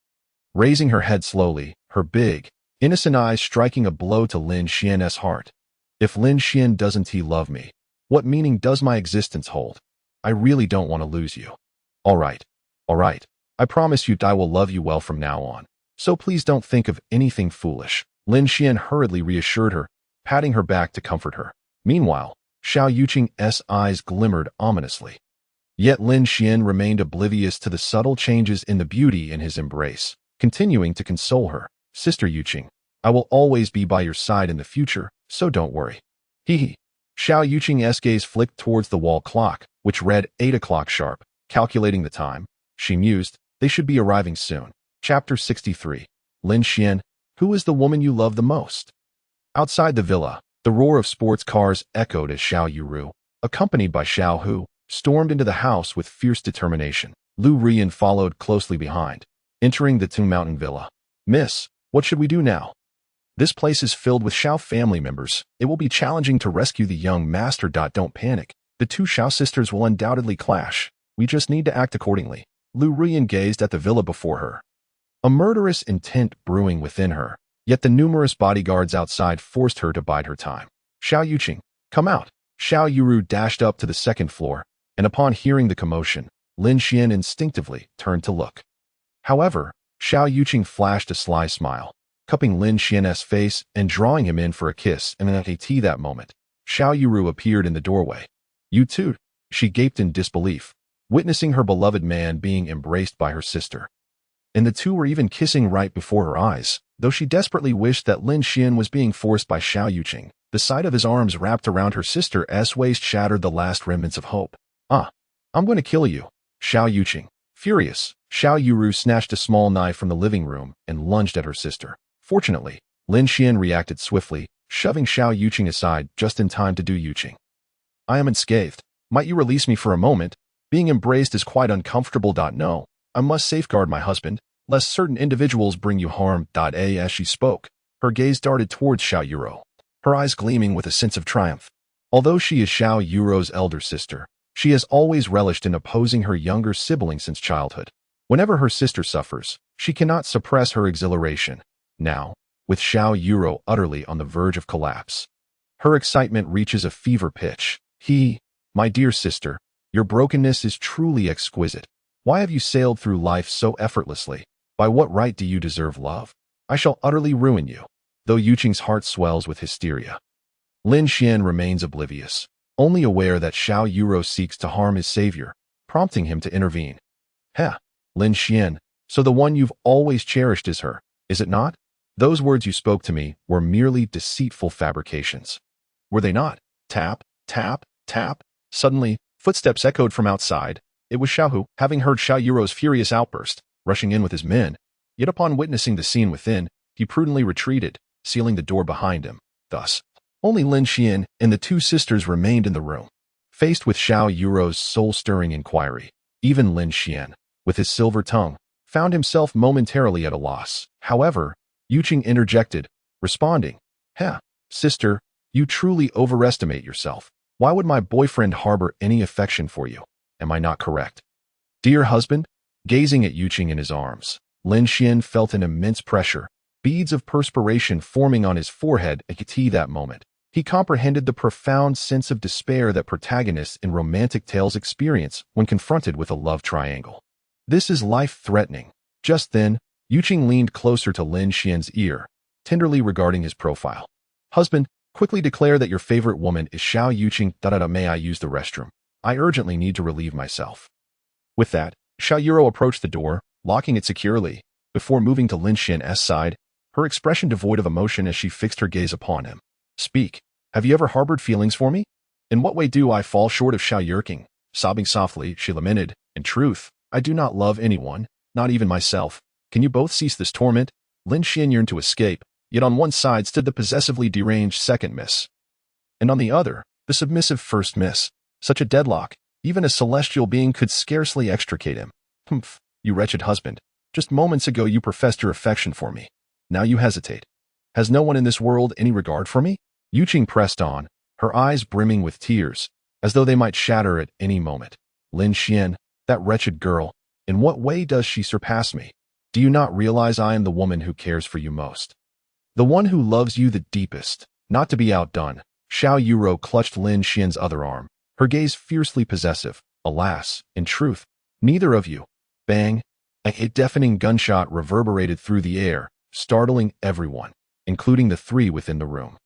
raising her head slowly, her big, innocent eyes striking a blow to Lin Xian's heart. If Lin Xian doesn't love me, what meaning does my existence hold? I really don't want to lose you. All right. I promise you I will love you well from now on. So please don't think of anything foolish. Lin Xian hurriedly reassured her, patting her back to comfort her. Meanwhile, Xiao Yuqing's eyes glimmered ominously. Yet Lin Xian remained oblivious to the subtle changes in the beauty in his embrace, continuing to console her. Sister Yuqing, I will always be by your side in the future, so don't worry. Hee. Xiao Yuqing's gaze flicked towards the wall clock, which read 8 o'clock sharp. Calculating the time, she mused, they should be arriving soon. Chapter 63. Lin Xian, who is the woman you love the most? Outside the villa, the roar of sports cars echoed as Xiao Yuru, accompanied by Xiao Hu, stormed into the house with fierce determination. Lu Rian followed closely behind, entering the Tomb Mountain villa. Miss, what should we do now? This place is filled with Xiao family members. It will be challenging to rescue the young master. Don't panic. The two Xiao sisters will undoubtedly clash. We just need to act accordingly. Lu Rian gazed at the villa before her, a murderous intent brewing within her, yet the numerous bodyguards outside forced her to bide her time. Xiao Yuqing, come out. Xiao Yuru dashed up to the second floor, and upon hearing the commotion, Lin Xian instinctively turned to look. However, Xiao Yuqing flashed a sly smile, cupping Lin Xian's face and drawing him in for a kiss, and at that moment, Xiao Yuru appeared in the doorway. You too? She gaped in disbelief, witnessing her beloved man being embraced by her sister. And the two were even kissing right before her eyes, though she desperately wished that Lin Xian was being forced by Xiao Yuqing. The sight of his arms wrapped around her sister's waist shattered the last remnants of hope. I'm going to kill you. Xiao Yuqing. Furious, Xiao Yuru snatched a small knife from the living room and lunged at her sister. Fortunately, Lin Xian reacted swiftly, shoving Xiao Yuqing aside just in time to do Yuqing. I am unscathed. Might you release me for a moment? Being embraced is quite uncomfortable. No, I must safeguard my husband, lest certain individuals bring you harm. As she spoke, her gaze darted towards Xiao Yuro, her eyes gleaming with a sense of triumph. Although she is Xiao Yuro's elder sister, she has always relished in opposing her younger sibling since childhood. Whenever her sister suffers, she cannot suppress her exhilaration. Now, with Xiao Yuro utterly on the verge of collapse, her excitement reaches a fever pitch. My dear sister, your brokenness is truly exquisite. Why have you sailed through life so effortlessly? By what right do you deserve love? I shall utterly ruin you. though Yuqing's heart swells with hysteria. Lin Xian remains oblivious, only aware that Xiao Yuro seeks to harm his savior, prompting him to intervene. Heh, Lin Xian, so the one you've always cherished is her, is it not? Those words you spoke to me were merely deceitful fabrications. Were they not? Tap, tap, tap. Suddenly, footsteps echoed from outside. It was Xiaohu, having heard Xiao Yuro's furious outburst, rushing in with his men. Yet upon witnessing the scene within, he prudently retreated, sealing the door behind him. Thus, only Lin Xian and the two sisters remained in the room. Faced with Xiao Yuro's soul-stirring inquiry, even Lin Xian, with his silver tongue, found himself momentarily at a loss. However, Yuqing interjected, responding, Heh, sister, you truly overestimate yourself. Why would my boyfriend harbor any affection for you? Am I not correct? Dear husband, gazing at Yuqing in his arms, Lin Xian felt an immense pressure, beads of perspiration forming on his forehead at that moment. He comprehended the profound sense of despair that protagonists in romantic tales experience when confronted with a love triangle. This is life-threatening. Just then, Yuqing leaned closer to Lin Xian's ear, tenderly regarding his profile. Husband, quickly declare that your favorite woman is Xiao Yuqing. May I use the restroom? I urgently need to relieve myself. With that, Xiao Yuro approached the door, locking it securely, before moving to Lin Xian's side, her expression devoid of emotion as she fixed her gaze upon him. Speak. Have you ever harbored feelings for me? In what way do I fall short of Xiao Yuqing? Sobbing softly, she lamented, In truth, I do not love anyone, not even myself. Can you both cease this torment? Lin Xian yearned to escape, yet on one side stood the possessively deranged second miss, and on the other, the submissive first miss. Such a deadlock, even a celestial being could scarcely extricate him. Humph, you wretched husband. Just moments ago you professed your affection for me. Now you hesitate. Has no one in this world any regard for me? Yuqing pressed on, her eyes brimming with tears, as though they might shatter at any moment. Lin Xian, that wretched girl, in what way does she surpass me? Do you not realize I am the woman who cares for you most? The one who loves you the deepest. Not to be outdone, Xiao Yuro clutched Lin Xian's other arm, her gaze fiercely possessive. Alas, in truth, neither of you. Bang! A deafening gunshot reverberated through the air, startling everyone, including the three within the room.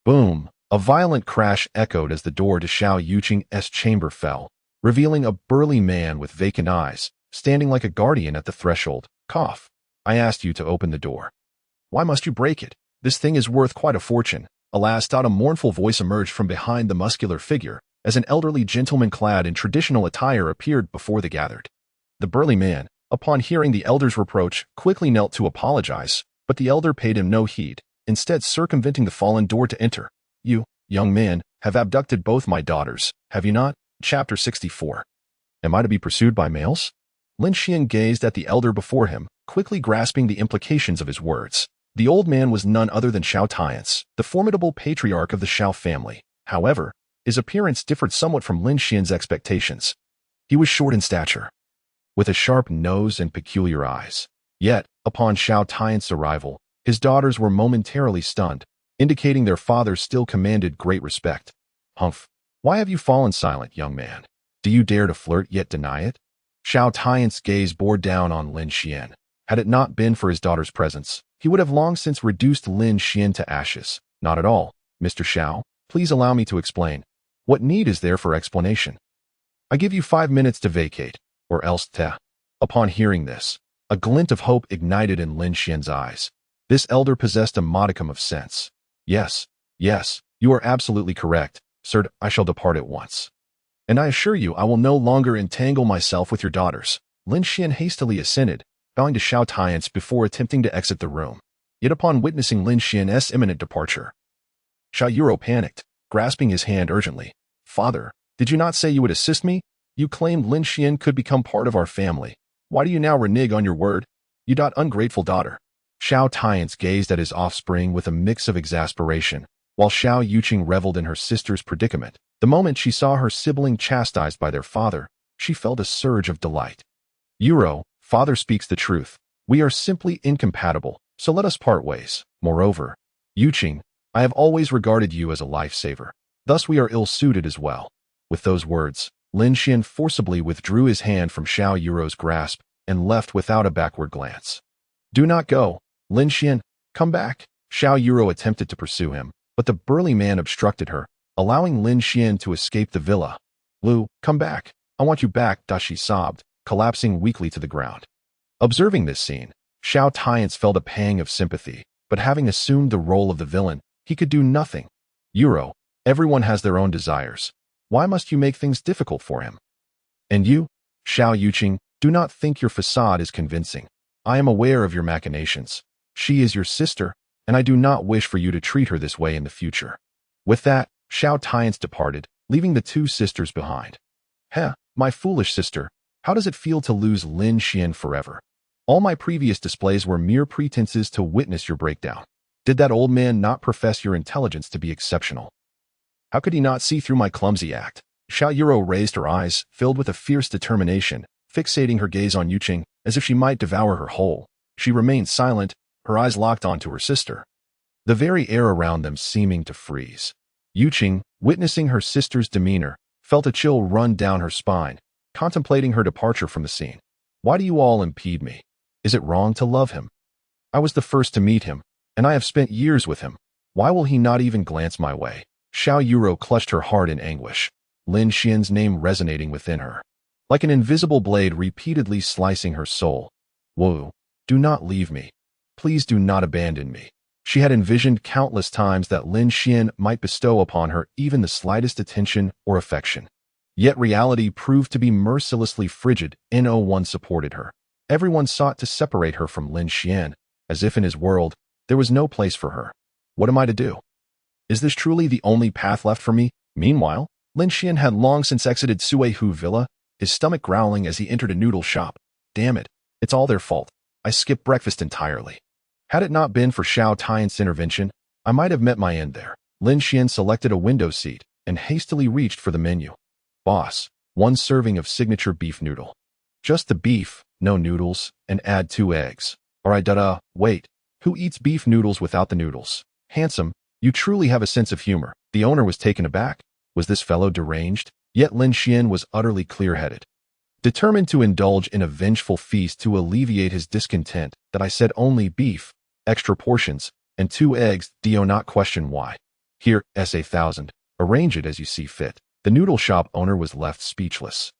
Boom! A violent crash echoed as the door to Xiao Yuqing's chamber fell, revealing a burly man with vacant eyes, standing like a guardian at the threshold. Cough. I asked you to open the door. Why must you break it? This thing is worth quite a fortune. Alas, a mournful voice emerged from behind the muscular figure, as an elderly gentleman clad in traditional attire appeared before the gathered. The burly man, upon hearing the elder's reproach, quickly knelt to apologize, but the elder paid him no heed, instead circumventing the fallen door to enter. You, young man, have abducted both my daughters, have you not? Chapter 64. Am I to be pursued by males? Lin Xian gazed at the elder before him, quickly grasping the implications of his words. The old man was none other than Xiao Tiance, the formidable patriarch of the Xiao family. However, his appearance differed somewhat from Lin Xian's expectations. He was short in stature, with a sharp nose and peculiar eyes. Yet, upon Xiao Tiance's arrival, his daughters were momentarily stunned, indicating their father still commanded great respect. Humph! Why have you fallen silent, young man? Do you dare to flirt yet deny it? Xiao Tiance's gaze bore down on Lin Xian. Had it not been for his daughter's presence, he would have long since reduced Lin Xian to ashes. Not at all, Mr. Xiao. Please allow me to explain. What need is there for explanation? I give you 5 minutes to vacate, or else te. Upon hearing this, a glint of hope ignited in Lin Xian's eyes. This elder possessed a modicum of sense. Yes, you are absolutely correct, sir. I shall depart at once. And I assure you I will no longer entangle myself with your daughters. Lin Xian hastily assented, bowing to Xiao Tiance before attempting to exit the room. Yet upon witnessing Lin Xian's imminent departure, Xiao Yuro panicked, grasping his hand urgently. Father, did you not say you would assist me? You claimed Lin Xian could become part of our family. Why do you now renege on your word? You ungrateful daughter. Xiao Tiance gazed at his offspring with a mix of exasperation, while Xiao Yuqing reveled in her sister's predicament. The moment she saw her sibling chastised by their father, she felt a surge of delight. Yuro, father speaks the truth. We are simply incompatible, so let us part ways. Moreover, Yuqing, I have always regarded you as a lifesaver. Thus we are ill-suited as well. With those words, Lin Xian forcibly withdrew his hand from Xiao Yuro's grasp and left without a backward glance. Do not go, Lin Xian, come back. Xiao Yuro attempted to pursue him, but the burly man obstructed her, allowing Lin Xian to escape the villa. Lu, come back. I want you back, she sobbed, collapsing weakly to the ground. Observing this scene, Xiao Tiance felt a pang of sympathy, but having assumed the role of the villain, he could do nothing. Yuro, everyone has their own desires. Why must you make things difficult for him? And you, Xiao Yuqing, do not think your facade is convincing. I am aware of your machinations. She is your sister, and I do not wish for you to treat her this way in the future. With that, Xiao Tiance departed, leaving the two sisters behind. Heh, my foolish sister, how does it feel to lose Lin Xian forever? All my previous displays were mere pretenses to witness your breakdown. Did that old man not profess your intelligence to be exceptional? How could he not see through my clumsy act? Xiao Yuro raised her eyes, filled with a fierce determination, fixating her gaze on Yuqing as if she might devour her whole. She remained silent, her eyes locked onto her sister, the very air around them seeming to freeze. Yuqing, witnessing her sister's demeanor, felt a chill run down her spine, contemplating her departure from the scene. Why do you all impede me? Is it wrong to love him? I was the first to meet him, and I have spent years with him. Why will he not even glance my way? Xiao Yuro clutched her heart in anguish, Lin Xian's name resonating within her, like an invisible blade repeatedly slicing her soul. Wu, do not leave me. Please do not abandon me. She had envisioned countless times that Lin Xian might bestow upon her even the slightest attention or affection. Yet reality proved to be mercilessly frigid. No one supported her. Everyone sought to separate her from Lin Xian, as if in his world, there was no place for her. What am I to do? Is this truly the only path left for me? Meanwhile, Lin Xian had long since exited Suihu Villa, his stomach growling as he entered a noodle shop. Damn it, it's all their fault. I skipped breakfast entirely. Had it not been for Xiao Tiance's intervention, I might have met my end there. Lin Xian selected a window seat and hastily reached for the menu. Boss, 1 serving of signature beef noodle. Just the beef, no noodles, and add 2 eggs. Alright, wait. Who eats beef noodles without the noodles? Handsome, you truly have a sense of humor. The owner was taken aback. Was this fellow deranged? Yet Lin Xian was utterly clear-headed. Determined to indulge in a vengeful feast to alleviate his discontent, that I said only beef, extra portions, and 2 eggs, do not question why. Here, S.A.1000, arrange it as you see fit. The noodle shop owner was left speechless.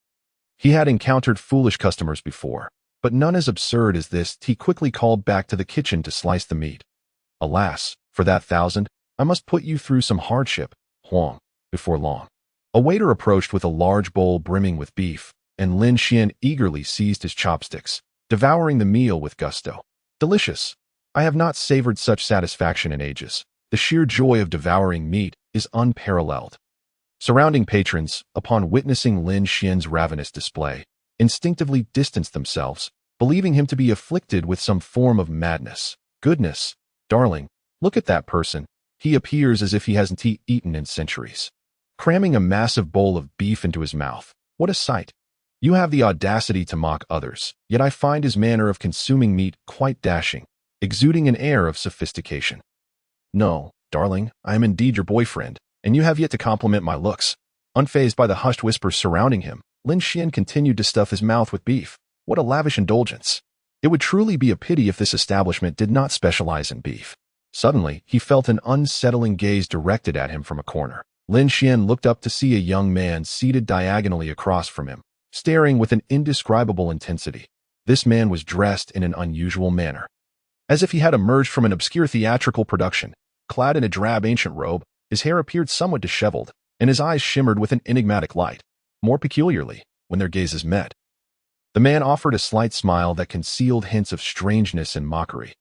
He had encountered foolish customers before, but none as absurd as this. He quickly called back to the kitchen to slice the meat. Alas, for that 1,000, I must put you through some hardship, Huang, before long. A waiter approached with a large bowl brimming with beef, and Lin Xian eagerly seized his chopsticks, devouring the meal with gusto. Delicious. I have not savored such satisfaction in ages. The sheer joy of devouring meat is unparalleled. Surrounding patrons, upon witnessing Lin Xian's ravenous display, instinctively distanced themselves, believing him to be afflicted with some form of madness. Goodness, darling, look at that person. He appears as if he hasn't eaten in centuries. Cramming a massive bowl of beef into his mouth. What a sight. You have the audacity to mock others, yet I find his manner of consuming meat quite dashing, exuding an air of sophistication. No, darling, I am indeed your boyfriend, and you have yet to compliment my looks. Unfazed by the hushed whispers surrounding him, Lin Xian continued to stuff his mouth with beef. What a lavish indulgence. It would truly be a pity if this establishment did not specialize in beef. Suddenly, he felt an unsettling gaze directed at him from a corner. Lin Xian looked up to see a young man seated diagonally across from him, staring with an indescribable intensity. This man was dressed in an unusual manner, as if he had emerged from an obscure theatrical production. Clad in a drab ancient robe, his hair appeared somewhat disheveled, and his eyes shimmered with an enigmatic light. More peculiarly, when their gazes met, the man offered a slight smile that concealed hints of strangeness and mockery.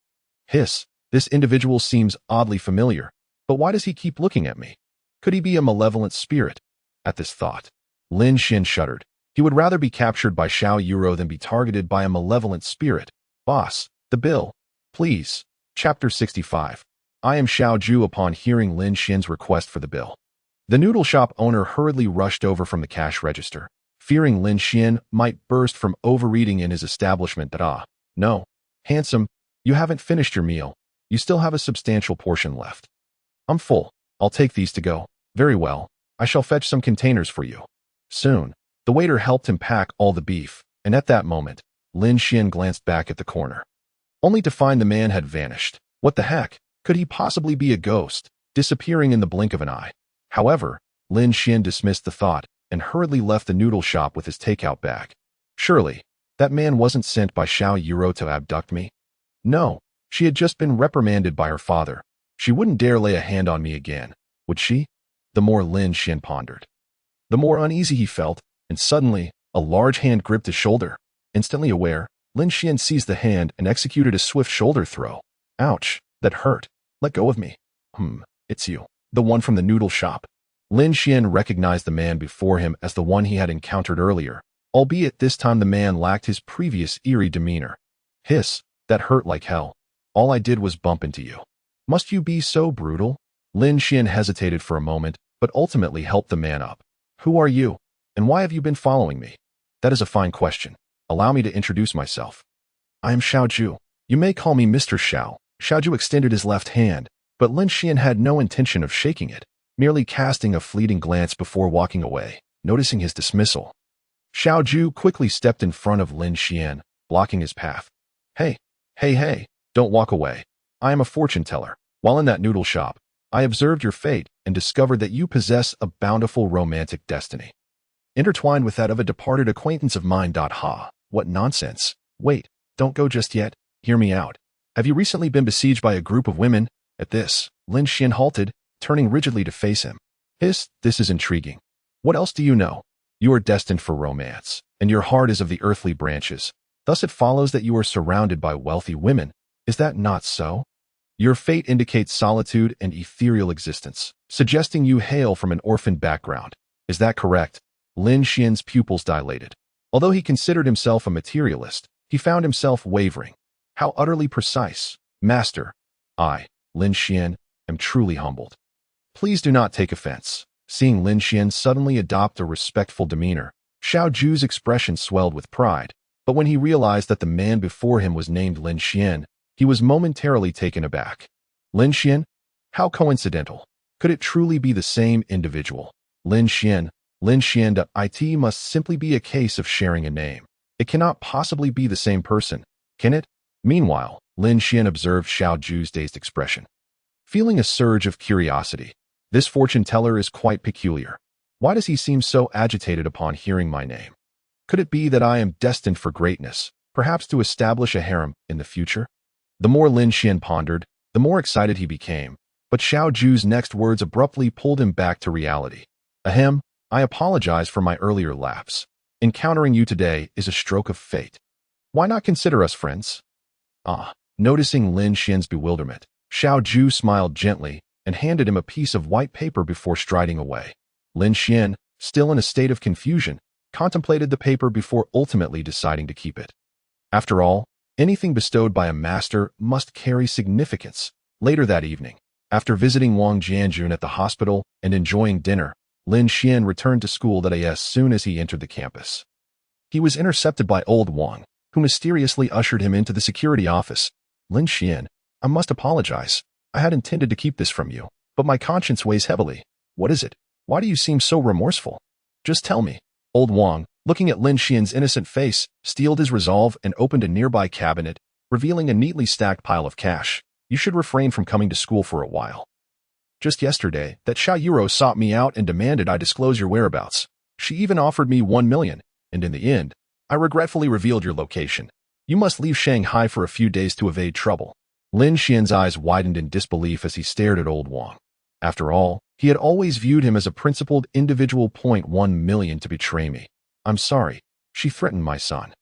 Hiss, this individual seems oddly familiar, but why does he keep looking at me? Could he be a malevolent spirit? At this thought, Lin Xian shuddered. He would rather be captured by Xiao Yuro than be targeted by a malevolent spirit. Boss, the bill, please. Chapter 65. I am Xiao Ju. Upon hearing Lin Xian's request for the bill, the noodle shop owner hurriedly rushed over from the cash register, fearing Lin Xian might burst from overeating in his establishment. No, handsome, you haven't finished your meal. You still have a substantial portion left. I'm full. I'll take these to go. Very well. I shall fetch some containers for you. Soon, the waiter helped him pack all the beef, and at that moment, Lin Xian glanced back at the corner, only to find the man had vanished. What the heck? Could he possibly be a ghost, disappearing in the blink of an eye? However, Lin Xian dismissed the thought and hurriedly left the noodle shop with his takeout bag. Surely, that man wasn't sent by Xiao Yuro to abduct me. No, she had just been reprimanded by her father. She wouldn't dare lay a hand on me again, would she? The more Lin Xian pondered, the more uneasy he felt, and suddenly, a large hand gripped his shoulder. Instantly aware, Lin Xian seized the hand and executed a swift shoulder throw. Ouch, that hurt. Let go of me. It's you, the one from the noodle shop. Lin Xian recognized the man before him as the one he had encountered earlier, albeit this time the man lacked his previous eerie demeanor. Hiss, that hurt like hell. All I did was bump into you. Must you be so brutal? Lin Xian hesitated for a moment, but ultimately helped the man up. Who are you? And why have you been following me? That is a fine question. Allow me to introduce myself. I am Xiao Ju. You may call me Mr. Xiao. Xiao Ju extended his left hand, but Lin Xian had no intention of shaking it, merely casting a fleeting glance before walking away, noticing his dismissal. Xiao Ju quickly stepped in front of Lin Xian, blocking his path. Hey, don't walk away. I am a fortune teller. While in that noodle shop, I observed your fate and discovered that you possess a bountiful romantic destiny, intertwined with that of a departed acquaintance of mine. Ha, what nonsense. Wait, don't go just yet. Hear me out. Have you recently been besieged by a group of women? At this, Lin Xian halted, turning rigidly to face him. This is intriguing. What else do you know? You are destined for romance, and your heart is of the earthly branches. Thus it follows that you are surrounded by wealthy women. Is that not so? Your fate indicates solitude and ethereal existence, suggesting you hail from an orphan background. Is that correct? Lin Xian's pupils dilated. Although he considered himself a materialist, he found himself wavering. How utterly precise. Master, I, Lin Xian, am truly humbled. Please do not take offense. Seeing Lin Xian suddenly adopt a respectful demeanor, Xiao Ju's expression swelled with pride. But when he realized that the man before him was named Lin Xian, he was momentarily taken aback. Lin Xian? How coincidental. Could it truly be the same individual? Lin Xian. It must simply be a case of sharing a name. It cannot possibly be the same person, can it? Meanwhile, Lin Xian observed Xiao Ju's dazed expression. Feeling a surge of curiosity, this fortune teller is quite peculiar. Why does he seem so agitated upon hearing my name? Could it be that I am destined for greatness, perhaps to establish a harem in the future? The more Lin Xian pondered, the more excited he became, but Xiao Ju's next words abruptly pulled him back to reality. Ahem, I apologize for my earlier lapse. Encountering you today is a stroke of fate. Why not consider us friends? Noticing Lin Xian's bewilderment, Xiao Ju smiled gently and handed him a piece of white paper before striding away. Lin Xian, still in a state of confusion, contemplated the paper before ultimately deciding to keep it. After all, anything bestowed by a master must carry significance. Later that evening, after visiting Wang Jianjun at the hospital and enjoying dinner, Lin Xian returned to school that as soon as he entered the campus. He was intercepted by old Wang, who mysteriously ushered him into the security office. Lin Xian, I must apologize. I had intended to keep this from you, but my conscience weighs heavily. What is it? Why do you seem so remorseful? Just tell me. Old Wang, looking at Lin Xian's innocent face, steeled his resolve and opened a nearby cabinet, revealing a neatly stacked pile of cash. You should refrain from coming to school for a while. Just yesterday, that Xiao Yuro sought me out and demanded I disclose your whereabouts. She even offered me 1 million, and in the end, I regretfully revealed your location. You must leave Shanghai for a few days to evade trouble. Lin Xian's eyes widened in disbelief as he stared at old Wang. After all, he had always viewed him as a principled individual. 1 million to betray me. I'm sorry. She threatened my son.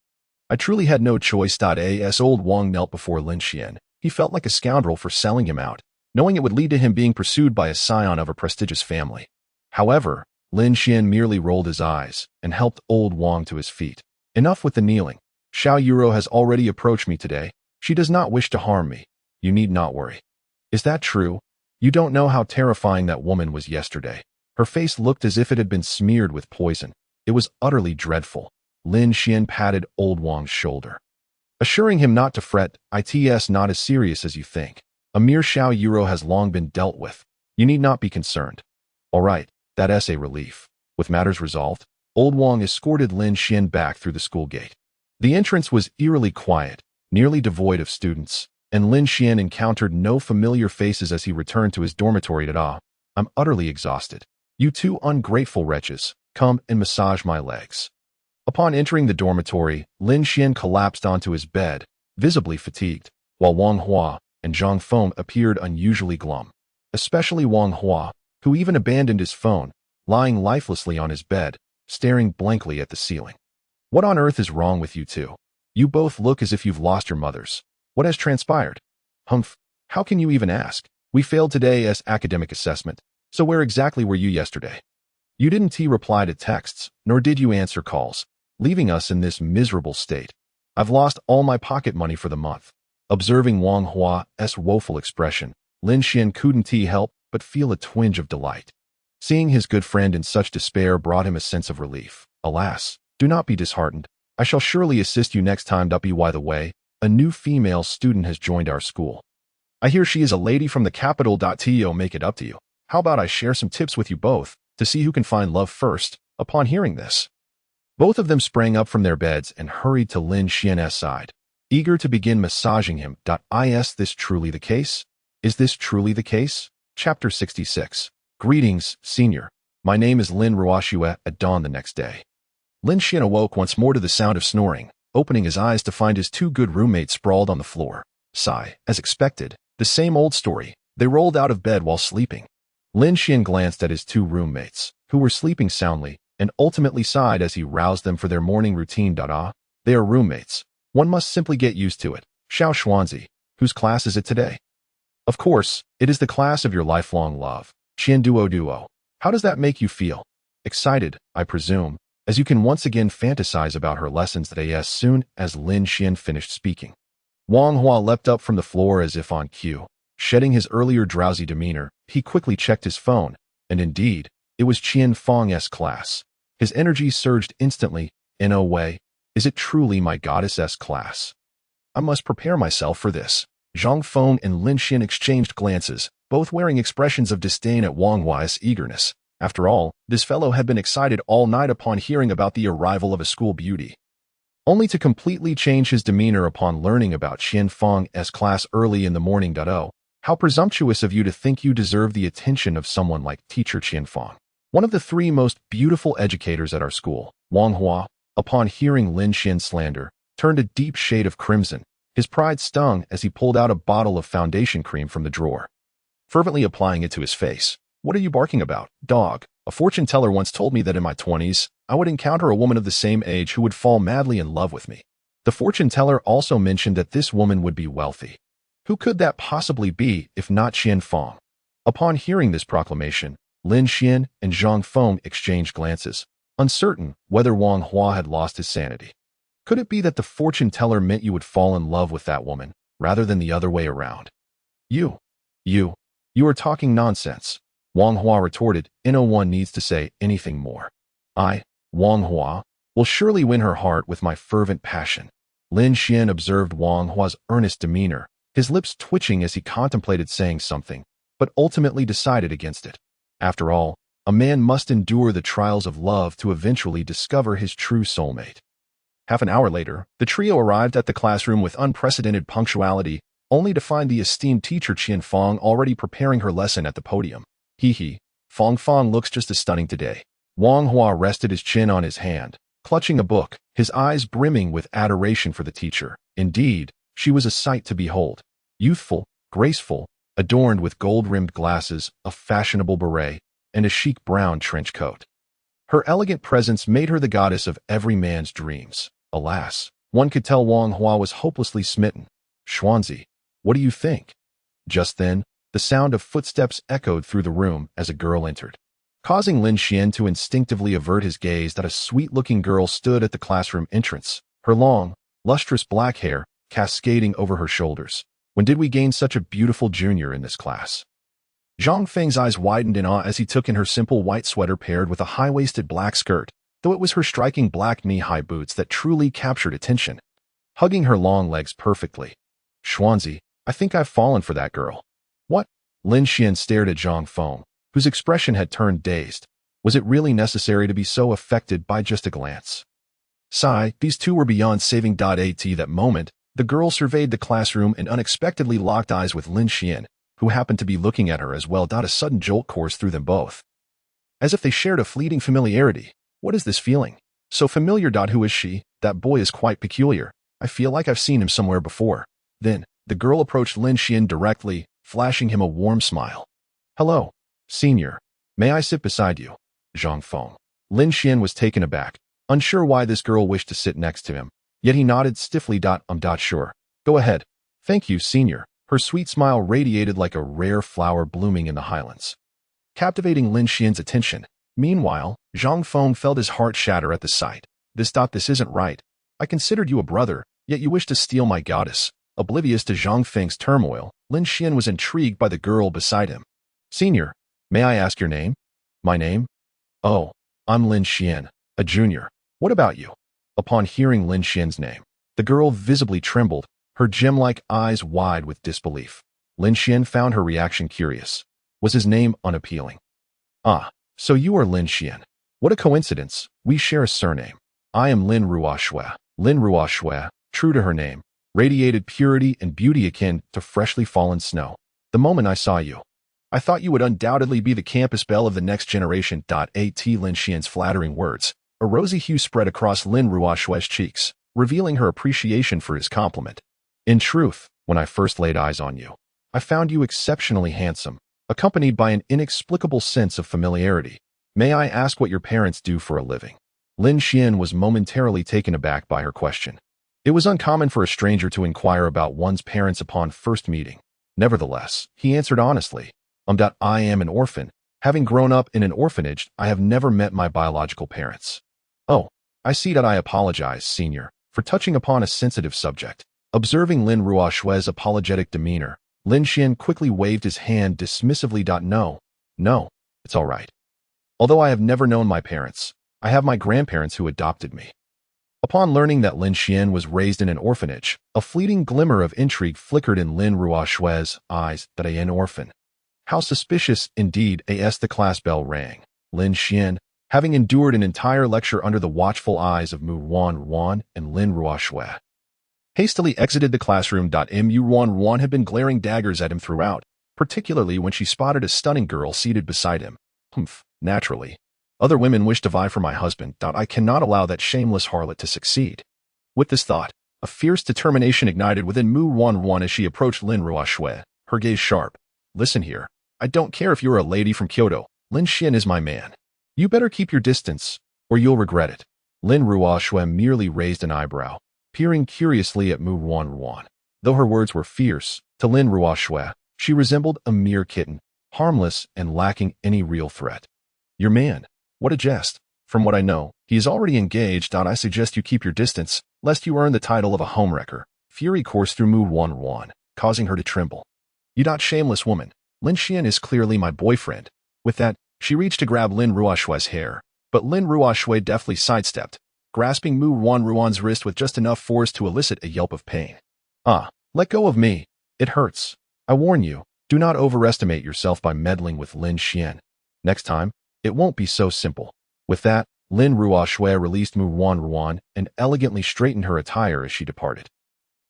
I truly had no choice. As old Wang knelt before Lin Xian, he felt like a scoundrel for selling him out, knowing it would lead to him being pursued by a scion of a prestigious family. However, Lin Xian merely rolled his eyes and helped old Wang to his feet. Enough with the kneeling. Xiao Yuro has already approached me today. She does not wish to harm me. You need not worry. Is that true? You don't know how terrifying that woman was yesterday. Her face looked as if it had been smeared with poison. It was utterly dreadful. Lin Xian patted old Wang's shoulder, assuring him not to fret. It's not as serious as you think. A mere Xiao Yuro has long been dealt with. You need not be concerned. All right, that's a relief. With matters resolved, old Wang escorted Lin Xian back through the school gate. The entrance was eerily quiet, nearly devoid of students. and Lin Xian encountered no familiar faces as he returned to his dormitory. I'm utterly exhausted. You two ungrateful wretches, come and massage my legs. Upon entering the dormitory, Lin Xian collapsed onto his bed, visibly fatigued, while Wang Hua and Zhang Feng appeared unusually glum, especially Wang Hua, who even abandoned his phone, lying lifelessly on his bed, staring blankly at the ceiling. What on earth is wrong with you two? You both look as if you've lost your mothers. What has transpired? Humph, how can you even ask? We failed today's academic assessment, so where exactly were you yesterday? You didn't reply to texts, nor did you answer calls, leaving us in this miserable state. I've lost all my pocket money for the month. Observing Wang Hua's woeful expression, Lin Xian couldn't help but feel a twinge of delight. Seeing his good friend in such despair brought him a sense of relief. Alas, do not be disheartened. I shall surely assist you next time. By the way, a new female student has joined our school. I hear she is a lady from the capital. To make it up to you. How about I share some tips with you both, to see who can find love first? Upon hearing this, both of them sprang up from their beds and hurried to Lin Xian's side, eager to begin massaging him. Is this truly the case? Is this truly the case? Chapter 66. Greetings, Senior. My name is Lin Ruoxue. At dawn the next day, Lin Xian awoke once more to the sound of snoring, opening his eyes to find his two good roommates sprawled on the floor. Sigh, as expected, the same old story. They rolled out of bed while sleeping. Lin Xian glanced at his two roommates, who were sleeping soundly, and ultimately sighed as he roused them for their morning routine. They are roommates. One must simply get used to it. Xiao Xuanzi, whose class is it today? Of course, it is the class of your lifelong love, Qian Duo. How does that make you feel? Excited, I presume, as you can once again fantasize about her lessons today. As soon as Lin Xian finished speaking, Wang Hua leapt up from the floor as if on cue. Shedding his earlier drowsy demeanor, he quickly checked his phone, and indeed, it was Qian Feng's class. His energy surged instantly. In a way, is it truly my goddess's class? I must prepare myself for this. Zhang Feng and Lin Xian exchanged glances, both wearing expressions of disdain at Wang Hua's eagerness. After all, this fellow had been excited all night upon hearing about the arrival of a school beauty, only to completely change his demeanor upon learning about Qian Feng's class early in the morning. Oh, how presumptuous of you to think you deserve the attention of someone like Teacher Qian Feng, one of the three most beautiful educators at our school. Wang Hua, upon hearing Lin Xian's slander, turned a deep shade of crimson. His pride stung as he pulled out a bottle of foundation cream from the drawer, fervently applying it to his face. What are you barking about, dog? A fortune teller once told me that in my 20s, I would encounter a woman of the same age who would fall madly in love with me. The fortune teller also mentioned that this woman would be wealthy. Who could that possibly be if not Qian Feng? Upon hearing this proclamation, Lin Xian and Zhang Feng exchanged glances, uncertain whether Wang Hua had lost his sanity. Could it be that the fortune teller meant you would fall in love with that woman, rather than the other way around? You are talking nonsense, Wang Hua retorted. No one needs to say anything more. I, Wang Hua, will surely win her heart with my fervent passion. Lin Xian observed Wang Hua's earnest demeanor, his lips twitching as he contemplated saying something, but ultimately decided against it. After all, a man must endure the trials of love to eventually discover his true soulmate. Half an hour later, the trio arrived at the classroom with unprecedented punctuality, only to find the esteemed teacher Qian Feng already preparing her lesson at the podium. Feng looks just as stunning today. Wang Hua rested his chin on his hand, clutching a book, his eyes brimming with adoration for the teacher. Indeed, she was a sight to behold. Youthful, graceful, adorned with gold-rimmed glasses, a fashionable beret, and a chic brown trench coat. Her elegant presence made her the goddess of every man's dreams. Alas, one could tell Wang Hua was hopelessly smitten. Xuanzi, what do you think? Just then, the sound of footsteps echoed through the room as a girl entered, causing Lin Xian to instinctively avert his gaze. That a sweet-looking girl stood at the classroom entrance, her long, lustrous black hair cascading over her shoulders. When did we gain such a beautiful junior in this class? Zhang Feng's eyes widened in awe as he took in her simple white sweater paired with a high-waisted black skirt, though it was her striking black knee-high boots that truly captured attention, hugging her long legs perfectly. Xuanzi, I think I've fallen for that girl. What? Lin Xian stared at Zhang Feng, whose expression had turned dazed. Was it really necessary to be so affected by just a glance? Sigh, these two were beyond saving. At that moment, The girl surveyed the classroom and unexpectedly locked eyes with Lin Xian, who happened to be looking at her as well. A sudden jolt coursed through them both. As if they shared a fleeting familiarity. What is this feeling? So familiar. Who is she? That boy is quite peculiar. I feel like I've seen him somewhere before. Then, the girl approached Lin Xian directly, flashing him a warm smile. Hello, senior. May I sit beside you? Zhang Feng. Lin Xian was taken aback, unsure why this girl wished to sit next to him. Yet he nodded stiffly. Sure. Go ahead. Thank you, senior. Her sweet smile radiated like a rare flower blooming in the highlands, captivating Lin Xian's attention. Meanwhile, Zhang Feng felt his heart shatter at the sight. This isn't right. I considered you a brother, yet you wish to steal my goddess. Oblivious to Zhang Feng's turmoil, Lin Xian was intrigued by the girl beside him. Senior, may I ask your name? My name? Oh, I'm Lin Xian, a junior. What about you? Upon hearing Lin Xian's name, the girl visibly trembled, her gem-like eyes wide with disbelief. Lin Xian found her reaction curious. Was his name unappealing? Ah, so you are Lin Xian. What a coincidence, we share a surname. I am Lin Ruoxue. Lin Ruoxue, true to her name, radiated purity and beauty akin to freshly fallen snow. The moment I saw you, I thought you would undoubtedly be the campus belle of the next generation. At Lin Xian's flattering words, a rosy hue spread across Lin Ruoxue's cheeks, revealing her appreciation for his compliment. In truth, when I first laid eyes on you, I found you exceptionally handsome, accompanied by an inexplicable sense of familiarity. May I ask what your parents do for a living? Lin Xian was momentarily taken aback by her question. It was uncommon for a stranger to inquire about one's parents upon first meeting. Nevertheless, he answered honestly, I am an orphan. Having grown up in an orphanage, I have never met my biological parents. Oh, I see. I apologize, senior, for touching upon a sensitive subject. Observing Lin Ruoxue's apologetic demeanor, Lin Xian quickly waved his hand dismissively. No, it's all right. Although I have never known my parents, I have my grandparents who adopted me. Upon learning that Lin Xian was raised in an orphanage, a fleeting glimmer of intrigue flickered in Lin Ruoxue's eyes. An orphan. How suspicious, indeed. As the class bell rang, Lin Xian, having endured an entire lecture under the watchful eyes of Mu Ruan and Lin Ruoxue, hastily exited the classroom. Mu Ruan had been glaring daggers at him throughout, particularly when she spotted a stunning girl seated beside him. Naturally. Other women wish to vie for my husband. I cannot allow that shameless harlot to succeed. With this thought, a fierce determination ignited within Mu Ruan as she approached Lin Ruoxue, her gaze sharp. Listen here. I don't care if you're a lady from Kyoto. Lin Xian is my man. You better keep your distance, or you'll regret it. Lin Ruoxue merely raised an eyebrow, peering curiously at Mu Ruan. Though her words were fierce, to Lin Ruoxue, she resembled a mere kitten, harmless and lacking any real threat. Your man? What a jest. From what I know, he is already engaged. I suggest you keep your distance, lest you earn the title of a homewrecker. Fury coursed through Mu Ruan, causing her to tremble. You shameless woman. Lin Xian is clearly my boyfriend. With that, she reached to grab Lin Ruoxue's hair, but Lin Ruoxue deftly sidestepped, grasping Mu Ruan's wrist with just enough force to elicit a yelp of pain. Ah, let go of me. It hurts. I warn you, do not overestimate yourself by meddling with Lin Xian. Next time, it won't be so simple. With that, Lin Ruoxue released Mu Ruan and elegantly straightened her attire as she departed.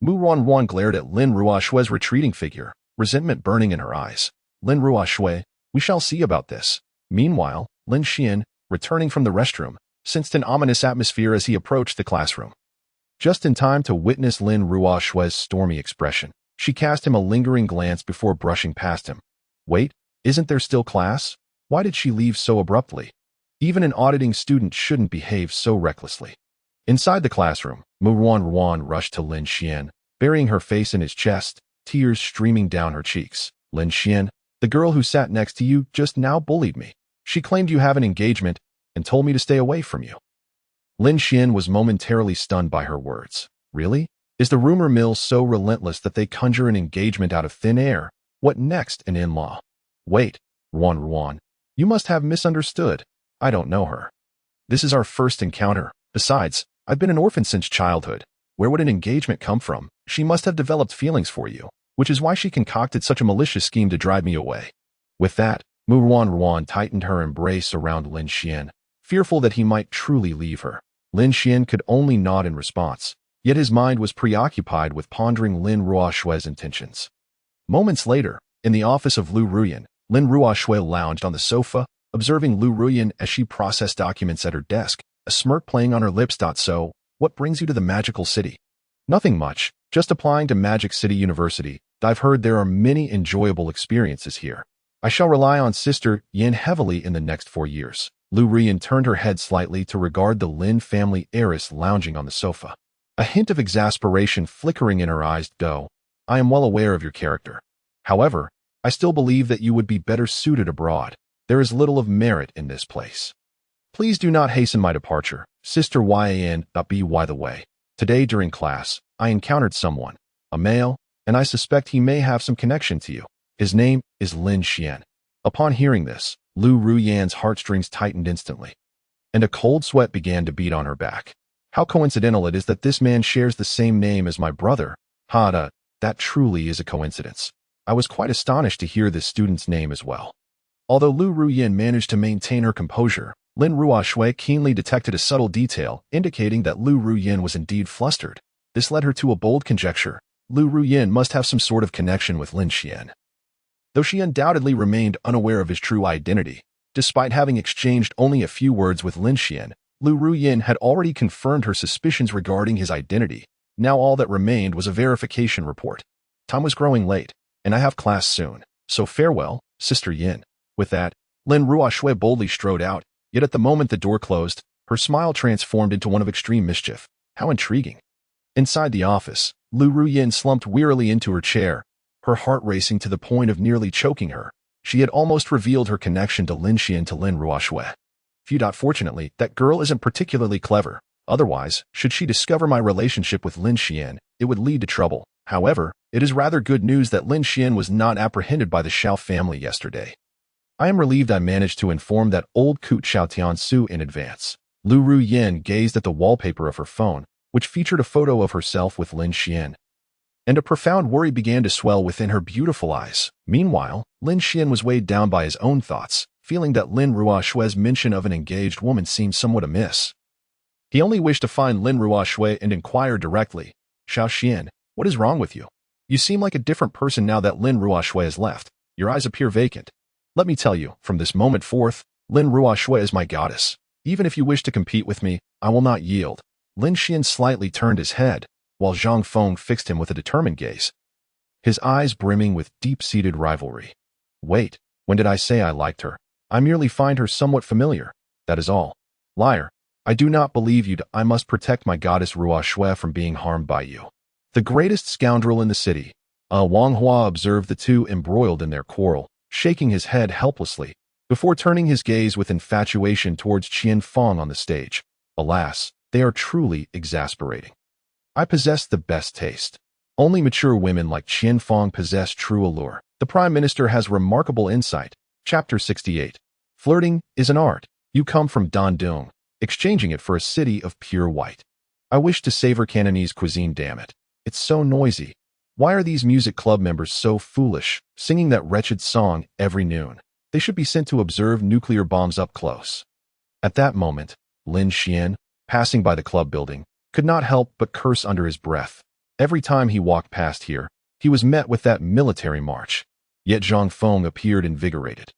Mu Ruan glared at Lin Ruoxue's retreating figure, resentment burning in her eyes. Lin Ruoxue, we shall see about this. Meanwhile, Lin Xian, returning from the restroom, sensed an ominous atmosphere as he approached the classroom. Just in time to witness Lin Ruoxue's stormy expression, she cast him a lingering glance before brushing past him. Wait, isn't there still class? Why did she leave so abruptly? Even an auditing student shouldn't behave so recklessly. Inside the classroom, Mu Ruan rushed to Lin Xian, burying her face in his chest, tears streaming down her cheeks. Lin Xian, the girl who sat next to you just now bullied me. She claimed you have an engagement and told me to stay away from you. Lin Xian was momentarily stunned by her words. Really? Is the rumor mill so relentless that they conjure an engagement out of thin air? What next, an in-law? Wait, Ruan, you must have misunderstood. I don't know her. This is our first encounter. Besides, I've been an orphan since childhood. Where would an engagement come from? She must have developed feelings for you, which is why she concocted such a malicious scheme to drive me away. With that, Mu Ruan tightened her embrace around Lin Xian, fearful that he might truly leave her. Lin Xian could only nod in response, yet his mind was preoccupied with pondering Lin Ruoshue's intentions. Moments later, in the office of Lu Ruyan, Lin Ruoshue lounged on the sofa, observing Lu Ruyan as she processed documents at her desk, a smirk playing on her lips. So, what brings you to the magical city? Nothing much, just applying to Magic City University. I've heard there are many enjoyable experiences here. I shall rely on Sister Yin heavily in the next 4 years. Lu Ruyan turned her head slightly to regard the Lin family heiress lounging on the sofa. A hint of exasperation flickering in her eyes. I am well aware of your character. However, I still believe that you would be better suited abroad. There is little of merit in this place. Please do not hasten my departure. Sister Yan. By the way, today during class, I encountered someone, a male, and I suspect he may have some connection to you. His name is Lin Xian. Upon hearing this, Lu Ruyan's heartstrings tightened instantly, and a cold sweat began to beat on her back. How coincidental it is that this man shares the same name as my brother. That truly is a coincidence. I was quite astonished to hear this student's name as well. Although Lu Ruyan managed to maintain her composure, Lin Ruoshue keenly detected a subtle detail indicating that Lu Ruyan was indeed flustered. This led her to a bold conjecture. Lu Ruyan must have some sort of connection with Lin Xian. Though she undoubtedly remained unaware of his true identity, despite having exchanged only a few words with Lin Xian, Lu Ruyan had already confirmed her suspicions regarding his identity. Now all that remained was a verification report. Time was growing late, and I have class soon, so farewell, Sister Yin. With that, Lin Ruoshue boldly strode out, yet at the moment the door closed, her smile transformed into one of extreme mischief. How intriguing. Inside the office, Lu Ruyan slumped wearily into her chair, her heart racing to the point of nearly choking her. She had almost revealed her connection to Lin Xian to Lin Ruoshue. Fortunately, that girl isn't particularly clever. Otherwise, should she discover my relationship with Lin Xian, it would lead to trouble. However, it is rather good news that Lin Xian was not apprehended by the Xiao family yesterday. I am relieved I managed to inform that old coot Xiao Tiansu in advance. Lu Ruyan gazed at the wallpaper of her phone, which featured a photo of herself with Lin Xian, and a profound worry began to swell within her beautiful eyes. Meanwhile, Lin Xian was weighed down by his own thoughts, feeling that Lin Ruoshue's mention of an engaged woman seemed somewhat amiss. He only wished to find Lin Ruoshue and inquire directly. Xiao Xian, what is wrong with you? You seem like a different person now that Lin Ruoshue has left. Your eyes appear vacant. Let me tell you, from this moment forth, Lin Ruoshue is my goddess. Even if you wish to compete with me, I will not yield. Lin Xian slightly turned his head, while Zhang Feng fixed him with a determined gaze, his eyes brimming with deep-seated rivalry. Wait, when did I say I liked her? I merely find her somewhat familiar. That is all. Liar. I do not believe you. I must protect my goddess Ruoshue from being harmed by you. The greatest scoundrel in the city. Wang Hua observed the two embroiled in their quarrel, shaking his head helplessly, before turning his gaze with infatuation towards Qian Feng on the stage. Alas, they are truly exasperating. I possess the best taste. Only mature women like Qian Feng possess true allure. The Prime Minister has remarkable insight. Chapter 68. Flirting is an art. You come from Dandong, exchanging it for a city of pure white. I wish to savor Cantonese cuisine, damn it. It's so noisy. Why are these music club members so foolish, singing that wretched song every noon? They should be sent to observe nuclear bombs up close. At that moment, Lin Xian, passing by the club building, could not help but curse under his breath. Every time he walked past here, he was met with that military march. Yet Zhang Feng appeared invigorated.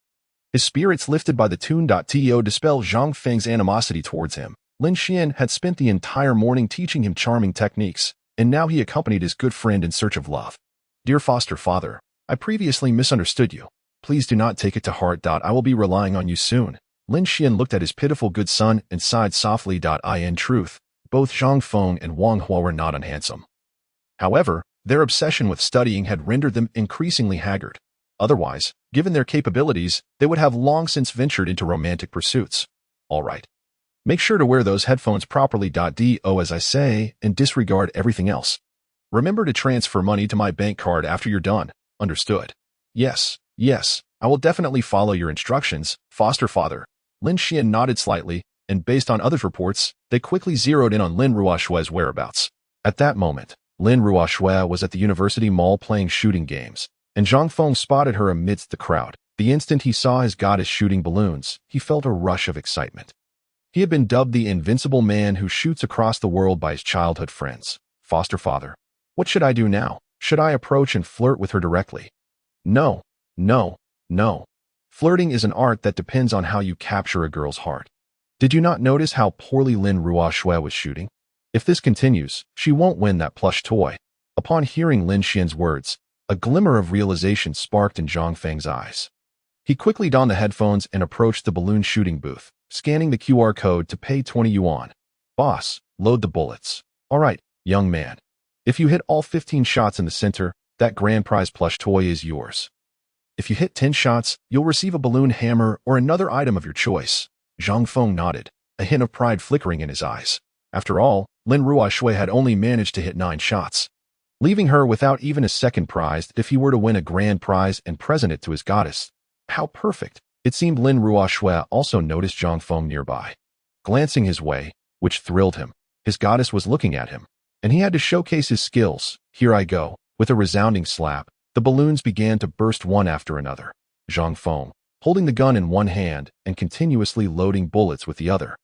His spirits lifted by the tune. To dispel Zhang Feng's animosity towards him, Lin Xian had spent the entire morning teaching him charming techniques, and now he accompanied his good friend in search of love. Dear foster father, I previously misunderstood you. Please do not take it to heart. I will be relying on you soon. Lin Xian looked at his pitiful good son and sighed softly. In truth, both Zhang Feng and Wang Hua were not unhandsome. However, their obsession with studying had rendered them increasingly haggard. Otherwise, given their capabilities, they would have long since ventured into romantic pursuits. All right. Make sure to wear those headphones properly. As I say, and disregard everything else. Remember to transfer money to my bank card after you're done. Understood? Yes, I will definitely follow your instructions, foster father. Lin Xian nodded slightly, and based on others' reports, they quickly zeroed in on Lin Ruoshue's whereabouts. At that moment, Lin Ruoshue was at the university mall playing shooting games, and Zhang Feng spotted her amidst the crowd. The instant he saw his goddess shooting balloons, he felt a rush of excitement. He had been dubbed the invincible man who shoots across the world by his childhood friends. foster father. What should I do now? Should I approach and flirt with her directly? No, no, no. Flirting is an art that depends on how you capture a girl's heart. Did you not notice how poorly Lin Ruoxue was shooting? If this continues, she won't win that plush toy. Upon hearing Lin Xian's words, a glimmer of realization sparked in Zhang Feng's eyes. He quickly donned the headphones and approached the balloon shooting booth, scanning the QR code to pay 20 yuan. Boss, load the bullets. All right, young man. If you hit all 15 shots in the center, that grand prize plush toy is yours. If you hit 10 shots, you'll receive a balloon hammer or another item of your choice. Zhang Feng nodded, a hint of pride flickering in his eyes. After all, Lin Ruoxue had only managed to hit 9 shots, leaving her without even a second prize if he were to win a grand prize and present it to his goddess. How perfect! It seemed Lin Ruoxue also noticed Zhang Feng nearby. Glancing his way, which thrilled him, his goddess was looking at him, and he had to showcase his skills. Here I go. With a resounding slap, the balloons began to burst one after another. Zhang Feng, holding the gun in one hand and continuously loading bullets with the other,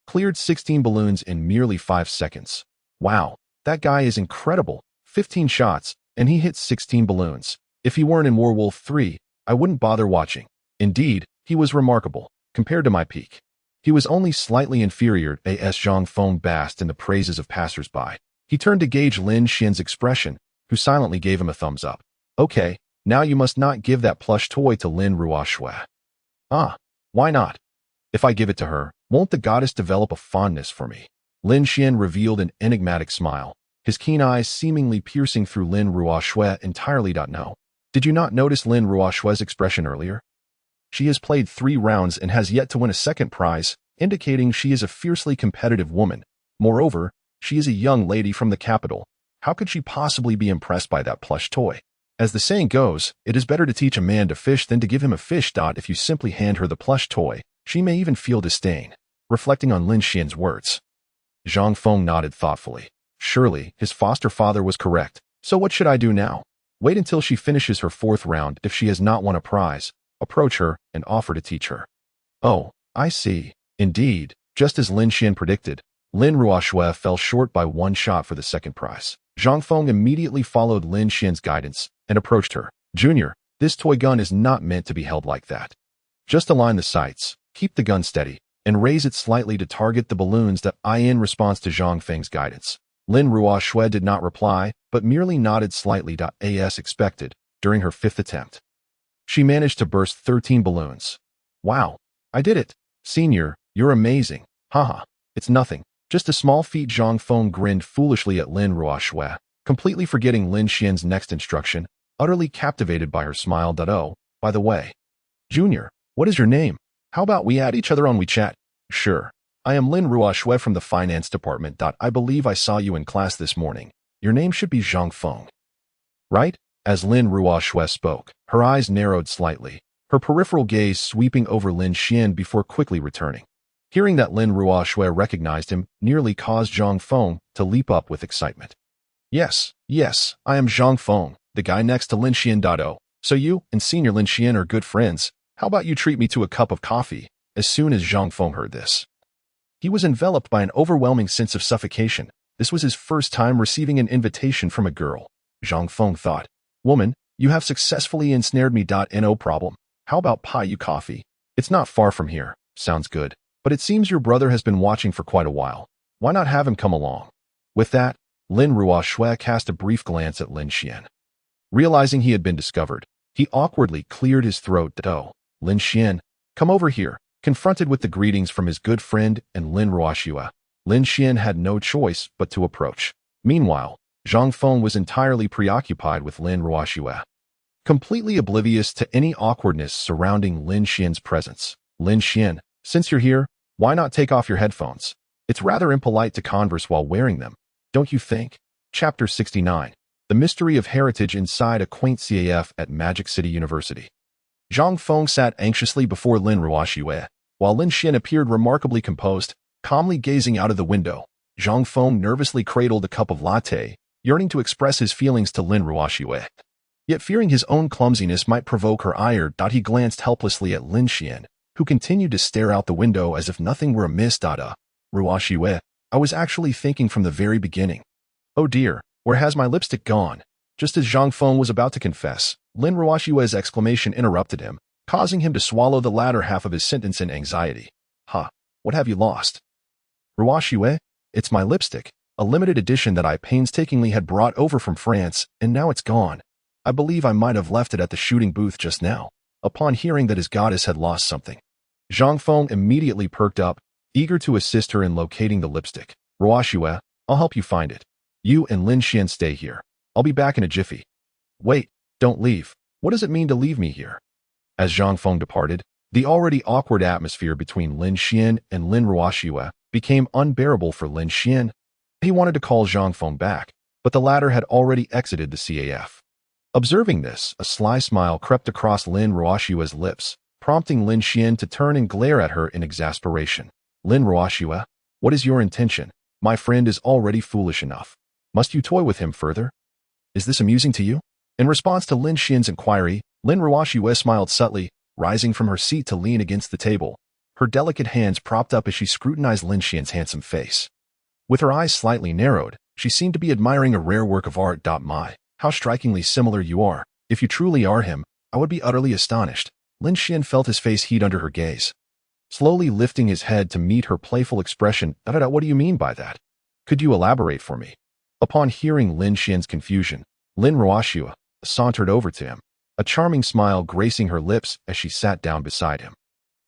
cleared 16 balloons in merely 5 seconds. Wow, that guy is incredible. 15 shots, and he hit 16 balloons. If he weren't in Werewolf 3, I wouldn't bother watching. Indeed, he was remarkable, compared to my peak. He was only slightly inferior, as Zhang Feng basked in the praises of passers-by. He turned to gauge Lin Xian's expression, who silently gave him a thumbs up. Okay, now you must not give that plush toy to Lin Ruoxue. Ah, why not? If I give it to her, won't the goddess develop a fondness for me? Lin Xian revealed an enigmatic smile, his keen eyes seemingly piercing through Lin Ruoxue entirely. No. Did you not notice Lin Ruoxue's expression earlier? She has played 3 rounds and has yet to win a second prize, indicating she is a fiercely competitive woman. Moreover, she is a young lady from the capital. How could she possibly be impressed by that plush toy? As the saying goes, it is better to teach a man to fish than to give him a fish. If you simply hand her the plush toy, she may even feel disdain. Reflecting on Lin Xian's words, Zhang Feng nodded thoughtfully. Surely, his foster father was correct. So what should I do now? Wait until she finishes her 4th round. If she has not won a prize, approach her and offer to teach her. Oh, I see. Indeed, just as Lin Xian predicted, Lin Ruoxue fell short by 1 shot for the second prize. Zhang Feng immediately followed Lin Xian's guidance and approached her. Junior, this toy gun is not meant to be held like that. Just align the sights, keep the gun steady, and raise it slightly to target the balloons. In response to Zhang Feng's guidance, Lin Ruoxue did not reply, but merely nodded slightly. As expected, during her 5th attempt, she managed to burst 13 balloons. Wow, I did it. Senior, you're amazing. Haha, it's nothing. Just a small feat. Zhang Feng grinned foolishly at Lin Ruoxue, completely forgetting Lin Xian's next instruction, utterly captivated by her smile. Oh, by the way, Junior, what is your name? How about we add each other on WeChat? Sure. I am Lin Ruoxue from the finance department. I believe I saw you in class this morning. Your name should be Zhang Feng, right? As Lin Ruoxue spoke, her eyes narrowed slightly, her peripheral gaze sweeping over Lin Xian before quickly returning. Hearing that Lin Ruoxue recognized him nearly caused Zhang Feng to leap up with excitement. Yes, I am Zhang Feng, the guy next to Lin Xian. Oh, so you and Senior Lin Xian are good friends. How about you treat me to a cup of coffee? As soon as Zhang Feng heard this, he was enveloped by an overwhelming sense of suffocation. This was his first time receiving an invitation from a girl. Zhang Feng thought, woman, you have successfully ensnared me. No problem. How about buy you coffee? It's not far from here. Sounds good. But it seems your brother has been watching for quite a while. Why not have him come along? With that, Lin Ruoxue cast a brief glance at Lin Xian. Realizing he had been discovered, he awkwardly cleared his throat. Oh, Lin Xian, come over here. Confronted with the greetings from his good friend and Lin Ruoxue, Lin Xian had no choice but to approach. Meanwhile, Zhang Feng was entirely preoccupied with Lin Ruoxue, completely oblivious to any awkwardness surrounding Lin Xian's presence. Lin Xian, since you're here, why not take off your headphones? It's rather impolite to converse while wearing them, don't you think? Chapter 69. The Mystery of Heritage Inside a Quaint CAF at Magic City University. Zhang Feng sat anxiously before Lin Ruoxue, while Lin Xian appeared remarkably composed, calmly gazing out of the window. Zhang Feng nervously cradled a cup of latte, yearning to express his feelings to Lin Ruoxue. Yet fearing his own clumsiness might provoke her ire. He glanced helplessly at Lin Xian, who continued to stare out the window as if nothing were amiss. Ruoxue, I was actually thinking from the very beginning. Oh dear, where has my lipstick gone? Just as Zhang Feng was about to confess, Lin Ruoxue's exclamation interrupted him, causing him to swallow the latter half of his sentence in anxiety. Ha, what have you lost? Ruoxue, it's my lipstick, a limited edition that I painstakingly had brought over from France, and now it's gone. I believe I might have left it at the shooting booth just now. Upon hearing that his goddess had lost something, Zhang Feng immediately perked up, eager to assist her in locating the lipstick. Ruoxue, I'll help you find it. You and Lin Xian stay here. I'll be back in a jiffy. Wait, don't leave. What does it mean to leave me here? As Zhang Feng departed, the already awkward atmosphere between Lin Xian and Lin Ruoxue became unbearable for Lin Xian. He wanted to call Zhang Feng back, but the latter had already exited the CAF. Observing this, a sly smile crept across Lin Ruoxue's lips, prompting Lin Xian to turn and glare at her in exasperation. Lin Ruoxue, what is your intention? My friend is already foolish enough. Must you toy with him further? Is this amusing to you? In response to Lin Xian's inquiry, Lin Ruoxue smiled subtly, rising from her seat to lean against the table, her delicate hands propped up as she scrutinized Lin Xian's handsome face. With her eyes slightly narrowed, she seemed to be admiring a rare work of art. My, how strikingly similar you are. If you truly are him, I would be utterly astonished. Lin Xian felt his face heat under her gaze. Slowly lifting his head to meet her playful expression, what do you mean by that? Could you elaborate for me? Upon hearing Lin Xian's confusion, Lin Ruoxue sauntered over to him, a charming smile gracing her lips as she sat down beside him.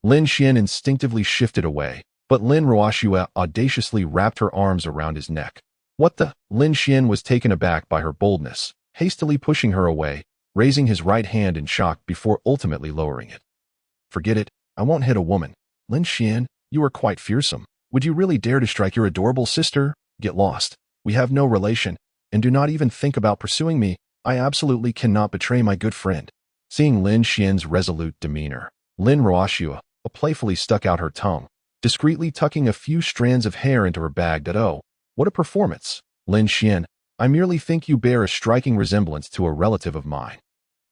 Lin Xian instinctively shifted away, but Lin Ruoxue audaciously wrapped her arms around his neck. What the? Lin Xian was taken aback by her boldness, hastily pushing her away, raising his right hand in shock before ultimately lowering it. Forget it, I won't hit a woman. Lin Xian, you are quite fearsome. Would you really dare to strike your adorable sister? Get lost. We have no relation, and do not even think about pursuing me. I absolutely cannot betray my good friend. Seeing Lin Xian's resolute demeanor, Lin Ruoxue playfully stuck out her tongue, discreetly tucking a few strands of hair into her bag. Oh, what a performance. Lin Xian, I merely think you bear a striking resemblance to a relative of mine.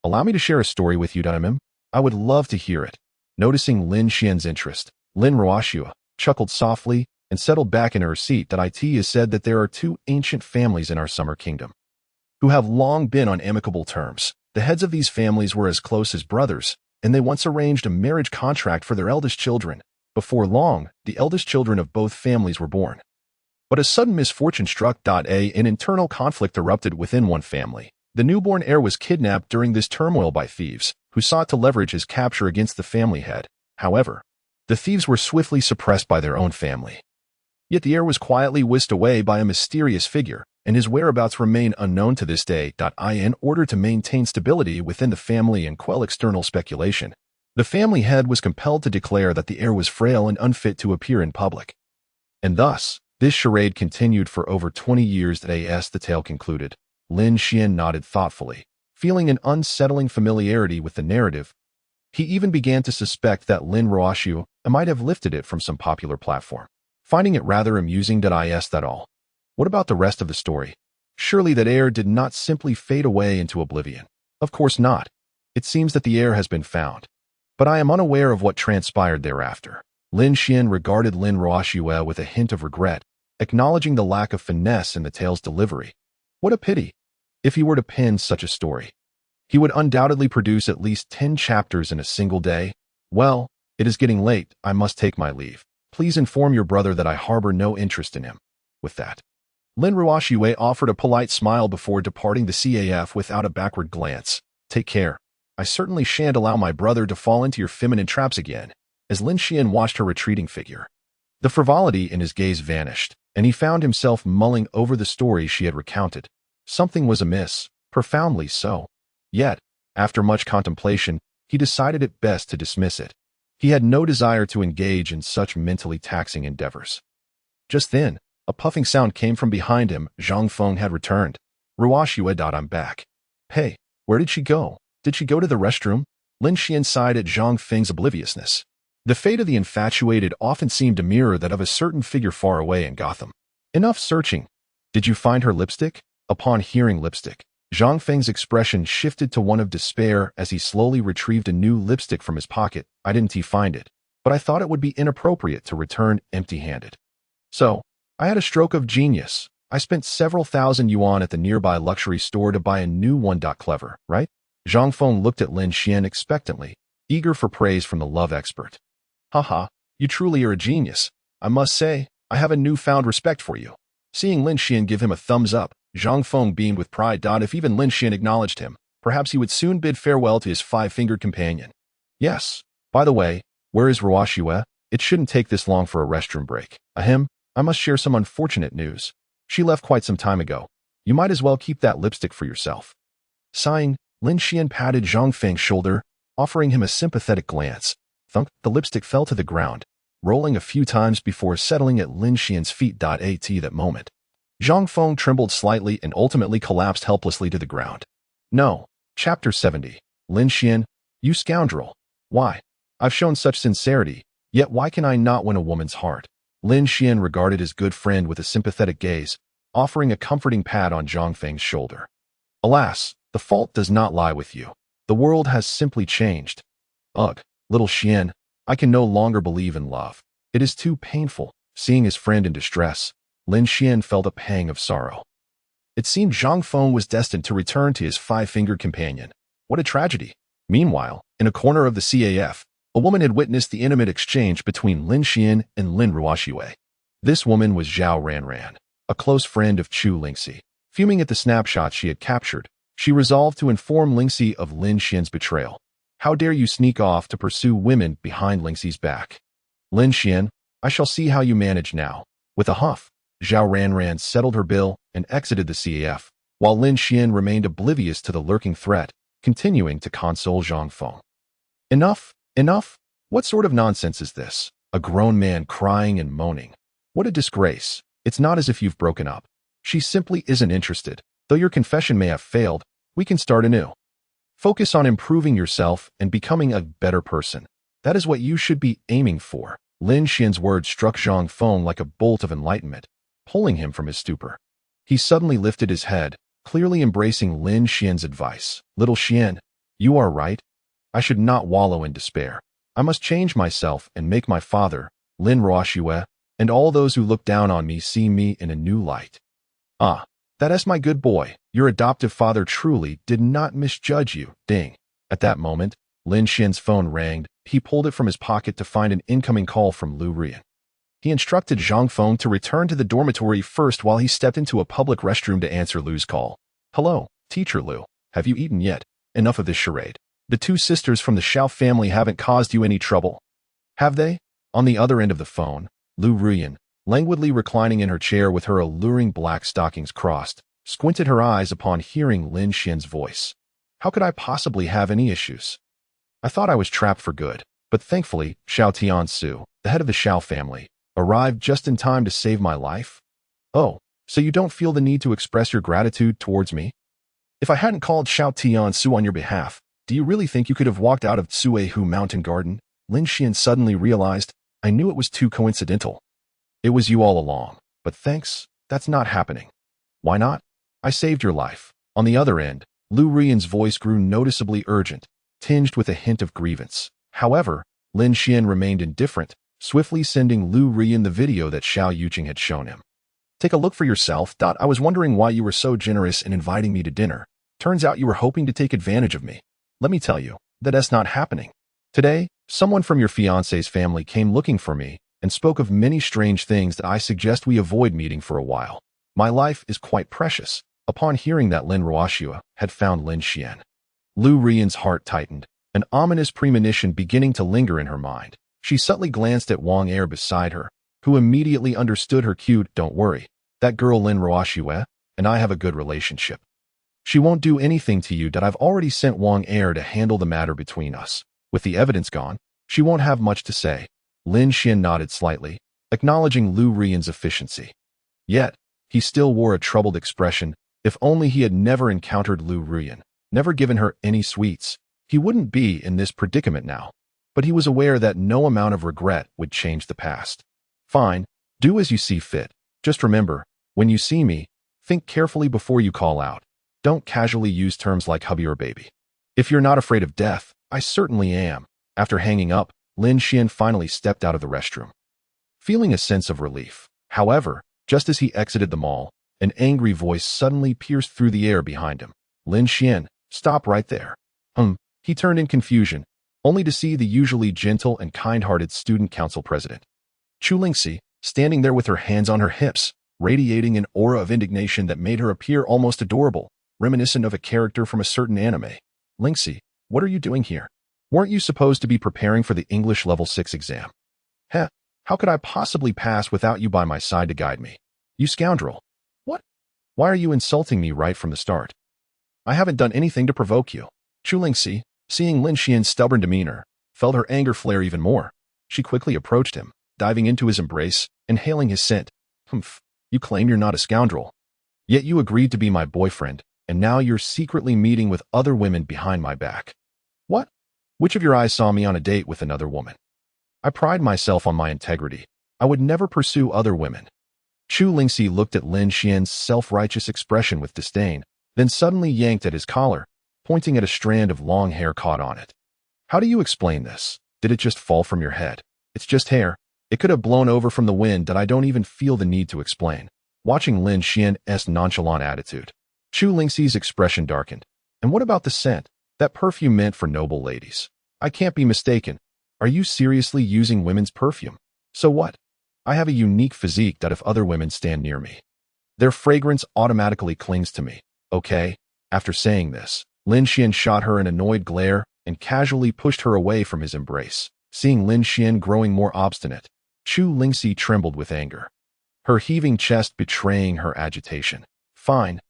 Allow me to share a story with you, Dunham. I would love to hear it. Noticing Lin Xian's interest, Lin Ruoxue chuckled softly and settled back in her seat. It is said that there are two ancient families in our summer kingdom who have long been on amicable terms. The heads of these families were as close as brothers, and they once arranged a marriage contract for their eldest children. Before long, the eldest children of both families were born. But a sudden misfortune struck. An internal conflict erupted within one family. The newborn heir was kidnapped during this turmoil by thieves, who sought to leverage his capture against the family head. However, the thieves were swiftly suppressed by their own family. Yet the heir was quietly whisked away by a mysterious figure, and his whereabouts remain unknown to this day. In order to maintain stability within the family and quell external speculation, the family head was compelled to declare that the heir was frail and unfit to appear in public. And thus, this charade continued for over 20 years. The tale concluded. Lin Xian nodded thoughtfully, feeling an unsettling familiarity with the narrative. He even began to suspect that Lin Ruoxue might have lifted it from some popular platform. Finding it rather amusing. That all. What about the rest of the story? Surely that heir did not simply fade away into oblivion. Of course not. It seems that the heir has been found. But I am unaware of what transpired thereafter. Lin Xian regarded Lin Ruoxue with a hint of regret, acknowledging the lack of finesse in the tale's delivery. What a pity. If he were to pen such a story, he would undoubtedly produce at least 10 chapters in a single day. Well, it is getting late. I must take my leave. Please inform your brother that I harbor no interest in him. With that, Lin Ruoxue offered a polite smile before departing the CAF without a backward glance. Take care. I certainly shan't allow my brother to fall into your feminine traps again. As Lin Xian watched her retreating figure, the frivolity in his gaze vanished, and he found himself mulling over the story she had recounted. Something was amiss, profoundly so. Yet, after much contemplation, he decided it best to dismiss it. He had no desire to engage in such mentally taxing endeavors. Just then, a puffing sound came from behind him. Zhang Feng had returned. Ruoxue, I'm back. Hey, where did she go? Did she go to the restroom? Lin Xian sighed at Zhang Feng's obliviousness. The fate of the infatuated often seemed to mirror that of a certain figure far away in Gotham. Enough searching. Did you find her lipstick? Upon hearing lipstick, Zhang Feng's expression shifted to one of despair as he slowly retrieved a new lipstick from his pocket. I didn't find it, but I thought it would be inappropriate to return empty-handed. So, I had a stroke of genius. I spent several thousand yuan at the nearby luxury store to buy a new one. Clever, right? Zhang Feng looked at Lin Xian expectantly, eager for praise from the love expert. Haha, you truly are a genius. I must say, I have a newfound respect for you. Seeing Lin Xian give him a thumbs up, Zhang Feng beamed with pride. If even Lin Xian acknowledged him, perhaps he would soon bid farewell to his five-fingered companion. Yes. By the way, where is Ruoxue? It shouldn't take this long for a restroom break. Ahem, I must share some unfortunate news. She left quite some time ago. You might as well keep that lipstick for yourself. Sighing, Lin Xian patted Zhang Feng's shoulder, offering him a sympathetic glance. Thunk, the lipstick fell to the ground, rolling a few times before settling at Lin Xian's feet. At that moment, Zhang Feng trembled slightly and ultimately collapsed helplessly to the ground. No. Chapter 70. Lin Xian, you scoundrel. Why? I've shown such sincerity, yet why can I not win a woman's heart? Lin Xian regarded his good friend with a sympathetic gaze, offering a comforting pat on Zhang Feng's shoulder. Alas, the fault does not lie with you. The world has simply changed. Ugh, little Xian, I can no longer believe in love. It is too painful. Seeing his friend in distress, Lin Xian felt a pang of sorrow. It seemed Zhang Feng was destined to return to his five-fingered companion. What a tragedy. Meanwhile, in a corner of the CAF, a woman had witnessed the intimate exchange between Lin Xian and Lin Ruoxue. This woman was Zhao Ranran, a close friend of Chu Lingxi. Fuming at the snapshot she had captured, she resolved to inform Lingxi of Lin Xian's betrayal. How dare you sneak off to pursue women behind Lingxi's back? Lin Xian, I shall see how you manage now. With a huff, Zhao Ranran settled her bill and exited the CAF, while Lin Xian remained oblivious to the lurking threat, continuing to console Zhang Feng. Enough, enough! What sort of nonsense is this? A grown man crying and moaning. What a disgrace. It's not as if you've broken up. She simply isn't interested. Though your confession may have failed, we can start anew. Focus on improving yourself and becoming a better person. That is what you should be aiming for. Lin Xian's words struck Zhang Feng like a bolt of enlightenment, pulling him from his stupor. He suddenly lifted his head, clearly embracing Lin Xian's advice. Little Xian, you are right. I should not wallow in despair. I must change myself and make my father, Lin Ruoxue, and all those who look down on me see me in a new light. Ah, that is my good boy. Your adoptive father truly did not misjudge you. Ding. At that moment, Lin Xian's phone rang. He pulled it from his pocket to find an incoming call from Lu Rian. He instructed Zhang Feng to return to the dormitory first while he stepped into a public restroom to answer Lu's call. Hello, Teacher Lu. Have you eaten yet? Enough of this charade. The two sisters from the Xiao family haven't caused you any trouble. Have they? On the other end of the phone, Lu Rian, languidly reclining in her chair with her alluring black stockings crossed, squinted her eyes upon hearing Lin Xian's voice. How could I possibly have any issues? I thought I was trapped for good, but thankfully, Xiao Tiansu, the head of the Xiao family, arrived just in time to save my life. Oh, so you don't feel the need to express your gratitude towards me? If I hadn't called Xiao Tiansu on your behalf, do you really think you could have walked out of Tsuehu Mountain Garden? Lin Xian suddenly realized, I knew it was too coincidental. It was you all along, but thanks, that's not happening. Why not? I saved your life. On the other end, Lu Rian's voice grew noticeably urgent, tinged with a hint of grievance. However, Lin Xian remained indifferent, swiftly sending Lu Rian the video that Xiao Yuqing had shown him. Take a look for yourself. I was wondering why you were so generous in inviting me to dinner. Turns out you were hoping to take advantage of me. Let me tell you, that's not happening. Today, someone from your fiancé's family came looking for me and spoke of many strange things that I suggest we avoid meeting for a while. My life is quite precious. Upon hearing that Lin Ruoxue had found Lin Xian, Lu Rian's heart tightened, an ominous premonition beginning to linger in her mind. She subtly glanced at Wang Er beside her, who immediately understood her cue. Don't worry, that girl Lin Ruoxue and I have a good relationship. She won't do anything to you. I've already sent Wang Er to handle the matter between us. With the evidence gone, she won't have much to say. Lin Xian nodded slightly, acknowledging Lu Rian's efficiency. Yet, he still wore a troubled expression. If only he had never encountered Lu Rian, never given her any sweets, he wouldn't be in this predicament now. But he was aware that no amount of regret would change the past. Fine, do as you see fit. Just remember, when you see me, think carefully before you call out. Don't casually use terms like hubby or baby. If you're not afraid of death, I certainly am. After hanging up, Lin Xian finally stepped out of the restroom, feeling a sense of relief. However, just as he exited the mall, An angry voice suddenly pierced through the air behind him. Lin Xian, stop right there. He turned in confusion, only to see the usually gentle and kind-hearted student council president. Chu Lingxi, standing there with her hands on her hips, radiating an aura of indignation that made her appear almost adorable, reminiscent of a character from a certain anime. Lingxi, what are you doing here? Weren't you supposed to be preparing for the English Level 6 exam? Heh, how could I possibly pass without you by my side to guide me? You scoundrel. What? Why are you insulting me right from the start? I haven't done anything to provoke you. Chu Lingxi, seeing Lin Xian's stubborn demeanor, felt her anger flare even more. She quickly approached him, diving into his embrace, inhaling his scent. Humph, you claim you're not a scoundrel. Yet you agreed to be my boyfriend, and now you're secretly meeting with other women behind my back. What? Which of your eyes saw me on a date with another woman? I pride myself on my integrity. I would never pursue other women. Chu Lingxi looked at Lin Xian's self-righteous expression with disdain, then suddenly yanked at his collar, pointing at a strand of long hair caught on it. How do you explain this? Did it just fall from your head? It's just hair. It could have blown over from the wind that I don't even feel the need to explain. Watching Lin Xian's nonchalant attitude, Chu Lingxi's expression darkened. And what about the scent? That perfume meant for noble ladies. I can't be mistaken. Are you seriously using women's perfume? So what? I have a unique physique that if other women stand near me, their fragrance automatically clings to me. Okay? After saying this, Lin Xian shot her an annoyed glare and casually pushed her away from his embrace. Seeing Lin Xian growing more obstinate, Chu Lingxi trembled with anger, her heaving chest betraying her agitation. Fine.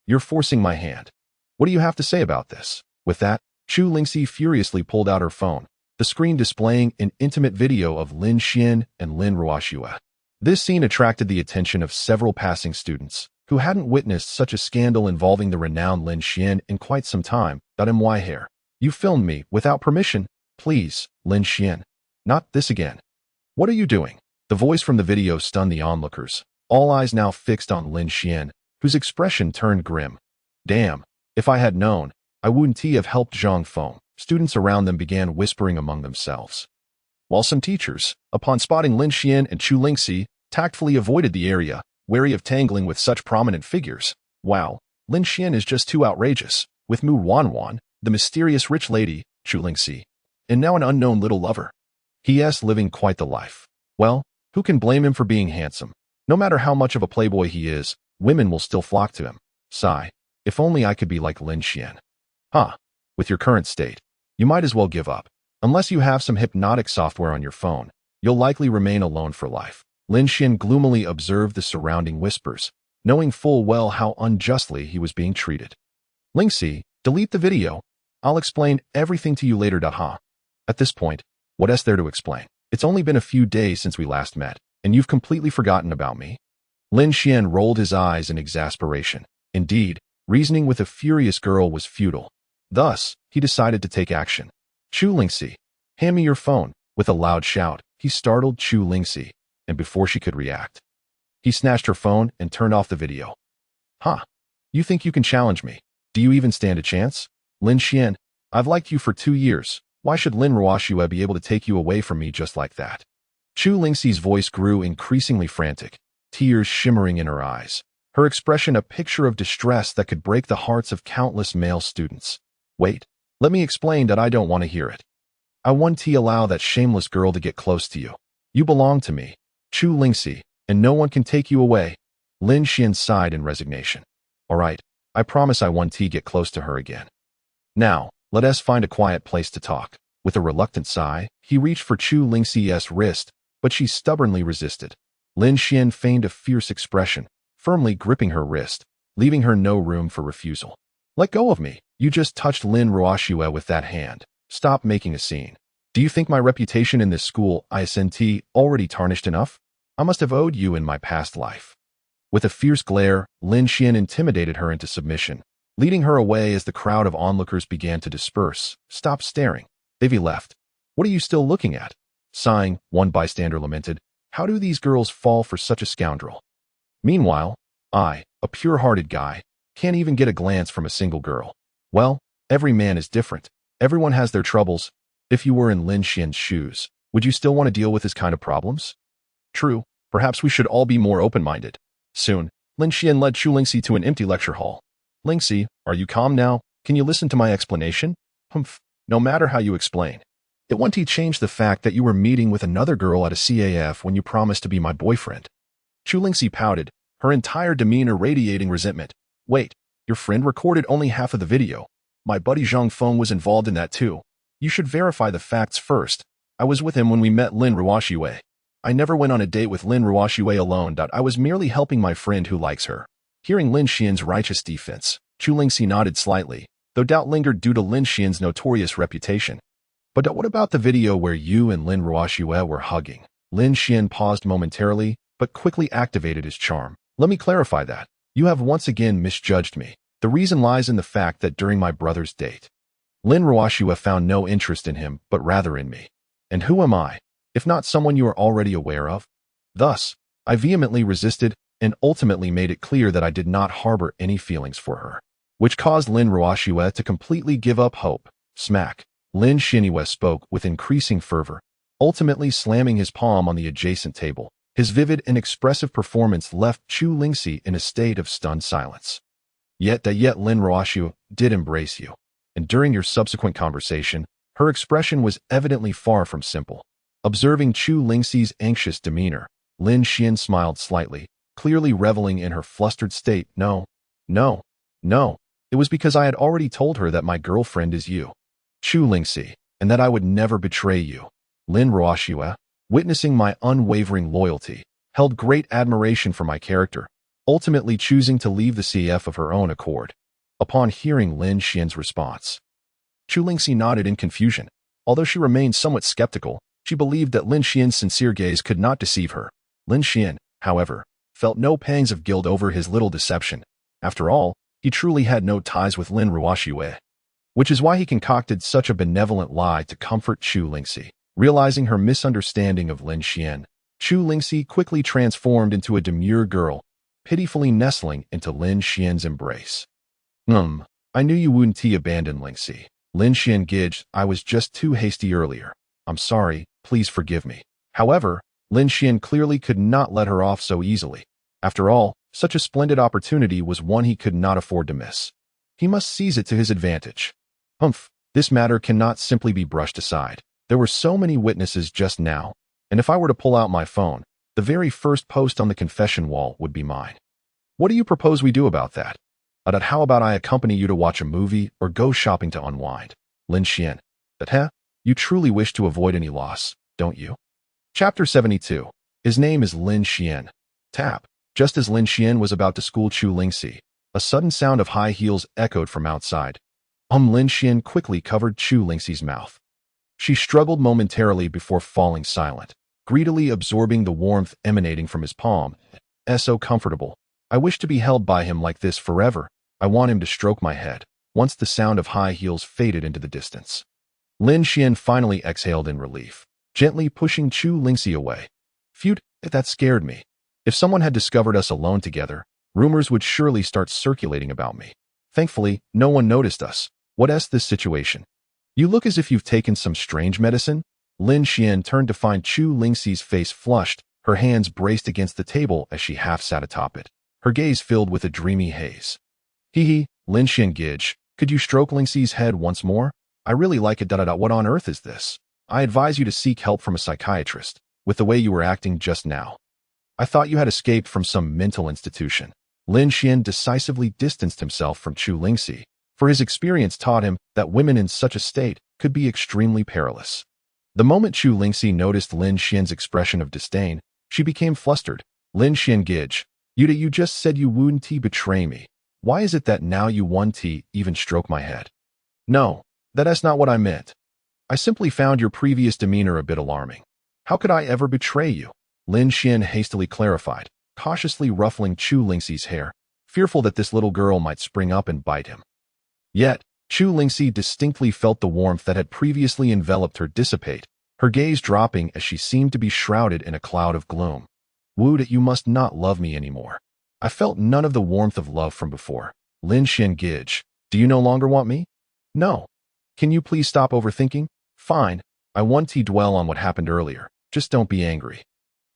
You're forcing my hand. What do you have to say about this? With that, Chu Lingxi furiously pulled out her phone, the screen displaying an intimate video of Lin Xian and Lin Ruoxue. This scene attracted the attention of several passing students, who hadn't witnessed such a scandal involving the renowned Lin Xian in quite some time. My hair. You filmed me without permission. Please, Lin Xian. Not this again. What are you doing? The voice from the video stunned the onlookers, all eyes now fixed on Lin Xian, whose expression turned grim. Damn, if I had known, I wouldn't have helped Zhang Feng. Students around them began whispering among themselves, while some teachers, upon spotting Lin Xian and Chu Lingxi, tactfully avoided the area, wary of tangling with such prominent figures. Wow, Lin Xian is just too outrageous, with Mu Wanwan, the mysterious rich lady, Chu Lingxi, and now an unknown little lover. He's living quite the life. Well, who can blame him for being handsome? No matter how much of a playboy he is, women will still flock to him. Sigh, if only I could be like Lin Xian. With your current state, you might as well give up. Unless you have some hypnotic software on your phone, you'll likely remain alone for life. Lin Xian gloomily observed the surrounding whispers, knowing full well how unjustly he was being treated. Lingxi, delete the video. I'll explain everything to you later. At this point, what is there to explain? It's only been a few days since we last met, and you've completely forgotten about me. Lin Xian rolled his eyes in exasperation. Indeed, reasoning with a furious girl was futile. Thus, he decided to take action. Chu Lingxi, hand me your phone. With a loud shout, he startled Chu Lingxi, and before she could react, he snatched her phone and turned off the video. You think you can challenge me? Do you even stand a chance? Lin Xian, I've liked you for 2 years. Why should Lin Ruoxue be able to take you away from me just like that? Chu Lingxi's voice grew increasingly frantic, tears shimmering in her eyes, her expression a picture of distress that could break the hearts of countless male students. Wait, let me explain that I don't want to hear it. I won't allow that shameless girl to get close to you. You belong to me, Chu Lingxi, and no one can take you away. Lin Xian sighed in resignation. All right, I promise I won't get close to her again. Now, let us find a quiet place to talk. With a reluctant sigh, he reached for Chu Lingxi's wrist, but she stubbornly resisted. Lin Xian feigned a fierce expression, firmly gripping her wrist, leaving her no room for refusal. Let go of me. You just touched Lin Ruoxue with that hand. Stop making a scene. Do you think my reputation in this school isn't already tarnished enough? I must have owed you in my past life. With a fierce glare, Lin Xian intimidated her into submission, leading her away as the crowd of onlookers began to disperse. Stop staring. They've left. What are you still looking at? Sighing, one bystander lamented. How do these girls fall for such a scoundrel? Meanwhile, I, a pure-hearted guy, can't even get a glance from a single girl. Well, every man is different. Everyone has their troubles. If you were in Lin Xian's shoes, would you still want to deal with this kind of problems? True, perhaps we should all be more open-minded. Soon, Lin Xian led Chu Lingxi to an empty lecture hall. Lingxi, are you calm now? Can you listen to my explanation? Humph, no matter how you explain. It won't change the fact that you were meeting with another girl at a CAF when you promised to be my boyfriend. Chu Lingxi pouted, her entire demeanor radiating resentment. Wait, your friend recorded only half of the video. My buddy Zhang Feng was involved in that too. You should verify the facts first. I was with him when we met Lin Ruoxue. I never went on a date with Lin Ruoxue alone. I was merely helping my friend who likes her. Hearing Lin Xian's righteous defense, Chu Lingxi nodded slightly, though doubt lingered due to Lin Xian's notorious reputation. But what about the video where you and Lin Ruoxue were hugging? Lin Xian paused momentarily, but quickly activated his charm. Let me clarify that. You have once again misjudged me. The reason lies in the fact that during my brother's date, Lin Ruoxue found no interest in him, but rather in me. And who am I, if not someone you are already aware of? Thus, I vehemently resisted and ultimately made it clear that I did not harbor any feelings for her, which caused Lin Ruoxue to completely give up hope. Smack. Lin Xianue spoke with increasing fervor, ultimately slamming his palm on the adjacent table. His vivid and expressive performance left Chu Lingxi in a state of stunned silence. Yet Lin Ruoxue did embrace you, and during your subsequent conversation, her expression was evidently far from simple. Observing Chu Lingxi's anxious demeanor, Lin Xian smiled slightly, clearly reveling in her flustered state. No. It was because I had already told her that my girlfriend is you, Chu Lingxi, and that I would never betray you. Lin Ruoxue, witnessing my unwavering loyalty, held great admiration for my character, ultimately choosing to leave the CF of her own accord. Upon hearing Lin Xian's response, Chu Lingxi nodded in confusion. Although she remained somewhat skeptical, she believed that Lin Xian's sincere gaze could not deceive her. Lin Xian, however, felt no pangs of guilt over his little deception. After all, he truly had no ties with Lin Ruoxue, which is why he concocted such a benevolent lie to comfort Chu Lingxi. Realizing her misunderstanding of Lin Xian, Chu Lingxi quickly transformed into a demure girl, pitifully nestling into Lin Xian's embrace. I knew you wouldn't abandon Lingxi. Lin Xian giggled. I was just too hasty earlier. I'm sorry, please forgive me. However, Lin Xian clearly could not let her off so easily. After all, such a splendid opportunity was one he could not afford to miss. He must seize it to his advantage. This matter cannot simply be brushed aside. There were so many witnesses just now, and if I were to pull out my phone, the very first post on the confession wall would be mine. What do you propose we do about that? How about I accompany you to watch a movie or go shopping to unwind? Lin Xian. You truly wish to avoid any loss, don't you? Chapter 72. His name is Lin Xian. Tap. Just as Lin Xian was about to school Chu Lingxi, a sudden sound of high heels echoed from outside. Lin Xian quickly covered Chu Lingxi's mouth. She struggled momentarily before falling silent, greedily absorbing the warmth emanating from his palm. So comfortable. I wish to be held by him like this forever. I want him to stroke my head. Once the sound of high heels faded into the distance, Lin Xian finally exhaled in relief, gently pushing Chu Lingxi away. Phew, that scared me. If someone had discovered us alone together, rumors would surely start circulating about me. Thankfully, no one noticed us. What's this situation? You look as if you've taken some strange medicine. Lin Xian turned to find Chu Lingxi's face flushed, her hands braced against the table as she half sat atop it, her gaze filled with a dreamy haze. Hee, Lin Xian giggled. Could you stroke Lingxi's head once more? I really like it. What on earth is this? I advise you to seek help from a psychiatrist, with the way you were acting just now. I thought you had escaped from some mental institution. Lin Xian decisively distanced himself from Chu Lingxi, for his experience taught him that women in such a state could be extremely perilous. The moment Chu Lingxi noticed Lin Xian's expression of disdain, she became flustered. Lin Xian giggled. You just said you wouldn't betray me. Why is it that now you won't even stroke my head? No, that's not what I meant. I simply found your previous demeanor a bit alarming. How could I ever betray you? Lin Xian hastily clarified, cautiously ruffling Chu Lingxi's hair, fearful that this little girl might spring up and bite him. Yet, Chu Lingxi distinctly felt the warmth that had previously enveloped her dissipate, her gaze dropping as she seemed to be shrouded in a cloud of gloom. Would you must not love me anymore. I felt none of the warmth of love from before. Lin Xian giggled. Do you no longer want me? No. Can you please stop overthinking? Fine. I won't dwell on what happened earlier. Just don't be angry.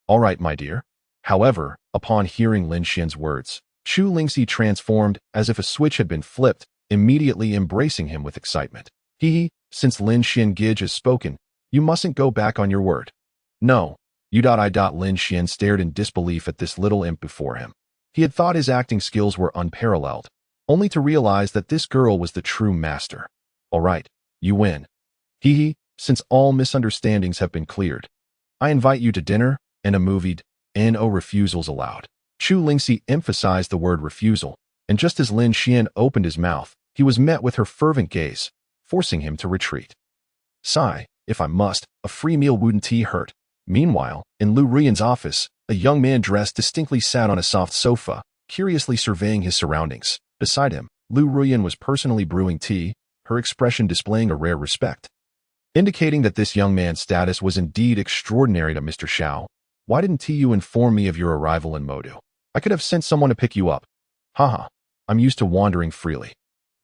All right, my dear. However, upon hearing Lin Xian's words, Chu Lingxi transformed as if a switch had been flipped, immediately embracing him with excitement. Since Lin Xian has spoken, you mustn't go back on your word. No, Lin Xian stared in disbelief at this little imp before him. He had thought his acting skills were unparalleled, only to realize that this girl was the true master. All right, you win. Since all misunderstandings have been cleared, I invite you to dinner and a movie. No refusals allowed. Chu Lingxi emphasized the word refusal, and just as Lin Xian opened his mouth, he was met with her fervent gaze, forcing him to retreat. Sigh, if I must, a free meal wouldn't hurt. Meanwhile, in Lu Ruyan's office, a young man dressed distinctly sat on a soft sofa, curiously surveying his surroundings. Beside him, Lu Ruyan was personally brewing tea, her expression displaying a rare respect, indicating that this young man's status was indeed extraordinary to Mr. Xiao. Why didn't you inform me of your arrival in Modu? I could have sent someone to pick you up. Haha, I'm used to wandering freely.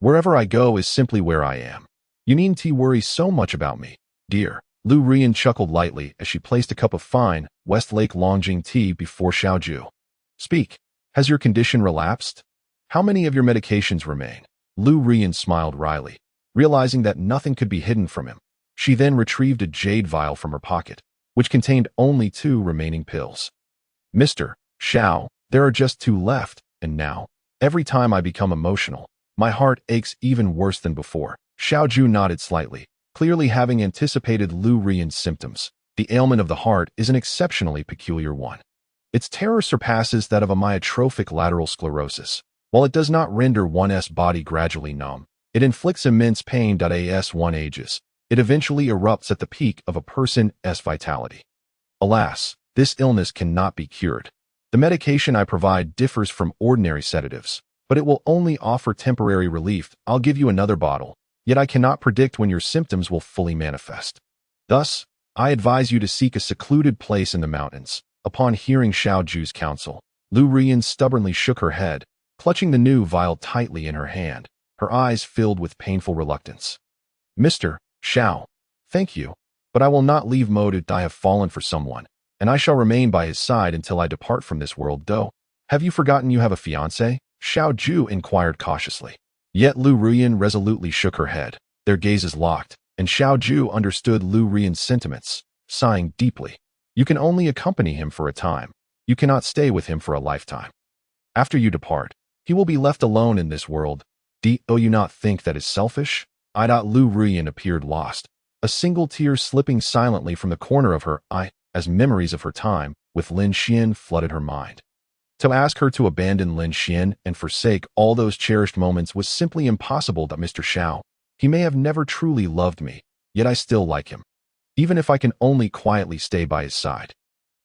Wherever I go is simply where I am. You needn't worry so much about me, dear. Lu Ruyan chuckled lightly as she placed a cup of fine, Westlake Longjing tea before Xiaoju. Speak, has your condition relapsed? How many of your medications remain? Lu Ruyan smiled wryly, realizing that nothing could be hidden from him. She then retrieved a jade vial from her pocket, which contained only 2 remaining pills. Mr. Xiao, there are just 2 left, and now, every time I become emotional, my heart aches even worse than before. Xiaoju nodded slightly, clearly having anticipated Lu Ruyan's symptoms. The ailment of the heart is an exceptionally peculiar one. Its terror surpasses that of a myotrophic lateral sclerosis. While it does not render one's body gradually numb, it inflicts immense pain. As one ages, it eventually erupts at the peak of a person's vitality. Alas, this illness cannot be cured. The medication I provide differs from ordinary sedatives, but it will only offer temporary relief. I'll give you another bottle, yet I cannot predict when your symptoms will fully manifest. Thus, I advise you to seek a secluded place in the mountains. Upon hearing Xiaoju's counsel, Lu Ruyan stubbornly shook her head, clutching the new vial tightly in her hand, her eyes filled with painful reluctance. Mr. Xiao, thank you, but I will not leave Modu. I have fallen for someone, and I shall remain by his side until I depart from this world. Though, have you forgotten you have a fiancé? Xiaoju inquired cautiously. Yet Lu Ruyan resolutely shook her head. Their gazes locked, and Xiaoju understood Lu Ruyan's sentiments, sighing deeply. You can only accompany him for a time. You cannot stay with him for a lifetime. After you depart, he will be left alone in this world. Do you not think that is selfish? Lu Ruyan appeared lost, a single tear slipping silently from the corner of her eye as memories of her time with Lin Xian flooded her mind. To ask her to abandon Lin Xian and forsake all those cherished moments was simply impossible. Mr. Xiao, he may have never truly loved me, yet I still like him, even if I can only quietly stay by his side.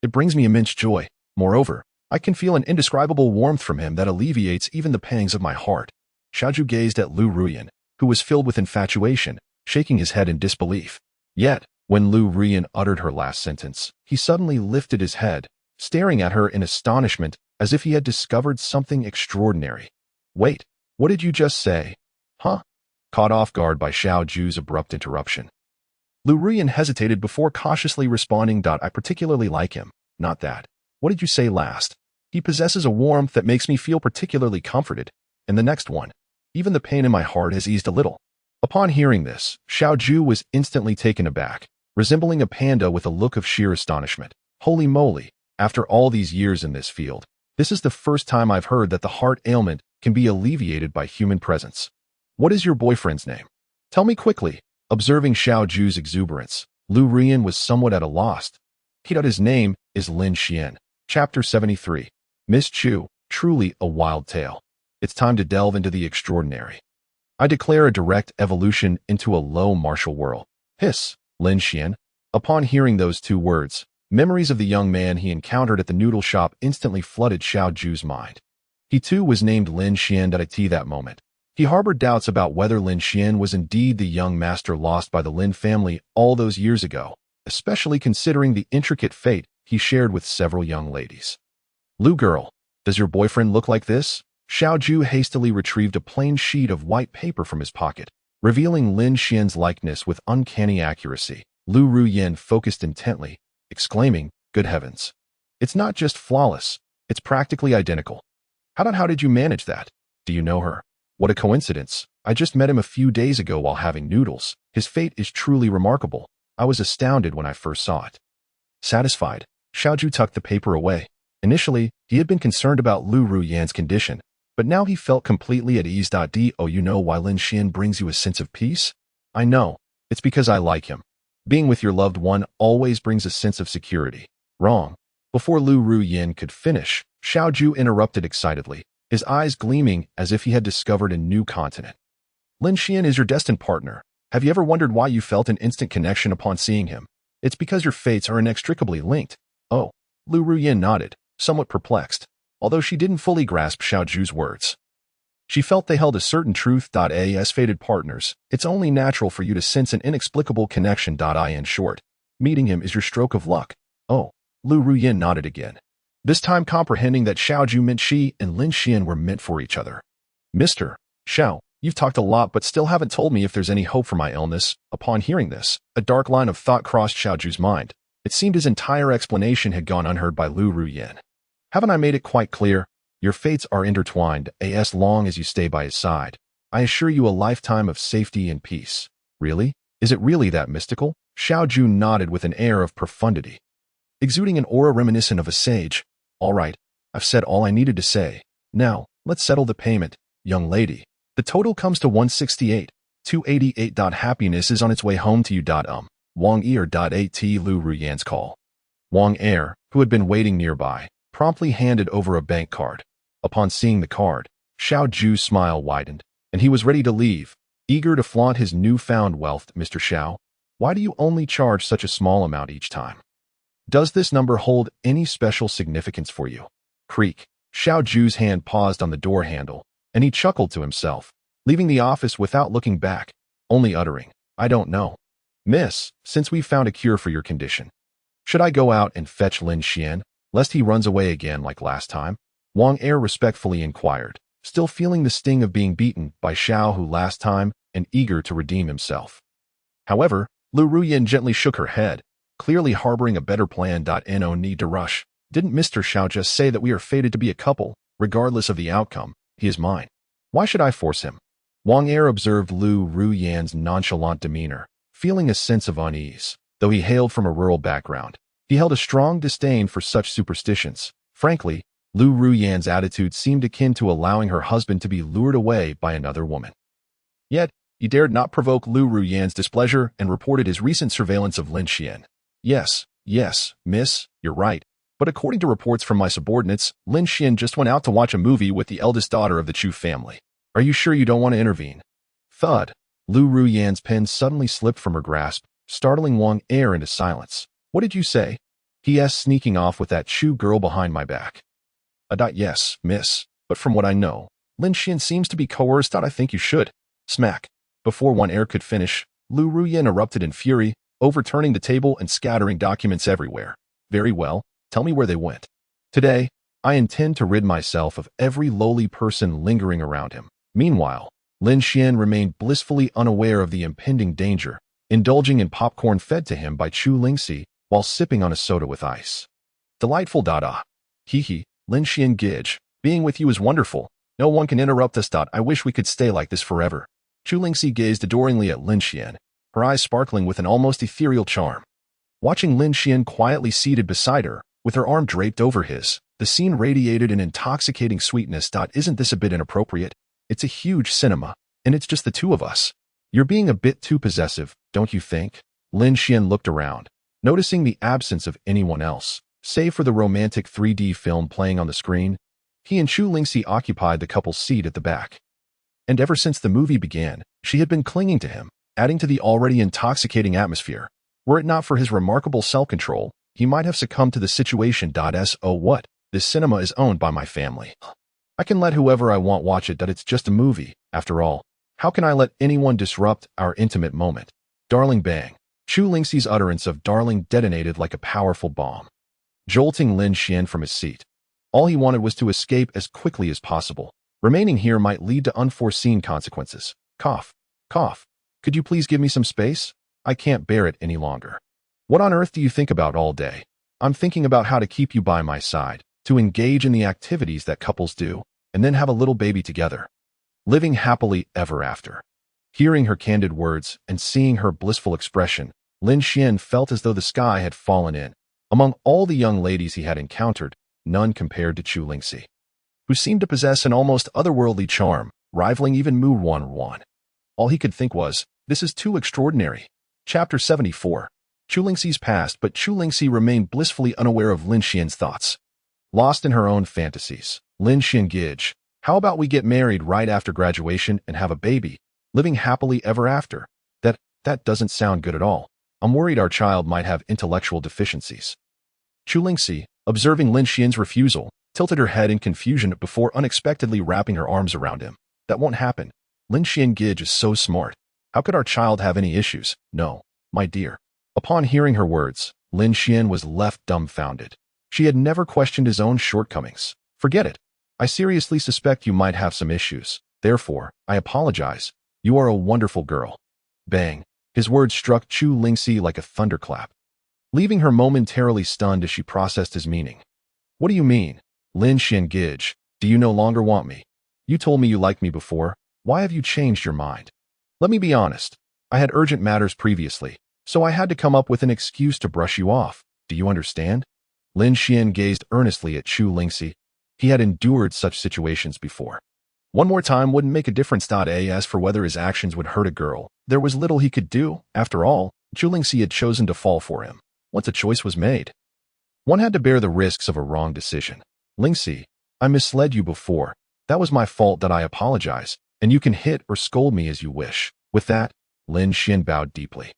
It brings me immense joy. Moreover, I can feel an indescribable warmth from him that alleviates even the pangs of my heart. Xiaoju gazed at Lu Ruyan, who was filled with infatuation, shaking his head in disbelief. Yet, when Lu Ruyan uttered her last sentence, he suddenly lifted his head, staring at her in astonishment as if he had discovered something extraordinary. Wait, what did you just say? Huh? Caught off guard by Xiaoju's abrupt interruption, Lu Ruyan hesitated before cautiously responding. I particularly like him. Not that. What did you say last? He possesses a warmth that makes me feel particularly comforted. And the next one, even the pain in my heart has eased a little. Upon hearing this, Xiaoju was instantly taken aback, resembling a panda with a look of sheer astonishment. Holy moly, after all these years in this field, this is the first time I've heard that the heart ailment can be alleviated by human presence. What is your boyfriend's name? Tell me quickly. Observing Xiaoju's exuberance, Lu Ruyan was somewhat at a loss. His name is Lin Xian. Chapter 73. Miss Chu, truly a wild tale. It's time to delve into the extraordinary. I declare a direct evolution into a low martial world. Hiss, Lin Xian. Upon hearing those 2 words, memories of the young man he encountered at the noodle shop instantly flooded Xiaoju's mind. He too was named Lin Xian at that moment. He harbored doubts about whether Lin Xian was indeed the young master lost by the Lin family all those years ago, especially considering the intricate fate he shared with several young ladies. Lu girl, does your boyfriend look like this? Xiaoju hastily retrieved a plain sheet of white paper from his pocket, revealing Lin Xian's likeness with uncanny accuracy. Lu Ruyan focused intently, exclaiming, "Good heavens! It's not just flawless, it's practically identical." How did you manage that? Do you know her? What a coincidence. I just met him a few days ago while having noodles. His fate is truly remarkable. I was astounded when I first saw it. Satisfied, Xiaoju tucked the paper away. Initially, he had been concerned about Lu Ruyan's condition, but now he felt completely at ease. Do you know why Lin Xian brings you a sense of peace? I know. It's because I like him. Being with your loved one always brings a sense of security. Wrong. Before Lu Ruyan could finish, Xiaoju interrupted excitedly, his eyes gleaming as if he had discovered a new continent. Lin Xian is your destined partner. Have you ever wondered why you felt an instant connection upon seeing him? It's because your fates are inextricably linked. Oh, Lu Ruyan nodded, somewhat perplexed, although she didn't fully grasp Xiaoju's words. She felt they held a certain truth. As fated partners, it's only natural for you to sense an inexplicable connection. In short, meeting him is your stroke of luck. Oh, Lu Ruyan nodded again, this time comprehending that Xiaoju meant she and Lin Xian were meant for each other. Mr. Xiao, you've talked a lot but still haven't told me if there's any hope for my illness. Upon hearing this, a dark line of thought crossed Xiaoju's mind. It seemed his entire explanation had gone unheard by Lu Ruyan. Haven't I made it quite clear? Your fates are intertwined, as long as you stay by his side. I assure you a lifetime of safety and peace. Really? Is it really that mystical? Xiaoju nodded with an air of profundity, exuding an aura reminiscent of a sage. All right, I've said all I needed to say. Now, let's settle the payment, young lady. The total comes to 168,288. Happiness is on its way home to you. Wang Er. At Lu Ruyan's call. Wang Er, who had been waiting nearby, promptly handed over a bank card. Upon seeing the card, Xiaoju's smile widened, and he was ready to leave, eager to flaunt his newfound wealth. Mr. Xiao, why do you only charge such a small amount each time? Does this number hold any special significance for you? Creak. Xiaoju's hand paused on the door handle, and he chuckled to himself, leaving the office without looking back, only uttering, I don't know. Miss, since we've found a cure for your condition, should I go out and fetch Lin Xian, lest he runs away again like last time? Wang Er respectfully inquired, still feeling the sting of being beaten by Xiaohu last time and eager to redeem himself. However, Lu Ruyan gently shook her head, clearly harboring a better plan. No need to rush. Didn't Mr. Xiao just say that we are fated to be a couple, regardless of the outcome? He is mine. Why should I force him? Wang Er observed Lu Ruyan's nonchalant demeanor, feeling a sense of unease. Though he hailed from a rural background, he held a strong disdain for such superstitions. Frankly, Lu Ruyan's attitude seemed akin to allowing her husband to be lured away by another woman. Yet, he dared not provoke Lu Ruyan's displeasure and reported his recent surveillance of Lin Xian. Yes, miss, you're right. But according to reports from my subordinates, Lin Xian just went out to watch a movie with the eldest daughter of the Chu family. Are you sure you don't want to intervene? Thud. Lu Ruyan's pen suddenly slipped from her grasp, startling Wang Er into silence. What did you say? He asked, sneaking off with that Chu girl behind my back. Yes, miss, but from what I know, Lin Xian seems to be coerced. I think you should. Smack. Before Wang Er could finish, Lu Ruyan erupted in fury, overturning the table and scattering documents everywhere. Very well, tell me where they went. Today, I intend to rid myself of every lowly person lingering around him. Meanwhile, Lin Xian remained blissfully unaware of the impending danger, indulging in popcorn fed to him by Chu Lingxi while sipping on a soda with ice. Delightful. Hee. Lin Xian Gidge, being with you is wonderful. No one can interrupt us. I wish we could stay like this forever. Chu Lingxi gazed adoringly at Lin Xian, her eyes sparkling with an almost ethereal charm. Watching Lin Xian quietly seated beside her, with her arm draped over his, the scene radiated an intoxicating sweetness. Isn't this a bit inappropriate? It's a huge cinema, and it's just the two of us. You're being a bit too possessive, don't you think? Lin Xian looked around, noticing the absence of anyone else, save for the romantic 3D film playing on the screen. He and Chu Lingxi occupied the couple's seat at the back. And ever since the movie began, she had been clinging to him, adding to the already intoxicating atmosphere. Were it not for his remarkable self-control, he might have succumbed to the situation. So what? This cinema is owned by my family. I can let whoever I want watch it. It's just a movie, after all. How can I let anyone disrupt our intimate moment? Darling bang. Chu Lingxi's utterance of darling detonated like a powerful bomb, jolting Lin Xian from his seat. All he wanted was to escape as quickly as possible. Remaining here might lead to unforeseen consequences. Cough. Could you please give me some space? I can't bear it any longer. What on earth do you think about all day? I'm thinking about how to keep you by my side, to engage in the activities that couples do, and then have a little baby together, living happily ever after. Hearing her candid words and seeing her blissful expression, Lin Xian felt as though the sky had fallen in. Among all the young ladies he had encountered, none compared to Chu Lingxi, who seemed to possess an almost otherworldly charm, rivaling even Mu Wanruan. All he could think was, this is too extraordinary. Chapter 74. Chu Lingxi's past, but Chu Lingxi remained blissfully unaware of Lin Xian's thoughts. Lost in her own fantasies, Lin Xian giggled. How about we get married right after graduation and have a baby, living happily ever after? That doesn't sound good at all. I'm worried our child might have intellectual deficiencies. Chu Lingxi, observing Lin Xian's refusal, tilted her head in confusion before unexpectedly wrapping her arms around him. That won't happen. Lin Xian Gige is so smart. How could our child have any issues? No, my dear. Upon hearing her words, Lin Xian was left dumbfounded. She had never questioned his own shortcomings. Forget it. I seriously suspect you might have some issues. Therefore, I apologize. You are a wonderful girl. Bang. His words struck Chu Lingxi like a thunderclap, leaving her momentarily stunned as she processed his meaning. What do you mean? Lin Xian Gige, do you no longer want me? You told me you liked me before. Why have you changed your mind? Let me be honest. I had urgent matters previously, so I had to come up with an excuse to brush you off. Do you understand? Lin Xian gazed earnestly at Chu Lingxi. He had endured such situations before. One more time wouldn't make a difference. As for whether his actions would hurt a girl, there was little he could do. After all, Chu Lingxi had chosen to fall for him. Once a choice was made, one had to bear the risks of a wrong decision. Lingxi, I misled you before. That was my fault. I apologize, and you can hit or scold me as you wish. With that, Lin Xian bowed deeply,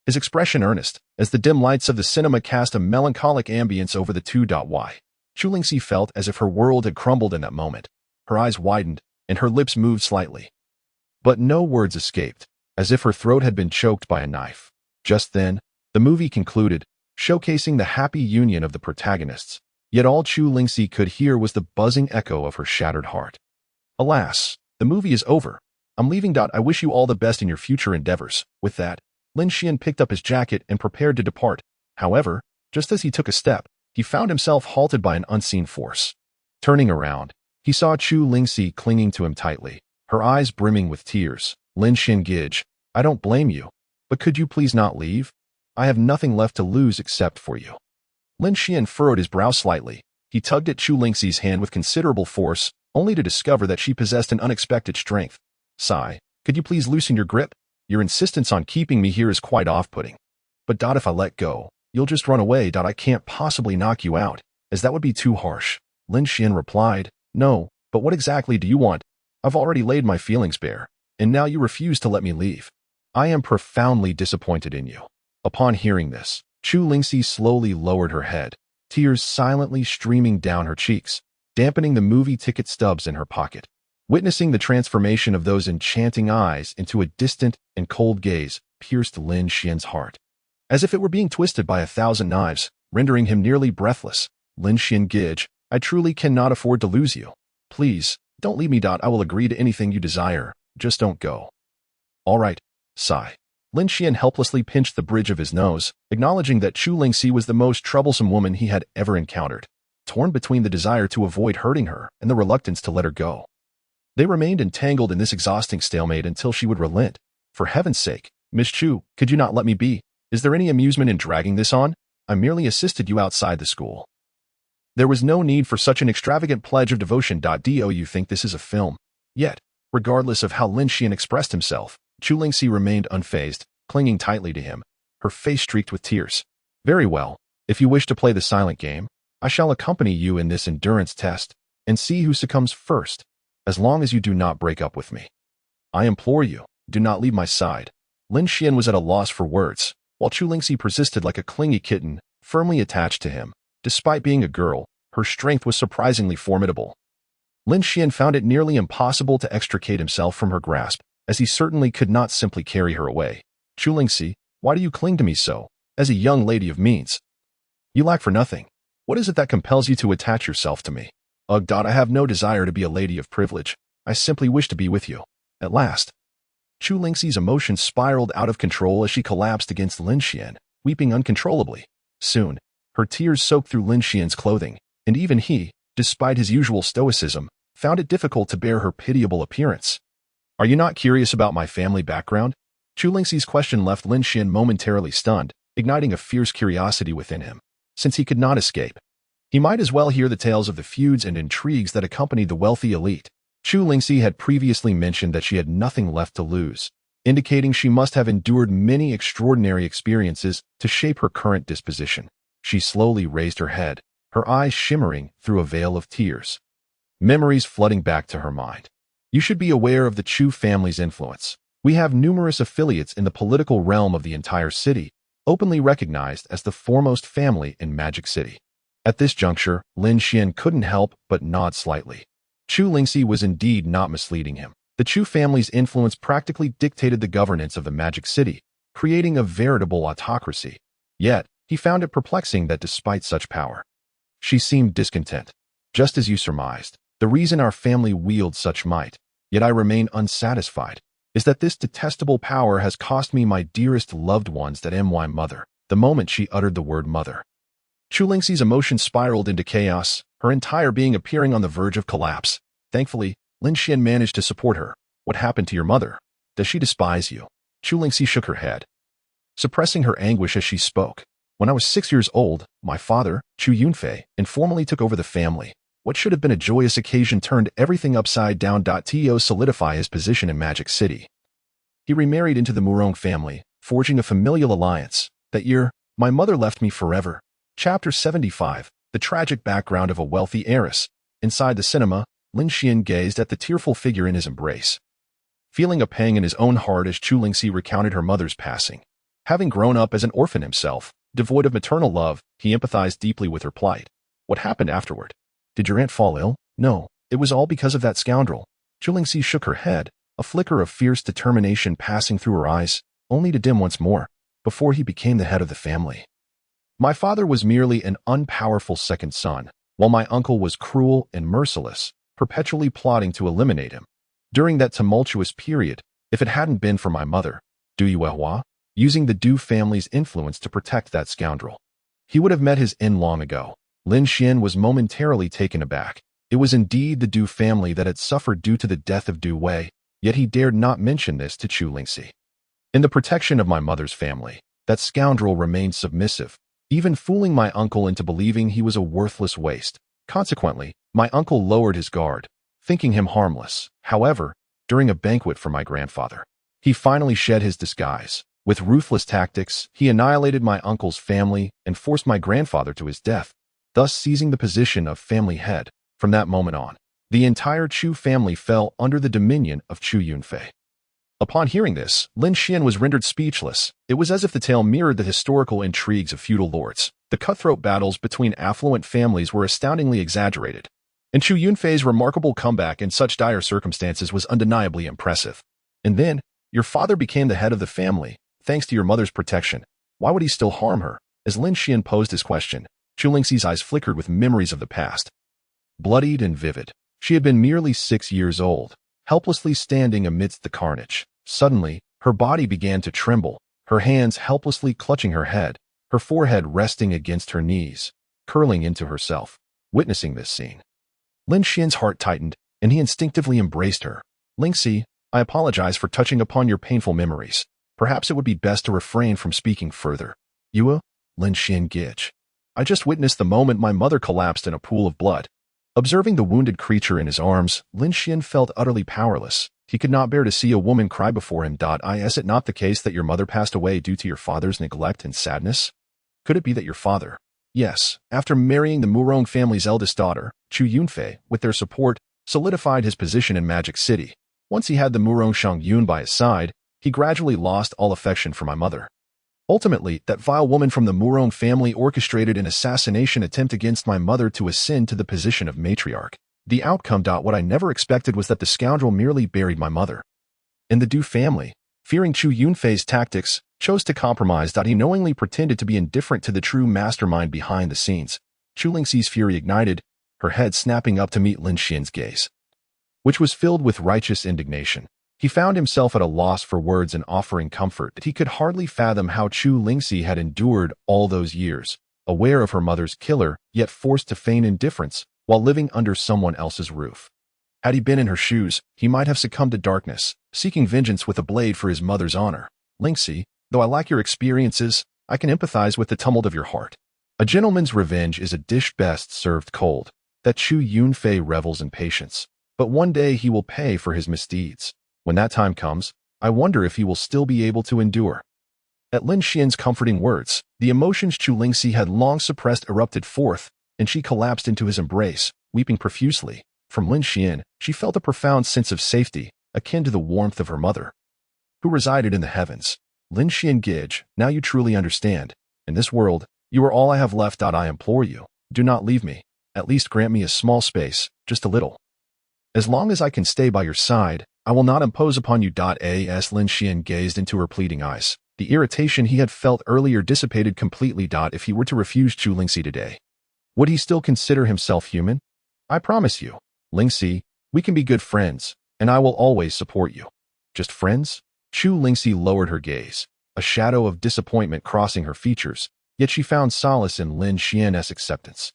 his expression earnest, as the dim lights of the cinema cast a melancholic ambience over the two. Chu Lingxi felt as if her world had crumbled in that moment. Her eyes widened, and her lips moved slightly. But no words escaped, as if her throat had been choked by a knife. Just then, the movie concluded, showcasing the happy union of the protagonists, yet all Chu Lingxi could hear was the buzzing echo of her shattered heart. Alas, the movie is over. I'm leaving. I wish you all the best in your future endeavors. With that, Lin Xian picked up his jacket and prepared to depart. However, just as he took a step, he found himself halted by an unseen force. Turning around, he saw Chu Lingxi clinging to him tightly, her eyes brimming with tears. Lin Xian Gige, I don't blame you, but could you please not leave? I have nothing left to lose except for you. Lin Xian furrowed his brow slightly. He tugged at Chu Lingxi's hand with considerable force, only to discover that she possessed an unexpected strength. Sigh, could you please loosen your grip? Your insistence on keeping me here is quite off-putting. But if I let go, you'll just run away. I can't possibly knock you out, as that would be too harsh. Lin Xian replied, No, but what exactly do you want? I've already laid my feelings bare, and now you refuse to let me leave. I am profoundly disappointed in you. Upon hearing this, Chu Lingxi slowly lowered her head, tears silently streaming down her cheeks, dampening the movie ticket stubs in her pocket. Witnessing the transformation of those enchanting eyes into a distant and cold gaze pierced Lin Xian's heart, as if it were being twisted by 1,000 knives, rendering him nearly breathless. Lin Xian Gige, I truly cannot afford to lose you. Please, don't leave me. I will agree to anything you desire, just don't go. All right, sigh. Lin Xian helplessly pinched the bridge of his nose, acknowledging that Chu Lingxi was the most troublesome woman he had ever encountered, torn between the desire to avoid hurting her and the reluctance to let her go. They remained entangled in this exhausting stalemate until she would relent. For heaven's sake, Miss Chu, could you not let me be? Is there any amusement in dragging this on? I merely assisted you outside the school. There was no need for such an extravagant pledge of devotion. Do you think this is a film? Yet, regardless of how Lin Xian expressed himself, Chu Lingxi remained unfazed, clinging tightly to him, her face streaked with tears. Very well, if you wish to play the silent game, I shall accompany you in this endurance test, and see who succumbs first, as long as you do not break up with me. I implore you, do not leave my side. Lin Xian was at a loss for words, while Chu Lingxi persisted like a clingy kitten, firmly attached to him. Despite being a girl, her strength was surprisingly formidable. Lin Xian found it nearly impossible to extricate himself from her grasp, as he certainly could not simply carry her away. Chu Lingxi, why do you cling to me so, as a young lady of means? You lack for nothing. What is it that compels you to attach yourself to me? Ugh. I have no desire to be a lady of privilege. I simply wish to be with you. At last, Chu Lingxi's emotions spiraled out of control as she collapsed against Lin Xian, weeping uncontrollably. Soon, her tears soaked through Lin Xian's clothing, and even he, despite his usual stoicism, found it difficult to bear her pitiable appearance. Are you not curious about my family background? Chu Lingxi's question left Lin Xian momentarily stunned, igniting a fierce curiosity within him. Since he could not escape, he might as well hear the tales of the feuds and intrigues that accompanied the wealthy elite. Chu Lingxi had previously mentioned that she had nothing left to lose, indicating she must have endured many extraordinary experiences to shape her current disposition. She slowly raised her head, her eyes shimmering through a veil of tears, memories flooding back to her mind. You should be aware of the Chu family's influence. We have numerous affiliates in the political realm of the entire city, openly recognized as the foremost family in Magic City. At this juncture, Lin Xian couldn't help but nod slightly. Chu Lingxi was indeed not misleading him. The Chu family's influence practically dictated the governance of the Magic City, creating a veritable autocracy. Yet, he found it perplexing that despite such power, she seemed discontent. Just as you surmised, the reason our family wields such might, yet I remain unsatisfied, is that this detestable power has cost me my dearest loved ones that am my mother. The moment she uttered the word mother, Chu Lingxi's emotions spiraled into chaos, her entire being appearing on the verge of collapse. Thankfully, Lin Xian managed to support her. What happened to your mother? Does she despise you? Chu Lingxi shook her head, suppressing her anguish as she spoke. When I was 6 years old, my father, Chu Yunfei, informally took over the family. What should have been a joyous occasion turned everything upside down. To solidify his position in Magic City, he remarried into the Murong family, forging a familial alliance. That year, my mother left me forever. Chapter 75, The Tragic Background of a Wealthy Heiress. Inside the cinema, Lin Xian gazed at the tearful figure in his embrace, feeling a pang in his own heart as Chu Lingxi recounted her mother's passing. Having grown up as an orphan himself, devoid of maternal love, he empathized deeply with her plight. What happened afterward? Did your aunt fall ill? No, it was all because of that scoundrel. Chu Lingxi shook her head, a flicker of fierce determination passing through her eyes, only to dim once more, before he became the head of the family. My father was merely an unpowerful second son, while my uncle was cruel and merciless, perpetually plotting to eliminate him. During that tumultuous period, if it hadn't been for my mother, Du Yuehua, using the Du family's influence to protect that scoundrel, he would have met his end long ago. Lin Xian was momentarily taken aback. It was indeed the Du family that had suffered due to the death of Du Wei, yet he dared not mention this to Chu Lingxi. In the protection of my mother's family, that scoundrel remained submissive, even fooling my uncle into believing he was a worthless waste. Consequently, my uncle lowered his guard, thinking him harmless. However, during a banquet for my grandfather, he finally shed his disguise. With ruthless tactics, he annihilated my uncle's family and forced my grandfather to his death, thus seizing the position of family head. From that moment on, the entire Chu family fell under the dominion of Chu Yunfei. Upon hearing this, Lin Xian was rendered speechless. It was as if the tale mirrored the historical intrigues of feudal lords. The cutthroat battles between affluent families were astoundingly exaggerated, and Chu Yunfei's remarkable comeback in such dire circumstances was undeniably impressive. And then, your father became the head of the family, thanks to your mother's protection. Why would he still harm her? As Lin Xian posed his question, Chu Lingxi's eyes flickered with memories of the past. Bloodied and vivid, she had been merely 6 years old, helplessly standing amidst the carnage. Suddenly, her body began to tremble, her hands helplessly clutching her head, her forehead resting against her knees, curling into herself. Witnessing this scene, Lin Xian's heart tightened, and he instinctively embraced her. Lingxi, I apologize for touching upon your painful memories. Perhaps it would be best to refrain from speaking further. Yua, Lin Xian Gich. I just witnessed the moment my mother collapsed in a pool of blood. Observing the wounded creature in his arms, Lin Xian felt utterly powerless. He could not bear to see a woman cry before him. Is it not the case that your mother passed away due to your father's neglect and sadness? Could it be that your father? Yes, after marrying the Murong family's eldest daughter, Chu Yunfei, with their support, solidified his position in Magic City. Once he had the Murong Shangyun by his side, he gradually lost all affection for my mother. Ultimately, that vile woman from the Murong family orchestrated an assassination attempt against my mother to ascend to the position of matriarch. The outcome. What I never expected was that the scoundrel merely buried my mother. And the Du family, fearing Chu Yunfei's tactics, chose to compromise. He knowingly pretended to be indifferent to the true mastermind behind the scenes. Chu Lingxi's fury ignited, her head snapping up to meet Lin Xian's gaze, which was filled with righteous indignation. He found himself at a loss for words and offering comfort that he could hardly fathom how Chu Lingxi had endured all those years, aware of her mother's killer, yet forced to feign indifference while living under someone else's roof. Had he been in her shoes, he might have succumbed to darkness, seeking vengeance with a blade for his mother's honor. Lingxi, though I lack your experiences, I can empathize with the tumult of your heart. A gentleman's revenge is a dish best served cold. That Chu Yunfei revels in patience, but one day he will pay for his misdeeds. When that time comes, I wonder if he will still be able to endure. At Lin Xian's comforting words, the emotions Chu Lingxi had long suppressed erupted forth, and she collapsed into his embrace, weeping profusely. From Lin Xian, she felt a profound sense of safety, akin to the warmth of her mother, who resided in the heavens. Lin Xian Gage, now you truly understand. In this world, you are all I have left. I implore you, do not leave me. At least grant me a small space, just a little. As long as I can stay by your side, I will not impose upon you. As Lin Xian gazed into her pleading eyes, the irritation he had felt earlier dissipated completely. If he were to refuse Chu Lingxi today, would he still consider himself human? I promise you, Lingxi, we can be good friends, and I will always support you. Just friends? Chu Lingxi lowered her gaze, a shadow of disappointment crossing her features, yet she found solace in Lin Xian's acceptance.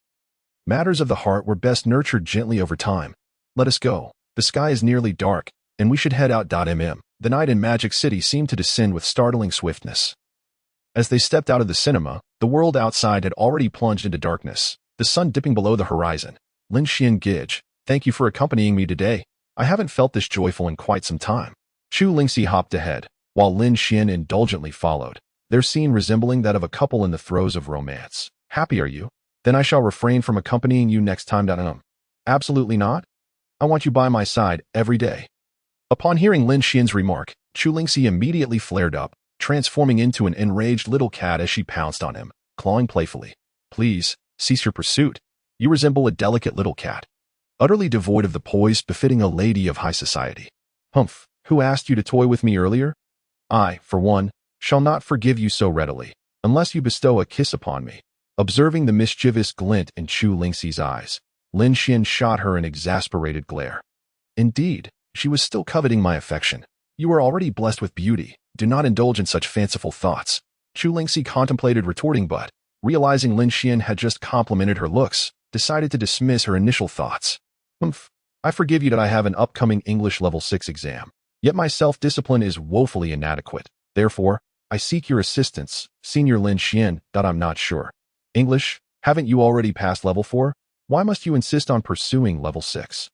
Matters of the heart were best nurtured gently over time. Let us go. The sky is nearly dark, and we should head out. The night in Magic City seemed to descend with startling swiftness. As they stepped out of the cinema, the world outside had already plunged into darkness, the sun dipping below the horizon. Lin Xian Gage, thank you for accompanying me today. I haven't felt this joyful in quite some time. Chu Lingxi hopped ahead, while Lin Xian indulgently followed, their scene resembling that of a couple in the throes of romance. Happy are you? Then I shall refrain from accompanying you next time. Absolutely not. I want you by my side every day. Upon hearing Lin Xian's remark, Chu Lingxi immediately flared up, transforming into an enraged little cat as she pounced on him, clawing playfully. Please, cease your pursuit. You resemble a delicate little cat, utterly devoid of the poise befitting a lady of high society. Humph, who asked you to toy with me earlier? I, for one, shall not forgive you so readily, unless you bestow a kiss upon me. Observing the mischievous glint in Chu Lingxi's eyes, Lin Xian shot her an exasperated glare. Indeed, she was still coveting my affection. You are already blessed with beauty. Do not indulge in such fanciful thoughts. Chu Lingxi contemplated retorting but, realizing Lin Xian had just complimented her looks, decided to dismiss her initial thoughts. Humph, I forgive you that I have an upcoming English Level 6 exam. Yet my self-discipline is woefully inadequate. Therefore, I seek your assistance, Senior Lin Xian. I'm not sure. English, haven't you already passed Level 4? Why must you insist on pursuing Level 6?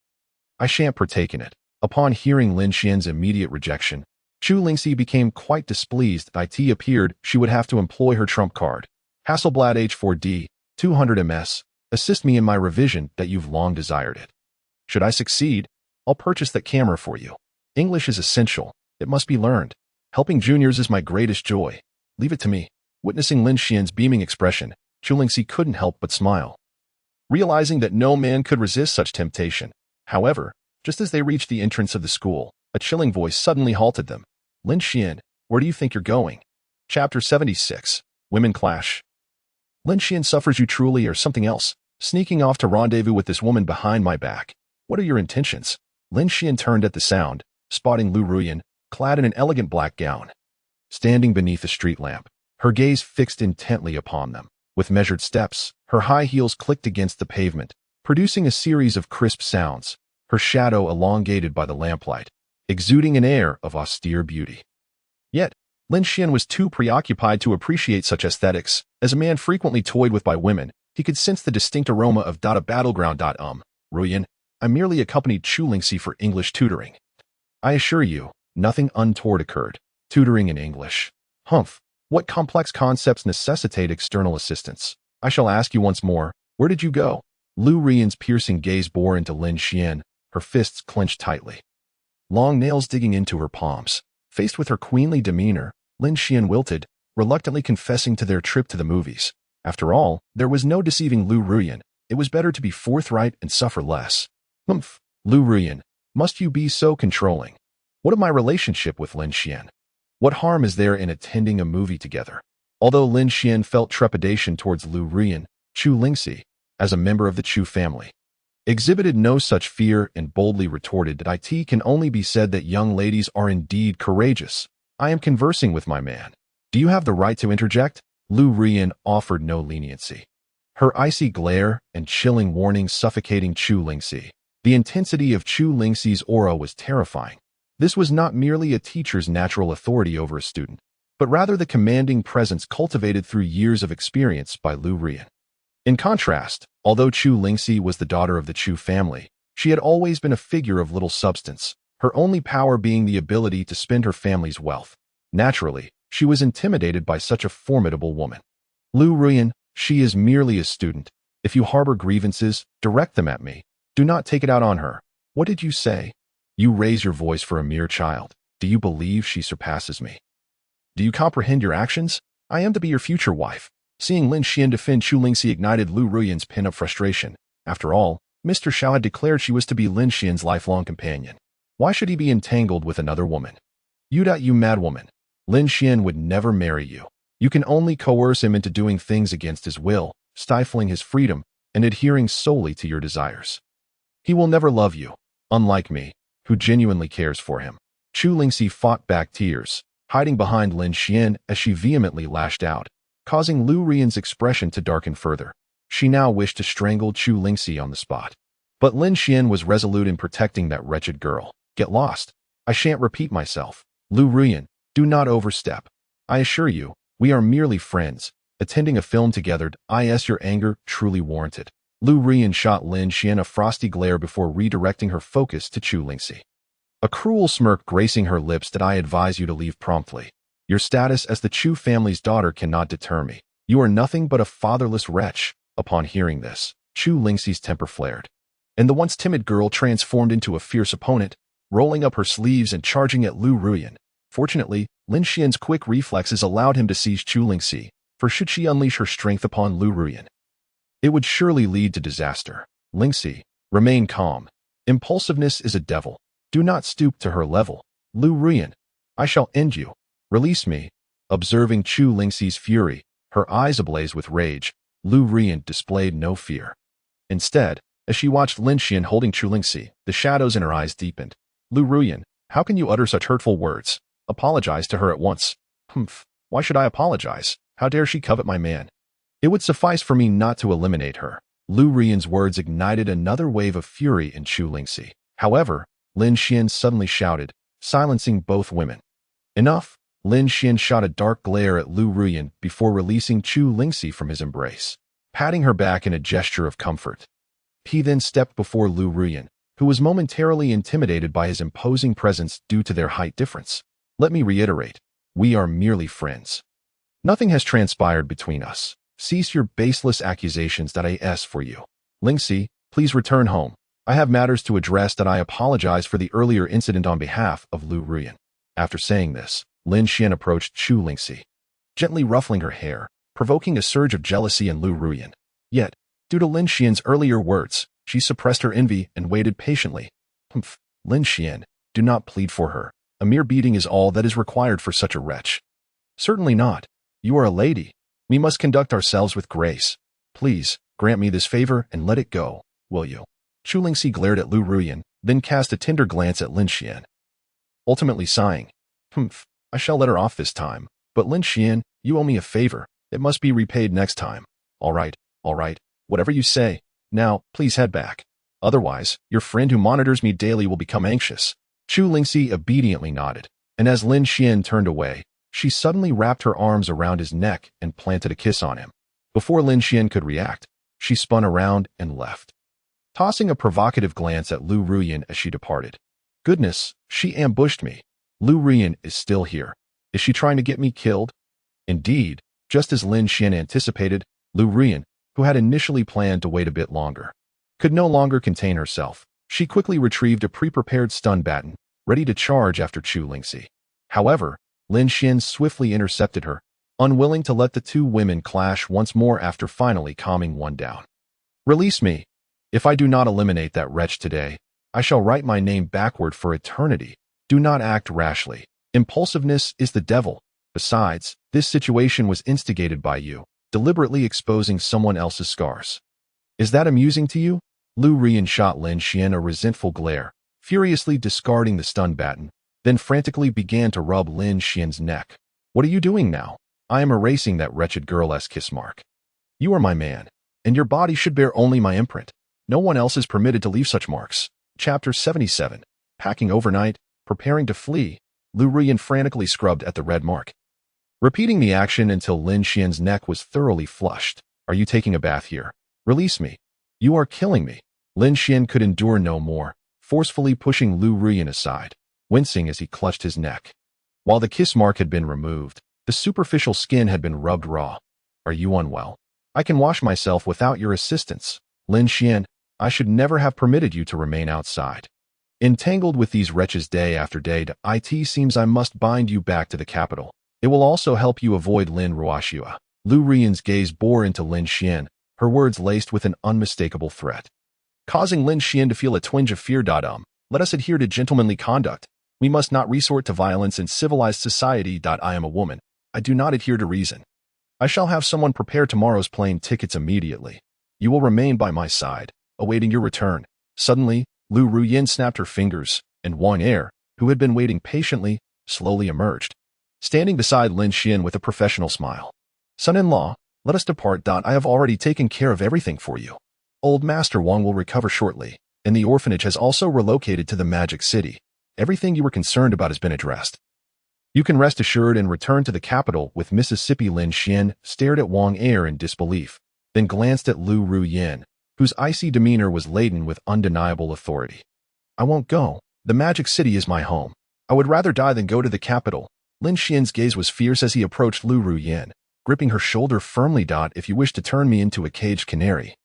I shan't partake in it. Upon hearing Lin Xian's immediate rejection, Chu Lingxi became quite displeased. It appeared she would have to employ her trump card. Hasselblad H4D, 200 ms. Assist me in my revision that you've long desired it. Should I succeed, I'll purchase that camera for you. English is essential. It must be learned. Helping juniors is my greatest joy. Leave it to me. Witnessing Lin Xian's beaming expression, Chu Lingxi couldn't help but smile, realizing that no man could resist such temptation. However, just as they reached the entrance of the school, a chilling voice suddenly halted them. Lin Xian, where do you think you're going? Chapter 76. Women Clash. Lin Xian suffers you truly or something else, sneaking off to rendezvous with this woman behind my back. What are your intentions? Lin Xian turned at the sound, spotting Lu Ruyan, clad in an elegant black gown, standing beneath a street lamp, her gaze fixed intently upon them. With measured steps, her high heels clicked against the pavement, producing a series of crisp sounds, her shadow elongated by the lamplight, exuding an air of austere beauty. Yet, Lin Xian was too preoccupied to appreciate such aesthetics. As a man frequently toyed with by women, he could sense the distinct aroma of a battleground. Ruyan, I merely accompanied Chu Lingxi for English tutoring. I assure you, nothing untoward occurred. Tutoring in English. Humph. What complex concepts necessitate external assistance? I shall ask you once more, where did you go? Lu Ruyan's piercing gaze bore into Lin Xian, her fists clenched tightly, long nails digging into her palms. Faced with her queenly demeanor, Lin Xian wilted, reluctantly confessing to their trip to the movies. After all, there was no deceiving Lu Ruyan. It was better to be forthright and suffer less. Humph. Lu Ruyan, must you be so controlling? What of my relationship with Lin Xian? What harm is there in attending a movie together? Although Lin Xian felt trepidation towards Lu Ruyan, Chu Lingxi, as a member of the Chu family, exhibited no such fear and boldly retorted that it can only be said that young ladies are indeed courageous. I am conversing with my man. Do you have the right to interject? Lu Ruyan offered no leniency, her icy glare and chilling warning suffocating Chu Lingxi. The intensity of Chu Lingxi's aura was terrifying. This was not merely a teacher's natural authority over a student, but rather the commanding presence cultivated through years of experience by Lu Rian. In contrast, although Chu Lingxi was the daughter of the Chu family, she had always been a figure of little substance, her only power being the ability to spend her family's wealth. Naturally, she was intimidated by such a formidable woman. Lu Rian, she is merely a student. If you harbor grievances, direct them at me. Do not take it out on her. What did you say? You raise your voice for a mere child. Do you believe she surpasses me? Do you comprehend your actions? I am to be your future wife. Seeing Lin Xian defend Chu Lingxi ignited Lu Ruyan's pin of frustration. After all, Mr. Xiao had declared she was to be Lin Xian's lifelong companion. Why should he be entangled with another woman? You mad woman. Lin Xian would never marry you. You can only coerce him into doing things against his will, stifling his freedom, and adhering solely to your desires. He will never love you, unlike me, who genuinely cares for him. Chu Lingxi fought back tears, hiding behind Lin Xian as she vehemently lashed out, causing Lu Rian's expression to darken further. She now wished to strangle Chu Lingxi on the spot. But Lin Xian was resolute in protecting that wretched girl. Get lost. I shan't repeat myself. Lu Rian, do not overstep. I assure you, we are merely friends, attending a film together. Your anger truly warranted. Lu Rian shot Lin Xian a frosty glare before redirecting her focus to Chu Lingxi. A cruel smirk gracing her lips. That I advise you to leave promptly. Your status as the Chu family's daughter cannot deter me. You are nothing but a fatherless wretch. Upon hearing this, Chu Lingxi's temper flared, and the once timid girl transformed into a fierce opponent, rolling up her sleeves and charging at Lu Rian. Fortunately, Lin Xian's quick reflexes allowed him to seize Chu Lingxi, for should she unleash her strength upon Lu Rian, it would surely lead to disaster. Lingxi, remain calm. Impulsiveness is a devil. Do not stoop to her level. Lu Rian, I shall end you. Release me. Observing Chu Lingxi's fury, her eyes ablaze with rage, Lu Rian displayed no fear. Instead, as she watched Lin Xian holding Chu Lingxi, the shadows in her eyes deepened. Lu Rian, how can you utter such hurtful words? Apologize to her at once. Humph, why should I apologize? How dare she covet my man? It would suffice for me not to eliminate her. Lu Rian's words ignited another wave of fury in Chu Lingxi. However, Lin Xian suddenly shouted, silencing both women. Enough! Lin Xian shot a dark glare at Lu Rian before releasing Chu Lingxi from his embrace, patting her back in a gesture of comfort. He then stepped before Lu Rian, who was momentarily intimidated by his imposing presence due to their height difference. Let me reiterate, we are merely friends. Nothing has transpired between us. Cease your baseless accusations. That I ask for you. Lingxi, please return home. I have matters to address. That I apologize for the earlier incident on behalf of Lu Rian. After saying this, Lin Xian approached Chu Lingxi, gently ruffling her hair, provoking a surge of jealousy in Lu Rian. Yet, due to Lin Xian's earlier words, she suppressed her envy and waited patiently. Humph, Lin Xian, do not plead for her. A mere beating is all that is required for such a wretch. Certainly not. You are a lady. We must conduct ourselves with grace. Please, grant me this favor and let it go, will you? Chu Lingxi glared at Lu Rian, then cast a tender glance at Lin Xian. Ultimately sighing, Humph, I shall let her off this time. But Lin Xian, you owe me a favor. It must be repaid next time. All right, whatever you say. Now, please head back. Otherwise, your friend who monitors me daily will become anxious. Chu Lingxi obediently nodded, and as Lin Xian turned away, she suddenly wrapped her arms around his neck and planted a kiss on him. Before Lin Xian could react, she spun around and left, tossing a provocative glance at Lu Rian as she departed. Goodness, she ambushed me. Lu Rian is still here. Is she trying to get me killed? Indeed, just as Lin Xian anticipated, Lu Rian, who had initially planned to wait a bit longer, could no longer contain herself. She quickly retrieved a pre-prepared stun baton, ready to charge after Chu Lingxi. However, Lin Xian swiftly intercepted her, unwilling to let the two women clash once more after finally calming one down. Release me. If I do not eliminate that wretch today, I shall write my name backward for eternity. Do not act rashly. Impulsiveness is the devil. Besides, this situation was instigated by you, deliberately exposing someone else's scars. Is that amusing to you? Lu Rian shot Lin Xian a resentful glare, furiously discarding the stun baton, then frantically began to rub Lin Xian's neck. What are you doing now? I am erasing that wretched girl's kiss mark. You are my man, and your body should bear only my imprint. No one else is permitted to leave such marks. Chapter 77. Packing overnight, preparing to flee, Lu Ruyan frantically scrubbed at the red mark, repeating the action until Lin Xian's neck was thoroughly flushed. Are you taking a bath here? Release me. You are killing me. Lin Xian could endure no more, forcefully pushing Lu Ruyan aside, wincing as he clutched his neck. While the kiss mark had been removed, the superficial skin had been rubbed raw. Are you unwell? I can wash myself without your assistance. Lin Xian, I should never have permitted you to remain outside. Entangled with these wretches day after day, it seems I must bind you back to the capital. It will also help you avoid Lin Ruoxua. Lu Ruyan's gaze bore into Lin Xian, her words laced with an unmistakable threat, causing Lin Xian to feel a twinge of fear. Let us adhere to gentlemanly conduct. We must not resort to violence in civilized society. I am a woman. I do not adhere to reason. I shall have someone prepare tomorrow's plane tickets immediately. You will remain by my side, awaiting your return. Suddenly, Lu Ruyan snapped her fingers, and Wang Er, who had been waiting patiently, slowly emerged, standing beside Lin Xian with a professional smile. Son-in-law, let us depart. I have already taken care of everything for you. Old Master Wang will recover shortly, and the orphanage has also relocated to the Magic City. Everything you were concerned about has been addressed. You can rest assured and return to the capital with Mississippi. Lin Xian stared at Wang Er in disbelief, then glanced at Lu Ruyan, whose icy demeanor was laden with undeniable authority. I won't go. The Magic City is my home. I would rather die than go to the capital. Lin Xian's gaze was fierce as he approached Lu Ruyan, gripping her shoulder firmly. If you wish to turn me into a caged canary,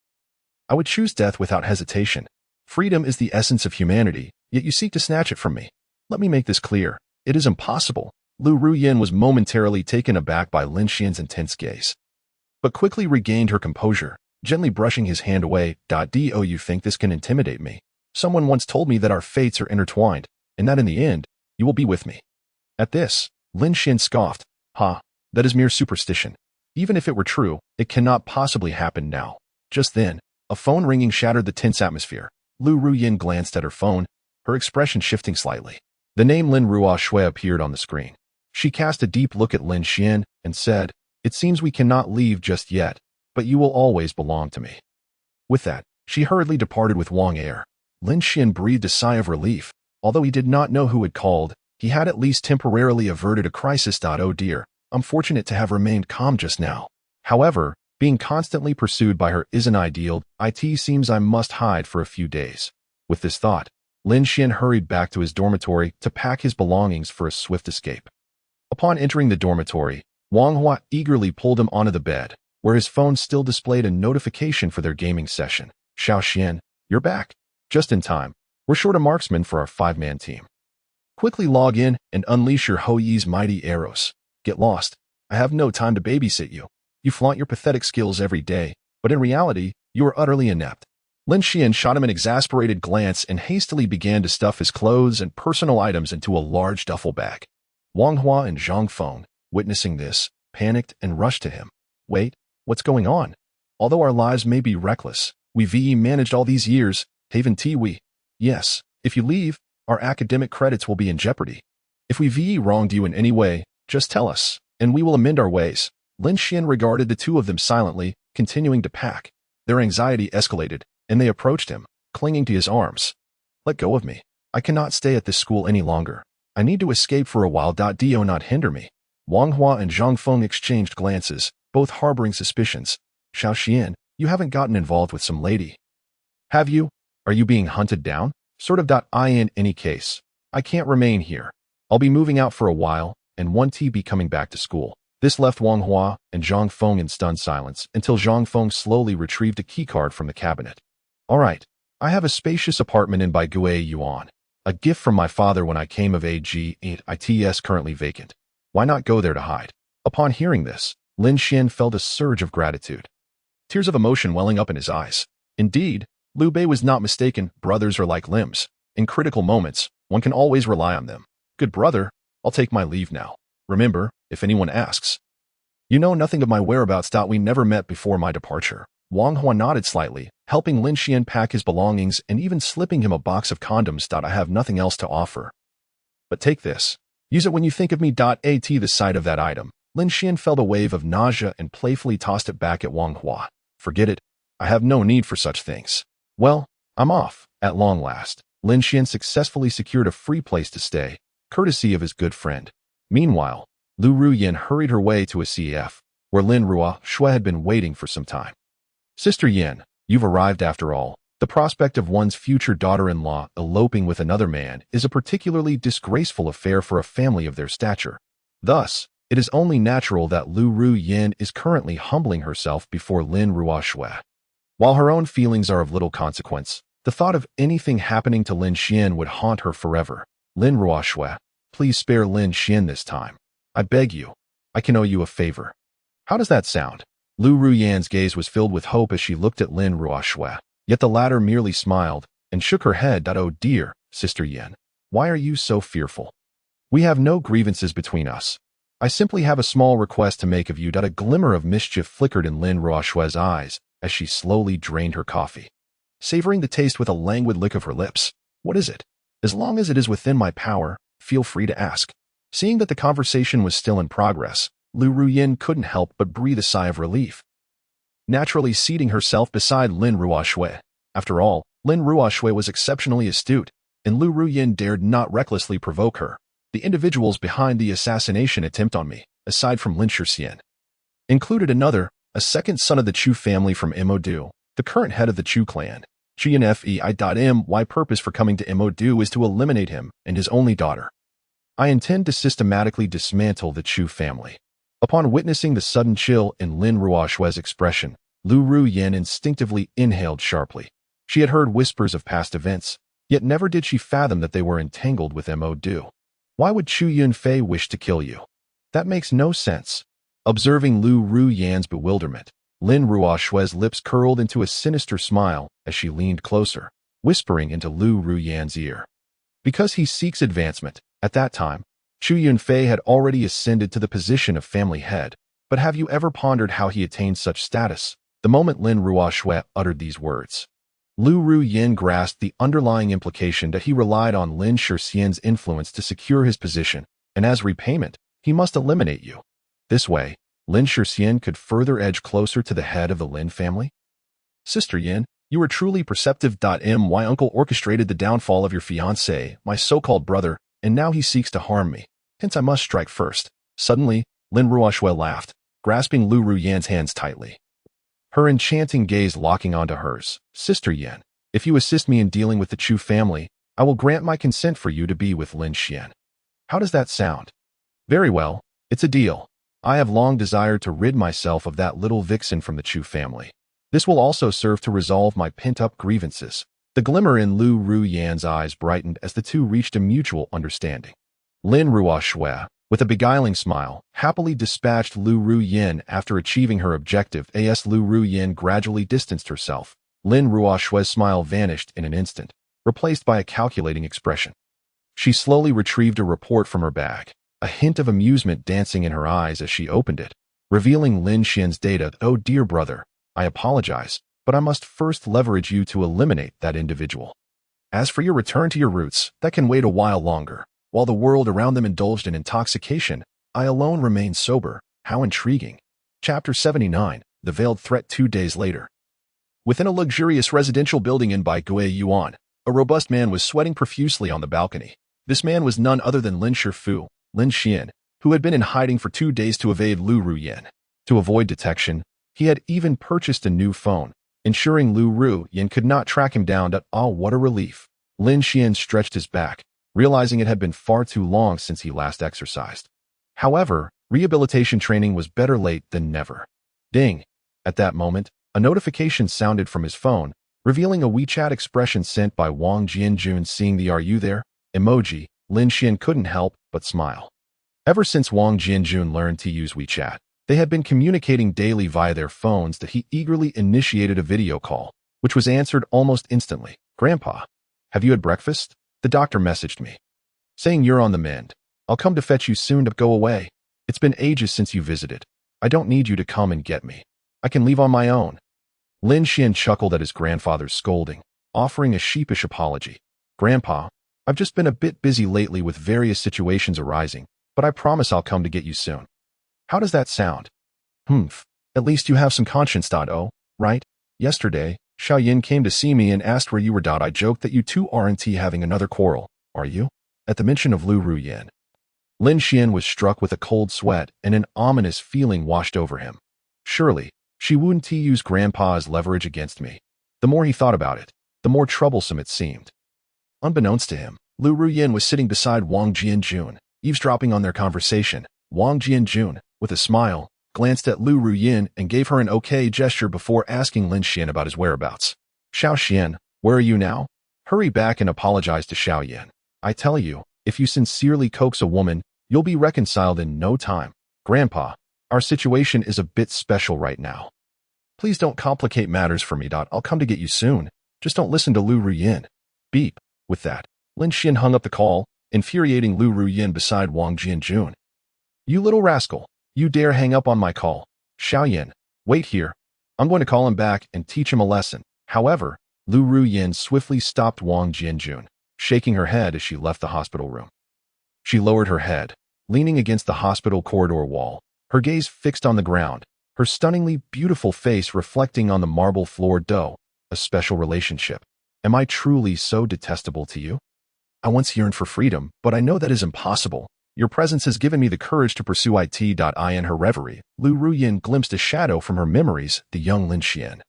I would choose death without hesitation. Freedom is the essence of humanity, yet you seek to snatch it from me. Let me make this clear. It is impossible. Lu Ruyan was momentarily taken aback by Lin Xian's intense gaze, but quickly regained her composure, gently brushing his hand away. Do you think this can intimidate me? Someone once told me that our fates are intertwined, and that in the end, you will be with me. At this, Lin Xian scoffed. That is mere superstition. Even if it were true, it cannot possibly happen now. Just then, a phone ringing shattered the tense atmosphere. Lu Ruyan glanced at her phone, her expression shifting slightly. The name Lin Ruoxua appeared on the screen. She cast a deep look at Lin Xian and said, "It seems we cannot leave just yet, but you will always belong to me." With that, she hurriedly departed with Wang Er. Lin Xian breathed a sigh of relief. Although he did not know who had called, he had at least temporarily averted a crisis. Oh dear, I'm fortunate to have remained calm just now. However, being constantly pursued by her isn't ideal. It seems I must hide for a few days. With this thought, Lin Xian hurried back to his dormitory to pack his belongings for a swift escape. Upon entering the dormitory, Wang Hua eagerly pulled him onto the bed, where his phone still displayed a notification for their gaming session. Xiao Xian, you're back. Just in time. We're short a marksman for our 5-man team. Quickly log in and unleash your Hou Yi's mighty arrows. Get lost. I have no time to babysit you. You flaunt your pathetic skills every day, but in reality, you are utterly inept. Lin Xian shot him an exasperated glance and hastily began to stuff his clothes and personal items into a large duffel bag. Wang Hua and Zhang Feng, witnessing this, panicked and rushed to him. Wait, what's going on? Although our lives may be reckless, we've managed all these years, haven't we? Yes, if you leave, our academic credits will be in jeopardy. If we've wronged you in any way, just tell us, and we will amend our ways. Lin Xian regarded the two of them silently, continuing to pack. Their anxiety escalated, and they approached him, clinging to his arms. Let go of me. I cannot stay at this school any longer. I need to escape for a while. Do not hinder me. Wang Hua and Zhang Feng exchanged glances, both harboring suspicions. Xiao Xian, you haven't gotten involved with some lady, have you? Are you being hunted down? Sort of. In any case, I can't remain here. I'll be moving out for a while, and be coming back to school. This left Wang Hua and Zhang Feng in stunned silence until Zhang Feng slowly retrieved a keycard from the cabinet. All right, I have a spacious apartment in Baiguo Yuan. A gift from my father when I came of age. It's currently vacant. Why not go there to hide? Upon hearing this, Lin Xian felt a surge of gratitude, tears of emotion welling up in his eyes. Indeed, Liu Bei was not mistaken. Brothers are like limbs. In critical moments, one can always rely on them. Good brother, I'll take my leave now. Remember, if anyone asks, you know nothing of my whereabouts. We never met before my departure. Wang Hua nodded slightly, helping Lin Xian pack his belongings and even slipping him a box of condoms. I have nothing else to offer. But take this. Use it when you think of me. At the sight of that item, Lin Xian felt a wave of nausea and playfully tossed it back at Wang Hua. Forget it. I have no need for such things. Well, I'm off, at long last. Lin Xian successfully secured a free place to stay, courtesy of his good friend. Meanwhile, Lu Ruyin hurried her way to a CF, where Lin Ruoxue had been waiting for some time. Sister Yin, you've arrived after all. The prospect of one's future daughter-in-law eloping with another man is a particularly disgraceful affair for a family of their stature. Thus, it is only natural that Lu Ruyin is currently humbling herself before Lin Ruoxue. While her own feelings are of little consequence, the thought of anything happening to Lin Xian would haunt her forever. Lin Ruoxue, please spare Lin Xian this time. I beg you. I can owe you a favor. How does that sound? Lu Ruyan's gaze was filled with hope as she looked at Lin Ruoxue, yet the latter merely smiled and shook her head. Oh dear, Sister Yin, why are you so fearful? We have no grievances between us. I simply have a small request to make of you. A glimmer of mischief flickered in Lin Ruoxue's eyes as she slowly drained her coffee, savoring the taste with a languid lick of her lips. What is it? As long as it is within my power, feel free to ask. Seeing that the conversation was still in progress, Lu Ruyin couldn't help but breathe a sigh of relief, naturally seating herself beside Lin Ruoxue. After all, Lin Ruoxue was exceptionally astute, and Lu Ruyin dared not recklessly provoke her. The individuals behind the assassination attempt on me, aside from Lin Shixian, included another, a second son of the Chu family from Imodu, the current head of the Chu clan. My purpose for coming to Imodu is to eliminate him and his only daughter. I intend to systematically dismantle the Chu family. Upon witnessing the sudden chill in Lin Ruoxue's expression, Lu Ruyin instinctively inhaled sharply. She had heard whispers of past events, yet never did she fathom that they were entangled with Mo. Why would Chu Yunfei wish to kill you? That makes no sense. Observing Lu Ruyan's bewilderment, Lin Ruoxue's lips curled into a sinister smile as she leaned closer, whispering into Lu Ruyan's ear. Because he seeks advancement, at that time, Chu Yunfei had already ascended to the position of family head, but have you ever pondered how he attained such status? The moment Lin Ruoxue uttered these words, Lu Ruyin grasped the underlying implication that he relied on Lin Shixian's influence to secure his position, and as repayment, he must eliminate you. This way, Lin Shixian could further edge closer to the head of the Lin family. Sister Yin, you are truly perceptive. My uncle orchestrated the downfall of your fiancé, my so-called brother, and now he seeks to harm me. Hence I must strike first. Suddenly, Lin Ruoxue laughed, grasping Lu Ruyan's hands tightly, her enchanting gaze locking onto hers. Sister Yin, if you assist me in dealing with the Chu family, I will grant my consent for you to be with Lin Xian. How does that sound? Very well, it's a deal. I have long desired to rid myself of that little vixen from the Chu family. This will also serve to resolve my pent-up grievances. The glimmer in Lu Ruyan's eyes brightened as the two reached a mutual understanding. Lin Ruoxue, with a beguiling smile, happily dispatched Lu Ruyin after achieving her objective. As Lu Ruyin gradually distanced herself, Lin Ruoxue's smile vanished in an instant, replaced by a calculating expression. She slowly retrieved a report from her bag, a hint of amusement dancing in her eyes as she opened it, revealing Lin Xian's data. Oh dear brother, I apologize, but I must first leverage you to eliminate that individual. As for your return to your roots, that can wait a while longer. While the world around them indulged in intoxication, I alone remained sober. How intriguing. Chapter 79, The Veiled Threat. 2 days later. Within a luxurious residential building in Baigui Yuan, a robust man was sweating profusely on the balcony. This man was none other than Lin Shifu, Lin Xian, who had been in hiding for 2 days to evade Lu Ruyin. To avoid detection, he had even purchased a new phone, ensuring Lu Ruyin could not track him down. What a relief. Lin Xian stretched his back, realizing it had been far too long since he last exercised. However, rehabilitation training was better late than never. Ding! At that moment, a notification sounded from his phone, revealing a WeChat expression sent by Wang Jianjun. Seeing the "Are you there?" emoji, Lin Xian couldn't help but smile. Ever since Wang Jianjun learned to use WeChat, they had been communicating daily via their phones. That he eagerly initiated a video call, which was answered almost instantly. Grandpa, have you had breakfast? The doctor messaged me, saying you're on the mend. I'll come to fetch you soon. Go away. It's been ages since you visited. I don't need you to come and get me. I can leave on my own. Lin Xian chuckled at his grandfather's scolding, offering a sheepish apology. Grandpa, I've just been a bit busy lately with various situations arising, but I promise I'll come to get you soon. How does that sound? At least you have some conscience. Oh, right. Yesterday, Xiao Yin came to see me and asked where you were. I joked that you two aren't having another quarrel, are you? At the mention of Lu Ruyin, Lin Xian was struck with a cold sweat and an ominous feeling washed over him. Surely, she wouldn't use Grandpa's leverage against me. The more he thought about it, the more troublesome it seemed. Unbeknownst to him, Lu Ruyin was sitting beside Wang Jianjun, eavesdropping on their conversation. Wang Jianjun, with a smile, glanced at Lu Ruyin and gave her an okay gesture before asking Lin Xian about his whereabouts. Xiao Xian, where are you now? Hurry back and apologize to Xiao Yin. I tell you, if you sincerely coax a woman, you'll be reconciled in no time. Grandpa, our situation is a bit special right now. Please don't complicate matters for me. I'll come to get you soon. Just don't listen to Lu Ruyin. Beep. With that, Lin Xian hung up the call, infuriating Lu Ruyin beside Wang Jianjun. You little rascal, you dare hang up on my call. Xiao Yin, wait here. I'm going to call him back and teach him a lesson. However, Lu Ruyin swiftly stopped Wang Jianjun, shaking her head as she left the hospital room. She lowered her head, leaning against the hospital corridor wall, her gaze fixed on the ground, her stunningly beautiful face reflecting on the marble floor. A special relationship. Am I truly so detestable to you? I once yearned for freedom, but I know that is impossible. Your presence has given me the courage to pursue it. In her reverie, Lu Ruyin glimpsed a shadow from her memories, the young Lin Xian.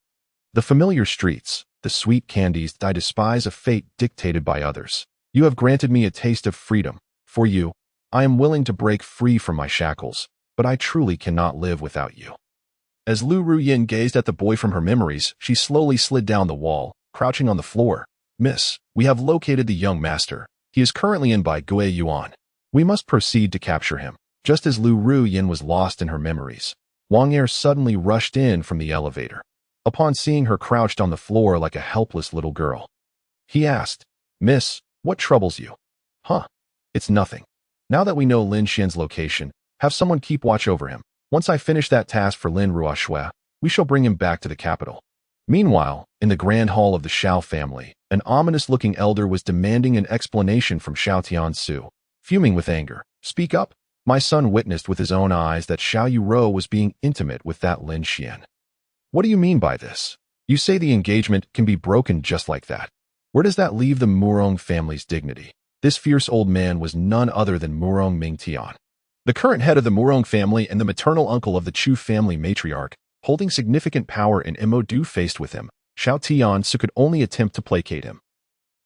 The familiar streets, the sweet candies. I despise a fate dictated by others. You have granted me a taste of freedom. For you, I am willing to break free from my shackles, but I truly cannot live without you. As Lu Ruyin gazed at the boy from her memories, she slowly slid down the wall, crouching on the floor. Miss, we have located the young master. He is currently in Bai Gui Yuan. We must proceed to capture him. Just as Lu Ruyin was lost in her memories, Wang Er suddenly rushed in from the elevator. Upon seeing her crouched on the floor like a helpless little girl, he asked, Miss, what troubles you? Huh? It's nothing. Now that we know Lin Xian's location, have someone keep watch over him. Once I finish that task for Lin Ruoxue, we shall bring him back to the capital. Meanwhile, in the grand hall of the Xiao family, an ominous-looking elder was demanding an explanation from Xiao Tiansu. Fuming with anger, speak up. My son witnessed with his own eyes that Xiao Yuro was being intimate with that Lin Xian. What do you mean by this? You say the engagement can be broken just like that. Where does that leave the Murong family's dignity? This fierce old man was none other than Murong Mingtian, the current head of the Murong family and the maternal uncle of the Chu family matriarch, holding significant power in Mo. Faced with him, Xiao Tiansu could only attempt to placate him.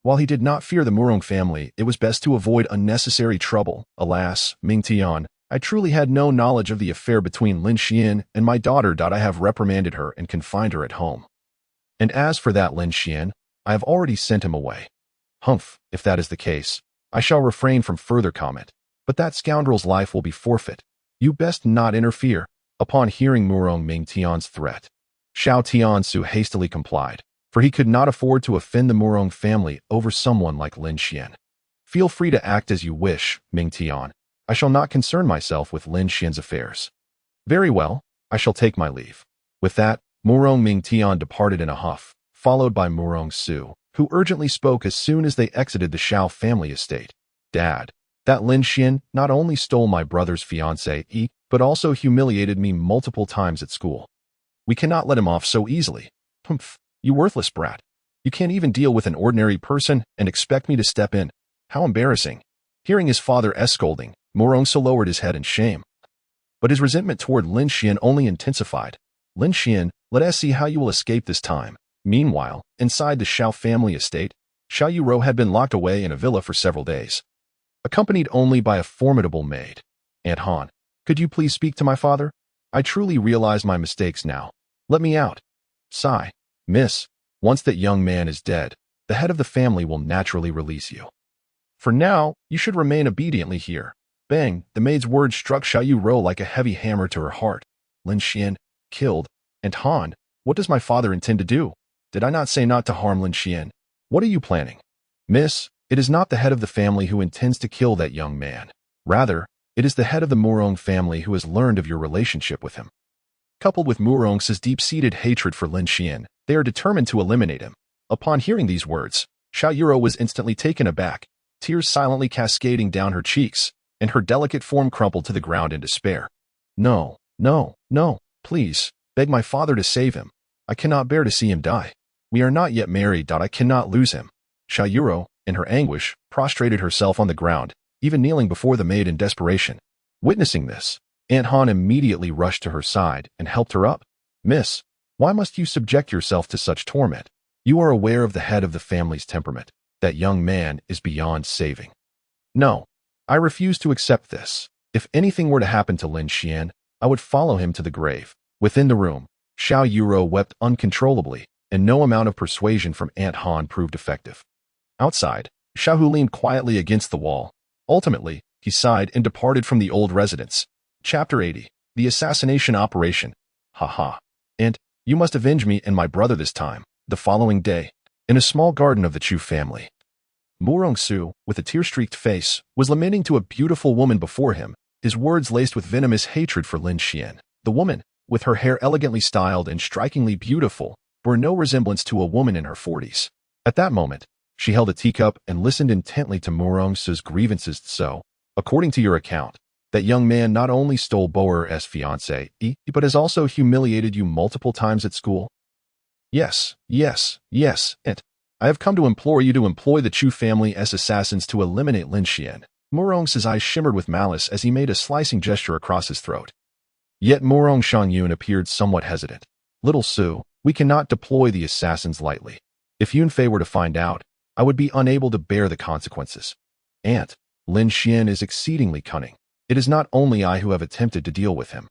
While he did not fear the Murong family, it was best to avoid unnecessary trouble. Alas, Mingtian, I truly had no knowledge of the affair between Lin Xian and my daughter. I have reprimanded her and confined her at home. And as for that Lin Xian, I have already sent him away. Humph, if that is the case, I shall refrain from further comment, but that scoundrel's life will be forfeit. You best not interfere. Upon hearing Murong Mingtian's threat, Xiao Tiansu hastily complied, for he could not afford to offend the Murong family over someone like Lin Xian. Feel free to act as you wish, Mingtian. I shall not concern myself with Lin Xian's affairs. Very well, I shall take my leave. With that, Murong Mingtian departed in a huff, followed by Murong Su, who urgently spoke as soon as they exited the Xiao family estate. Dad, that Lin Xian not only stole my brother's fiancée, but also humiliated me multiple times at school. We cannot let him off so easily. Humph, you worthless brat. You can't even deal with an ordinary person and expect me to step in. How embarrassing. Hearing his father's scolding, Murong Su lowered his head in shame. But his resentment toward Lin Xian only intensified. Lin Xian, let us see how you will escape this time. Meanwhile, inside the Xiao family estate, Xiao Yuro had been locked away in a villa for several days, accompanied only by a formidable maid. Aunt Han, could you please speak to my father? I truly realize my mistakes now. Let me out. Sigh. Miss, once that young man is dead, the head of the family will naturally release you. For now, you should remain obediently here. Bang, the maid's words struck Xiao Yuro like a heavy hammer to her heart. Lin Xian, killed. And Han, what does my father intend to do? Did I not say not to harm Lin Xian? What are you planning? Miss, it is not the head of the family who intends to kill that young man. Rather, it is the head of the Murong family who has learned of your relationship with him. Coupled with Murong's deep-seated hatred for Lin Xian, they are determined to eliminate him. Upon hearing these words, Xiao Yuro was instantly taken aback, tears silently cascading down her cheeks, and her delicate form crumpled to the ground in despair. No, no, no, please, beg my father to save him. I cannot bear to see him die. We are not yet married. I cannot lose him. Xiao Yuro, in her anguish, prostrated herself on the ground, even kneeling before the maid in desperation. Witnessing this, Aunt Han immediately rushed to her side and helped her up. Miss, why must you subject yourself to such torment? You are aware of the head of the family's temperament. That young man is beyond saving. No, I refuse to accept this. If anything were to happen to Lin Xian, I would follow him to the grave. Within the room, Xiao Yuro wept uncontrollably, and no amount of persuasion from Aunt Han proved effective. Outside, Xiao Hu leaned quietly against the wall. Ultimately, he sighed and departed from the old residence. Chapter 80. The Assassination Operation. Ha. And, you must avenge me and my brother this time. The following day, in a small garden of the Chu family, Mu Rongsu, with a tear-streaked face, was lamenting to a beautiful woman before him, his words laced with venomous hatred for Lin Xian. The woman, with her hair elegantly styled and strikingly beautiful, bore no resemblance to a woman in her 40s. At that moment, she held a teacup and listened intently to Mu Rongsu's grievances. So, according to your account, that young man not only stole Boer's fiancée, but has also humiliated you multiple times at school? Yes, and I have come to implore you to employ the Chu family as assassins to eliminate Lin Xian. Mu Rongsu's eyes shimmered with malice as he made a slicing gesture across his throat. Yet Mu Rong Shangyun appeared somewhat hesitant. Little Su, we cannot deploy the assassins lightly. If Yunfei were to find out, I would be unable to bear the consequences. Aunt, Lin Xian is exceedingly cunning. It is not only I who have attempted to deal with him,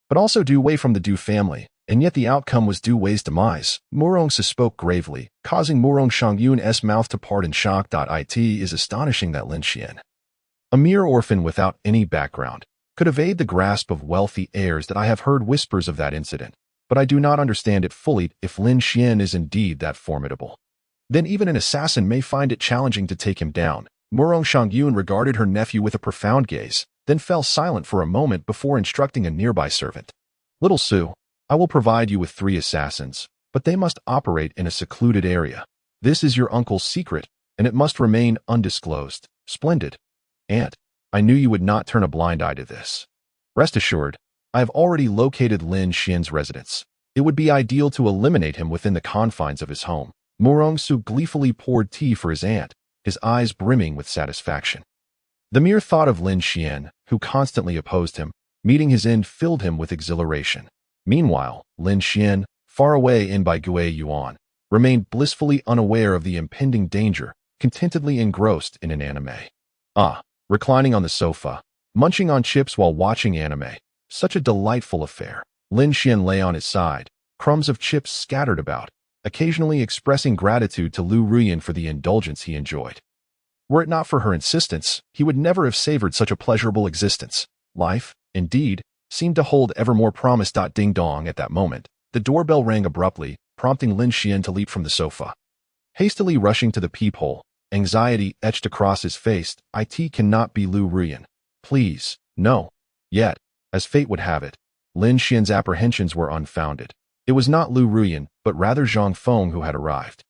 but also Du Wei from the Du family, and yet the outcome was Du Wei's demise. Mu Rongsu spoke gravely, causing Mu Rong Shangyun's mouth to part in shock. It is astonishing that Lin Xian, a mere orphan without any background, could evade the grasp of wealthy heirs. That I have heard whispers of that incident, but I do not understand it fully. If Lin Xian is indeed that formidable, then even an assassin may find it challenging to take him down. Mu Rong Shangyun regarded her nephew with a profound gaze, then fell silent for a moment before instructing a nearby servant. Little Su, I will provide you with 3 assassins, but they must operate in a secluded area. This is your uncle's secret, and it must remain undisclosed. Splendid. Aunt, I knew you would not turn a blind eye to this. Rest assured, I have already located Lin Xian's residence. It would be ideal to eliminate him within the confines of his home. Mu Rongsu gleefully poured tea for his aunt, his eyes brimming with satisfaction. The mere thought of Lin Xian, who constantly opposed him, meeting his end filled him with exhilaration. Meanwhile, Lin Xian, far away in Bai Gui Yuan, remained blissfully unaware of the impending danger, contentedly engrossed in an anime. Reclining on the sofa, munching on chips while watching anime. Such a delightful affair. Lin Xian lay on his side, crumbs of chips scattered about, occasionally expressing gratitude to Lu Ruyan for the indulgence he enjoyed. Were it not for her insistence, he would never have savored such a pleasurable existence. Life, indeed, seemed to hold ever more promise. Ding dong. At that moment, the doorbell rang abruptly, prompting Lin Xian to leap from the sofa. Hastily rushing to the peephole, anxiety etched across his face. It cannot be Lu Ruyan. Please, no. Yet, as fate would have it, Lin Xian's apprehensions were unfounded. It was not Lu Ruyan, but rather Zhang Feng who had arrived.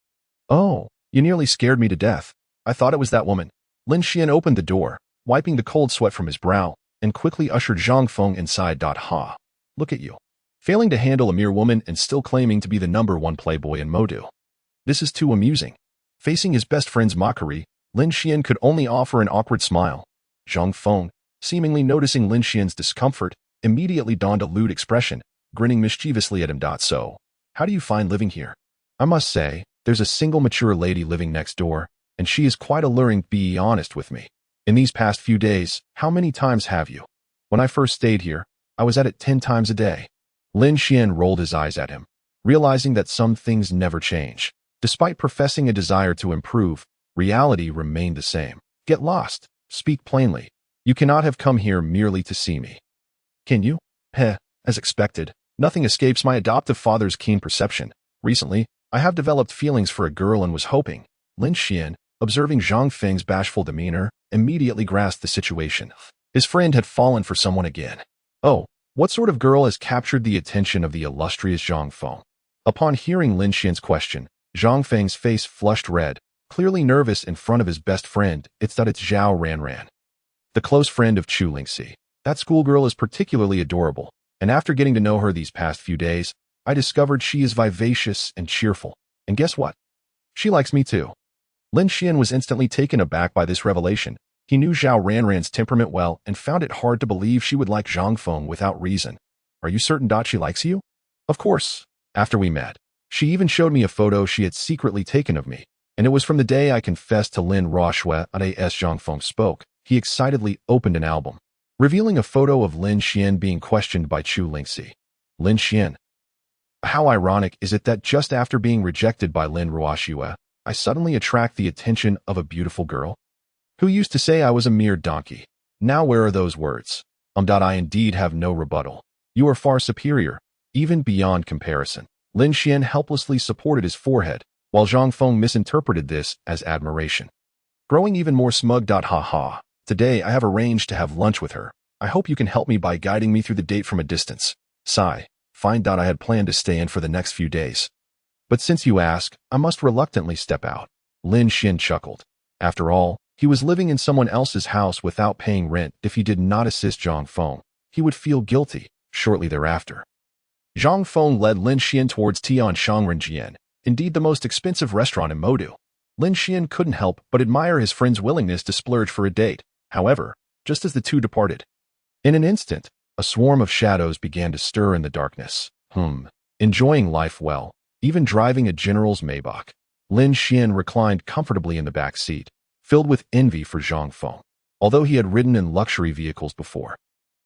Oh, you nearly scared me to death. I thought it was that woman. Lin Xian opened the door, wiping the cold sweat from his brow, and quickly ushered Zhang Feng inside. Look at you. Failing to handle a mere woman and still claiming to be the #1 playboy in Modu. This is too amusing. Facing his best friend's mockery, Lin Xian could only offer an awkward smile. Zhang Feng, seemingly noticing Lin Xian's discomfort, immediately donned a lewd expression, grinning mischievously at him. So, how do you find living here? I must say, there's a single mature lady living next door, and she is quite alluring. Be honest with me. In these past few days, how many times have you? When I first stayed here, I was at it 10 times a day. Lin Xian rolled his eyes at him, realizing that some things never change. Despite professing a desire to improve, reality remained the same. Get lost. Speak plainly. You cannot have come here merely to see me. Can you? As expected, nothing escapes my adoptive father's keen perception. Recently, I have developed feelings for a girl and was hoping. Lin Xian, observing Zhang Feng's bashful demeanor, immediately grasped the situation. His friend had fallen for someone again. Oh, what sort of girl has captured the attention of the illustrious Zhang Feng? Upon hearing Lin Xian's question, Zhang Feng's face flushed red, clearly nervous in front of his best friend. It's Zhao Ranran, the close friend of Chu Lingxi. That schoolgirl is particularly adorable, and after getting to know her these past few days, I discovered she is vivacious and cheerful. And guess what? She likes me too. Lin Xian was instantly taken aback by this revelation. He knew Zhao Ranran's temperament well and found it hard to believe she would like Zhang Feng without reason. Are you certain she likes you? Of course. After we met, she even showed me a photo she had secretly taken of me. And it was from the day I confessed to Lin Ruoxue as Zhang Feng spoke. He excitedly opened an album, revealing a photo of Lin Xian being questioned by Chu Lingxi. Lin Xian. How ironic is it that just after being rejected by Lin Ruoxue, I suddenly attract the attention of a beautiful girl? Who used to say I was a mere donkey? Now where are those words? I indeed have no rebuttal. You are far superior, even beyond comparison. Lin Xian helplessly supported his forehead, while Zhang Feng misinterpreted this as admiration. Growing even more smug. Ha ha. Today I have arranged to have lunch with her. I hope you can help me by guiding me through the date from a distance. Sigh. Fine. I had planned to stay in for the next few days. But since you ask, I must reluctantly step out. Lin Xian chuckled. After all, he was living in someone else's house without paying rent. If he did not assist Zhang Feng, he would feel guilty. Shortly thereafter, Zhang Feng led Lin Xian towards Tianshang Renjian, indeed the most expensive restaurant in Modu. Lin Xian couldn't help but admire his friend's willingness to splurge for a date. However, just as the two departed, in an instant, a swarm of shadows began to stir in the darkness. Enjoying life well, even driving a general's Maybach, Lin Xian reclined comfortably in the back seat, filled with envy for Zhang Feng. Although he had ridden in luxury vehicles before,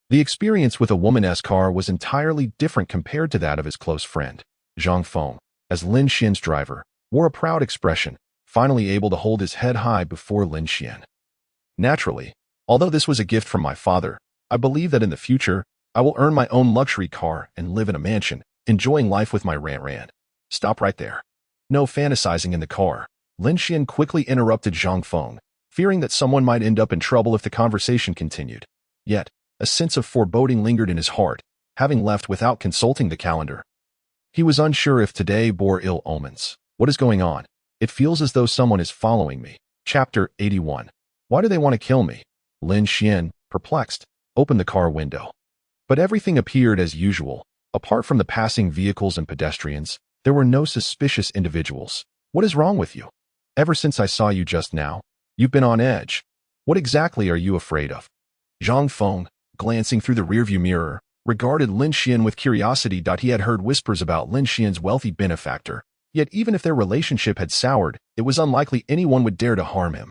the experience with a woman's car was entirely different compared to that of his close friend. Zhang Feng, as Lin Xian's driver, wore a proud expression, finally able to hold his head high before Lin Xian. Naturally, although this was a gift from my father, I believe that in the future, I will earn my own luxury car and live in a mansion, enjoying life with my Ranran. Stop right there. No fantasizing in the car. Lin Xian quickly interrupted Zhang Feng, fearing that someone might end up in trouble if the conversation continued. Yet, a sense of foreboding lingered in his heart, having left without consulting the calendar. He was unsure if today bore ill omens. What is going on? It feels as though someone is following me. Chapter 81. Why do they want to kill me? Lin Xian, perplexed, opened the car window. But everything appeared as usual. Apart from the passing vehicles and pedestrians, there were no suspicious individuals. What is wrong with you? Ever since I saw you just now, you've been on edge. What exactly are you afraid of? Zhang Feng, glancing through the rearview mirror, regarded Lin Xian with curiosity. He had heard whispers about Lin Xian's wealthy benefactor, yet even if their relationship had soured, it was unlikely anyone would dare to harm him.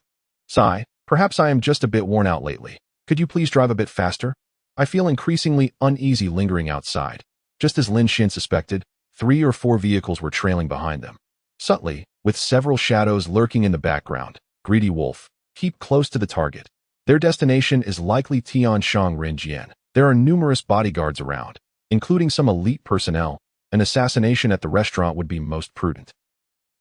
Sigh, perhaps I am just a bit worn out lately. Could you please drive a bit faster? I feel increasingly uneasy lingering outside. Just as Lin Xian suspected, 3 or 4 vehicles were trailing behind them. Subtly, with several shadows lurking in the background, greedy wolf, keep close to the target. Their destination is likely Tianshang Renjian. There are numerous bodyguards around, including some elite personnel. An assassination at the restaurant would be most prudent.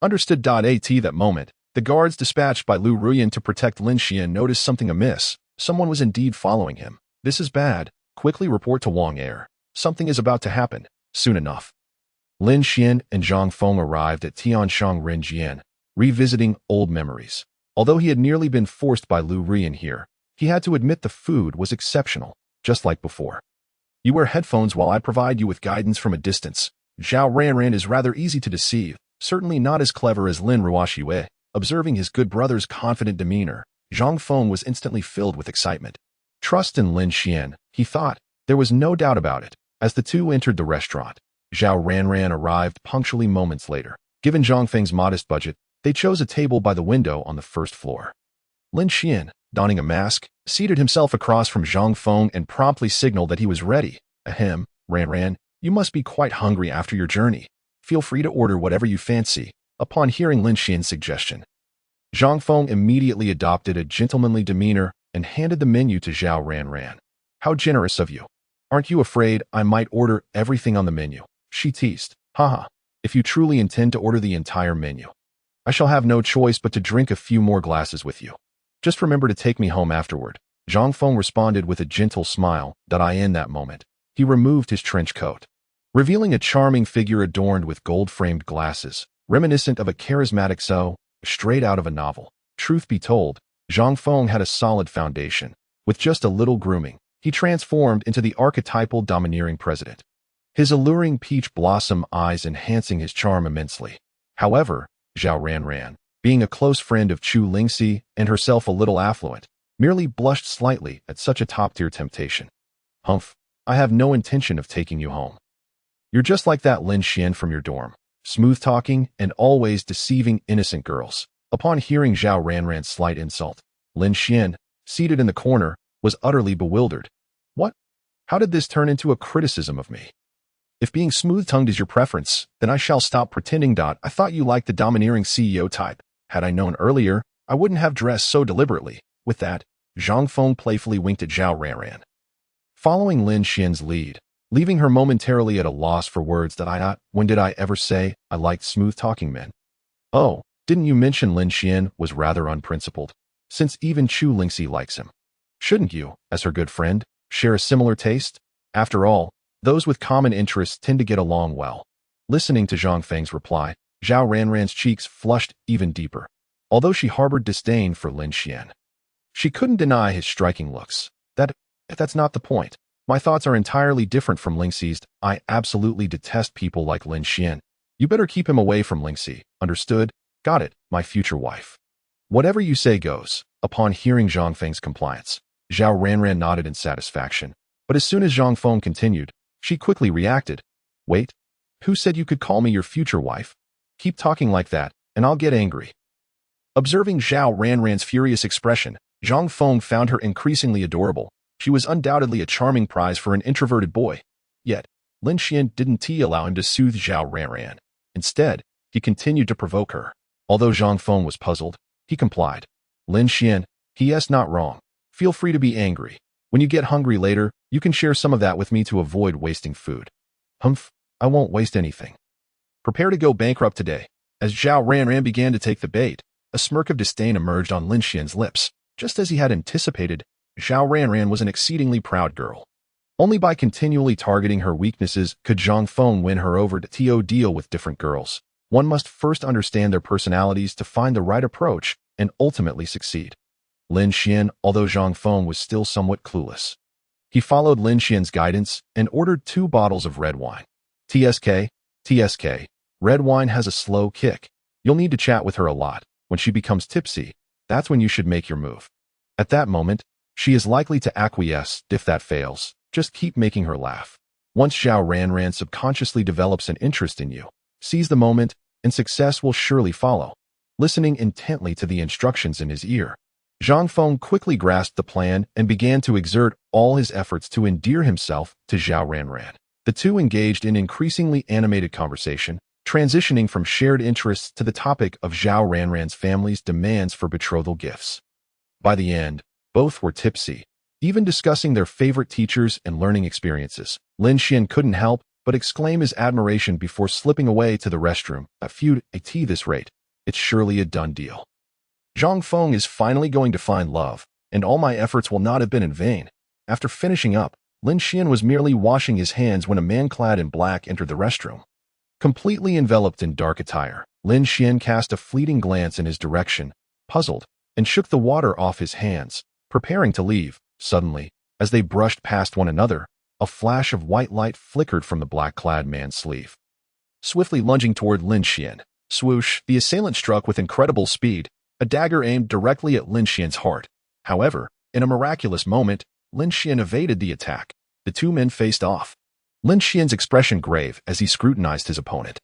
Understood. At that moment, the guards dispatched by Lu Ruyan to protect Lin Xian noticed something amiss. Someone was indeed following him. This is bad. Quickly report to Wang Air. Something is about to happen, soon enough. Lin Xian and Zhang Feng arrived at Tianshang Renjian, revisiting old memories. Although he had nearly been forced by Lu Ruyan here, he had to admit the food was exceptional, just like before. You wear headphones while I provide you with guidance from a distance. Zhao Ranran is rather easy to deceive, certainly not as clever as Lin Ruoxue. Observing his good brother's confident demeanor, Zhang Feng was instantly filled with excitement. Trust in Lin Xian, he thought. There was no doubt about it. As the two entered the restaurant, Zhao Ranran arrived punctually moments later. Given Zhang Feng's modest budget, they chose a table by the window on the first floor. Lin Xian, donning a mask, seated himself across from Zhang Feng and promptly signaled that he was ready. Ahem, Ranran, you must be quite hungry after your journey. Feel free to order whatever you fancy. Upon hearing Lin Xian's suggestion, Zhang Feng immediately adopted a gentlemanly demeanor and handed the menu to Zhao Ranran. How generous of you. Aren't you afraid I might order everything on the menu? She teased. Haha, if you truly intend to order the entire menu, I shall have no choice but to drink a few more glasses with you. Just remember to take me home afterward. Zhang Feng responded with a gentle smile. In that moment, he removed his trench coat, revealing a charming figure adorned with gold-framed glasses, reminiscent of a charismatic straight out of a novel. Truth be told, Zhang Feng had a solid foundation. With just a little grooming, he transformed into the archetypal domineering president, his alluring peach blossom eyes enhancing his charm immensely. However, Zhao Ranran, being a close friend of Chu Lingxi and herself a little affluent, merely blushed slightly at such a top-tier temptation. Humph, I have no intention of taking you home. You're just like that Lin Xian from your dorm, smooth-talking and always deceiving innocent girls. Upon hearing Zhao Ranran's slight insult, Lin Xian, seated in the corner, was utterly bewildered. What? How did this turn into a criticism of me? If being smooth-tongued is your preference, then I shall stop pretending. I thought you liked the domineering CEO type. Had I known earlier, I wouldn't have dressed so deliberately. With that, Zhang Feng playfully winked at Zhao Ranran. Following Lin Xian's lead, leaving her momentarily at a loss for words when did I ever say I liked smooth-talking men? Oh, didn't you mention Lin Xian was rather unprincipled, since even Chu Lingxi likes him? Shouldn't you, as her good friend, share a similar taste? After all, those with common interests tend to get along well. Listening to Zhang Feng's reply, Zhao Ranran's cheeks flushed even deeper, although she harbored disdain for Lin Xian. She couldn't deny his striking looks. That's not the point. My thoughts are entirely different from Lingxi's. I absolutely detest people like Lin Xian. You better keep him away from Lingxi. Understood? Got it, my future wife. Whatever you say goes. Upon hearing Zhang Feng's compliance, Zhao Ranran nodded in satisfaction. But as soon as Zhang Feng continued, she quickly reacted. Wait, who said you could call me your future wife? Keep talking like that, and I'll get angry. Observing Zhao Ranran's furious expression, Zhang Feng found her increasingly adorable. She was undoubtedly a charming prize for an introverted boy. Yet, Lin Xian didn't allow him to soothe Zhao Ranran. Instead, he continued to provoke her. Although Zhang Feng was puzzled, he complied. Lin Xian, he is not wrong. Feel free to be angry. When you get hungry later, you can share some of that with me to avoid wasting food. Humph, I won't waste anything. Prepare to go bankrupt today. As Zhao Ranran began to take the bait, a smirk of disdain emerged on Lin Xian's lips. Just as he had anticipated, Zhao Ranran was an exceedingly proud girl. Only by continually targeting her weaknesses could Zhang Feng win her over to deal with different girls. One must first understand their personalities to find the right approach and ultimately succeed. Lin Xian, although Zhang Feng was still somewhat clueless. He followed Lin Xian's guidance and ordered 2 bottles of red wine. TSK, red wine has a slow kick. You'll need to chat with her a lot. When she becomes tipsy, that's when you should make your move. At that moment, she is likely to acquiesce. If that fails, just keep making her laugh. Once Zhao Ranran subconsciously develops an interest in you, seize the moment, and success will surely follow. Listening intently to the instructions in his ear, Zhang Feng quickly grasped the plan and began to exert all his efforts to endear himself to Zhao Ranran. The two engaged in increasingly animated conversation, transitioning from shared interests to the topic of Zhao Ranran's family's demands for betrothal gifts. By the end, both were tipsy, even discussing their favorite teachers and learning experiences. Lin Xian couldn't help but exclaim his admiration before slipping away to the restroom. At this rate, it's surely a done deal. Zhang Feng is finally going to find love, and all my efforts will not have been in vain. After finishing up, Lin Xian was merely washing his hands when a man clad in black entered the restroom. Completely enveloped in dark attire, Lin Xian cast a fleeting glance in his direction, puzzled, and shook the water off his hands, preparing to leave. Suddenly, as they brushed past one another, a flash of white light flickered from the black-clad man's sleeve. Swiftly lunging toward Lin Xian, swoosh, the assailant struck with incredible speed, a dagger aimed directly at Lin Xian's heart. However, in a miraculous moment, Lin Xian evaded the attack. The two men faced off. Lin Xian's expression grave as he scrutinized his opponent.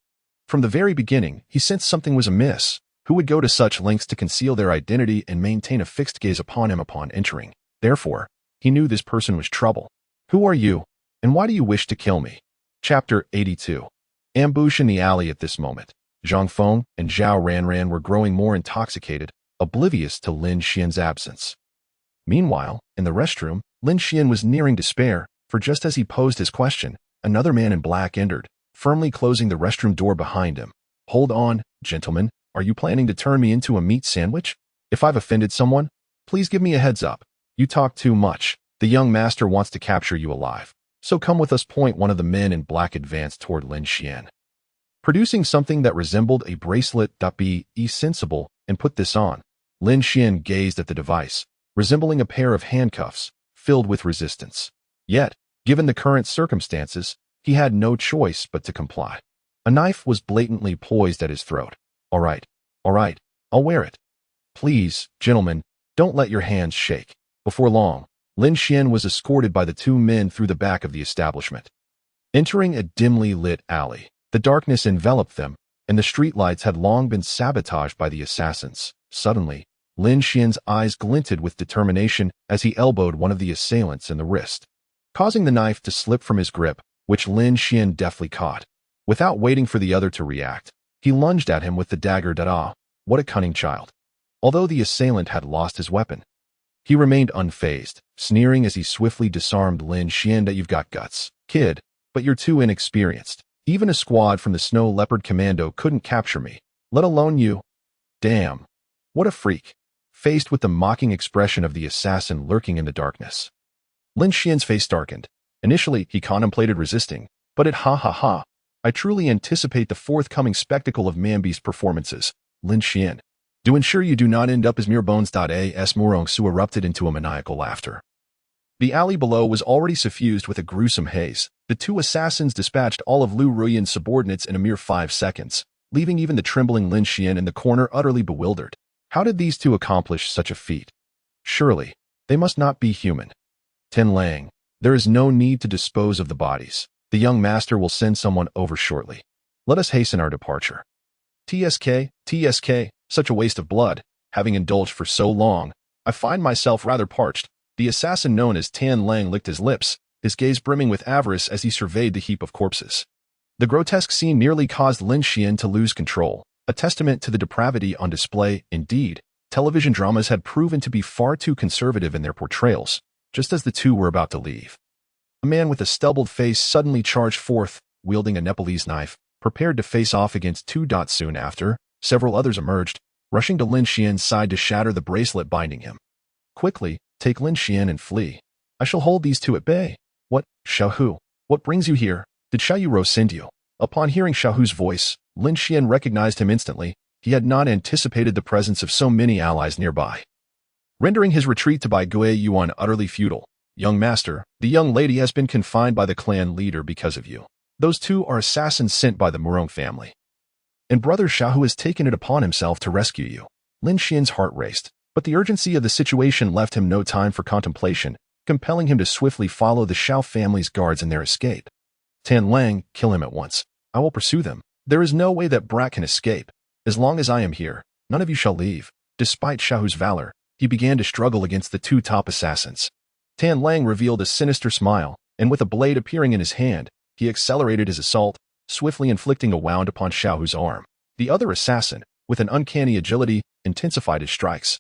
From the very beginning, he sensed something was amiss. Who would go to such lengths to conceal their identity and maintain a fixed gaze upon him upon entering? Therefore, he knew this person was trouble. Who are you, and why do you wish to kill me? Chapter 82. Ambush in the alley. At this moment, Zhang Feng and Zhao Ranran were growing more intoxicated, oblivious to Lin Xian's absence. Meanwhile, in the restroom, Lin Xian was nearing despair, for just as he posed his question, another man in black entered, firmly closing the restroom door behind him. Hold on, gentlemen, are you planning to turn me into a meat sandwich? If I've offended someone, please give me a heads up. You talk too much. The young master wants to capture you alive. So come with us. One of the men in black advanced toward Lin Xian. Producing something that resembled a bracelet. Be sensible and put this on. Lin Xian gazed at the device, resembling a pair of handcuffs, filled with resistance. Yet, given the current circumstances, he had no choice but to comply. A knife was blatantly poised at his throat, All right, all right, I'll wear it. Please, gentlemen, don't let your hands shake. Before long, Lin Xian was escorted by the two men through the back of the establishment. Entering a dimly lit alley, the darkness enveloped them, and the streetlights had long been sabotaged by the assassins. Suddenly, Lin Xian's eyes glinted with determination as he elbowed one of the assailants in the wrist, causing the knife to slip from his grip, which Lin Xian deftly caught. Without waiting for the other to react, he lunged at him with the dagger. Da-da, what a cunning child. Although the assailant had lost his weapon, he remained unfazed, sneering as he swiftly disarmed Lin Xian. That you've got guts, kid, but you're too inexperienced. Even a squad from the Snow Leopard Commando couldn't capture me, let alone you. Damn, what a freak. Faced with the mocking expression of the assassin lurking in the darkness, Lin Xian's face darkened. Initially, he contemplated resisting, but ha. I truly anticipate the forthcoming spectacle of Mambi's performances, Lin Xian. To ensure you do not end up as mere bones. As Murong Su erupted into a maniacal laughter. The alley below was already suffused with a gruesome haze. The two assassins dispatched all of Lu Ruyan's subordinates in a mere 5 seconds, leaving even the trembling Lin Xian in the corner utterly bewildered. How did these two accomplish such a feat? Surely, they must not be human. Tian Lang, there is no need to dispose of the bodies. The young master will send someone over shortly. Let us hasten our departure. TSK, such a waste of blood. Having indulged for so long, I find myself rather parched. The assassin known as Tian Lang licked his lips, his gaze brimming with avarice as he surveyed the heap of corpses. The grotesque scene nearly caused Lin Xian to lose control, a testament to the depravity on display. Indeed, television dramas had proven to be far too conservative in their portrayals. Just as the two were about to leave, a man with a stubbled face suddenly charged forth, wielding a Nepalese knife, prepared to face off against two. Soon after, several others emerged, rushing to Lin Xian's side to shatter the bracelet binding him. Quickly, take Lin Xian and flee. I shall hold these two at bay. What, Xiaohu? What brings you here? Did Xiao Yuro send you? Upon hearing Xiaohu's voice, Lin Xian recognized him instantly. He had not anticipated the presence of so many allies nearby, rendering his retreat to Bai Gui Yuan utterly futile. Young master, the young lady has been confined by the clan leader because of you. Those two are assassins sent by the Murong family, and brother Xiaohu has taken it upon himself to rescue you. Lin Xian's heart raced, but the urgency of the situation left him no time for contemplation, compelling him to swiftly follow the Xiao family's guards in their escape. Tian Lang, kill him at once. I will pursue them. There is no way that brat can escape. As long as I am here, none of you shall leave. Despite Xiaohu's valor, he began to struggle against the two top assassins. Tian Lang revealed a sinister smile, and with a blade appearing in his hand, he accelerated his assault, swiftly inflicting a wound upon Xiaohu's arm. The other assassin, with an uncanny agility, intensified his strikes.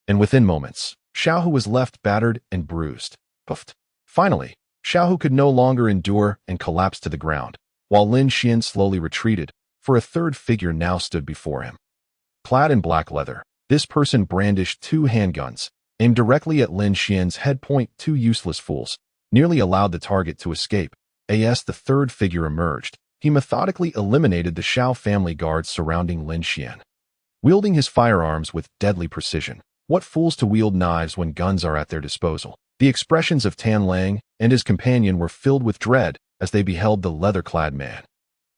And within moments, Xiaohu was left battered and bruised. Puffed. Finally, Xiaohu could no longer endure and collapsed to the ground, while Lin Xian slowly retreated, for a third figure now stood before him. Clad in black leather, this person brandished 2 handguns, aimed directly at Lin Xian's head. Two useless fools nearly allowed the target to escape. As the third figure emerged, he methodically eliminated the Xiao family guards surrounding Lin Xian, wielding his firearms with deadly precision. What fools to wield knives when guns are at their disposal. The expressions of Tian Lang and his companion were filled with dread as they beheld the leather-clad man.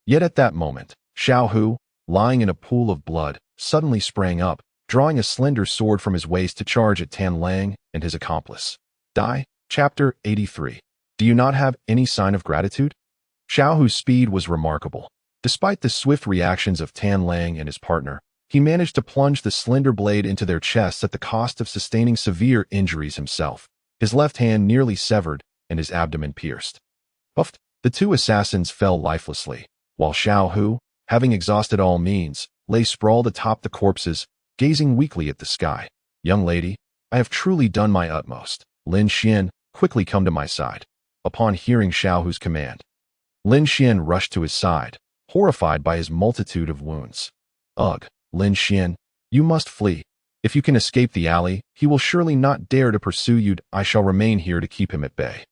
Yet at that moment, Xiaohu, lying in a pool of blood, suddenly sprang up, drawing a slender sword from his waist to charge at Tian Lang and his accomplice. Chapter 83. Do you not have any sign of gratitude? Xiaohu's speed was remarkable. Despite the swift reactions of Tian Lang and his partner, he managed to plunge the slender blade into their chests at the cost of sustaining severe injuries himself. His left hand nearly severed and his abdomen pierced. Puffed. The two assassins fell lifelessly, while Xiaohu, having exhausted all means, lay sprawled atop the corpses, gazing weakly at the sky. Young lady, I have truly done my utmost. Lin Xian, quickly come to my side. Upon hearing Xiaohu's command, Lin Xian rushed to his side, horrified by his multitude of wounds. Ugh, Lin Xian, you must flee. If you can escape the alley, he will surely not dare to pursue you. I shall remain here to keep him at bay.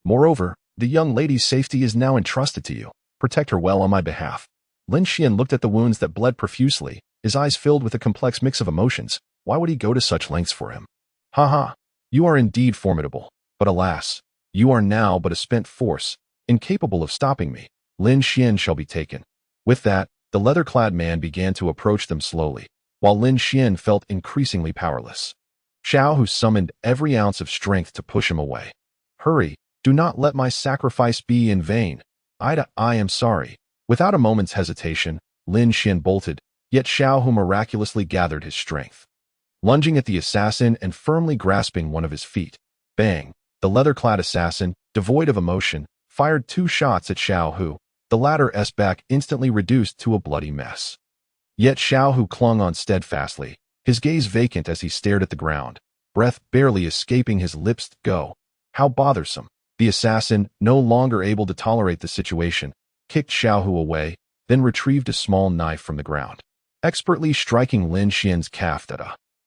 Moreover, the young lady's safety is now entrusted to you. Protect her well on my behalf. Lin Xian looked at the wounds that bled profusely, his eyes filled with a complex mix of emotions. Why would he go to such lengths for him? Ha! You are indeed formidable, but alas, you are now but a spent force, incapable of stopping me. Lin Xian shall be taken. With that, The leather-clad man began to approach them slowly, while Lin Xian felt increasingly powerless. Xiao Hu summoned every ounce of strength to push him away. Hurry, do not let my sacrifice be in vain. I am sorry. Without a moment's hesitation, Lin Xian bolted, yet Xiao Hu miraculously gathered his strength. Lunging at the assassin and firmly grasping one of his feet, bang, the leather-clad assassin, devoid of emotion, fired 2 shots at Xiao Hu, the latter's back instantly reduced to a bloody mess. Yet Xiao Hu clung on steadfastly, his gaze vacant as he stared at the ground, breath barely escaping his lips. Go. How bothersome. The assassin, no longer able to tolerate the situation, kicked Xiao Hu away, then retrieved a small knife from the ground, expertly striking Lin Xian's calf.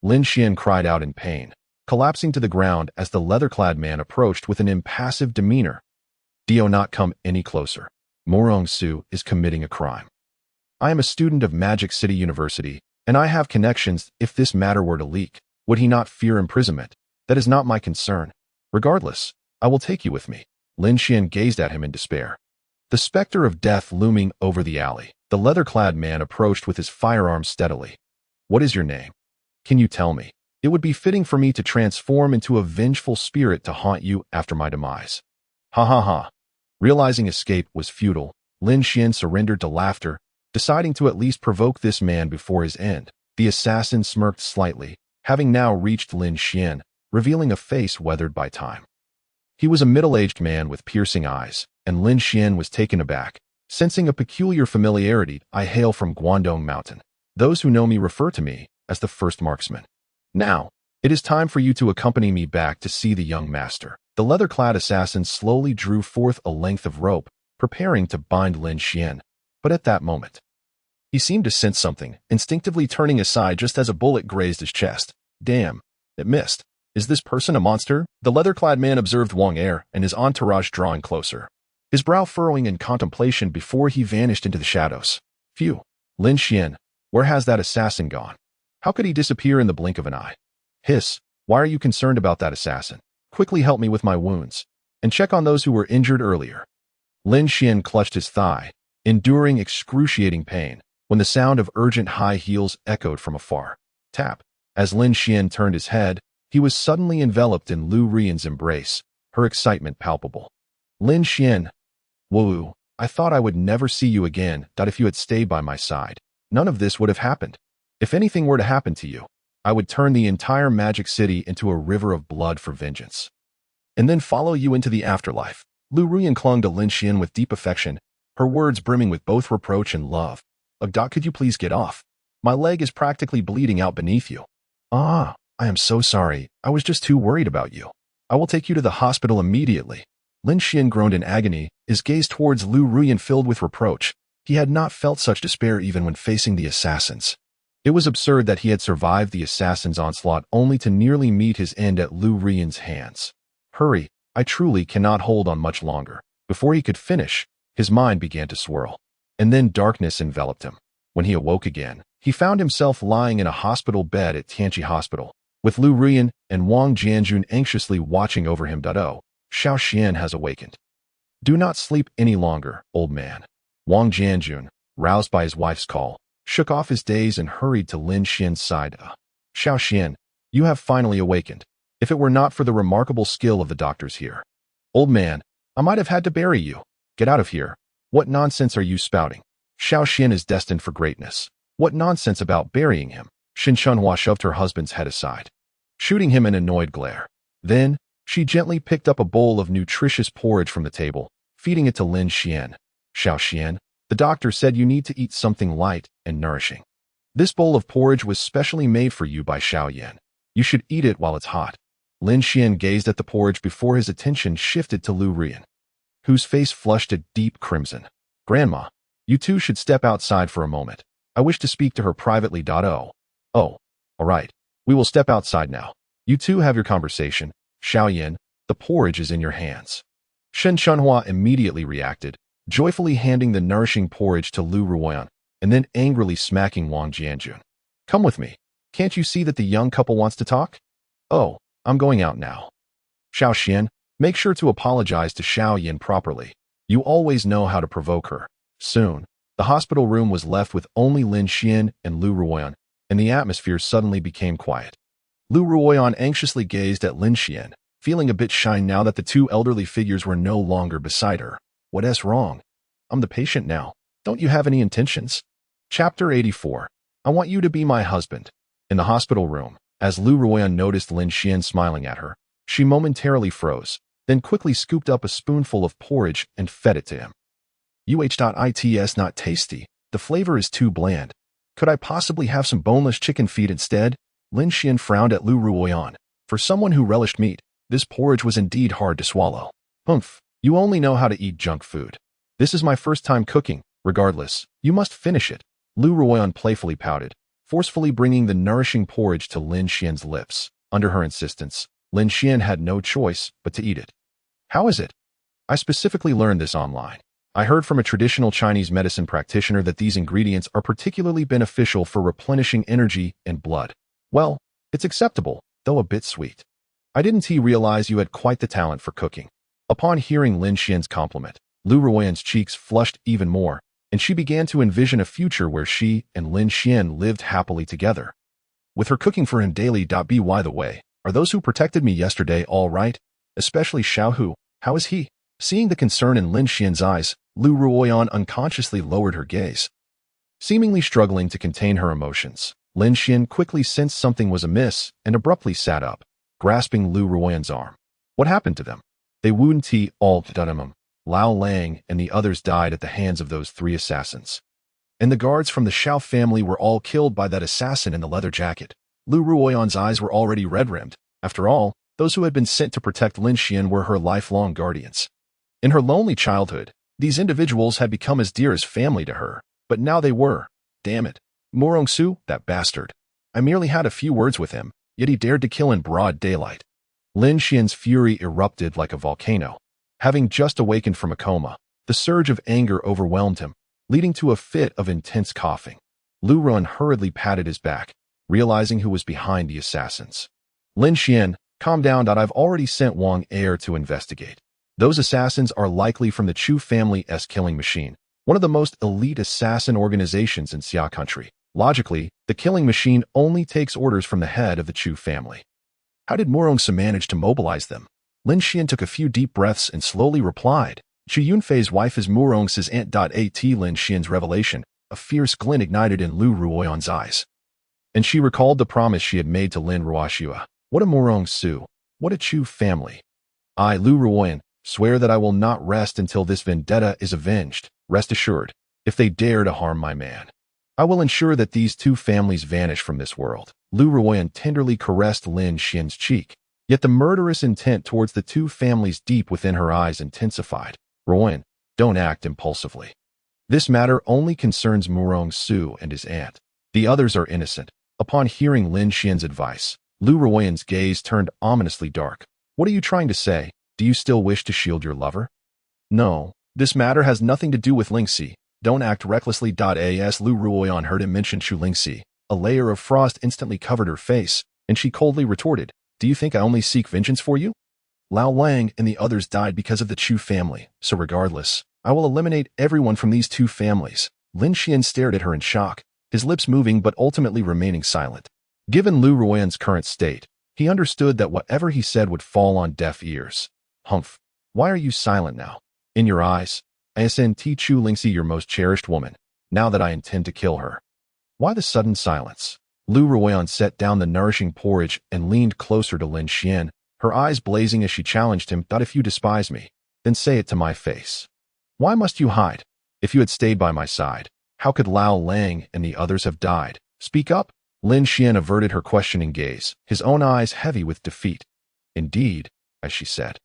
Lin Xian cried out in pain, collapsing to the ground as the leather-clad man approached with an impassive demeanor. Do not come any closer. Morong Su is committing a crime. I am a student of Magic City University, and I have connections. If this matter were to leak, would he not fear imprisonment? That is not my concern. Regardless, I will take you with me. Lin Xian gazed at him in despair. The specter of death looming over the alley, the leather-clad man approached with his firearm steadily. What is your name? Can you tell me? It would be fitting for me to transform into a vengeful spirit to haunt you after my demise. Ha ha ha. Realizing escape was futile, Lin Xian surrendered to laughter, deciding to at least provoke this man before his end. The assassin smirked slightly, having now reached Lin Xian, revealing a face weathered by time. He was a middle-aged man with piercing eyes, and Lin Xian was taken aback, sensing a peculiar familiarity. I hail from Guangdong Mountain. Those who know me refer to me as the first marksman. Now, it is time for you to accompany me back to see the young master. The leather-clad assassin slowly drew forth a length of rope, preparing to bind Lin Xian. But at that moment, he seemed to sense something, instinctively turning aside just as a bullet grazed his chest. Damn, it missed. Is this person a monster? The leather-clad man observed Wang Er and his entourage drawing closer, his brow furrowing in contemplation before he vanished into the shadows. Phew. Lin Xian, where has that assassin gone? How could he disappear in the blink of an eye? Hiss, why are you concerned about that assassin? Quickly help me with my wounds, and check on those who were injured earlier. Lin Xian clutched his thigh, enduring excruciating pain, when the sound of urgent high heels echoed from afar. Tap. As Lin Xian turned his head, he was suddenly enveloped in Lu Rian's embrace, her excitement palpable. Lin Xian. Whoa, I thought I would never see you again. If you had stayed by my side, none of this would have happened. If anything were to happen to you, I would turn the entire Magic City into a river of blood for vengeance, and then follow you into the afterlife. Lu Ruyan clung to Lin Xian with deep affection, her words brimming with both reproach and love. Doc, could you please get off? My leg is practically bleeding out beneath you. Ah, I am so sorry. I was just too worried about you. I will take you to the hospital immediately. Lin Xian groaned in agony, his gaze towards Lu Ruyan filled with reproach. He had not felt such despair even when facing the assassins. It was absurd that he had survived the assassin's onslaught only to nearly meet his end at Lu Rian's hands. Hurry, I truly cannot hold on much longer. Before he could finish, his mind began to swirl, and then darkness enveloped him. When he awoke again, he found himself lying in a hospital bed at Tianqi Hospital, with Lu Rian and Wang Jianjun anxiously watching over him. Oh, Xiao Xian has awakened. Do not sleep any longer, old man. Wang Jianjun, roused by his wife's call, shook off his daze and hurried to Lin Xian's side. Xiao Xian, you have finally awakened. If it were not for the remarkable skill of the doctors here. Old man, I might have had to bury you. Get out of here. What nonsense are you spouting? Xiao Xian is destined for greatness. What nonsense about burying him? Xin Chunhua shoved her husband's head aside, shooting him an annoyed glare. Then, she gently picked up a bowl of nutritious porridge from the table, feeding it to Lin Xian. Xiao Xian, the doctor said you need to eat something light and nourishing. This bowl of porridge was specially made for you by Xiao Yan. You should eat it while it's hot. Lin Xian gazed at the porridge before his attention shifted to Lu Rian, whose face flushed a deep crimson. Grandma, you two should step outside for a moment. I wish to speak to her privately. Oh, all right. We will step outside now. You two have your conversation. Xiao Yan, the porridge is in your hands. Shen Chunhua immediately reacted, joyfully handing the nourishing porridge to Lu Ruyan, and then angrily smacking Wang Jianjun. Come with me. Can't you see that the young couple wants to talk? Oh, I'm going out now. Xiao Xian, make sure to apologize to Xiao Yan properly. You always know how to provoke her. Soon, The hospital room was left with only Lin Xian and Lu Ruoyan, and the atmosphere suddenly became quiet. Lu Ruoyan anxiously gazed at Lin Xian, feeling a bit shy now that the two elderly figures were no longer beside her. What's wrong? I'm the patient now. Don't you have any intentions? Chapter 84. I want you to be my husband. In the hospital room, as Lu Ruoyan noticed Lin Xian smiling at her, she momentarily froze, then quickly scooped up a spoonful of porridge and fed it to him. It's not tasty. The flavor is too bland. Could I possibly have some boneless chicken feet instead? Lin Xian frowned at Lu Ruoyan. For someone who relished meat, this porridge was indeed hard to swallow. Humph, you only know how to eat junk food. This is my first time cooking. Regardless, you must finish it. Lu Ruoyan playfully pouted, forcefully bringing the nourishing porridge to Lin Xian's lips. Under her insistence, Lin Xian had no choice but to eat it. How is it? I specifically learned this online. I heard from a traditional Chinese medicine practitioner that these ingredients are particularly beneficial for replenishing energy and blood. Well, it's acceptable, though a bit sweet. I didn't realize you had quite the talent for cooking. Upon hearing Lin Xian's compliment, Lu Ruoyan's cheeks flushed even more, and she began to envision a future where she and Lin Xian lived happily together. With her cooking for him daily. By the way, are those who protected me yesterday all right? Especially Xiao Hu, how is he? Seeing the concern in Lin Xian's eyes, Lu Ruoyan unconsciously lowered her gaze. Seemingly struggling to contain her emotions, Lin Xian quickly sensed something was amiss and abruptly sat up, grasping Lu Ruoyan's arm. What happened to them? They wouldn't all done. Lao Lang and the others died at the hands of those three assassins. And the guards from the Xiao family were all killed by that assassin in the leather jacket. Lu Ruoyan's eyes were already red-rimmed. After all, those who had been sent to protect Lin Xian were her lifelong guardians. In her lonely childhood, these individuals had become as dear as family to her, but now they were. Damn it. Murong Su, that bastard. I merely had a few words with him, yet he dared to kill in broad daylight. Lin Xian's fury erupted like a volcano. Having just awakened from a coma, the surge of anger overwhelmed him, leading to a fit of intense coughing. Lu Ruoyan hurriedly patted his back, realizing who was behind the assassins. Lin Xian, calm down. I've already sent Wang Air to investigate. Those assassins are likely from the Chu family's killing machine, one of the most elite assassin organizations in Xia country. Logically, the killing machine only takes orders from the head of the Chu family. How did Murong Su manage to mobilize them? Lin Xian took a few deep breaths and slowly replied. Chu Yunfei's wife is Murong Su's aunt. Lin Xian's revelation, a fierce glint ignited in Lu Ruoyan's eyes. And she recalled the promise she had made to Lin Ruoxua. What a Murong Su! What a Chu family! I, Lu Ruoyan, swear that I will not rest until this vendetta is avenged. Rest assured, if they dare to harm my man, I will ensure that these two families vanish from this world. Lu Ruoyan tenderly caressed Lin Xian's cheek, yet the murderous intent towards the two families deep within her eyes intensified. Ruoyan, don't act impulsively. This matter only concerns Murong Su and his aunt. The others are innocent. Upon hearing Lin Xian's advice, Lu Ruoyan's gaze turned ominously dark. What are you trying to say? Do you still wish to shield your lover? No, this matter has nothing to do with Lingxi. Don't act recklessly. As Lu Ruoyan heard him mention Chu Lingxi, a layer of frost instantly covered her face, and she coldly retorted, do you think I only seek vengeance for you? Lao Lang and the others died because of the Chu family, so regardless, I will eliminate everyone from these two families. Lin Xian stared at her in shock, his lips moving but ultimately remaining silent. Given Lu Ruoyan's current state, he understood that whatever he said would fall on deaf ears. Humph, why are you silent now? In your eyes, I ascend Chu Lingxi, your most cherished woman, now that I intend to kill her. Why the sudden silence? Lu Ruoyan set down the nourishing porridge and leaned closer to Lin Xian, her eyes blazing as she challenged him. If you despise me, then say it to my face. Why must you hide? If you had stayed by my side, how could Lao Lang and the others have died? Speak up. Lin Xian averted her questioning gaze, his own eyes heavy with defeat. Indeed, as she said.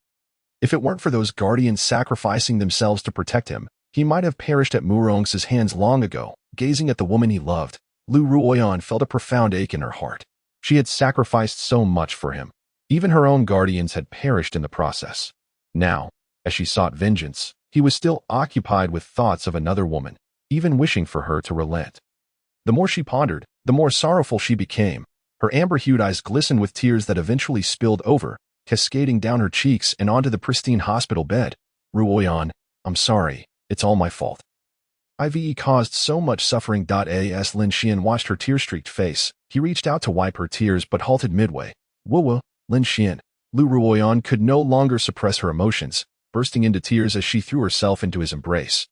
If it weren't for those guardians sacrificing themselves to protect him, he might have perished at Murong Su's hands long ago. Gazing at the woman he loved, Lu Ruoyan felt a profound ache in her heart. She had sacrificed so much for him. Even her own guardians had perished in the process. Now, as she sought vengeance, he was still occupied with thoughts of another woman, even wishing for her to relent. The more she pondered, the more sorrowful she became. Her amber-hued eyes glistened with tears that eventually spilled over, cascading down her cheeks and onto the pristine hospital bed. Ruoyan, I'm sorry. It's all my fault. IVE caused so much suffering. As Lin Xian watched her tear-streaked face, he reached out to wipe her tears but halted midway. Whoa, Lin Xian. Lu Ruoyan could no longer suppress her emotions, bursting into tears as she threw herself into his embrace.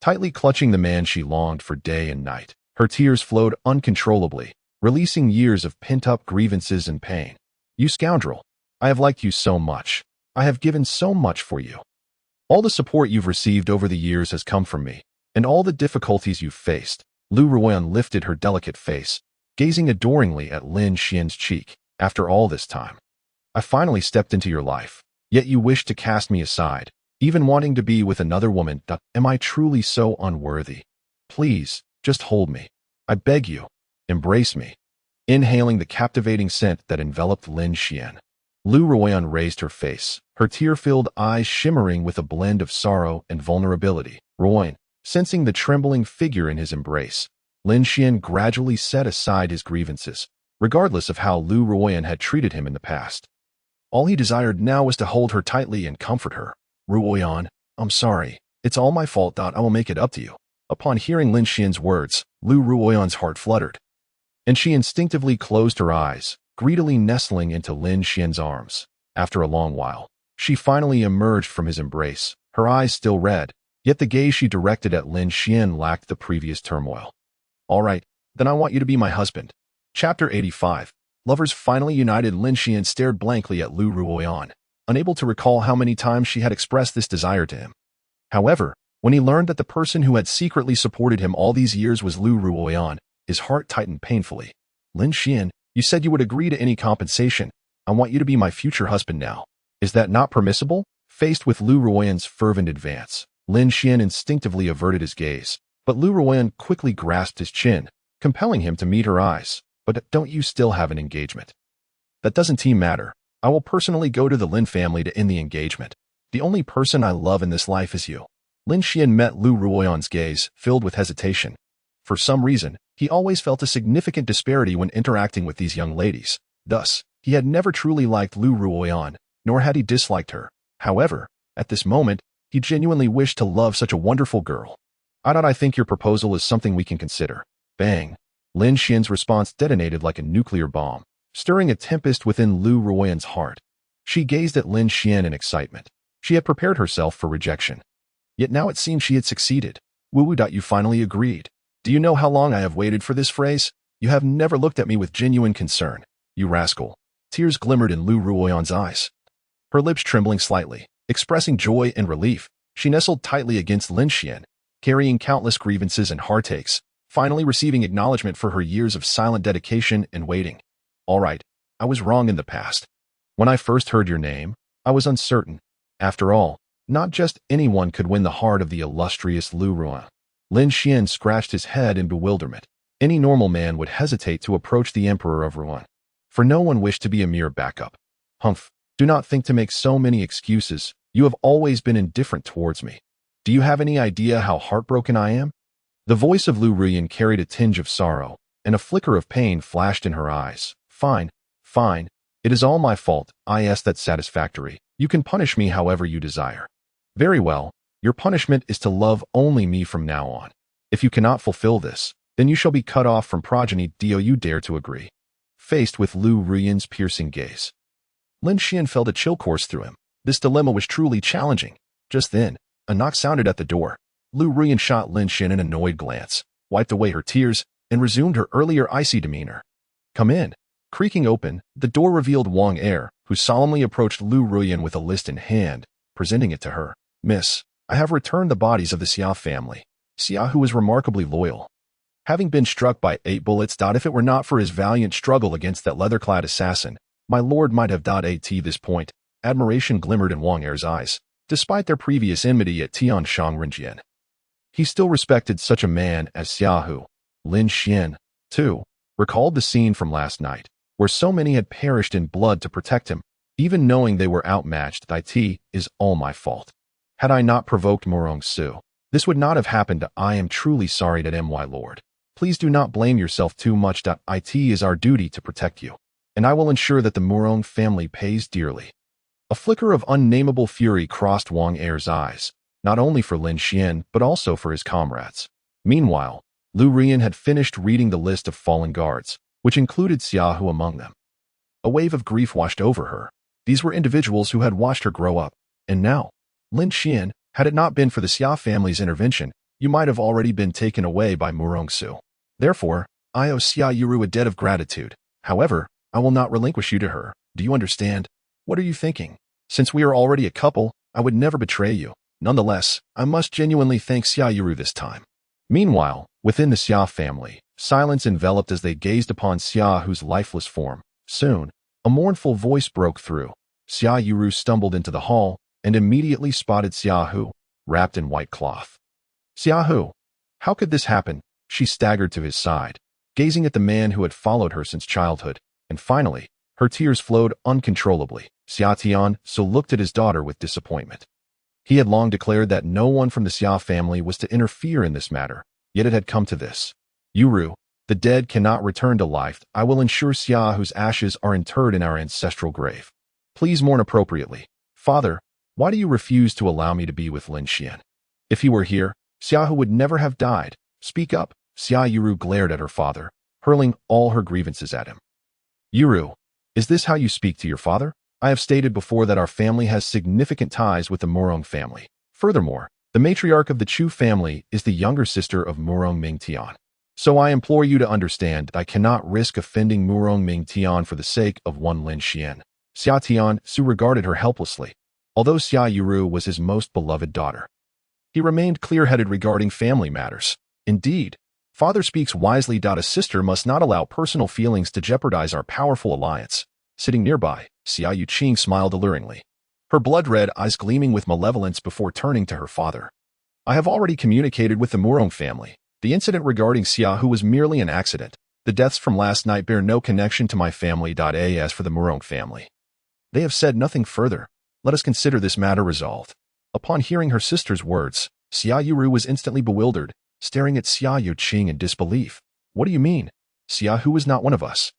Tightly clutching the man she longed for day and night, her tears flowed uncontrollably, releasing years of pent-up grievances and pain. You scoundrel! I have liked you so much. I have given so much for you. All the support you've received over the years has come from me, and all the difficulties you've faced. Lu Ruoyan lifted her delicate face, gazing adoringly at Lin Xian's cheek. After all this time, I finally stepped into your life, yet you wished to cast me aside, even wanting to be with another woman. Am I truly so unworthy? Please, just hold me. I beg you, embrace me. Inhaling the captivating scent that enveloped Lin Xian, Lu Ruoyan raised her face, her tear-filled eyes shimmering with a blend of sorrow and vulnerability. Ruoyan, sensing the trembling figure in his embrace, Lin Xian gradually set aside his grievances, regardless of how Lu Ruoyan had treated him in the past. All he desired now was to hold her tightly and comfort her. Ruoyan, I'm sorry. It's all my fault. I will make it up to you. Upon hearing Lin Xian's words, Lu Ruoyan's heart fluttered, and she instinctively closed her eyes, greedily nestling into Lin Xian's arms. After a long while, she finally emerged from his embrace, her eyes still red, yet the gaze she directed at Lin Xian lacked the previous turmoil. All right, then I want you to be my husband. Chapter 85. Lovers finally united. Lin Xian stared blankly at Lu Ruoyan, unable to recall how many times she had expressed this desire to him. However, when he learned that the person who had secretly supported him all these years was Lu Ruoyan, his heart tightened painfully. Lin Xian, you said you would agree to any compensation. I want you to be my future husband now. Is that not permissible? Faced with Lu Ruoyan's fervent advance, Lin Xian instinctively averted his gaze, but Lu Ruoyan quickly grasped his chin, compelling him to meet her eyes. But don't you still have an engagement? That doesn't matter. I will personally go to the Lin family to end the engagement. The only person I love in this life is you. Lin Xian met Lu Ruoyan's gaze, filled with hesitation. For some reason, he always felt a significant disparity when interacting with these young ladies. Thus, he had never truly liked Lu Ruoyan, nor had he disliked her. However, at this moment, he genuinely wished to love such a wonderful girl. I think your proposal is something we can consider. Bang! Lin Xian's response detonated like a nuclear bomb, stirring a tempest within Lu Ruoyan's heart. She gazed at Lin Xian in excitement. She had prepared herself for rejection. Yet now it seemed she had succeeded. Wu, you finally agreed. Do you know how long I have waited for this phrase? You have never looked at me with genuine concern. You rascal. Tears glimmered in Lu Ruoyan's eyes. Her lips trembling slightly, expressing joy and relief, she nestled tightly against Lin Xian, carrying countless grievances and heartaches, finally receiving acknowledgement for her years of silent dedication and waiting. All right, I was wrong in the past. When I first heard your name, I was uncertain. After all, not just anyone could win the heart of the illustrious Lu Ruoyan. Lin Xian scratched his head in bewilderment. Any normal man would hesitate to approach the Emperor of Ruoyan, for no one wished to be a mere backup. Humph, do not think to make so many excuses. You have always been indifferent towards me. Do you have any idea how heartbroken I am? The voice of Lu Ruoyan carried a tinge of sorrow, and a flicker of pain flashed in her eyes. Fine. It is all my fault. That's satisfactory. You can punish me however you desire. Very well. Your punishment is to love only me from now on. If you cannot fulfill this, then you shall be cut off from progeny. Do you dare to agree? Faced with Lu Ruoyan's piercing gaze, Lin Xian felt a chill course through him. This dilemma was truly challenging. Just then, a knock sounded at the door. Lu Ruoyan shot Lin Xian an annoyed glance, wiped away her tears, and resumed her earlier icy demeanor. Come in. Creaking open, the door revealed Wang Er, who solemnly approached Lu Ruoyan with a list in hand, presenting it to her. Miss, I have returned the bodies of the Xia family. Xia, who was remarkably loyal, having been struck by 8 bullets. If it were not for his valiant struggle against that leather-clad assassin, my lord might have died at this point. Admiration glimmered in Wang Er's eyes, despite their previous enmity at Tianshang Renjian. He still respected such a man as Xiaohu. Lin Xian, too, recalled the scene from last night, where so many had perished in blood to protect him, even knowing they were outmatched. It is all my fault. Had I not provoked Murong Su, this would not have happened. I am truly sorry that my lord. Please do not blame yourself too much. It is our duty to protect you, and I will ensure that the Murong family pays dearly. A flicker of unnameable fury crossed Wang Er's eyes, not only for Lin Xian, but also for his comrades. Meanwhile, Lu Rian had finished reading the list of fallen guards, which included Xiaohu among them. A wave of grief washed over her. These were individuals who had watched her grow up, and now, Lin Xian, had it not been for the Xia family's intervention, you might have already been taken away by Murongsu. Therefore, I owe Xia Yuru a debt of gratitude. However, I will not relinquish you to her. Do you understand? What are you thinking? Since we are already a couple, I would never betray you. Nonetheless, I must genuinely thank Xia Yuru this time. Meanwhile, within the Xia family, silence enveloped as they gazed upon Xiaohu's lifeless form. Soon, a mournful voice broke through. Xia Yuru stumbled into the hall and immediately spotted Xiaohu, wrapped in white cloth. Xiaohu, how could this happen? She staggered to his side, gazing at the man who had followed her since childhood, and finally, her tears flowed uncontrollably. Xia Tian looked at his daughter with disappointment. He had long declared that no one from the Xia family was to interfere in this matter, yet it had come to this. Yuru, the dead cannot return to life. I will ensure Xiaohu's ashes are interred in our ancestral grave. Please mourn appropriately. Father, why do you refuse to allow me to be with Lin Xian? If he were here, Xiaohu would never have died. Speak up. Xia Yuru glared at her father, hurling all her grievances at him. Yuru, is this how you speak to your father? I have stated before that our family has significant ties with the Murong family. Furthermore, the matriarch of the Chu family is the younger sister of Murong Mingtian. So I implore you to understand that I cannot risk offending Murong Mingtian for the sake of one Lin Xian. Xia Tian regarded her helplessly, although Xia Yuru was his most beloved daughter. He remained clear-headed regarding family matters. Indeed, father speaks wisely. A sister must not allow personal feelings to jeopardize our powerful alliance. Sitting nearby, Xia Yuqing smiled alluringly, her blood-red eyes gleaming with malevolence before turning to her father. I have already communicated with the Murong family. The incident regarding Xiaohu was merely an accident. The deaths from last night bear no connection to my family. As for the Murong family, they have said nothing further. Let us consider this matter resolved. Upon hearing her sister's words, Xia Yuru was instantly bewildered, staring at Xia Yuqing in disbelief. What do you mean? Xiaohu is not one of us.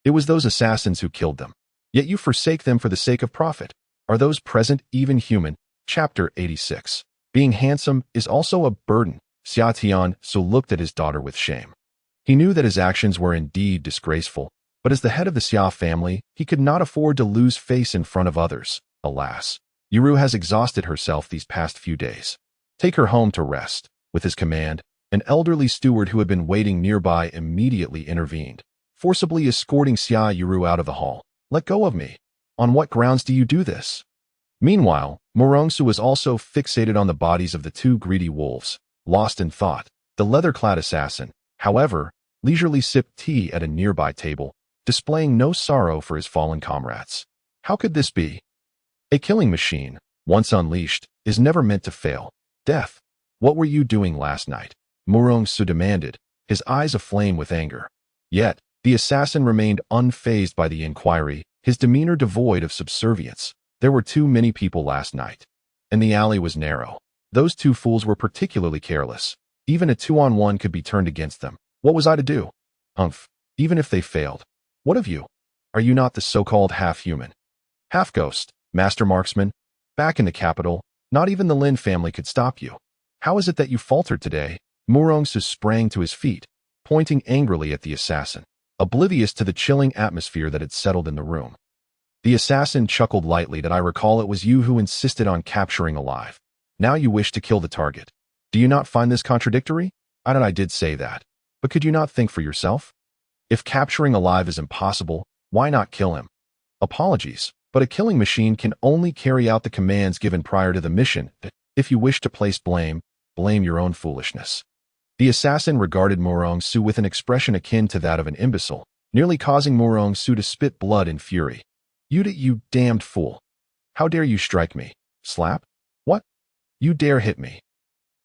It was those assassins who killed them. Yet you forsake them for the sake of profit. Are those present even human? Chapter 86. Being handsome is also a burden. Xia Tian looked at his daughter with shame. He knew that his actions were indeed disgraceful, but as the head of the Xia family, he could not afford to lose face in front of others. Alas, Yuru has exhausted herself these past few days. Take her home to rest. With his command, an elderly steward who had been waiting nearby immediately intervened, forcibly escorting Xia Yuru out of the hall. Let go of me. On what grounds do you do this? Meanwhile, Murongsu was also fixated on the bodies of the two greedy wolves. Lost in thought, the leather-clad assassin, however, leisurely sipped tea at a nearby table, displaying no sorrow for his fallen comrades. How could this be? A killing machine, once unleashed, is never meant to fail. Death, what were you doing last night? Murongsu demanded, his eyes aflame with anger. Yet, the assassin remained unfazed by the inquiry, his demeanor devoid of subservience. There were too many people last night, and the alley was narrow. Those two fools were particularly careless. Even a 2-on-1 could be turned against them. What was I to do? Humph. Even if they failed. What of you? Are you not the so-called half-human, half-ghost, master marksman? Back in the capital, not even the Lin family could stop you. How is it that you faltered today? Murongsu sprang to his feet, pointing angrily at the assassin, oblivious to the chilling atmosphere that had settled in the room. The assassin chuckled lightly. That I recall it was you who insisted on capturing alive. Now you wish to kill the target. Do you not find this contradictory? I did say that. But could you not think for yourself? If capturing alive is impossible, why not kill him? Apologies, but a killing machine can only carry out the commands given prior to the mission. If you wish to place blame, blame your own foolishness. The assassin regarded Murongsu with an expression akin to that of an imbecile, nearly causing Murongsu to spit blood in fury. You damned fool. How dare you strike me? Slap? What? You dare hit me?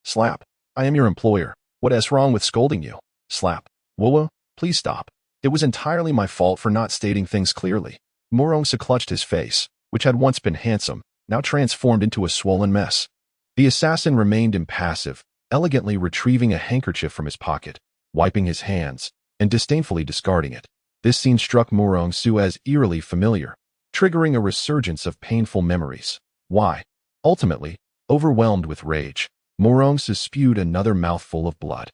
Slap. I am your employer. What is wrong with scolding you? Slap. Whoa, please stop. It was entirely my fault for not stating things clearly. Murongsu clutched his face, which had once been handsome, now transformed into a swollen mess. The assassin remained impassive, elegantly retrieving a handkerchief from his pocket, wiping his hands, and disdainfully discarding it. This scene struck Murongsu as eerily familiar, triggering a resurgence of painful memories. Why? Ultimately, overwhelmed with rage, Murongsu spewed another mouthful of blood.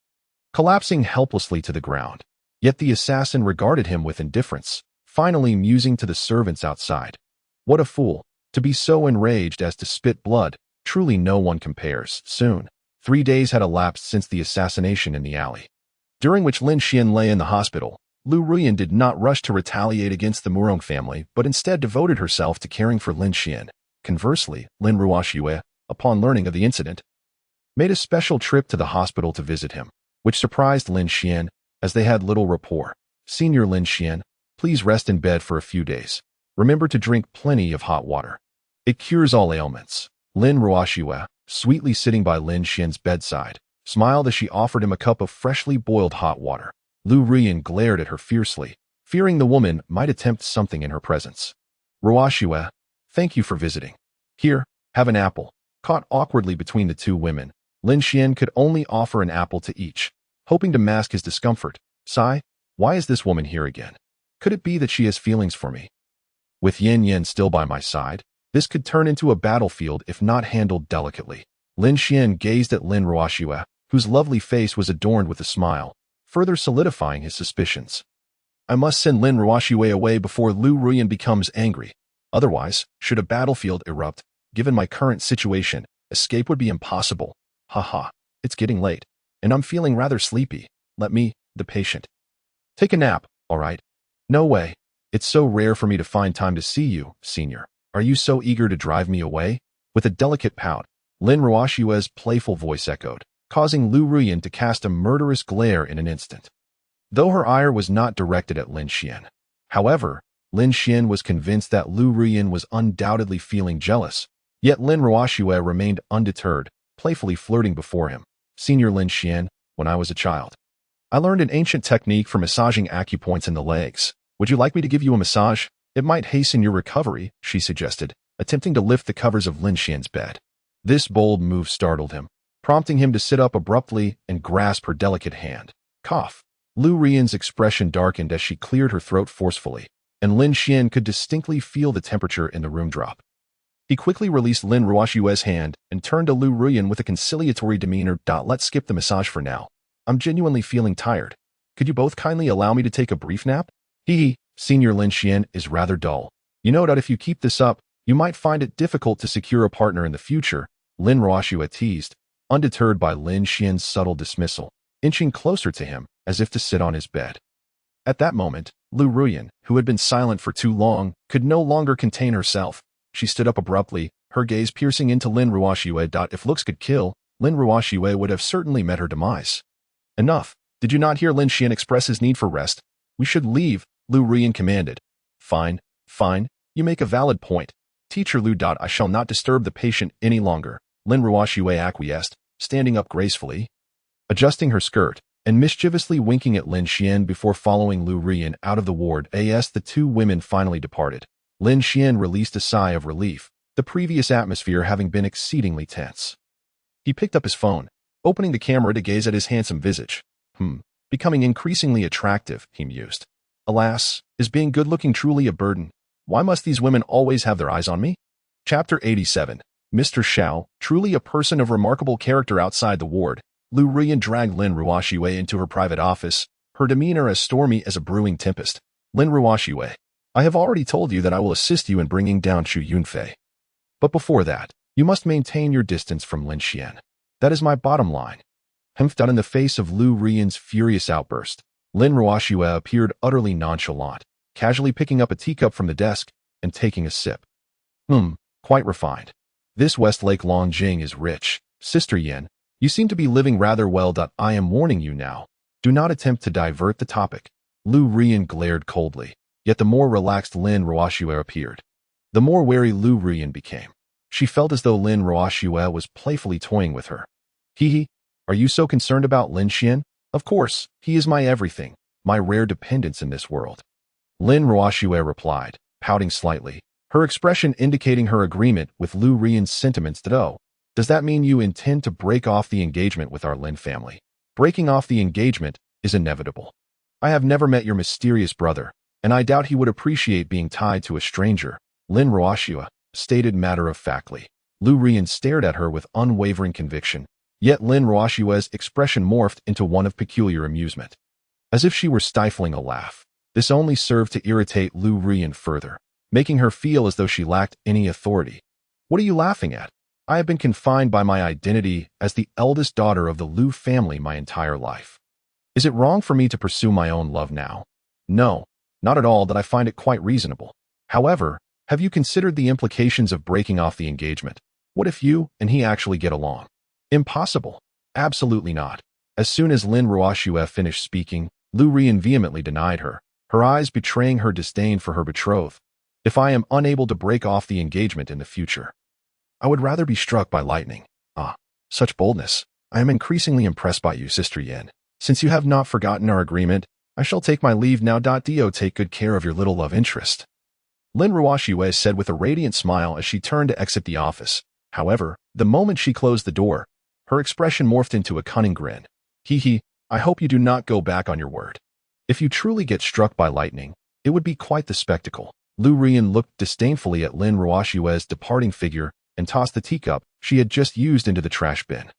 collapsing helplessly to the ground. Yet the assassin regarded him with indifference, finally musing to the servants outside. What a fool, to be so enraged as to spit blood. Truly no one compares. Soon, 3 days had elapsed since the assassination in the alley, during which Lin Xian lay in the hospital. Lu Ruyan did not rush to retaliate against the Murong family, but instead devoted herself to caring for Lin Xian. Conversely, Lin Ruoxue, upon learning of the incident, made a special trip to the hospital to visit him, which surprised Lin Xian, as they had little rapport. Senior Lin Xian, please rest in bed for a few days. Remember to drink plenty of hot water. It cures all ailments. Lin Ruoxue, sweetly sitting by Lin Xian's bedside, smiled as she offered him a cup of freshly boiled hot water. Lu Ruyan glared at her fiercely, fearing the woman might attempt something in her presence. Ruoxue, thank you for visiting. Here, have an apple. Caught awkwardly between the two women, Lin Xian could only offer an apple to each, hoping to mask his discomfort. Sigh, why is this woman here again? Could it be that she has feelings for me? With Yin Yin still by my side, this could turn into a battlefield if not handled delicately. Lin Xian gazed at Lin Ruoxue, whose lovely face was adorned with a smile, further solidifying his suspicions. I must send Lin Ruoxue away before Lu Ruyan becomes angry. Otherwise, should a battlefield erupt, given my current situation, escape would be impossible. Haha, it's getting late, and I'm feeling rather sleepy. Let me, the patient, take a nap, all right? No way. It's so rare for me to find time to see you, senior. Are you so eager to drive me away? With a delicate pout, Lin Ruoxue's playful voice echoed, causing Lu Ruyan to cast a murderous glare in an instant. Though her ire was not directed at Lin Xian. However, Lin Xian was convinced that Lu Ruyan was undoubtedly feeling jealous, yet Lin Ruoxue remained undeterred, playfully flirting before him. Senior Lin Xian, when I was a child, I learned an ancient technique for massaging acupoints in the legs. Would you like me to give you a massage? It might hasten your recovery, she suggested, attempting to lift the covers of Lin Xian's bed. This bold move startled him, prompting him to sit up abruptly and grasp her delicate hand. Cough. Lu Ruyan's expression darkened as she cleared her throat forcefully, and Lin Xian could distinctly feel the temperature in the room drop. He quickly released Lin Ruoxue's hand and turned to Lu Ruyan with a conciliatory demeanor. Let's skip the massage for now. I'm genuinely feeling tired. Could you both kindly allow me to take a brief nap? Hee, Senior Lin Xian is rather dull. You know that if you keep this up, you might find it difficult to secure a partner in the future, Lin Ruoxue teased, undeterred by Lin Xian's subtle dismissal, inching closer to him as if to sit on his bed. At that moment, Lu Ruyan, who had been silent for too long, could no longer contain herself. She stood up abruptly, her gaze piercing into Lin Ruoxue. If looks could kill, Lin Ruoxue would have certainly met her demise. Enough. Did you not hear Lin Xian express his need for rest? We should leave, Lu Ruyan commanded. Fine, fine, you make a valid point. Teacher Lu. I shall not disturb the patient any longer, Lin Ruoxue acquiesced, standing up gracefully, adjusting her skirt, and mischievously winking at Lin Xian before following Lu Ruyan out of the ward. As the two women finally departed, Lin Xian released a sigh of relief, the previous atmosphere having been exceedingly tense. He picked up his phone, opening the camera to gaze at his handsome visage. Becoming increasingly attractive, he mused. Alas, is being good-looking truly a burden? Why must these women always have their eyes on me? Chapter 87. Mr. Xiao, truly a person of remarkable character. Outside the ward, Lu Ruyan dragged Lin Ruoxue into her private office, her demeanor as stormy as a brewing tempest. Lin Ruoxue, I have already told you that I will assist you in bringing down Xu Yunfei. But before that, you must maintain your distance from Lin Xian. That is my bottom line. Done in the face of Lu Ruyan's furious outburst, Lin Ruoxue appeared utterly nonchalant, casually picking up a teacup from the desk and taking a sip. Quite refined. This Westlake Longjing is rich. Sister Yin, you seem to be living rather well. I am warning you now. Do not attempt to divert the topic. Lu Ruyan glared coldly, yet the more relaxed Lin Ruoxue appeared, the more wary Lu Ruyan became. She felt as though Lin Ruoxue was playfully toying with her. Hee, are you so concerned about Lin Xian? Of course, he is my everything, my rare dependence in this world. Lin Ruoxue replied, pouting slightly, her expression indicating her agreement with Lu Ruyan's sentiments. Does that mean you intend to break off the engagement with our Lin family? Breaking off the engagement is inevitable. I have never met your mysterious brother, and I doubt he would appreciate being tied to a stranger, Lin Ruoxue stated matter-of-factly. Lu Ruyan stared at her with unwavering conviction. Yet Lin Ruoshue's expression morphed into one of peculiar amusement, as if she were stifling a laugh. This only served to irritate Lu Ruiyan further, making her feel as though she lacked any authority. What are you laughing at? I have been confined by my identity as the eldest daughter of the Lu family my entire life. Is it wrong for me to pursue my own love now? No, not at all. That I find it quite reasonable. However, have you considered the implications of breaking off the engagement? What if you and he actually get along? Impossible. Absolutely not. As soon as Lin Ruoshue finished speaking, Lu Ruiyan vehemently denied her, her eyes betraying her disdain for her betrothed. If I am unable to break off the engagement in the future, I would rather be struck by lightning. Ah, such boldness. I am increasingly impressed by you, Sister Yin. Since you have not forgotten our agreement, I shall take my leave now. Do take good care of your little love interest. Lin Ruoshue said with a radiant smile as she turned to exit the office. However, the moment she closed the door, her expression morphed into a cunning grin. Hee, I hope you do not go back on your word. If you truly get struck by lightning, it would be quite the spectacle. Lu Ruiyan looked disdainfully at Lin Ruoshue's departing figure and tossed the teacup she had just used into the trash bin.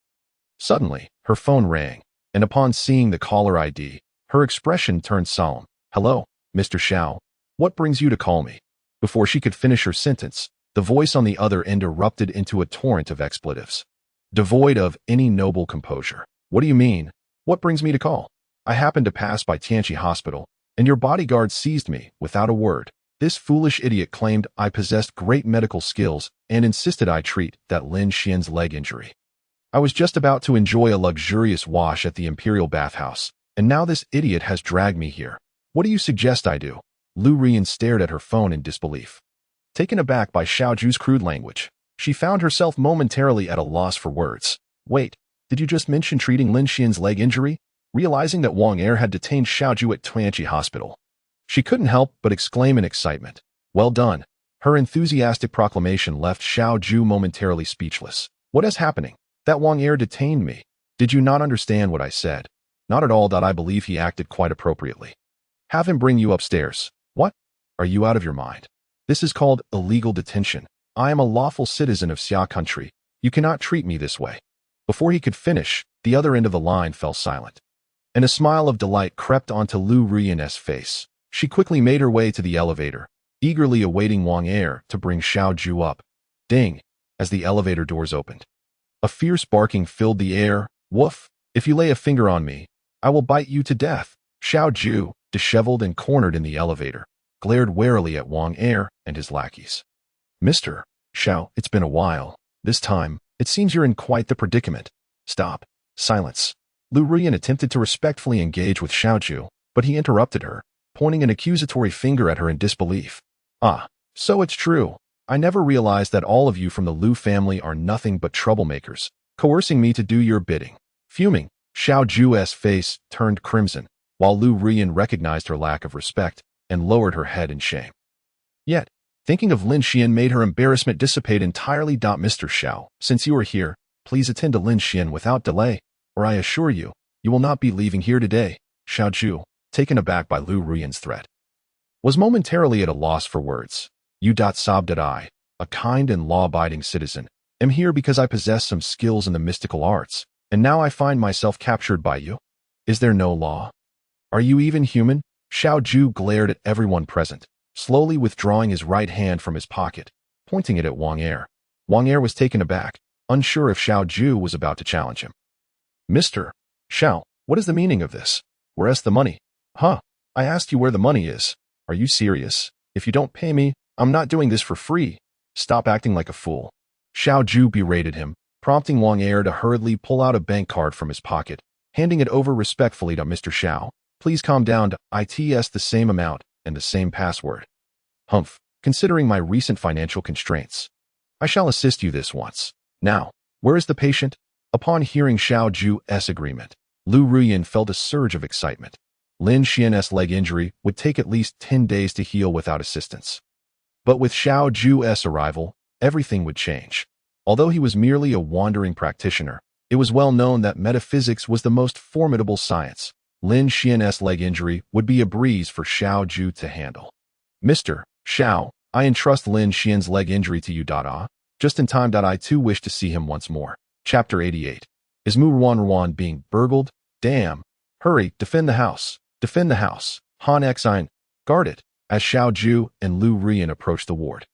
Suddenly, her phone rang, and upon seeing the caller ID, her expression turned solemn. Hello, Mr. Xiao. What brings you to call me? Before she could finish her sentence, the voice on the other end erupted into a torrent of expletives, devoid of any noble composure. What do you mean? What brings me to call? I happened to pass by Tianqi Hospital, and your bodyguard seized me without a word. This foolish idiot claimed I possessed great medical skills and insisted I treat that Lin Xian's leg injury. I was just about to enjoy a luxurious wash at the Imperial Bathhouse, and now this idiot has dragged me here. What do you suggest I do? Lu Ruiyan stared at her phone in disbelief. Taken aback by Xiao Ju's crude language, she found herself momentarily at a loss for words. Wait, did you just mention treating Lin Xian's leg injury? Realizing that Wang Er had detained Xiao Ju at Tianqi Hospital, she couldn't help but exclaim in excitement. Well done. Her enthusiastic proclamation left Xiao Ju momentarily speechless. What is happening? That Wang Er detained me. Did you not understand what I said? Not at all. I believe he acted quite appropriately. Have him bring you upstairs. What? Are you out of your mind? This is called illegal detention. I am a lawful citizen of Xia country. You cannot treat me this way. Before he could finish, the other end of the line fell silent, and a smile of delight crept onto Lu Ruiyan's face. She quickly made her way to the elevator, eagerly awaiting Wang Er to bring Xiao Ju up. Ding! As the elevator doors opened, a fierce barking filled the air. Woof! If you lay a finger on me, I will bite you to death. Xiao Ju, disheveled and cornered in the elevator, glared warily at Wang Er and his lackeys. Mr. Xiao, it's been a while. This time, it seems you're in quite the predicament. Stop. Silence. Lu Ruiyan attempted to respectfully engage with Xiao Ju, but he interrupted her, pointing an accusatory finger at her in disbelief. Ah, so it's true. I never realized that all of you from the Lu family are nothing but troublemakers, coercing me to do your bidding. Fuming, Xiao Ju's face turned crimson, while Lu Ruiyan recognized her lack of respect and lowered her head in shame. Yet, thinking of Lin Xian made her embarrassment dissipate entirely. Mr. Xiao, since you are here, please attend to Lin Xian without delay, or I assure you, you will not be leaving here today. Xiao Ju, taken aback by Lu Ruiyan's threat, was momentarily at a loss for words. You sobbed at I, a kind and law-abiding citizen, am here because I possess some skills in the mystical arts, and now I find myself captured by you. Is there no law? Are you even human? Xiao Ju glared at everyone present, slowly withdrawing his right hand from his pocket, pointing it at Wang Er. Wang Er was taken aback, unsure if Xiao Ju was about to challenge him. Mr. Xiao, what is the meaning of this? Where's the money? Huh? I asked you where the money is. Are you serious? If you don't pay me, I'm not doing this for free. Stop acting like a fool. Xiao Ju berated him, prompting Wang Er to hurriedly pull out a bank card from his pocket, handing it over respectfully to Mr. Xiao. Please calm down. It's the same amount and the same password. Humph. Considering my recent financial constraints, I shall assist you this once. Now, where is the patient? Upon hearing Xiao Ju's agreement, Lu Ruiyan felt a surge of excitement. Lin Xian's leg injury would take at least 10 days to heal without assistance. But with Xiao Ju's arrival, everything would change. Although he was merely a wandering practitioner, it was well known that metaphysics was the most formidable science. Lin Xian's leg injury would be a breeze for Xiao Ju to handle. Mr. Xiao, I entrust Lin Xian's leg injury to you. Just in time. I too wish to see him once more. Chapter 88. Is Mu Ruan being burgled? Damn. Hurry, defend the house. Defend the house. Han Xin, guard it, as Xiao Ju and Lu Rian approached the ward.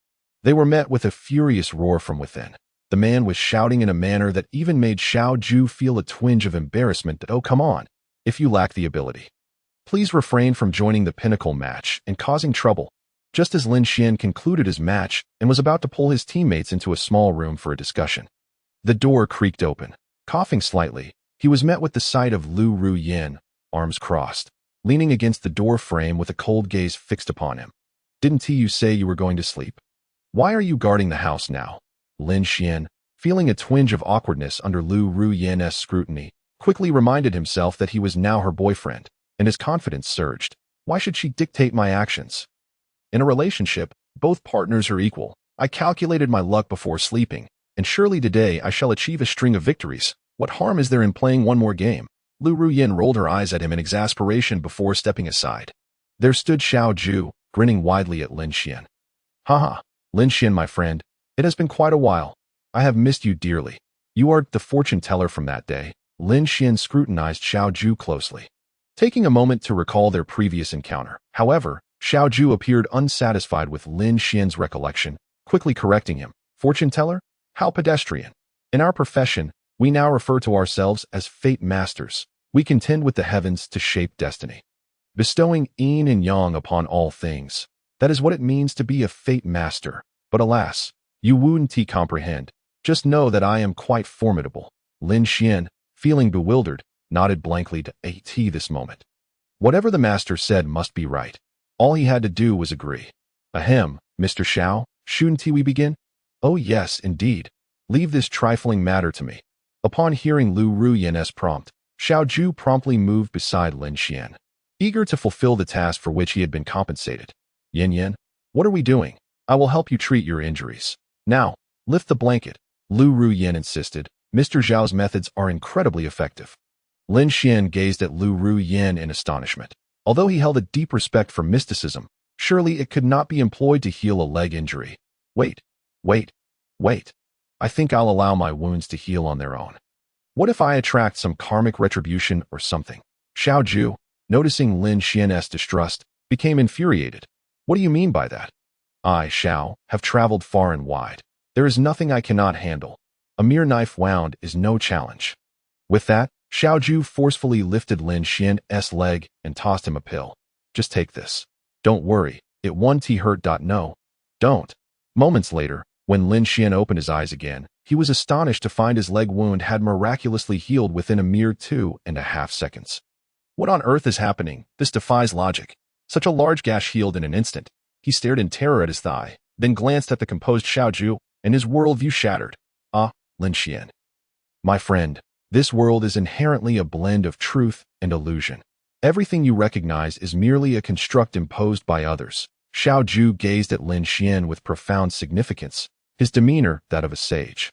They were met with a furious roar from within. The man was shouting in a manner that even made Xiao Ju feel a twinge of embarrassment that, oh come on, if you lack the ability. Please refrain from joining the pinnacle match and causing trouble. Just as Lin Xian concluded his match and was about to pull his teammates into a small room for a discussion. The door creaked open. Coughing slightly, he was met with the sight of Lu Ruyan, arms crossed, leaning against the door frame with a cold gaze fixed upon him. Didn't you say you were going to sleep? Why are you guarding the house now? Lin Xian, feeling a twinge of awkwardness under Lu Ruyan's scrutiny, quickly reminded himself that he was now her boyfriend, and his confidence surged. Why should she dictate my actions? In a relationship, both partners are equal. I calculated my luck before sleeping, and surely today I shall achieve a string of victories. What harm is there in playing one more game? Lu Ruyan rolled her eyes at him in exasperation before stepping aside. There stood Xiao Ju, grinning widely at Lin Xian. Haha, Lin Xian, my friend, it has been quite a while. I have missed you dearly. You are the fortune teller from that day. Lin Xian scrutinized Xiao Ju closely, taking a moment to recall their previous encounter. However, Xiao Ju appeared unsatisfied with Lin Xian's recollection, quickly correcting him. Fortune teller? How pedestrian. In our profession, we now refer to ourselves as fate masters. We contend with the heavens to shape destiny, bestowing yin and yang upon all things. That is what it means to be a fate master. But alas, you wouldn't comprehend. Just know that I am quite formidable. Lin Xian, feeling bewildered, nodded blankly to AT this moment. Whatever the master said must be right. All he had to do was agree. Ahem, Mr. Xiao, shouldn't we begin? Oh yes, indeed. Leave this trifling matter to me. Upon hearing Lu Ruyan's prompt, Xiao Ju promptly moved beside Lin Xian, eager to fulfill the task for which he had been compensated. Yin Yin, what are we doing? I will help you treat your injuries. Now, lift the blanket, Lu Ruyan insisted. Mr. Zhao's methods are incredibly effective. Lin Xian gazed at Lu Ruyan in astonishment. Although he held a deep respect for mysticism, surely it could not be employed to heal a leg injury. Wait. I think I'll allow my wounds to heal on their own. What if I attract some karmic retribution or something? Xiao Ju, noticing Lin Xian's distrust, became infuriated. What do you mean by that? I, Xiao, have traveled far and wide. There is nothing I cannot handle. A mere knife wound is no challenge. With that, Xiao Ju forcefully lifted Lin Xian's leg and tossed him a pill. Just take this. Don't worry, it won't hurt. No. Don't. Moments later, when Lin Xian opened his eyes again, he was astonished to find his leg wound had miraculously healed within a mere 2.5 seconds. What on earth is happening? This defies logic. Such a large gash healed in an instant. He stared in terror at his thigh, then glanced at the composed Xiao Ju, and his worldview shattered. Ah, Lin Xian. My friend, this world is inherently a blend of truth and illusion. Everything you recognize is merely a construct imposed by others. Xiao Ju gazed at Lin Xian with profound significance, his demeanor that of a sage,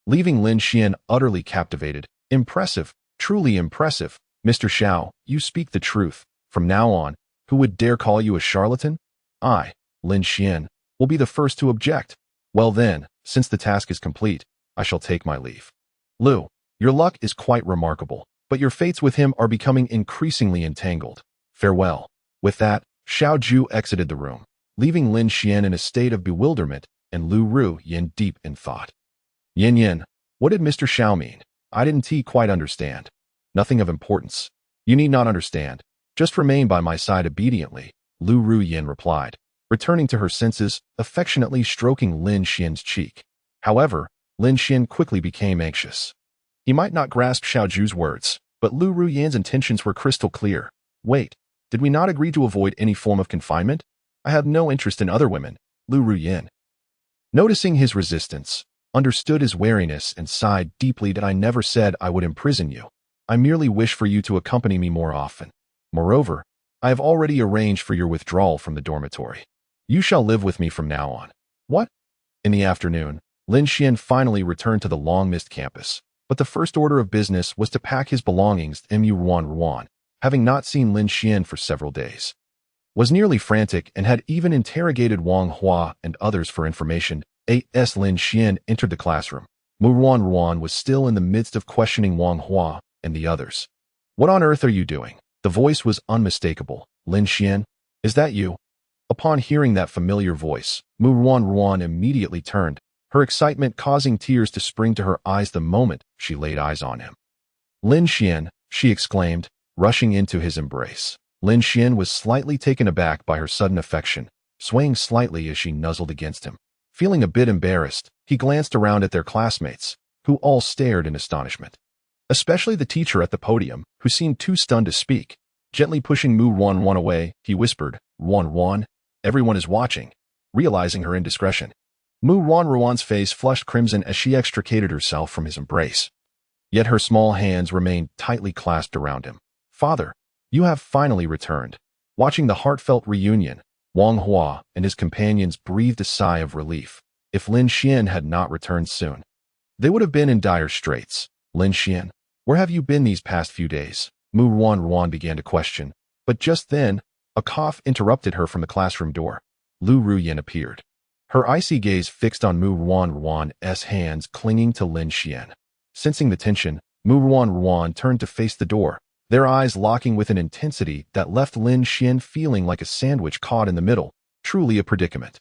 leaving Lin Xian utterly captivated. Impressive, truly impressive. Mr. Xiao, you speak the truth. From now on, who would dare call you a charlatan? I, Lin Xian, will be the first to object. Well then, since the task is complete, I shall take my leave. Lu, your luck is quite remarkable, but your fates with him are becoming increasingly entangled. Farewell. With that, Xiao Ju exited the room, leaving Lin Xian in a state of bewilderment and Lu Ruyan deep in thought. Yin Yin, what did Mr. Xiao mean? I didn't quite understand. Nothing of importance. You need not understand. Just remain by my side obediently, Lu Ruyan replied, returning to her senses, affectionately stroking Lin Xian's cheek. However, Lin Xian quickly became anxious. He might not grasp Xiao Ju's words, but Lu Ruyan's intentions were crystal clear. Wait, did we not agree to avoid any form of confinement? I have no interest in other women, Lu Ruyan. Noticing his resistance, understood his wariness and sighed deeply that I never said I would imprison you. I merely wish for you to accompany me more often. Moreover, I have already arranged for your withdrawal from the dormitory. You shall live with me from now on. What? In the afternoon, Lin Xian finally returned to the long-missed campus, but the first order of business was to pack his belongings to Mu Ruan, having not seen Lin Xian for several days. Was nearly frantic and had even interrogated Wang Hua and others for information. As Lin Xian entered the classroom, Mu Ruan was still in the midst of questioning Wang Hua and the others. What on earth are you doing? The voice was unmistakable. Lin Xian, is that you? Upon hearing that familiar voice, Mu Ruan immediately turned, her excitement causing tears to spring to her eyes the moment she laid eyes on him. Lin Xian, she exclaimed, rushing into his embrace. Lin Xian was slightly taken aback by her sudden affection, swaying slightly as she nuzzled against him. Feeling a bit embarrassed, he glanced around at their classmates, who all stared in astonishment. Especially the teacher at the podium, who seemed too stunned to speak. Gently pushing Mu Ruan away, he whispered, Ruan, everyone is watching. Realizing her indiscretion, Mu Ruan's face flushed crimson as she extricated herself from his embrace. Yet her small hands remained tightly clasped around him. Father, you have finally returned. Watching the heartfelt reunion, Wang Hua and his companions breathed a sigh of relief. If Lin Xian had not returned soon, they would have been in dire straits. Lin Xian, where have you been these past few days? Mu Ruan began to question, but just then, a cough interrupted her from the classroom door. Lu Ruyin appeared. Her icy gaze fixed on Mu Ruan's hands clinging to Lin Xian. Sensing the tension, Mu Ruan turned to face the door, their eyes locking with an intensity that left Lin Xian feeling like a sandwich caught in the middle, truly a predicament.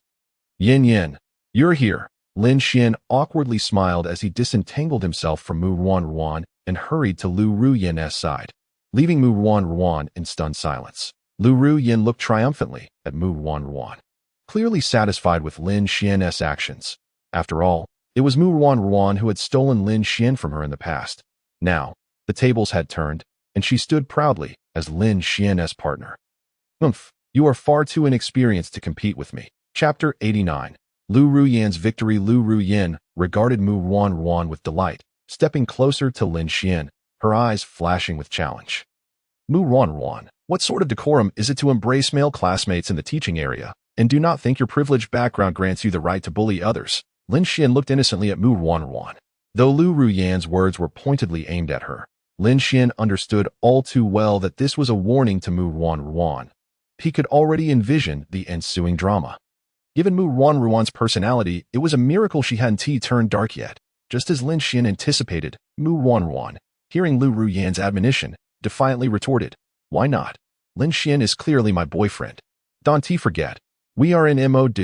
Yin, you're here. Lin Xian awkwardly smiled as he disentangled himself from Mu Ruan and hurried to Lu Ruyin's side, leaving Mu Ruan in stunned silence. Lu Ruyin looked triumphantly at Mu Ruan, clearly satisfied with Lin Xian's actions. After all, it was Mu Ruan who had stolen Lin Xian from her in the past. Now, the tables had turned, and she stood proudly as Lin Xian's partner. You are far too inexperienced to compete with me. Chapter 89. Lu Ruyin's victory. Lu Ruyin regarded Mu Ruan with delight, stepping closer to Lin Xian, her eyes flashing with challenge. Mu Ruan, what sort of decorum is it to embrace male classmates in the teaching area, and do not think your privileged background grants you the right to bully others? Lin Xian looked innocently at Mu Ruan. Though Lu Ruyin's words were pointedly aimed at her, Lin Xian understood all too well that this was a warning to Mu Ruan. He could already envision the ensuing drama. Given Mu Ruan's personality, it was a miracle she hadn't turned dark yet. Just as Lin Xian anticipated, Mu Ruan, hearing Lu Ruyin's admonition, defiantly retorted, Why not? Lin Xian is clearly my boyfriend. Don't forget, we are in MOD.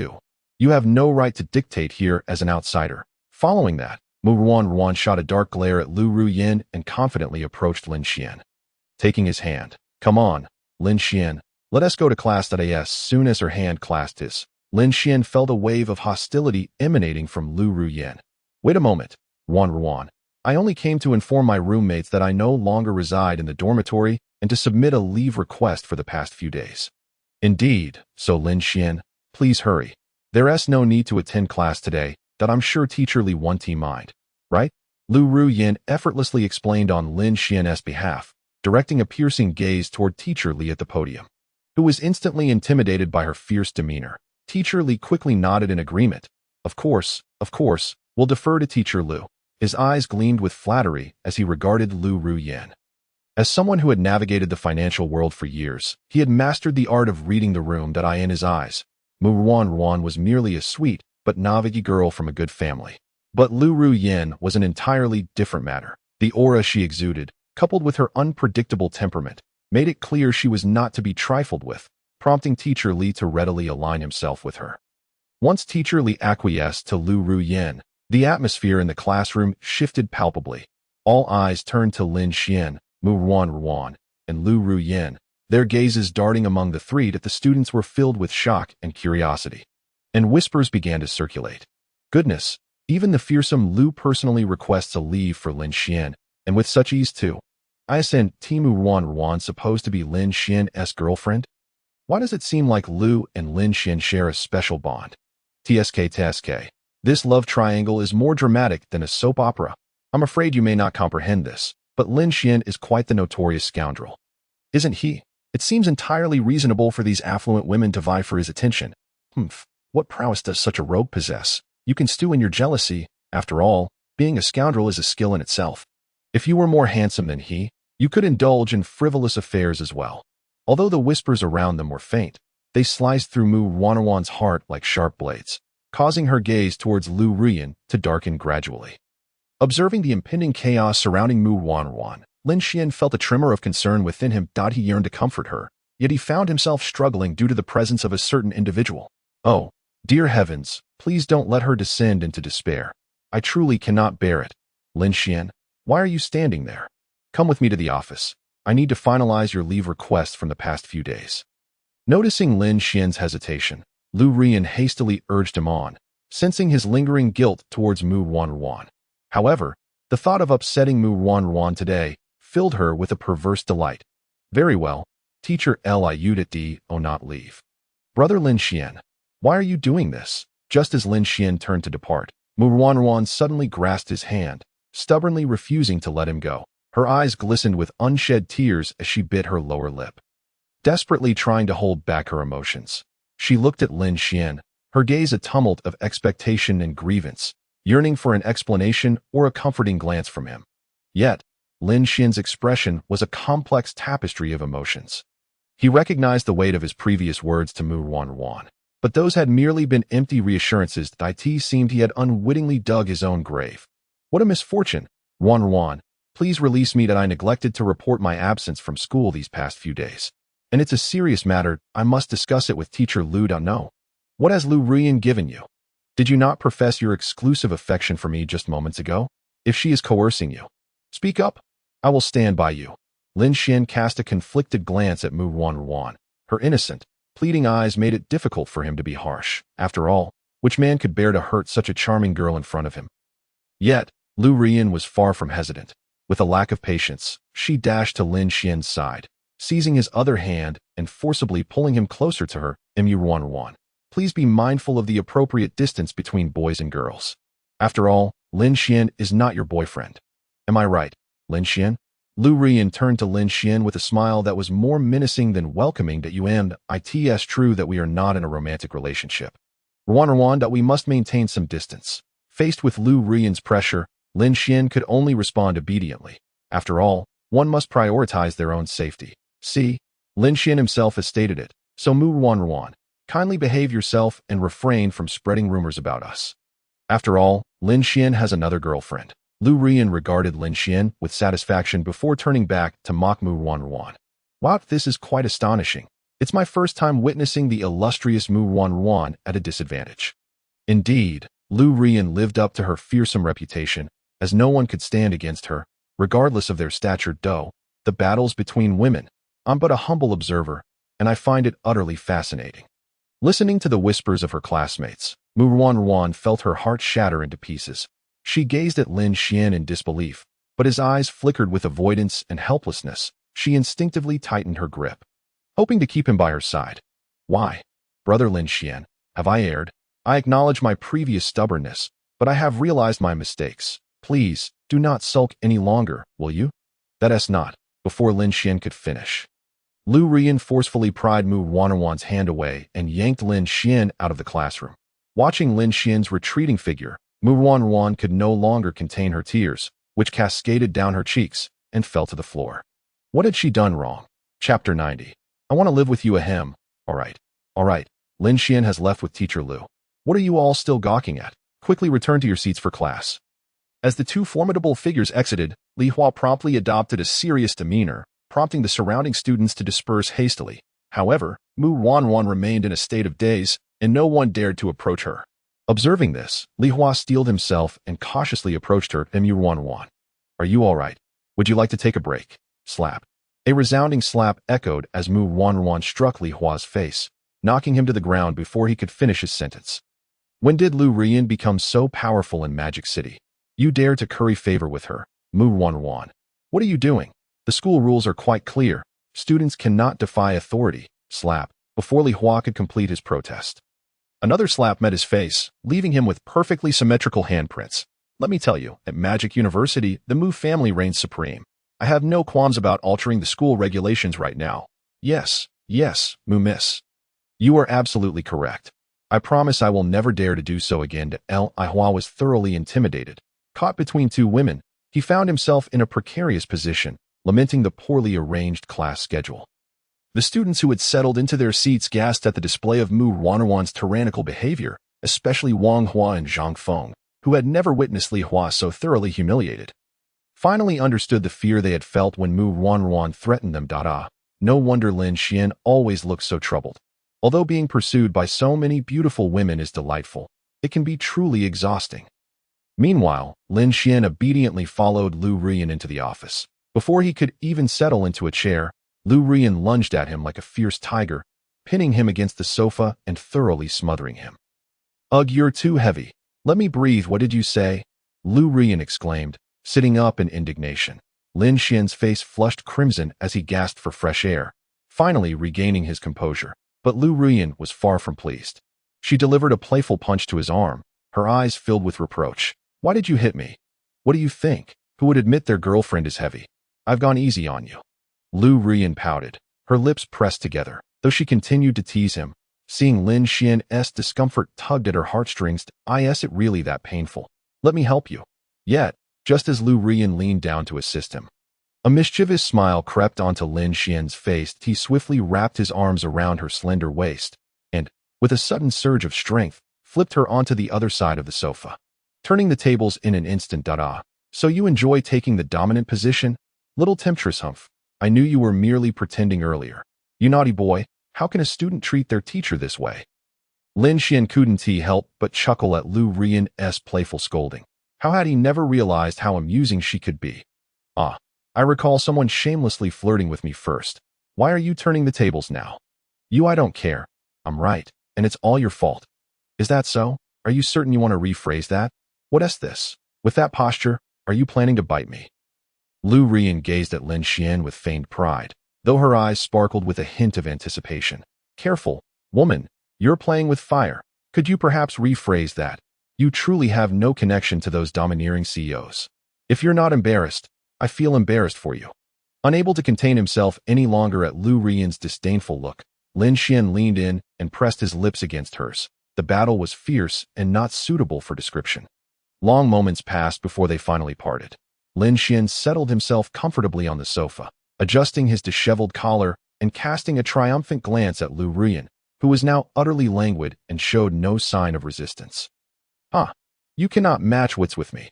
You have no right to dictate here as an outsider. Following that, Mu Ruan shot a dark glare at Lu Ruyin and confidently approached Lin Xian. Taking his hand, Come on, Lin Xian, let us go to class. As soon as her hand clasped his, Lin Xian felt a wave of hostility emanating from Lu Ruyin. Wait a moment, Ruan. I only came to inform my roommates that I no longer reside in the dormitory and to submit a leave request for the past few days. Indeed, so Lin Xian, please hurry. There's no need to attend class today, that I'm sure Teacher Li won't mind, right? Lu Ruyin effortlessly explained on Lin Xian's behalf, directing a piercing gaze toward Teacher Li at the podium, who was instantly intimidated by her fierce demeanor. Teacher Li quickly nodded in agreement. Of course, we'll defer to Teacher Lu. His eyes gleamed with flattery as he regarded Lu Ruyin. As someone who had navigated the financial world for years, he had mastered the art of reading the room that in his eyes. Mu Ruan was merely a sweet but novicky girl from a good family. But Lu Ruyin was an entirely different matter. The aura she exuded, coupled with her unpredictable temperament, made it clear she was not to be trifled with, prompting Teacher Li to readily align himself with her. Once Teacher Li acquiesced to Lu Ruyin, the atmosphere in the classroom shifted palpably. All eyes turned to Lin Xian, Mu Ruan, and Lu Ruyin, their gazes darting among the three that the students were filled with shock and curiosity. And whispers began to circulate. Goodness, even the fearsome Lu personally requests a leave for Lin Xian, and with such ease too. Isn't Mu Ruan supposed to be Lin Xian's girlfriend? Why does it seem like Lu and Lin Xian share a special bond? TSK. This love triangle is more dramatic than a soap opera. I'm afraid you may not comprehend this, but Lin Xian is quite the notorious scoundrel. Isn't he? It seems entirely reasonable for these affluent women to vie for his attention. What prowess does such a rogue possess? You can stew in your jealousy. After all, being a scoundrel is a skill in itself. If you were more handsome than he, you could indulge in frivolous affairs as well. Although the whispers around them were faint, they sliced through Mu Ruan's heart like sharp blades, causing her gaze towards Lu Ruyin to darken gradually. Observing the impending chaos surrounding Mu Wanruan, Lin Xian felt a tremor of concern within him. He yearned to comfort her, yet he found himself struggling due to the presence of a certain individual. Oh, dear heavens, please don't let her descend into despair. I truly cannot bear it. Lin Xian, why are you standing there? Come with me to the office. I need to finalize your leave request from the past few days. Noticing Lin Xian's hesitation, Lu Rian hastily urged him on, sensing his lingering guilt towards Mu Wanruan. However, the thought of upsetting Mu Wanruan today filled her with a perverse delight. Very well, teacher Liu not leave. Brother Lin Xian, why are you doing this? Just as Lin Xian turned to depart, Mu Wanruan suddenly grasped his hand, stubbornly refusing to let him go. Her eyes glistened with unshed tears as she bit her lower lip. Desperately trying to hold back her emotions, she looked at Lin Xian, her gaze a tumult of expectation and grievance, yearning for an explanation or a comforting glance from him. Yet, Lin Xian's expression was a complex tapestry of emotions. He recognized the weight of his previous words to Mu Wanruan, but those had merely been empty reassurances. It seemed he had unwittingly dug his own grave. What a misfortune! Wanruan, please release me. That I neglected to report my absence from school these past few days. And it's a serious matter. I must discuss it with teacher Lu Da. No. What has Lu Rian given you? Did you not profess your exclusive affection for me just moments ago? If she is coercing you, speak up. I will stand by you. Lin Xian cast a conflicted glance at Mu Wanruan. Her innocent, pleading eyes made it difficult for him to be harsh. After all, which man could bear to hurt such a charming girl in front of him? Yet, Lu Rian was far from hesitant. With a lack of patience, she dashed to Lin Xian's side, seizing his other hand and forcibly pulling him closer to her. Mu Wanruan, please be mindful of the appropriate distance between boys and girls. After all, Lin Xian is not your boyfriend. Am I right, Lin Xian? Lu Rian turned to Lin Xian with a smile that was more menacing than welcoming. It's true that we are not in a romantic relationship. Wanruan, we must maintain some distance. Faced with Lu Rian's pressure, Lin Xian could only respond obediently. After all, one must prioritize their own safety. See, Lin Xian himself has stated it, so Mu Wanruan, kindly behave yourself and refrain from spreading rumors about us. After all, Lin Xian has another girlfriend. Lu Rian regarded Lin Xian with satisfaction before turning back to mock Mu Wanruan. Wow, this is quite astonishing. It's my first time witnessing the illustrious Mu Wanruan at a disadvantage. Indeed, Lu Rian lived up to her fearsome reputation, as no one could stand against her, regardless of their stature. The battles between women. I'm but a humble observer, and I find it utterly fascinating. Listening to the whispers of her classmates, Mu Wanruan felt her heart shatter into pieces. She gazed at Lin Xian in disbelief, but his eyes flickered with avoidance and helplessness. She instinctively tightened her grip, hoping to keep him by her side. Why? Brother Lin Xian, have I erred? I acknowledge my previous stubbornness, but I have realized my mistakes. Please, do not sulk any longer, will you? That's not. Before Lin Xian could finish, Lu Rian forcefully pried Mu Wanruan's hand away and yanked Lin Xian out of the classroom. Watching Lin Xian's retreating figure, Mu Wanruan could no longer contain her tears, which cascaded down her cheeks and fell to the floor. What had she done wrong? Chapter 90. I want to live with you. Ahem. All right. Lin Xian has left with teacher Lu. What are you all still gawking at? Quickly return to your seats for class. As the two formidable figures exited, Li Hua promptly adopted a serious demeanor, prompting the surrounding students to disperse hastily. However, Mu Wanruan remained in a state of daze, and no one dared to approach her. Observing this, Li Hua steeled himself and cautiously approached her. Mu Wanruan, are you all right? Would you like to take a break? Slap. A resounding slap echoed as Mu Wanruan struck Li Hua's face, knocking him to the ground before he could finish his sentence. When did Lu Rian become so powerful in Magic City? You dare to curry favor with her, Mu Wanruan. What are you doing? The school rules are quite clear. Students cannot defy authority. Slap. Before Li Hua could complete his protest, another slap met his face, leaving him with perfectly symmetrical handprints. Let me tell you, at Magic University, the Mu family reigns supreme. I have no qualms about altering the school regulations right now. Yes, Mu Miss. You are absolutely correct. I promise I will never dare to do so again. Li Hua was thoroughly intimidated. Caught between two women, he found himself in a precarious position, lamenting the poorly arranged class schedule. The students who had settled into their seats gasped at the display of Mu Wanruan's tyrannical behavior, especially Wang Hua and Zhang Feng, who had never witnessed Li Hua so thoroughly humiliated, finally understood the fear they had felt when Mu Wanruan threatened them. No wonder Lin Xian always looked so troubled. Although being pursued by so many beautiful women is delightful, it can be truly exhausting. Meanwhile, Lin Xian obediently followed Lu Rian into the office. Before he could even settle into a chair, Lu Rian lunged at him like a fierce tiger, pinning him against the sofa and thoroughly smothering him. "Ugh, you're too heavy. Let me breathe, what did you say?" Lu Rian exclaimed, sitting up in indignation. Lin Xian's face flushed crimson as he gasped for fresh air, finally regaining his composure. But Lu Rian was far from pleased. She delivered a playful punch to his arm, her eyes filled with reproach. "Why did you hit me? What do you think? Who would admit their girlfriend is heavy? I've gone easy on you." Lu Rian pouted, her lips pressed together, though she continued to tease him. Seeing Lin Xian's discomfort tugged at her heartstrings, "Is it really that painful? Let me help you." Yet, just as Lu Rian leaned down to assist him, a mischievous smile crept onto Lin Xian's face. He swiftly wrapped his arms around her slender waist and, with a sudden surge of strength, flipped her onto the other side of the sofa, turning the tables in an instant. "So you enjoy taking the dominant position? Little temptress Humph. I knew you were merely pretending earlier. You naughty boy, how can a student treat their teacher this way?" Lin Xian couldn't help but chuckle at Lu Rian's playful scolding. How had he never realized how amusing she could be? I recall someone shamelessly flirting with me first. Why are you turning the tables now?" I don't care. I'm right, and it's all your fault." "Is that so? Are you certain you want to rephrase that? What's this? With that posture, are you planning to bite me?" Lu Rian gazed at Lin Xian with feigned pride, though her eyes sparkled with a hint of anticipation. "Careful, woman, you're playing with fire. Could you perhaps rephrase that? You truly have no connection to those domineering CEOs. If you're not embarrassed, I feel embarrassed for you." Unable to contain himself any longer at Lu Rian's disdainful look, Lin Xian leaned in and pressed his lips against hers. The battle was fierce and not suitable for description. Long moments passed before they finally parted. Lin Xian settled himself comfortably on the sofa, adjusting his disheveled collar and casting a triumphant glance at Lu Rian, who was now utterly languid and showed no sign of resistance. You cannot match wits with me."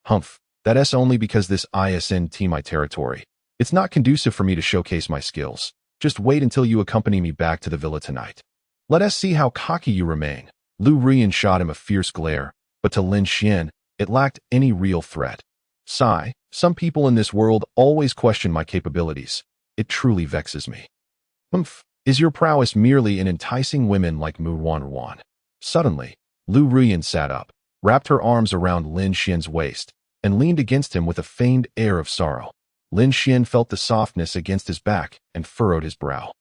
"Humph. That's only because this isn't my territory. It's not conducive for me to showcase my skills. Just wait until you accompany me back to the villa tonight. Let us see how cocky you remain." Lu Rian shot him a fierce glare, but to Lin Xian, it lacked any real threat. "Sigh, some people in this world always question my capabilities. It truly vexes me." "Humph, is your prowess merely in enticing women like Mu Wanruan?" Suddenly, Lu Rian sat up, wrapped her arms around Lin Xian's waist, and leaned against him with a feigned air of sorrow. Lin Xian felt the softness against his back and furrowed his brow.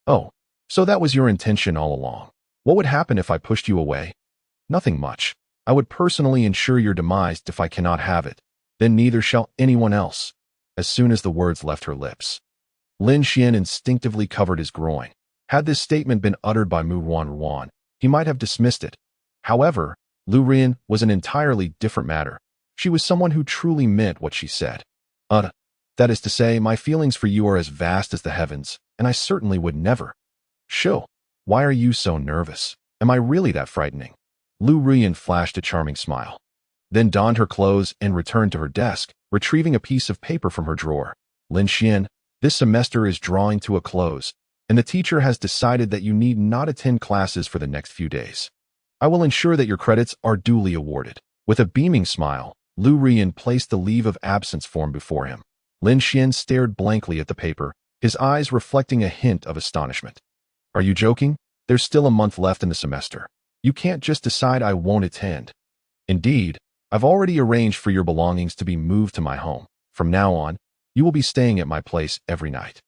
"Oh, so that was your intention all along. What would happen if I pushed you away?" "Nothing much. I would personally ensure your demise if I cannot have it. Then neither shall anyone else." As soon as the words left her lips, Lin Xian instinctively covered his groin. Had this statement been uttered by Mu Wanruan, he might have dismissed it. However, Lu Rian was an entirely different matter. She was someone who truly meant what she said. That is to say, my feelings for you are as vast as the heavens, and I certainly would never." "Shoo, why are you so nervous? Am I really that frightening?" Lu Rian flashed a charming smile, then donned her clothes and returned to her desk, retrieving a piece of paper from her drawer. "Lin Xian, this semester is drawing to a close, and the teacher has decided that you need not attend classes for the next few days. I will ensure that your credits are duly awarded." With a beaming smile, Lu Rian placed the leave of absence form before him. Lin Xian stared blankly at the paper, his eyes reflecting a hint of astonishment. "Are you joking? There's still a month left in the semester. You can't just decide I won't attend." "Indeed, I've already arranged for your belongings to be moved to my home. From now on, you will be staying at my place every night."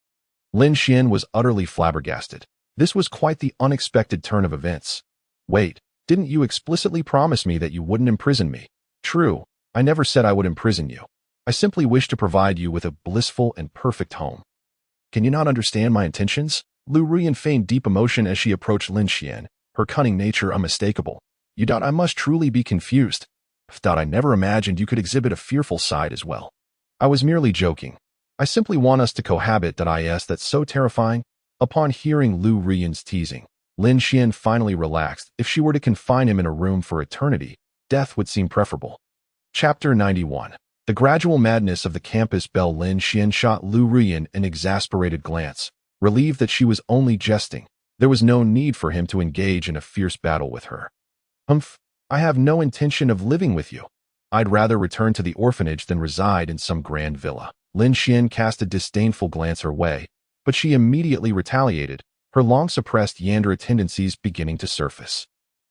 Lin Xian was utterly flabbergasted. This was quite the unexpected turn of events. "Wait, didn't you explicitly promise me that you wouldn't imprison me?" "True, I never said I would imprison you. I simply wish to provide you with a blissful and perfect home." "Can you not understand my intentions?" Lu Rian feigned deep emotion as she approached Lin Xian, her cunning nature unmistakable. I must truly be confused. I never imagined you could exhibit a fearful side as well." "I was merely joking. I simply want us to cohabit. That's so terrifying." Upon hearing Lu Rian's teasing, Lin Xian finally relaxed. If she were to confine him in a room for eternity, death would seem preferable. Chapter 91. The gradual madness of the campus belle. Lin Xian shot Lu Ruyan an exasperated glance, relieved that she was only jesting. There was no need for him to engage in a fierce battle with her. Humph, I have no intention of living with you. I'd rather return to the orphanage than reside in some grand villa. Lin Xian cast a disdainful glance her way, but she immediately retaliated, her long-suppressed Yandere tendencies beginning to surface.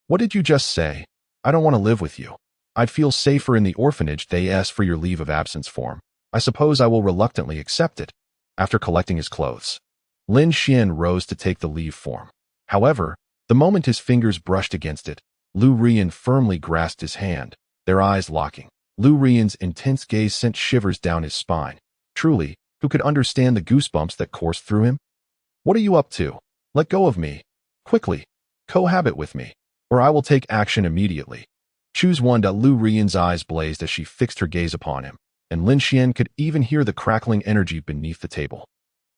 What did you just say? I don't want to live with you. I'd feel safer in the orphanage. They asked for your leave of absence form. I suppose I will reluctantly accept it. After collecting his clothes, Lin Xian rose to take the leave form. However, the moment his fingers brushed against it, Lu Ruyan firmly grasped his hand, their eyes locking. Lu Ruyan's intense gaze sent shivers down his spine. Truly, who could understand the goosebumps that coursed through him? What are you up to? Let go of me. Quickly. Cohabit with me, or I will take action immediately. Choose one. Lu Ruyan's eyes blazed as she fixed her gaze upon him, and Lin Xian could even hear the crackling energy beneath the table.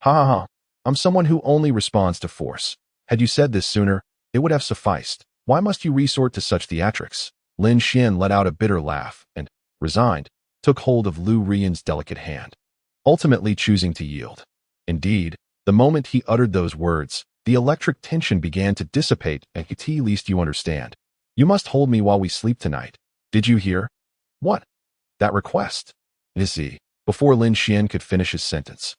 Ha ha ha. I'm someone who only responds to force. Had you said this sooner, it would have sufficed. Why must you resort to such theatrics? Lin Xian let out a bitter laugh and, resigned, took hold of Lu Ruyan's delicate hand, ultimately choosing to yield. Indeed, the moment he uttered those words, the electric tension began to dissipate. At least you understand. You must hold me while we sleep tonight. Did you hear? What? That request? Izzy, before Lin Xian could finish his sentence.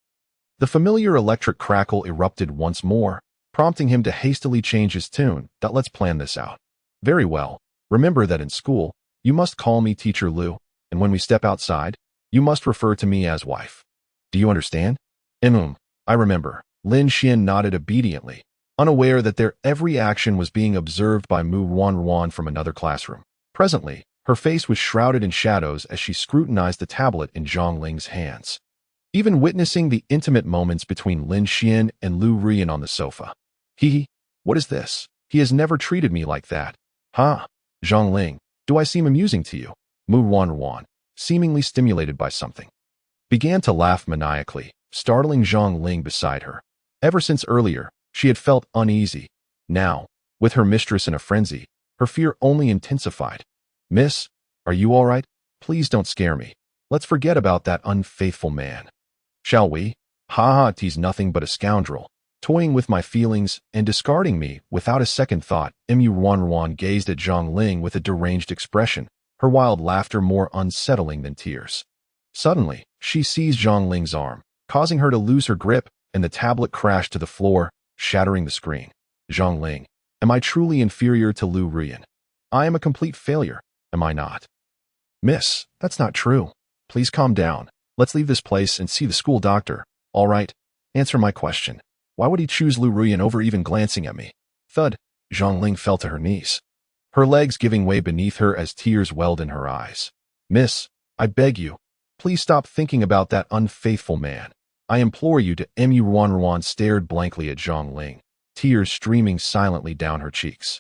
The familiar electric crackle erupted once more, prompting him to hastily change his tune. Let's plan this out. Very well. Remember that in school, you must call me Teacher Lu, and when we step outside, you must refer to me as wife. Do you understand? I remember. Lin Xian nodded obediently, unaware that their every action was being observed by Mu Wanruan from another classroom. Presently, her face was shrouded in shadows as she scrutinized the tablet in Zhang Ling's hands, even witnessing the intimate moments between Lin Xian and Lu Ruyan on the sofa. What is this? He has never treated me like that. Huh? Zhang Ling, do I seem amusing to you? Mu Wanruan, seemingly stimulated by something, began to laugh maniacally, startling Zhang Ling beside her. Ever since earlier, she had felt uneasy. Now, with her mistress in a frenzy, her fear only intensified. Miss, are you all right? Please don't scare me. Let's forget about that unfaithful man. Shall we? Ha ha, he's nothing but a scoundrel, toying with my feelings and discarding me without a second thought. Mu Wanruan gazed at Zhang Ling with a deranged expression, her wild laughter more unsettling than tears. Suddenly, she seized Zhang Ling's arm, causing her to lose her grip, and the tablet crashed to the floor, shattering the screen. Zhang Ling, am I truly inferior to Lu Ruyan? I am a complete failure, am I not? Miss, that's not true. Please calm down. Let's leave this place and see the school doctor. All right, answer my question. Why would he choose Lu Ruyan over even glancing at me? Thud. Zhang Ling fell to her knees, her legs giving way beneath her as tears welled in her eyes. Miss, I beg you, please stop thinking about that unfaithful man. I implore you to. Mu Wanruan stared blankly at Zhang Ling, tears streaming silently down her cheeks.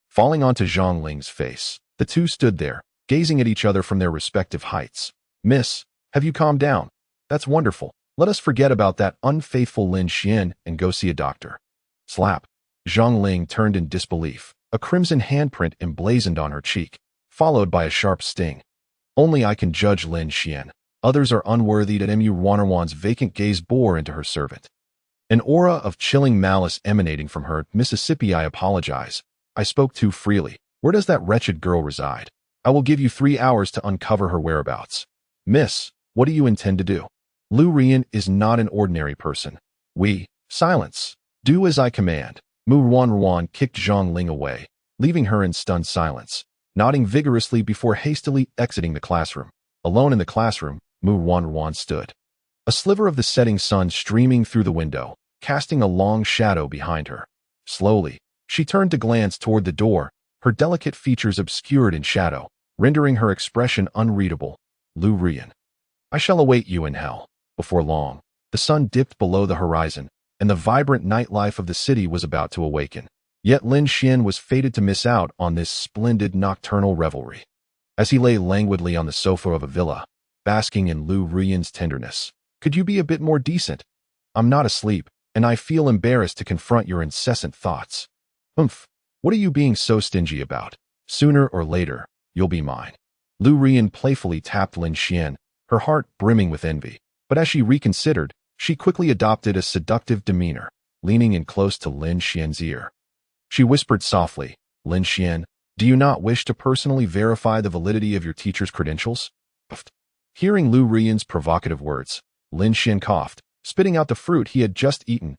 Falling onto Zhang Ling's face, the two stood there, gazing at each other from their respective heights. Miss, have you calmed down? That's wonderful. Let us forget about that unfaithful Lin Xian and go see a doctor. Slap. Zhang Ling turned in disbelief, a crimson handprint emblazoned on her cheek, followed by a sharp sting. Only I can judge Lin Xian. Others are unworthy. Mu Wanruan's vacant gaze bore into her servant, an aura of chilling malice emanating from her. Mississippi, I apologize. I spoke too freely. Where does that wretched girl reside? I will give you 3 hours to uncover her whereabouts. Miss, what do you intend to do? Lu Ruyan is not an ordinary person. Silence. Do as I command. Mu Wanruan kicked Zhang Ling away, leaving her in stunned silence, nodding vigorously before hastily exiting the classroom. Alone in the classroom, Mu Wanruan stood, a sliver of the setting sun streaming through the window, casting a long shadow behind her. Slowly, she turned to glance toward the door, her delicate features obscured in shadow, rendering her expression unreadable. Lu Ruyan, I shall await you in hell. Before long, the sun dipped below the horizon, and the vibrant nightlife of the city was about to awaken. Yet Lin Xian was fated to miss out on this splendid nocturnal revelry. As he lay languidly on the sofa of a villa, basking in Lu Ruyan's tenderness. Could you be a bit more decent? I'm not asleep, and I feel embarrassed to confront your incessant thoughts. What are you being so stingy about? Sooner or later, you'll be mine. Lu Rian playfully tapped Lin Xian, her heart brimming with envy. But as she reconsidered, she quickly adopted a seductive demeanor, leaning in close to Lin Xian's ear. She whispered softly, Lin Xian, do you not wish to personally verify the validity of your teacher's credentials? Hearing Lu Rian's provocative words, Lin Xian coughed, spitting out the fruit he had just eaten.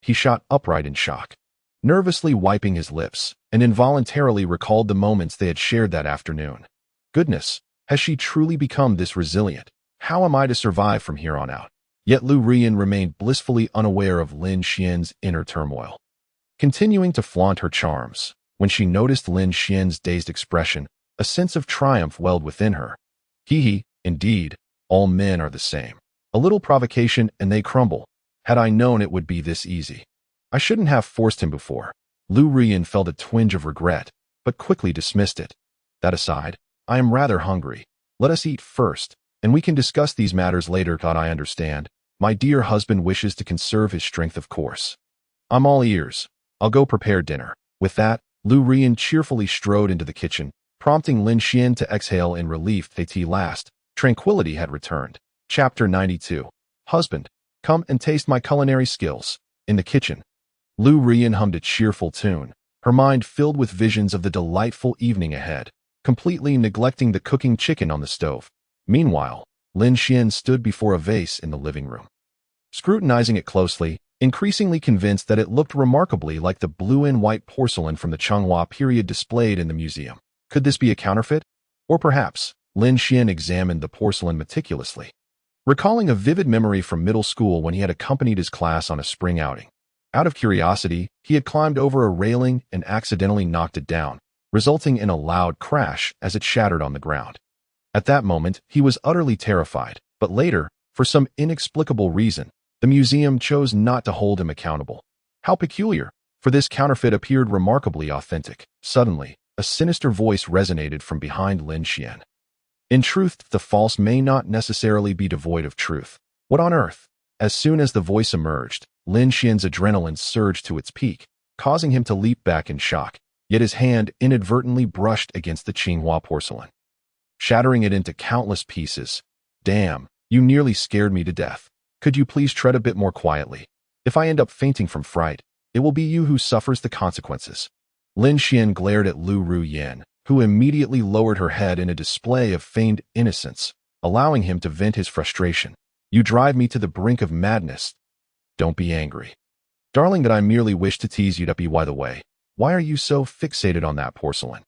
He shot upright in shock, nervously wiping his lips, and involuntarily recalled the moments they had shared that afternoon. Goodness, has she truly become this resilient? How am I to survive from here on out? Yet Lu Rian remained blissfully unaware of Lin Xian's inner turmoil. Continuing to flaunt her charms, when she noticed Lin Xian's dazed expression, a sense of triumph welled within her. Indeed, all men are the same. A little provocation and they crumble. Had I known it would be this easy. I shouldn't have forced him before. Lu Rian felt a twinge of regret, but quickly dismissed it. That aside, I am rather hungry. Let us eat first, and we can discuss these matters later. God, I understand. My dear husband wishes to conserve his strength, of course. I'm all ears. I'll go prepare dinner. With that, Lu Rian cheerfully strode into the kitchen, prompting Lin Xian to exhale in relief. At last, tranquility had returned. Chapter 92. Husband, come and taste my culinary skills. In the kitchen, Lu Rian hummed a cheerful tune, her mind filled with visions of the delightful evening ahead, completely neglecting the cooking chicken on the stove. Meanwhile, Lin Xian stood before a vase in the living room, scrutinizing it closely, increasingly convinced that it looked remarkably like the blue and white porcelain from the Changhua period displayed in the museum. Could this be a counterfeit? Or perhaps, Lin Xian examined the porcelain meticulously, recalling a vivid memory from middle school when he had accompanied his class on a spring outing. Out of curiosity, he had climbed over a railing and accidentally knocked it down, resulting in a loud crash as it shattered on the ground. At that moment, he was utterly terrified, but later, for some inexplicable reason, the museum chose not to hold him accountable. How peculiar, for this counterfeit appeared remarkably authentic. Suddenly, a sinister voice resonated from behind Lin Xian. In truth, the false may not necessarily be devoid of truth. What on earth? As soon as the voice emerged, Lin Xian's adrenaline surged to its peak, causing him to leap back in shock, yet his hand inadvertently brushed against the Changhua porcelain, shattering it into countless pieces. Damn, you nearly scared me to death. Could you please tread a bit more quietly? If I end up fainting from fright, it will be you who suffers the consequences. Lin Xian glared at Lu Rian, who immediately lowered her head in a display of feigned innocence, allowing him to vent his frustration. You drive me to the brink of madness. Don't be angry, darling, that I merely wish to tease you. By the way, why are you so fixated on that porcelain?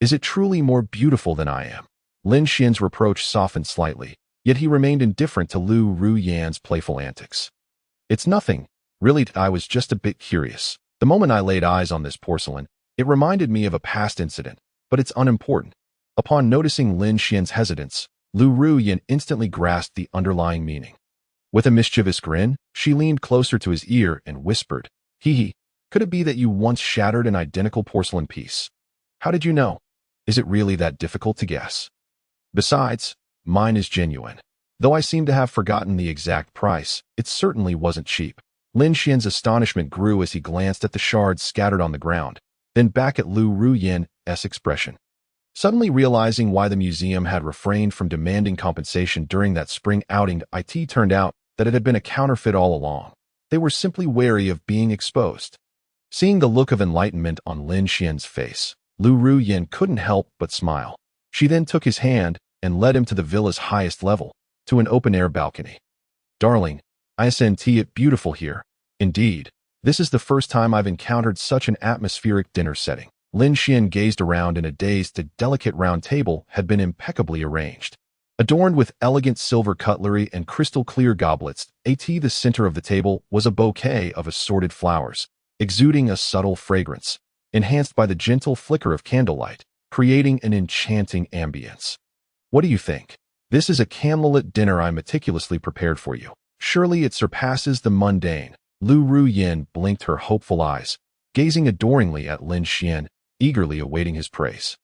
Is it truly more beautiful than I am? Lin Xian's reproach softened slightly, yet he remained indifferent to Lu Rian's playful antics. It's nothing, really. I was just a bit curious. The moment I laid eyes on this porcelain, it reminded me of a past incident, but it's unimportant. Upon noticing Lin Xian's hesitance, Lu Rian instantly grasped the underlying meaning. With a mischievous grin, she leaned closer to his ear and whispered, could it be that you once shattered an identical porcelain piece? How did you know? Is it really that difficult to guess? Besides, mine is genuine. Though I seem to have forgotten the exact price, it certainly wasn't cheap. Lin Xian's astonishment grew as he glanced at the shards scattered on the ground, then back at Lu Rian's expression. Suddenly realizing why the museum had refrained from demanding compensation during that spring outing, it turned out that it had been a counterfeit all along. They were simply wary of being exposed. Seeing the look of enlightenment on Lin Xian's face, Lu Rian couldn't help but smile. She then took his hand and led him to the villa's highest level, to an open-air balcony. Darling, isn't it beautiful here? Indeed, this is the first time I've encountered such an atmospheric dinner setting. Lin Xian gazed around in a daze. The delicate round table had been impeccably arranged, adorned with elegant silver cutlery and crystal-clear goblets. At the center of the table was a bouquet of assorted flowers, exuding a subtle fragrance, enhanced by the gentle flicker of candlelight, creating an enchanting ambience. What do you think? This is a candlelit dinner I meticulously prepared for you. Surely it surpasses the mundane. Lu Rian blinked her hopeful eyes, gazing adoringly at Lin Xian, eagerly awaiting his praise.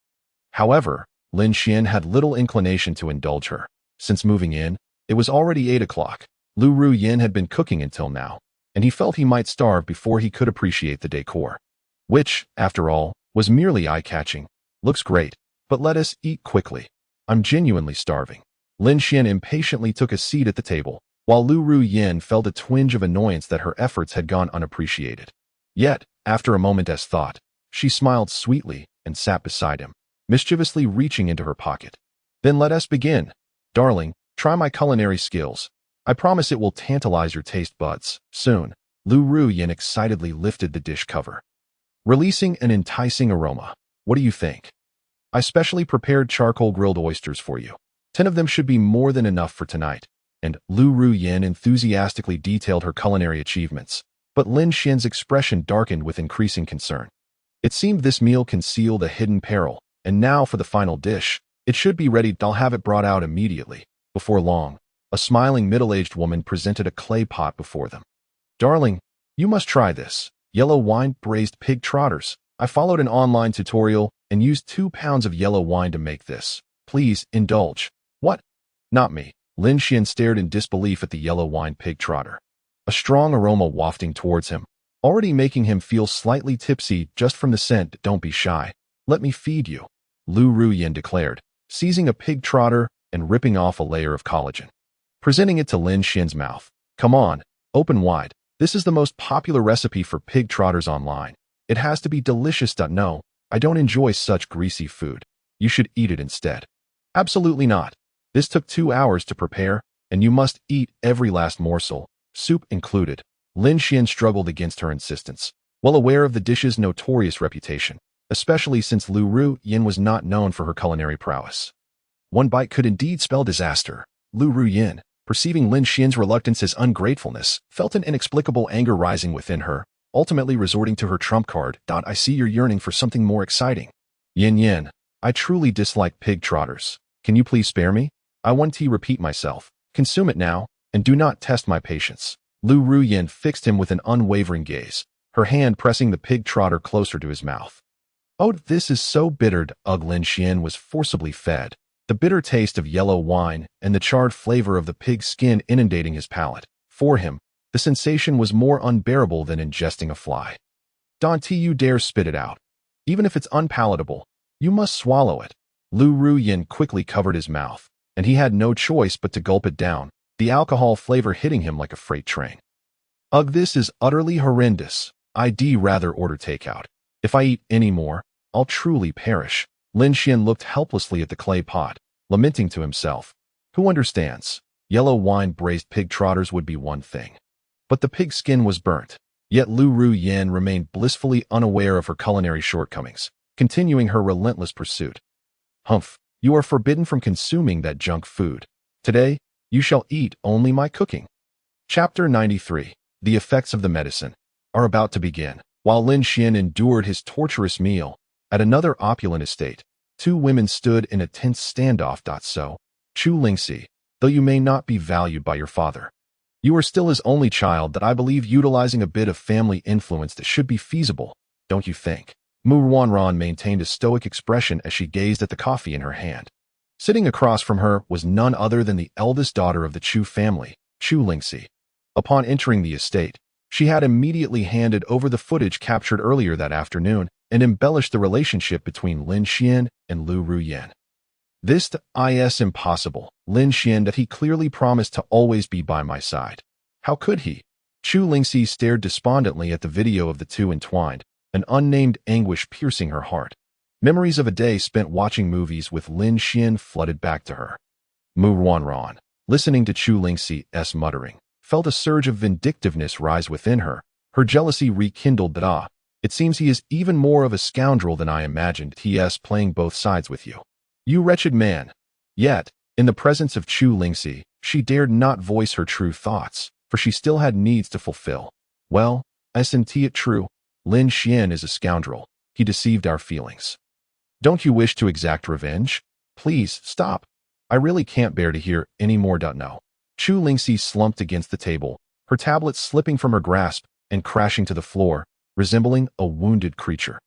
However, Lin Xian had little inclination to indulge her. Since moving in, it was already 8 o'clock. Lu Rian had been cooking until now, and he felt he might starve before he could appreciate the decor, which, after all, was merely eye-catching. Looks great. But let us eat quickly. I'm genuinely starving. Lin Xian impatiently took a seat at the table, while Lu Ruyin felt a twinge of annoyance that her efforts had gone unappreciated. Yet, after a moment's thought, she smiled sweetly and sat beside him, mischievously reaching into her pocket. Then let us begin. Darling, try my culinary skills. I promise it will tantalize your taste buds. Soon, Lu Ruyin excitedly lifted the dish cover, releasing an enticing aroma. What do you think? I specially prepared charcoal grilled oysters for you. 10 of them should be more than enough for tonight. And Lu Ruyin enthusiastically detailed her culinary achievements. But Lin Xian's expression darkened with increasing concern. It seemed this meal concealed a hidden peril, and now for the final dish. It should be ready. I'll have it brought out immediately. Before long, a smiling middle-aged woman presented a clay pot before them. Darling, you must try this. Yellow wine braised pig trotters. I followed an online tutorial and used 2 pounds of yellow wine to make this. Please indulge. What? Not me. Lin Xian stared in disbelief at the yellow wine pig trotter, a strong aroma wafting towards him, already making him feel slightly tipsy just from the scent. Don't be shy. Let me feed you, Lu Ruyin declared, seizing a pig trotter and ripping off a layer of collagen, presenting it to Lin Xian's mouth. Come on, open wide. This is the most popular recipe for pig trotters online. It has to be delicious. No, I don't enjoy such greasy food. You should eat it instead. Absolutely not. This took 2 hours to prepare, and you must eat every last morsel, soup included. Lin Xian struggled against her insistence, well aware of the dish's notorious reputation, especially since Lu Ruyin was not known for her culinary prowess. One bite could indeed spell disaster. Lu Ruyin, perceiving Lin Xian's reluctance as ungratefulness, felt an inexplicable anger rising within her, ultimately resorting to her trump card. I see you're yearning for something more exciting. Yin, I truly dislike pig trotters. Can you please spare me? I want to repeat myself. Consume it now, and do not test my patience. Lu Ruyin fixed him with an unwavering gaze, her hand pressing the pig trotter closer to his mouth. Oh, this is so bitter. Lin Xian was forcibly fed, the bitter taste of yellow wine and the charred flavor of the pig's skin inundating his palate. For him, the sensation was more unbearable than ingesting a fly. Don't you dare spit it out. Even if it's unpalatable, you must swallow it. Lu Ruyin quickly covered his mouth, and he had no choice but to gulp it down, the alcohol flavor hitting him like a freight train. Ugh, this is utterly horrendous. I'd rather order takeout. If I eat any more, I'll truly perish. Lin Xian looked helplessly at the clay pot, lamenting to himself. Who understands? Yellow wine braised pig trotters would be one thing, but the pig skin was burnt. Yet Lu Ruyin remained blissfully unaware of her culinary shortcomings, continuing her relentless pursuit. Humph, you are forbidden from consuming that junk food. Today, you shall eat only my cooking. Chapter 93. The effects of the medicine are about to begin. While Lin Xian endured his torturous meal, at another opulent estate, 2 women stood in a tense standoff. So, Chu Lingxi, though you may not be valued by your father, you are still his only child. That I believe utilizing a bit of family influence that should be feasible, don't you think? Mu Wanran maintained a stoic expression as she gazed at the coffee in her hand. Sitting across from her was none other than the eldest daughter of the Chu family, Chu Lingxi. Upon entering the estate, she had immediately handed over the footage captured earlier that afternoon and embellished the relationship between Lin Xian and Lu Ruyin. This is impossible. Lin Xian, that he clearly promised to always be by my side. How could he? Chu Lingxi stared despondently at the video of the two entwined, an unnamed anguish piercing her heart. Memories of a day spent watching movies with Lin Xian flooded back to her. Mu Wanran, listening to Chu Lingxi's muttering, felt a surge of vindictiveness rise within her. Her jealousy rekindled. It seems he is even more of a scoundrel than I imagined. He is playing both sides with you. You wretched man. Yet, in the presence of Chu Lingxi, she dared not voice her true thoughts, for she still had needs to fulfill. Well, isn't it true? Lin Xian is a scoundrel. He deceived our feelings. Don't you wish to exact revenge? Please, stop. I really can't bear to hear any more. No. Chu Lingxi slumped against the table, her tablet slipping from her grasp and crashing to the floor, resembling a wounded creature.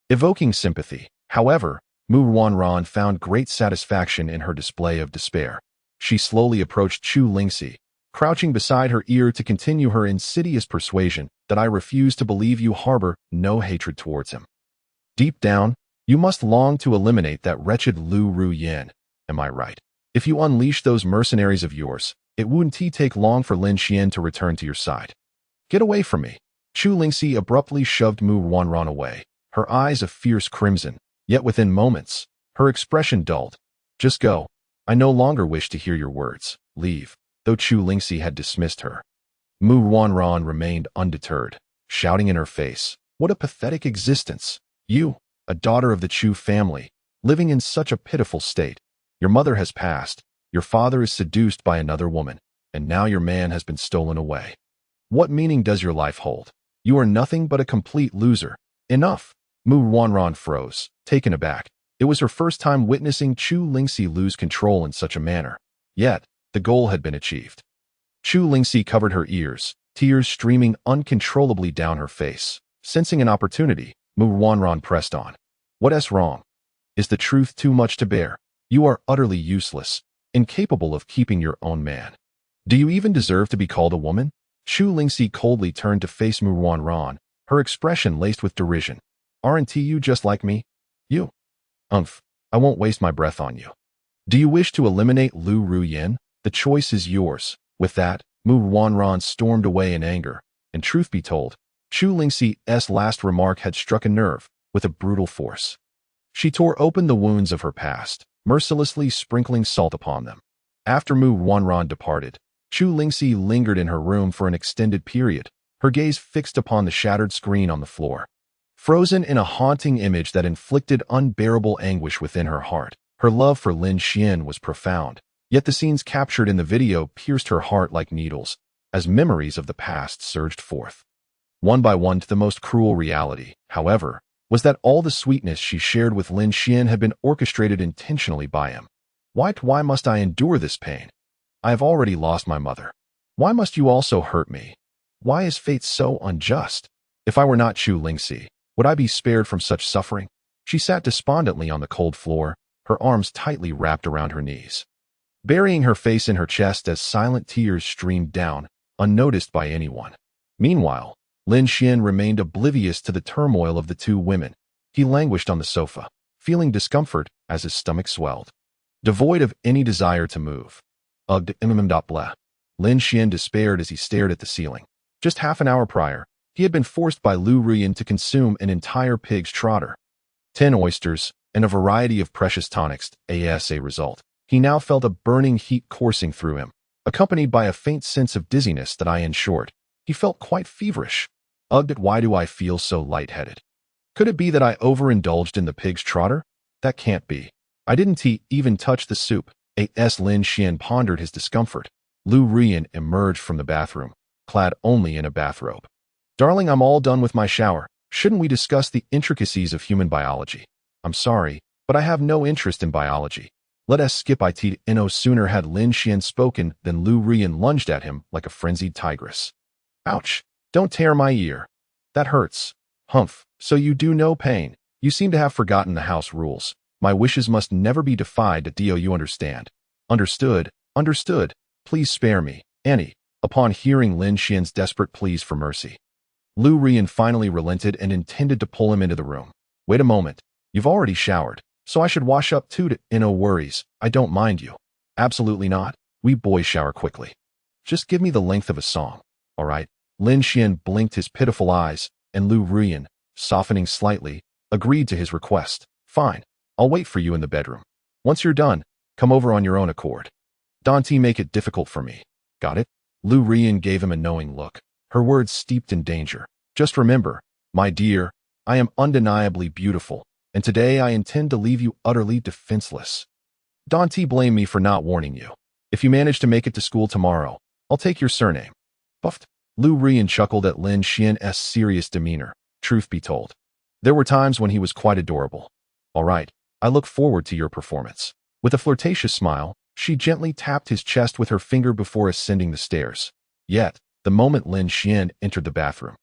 Evoking sympathy, however, Mu Wanran found great satisfaction in her display of despair. She slowly approached Chu Lingxi, crouching beside her ear to continue her insidious persuasion that I refuse to believe you harbor no hatred towards him. Deep down, You must long to eliminate that wretched Lu Ruyin. Am I right? If you unleash those mercenaries of yours, it wouldn't take long for Lin Xian to return to your side. Get away from me. Chu Lingxi abruptly shoved Mu Wanran away, her eyes a fierce crimson, yet within moments, her expression dulled. Just go. I no longer wish to hear your words. Leave. Though Chu Lingxi had dismissed her, Mu Wanran remained undeterred, shouting in her face, "What a pathetic existence! You, a daughter of the Chu family, living in such a pitiful state. Your mother has passed, your father is seduced by another woman, and now your man has been stolen away. What meaning does your life hold? You are nothing but a complete loser. Enough!" Mu Wanran froze, taken aback. It was her first time witnessing Chu Lingxi lose control in such a manner. Yet, the goal had been achieved. Chu Lingxi covered her ears, tears streaming uncontrollably down her face. Sensing an opportunity, Mu Wanran pressed on. "What's wrong? Is the truth too much to bear? You are utterly useless, incapable of keeping your own man. Do you even deserve to be called a woman?" Chu Lingxi coldly turned to face Mu Wanran, her expression laced with derision. "Aren't you just like me? You? I won't waste my breath on you. Do you wish to eliminate Lu Ruyin? The choice is yours." With that, Mu Wanran stormed away in anger, and truth be told, Chu Lingxi's last remark had struck a nerve with a brutal force. She tore open the wounds of her past, mercilessly sprinkling salt upon them. After Mu Wanran departed, Chu Lingxi lingered in her room for an extended period, her gaze fixed upon the shattered screen on the floor. Frozen in a haunting image that inflicted unbearable anguish within her heart, her love for Lin Xian was profound. Yet the scenes captured in the video pierced her heart like needles, as memories of the past surged forth. One by one, the most cruel reality, however, was that all the sweetness she shared with Lin Xian had been orchestrated intentionally by him. Why must I endure this pain? I have already lost my mother. Why must you also hurt me? Why is fate so unjust? If I were not Chu Lingxi, would I be spared from such suffering? She sat despondently on the cold floor, her arms tightly wrapped around her knees, burying her face in her chest as silent tears streamed down, unnoticed by anyone. Meanwhile, Lin Xian remained oblivious to the turmoil of the two women. He languished on the sofa, feeling discomfort as his stomach swelled, devoid of any desire to move. Lin Xian despaired as he stared at the ceiling. Just half an hour prior, he had been forced by Lu Ruyin to consume an entire pig's trotter, 10 oysters, and a variety of precious tonics. As a result, he now felt a burning heat coursing through him, accompanied by a faint sense of dizziness that in short, he felt quite feverish. Why do I feel so lightheaded? Could it be that I overindulged in the pig's trotter? That can't be. I didn't even touch the soup. As Lin Xian pondered his discomfort, Lu Ruyin emerged from the bathroom, clad only in a bathrobe. "Darling, I'm all done with my shower. Shouldn't we discuss the intricacies of human biology?" "I'm sorry, but I have no interest in biology. Let us skip it." No sooner had Lin Xian spoken than Lu Ruyin lunged at him like a frenzied tigress. "Ouch! Don't tear my ear. That hurts." "Humph, so you do know pain. You seem to have forgotten the house rules. My wishes must never be defied. Do you understand?" "Understood, understood. Please spare me, Annie." Upon hearing Lin Xian's desperate pleas for mercy, Lu Ruyin finally relented and intended to pull him into the room. "Wait a moment. You've already showered, so I should wash up too. No worries. I don't mind you." "Absolutely not. We boys shower quickly. Just give me the length of a song. All right." Lin Xian blinked his pitiful eyes, and Lu Ruyin, softening slightly, agreed to his request. "Fine. I'll wait for you in the bedroom. Once you're done, come over on your own accord. Don't make it difficult for me. Got it?" Lu Ruyin gave him a knowing look, her words steeped in danger. "Just remember, my dear, I am undeniably beautiful, and today I intend to leave you utterly defenseless. Don't blame me for not warning you. If you manage to make it to school tomorrow, I'll take your surname." Buffed. Lu Ruyin chuckled at Lin Xian's serious demeanor. Truth be told, there were times when he was quite adorable. "All right, I look forward to your performance." With a flirtatious smile, she gently tapped his chest with her finger before ascending the stairs. Yet, the moment Lin Xian entered the bathroom,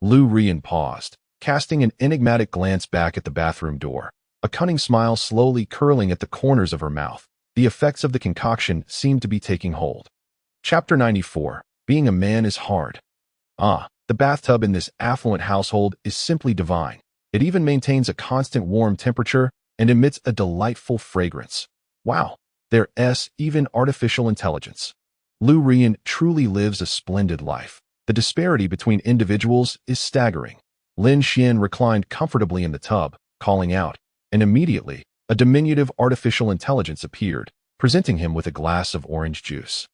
Lu Ruyin paused, casting an enigmatic glance back at the bathroom door, a cunning smile slowly curling at the corners of her mouth. The effects of the concoction seemed to be taking hold. Chapter 94. Being a man is hard. The bathtub in this affluent household is simply divine. It even maintains a constant warm temperature and emits a delightful fragrance. Wow, there's even artificial intelligence. Lu Rian truly lives a splendid life. The disparity between individuals is staggering. Lin Xian reclined comfortably in the tub, calling out, and immediately, a diminutive artificial intelligence appeared, presenting him with a glass of orange juice.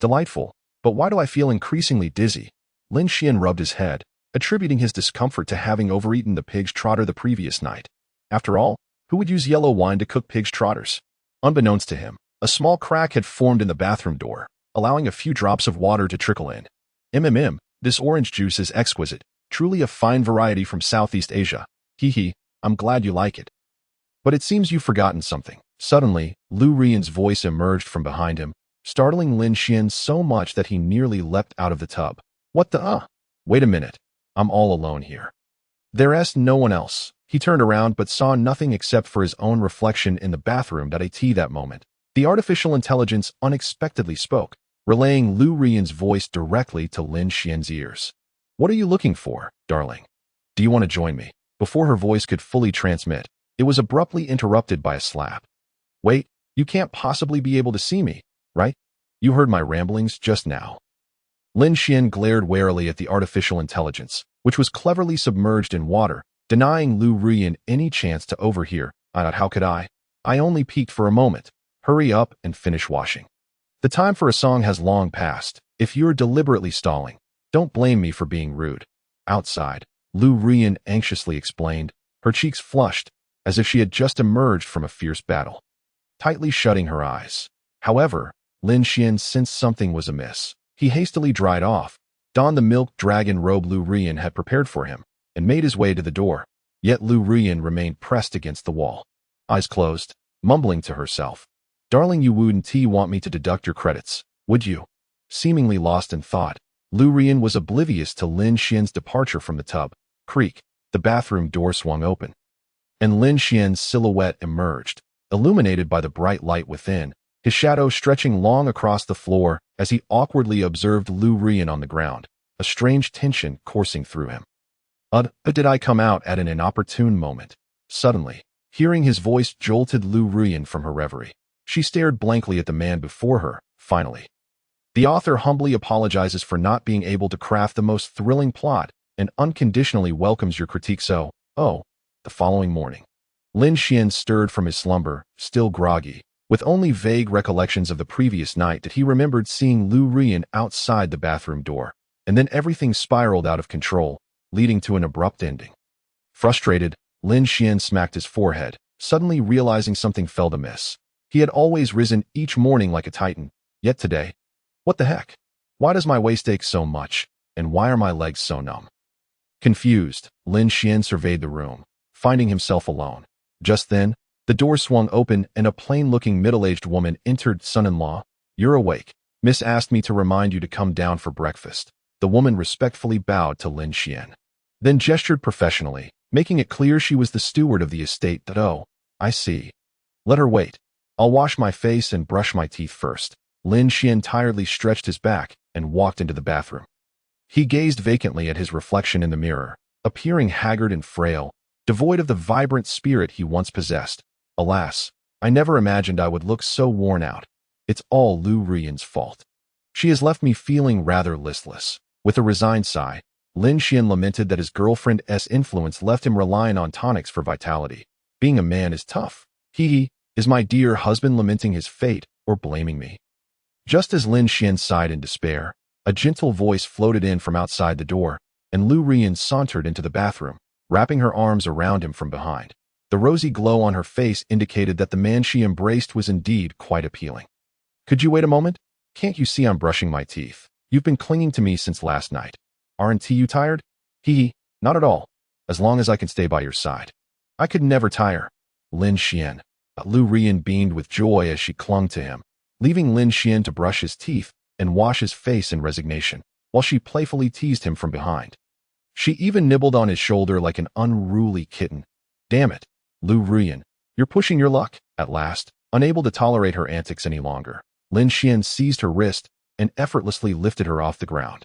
Delightful, but why do I feel increasingly dizzy? Lin Xian rubbed his head, attributing his discomfort to having overeaten the pig's trotter the previous night. After all, who would use yellow wine to cook pig's trotters? Unbeknownst to him, a small crack had formed in the bathroom door, allowing a few drops of water to trickle in. This orange juice is exquisite, truly a fine variety from Southeast Asia. Hee, I'm glad you like it. But it seems you've forgotten something. Suddenly, Lu Rian's voice emerged from behind him, startling Lin Xian so much that he nearly leapt out of the tub. What the Wait a minute. I'm all alone here. There's no one else. He turned around but saw nothing except for his own reflection in the bathroom that moment. The artificial intelligence unexpectedly spoke, relaying Lu Rian's voice directly to Lin Xian's ears. What are you looking for, darling? Do you want to join me? Before her voice could fully transmit, it was abruptly interrupted by a slap. Wait, you can't possibly be able to see me, right? You heard my ramblings just now. Lin Xian glared warily at the artificial intelligence, which was cleverly submerged in water, denying Lu Rian any chance to overhear. How could I? I only peeked for a moment. Hurry up and finish washing. The time for a song has long passed. If you're deliberately stalling, don't blame me for being rude. Outside, Lu Rian anxiously explained, her cheeks flushed, as if she had just emerged from a fierce battle. Tightly shutting her eyes. However, Lin Xian sensed something was amiss. He hastily dried off, donned the milk dragon robe Lu Rian had prepared for him, and made his way to the door. Yet Lu Rian remained pressed against the wall, eyes closed, mumbling to herself. Darling, you wouldn't want me to deduct your credits, would you? Seemingly lost in thought, Lu Rian was oblivious to Lin Xian's departure from the tub. Creak, the bathroom door swung open, and Lin Xian's silhouette emerged, illuminated by the bright light within, his shadow stretching long across the floor as he awkwardly observed Lu Rian on the ground, a strange tension coursing through him. Did I come out at an inopportune moment? Suddenly, hearing his voice jolted Lu Rian from her reverie. She stared blankly at the man before her, finally. The author humbly apologizes for not being able to craft the most thrilling plot and unconditionally welcomes your critique the following morning. Lin Xian stirred from his slumber, still groggy. With only vague recollections of the previous night that he remembered seeing Lu Rian outside the bathroom door, and then everything spiraled out of control, leading to an abrupt ending. Frustrated, Lin Xian smacked his forehead, suddenly realizing something felt amiss. He had always risen each morning like a titan, yet today, what the heck? Why does my waist ache so much, and why are my legs so numb? Confused, Lin Xian surveyed the room, finding himself alone. Just then, the door swung open and a plain-looking middle-aged woman entered. Son-in-law, you're awake. Miss asked me to remind you to come down for breakfast. The woman respectfully bowed to Lin Xian, then gestured professionally, making it clear she was the steward of the estate. I see. Let her wait. I'll wash my face and brush my teeth first. Lin Xian tiredly stretched his back and walked into the bathroom. He gazed vacantly at his reflection in the mirror, appearing haggard and frail, devoid of the vibrant spirit he once possessed. Alas, I never imagined I would look so worn out. It's all Lu Rian's fault. She has left me feeling rather listless. With a resigned sigh, Lin Xian lamented that his girlfriend's influence left him relying on tonics for vitality. Being a man is tough. Is my dear husband lamenting his fate or blaming me? Just as Lin Xian sighed in despair, a gentle voice floated in from outside the door, and Lu Rian sauntered into the bathroom, wrapping her arms around him from behind. The rosy glow on her face indicated that the man she embraced was indeed quite appealing. Could you wait a moment? Can't you see I'm brushing my teeth? You've been clinging to me since last night. Aren't you tired? Not at all, as long as I can stay by your side. I could never tire. Lin Xian. Lu Rian beamed with joy as she clung to him, leaving Lin Xian to brush his teeth and wash his face in resignation, while she playfully teased him from behind. She even nibbled on his shoulder like an unruly kitten. Damn it, Lu Rian, you're pushing your luck. At last, unable to tolerate her antics any longer, Lin Xian seized her wrist and effortlessly lifted her off the ground.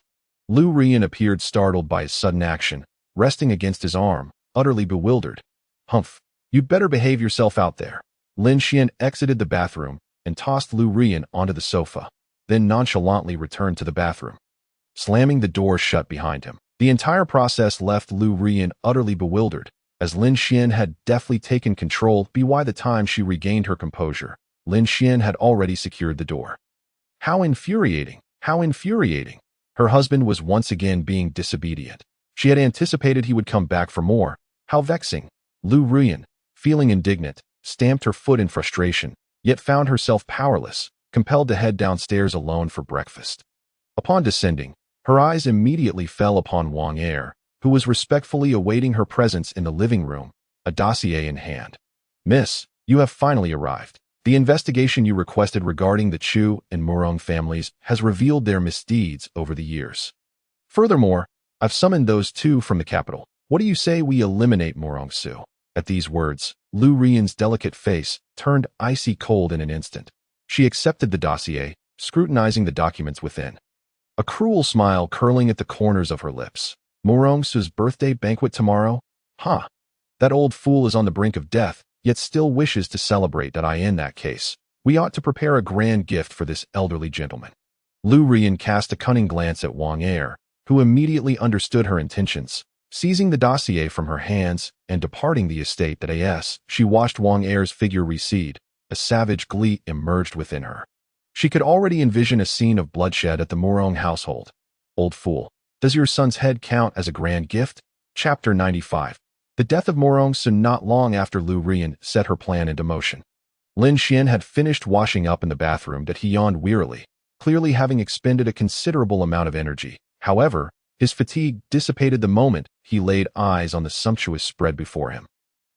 Lu Rian appeared startled by his sudden action, resting against his arm, utterly bewildered. Humph, you'd better behave yourself out there. Lin Xian exited the bathroom and tossed Lu Rian onto the sofa, then nonchalantly returned to the bathroom, slamming the door shut behind him. The entire process left Lu Rian utterly bewildered, as Lin Xian had deftly taken control. By the time she regained her composure, Lin Xian had already secured the door. How infuriating! How infuriating! Her husband was once again being disobedient. She had anticipated he would come back for more. How vexing! Lu Rian, feeling indignant, stamped her foot in frustration, yet found herself powerless, compelled to head downstairs alone for breakfast. Upon descending, her eyes immediately fell upon Wang Er, who was respectfully awaiting her presence in the living room, a dossier in hand. Miss, you have finally arrived. The investigation you requested regarding the Chu and Murong families has revealed their misdeeds over the years. Furthermore, I've summoned those two from the capital. What do you say we eliminate Murong Su? At these words, Lu Rian's delicate face turned icy cold in an instant. She accepted the dossier, scrutinizing the documents within, a cruel smile curling at the corners of her lips. Murong Su's birthday banquet tomorrow? Huh. That old fool is on the brink of death, yet still wishes to celebrate that. In that case, we ought to prepare a grand gift for this elderly gentleman. Lu Rian cast a cunning glance at Wang Er, who immediately understood her intentions. Seizing the dossier from her hands and departing the estate she watched Wang Er's figure recede. A savage glee emerged within her. She could already envision a scene of bloodshed at the Murong household. Old fool, does your son's head count as a grand gift? Chapter 95. The death of Murong Su. Not long after Lu Rian set her plan into motion, Lin Xian had finished washing up in the bathroom that he yawned wearily, clearly having expended a considerable amount of energy. However, his fatigue dissipated the moment he laid eyes on the sumptuous spread before him.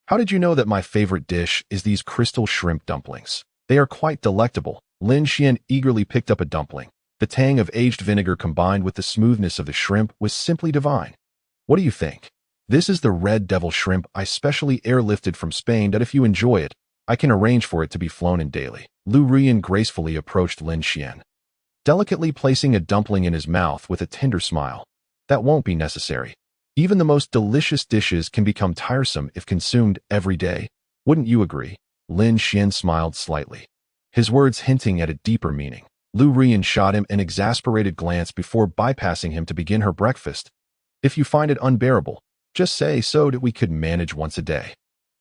How did you know that my favorite dish is these crystal shrimp dumplings? They are quite delectable. Lin Xian eagerly picked up a dumpling. The tang of aged vinegar combined with the smoothness of the shrimp was simply divine. What do you think? This is the red devil shrimp I specially airlifted from Spain that if you enjoy it, I can arrange for it to be flown in daily. Lu Rian gracefully approached Lin Xian, delicately placing a dumpling in his mouth with a tender smile. That won't be necessary. Even the most delicious dishes can become tiresome if consumed every day. Wouldn't you agree? Lin Xian smiled slightly, his words hinting at a deeper meaning. Lu Rian shot him an exasperated glance before bypassing him to begin her breakfast. If you find it unbearable, just say so that we could manage once a day.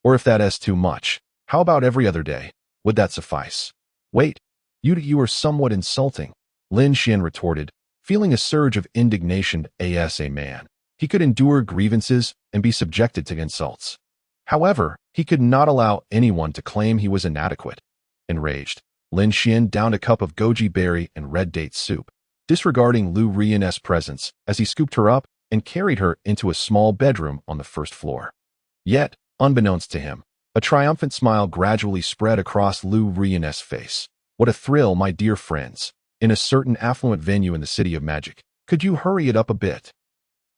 Or if that is too much, how about every other day? Would that suffice? Wait, you are somewhat insulting, Lin Xian retorted, feeling a surge of indignation. As a man, he could endure grievances and be subjected to insults. However, he could not allow anyone to claim he was inadequate. Enraged, Lin Xian downed a cup of goji berry and red date soup, disregarding Lu Rian's presence as he scooped her up and carried her into a small bedroom on the first floor. Yet, unbeknownst to him, a triumphant smile gradually spread across Lu Rian's face. What a thrill, my dear friends. In a certain affluent venue in the City of Magic. Could you hurry it up a bit?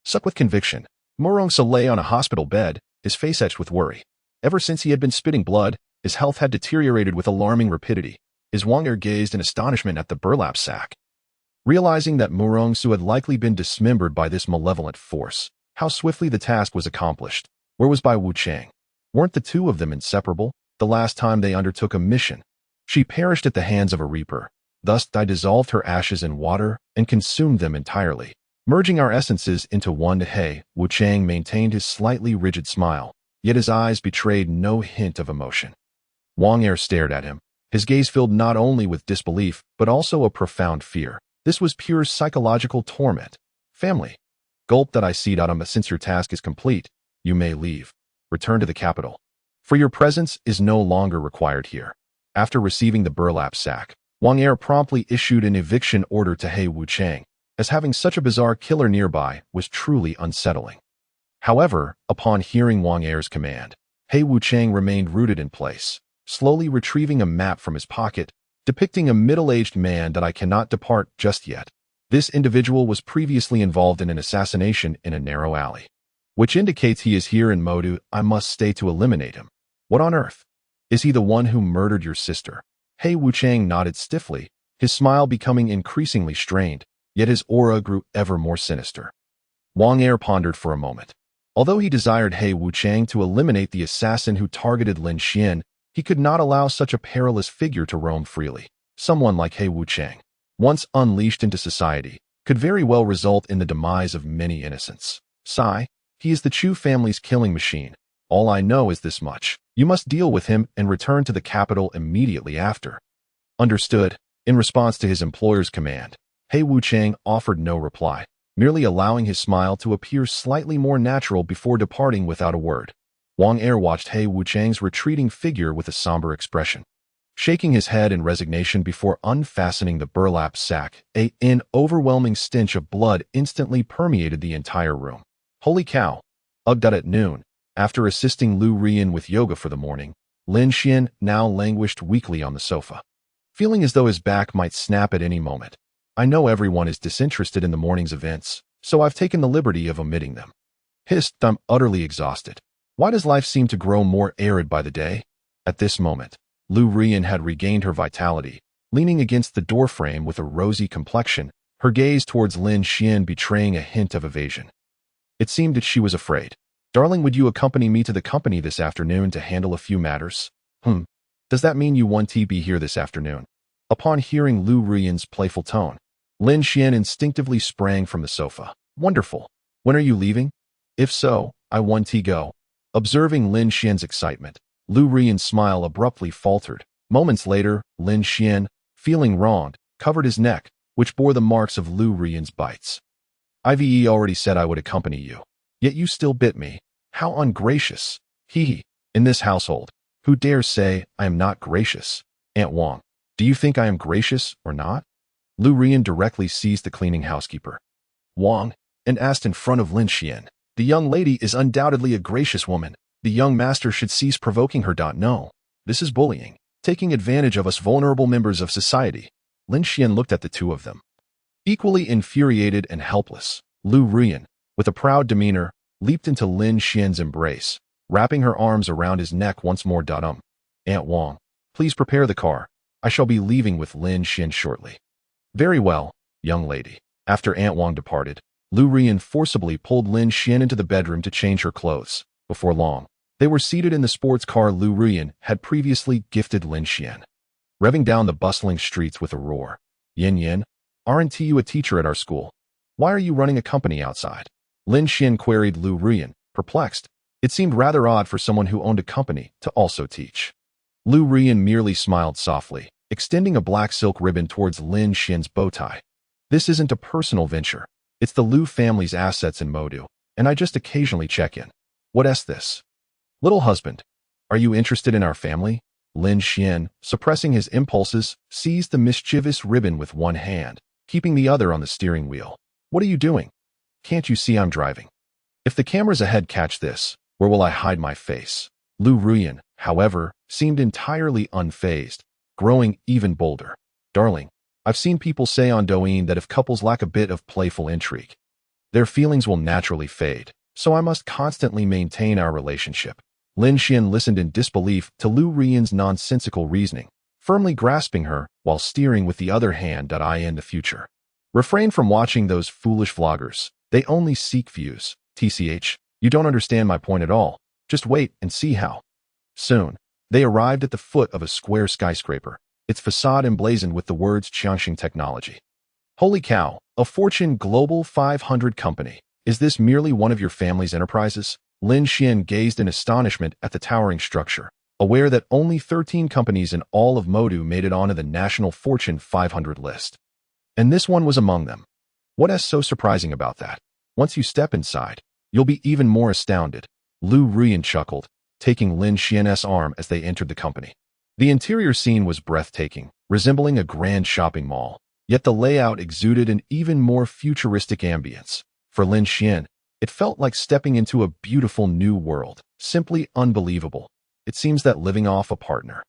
Suck with conviction. Murong Su lay on a hospital bed, his face etched with worry. Ever since he had been spitting blood, his health had deteriorated with alarming rapidity. His Wang Er gazed in astonishment at the burlap sack, realizing that Murong Su had likely been dismembered by this malevolent force. How swiftly the task was accomplished. Where was Bai Wuchang? Weren't the two of them inseparable? The last time they undertook a mission, she perished at the hands of a reaper. Thus I dissolved her ashes in water and consumed them entirely, merging our essences into one. Hey, Wuchang maintained his slightly rigid smile, yet his eyes betrayed no hint of emotion. Wang Er stared at him, his gaze filled not only with disbelief, but also a profound fear. This was pure psychological torment. Family. Gulp. That I see. Since your task is complete, you may leave. Return to the capital. For your presence is no longer required here. After receiving the burlap sack, Wang Er promptly issued an eviction order to He Wuchang, as having such a bizarre killer nearby was truly unsettling. However, upon hearing Wang Er's command, He Wuchang remained rooted in place, slowly retrieving a map from his pocket, depicting a middle-aged man that I cannot depart just yet. This individual was previously involved in an assassination in a narrow alley, which indicates he is here in Modu. I must stay to eliminate him. What on earth? Is he the one who murdered your sister? He Wuchang nodded stiffly, his smile becoming increasingly strained, yet his aura grew ever more sinister. Wang Er pondered for a moment, Although he desired He Wuchang to eliminate the assassin who targeted Lin Xian, he could not allow such a perilous figure to roam freely. Someone like He Wuchang, once unleashed into society, could very well result in the demise of many innocents. Sigh, he is the Chu family's killing machine. All I know is this much. You must deal with him and return to the capital immediately after. Understood. In response to his employer's command, He Wuchang offered no reply, merely allowing his smile to appear slightly more natural before departing without a word. Wang Er watched He Wuchang's retreating figure with a somber expression. Shaking his head in resignation before unfastening the burlap sack, an overwhelming stench of blood instantly permeated the entire room. Holy cow! At noon, after assisting Lu Rian with yoga for the morning, Lin Xian now languished weakly on the sofa, feeling as though his back might snap at any moment. I know everyone is disinterested in the morning's events, so I've taken the liberty of omitting them. Hissed, I'm utterly exhausted. Why does life seem to grow more arid by the day? At this moment, Lu Rian had regained her vitality, leaning against the doorframe with a rosy complexion, her gaze towards Lin Xian betraying a hint of evasion. It seemed that she was afraid. Darling, would you accompany me to the company this afternoon to handle a few matters? Does that mean you want to be here this afternoon? Upon hearing Lu Rian's playful tone, Lin Xian instinctively sprang from the sofa. Wonderful. When are you leaving? If so, I want to go. Observing Lin Xian's excitement, Lu Rian's smile abruptly faltered. Moments later, Lin Xian, feeling wronged, covered his neck, which bore the marks of Lu Rian's bites. Ive already said I would accompany you. Yet you still bit me. How ungracious. Hee. In this household, who dares say I am not gracious? Aunt Wang, do you think I am gracious or not? Lu Rian directly seized the cleaning housekeeper, Wang, and asked in front of Lin Xian. The young lady is undoubtedly a gracious woman. The young master should cease provoking her. No, this is bullying, taking advantage of us vulnerable members of society. Lin Xian looked at the two of them. Equally infuriated and helpless, Lu Rian, with a proud demeanor, leaped into Lin Xian's embrace, wrapping her arms around his neck once more. Aunt Wang, please prepare the car. I shall be leaving with Lin Xian shortly. Very well, young lady. After Aunt Wang departed, Lu Rian forcibly pulled Lin Xian into the bedroom to change her clothes. Before long, they were seated in the sports car Lu Rian had previously gifted Lin Xian. Revving down the bustling streets with a roar. Yin Yin, aren't you a teacher at our school? Why are you running a company outside? Lin Xian queried Lu Rian, perplexed. It seemed rather odd for someone who owned a company to also teach. Lu Rian merely smiled softly, extending a black silk ribbon towards Lin Xian's bow tie. This isn't a personal venture. It's the Lu family's assets in Modu, and I just occasionally check in. What's this? Little husband, are you interested in our family? Lin Xian, suppressing his impulses, seized the mischievous ribbon with one hand, keeping the other on the steering wheel. What are you doing? Can't you see I'm driving? If the cameras ahead catch this, where will I hide my face? Lu Rian, however, seemed entirely unfazed, growing even bolder. Darling, I've seen people say on Douyin that if couples lack a bit of playful intrigue, their feelings will naturally fade, so I must constantly maintain our relationship. Lin Xian listened in disbelief to Lu Rian's nonsensical reasoning, firmly grasping her while steering with the other hand. In the future, refrain from watching those foolish vloggers. They only seek views. TCH, you don't understand my point at all. Just wait and see how. Soon, they arrived at the foot of a square skyscraper, its facade emblazoned with the words Qiangxing Technology. Holy cow, a Fortune Global 500 company. Is this merely one of your family's enterprises? Lin Xian gazed in astonishment at the towering structure, aware that only 13 companies in all of Modu made it onto the National Fortune 500 list. And this one was among them. What's so surprising about that? Once you step inside, you'll be even more astounded. Lu Rian chuckled, taking Lin Xian's arm as they entered the company. The interior scene was breathtaking, resembling a grand shopping mall, yet the layout exuded an even more futuristic ambience. For Lin Xian, it felt like stepping into a beautiful new world, simply unbelievable. It seems that living off a partner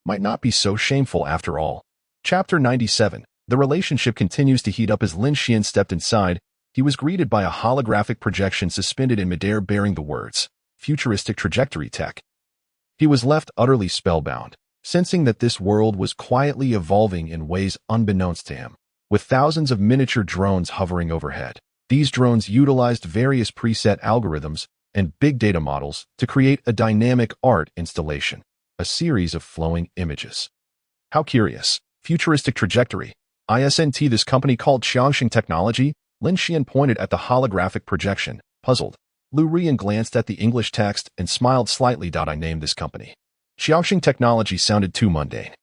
might not be so shameful after all. Chapter 97. The relationship continues to heat up as Lin Xian stepped inside. He was greeted by a holographic projection suspended in midair bearing the words, Futuristic Trajectory Tech. He was left utterly spellbound, sensing that this world was quietly evolving in ways unbeknownst to him, with thousands of miniature drones hovering overhead, These drones utilized various preset algorithms and big data models to create a dynamic art installation, a series of flowing images. How curious. Futuristic trajectory. ISNT, this company called Xiangxing Technology. Lin Xian pointed at the holographic projection, puzzled. Lu Rian glanced at the English text and smiled slightly. I named this company. Xiangxing Technology sounded too mundane.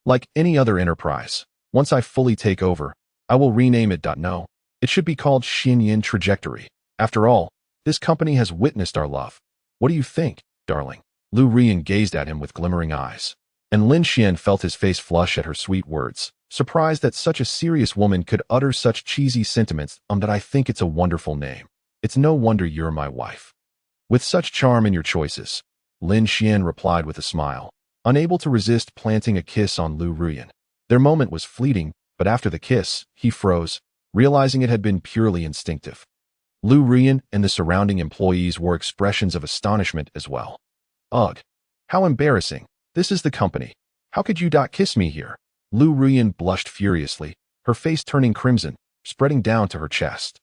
Like any other enterprise, once I fully take over, I will rename it. No, it should be called Xinyin Trajectory. After all, this company has witnessed our love. What do you think, darling? Lu Rian gazed at him with glimmering eyes, and Lin Xian felt his face flush at her sweet words, surprised that such a serious woman could utter such cheesy sentiments. That I think it's a wonderful name. It's no wonder you're my wife. With such charm in your choices, Lin Xian replied with a smile, unable to resist planting a kiss on Lu Rian. Their moment was fleeting, but after the kiss, he froze, realizing it had been purely instinctive. Lu Rian and the surrounding employees wore expressions of astonishment as well. Ugh! How embarrassing. This is the company. How could you kiss me here? Lu Rian blushed furiously, her face turning crimson, spreading down to her chest.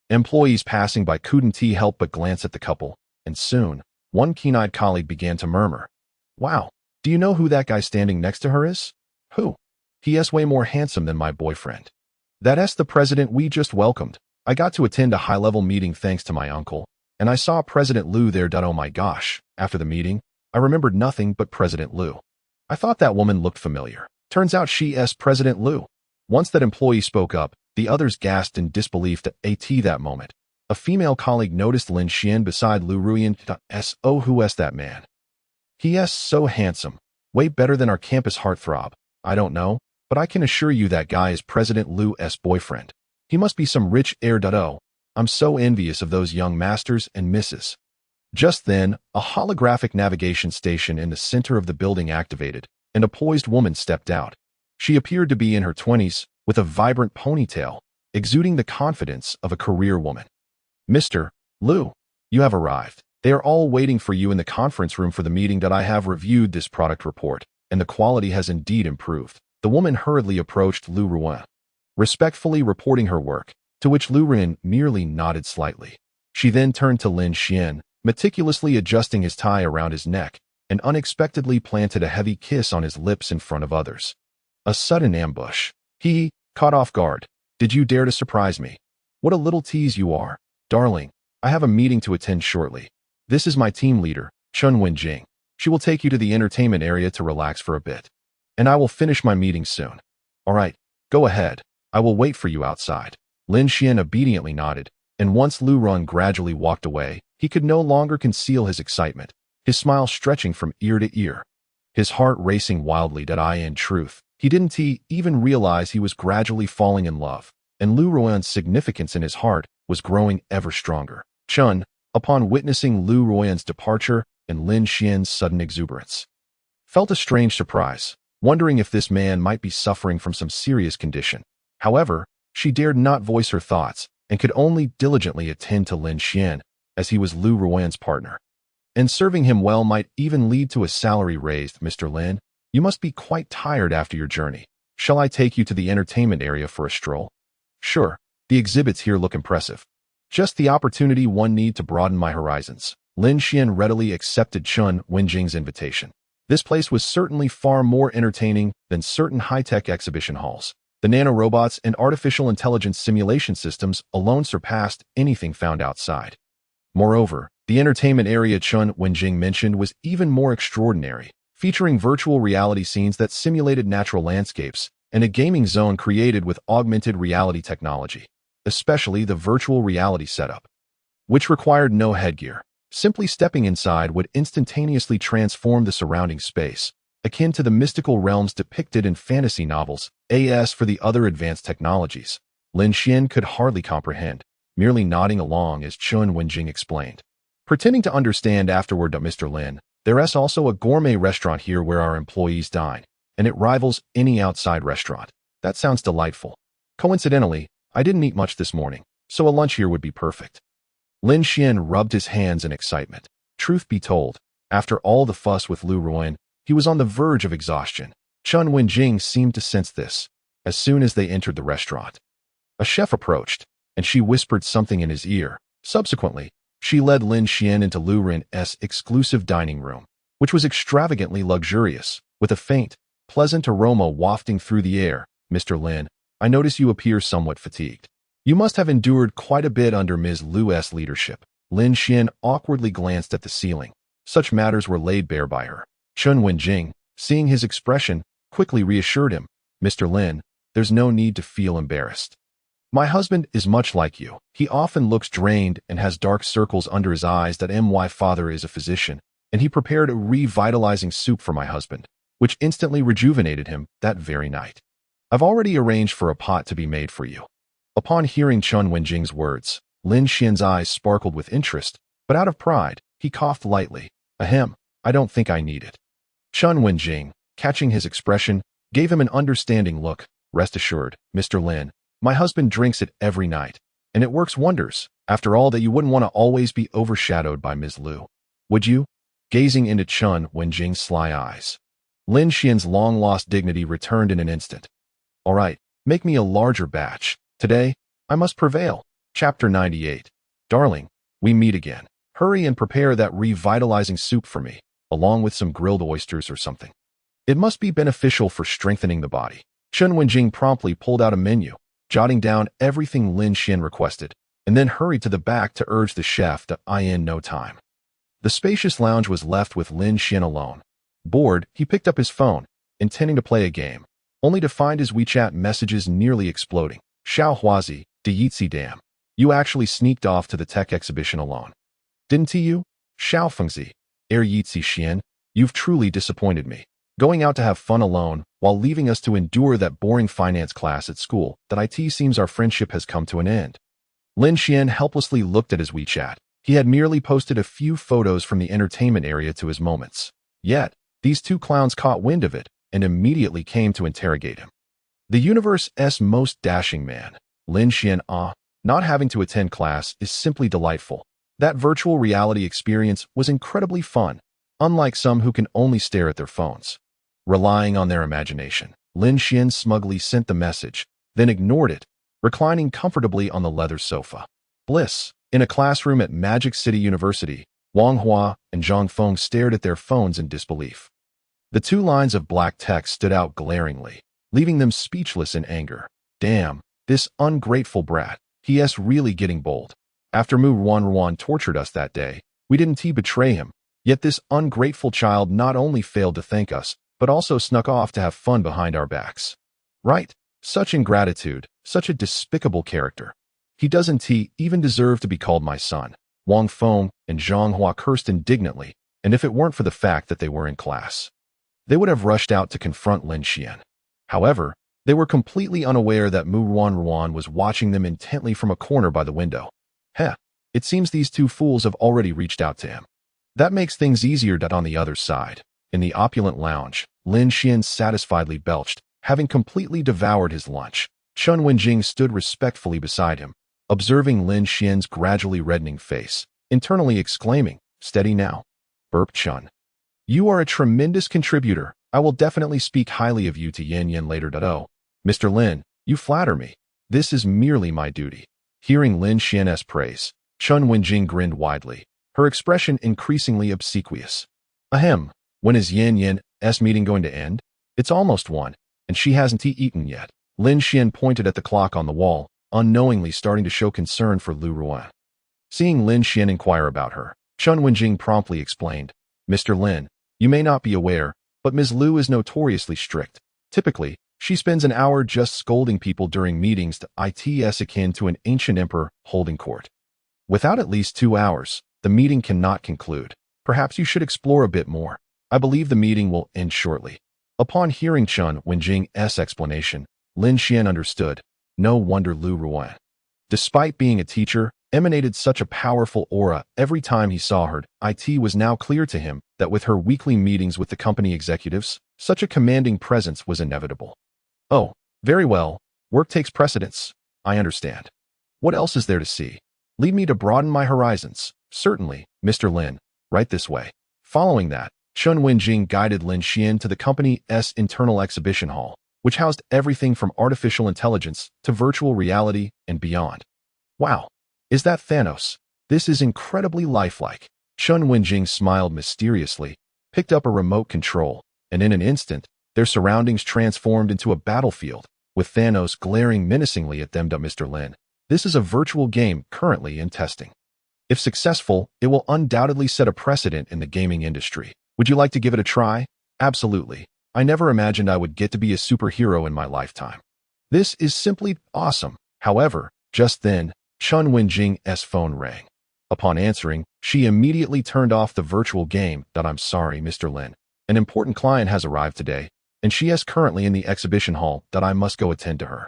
Employees passing by couldn't help but glance at the couple, and soon, one keen-eyed colleague began to murmur. Wow, do you know who that guy standing next to her is? Who? He is way more handsome than my boyfriend. That's the president we just welcomed. I got to attend a high-level meeting thanks to my uncle, and I saw President Lu there. Oh my gosh, after the meeting, I remembered nothing but President Lu. I thought that woman looked familiar. Turns out she is President Lu. Once that employee spoke up, the others gasped in disbelief. At that moment, a female colleague noticed Lin Xian beside Lu Rian. Oh, who is that man? He is so handsome, way better than our campus heartthrob. I don't know, but I can assure you that guy is President Lu's boyfriend. He must be some rich heir. Oh, I'm so envious of those young masters and misses. Just then, a holographic navigation station in the center of the building activated, and a poised woman stepped out. She appeared to be in her 20s, with a vibrant ponytail, exuding the confidence of a career woman. Mr. Lu, you have arrived. They are all waiting for you in the conference room for the meeting. I have reviewed this product report, and the quality has indeed improved. The woman hurriedly approached Lu Rian, respectfully reporting her work, to which Lu Rian merely nodded slightly. She then turned to Lin Xian, meticulously adjusting his tie around his neck, and unexpectedly planted a heavy kiss on his lips in front of others. A sudden ambush. He, caught off guard. Did you dare to surprise me? What a little tease you are. Darling, I have a meeting to attend shortly. This is my team leader, Chun Wenjing. She will take you to the entertainment area to relax for a bit. And I will finish my meeting soon. All right, go ahead. I will wait for you outside. Lin Xian obediently nodded, and once Lu Rian gradually walked away, he could no longer conceal his excitement, his smile stretching from ear to ear, his heart racing wildly. In truth, he didn't even realize he was gradually falling in love, and Lu Rian's significance in his heart was growing ever stronger. Chun, upon witnessing Lu Rian's departure and Lin Xian's sudden exuberance, felt a strange surprise, wondering if this man might be suffering from some serious condition. However, she dared not voice her thoughts and could only diligently attend to Lin Xian, as he was Lu Rian's partner. And serving him well might even lead to a salary raise. Mr. Lin, you must be quite tired after your journey. Shall I take you to the entertainment area for a stroll? Sure, the exhibits here look impressive. Just the opportunity one need to broaden my horizons. Lin Xian readily accepted Chun Wenjing's invitation. This place was certainly far more entertaining than certain high-tech exhibition halls. The nanorobots and artificial intelligence simulation systems alone surpassed anything found outside. Moreover, the entertainment area Chun Wenjing mentioned was even more extraordinary, featuring virtual reality scenes that simulated natural landscapes and a gaming zone created with augmented reality technology, especially the virtual reality setup, which required no headgear. Simply stepping inside would instantaneously transform the surrounding space, akin to the mystical realms depicted in fantasy novels. As for the other advanced technologies, Lin Xian could hardly comprehend, merely nodding along as Chun Wenjing explained. Pretending to understand afterward, Mr. Lin, there is also a gourmet restaurant here where our employees dine, and it rivals any outside restaurant. That sounds delightful. Coincidentally, I didn't eat much this morning, so a lunch here would be perfect. Lin Xian rubbed his hands in excitement. Truth be told, after all the fuss with Lu Rian, he was on the verge of exhaustion. Chun Wenjing seemed to sense this. As soon as they entered the restaurant, a chef approached, and she whispered something in his ear. Subsequently, she led Lin Xian into Lu Rin's exclusive dining room, which was extravagantly luxurious, with a faint, pleasant aroma wafting through the air. Mr. Lin, I notice you appear somewhat fatigued. You must have endured quite a bit under Ms. Lu's leadership. Lin Xian awkwardly glanced at the ceiling. Such matters were laid bare by her. Chen Wenjing, seeing his expression, quickly reassured him. Mr. Lin, there's no need to feel embarrassed. My husband is much like you. He often looks drained and has dark circles under his eyes. My father is a physician, and he prepared a revitalizing soup for my husband, which instantly rejuvenated him that very night. I've already arranged for a pot to be made for you. Upon hearing Chen Wenjing's words, Lin Xian's eyes sparkled with interest, but out of pride, he coughed lightly. Ahem, I don't think I need it. Chen Wenjing, catching his expression, gave him an understanding look. Rest assured, Mr. Lin, my husband drinks it every night, and it works wonders. After all, that you wouldn't want to always be overshadowed by Ms. Lu, would you? Gazing into Chen Wenjing's sly eyes, Lin Xian's long-lost dignity returned in an instant. All right, make me a larger batch. Today, I must prevail. Chapter 98. Darling, we meet again. Hurry and prepare that revitalizing soup for me, along with some grilled oysters or something. It must be beneficial for strengthening the body. Chen Wenjing promptly pulled out a menu, jotting down everything Lin Xian requested, and then hurried to the back to urge the chef to in no time. The spacious lounge was left with Lin Xian alone. Bored, he picked up his phone, intending to play a game, only to find his WeChat messages nearly exploding. Xiao Huazi, Deyitsi damn. You actually sneaked off to the tech exhibition alone. Didn't you? Xiao Fengzi, Yitsi Xian, you've truly disappointed me. Going out to have fun alone, while leaving us to endure that boring finance class at school, it seems our friendship has come to an end. Lin Xian helplessly looked at his WeChat. He had merely posted a few photos from the entertainment area to his moments. Yet, these two clowns caught wind of it and immediately came to interrogate him. The universe's most dashing man, Lin Xian, not having to attend class is simply delightful. That virtual reality experience was incredibly fun, unlike some who can only stare at their phones. Relying on their imagination, Lin Xian smugly sent the message, then ignored it, reclining comfortably on the leather sofa. Bliss. In a classroom at Magic City University, Wang Hua and Zhang Feng stared at their phones in disbelief. The two lines of black text stood out glaringly, leaving them speechless in anger. Damn, this ungrateful brat. He's really getting bold. After Mu Ruan tortured us that day, we didn't betray him. Yet this ungrateful child not only failed to thank us, but also snuck off to have fun behind our backs. Right? Such ingratitude, such a despicable character. He doesn't even deserve to be called my son. Wang Feng and Zhang Hua cursed indignantly, and if it weren't for the fact that they were in class, they would have rushed out to confront Lin Xian. However, they were completely unaware that Mu Ruan was watching them intently from a corner by the window. It seems these two fools have already reached out to him. That makes things easier. On the other side, in the opulent lounge, Lin Xian satisfiedly belched, having completely devoured his lunch. Chen Wenjing stood respectfully beside him, observing Lin Xian's gradually reddening face, internally exclaiming, "Steady now." Burp Chen. You are a tremendous contributor. I will definitely speak highly of you to Yan Yan later. Oh, Mr. Lin, you flatter me. This is merely my duty. Hearing Lin Xian's praise, Chen Wenjing grinned widely, her expression increasingly obsequious. Ahem, when is Yan Yan's meeting going to end? It's almost 1, and she hasn't eaten yet. Lin Xian pointed at the clock on the wall, unknowingly starting to show concern for Lu Ruan. Seeing Lin Xian inquire about her, Chen Wenjing promptly explained, Mr. Lin, you may not be aware, but Ms. Lu is notoriously strict. Typically, she spends an hour just scolding people during meetings. It's akin to an ancient emperor holding court. Without at least 2 hours, the meeting cannot conclude. Perhaps you should explore a bit more. I believe the meeting will end shortly. Upon hearing Chen Wenjing's explanation, Lin Xian understood. No wonder Lu Ruan, despite being a teacher, emanated such a powerful aura every time he saw her. It was now clear to him that with her weekly meetings with the company executives, such a commanding presence was inevitable. Oh, very well. Work takes precedence. I understand. What else is there to see? Lead me to broaden my horizons. Certainly, Mr. Lin. Right this way. Following that, Chen Wenjing guided Lin Xian to the company's internal exhibition hall, which housed everything from artificial intelligence to virtual reality and beyond. Wow, is that Thanos? This is incredibly lifelike. Chen Wenjing smiled mysteriously, picked up a remote control, and in an instant, their surroundings transformed into a battlefield, with Thanos glaring menacingly at them. Mr. Lin, this is a virtual game currently in testing. If successful, it will undoubtedly set a precedent in the gaming industry. Would you like to give it a try? Absolutely. I never imagined I would get to be a superhero in my lifetime. This is simply awesome. However, just then, Chen Wenjing's phone rang. Upon answering, she immediately turned off the virtual game. I'm sorry, Mr. Lin. An important client has arrived today, and she is currently in the exhibition hall. I must go attend to her.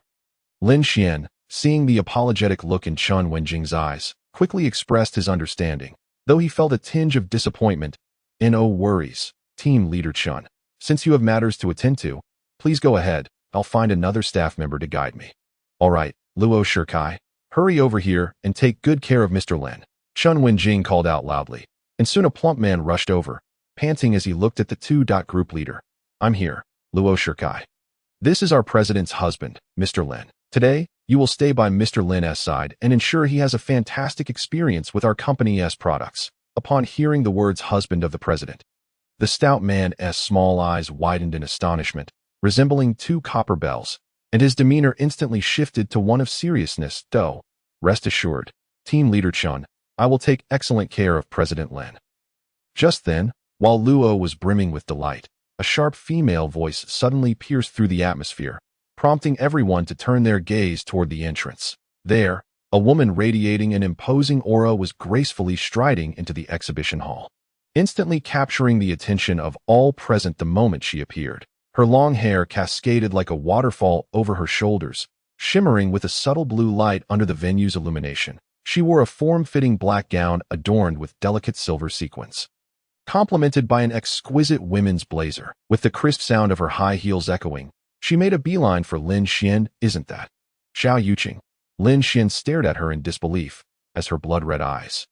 Lin Xian, seeing the apologetic look in Chen Wenjing's eyes, quickly expressed his understanding, though he felt a tinge of disappointment. No worries, team leader Chen. Since you have matters to attend to, please go ahead. I'll find another staff member to guide me. All right, Luo Shikai, hurry over here and take good care of Mr. Lin. Chen Wenjing called out loudly, and soon a plump man rushed over, panting as he looked at the group leader. I'm here, Luo Shikai. This is our president's husband, Mr. Lin. Today, you will stay by Mr. Lin's side and ensure he has a fantastic experience with our company's products. Upon hearing the words husband of the president, the stout man's small eyes widened in astonishment, resembling two copper bells, and his demeanor instantly shifted to one of seriousness. Though, rest assured, team leader Chen, I will take excellent care of President Lin. Just then, while Luo was brimming with delight, a sharp female voice suddenly pierced through the atmosphere, prompting everyone to turn their gaze toward the entrance. There, a woman radiating an imposing aura was gracefully striding into the exhibition hall, instantly capturing the attention of all present the moment she appeared. Her long hair cascaded like a waterfall over her shoulders, shimmering with a subtle blue light under the venue's illumination. She wore a form-fitting black gown adorned with delicate silver sequins, complemented by an exquisite women's blazer. With the crisp sound of her high heels echoing, she made a beeline for Lin Xian. Isn't that Xiao Yuqing? Lin Xian stared at her in disbelief, as her blood-red eyes,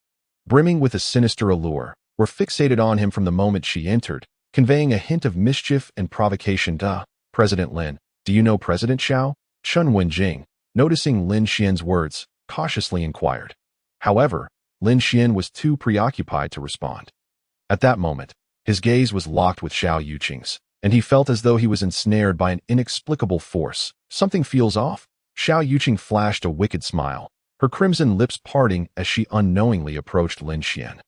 brimming with a sinister allure, were fixated on him from the moment she entered, conveying a hint of mischief and provocation. President Lin, do you know President Xiao? Chen Wenjing, noticing Lin Xian's words, cautiously inquired. However, Lin Xian was too preoccupied to respond. At that moment, his gaze was locked with Xiao Yuqing's, and he felt as though he was ensnared by an inexplicable force. Something feels off. Xiao Yuqing flashed a wicked smile, her crimson lips parting as she unknowingly approached Lin Xian.